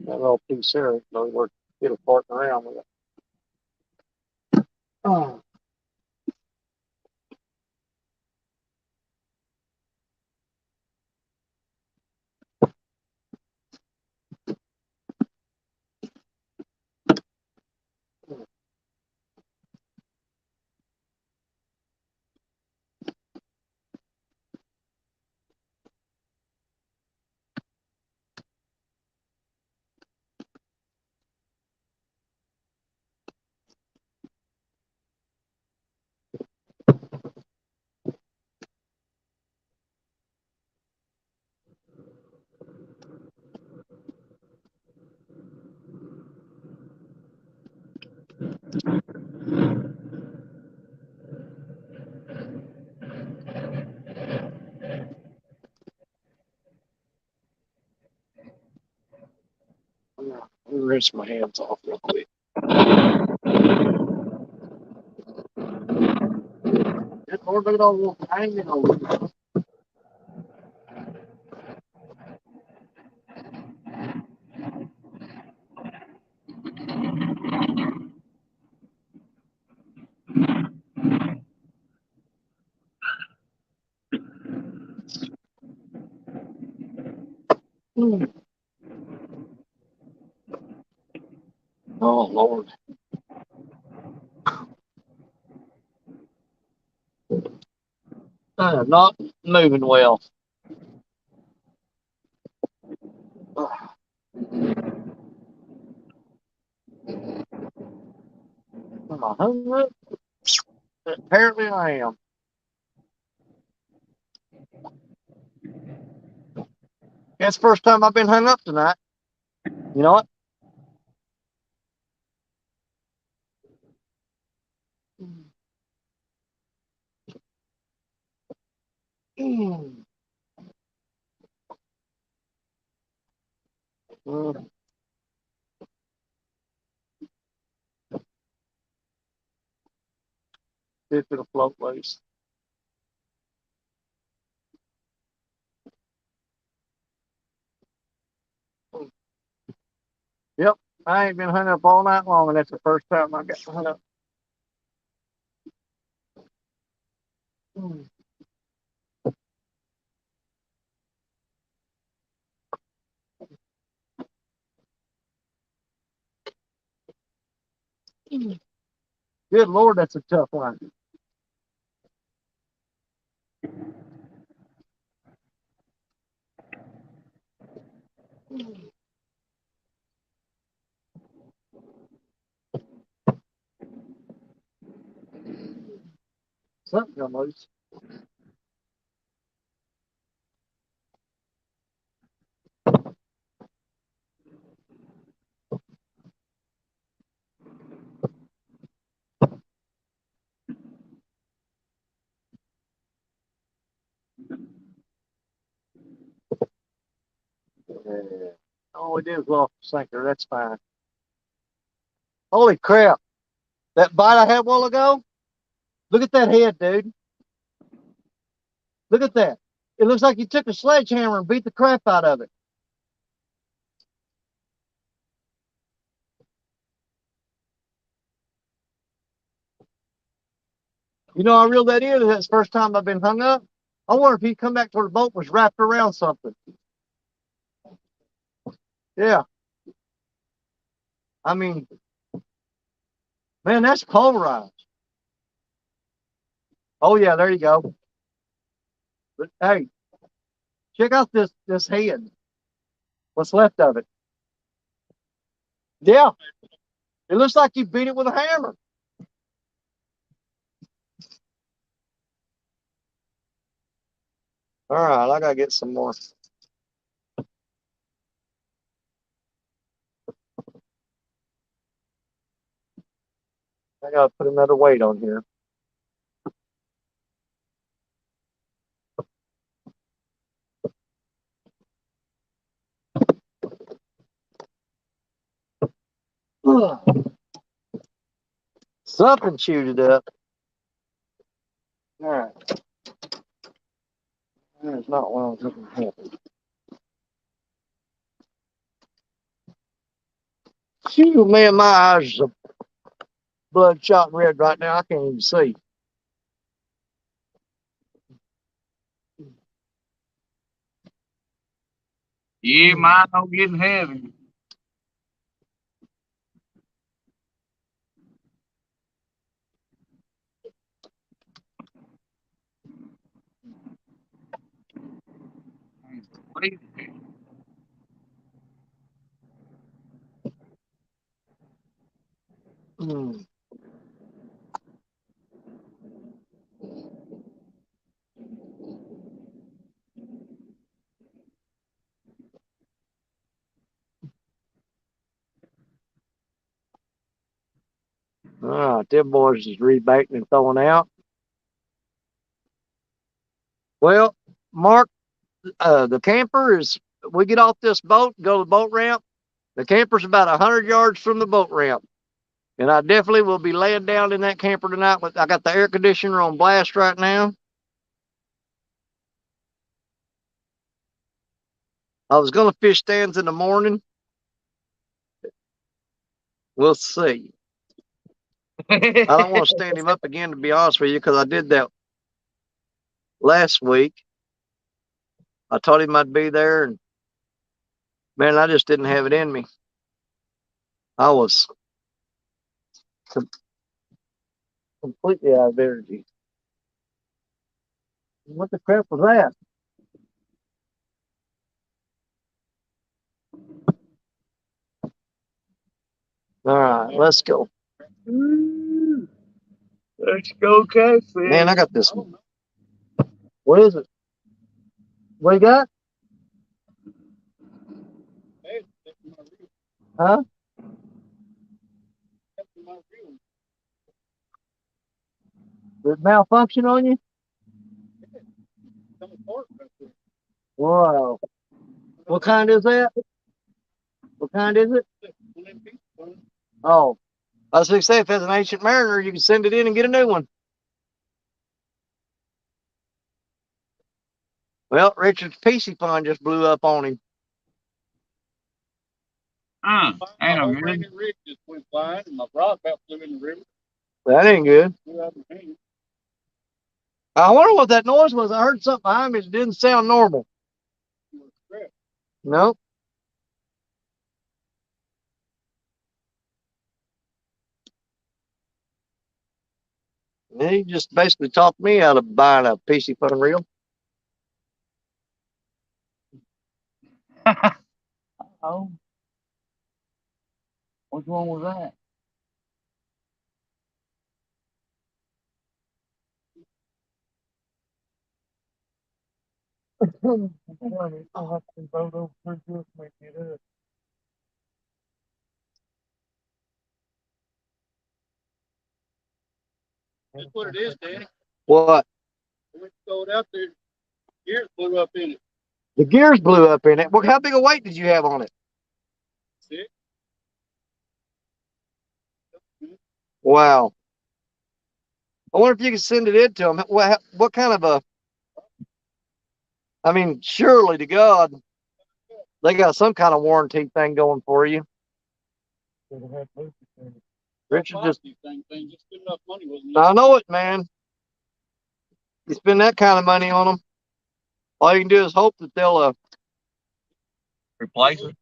little piece there, no worth it'll farting around with it. Oh. Let me rinse my hands off real quick. Good Lord, look at all the little hanging over there. Oh, Lord. I am not moving well. Am I hungry? Apparently I am. That's the first time I've been hung up tonight. You know what? If it'll float loose. Yep, I ain't been hung up all night long, and that's the first time I got hung up. Good Lord, that's a tough one. Something come loose. Oh, it is off the sinker. That's fine. Holy crap. That bite I had a while ago? Look at that head, dude. Look at that. It looks like you took a sledgehammer and beat the crap out of it. You know, I reeled that in. That's the first time I've been hung up. I wonder if he'd come back to the boat was wrapped around something. Yeah. I mean, man, that's polarized. Oh, yeah, there you go. But, hey, check out this head. What's left of it. Yeah. It looks like you beat it with a hammer. All right, I gotta get some more. I gotta put another weight on here. Something chewed it up. All right. That's not what I was looking for. Phew, man, my eyes are bloodshot red right now. I can't even see. Yeah, mine don't getting heavy. Mm. All right, them boys is rebaiting and throwing out. Well, Mark, the camper is, we get off this boat, go to the boat ramp. The camper's about 100 yards from the boat ramp. And I definitely will be laying down in that camper tonight. I got the air conditioner on blast right now. I was going to fish stands in the morning. We'll see. I don't want to stand him up again, to be honest with you, because I did that last week. I told him I'd be there, and man, I just didn't have it in me. I was completely out of energy. What the crap was that? All right, let's go. Let's go catfish. Man, I got this. What is it? What you got? Huh? Did it malfunction on you? Wow. What kind is that? What kind is it? Oh, I was going to say, if it's an Ancient Mariner, you can send it in and get a new one. Well, Richard's PC pond just blew up on him. Ain't no good. Rig just went flying, and my rod about flew in the river. That ain't good. Flew out of my hand. I wonder what that noise was. I heard something behind me that didn't sound normal. Nope. He just basically talked me out of buying a PC fun reel. Oh. Which one was that? I'll have to vote over pretty good to make it up. That's what it is, Danny. What? When it sold out there, gears blew up in it. The gears blew up in it. Well, how big a weight did you have on it? 6. Wow. I wonder if you could send it in to them. What kind of a, I mean, surely to God, they got some kind of warranty thing going for you. Richard just, enough money, wasn't I know it, man. You spend that kind of money on them, all you can do is hope that they'll Replace it?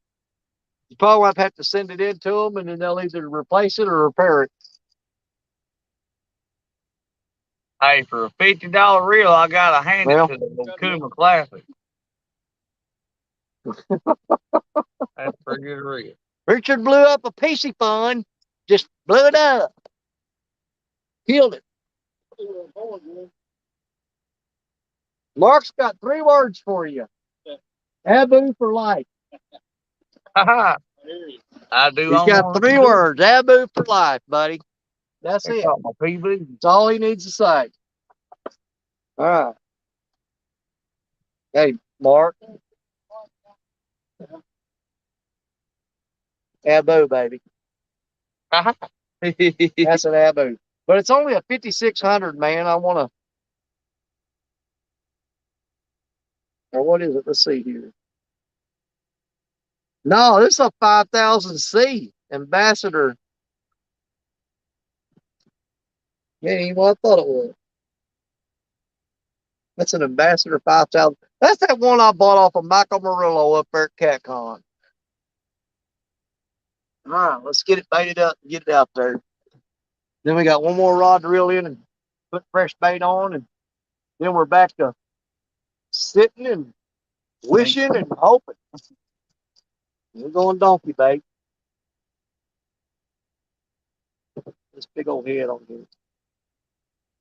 you probably might have to send it in to them, and then they'll either replace it or repair it. Hey, for a $50 reel, I gotta hand it to the Kuma Classic. That's a pretty good reel. Richard blew up a PC fun, just blew it up, killed it. Mark's got 3 words for you. Abu for life. I do. He's got 3 words. Abu for life, buddy. That's it. My PB. That's all he needs to say. All right. Hey, Mark. Abu, baby. That's an Abu. But it's only a 5600, man. I want to. Or what is it? Let's see here. No, this is a 5000C Ambassador. Yeah, ain't what I thought it was. That's an Ambassador 5000. That's that one I bought off of Michael Murillo up there at CatCon. All right, let's get it baited up and get it out there. Then we got one more rod to reel in and put fresh bait on, and then we're back to sitting and wishing and hoping. We're going donkey bait. This big old head on here.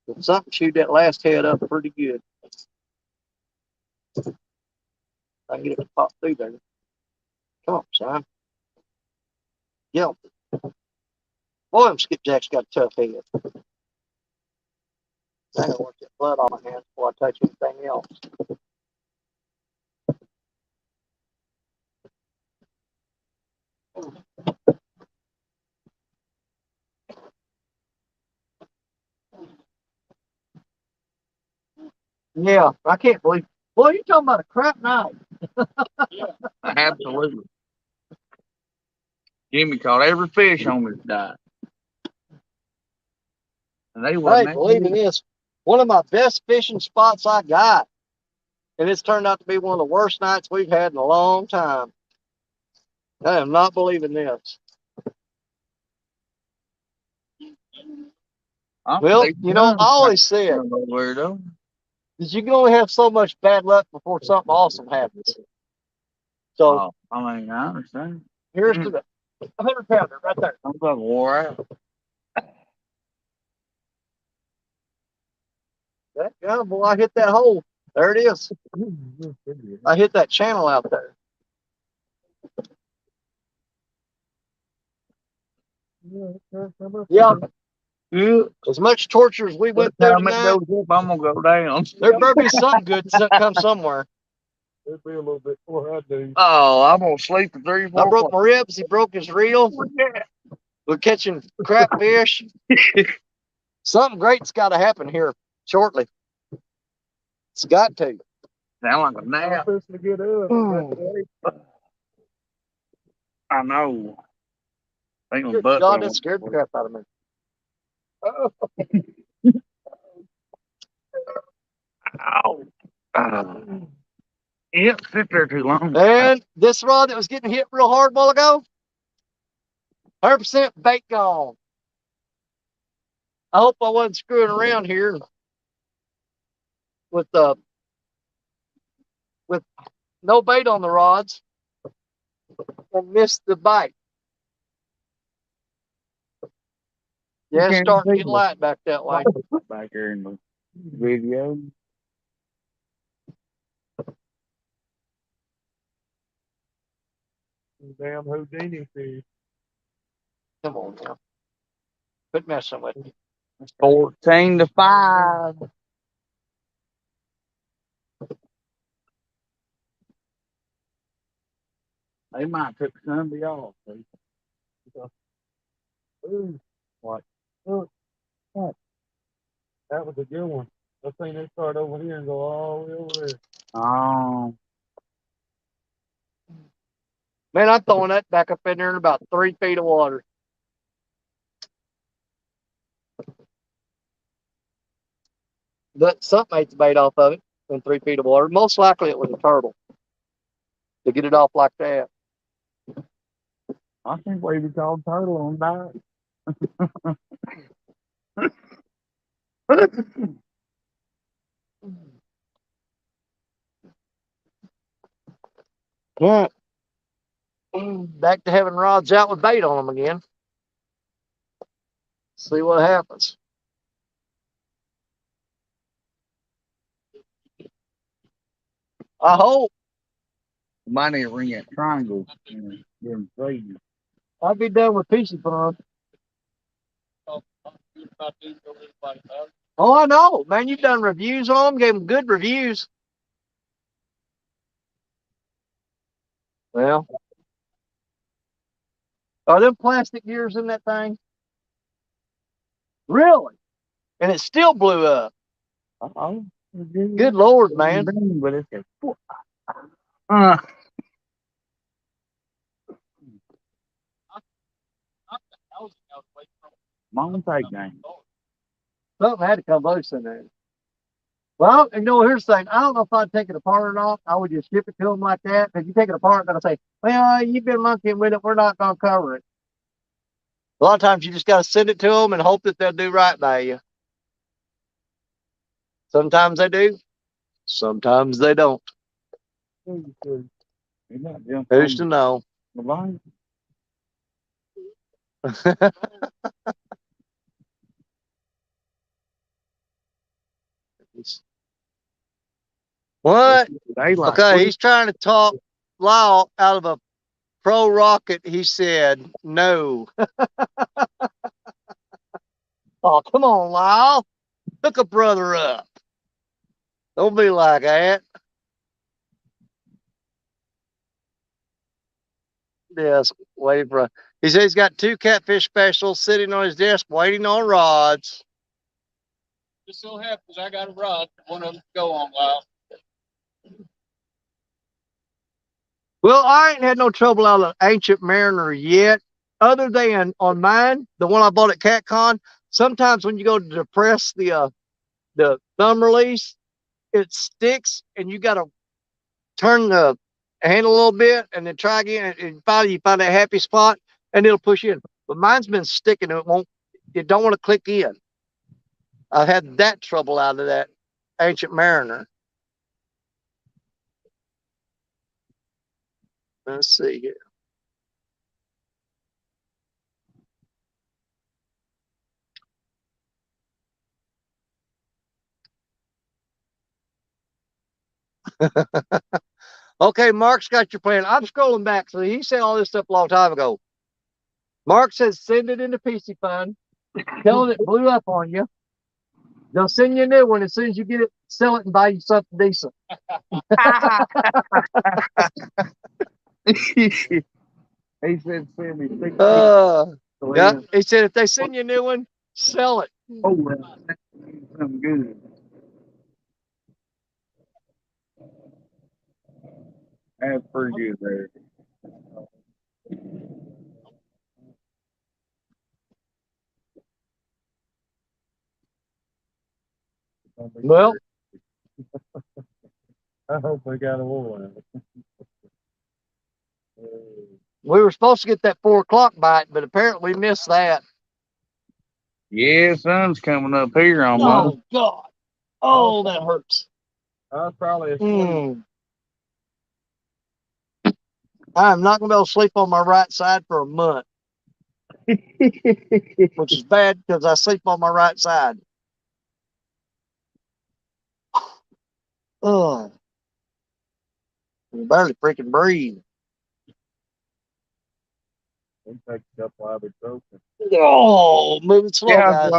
If something chewed that last head up pretty good. I can get it to pop through there. Come on, son. Yeah. Boy, them skipjacks got a tough head. I gotta work that blood on my hands before I touch anything else. Yeah, I can't believe. Boy, you're talking about a crap night. Absolutely. Jimmy caught every fish on his dive. And they Hey, wasn't believe me this, one of my best fishing spots I got. And it's turned out to be one of the worst nights we've had in a long time. I am not believing this. Well, you know, I always said that you can only have so much bad luck before something awesome happens. So, I mean, I understand. Here's to the 100-pounder right there. I'm about wore out. That gun, boy, I hit that hole. There it is. I hit that channel out there. Yeah. As much torture as we went through tonight, I'm gonna go down. There better be something good to come somewhere. It'll be a little bit before I do. Oh, I'm gonna sleep at 3 or 4 I broke my ribs. He broke his reel. We're catching crap fish. Something great's got to happen here shortly. It's got to. Sound like a nap. To get up. I know. Good God, that scared the crap out of me. Ow. Yep, sit there too long. And this rod that was getting hit real hard a while ago, 100% bait gone. I hope I wasn't screwing around here with no bait on the rods and missed the bite. Yeah, it's starting to get light back that way. Back here in the video. Damn Houdini fish. Come on now. Quit messing with me. 14-5. They might took Sunday off. Ooh, what? Look, what? That was a good one. I seen it start over here and go all the way over there. Oh. Man, I'm throwing that back up in there in about 3 feet of water. But something ate the bait off of it in 3 feet of water. Most likely it was a turtle to get it off like that. I think we would call turtle on that. Yeah. Back to having rods out with bait on them again. See what happens. I hope. Might need to ring that triangle and get them playing. I'll be done with PC Fun. Oh, I know, man. You've done reviews on them, gave them good reviews. Well, are them plastic gears in that thing? Really? And it still blew up. Uh-oh. Good Lord, man. But it's Mom take game. Something had to come loose in there. Well, you know, here's the thing. I don't know if I'd take it apart or not. I would just ship it to them like that. If you take it apart, they're going to say, well, you've been monkeying with it. We're not going to cover it. A lot of times you just got to send it to them and hope that they'll do right by you. Sometimes they do. Sometimes they don't. Who's to know? What? Okay, he's trying to talk Lyle out of a pro rocket. He said no. Oh, come on, Lyle. Hook a brother up. Don't be like that. Yes, waiting for. He said he's got 2 catfish specials sitting on his desk waiting on rods. Just so happens I got a rod. One of them to go on, Lyle. Well, I ain't had no trouble out of Ancient Mariner yet, other than on mine, the one I bought at CatCon. Sometimes when you go to depress the thumb release, it sticks, and you got to turn the handle a little bit, and then try again, and finally you find that happy spot, and it'll push in. But mine's been sticking, and it don't want to click in. I've had that trouble out of that Ancient Mariner. Let's see here. Okay, Mark's got your plan. I'm scrolling back. So he said all this stuff a long time ago. Mark says send it into PC Fun. Tell them it blew up on you. They'll send you a new one as soon as you get it, sell it, and buy you something decent. He said send me 6 yeah, he said if they send you a new one, sell it. Oh, something good. That's pretty good there. Well, I hope they got a wool. we were supposed to get that 4 o'clock bite, but apparently we missed that. Yeah, sun's coming up here almost. Oh, God. Oh, that hurts. Probably I'm not going to be able to sleep on my right side for a month, which is bad because I sleep on my right side. Oh, I can barely freaking breathe. take a couple ibuprofen. Oh, moving slow, guys.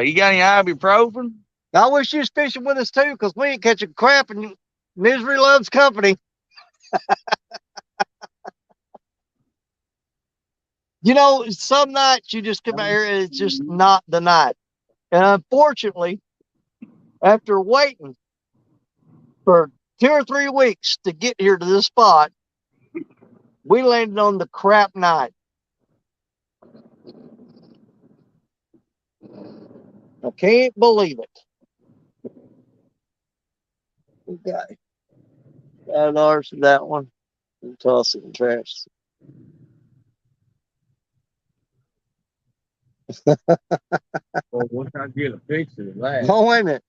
You got any ibuprofen? I wish you was fishing with us too, because we ain't catching crap, and misery loves company. You know, some nights you just come out here and it's just not the night. And unfortunately, after waiting for 2 or 3 weeks to get here to this spot, we landed on the crap night. I can't believe it. Okay. $5 for that one. And toss it in trash. Well, once I get a picture of that. Oh, wait a minute.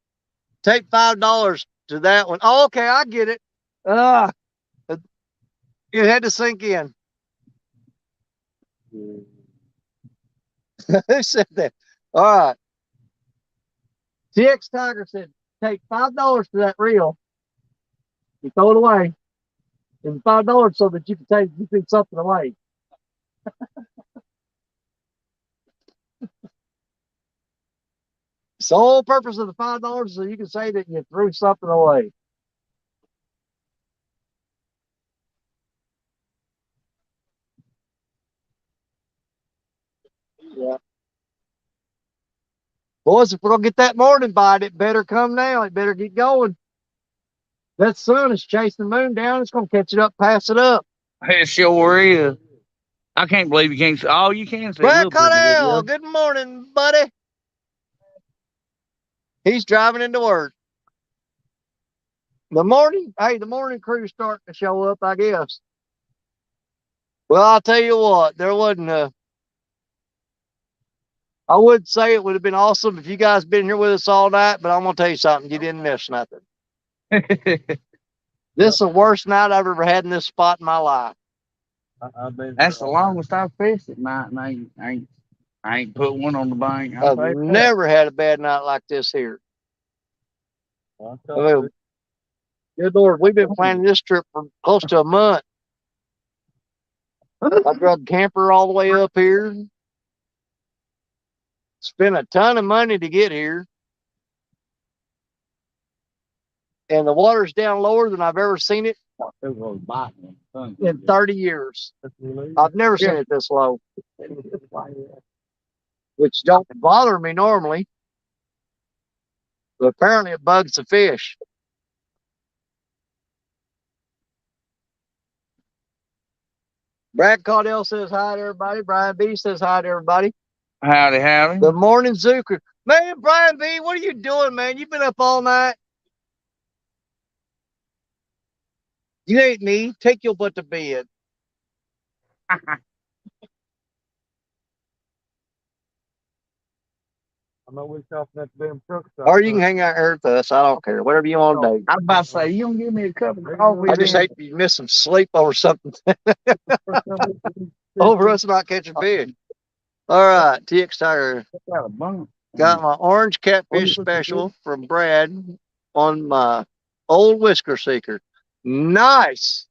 Take $5 to that one. Oh, okay, I get it. It had to sink in. Who said that? All right. TX Tiger said, take $5 to that reel. You throw it away. And $5 so that you can take something away. The sole purpose of the $5 is so you can say that you threw something away. Yeah. Boys, if we're gonna get that morning bite, it better come now. It better get going. That sun is chasing the moon down. It's gonna catch it up, pass it up. It sure is. I can't believe you can't see. Oh, you can see a Brad little bit of it. Cottrell, good morning, buddy. He's driving into work. The morning crew's starting to show up, I guess. Well, I'll tell you what, there wasn't I would say it would have been awesome if you guys been here with us all night, but I'm gonna tell you something, you didn't miss nothing. This is the worst night I've ever had in this spot in my life. That's the longest I've fished at night, and I ain't put one on the bank. I've never had a bad night like this here. I mean, good Lord, we've been planning this trip for close to a month. I drug camper all the way up here. Spent a ton of money to get here. And the water's down lower than I've ever seen it in 30 years. I've never seen it this low. Which don't bother me normally. But apparently it bugs the fish. Brad Caudill says hi to everybody. Brian B says hi to everybody. Howdy, howdy. Good morning, Zucker. Man, Brian B, what are you doing, man? You've been up all night. You ain't me. Take your butt to bed. Or you can hang out here with us. I don't care. Whatever you want to do. I was about to say, you don't give me a cup of coffee. I just hate you miss some sleep over something. Over us not catching fish. All right, TX Tiger. Got my orange catfish special from Brad on my old Whisker Seeker. Nice.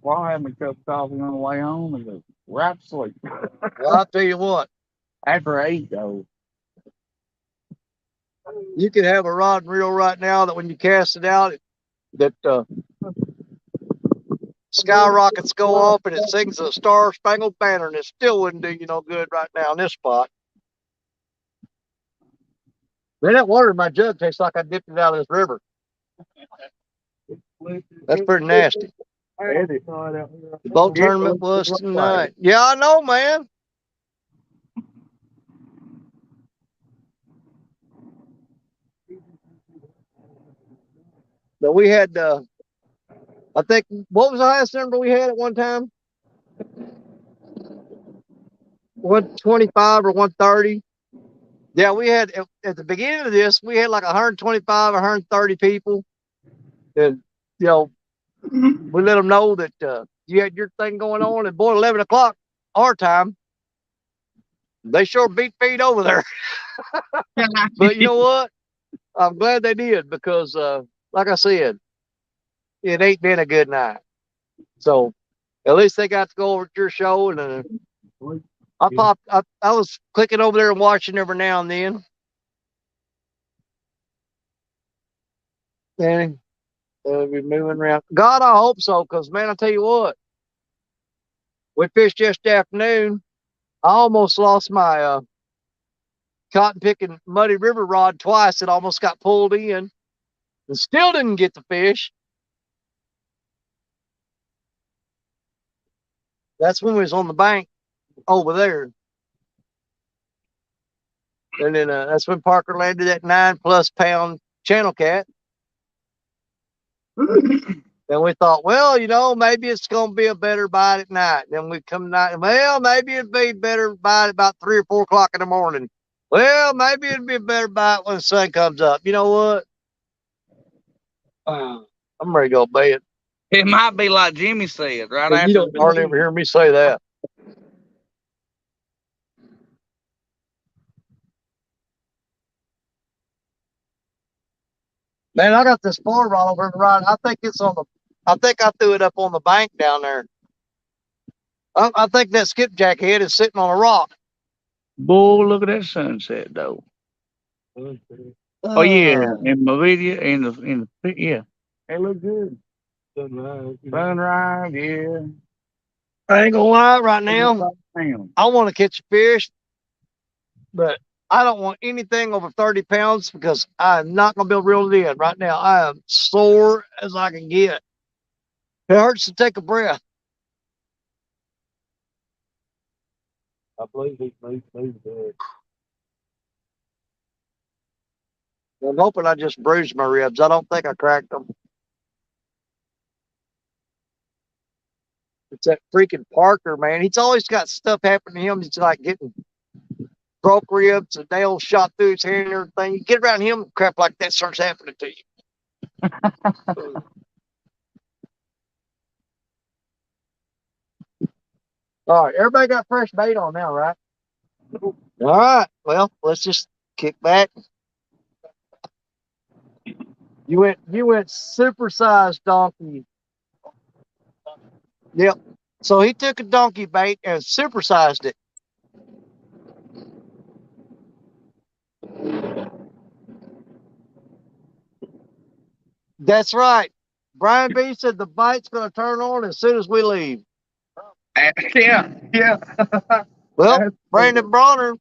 I'll have my cup of coffee on the way home and go right to sleep. Well, I'll tell you what. After 8, though. You could have a rod and reel right now that when you cast it out, that skyrockets go off and it sings a Star Spangled Banner, and it still wouldn't do you no good right now in this spot. Man, that water in my jug tastes like I dipped it out of this river. That's pretty nasty. The boat tournament was tonight. Yeah, I know, man. But we had, I think, what was the highest number we had at one time? 125 or 130. Yeah, we had, at the beginning of this, we had like 125, 130 people. And, you know, we let them know that you had your thing going on. And boy, 11 o'clock our time, they sure beat feet over there. But you know what? I'm glad they did because, like I said, it ain't been a good night. So at least they got to go over to your show. And I was clicking over there and watching every now and then. And we're moving around. God, I hope so, because, man, I tell you what, we fished yesterday afternoon. I almost lost my cotton picking muddy river rod twice. It almost got pulled in and still didn't get the fish. That's when we was on the bank over there. And then that's when Parker landed that 9+ pound channel cat. Then we thought, well, you know, maybe it's going to be a better bite at night. Then we come night, well, maybe it'd be better bite about 3 or 4 o'clock in the morning. Well, maybe it'd be a better bite when the sun comes up. You know what? I'm ready to go to bed. It might be like Jimmy said, right But after. you don't hardly ever hear me say that. Man, I got this spar rod over right. I think it's on the. I think I threw it up on the bank down there. I think that skipjack head is sitting on a rock. Boy, look at that sunset though. Oh yeah, in my video, in the yeah, it look good. Sunrise, yeah. I ain't gonna lie, right now, I want to catch a fish, but I don't want anything over 30 pounds because I'm not gonna be able to reel it in right now. I am sore as I can get. It hurts to take a breath. I believe he's dead. I'm hoping I just bruised my ribs. I don't think I cracked them. It's that freaking Parker, man. He's always got stuff happening to him. He's like getting broke ribs, a nail shot through his hair and everything. You get around him, crap like that starts happening to you. All right, everybody got fresh bait on now, right? All right, well, let's just kick back. You went supersized donkey. Yep. So he took a donkey bait and supersized it. That's right. Brian B said the bite's going to turn on as soon as we leave. Yeah. Well, Brandon Bronner,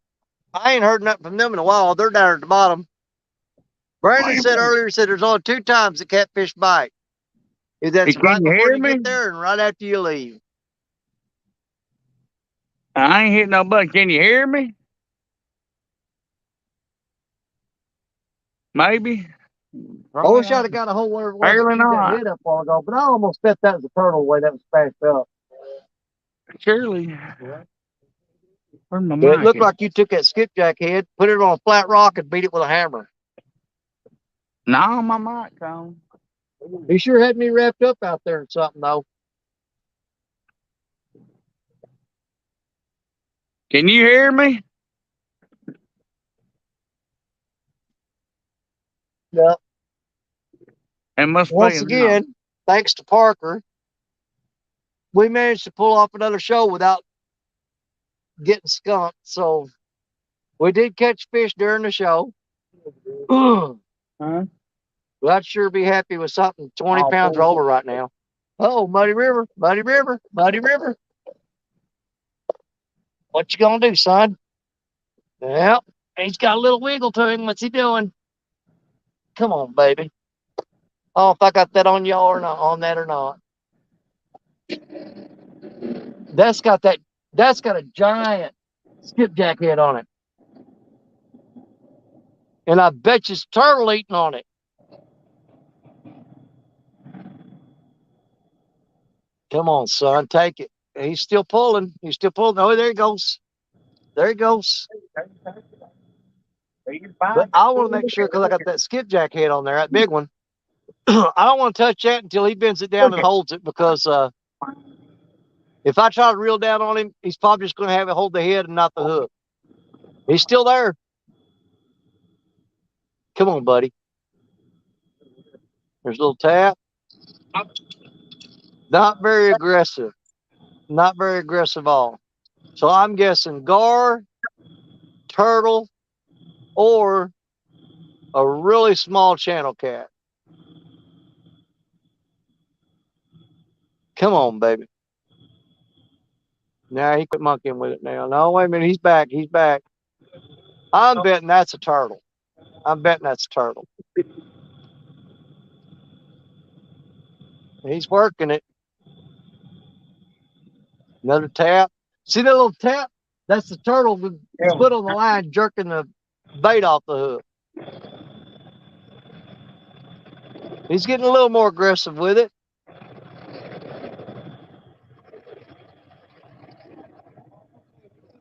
I ain't heard nothing from them in a while. They're down at the bottom. Brandon said earlier, said there's only 2 times the catfish bite. That's Hey, right before you me? get there and right after you leave. I ain't hitting nobody. Can you hear me? Maybe. I wish I'd have got a hold where it was Barely that not. hit up while ago, but I almost bet that was a turtle the way that was smashed up. Surely. Where's my It mic? looked like you took that skipjack head, put it on a flat rock, and beat it with a hammer. No, my mic's on. He sure had me wrapped up out there in something, though. Can you hear me? Yeah. It must Once be again, thanks to Parker, we managed to pull off another show without getting skunked. So we did catch fish during the show. Huh? Well, I'd sure be happy with something 20 pounds or over right now. Oh, Muddy River, Muddy River, Muddy River. What you gonna do, son? Well, he's got a little wiggle to him. What's he doing? Come on, baby. Oh, if I got that on y'all or not, on that or not. That's got a giant skipjack head on it. And I bet you it's turtle eating on it. Come on, son, take it. He's still pulling. He's still pulling. Oh, there he goes. There he goes. But I want to make sure, because I got that skipjack head on there, that big one. I don't want to touch that until he bends it down and holds it, because if I try to reel down on him, he's probably just going to have it hold the head and not the hook. He's still there. Come on, buddy. There's a little tap. Not very aggressive. Not very aggressive at all. So I'm guessing gar, turtle, or a really small channel cat. Come on, baby. Now he quit monkeying with it now. No, wait a minute. He's back. He's back. I'm betting that's a turtle. I'm betting that's a turtle. He's working it. Another tap. See that little tap? That's the turtle with his foot on the line jerking the bait off the hook. He's getting a little more aggressive with it.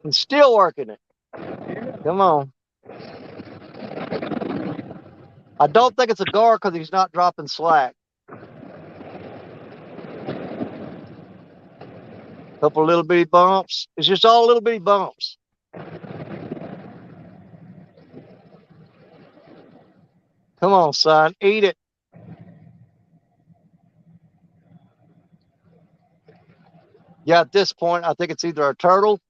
And still working it. Come on. I don't think it's a gar because he's not dropping slack. Couple little bitty bumps. It's just all little bitty bumps. Come on, son. Eat it. Yeah, at this point, I think it's either a turtle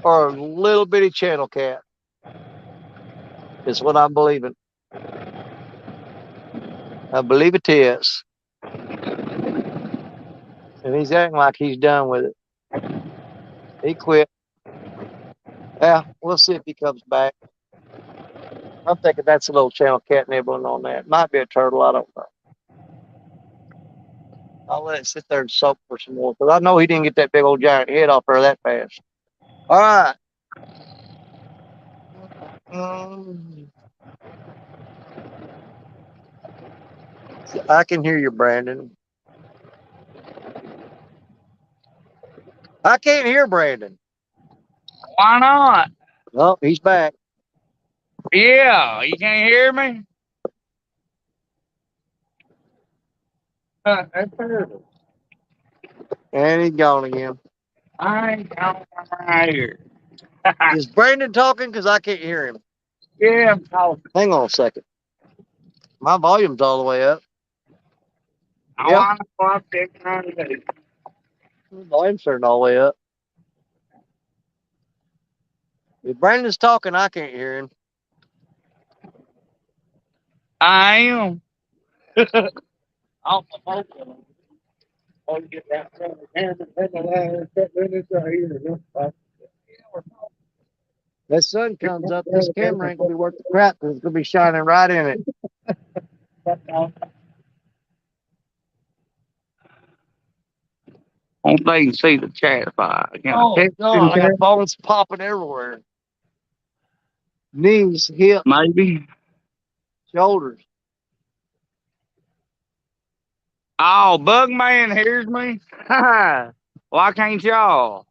or a little bitty channel cat. Is what I'm believing. I believe it is. And he's acting like he's done with it. He quit. Yeah, we'll see if he comes back. I'm thinking that's a little channel cat nibbling on that. Might be a turtle. I don't know. I'll let it sit there and soak for some more because I know he didn't get that big old giant head off her that fast. All right. I can hear you, Brandon. I can't hear Brandon. Why not? Oh, he's back. Yeah, you can't hear me? That's terrible. And he's gone again. I ain't going right here. Is Brandon talking? Because I can't hear him. Yeah, I'm talking. Hang on a second. My volume's all the way up. I want to go up there trying to do. My volume's turned all the way up. If Brandon's talking, I can't hear him. I am. Off the phone. Oh, you get that from the camera. Right here. That sun comes up, this camera ain't gonna be worth the crap because it's gonna be shining right in it. Don't they can see the chat file? Oh, God, I got bones popping everywhere. Knees, hips, Maybe. shoulders. Oh, Bugman hears me. Why can't y'all?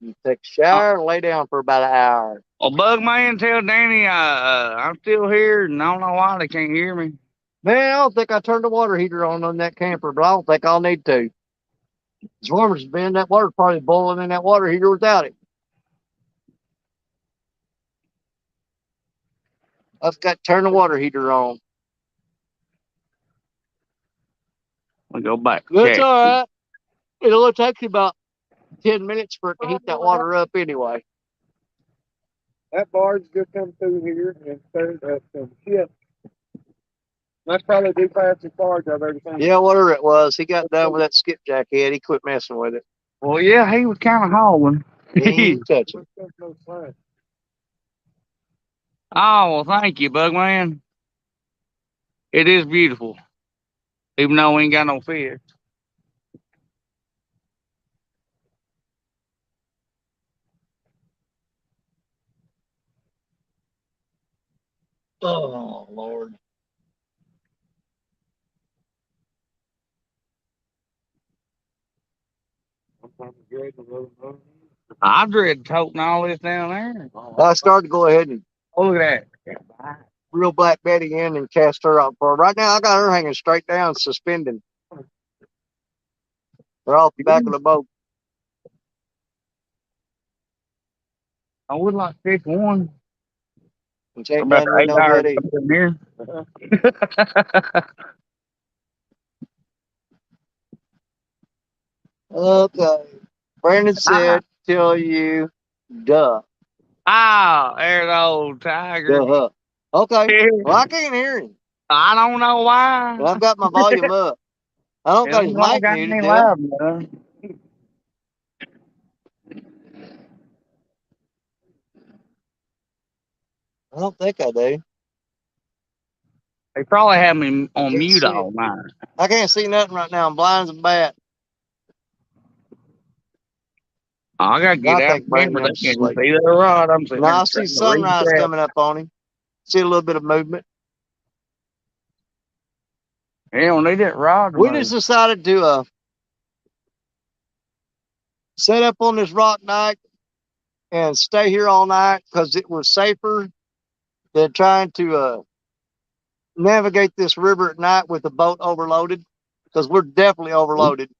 You take a shower and lay down for about an hour. Well, Bugman, tell Danny I'm still here, and I don't know why they can't hear me. Man, I don't think I turned the water heater on that camper, but I don't think I'll need to. As warm as it's been, that water's probably boiling in that water heater without it. I've got to turn the water heater on. We'll go back. That's all right. It'll only take you about 10 minutes for it to heat that water up anyway. That barge just come through here and stirred up some shit. That's probably the fastest barge I've ever seen. Yeah, whatever it was. He got done with that skipjack head. He quit messing with it. Well, yeah, he was kind of hauling. He ain't touching. Oh, well, thank you, Bugman. It is beautiful, even though we ain't got no fish. Oh, Lord. I dread toting all this down there. I started to go ahead and Look at that. reel Black Betty in and cast her out for her. Right now, I got her hanging straight down, suspended. They're off the back of the boat. I would like to pick one. Which ain't About done me 8 no hours good either. up in here. Okay. Brandon said, tell you, duh. Ah, there's the old tiger. Duh. Okay. Well, I can't hear him. I don't know why. But I've got my volume up. I don't got his mic muted, do I? I don't think I do. They probably have me on Can't mute see all it. night. I can't see nothing right now. I'm blind as a bat. I gotta get I out think of here, but Brandon's they can't asleep. see the rod. I'm sitting Now here I see trying to sunrise reset. coming up on him. See a little bit of movement. He don't need that rod to We move. just decided to set up on this rock night and stay here all night because it was safer than trying to navigate this river at night with the boat overloaded, because we're definitely overloaded.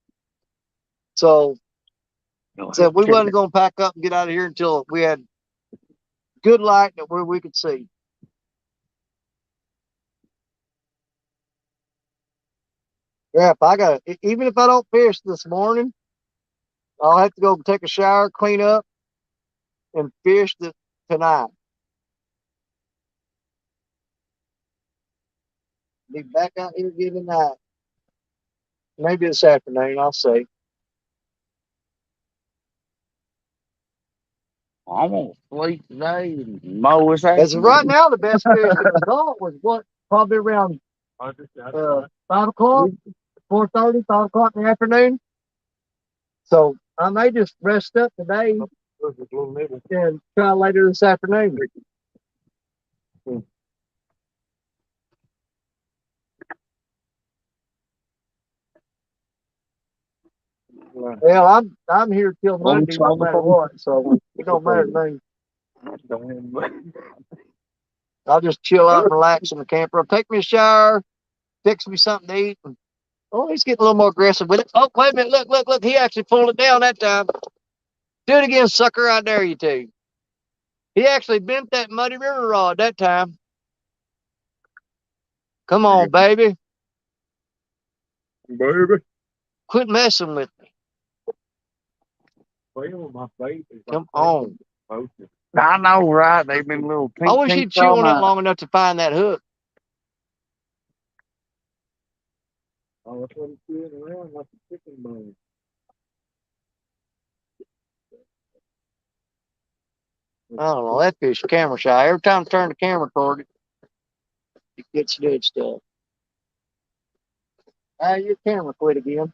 So we wasn't going to pack up and get out of here until we had good light where we could see. Yeah, if I got even if I don't fish this morning, I'll have to go take a shower, clean up, and fish tonight. Be back out here again tonight. Maybe this afternoon, I'll see. I'm gonna sleep today and mow this As of right afternoon. now, the best fish that we caught was what? Probably around 5 o'clock, 4:30, 5 o'clock in the afternoon. So I may just rest up today and try later this afternoon. Well, I'm here till Monday no matter what, so it don't matter to me. I'll just chill out and relax in the camper. I'll take me a shower, fix me something to eat. And, oh, he's getting a little more aggressive with it. Oh, wait a minute. Look. He actually pulled it down that time. Do it again, sucker. I dare you to. He actually bent that muddy river rod that time. Come on, baby. Quit messing with me. Come on. I know, right? They've been little pink. I wish he'd chew on it long enough to find that hook. Oh, that's what he's doing around like a chicken bone. I don't know. That fish camera shy. Every time I turn the camera toward it, it gets good stuff. Your camera quit again.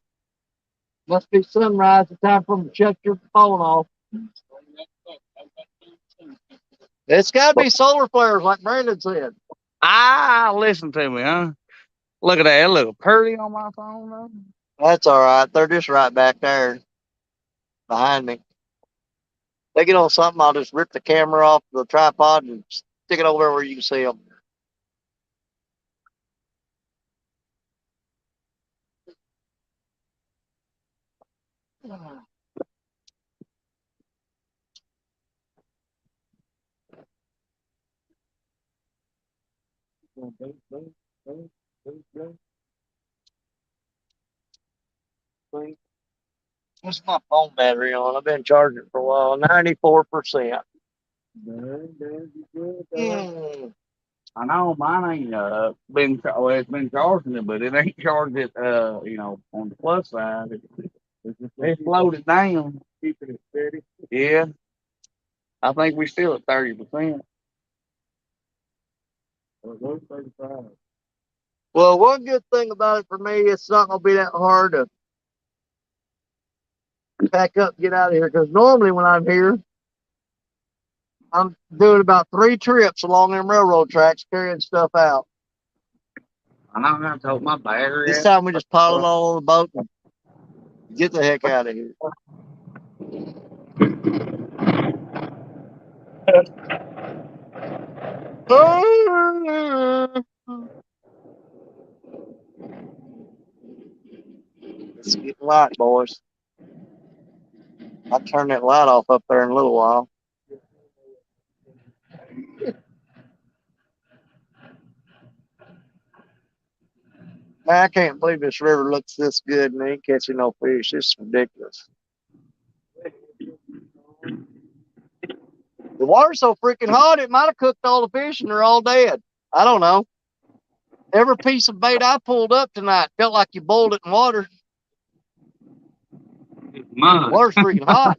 Must be sunrise. It's time for them to shut your phone off. It's got to be solar flares, like Brandon said. Listen to me, huh? Look at that. It look pretty on my phone, though. That's all right. They're just right back there behind me. They get on something, I'll just rip the camera off the tripod and stick it over where you can see them. What's my phone battery on? I've been charging it for a while. 94%. I know mine ain't it's been charging it, but it ain't charged it on the plus side. It's floated down. Keeping it steady. Yeah. I think we still at 30%. Well, one good thing about it for me, it's not going to be that hard to pack up and get out of here. Because normally when I'm here, I'm doing about 3 trips along them railroad tracks carrying stuff out. I'm not going to take my battery. This time we just pile it all on the boat and get the heck out of here. It's getting light, boys. I'll turn that light off up there in a little while. Man, I can't believe this river looks this good and ain't catching no fish. This is ridiculous. The water's so freaking hot, it might have cooked all the fish and they're all dead. I don't know. Every piece of bait I pulled up tonight felt like you boiled it in water. The water's freaking hot.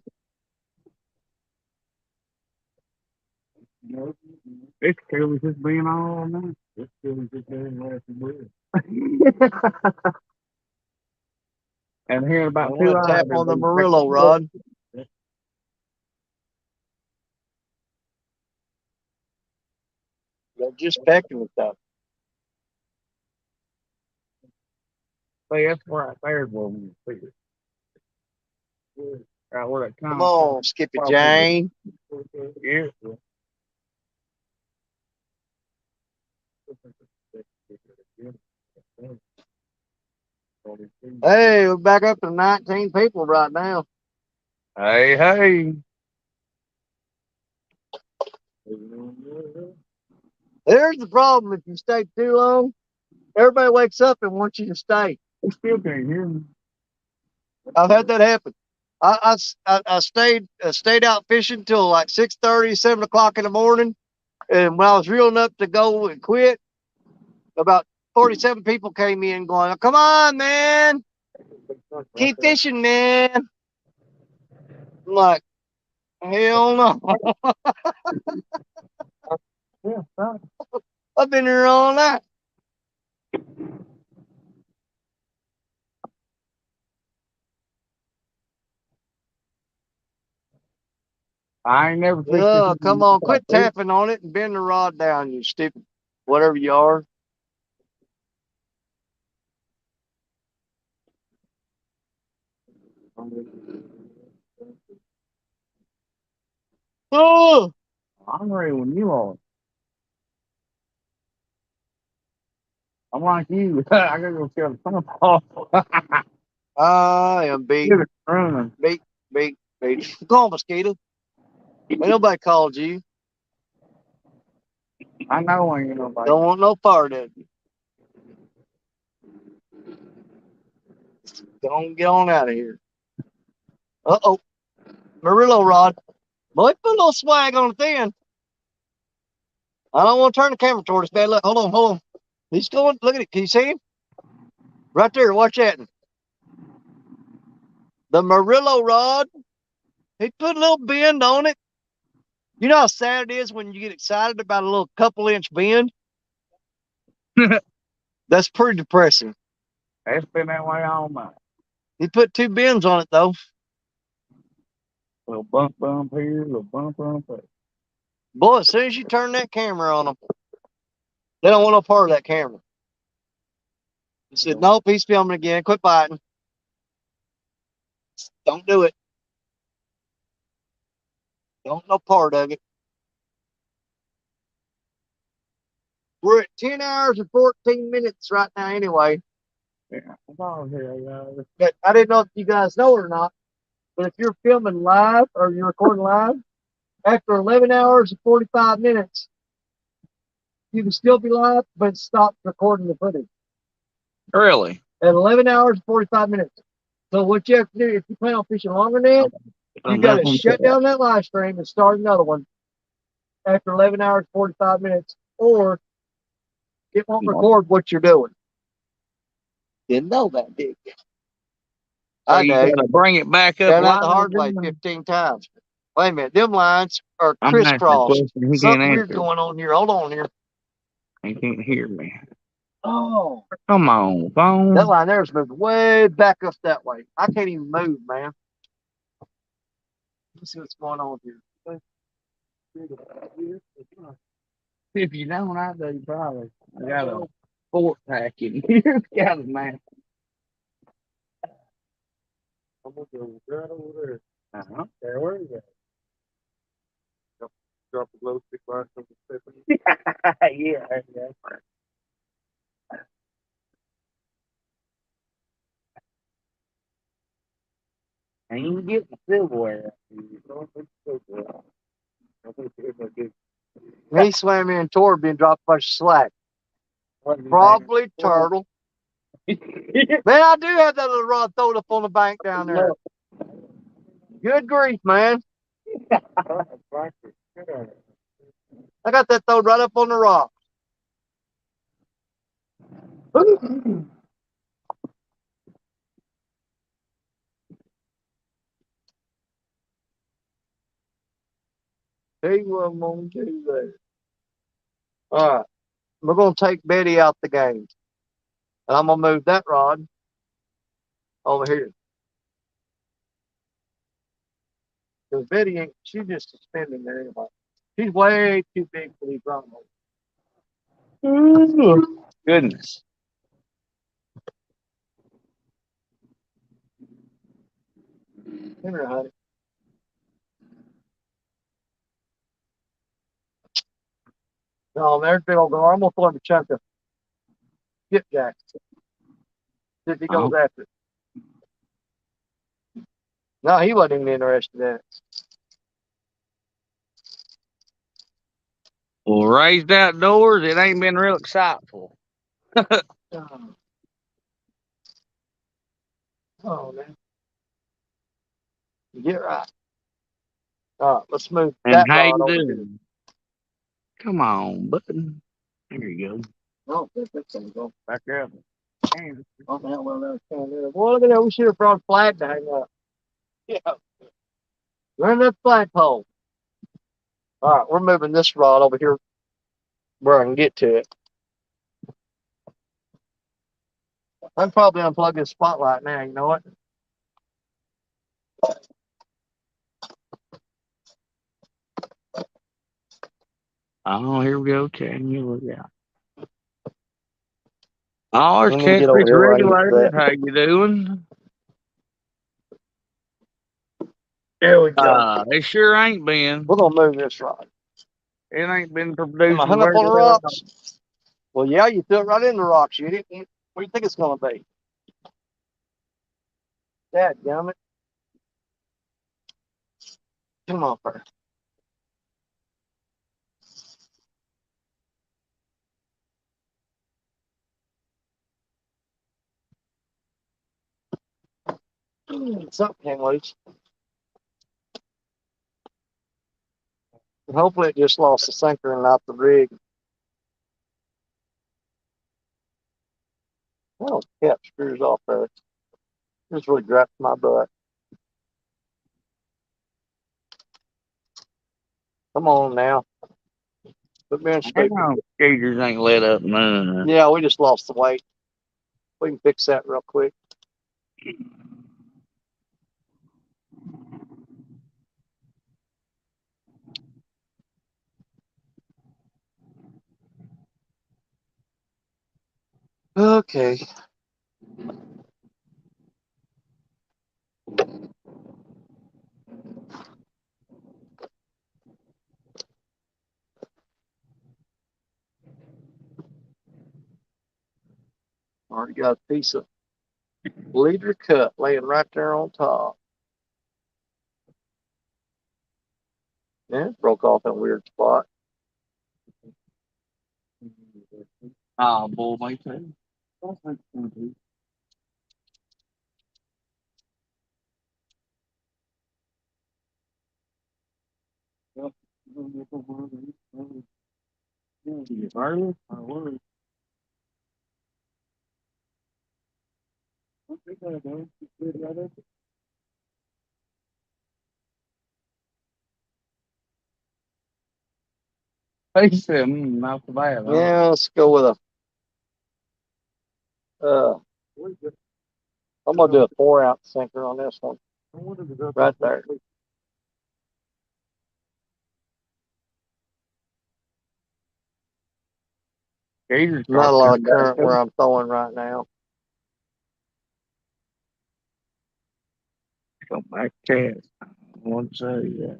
It's cool just being all night. It's cool just being last breath. And here about 2 hours. Tap on the Murillo rod. They're just pecking with stuff. See, that's where I fared where we see it. Right where that Come on, Skippy Jane. Yeah. Hey, we're back up to 19 people right now. Hey. There's the problem. If you stay too long, everybody wakes up and wants you to stay. I still can't hear me. I've had that happen. I stayed out fishing till like 6:30, 7 o'clock in the morning. And when I was reeling up to go and quit, about 47 people came in going, "Come on, man. Keep fishing, man." I'm like, hell no. I've been here all night. I ain't never fixed Oh, come on. Quit tapping on it and bend the rod down, you stupid whatever you are. Oh, I'm ready when you are. I'm like you. I gotta go kill the pump off. I am beat. Beat. Go on, mosquito. Ain't nobody called you. I know ain't nobody. Don't want no part of you. Don't get on out of here. Uh-oh. Murillo rod. Boy, put a little swag on it then. I don't want to turn the camera toward us, bad luck. Hold on. He's going. Look at it. Can you see him? Right there. Watch that. The Murillo rod. He put a little bend on it. You know how sad it is when you get excited about a little couple-inch bend? That's pretty depressing. It's been that way all night. He put 2 bends on it, though. Little bump here, little bump there. Boy, as soon as you turn that camera on them, they don't want no part of that camera. He said, nope, he's filming again. Quit biting. Don't do it. Don't no part of it. We're at 10 hours and 14 minutes right now anyway. Yeah, I'm here, guys. But I didn't know if you guys know it or not, but if you're filming live or you're recording live, after 11 hours and 45 minutes, you can still be live, but stop recording the footage. Really? At 11 hours and 45 minutes. So what you have to do, if you plan on fishing longer than that, you got to shut down that live stream and start another one after 11 hours, 45 minutes, or it won't record what you're doing. Didn't know that, did you? So I you know. gotta bring it back up. Found out the hard way 15 times. Wait a minute, them lines are crisscrossed. Something weird going on here. Hold on here. He can't hear me. Oh. Come on, phone. That line there's moving way back up that way. I can't even move, man. Let's see what's going on here. If you don't, I do probably. I got a fork pack in here. Got it, man. I'm gonna go right over there. There, where is that? Drop a glow stick right from the Stephanie. Yeah. I ain't getting silverware. He swam in toward me and dropped a bunch of slack. Probably turtle. Man, I do have that little rod throwed up on the bank down there. Good grief, man. I got that thrown right up on the rock. He wasn't going to do that. All right. We're going to take Betty out the game. And I'm going to move that rod over here. Because Betty ain't, she's just suspending there anyway. She's way too big for these rods. Goodness. Come here, honey. No, there's big old girl. I'm going to throw him a chunk of skipjack. See if he goes after it. No, he wasn't even interested in it. Well, raised outdoors, it ain't been real exciteful. Oh man, get right. All right, let's move And that how rod you over here. doing? Come on, button. There you go. I don't think that's gonna go. Back up. Oh man, well that's kind of. Well, look at that. We should have brought a flag to hang up. Yeah. Run that flagpole. All right, we're moving this rod over here where I can get to it. I'm probably unplugging the spotlight now. You know what? Oh, here we go. Checking you look out. Oh, there's Let me get over catfish here where I can get to regulators. that. How you doing? There we go. It sure ain't been. We're gonna move this rod. It ain't been Am I producing hung up very on the well. rocks? Well, yeah, you threw it right in the rocks. You didn't. What do you think it's gonna be? Dadgummit. Come on, first. Something came loose. Hopefully it just lost the sinker and not the rig. Oh, cap screws off there. Just really dropped my butt. Come on now. Quit being stupid. Damn, skaters ain't let up none. Yeah, we just lost the weight. We can fix that real quick. Okay. Already got a piece of leader cut laying right there on top. Yeah, it broke off in a weird spot. Oh, boy, my too. He said, not so bad. Huh? Yeah, let's go with a. I'm gonna do a 4-ounce sinker on this one. Right there. Skaters Not start a lot of coming back current too. where I'm throwing right now. Come back, cast. One say,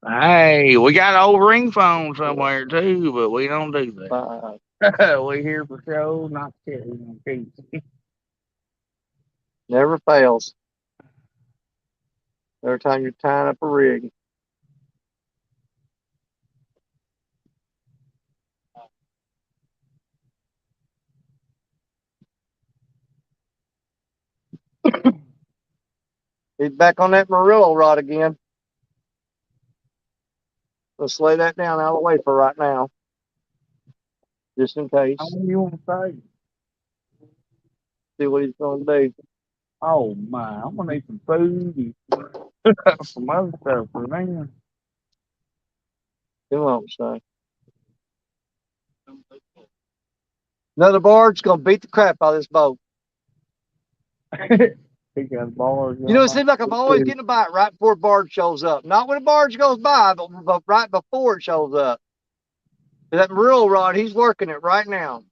hey, we got an old ring phone somewhere too, but we don't do that. We here for show, not kidding. Never fails. Every time you're tying up a rig. He's back on that Murillo rod again. Let's lay that down out of the way for right now. Just in case. How do you want to say? See what he's going to do. Oh my, I'm gonna need some food and some other stuff for me. Come on, son. Another barge going to beat the crap out of this boat. He got bars. You know, it seems like I'm always getting a bite right before a barge shows up. Not when a barge goes by, but right before it shows up. That Murillo rod, he's working it right now.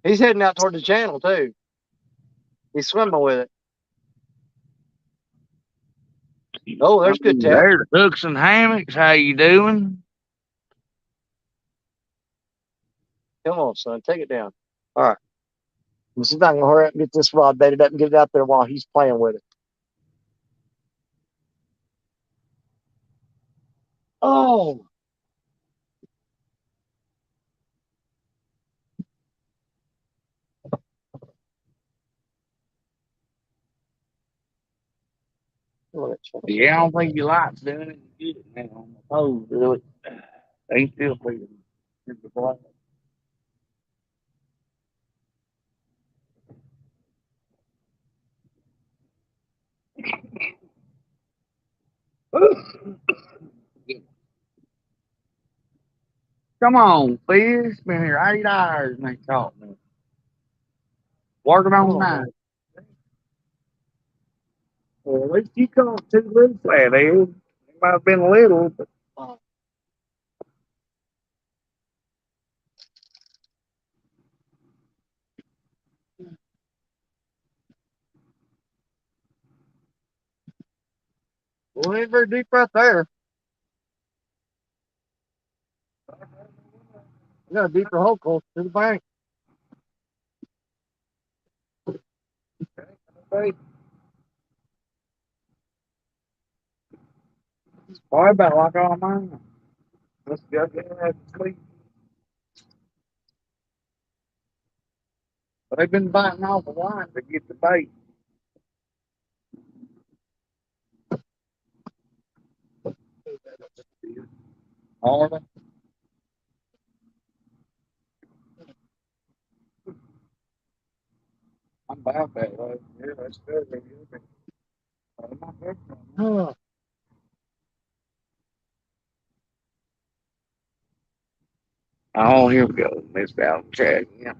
He's heading out toward the channel, too. He's swimming with it. Oh, there's good tap. There's hooks and hammocks. How you doing? Come on, son. Take it down. All right. Let's see if I can hurry up and get this rod baited up and get it out there while he's playing with it. Oh. Yeah, I don't think he likes doing it. He did it now on the toes, really. They still feeling the blood. Come on, fish. Been here 8 hours and they caught me. Working on 9. Well, at least you caught 2 little flatheads. They might have been little, but Well, it ain't very deep right there. You got a deeper hole close to the bank. okay. Boy, about like all mine. Let's go get to sleep. But they've been biting off the line to get the bait. Are they? I'm about that way. Yeah, that's good. Oh, Oh, here we go. Missed out track. Yeah.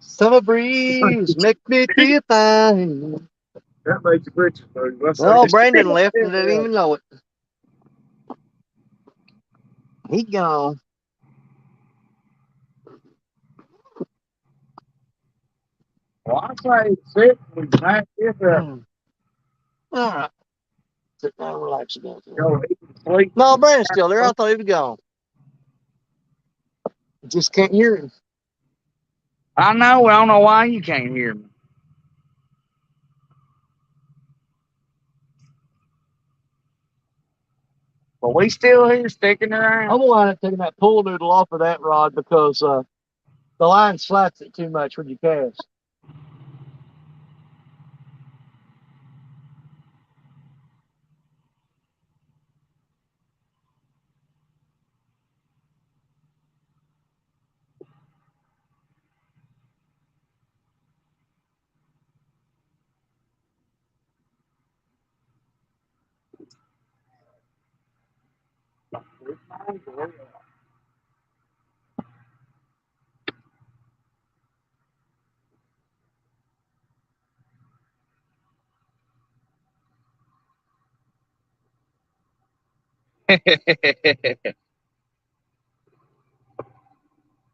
summer breeze, make me feel fine. That makes a bridge. Oh, Brandon left and didn't even know it. He gone. Well, I say sit. We might get All right. Sit down, relax again. go eat and sleep. No, Brandon's still there. I thought he was gone. Just can't hear him. I know. I don't know why you can't hear me. But we still here sticking around. I'm gonna wind up taking that pool noodle off of that rod because the line slaps it too much when you cast.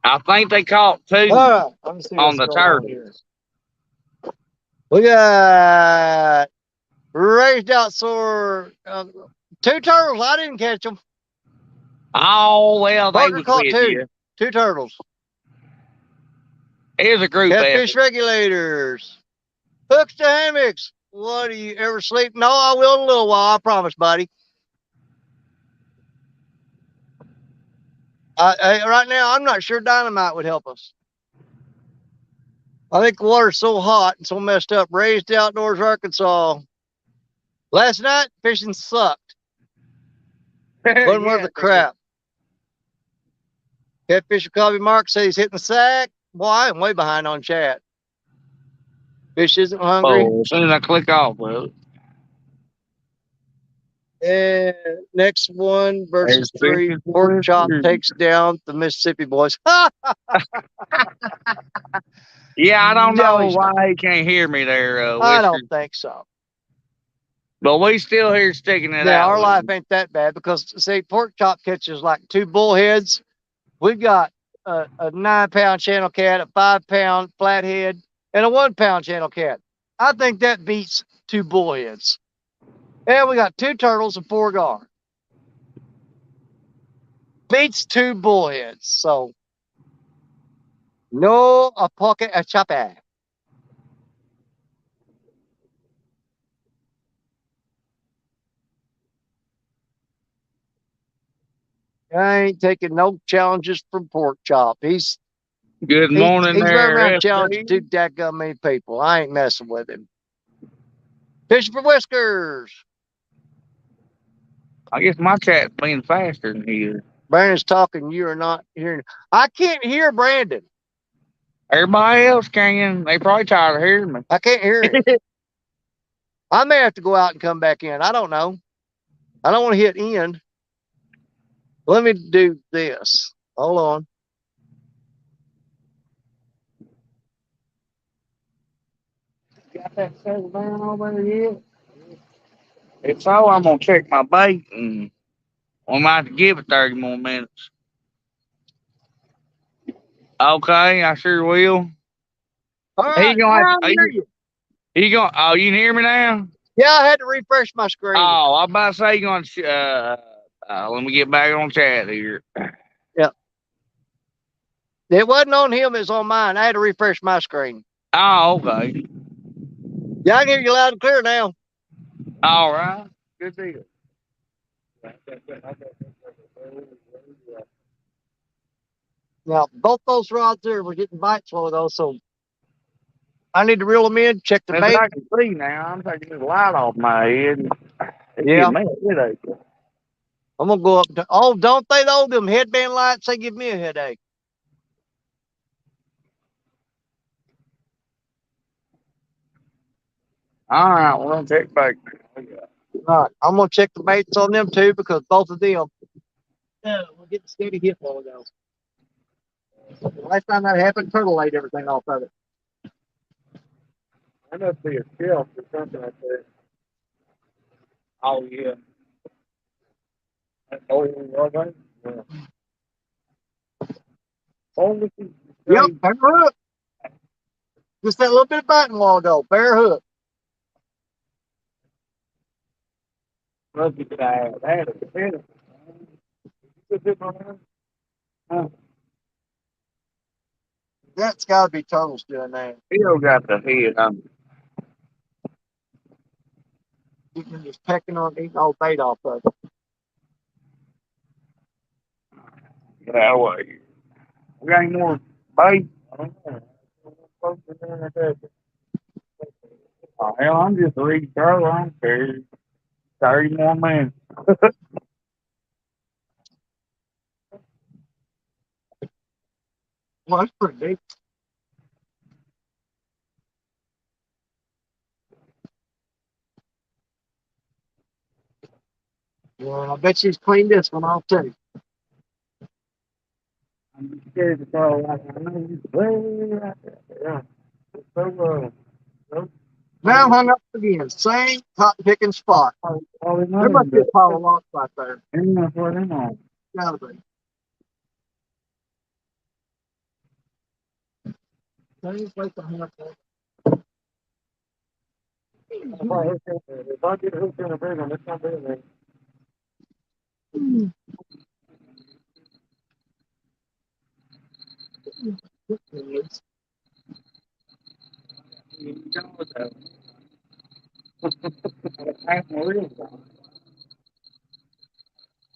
I think they caught 2 All right, let me see on what's the going on turtle. here. We got raised out sore 2 turtles. I didn't catch them. Oh, well, they Parker was caught with 2. you. 2 turtles. Here's a group Catfish effort. regulators. Hooks to hammocks. What, do you ever sleep? No, I will in a little while. I promise, buddy. Right now, I'm not sure dynamite would help us. I think the water's so hot and so messed up. Raised outdoors, Arkansas. Last night, fishing sucked. Wasn't worth a crap. Catfish Coffee Mark says he's hitting the sack. Boy, I am way behind on chat. Fish isn't hungry. Oh, as soon as I click off, brother. And next one versus There's 3. fishes Pork with chop you. takes down the Mississippi boys. Yeah, I don't No, know he's why not. he can't hear me there, I Whiskers. don't think so. But we still here sticking it Yeah, out. our with life him. ain't that bad because, see, pork chop catches like 2 bullheads. We've got a 9-pound channel cat, a 5-pound flathead, and a 1-pound channel cat. I think that beats 2 bullheads. And we got 2 turtles and 4 gar. Beats 2 bullheads. So, no a pocket a chopper. I ain't taking no challenges from pork chop. He's Good morning running there, around FD. challenging 2 dadgum many people. I ain't messing with him. Fishing for Whiskers. I guess my chat's being faster than his. Brandon's talking. You are not hearing. I can't hear Brandon. Everybody else can. They probably tired of hearing me. I can't hear him. I may have to go out and come back in. I don't know. I don't want to hit end. Let me do this. Hold on. Got that settled down over there yet? If so, I'm gonna check my bait and we might have to give it 30 more minutes. Okay, I sure will. All right, now I hear you. You going? Oh, you can hear me now? Yeah, I had to refresh my screen. Oh, I'm about to say you going to. Let me get back on chat here. Yeah. It wasn't on him, it was on mine. I had to refresh my screen. Oh, okay. Yeah, I can hear you loud and clear now. All right. Good deal. Now, both those rods there were getting bites slow though, so I need to reel them in, check the As bait. I can see now, I'm taking this light off my head. Yeah. Me a headache. I'm gonna go up to, oh, don't they though? Them headband lights, they give me a headache. All right, we're gonna check back. All right, I'm gonna check the baits on them too because both of them we're getting steady hit while ago. The last time that happened, Turtle ate everything off of it. That must be a shelf or something like that. Oh yeah. Oh, okay. Yeah. Oh, Yep, bear hook. Just that little bit of biting while ago. Bear hook. Must be bad. That is better. That's gotta be turtles doing that. Still got the head. You can just pecking on eating all bait off of it. Get out of the way. We got any more bait? I don't know. Oh, hell, I'm just ready to throw. I don't care. 30 more minutes. Well, that's pretty big. Well, I bet she's cleaned this one off too. I'm scared to throw. I know he's way right there. Yeah. So, Now hung up again. Same cotton picking spot. There must be a pile of rocks right there. That's what I'm on. Gotta be. Same place I hung up there. If I get hooked in a big one, it's not big enough.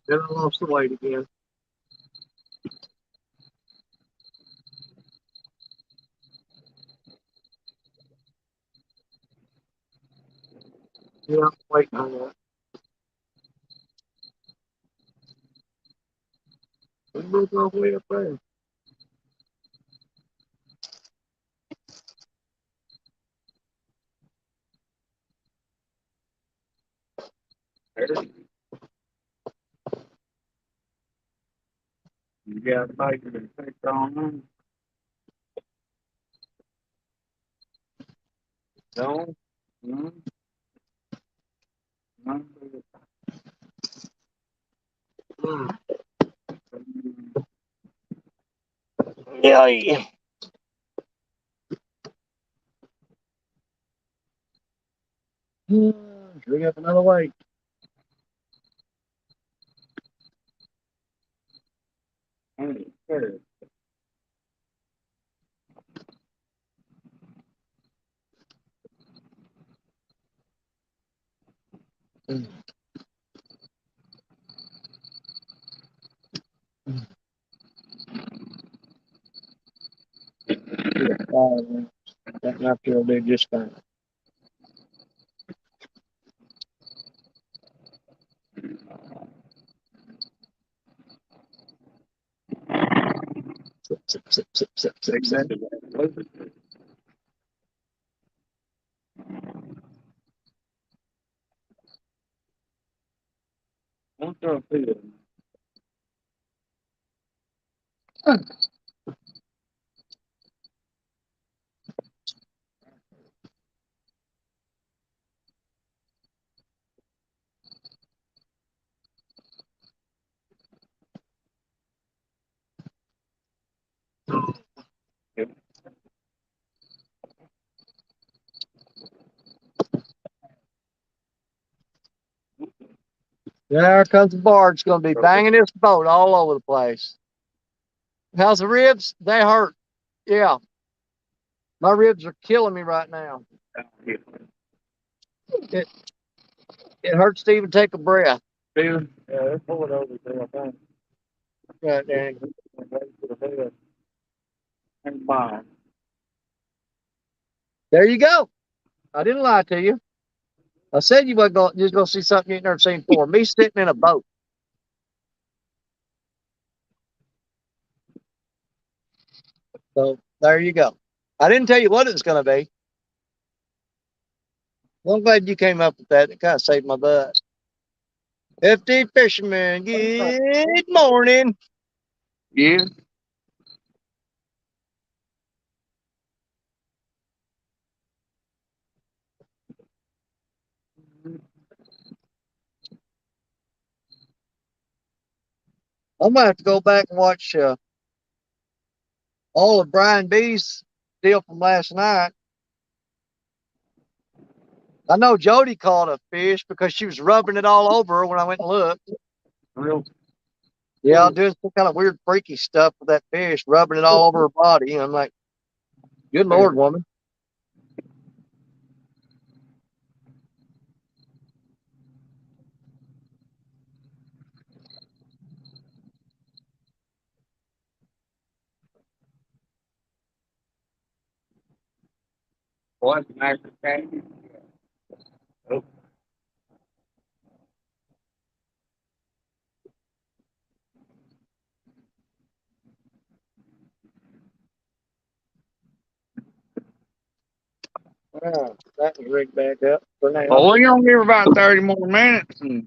Then I lost the weight again. Yeah, waiting on that. We moved all the way up there. You got bacon to take on them. No? No? No? Yeah. Bring up another weight. Sure. That knife will do just fine. Sip, sip, sip, sip, sip, sip. There comes the barge. Going to be banging this boat all over the place. How's the ribs? They hurt. Yeah. My ribs are killing me right now. It hurts to even take a breath. Yeah, let's pull it over there, I think. Right, Danny. And bye. There you go. I didn't lie to you. I said you was going to see something you ain't never seen before. Me sitting in a boat. So there you go. I didn't tell you what it was going to be. Well, I'm glad you came up with that. It kind of saved my butt. FD Fisherman, good morning. Yeah. I'm going to have to go back and watch all of Brian B's deal from last night. I know Jody caught a fish because she was rubbing it all over her when I went and looked. Real. Yeah, I'm doing some kind of weird freaky stuff with that fish, rubbing it all over her body. And I'm like, good Lord, woman. What's nice to say? Oh. That was rigged back up for now. Well, we're gonna give her about 30 more minutes, and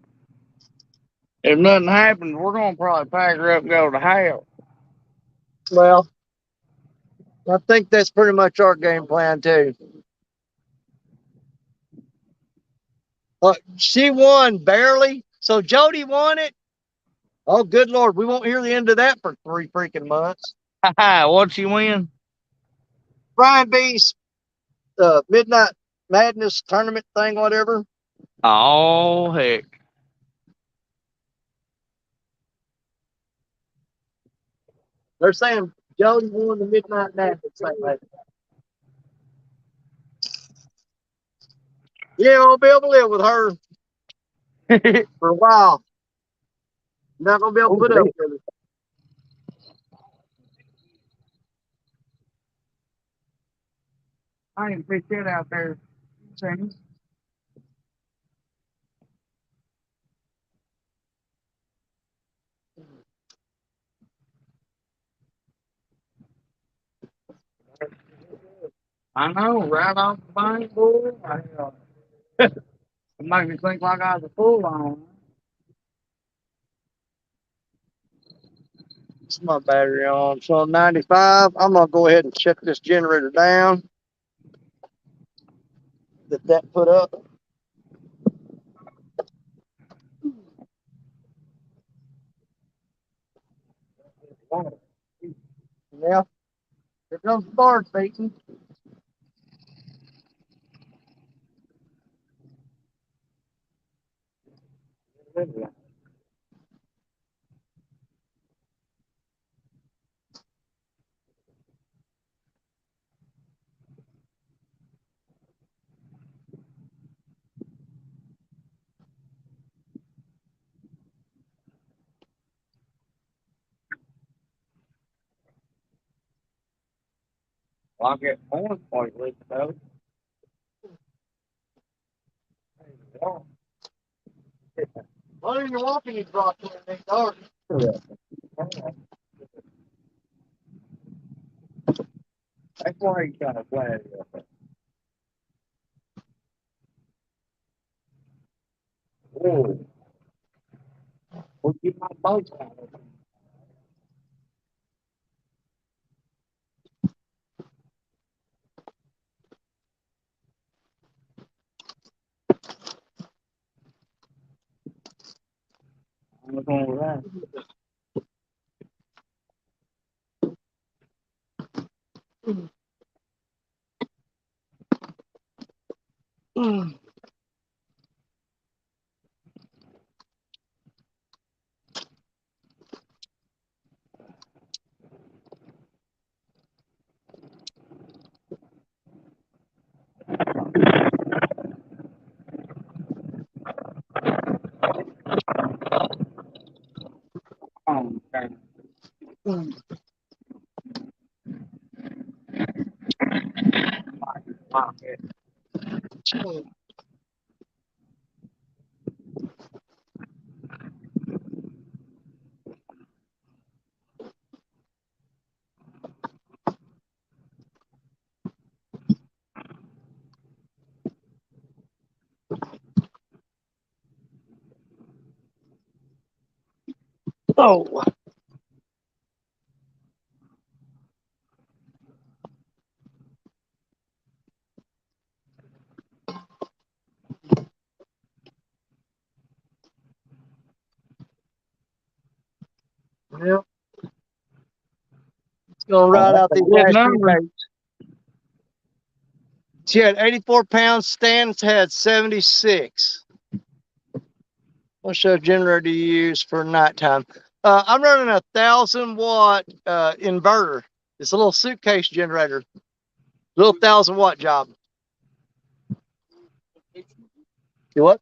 if nothing happens, we're gonna probably pack her up and go to the house. Well, I think that's pretty much our game plan too. She won barely, so Jody won it. Oh, good Lord, we won't hear the end of that for 3 freaking months. What'd she win? Brian B's Midnight Madness tournament thing, whatever. Oh heck! They're saying Jody won the Midnight Madness thing. Like, yeah, I'll be able to live with her for a while. I'm not gonna be able to put up with it. I didn't pick that out there. Sammy. I know, right off the bank, boy. It made me think like I was a fool on. It's my battery on. So I'm 95. I'm gonna go ahead and shut this generator down. Get that put up. Yeah. Here comes the barge beating. Well, I get one point with though. While you're walking, you drop in the dark. That's why he's kind of flat. Oh, well, keep my boat out. What's wrong with that? Oh, okay. Oh, well, it's gonna ride out these Good last few number. days. She had 84 pounds. Stan's had 76. What's the generator you use for nighttime? I'm running a 1,000-watt inverter. It's a little suitcase generator. Little 1,000-watt job. You what?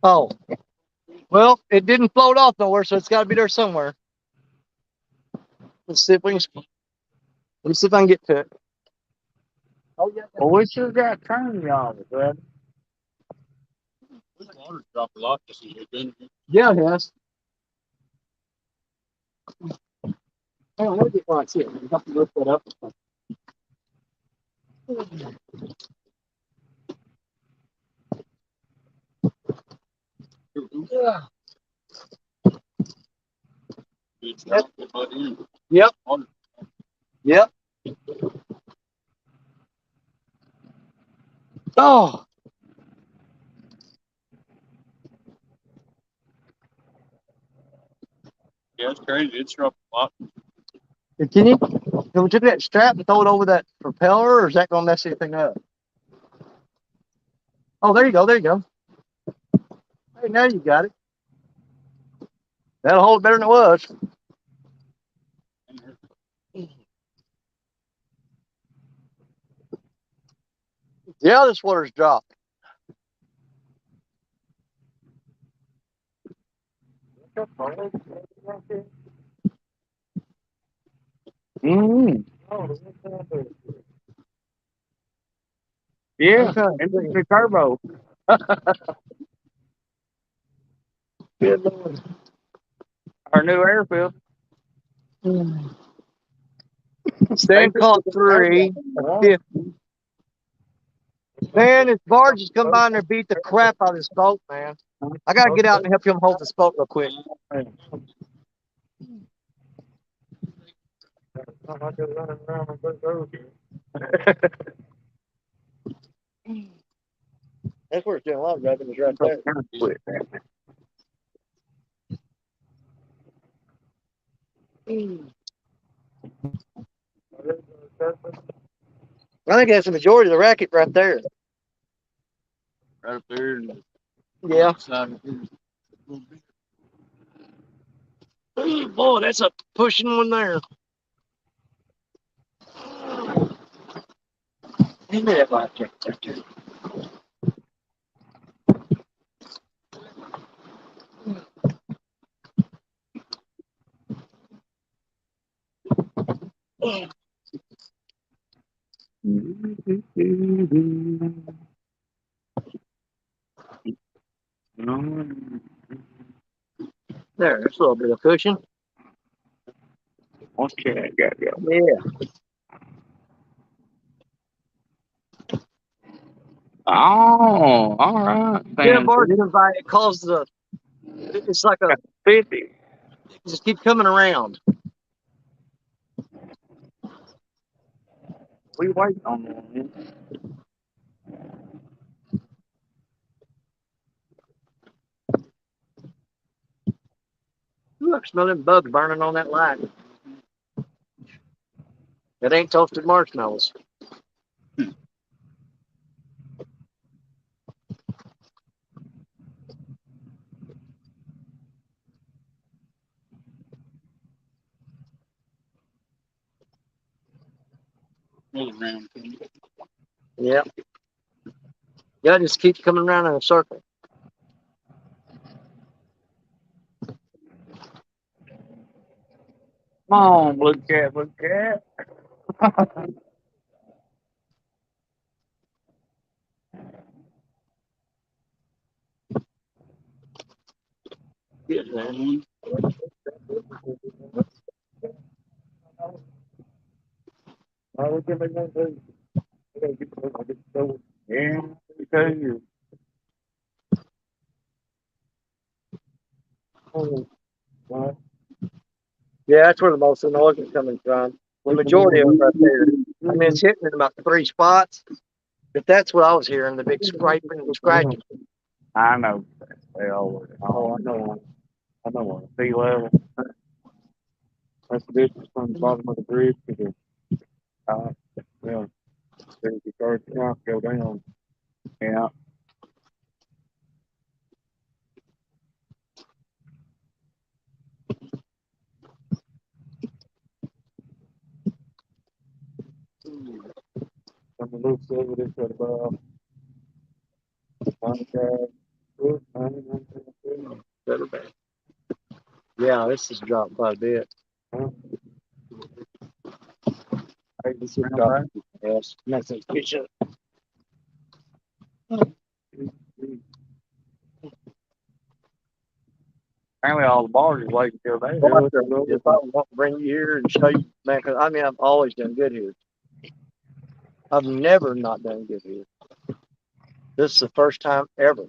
Oh, well, it didn't float off nowhere, so it's got to be there somewhere. Let's see if we can. Let me see if I can get to it. Oh, yeah. Well, we sure got turn y'all, bud. This water's dropped a lot this year, didn't it? Yeah, it has. Hang on, let me get one. See it. You have to lift that up. Yeah. It's dropped the mud in. Yep. Yep. Oh. Yeah, it's crazy. It's dropped a lot. Can you take that strap and throw it over that propeller, or is that going to mess anything up? Oh, there you go. There you go. Hey, now you got it. That'll hold better than it was. Yeah, this water's dropped. Mm. Yeah, Okay. and the turbo. Good Lord. Our new airfield. Stan caught 3 or 50. Man, this barge is coming by and they beat the crap out of this boat, man. I got to get out and help him hold this boat real quick. That's where it's doing a lot of rubbing, is right there. I think that's the majority of the racket right there. Right up there. Yeah. Side. Ooh, boy, that's a pushing one there. Give me that light check. There, that's a little bit of cushion. Okay, got you. Yeah. Oh, all right. Yeah, Fantastic. Bart comes by. It causes a. It's like a. 50. Just keep coming around. We wait on that, man. Ooh, I can smell them bugs burning on that light. It ain't toasted marshmallows. Yep. Yeah, just keep coming around in a circle. Come on, blue cat, blue cat. Good, man. Yeah, because you. Yeah, that's where the most of the noise is coming from. The majority of it right there. I mean, it's hitting in about 3 spots. But that's what I was hearing, the big scraping and scratching. I know. They always. Oh, I know. I know. Sea level. That's the distance from the bottom of the bridge to the top. Yeah. There's the first trunk go down. Yeah. From the looks of it, it's at about 1 Better bad. Yeah, this has dropped quite a bit. This has dropped. Yes, that's a picture. Apparently all the bars is waiting till they Well, do it. if I want to bring you here and show you, man, 'cause I mean, I've always done good here. I've never not done good here. This is the first time ever.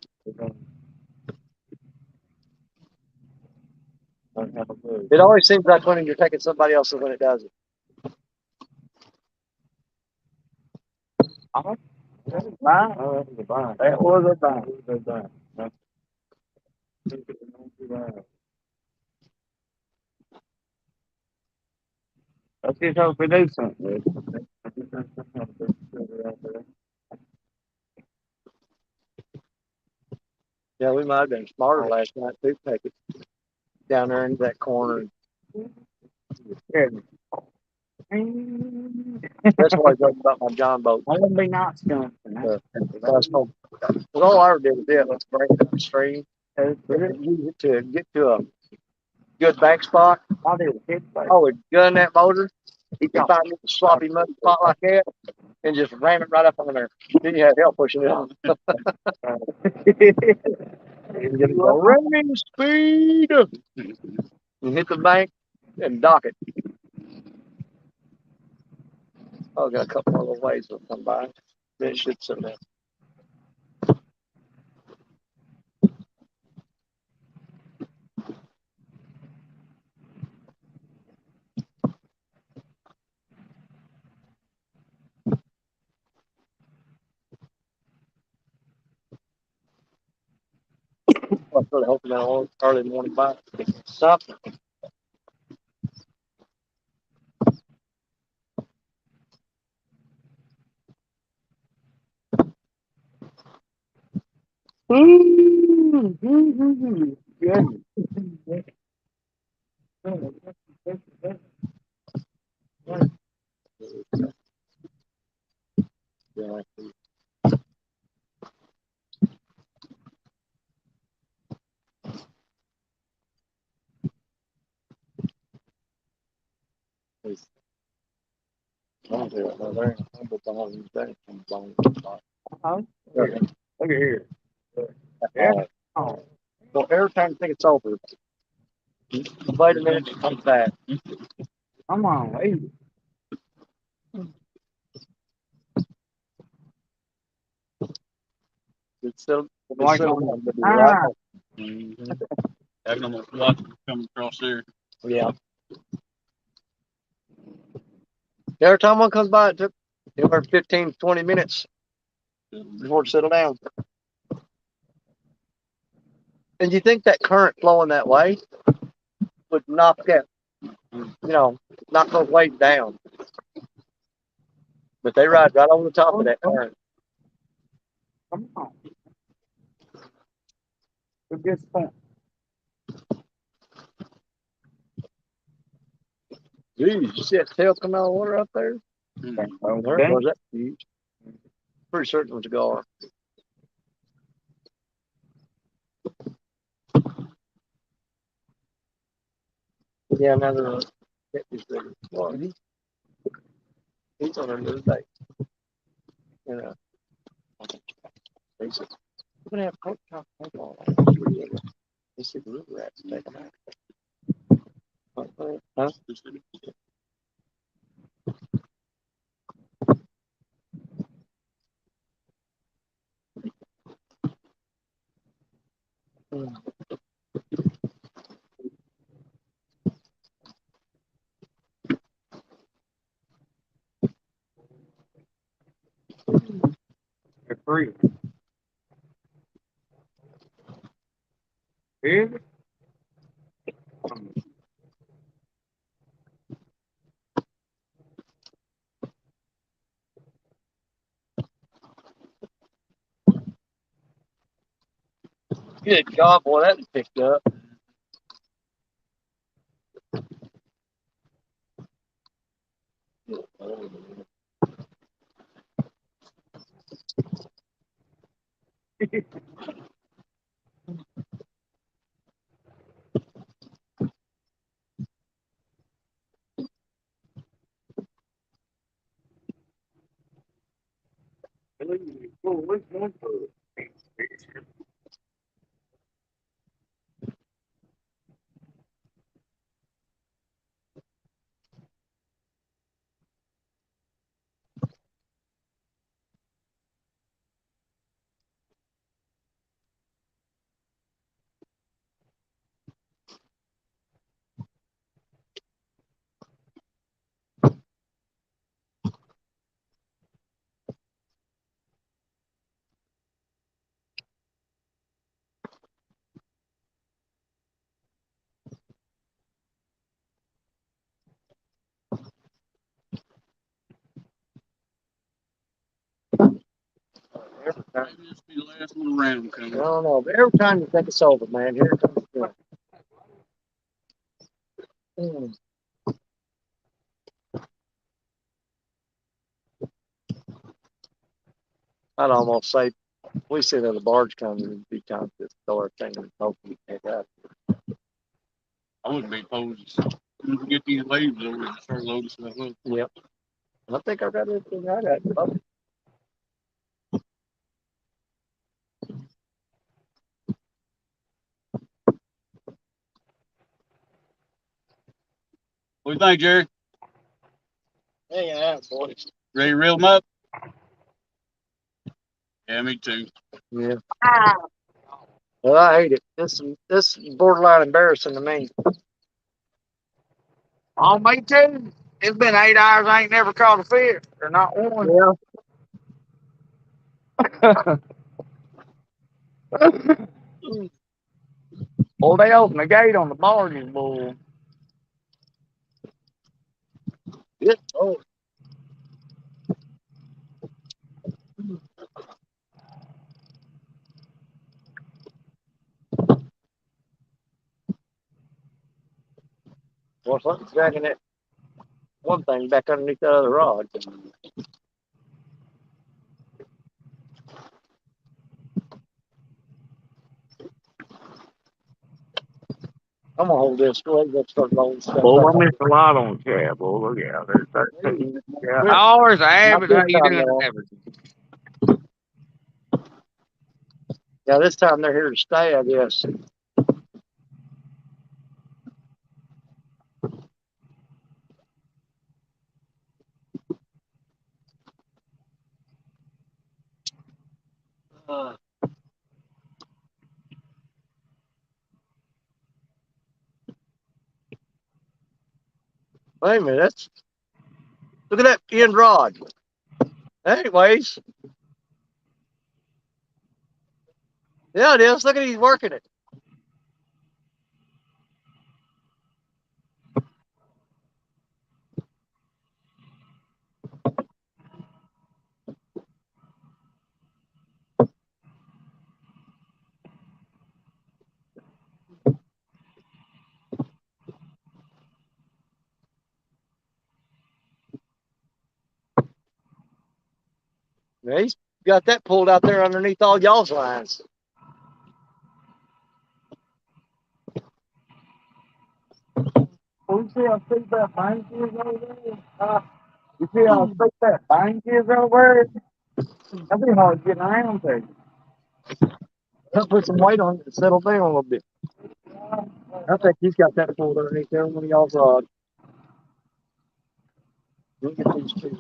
It always seems like when you're taking somebody else's when it doesn't. That was a bind. Let's just hope we do something. Yeah, we might have been smarter last night too, take it down there into that corner. Yeah. That's why I talked about my John boat. I wouldn't be not skunk. That's all I ever did was it. Let's break up the stream. Use it to get to a good bank spot. I would gun that motor. He could find a sloppy mud spot like that and just ram it right up on there. Then you had help pushing it on. Ramming speed. And hit the bank and dock it. Oh, got a couple more little waves will come by. Then it should sit there. I was really hoping that early morning bite something. Yeah. Look Look at here. Yeah. Well, every time you think it's over, wait a minute, it comes back. Come on, wait. It's still, Like still on to be the right. Mm-hmm. I can almost watch them coming across there. Yeah. Every time one comes by, it took anywhere 15, 20 minutes before it settled down. And you think that current flowing that way would knock that, knock those waves down. But they ride right over the top of that current. Come on. Who gets that? Geez, you see that tail come out of the water up there? Mm-hmm. There it was. That huge. Pretty certain it was a gar. Yeah, another he's on another day. He's gonna have coat top all. He said river rats take them out. Huh? They're free. Is it? Good God, boy, that picked up. Maybe this will be the last one around I coming. don't know, but every time you think it's over, man, here it comes again. I'd almost say we see another barge coming, it'd be time to throw everything and hope we pick up. I wouldn't be opposed. As soon as we get these waves over and start loading stuff up. Yep. I think I got everything I got. What do you think, Jerry? Yeah, boys. Ready to reel them up? Yeah, me too. Yeah. Well, I hate it. This is borderline embarrassing to me. Oh, me too. It's been 8 hours. I ain't never caught a fish, or not one. Yeah. Well, they opened the gate on the barges, boy. Good. Oh. Well, something's dragging that one thing back underneath that other rod. I'm gonna hold this. Go ahead and start rolling stuff. Boy, I missed a lot on the cab, boy. Look out. There's 13. Yeah. Oh, there's Abbott. How you doing, Abbott? Yeah, this time they're here to stay, I guess. Wait a minute. Look at that end rod. Anyways. Yeah, it is. Look at he's working it. Yeah, he's got that pulled out there underneath all y'all's lines. You see how thick that bank is over there? You see how thick that bank is over there? That'd be hard getting around there. I'll put some weight on it to settle down a little bit. I think he's got that pulled underneath there one of y'all's rods. Look at these two.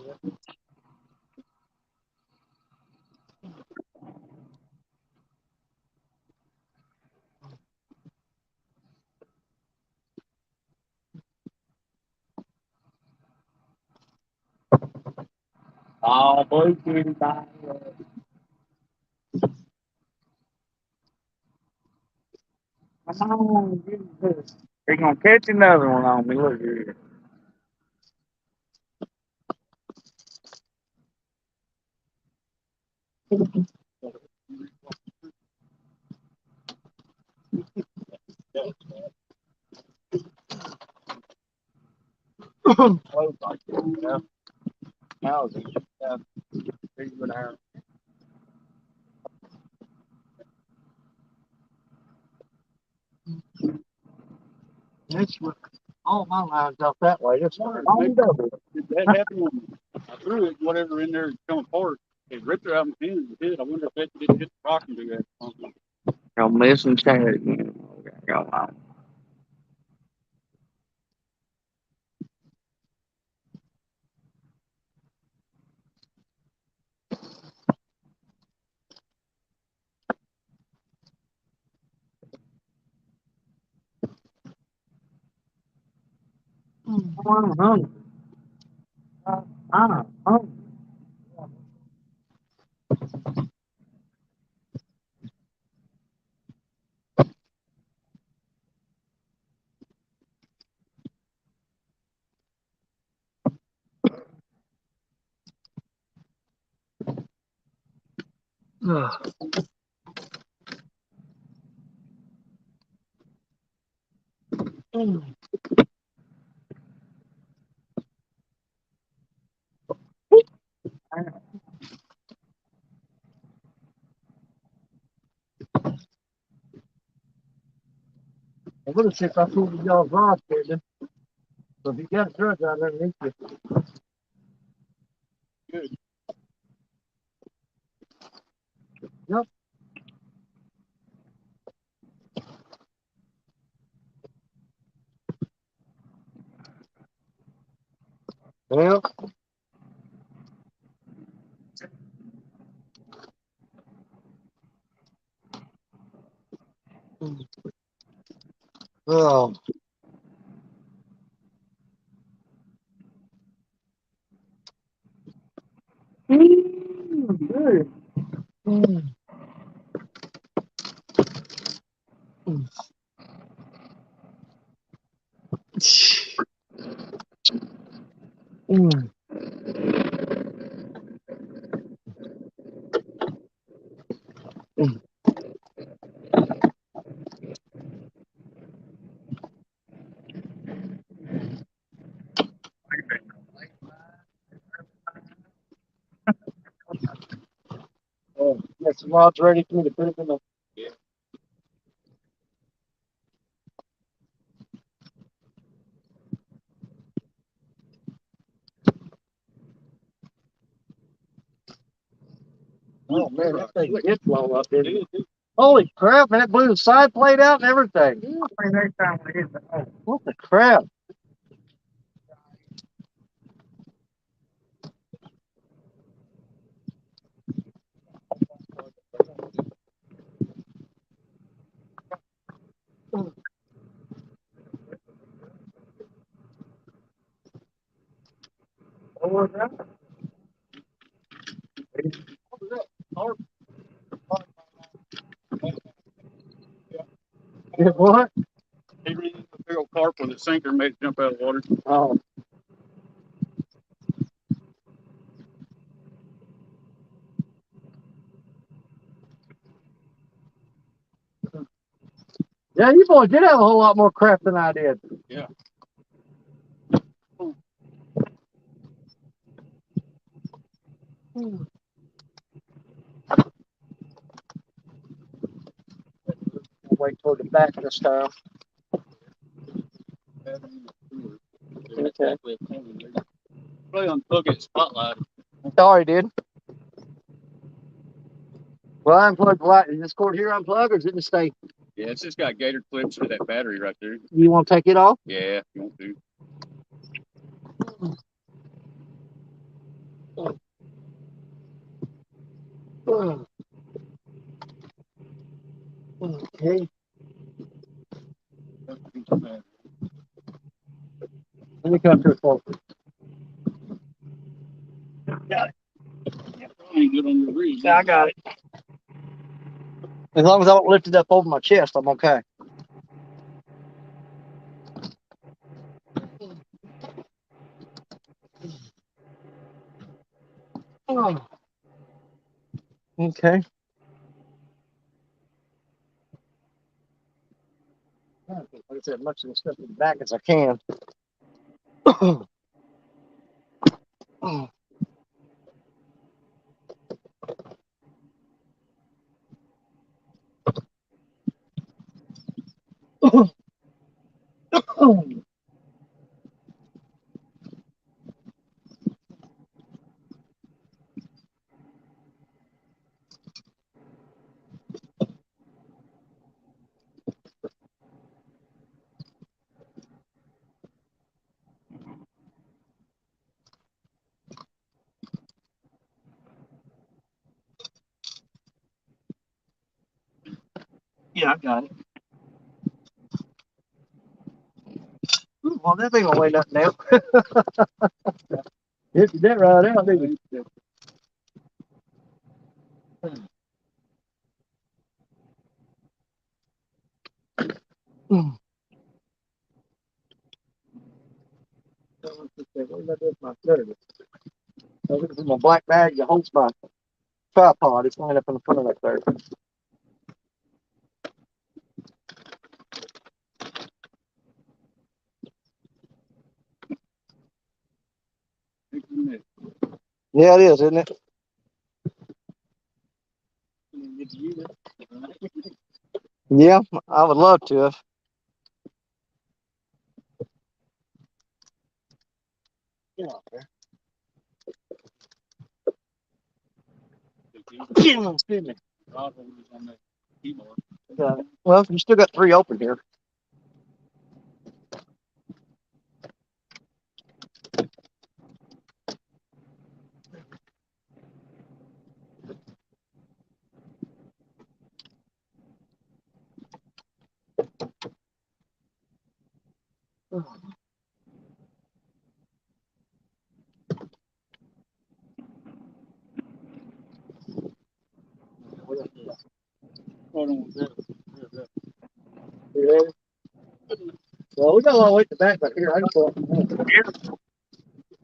Oh, boy, kitty bye. Come on, get this. They're gonna catch another one on me. Look here. Close like that, you know. Cows and stuff. Big an iron. That's what all my lines out that way. That's why Did that happen when I threw it, whatever in there come apart? It ripped her out in pins and hit. I wonder if that didn't hit the rock and do that. I'm missing Chad again. Okay, go on. I'm hungry. I'm hungry. I'm gonna see if I pulled y'all's rod, Brandon. So if you got drugs out underneath you. Good. Yep. Well. Oh. Good. Mm. Mm. Mm. Oh, got some rods ready for me to put it in the. Oh man, that thing is blown up, isn't it? Holy crap, man, it blew the side plate out and everything. Next time we hit the hole. What the crap? What? He ran into a big old carp with a sinker and made it jump out of the water. Oh. Yeah, you boys did have a whole lot more crap than I did. Yeah. Wait toward the back this time. Okay. Really unplug it spotlight. Sorry, did. Well, I unplugged the light. Is this cord here unplugged or is it to stay? Yeah, it's just got gator clips for that battery right there. You want to take it off? Yeah, if you want to. Okay. Let me come to it for Got it. Ain't good on your read. Yeah, I got it. As long as I don't lift it up over my chest, I'm okay. Oh. Okay. Like I said, much of the stuff in the back as I can. Yeah, I got it. Ooh, well, that thing will weigh nothing now. If you did right out, didn't you? This is my black bag that holds my tripod. It's lined up in the front up there. Yeah, it is, isn't it? Yeah, I would love to have. Get out there. Excuse me. Got it. Well, you still got 3 open here. Yeah. Well, we got a long way to the back back here. I just thought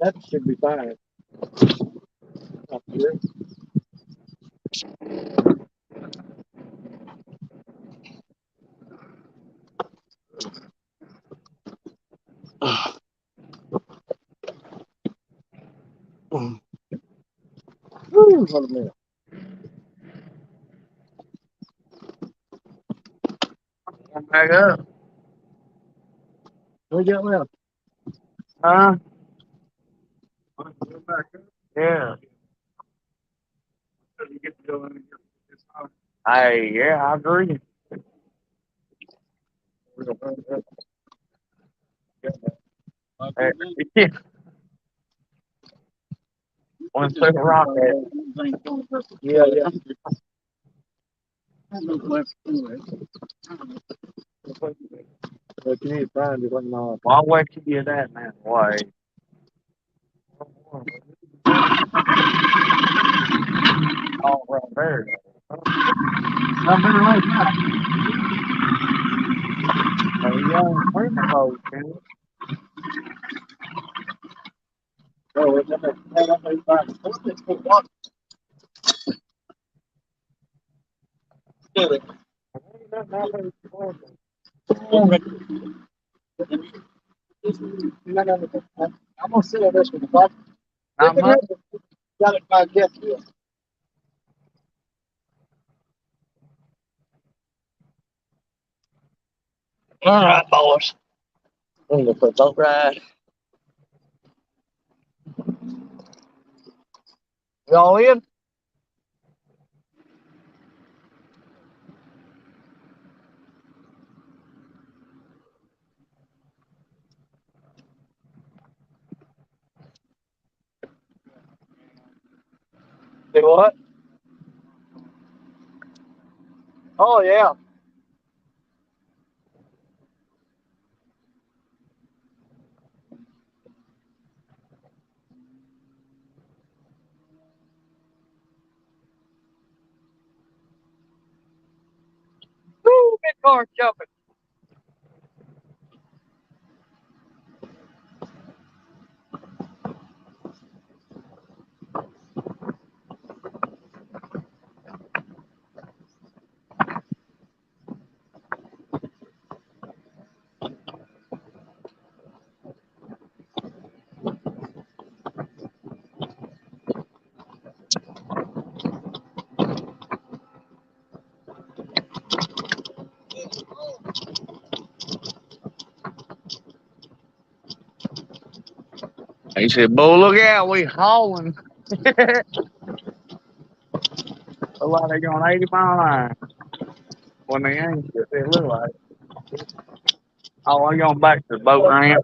that should be fine. Up here. Woo, what a minute. Back up. What you got left? Huh? Yeah. Yeah, I agree. Yeah. One super rocket. Yeah, yeah. But you need to find it. Well, I'll wait till you get that man away. All right there. I've been like that. A young prima boat, man. Oh, it's in the I'm gonna sit on this one. But Not much. got it by get to it. All right, boys. I'm gonna go for a boat ride. Y'all in? Do what? Oh yeah. Woo, big car jumping. He said, "Boy, look out, we hauling." Look like they going 80-mile line. When they ain't, it look like. Oh, I'm going back to the boat ramp.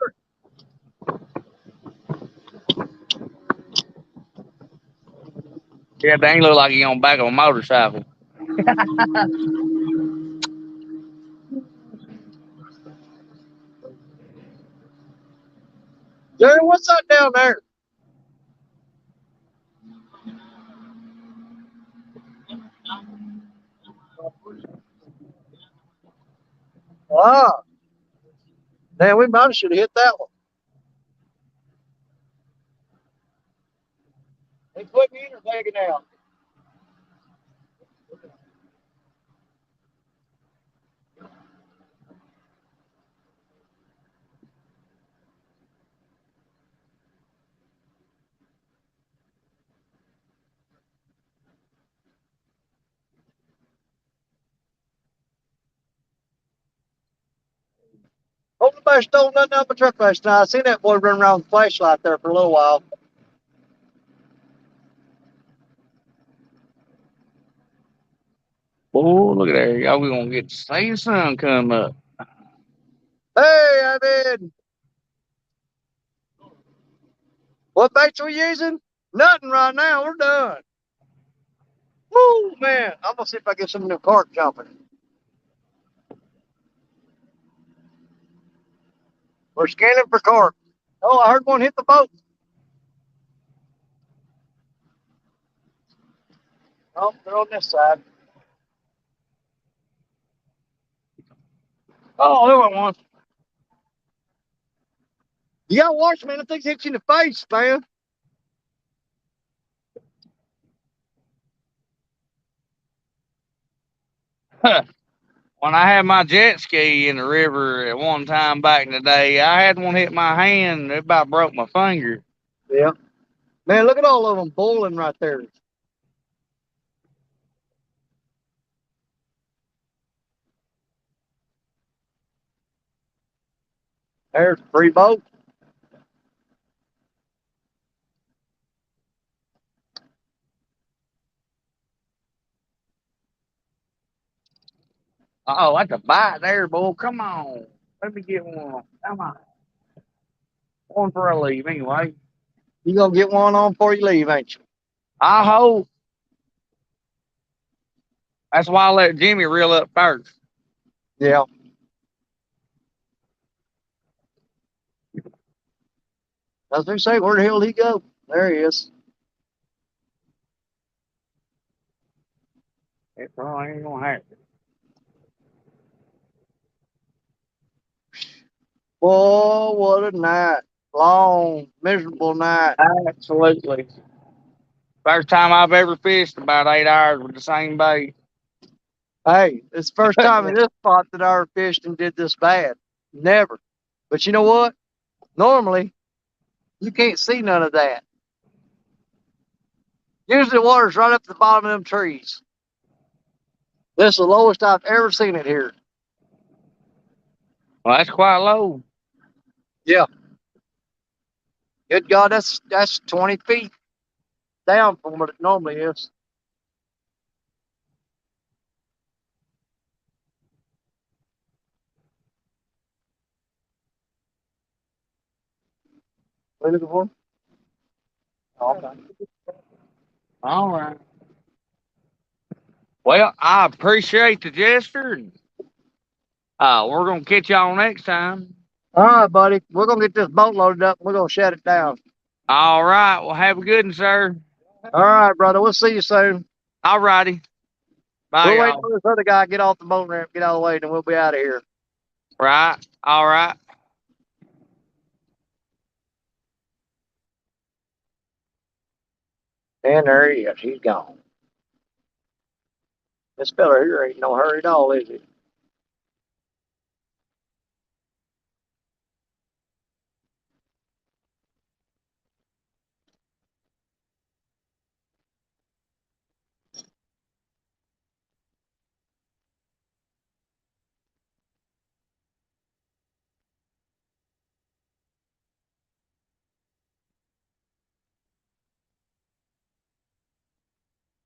Yeah, they ain't look like he on back of a motorcycle. Jerry, what's that down there? Ah, man, we might should have hit that one. They putting in or taking out? Hope nobody stole nothing out of my truck last night. I seen that boy run around with a flashlight there for a little while. Boy, look at there. Y'all, we going to get to see the sun come up. Hey, I mean, what baits we using? Nothing right now. We're done. Woo, man. I'm going to see if I get some new carp jumping. We're scanning for carp. Oh, I heard one hit the boat. Oh, they're on this side. Oh, there went one. You got to watch, man. That thing hits you in the face, man. When I had my jet ski in the river at one time back in the day, I had one hit my hand. It about broke my finger. Yeah. Man, look at all of them boiling right there. There's a free boat. Oh, that's a bite there, boy. Come on. Let me get one. Come on. One for a leave, anyway. You going to get one on before you leave, ain't you? I hope. That's why I let Jimmy reel up first. Yeah. As they say, where the hell did he go? There he is. It probably ain't gonna happen. Boy, what a night. Long, miserable night. Absolutely. First time I've ever fished about 8 hours with the same bait. Hey, it's the first time in this spot that I ever fished and did this bad. Never. But you know what? Normally, you can't see none of that. Usually the water's right up to the bottom of them trees. This is the lowest I've ever seen it here. Well, that's quite low. Yeah. Good God, that's 20 feet down from what it normally is. What are you looking for? Okay. All right. Well, I appreciate the gesture. We're gonna catch y'all next time. All right, buddy. We're going to get this boat loaded up. We're going to shut it down. All right. Well, have a good one, sir. All right, brother. We'll see you soon. All righty. Bye, We'll wait y'all. for this other guy to get off the boat ramp, get out of the way, and we'll be out of here. Right. All right. And there he is. He's gone. This fella here ain't no hurry at all, is he?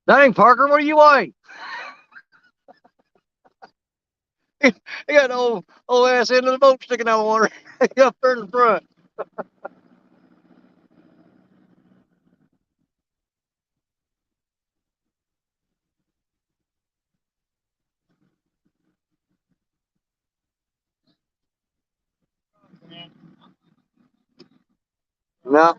Dang, Parker, what are you waiting? He got the old ass end of the boat sticking out of the water. Up there in the front. No.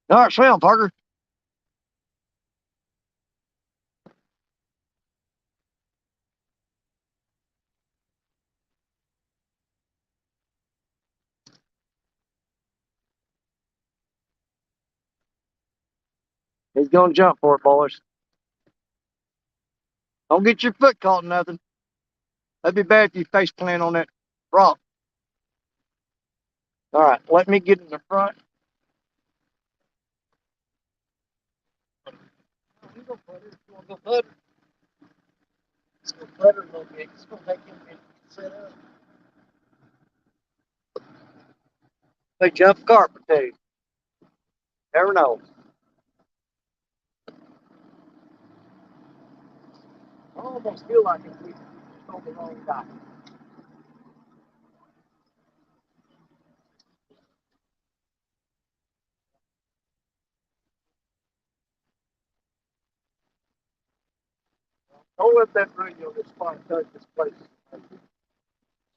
All right, swim, Parker. He's going to jump for it, boys. Don't get your foot caught in nothing. That'd be bad if you face plant on that rock. All right, let me get in the front. He's going to put it. He's going to put it. He's going to put it a little bit. He's going to make him get set up. They jump carpet too. Never know. I almost feel like if we just on the wrong guy. Don't let that radio this far touch this place.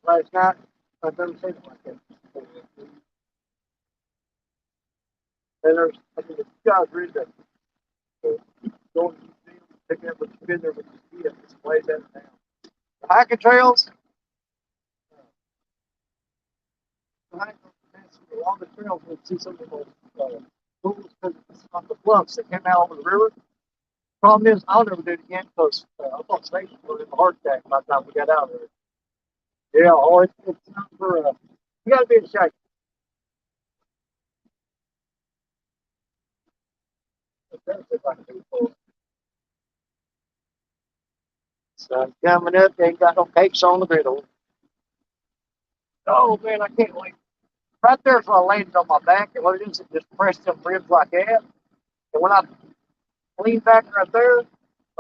Last night, I've never seen it like that. And there's, I mean, if you guys read that, going to the museum, picking up what you've been there with your kids, it's way better now. The hiking trails, along the trails, we'll see some of those pools on the bluffs that came out over the river. Problem is, I'll never do it again because I thought Satan was in a heart attack by the time we got out of there. Yeah, oh, it's time for, you got to be in shape. Sun coming up, they ain't got no cakes on the griddle. Oh man, I can't wait. Right there's where I landed on my back, and what it is, it just pressed them ribs like that. And when I leaned back right there,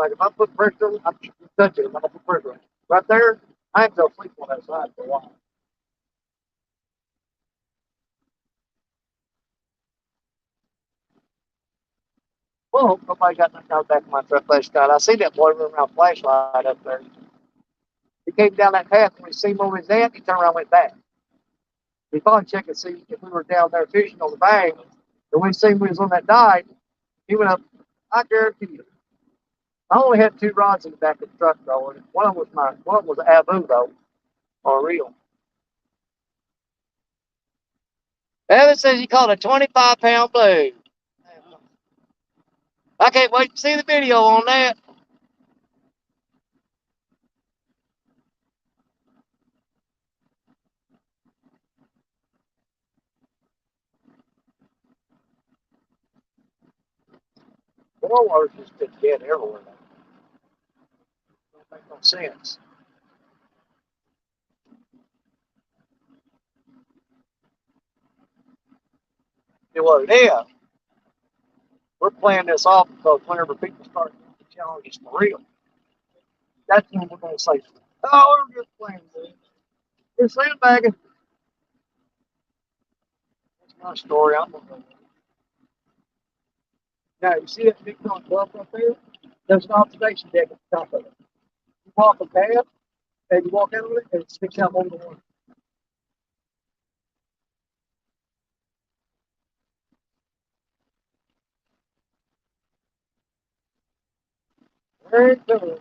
Like if I put pressure on it, I'm touching it. I'm gonna put pressure on it. Right there, I ain't gonna sleep on that side for a while. Well, nobody got nothing out back of my truck last night. I see that boy running around flashlight up there. He came down that path and we seen him over his aunt. He turned around and went back. We thought check and see if we were down there fishing on the bank. And we seen we was on that dive. He went up. I guarantee you. I only had 2 rods in the back of the truck though. And one was an Abu though, or a reel. Evan says he caught a 25-pound blue. I can't wait to see the video on that. Warlords just been dead everywhere. Don't make no sense. It was, yeah. We're playing this off because whenever people start doing the challenges for real, that's when we're going to say, oh, we're just playing, dude. We're sandbagging. That's my story. I'm going to go. Now, you see that big rock bluff up there? There's an observation deck at the top of it. You walk a path, and you walk out of it, and it sticks out over the water. Very good.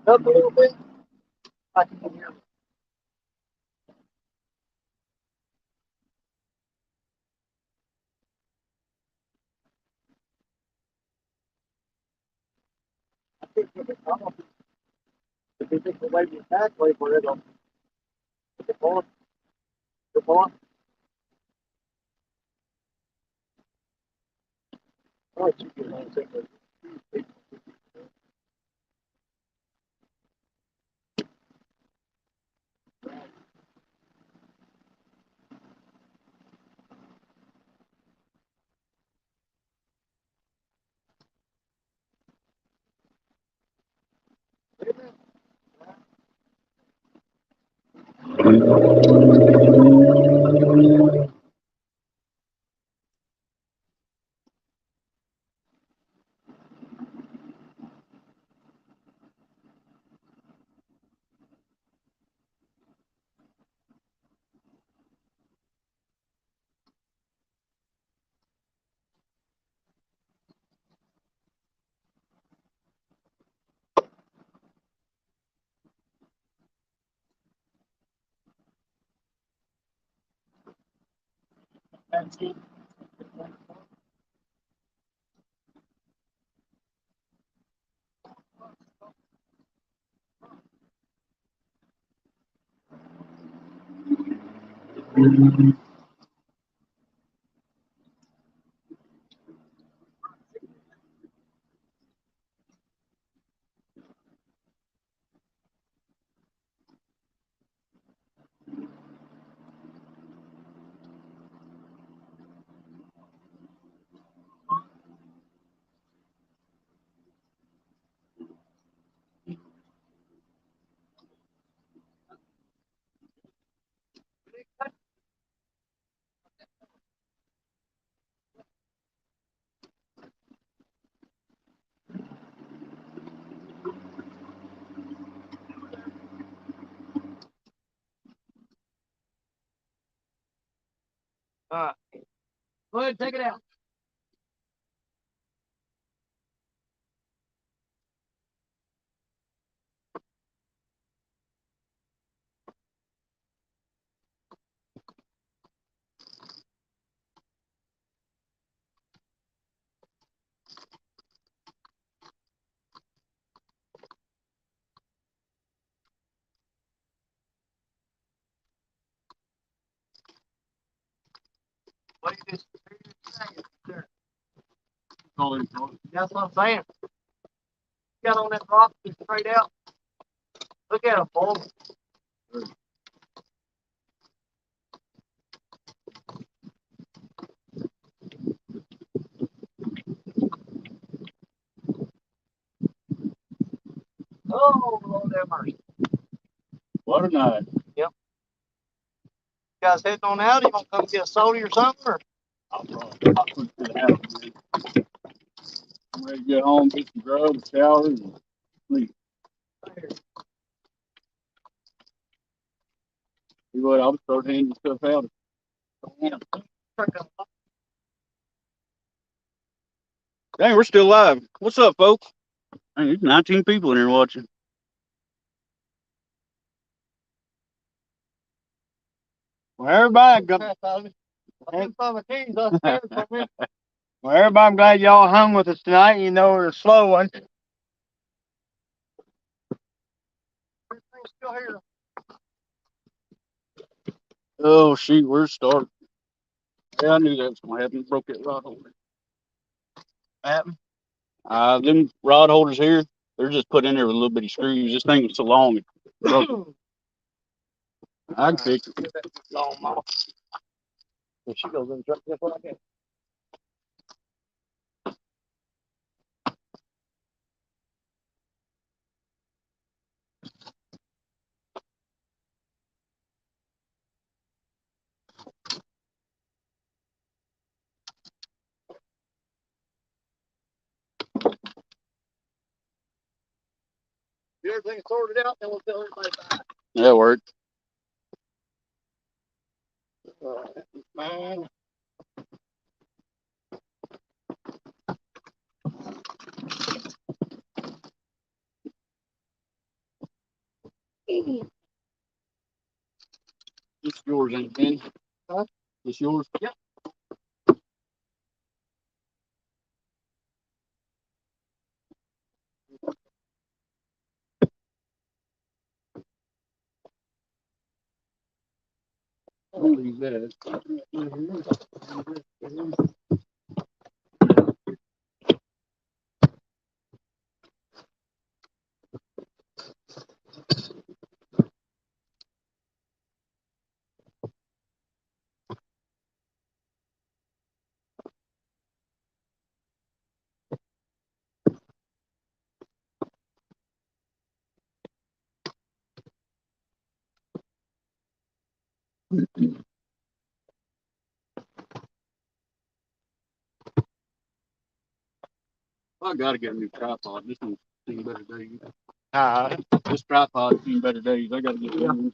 Up a little bit. I can hear it. I think if it's not, if you think the way you back way for it, the ball, the ball. Oh, it's a good one. That's it. All right. Go ahead and take it out. What do you just there? That's what I'm saying. Got on that rock straight out. Look at him, boy. Oh, Lord have mercy. What a night. Yep. You guys heading on out? You want to come get a soda or something? Or? I'll put it to the house, man. I'm ready to get home, get some grub, shower, and sleep. See what? I'll start handing stuff out. Dang, we're still live. What's up, folks? Dang, there's 19 people in here watching. Well, everybody, well, everybody, I'm glad y'all hung with us tonight. You know, we're a slow one. Still here. Oh, shoot, we're starting. Yeah, I knew that was going to happen. Broke that rod holder. Happened? Them rod holders here, they're just put in there with little bitty screws. This thing was so long, it broke. I can fix it. If she goes in the truck just like that. Get everything sorted out, then we'll tell everybody bye. That worked. Man. It's yours, ain't it, Ben? Huh? It's yours? Yep. I'll leave that. I gotta get a new tripod. This one's seen better days. This tripod's seen better days. I gotta get one.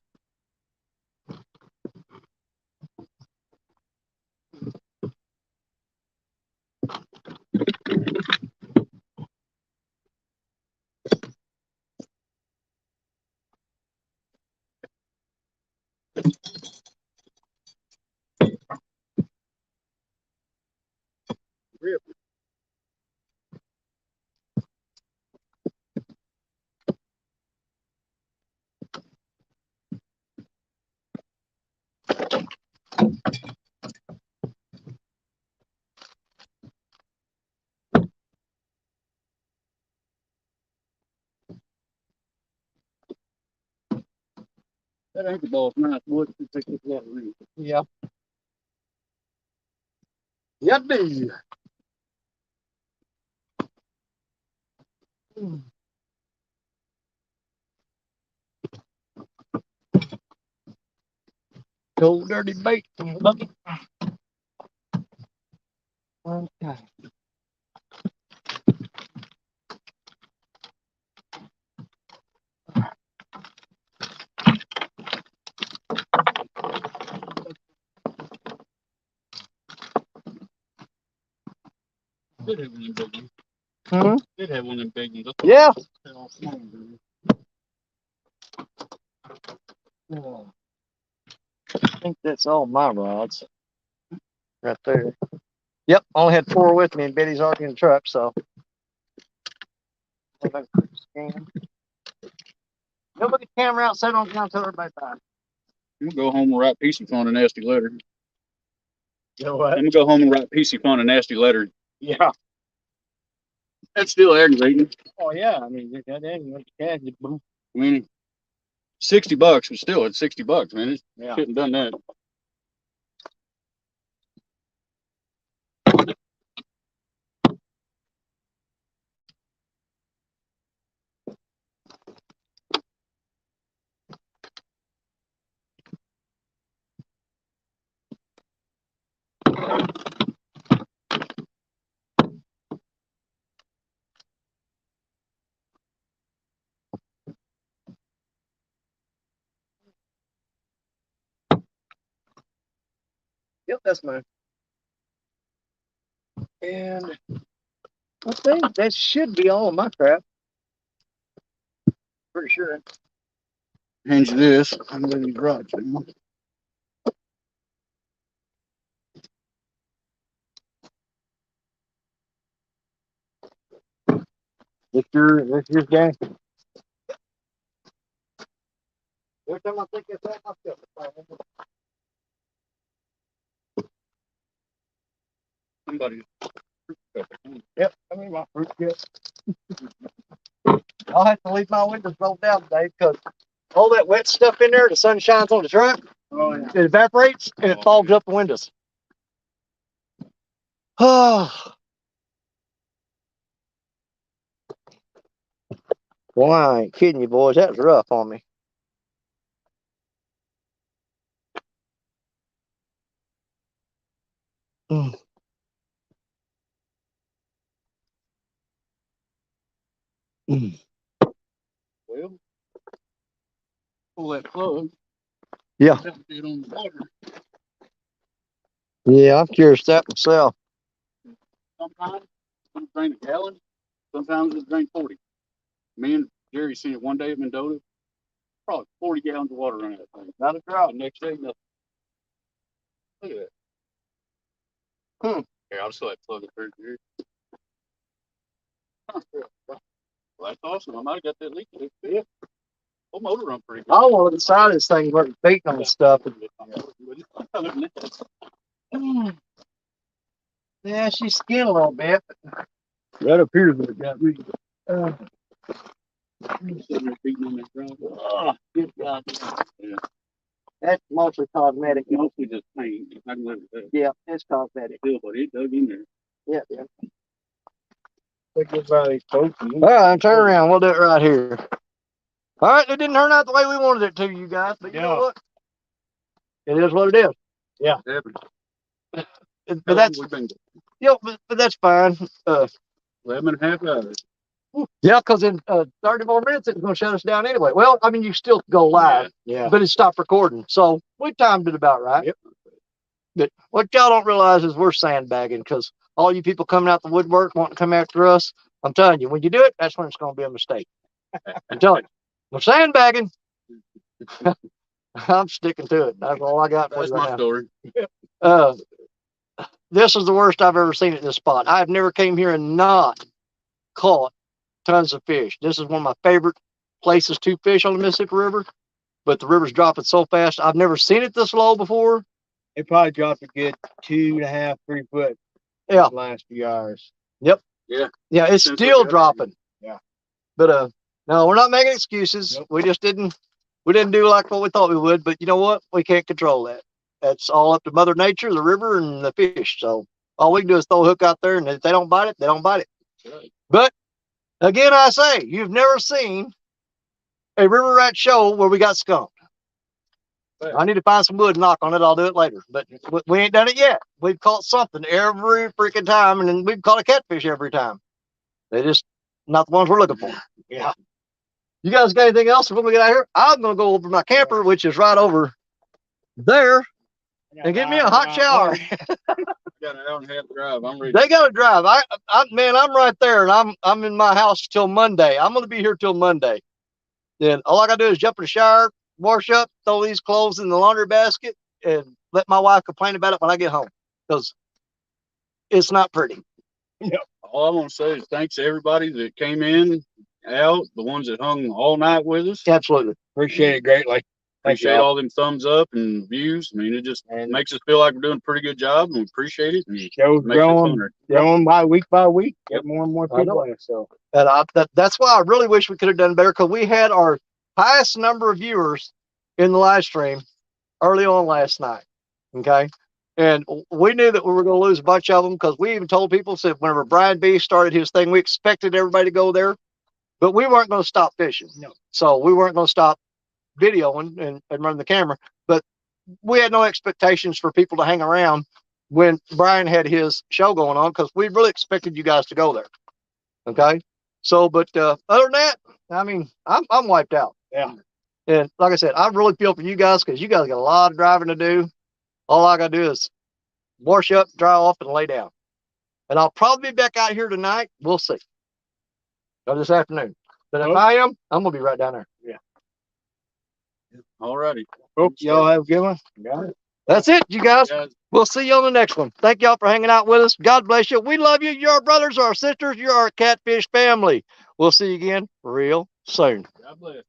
That ankle ball's nice. Wood to take this water in. Yeah. Yep, do. Cold, dirty bait in the bucket. Okay. Did have one of them big ones. Hmm? Did have one of them big ones. Yeah. They're all small, dude. Oh, I think that's all my rods right there. Yep, only had 4 with me, and Betty's already in the truck, so. Go put the camera out, set it on the ground, tell everybody bye. I'm gonna go home and write PC on a nasty letter. You know what? I'm gonna go home and write PC on a nasty letter. Yeah. That's still aggravating. Oh yeah, I mean, goddamn, you went to cash, you boom. I mean, $60, but still, it's $60, man. It Yeah. shouldn't have done that. Yep, that's mine. And I think that should be all of my crap. Pretty sure. Hand you this. I'm gonna need rods. This your gang. Every time I think it's that, I feel it. Somebody. Yep, I mean my fruit kit. I'll have to leave my windows rolled down today because all that wet stuff in there, the sun shines on the truck, Oh, yeah. it evaporates and it fogs up the windows. Oh. Boy, I ain't kidding you, boys. That was rough on me. Mm. Mm. Well, pull that plug. Yeah. Have to get on the water. Yeah, I'm curious that myself. Sometimes it'll drain a gallon. Sometimes it'll drain 40. Me and Jerry seen it one day at Mendota. Probably 40 gallons of water running that thing. Not a drop. The next day, nothing. Look at that. Here, I'll just let plug it through here. Huh. Well, that's awesome. I might have got that leak. Yeah. Whole motor run pretty good. I want to decide this thing where beating on stuff. Yeah, she's skinned a little bit. That appears what it got me. Sitting there beating on that ground. Oh, good God. Yeah. That's mostly cosmetic. Mostly just paint. I can live with that. Yeah, it's cosmetic. Still, but it dug in there. Yeah, yeah. All right, turn around. We'll do it right here. All right, it didn't turn out the way we wanted it to, you guys, but you know what? It is what it is. Yeah. But that's, but that's fine. 11 and a half hours. Yeah, because in 30 more minutes, it's going to shut us down anyway. Well, I mean, you still go live, but it stopped recording. So we timed it about right. Yep. But what y'all don't realize is we're sandbagging because all you people coming out the woodwork wanting to come after us, I'm telling you, when you do it, that's when it's going to be a mistake. I'm telling you, we're sandbagging. I'm sticking to it. That's all I got for That's you right my now. story. This is the worst I've ever seen at this spot. I've never came here and not caught tons of fish. This is one of my favorite places to fish on the Mississippi River, but the river's dropping so fast. I've never seen it this low before. It probably dropped a good 2.5, 3 foot. Yeah. The last few hours. Yep. Yeah. Yeah, it's Since still we got dropping. Yeah. But no, we're not making excuses. Nope. We just didn't do like what we thought we would, but you know what? We can't control that. That's all up to Mother Nature, the river, and the fish. So all we can do is throw a hook out there, and if they don't bite it, they don't bite it. Right. But again, I say, you've never seen a river rat show where we got skunked. Right. I need to find some wood and knock on it. I'll do it later. But we ain't done it yet. We've caught something every freaking time, and then we've caught a catfish every time. They're just not the ones we're looking for. Yeah. You guys got anything else before we get out of here? I'm going to go over my camper, which is right over there, and get me a hot shower. got an hour and a half drive. I'm ready. They got to drive. Man, I'm right there, and I'm in my house till Monday. I'm going to be here till Monday. Then all I got to do is jump in the shower, wash up, throw these clothes in the laundry basket, and let my wife complain about it when I get home, because it's not pretty. Yeah. All I want to say is thanks to everybody that came in, out, the ones that hung all night with us. Absolutely. Appreciate it greatly. Appreciate all them thumbs up and views. I mean, it just makes us feel like we're doing a pretty good job, and we appreciate it. And Show's growing by week. Yep. Get more and more people in. So, And that's why I really wish we could have done better, because we had our highest number of viewers in the live stream early on last night. Okay. And we knew that we were going to lose a bunch of them, because we even told people, said whenever Brian B started his thing, we expected everybody to go there, but we weren't going to stop fishing. No. So we weren't going to stop videoing and running the camera, but we had no expectations for people to hang around when Brian had his show going on, because we really expected you guys to go there. Okay. So, but other than that, I mean, I'm wiped out. yeah. And like I said, I really feel for you guys, because you guys got a lot of driving to do. All I got to do is wash up, dry off, and lay down. And I'll probably be back out here tonight. We'll see. Or this afternoon. But if I am, I'm going to be right down there. Yeah. All righty. Hope y'all have a good one. Got it. That's it, you guys. Yeah. We'll see you on the next one. Thank y'all for hanging out with us. God bless you. We love you. You're our brothers, our sisters. You're our catfish family. We'll see you again real soon. God bless.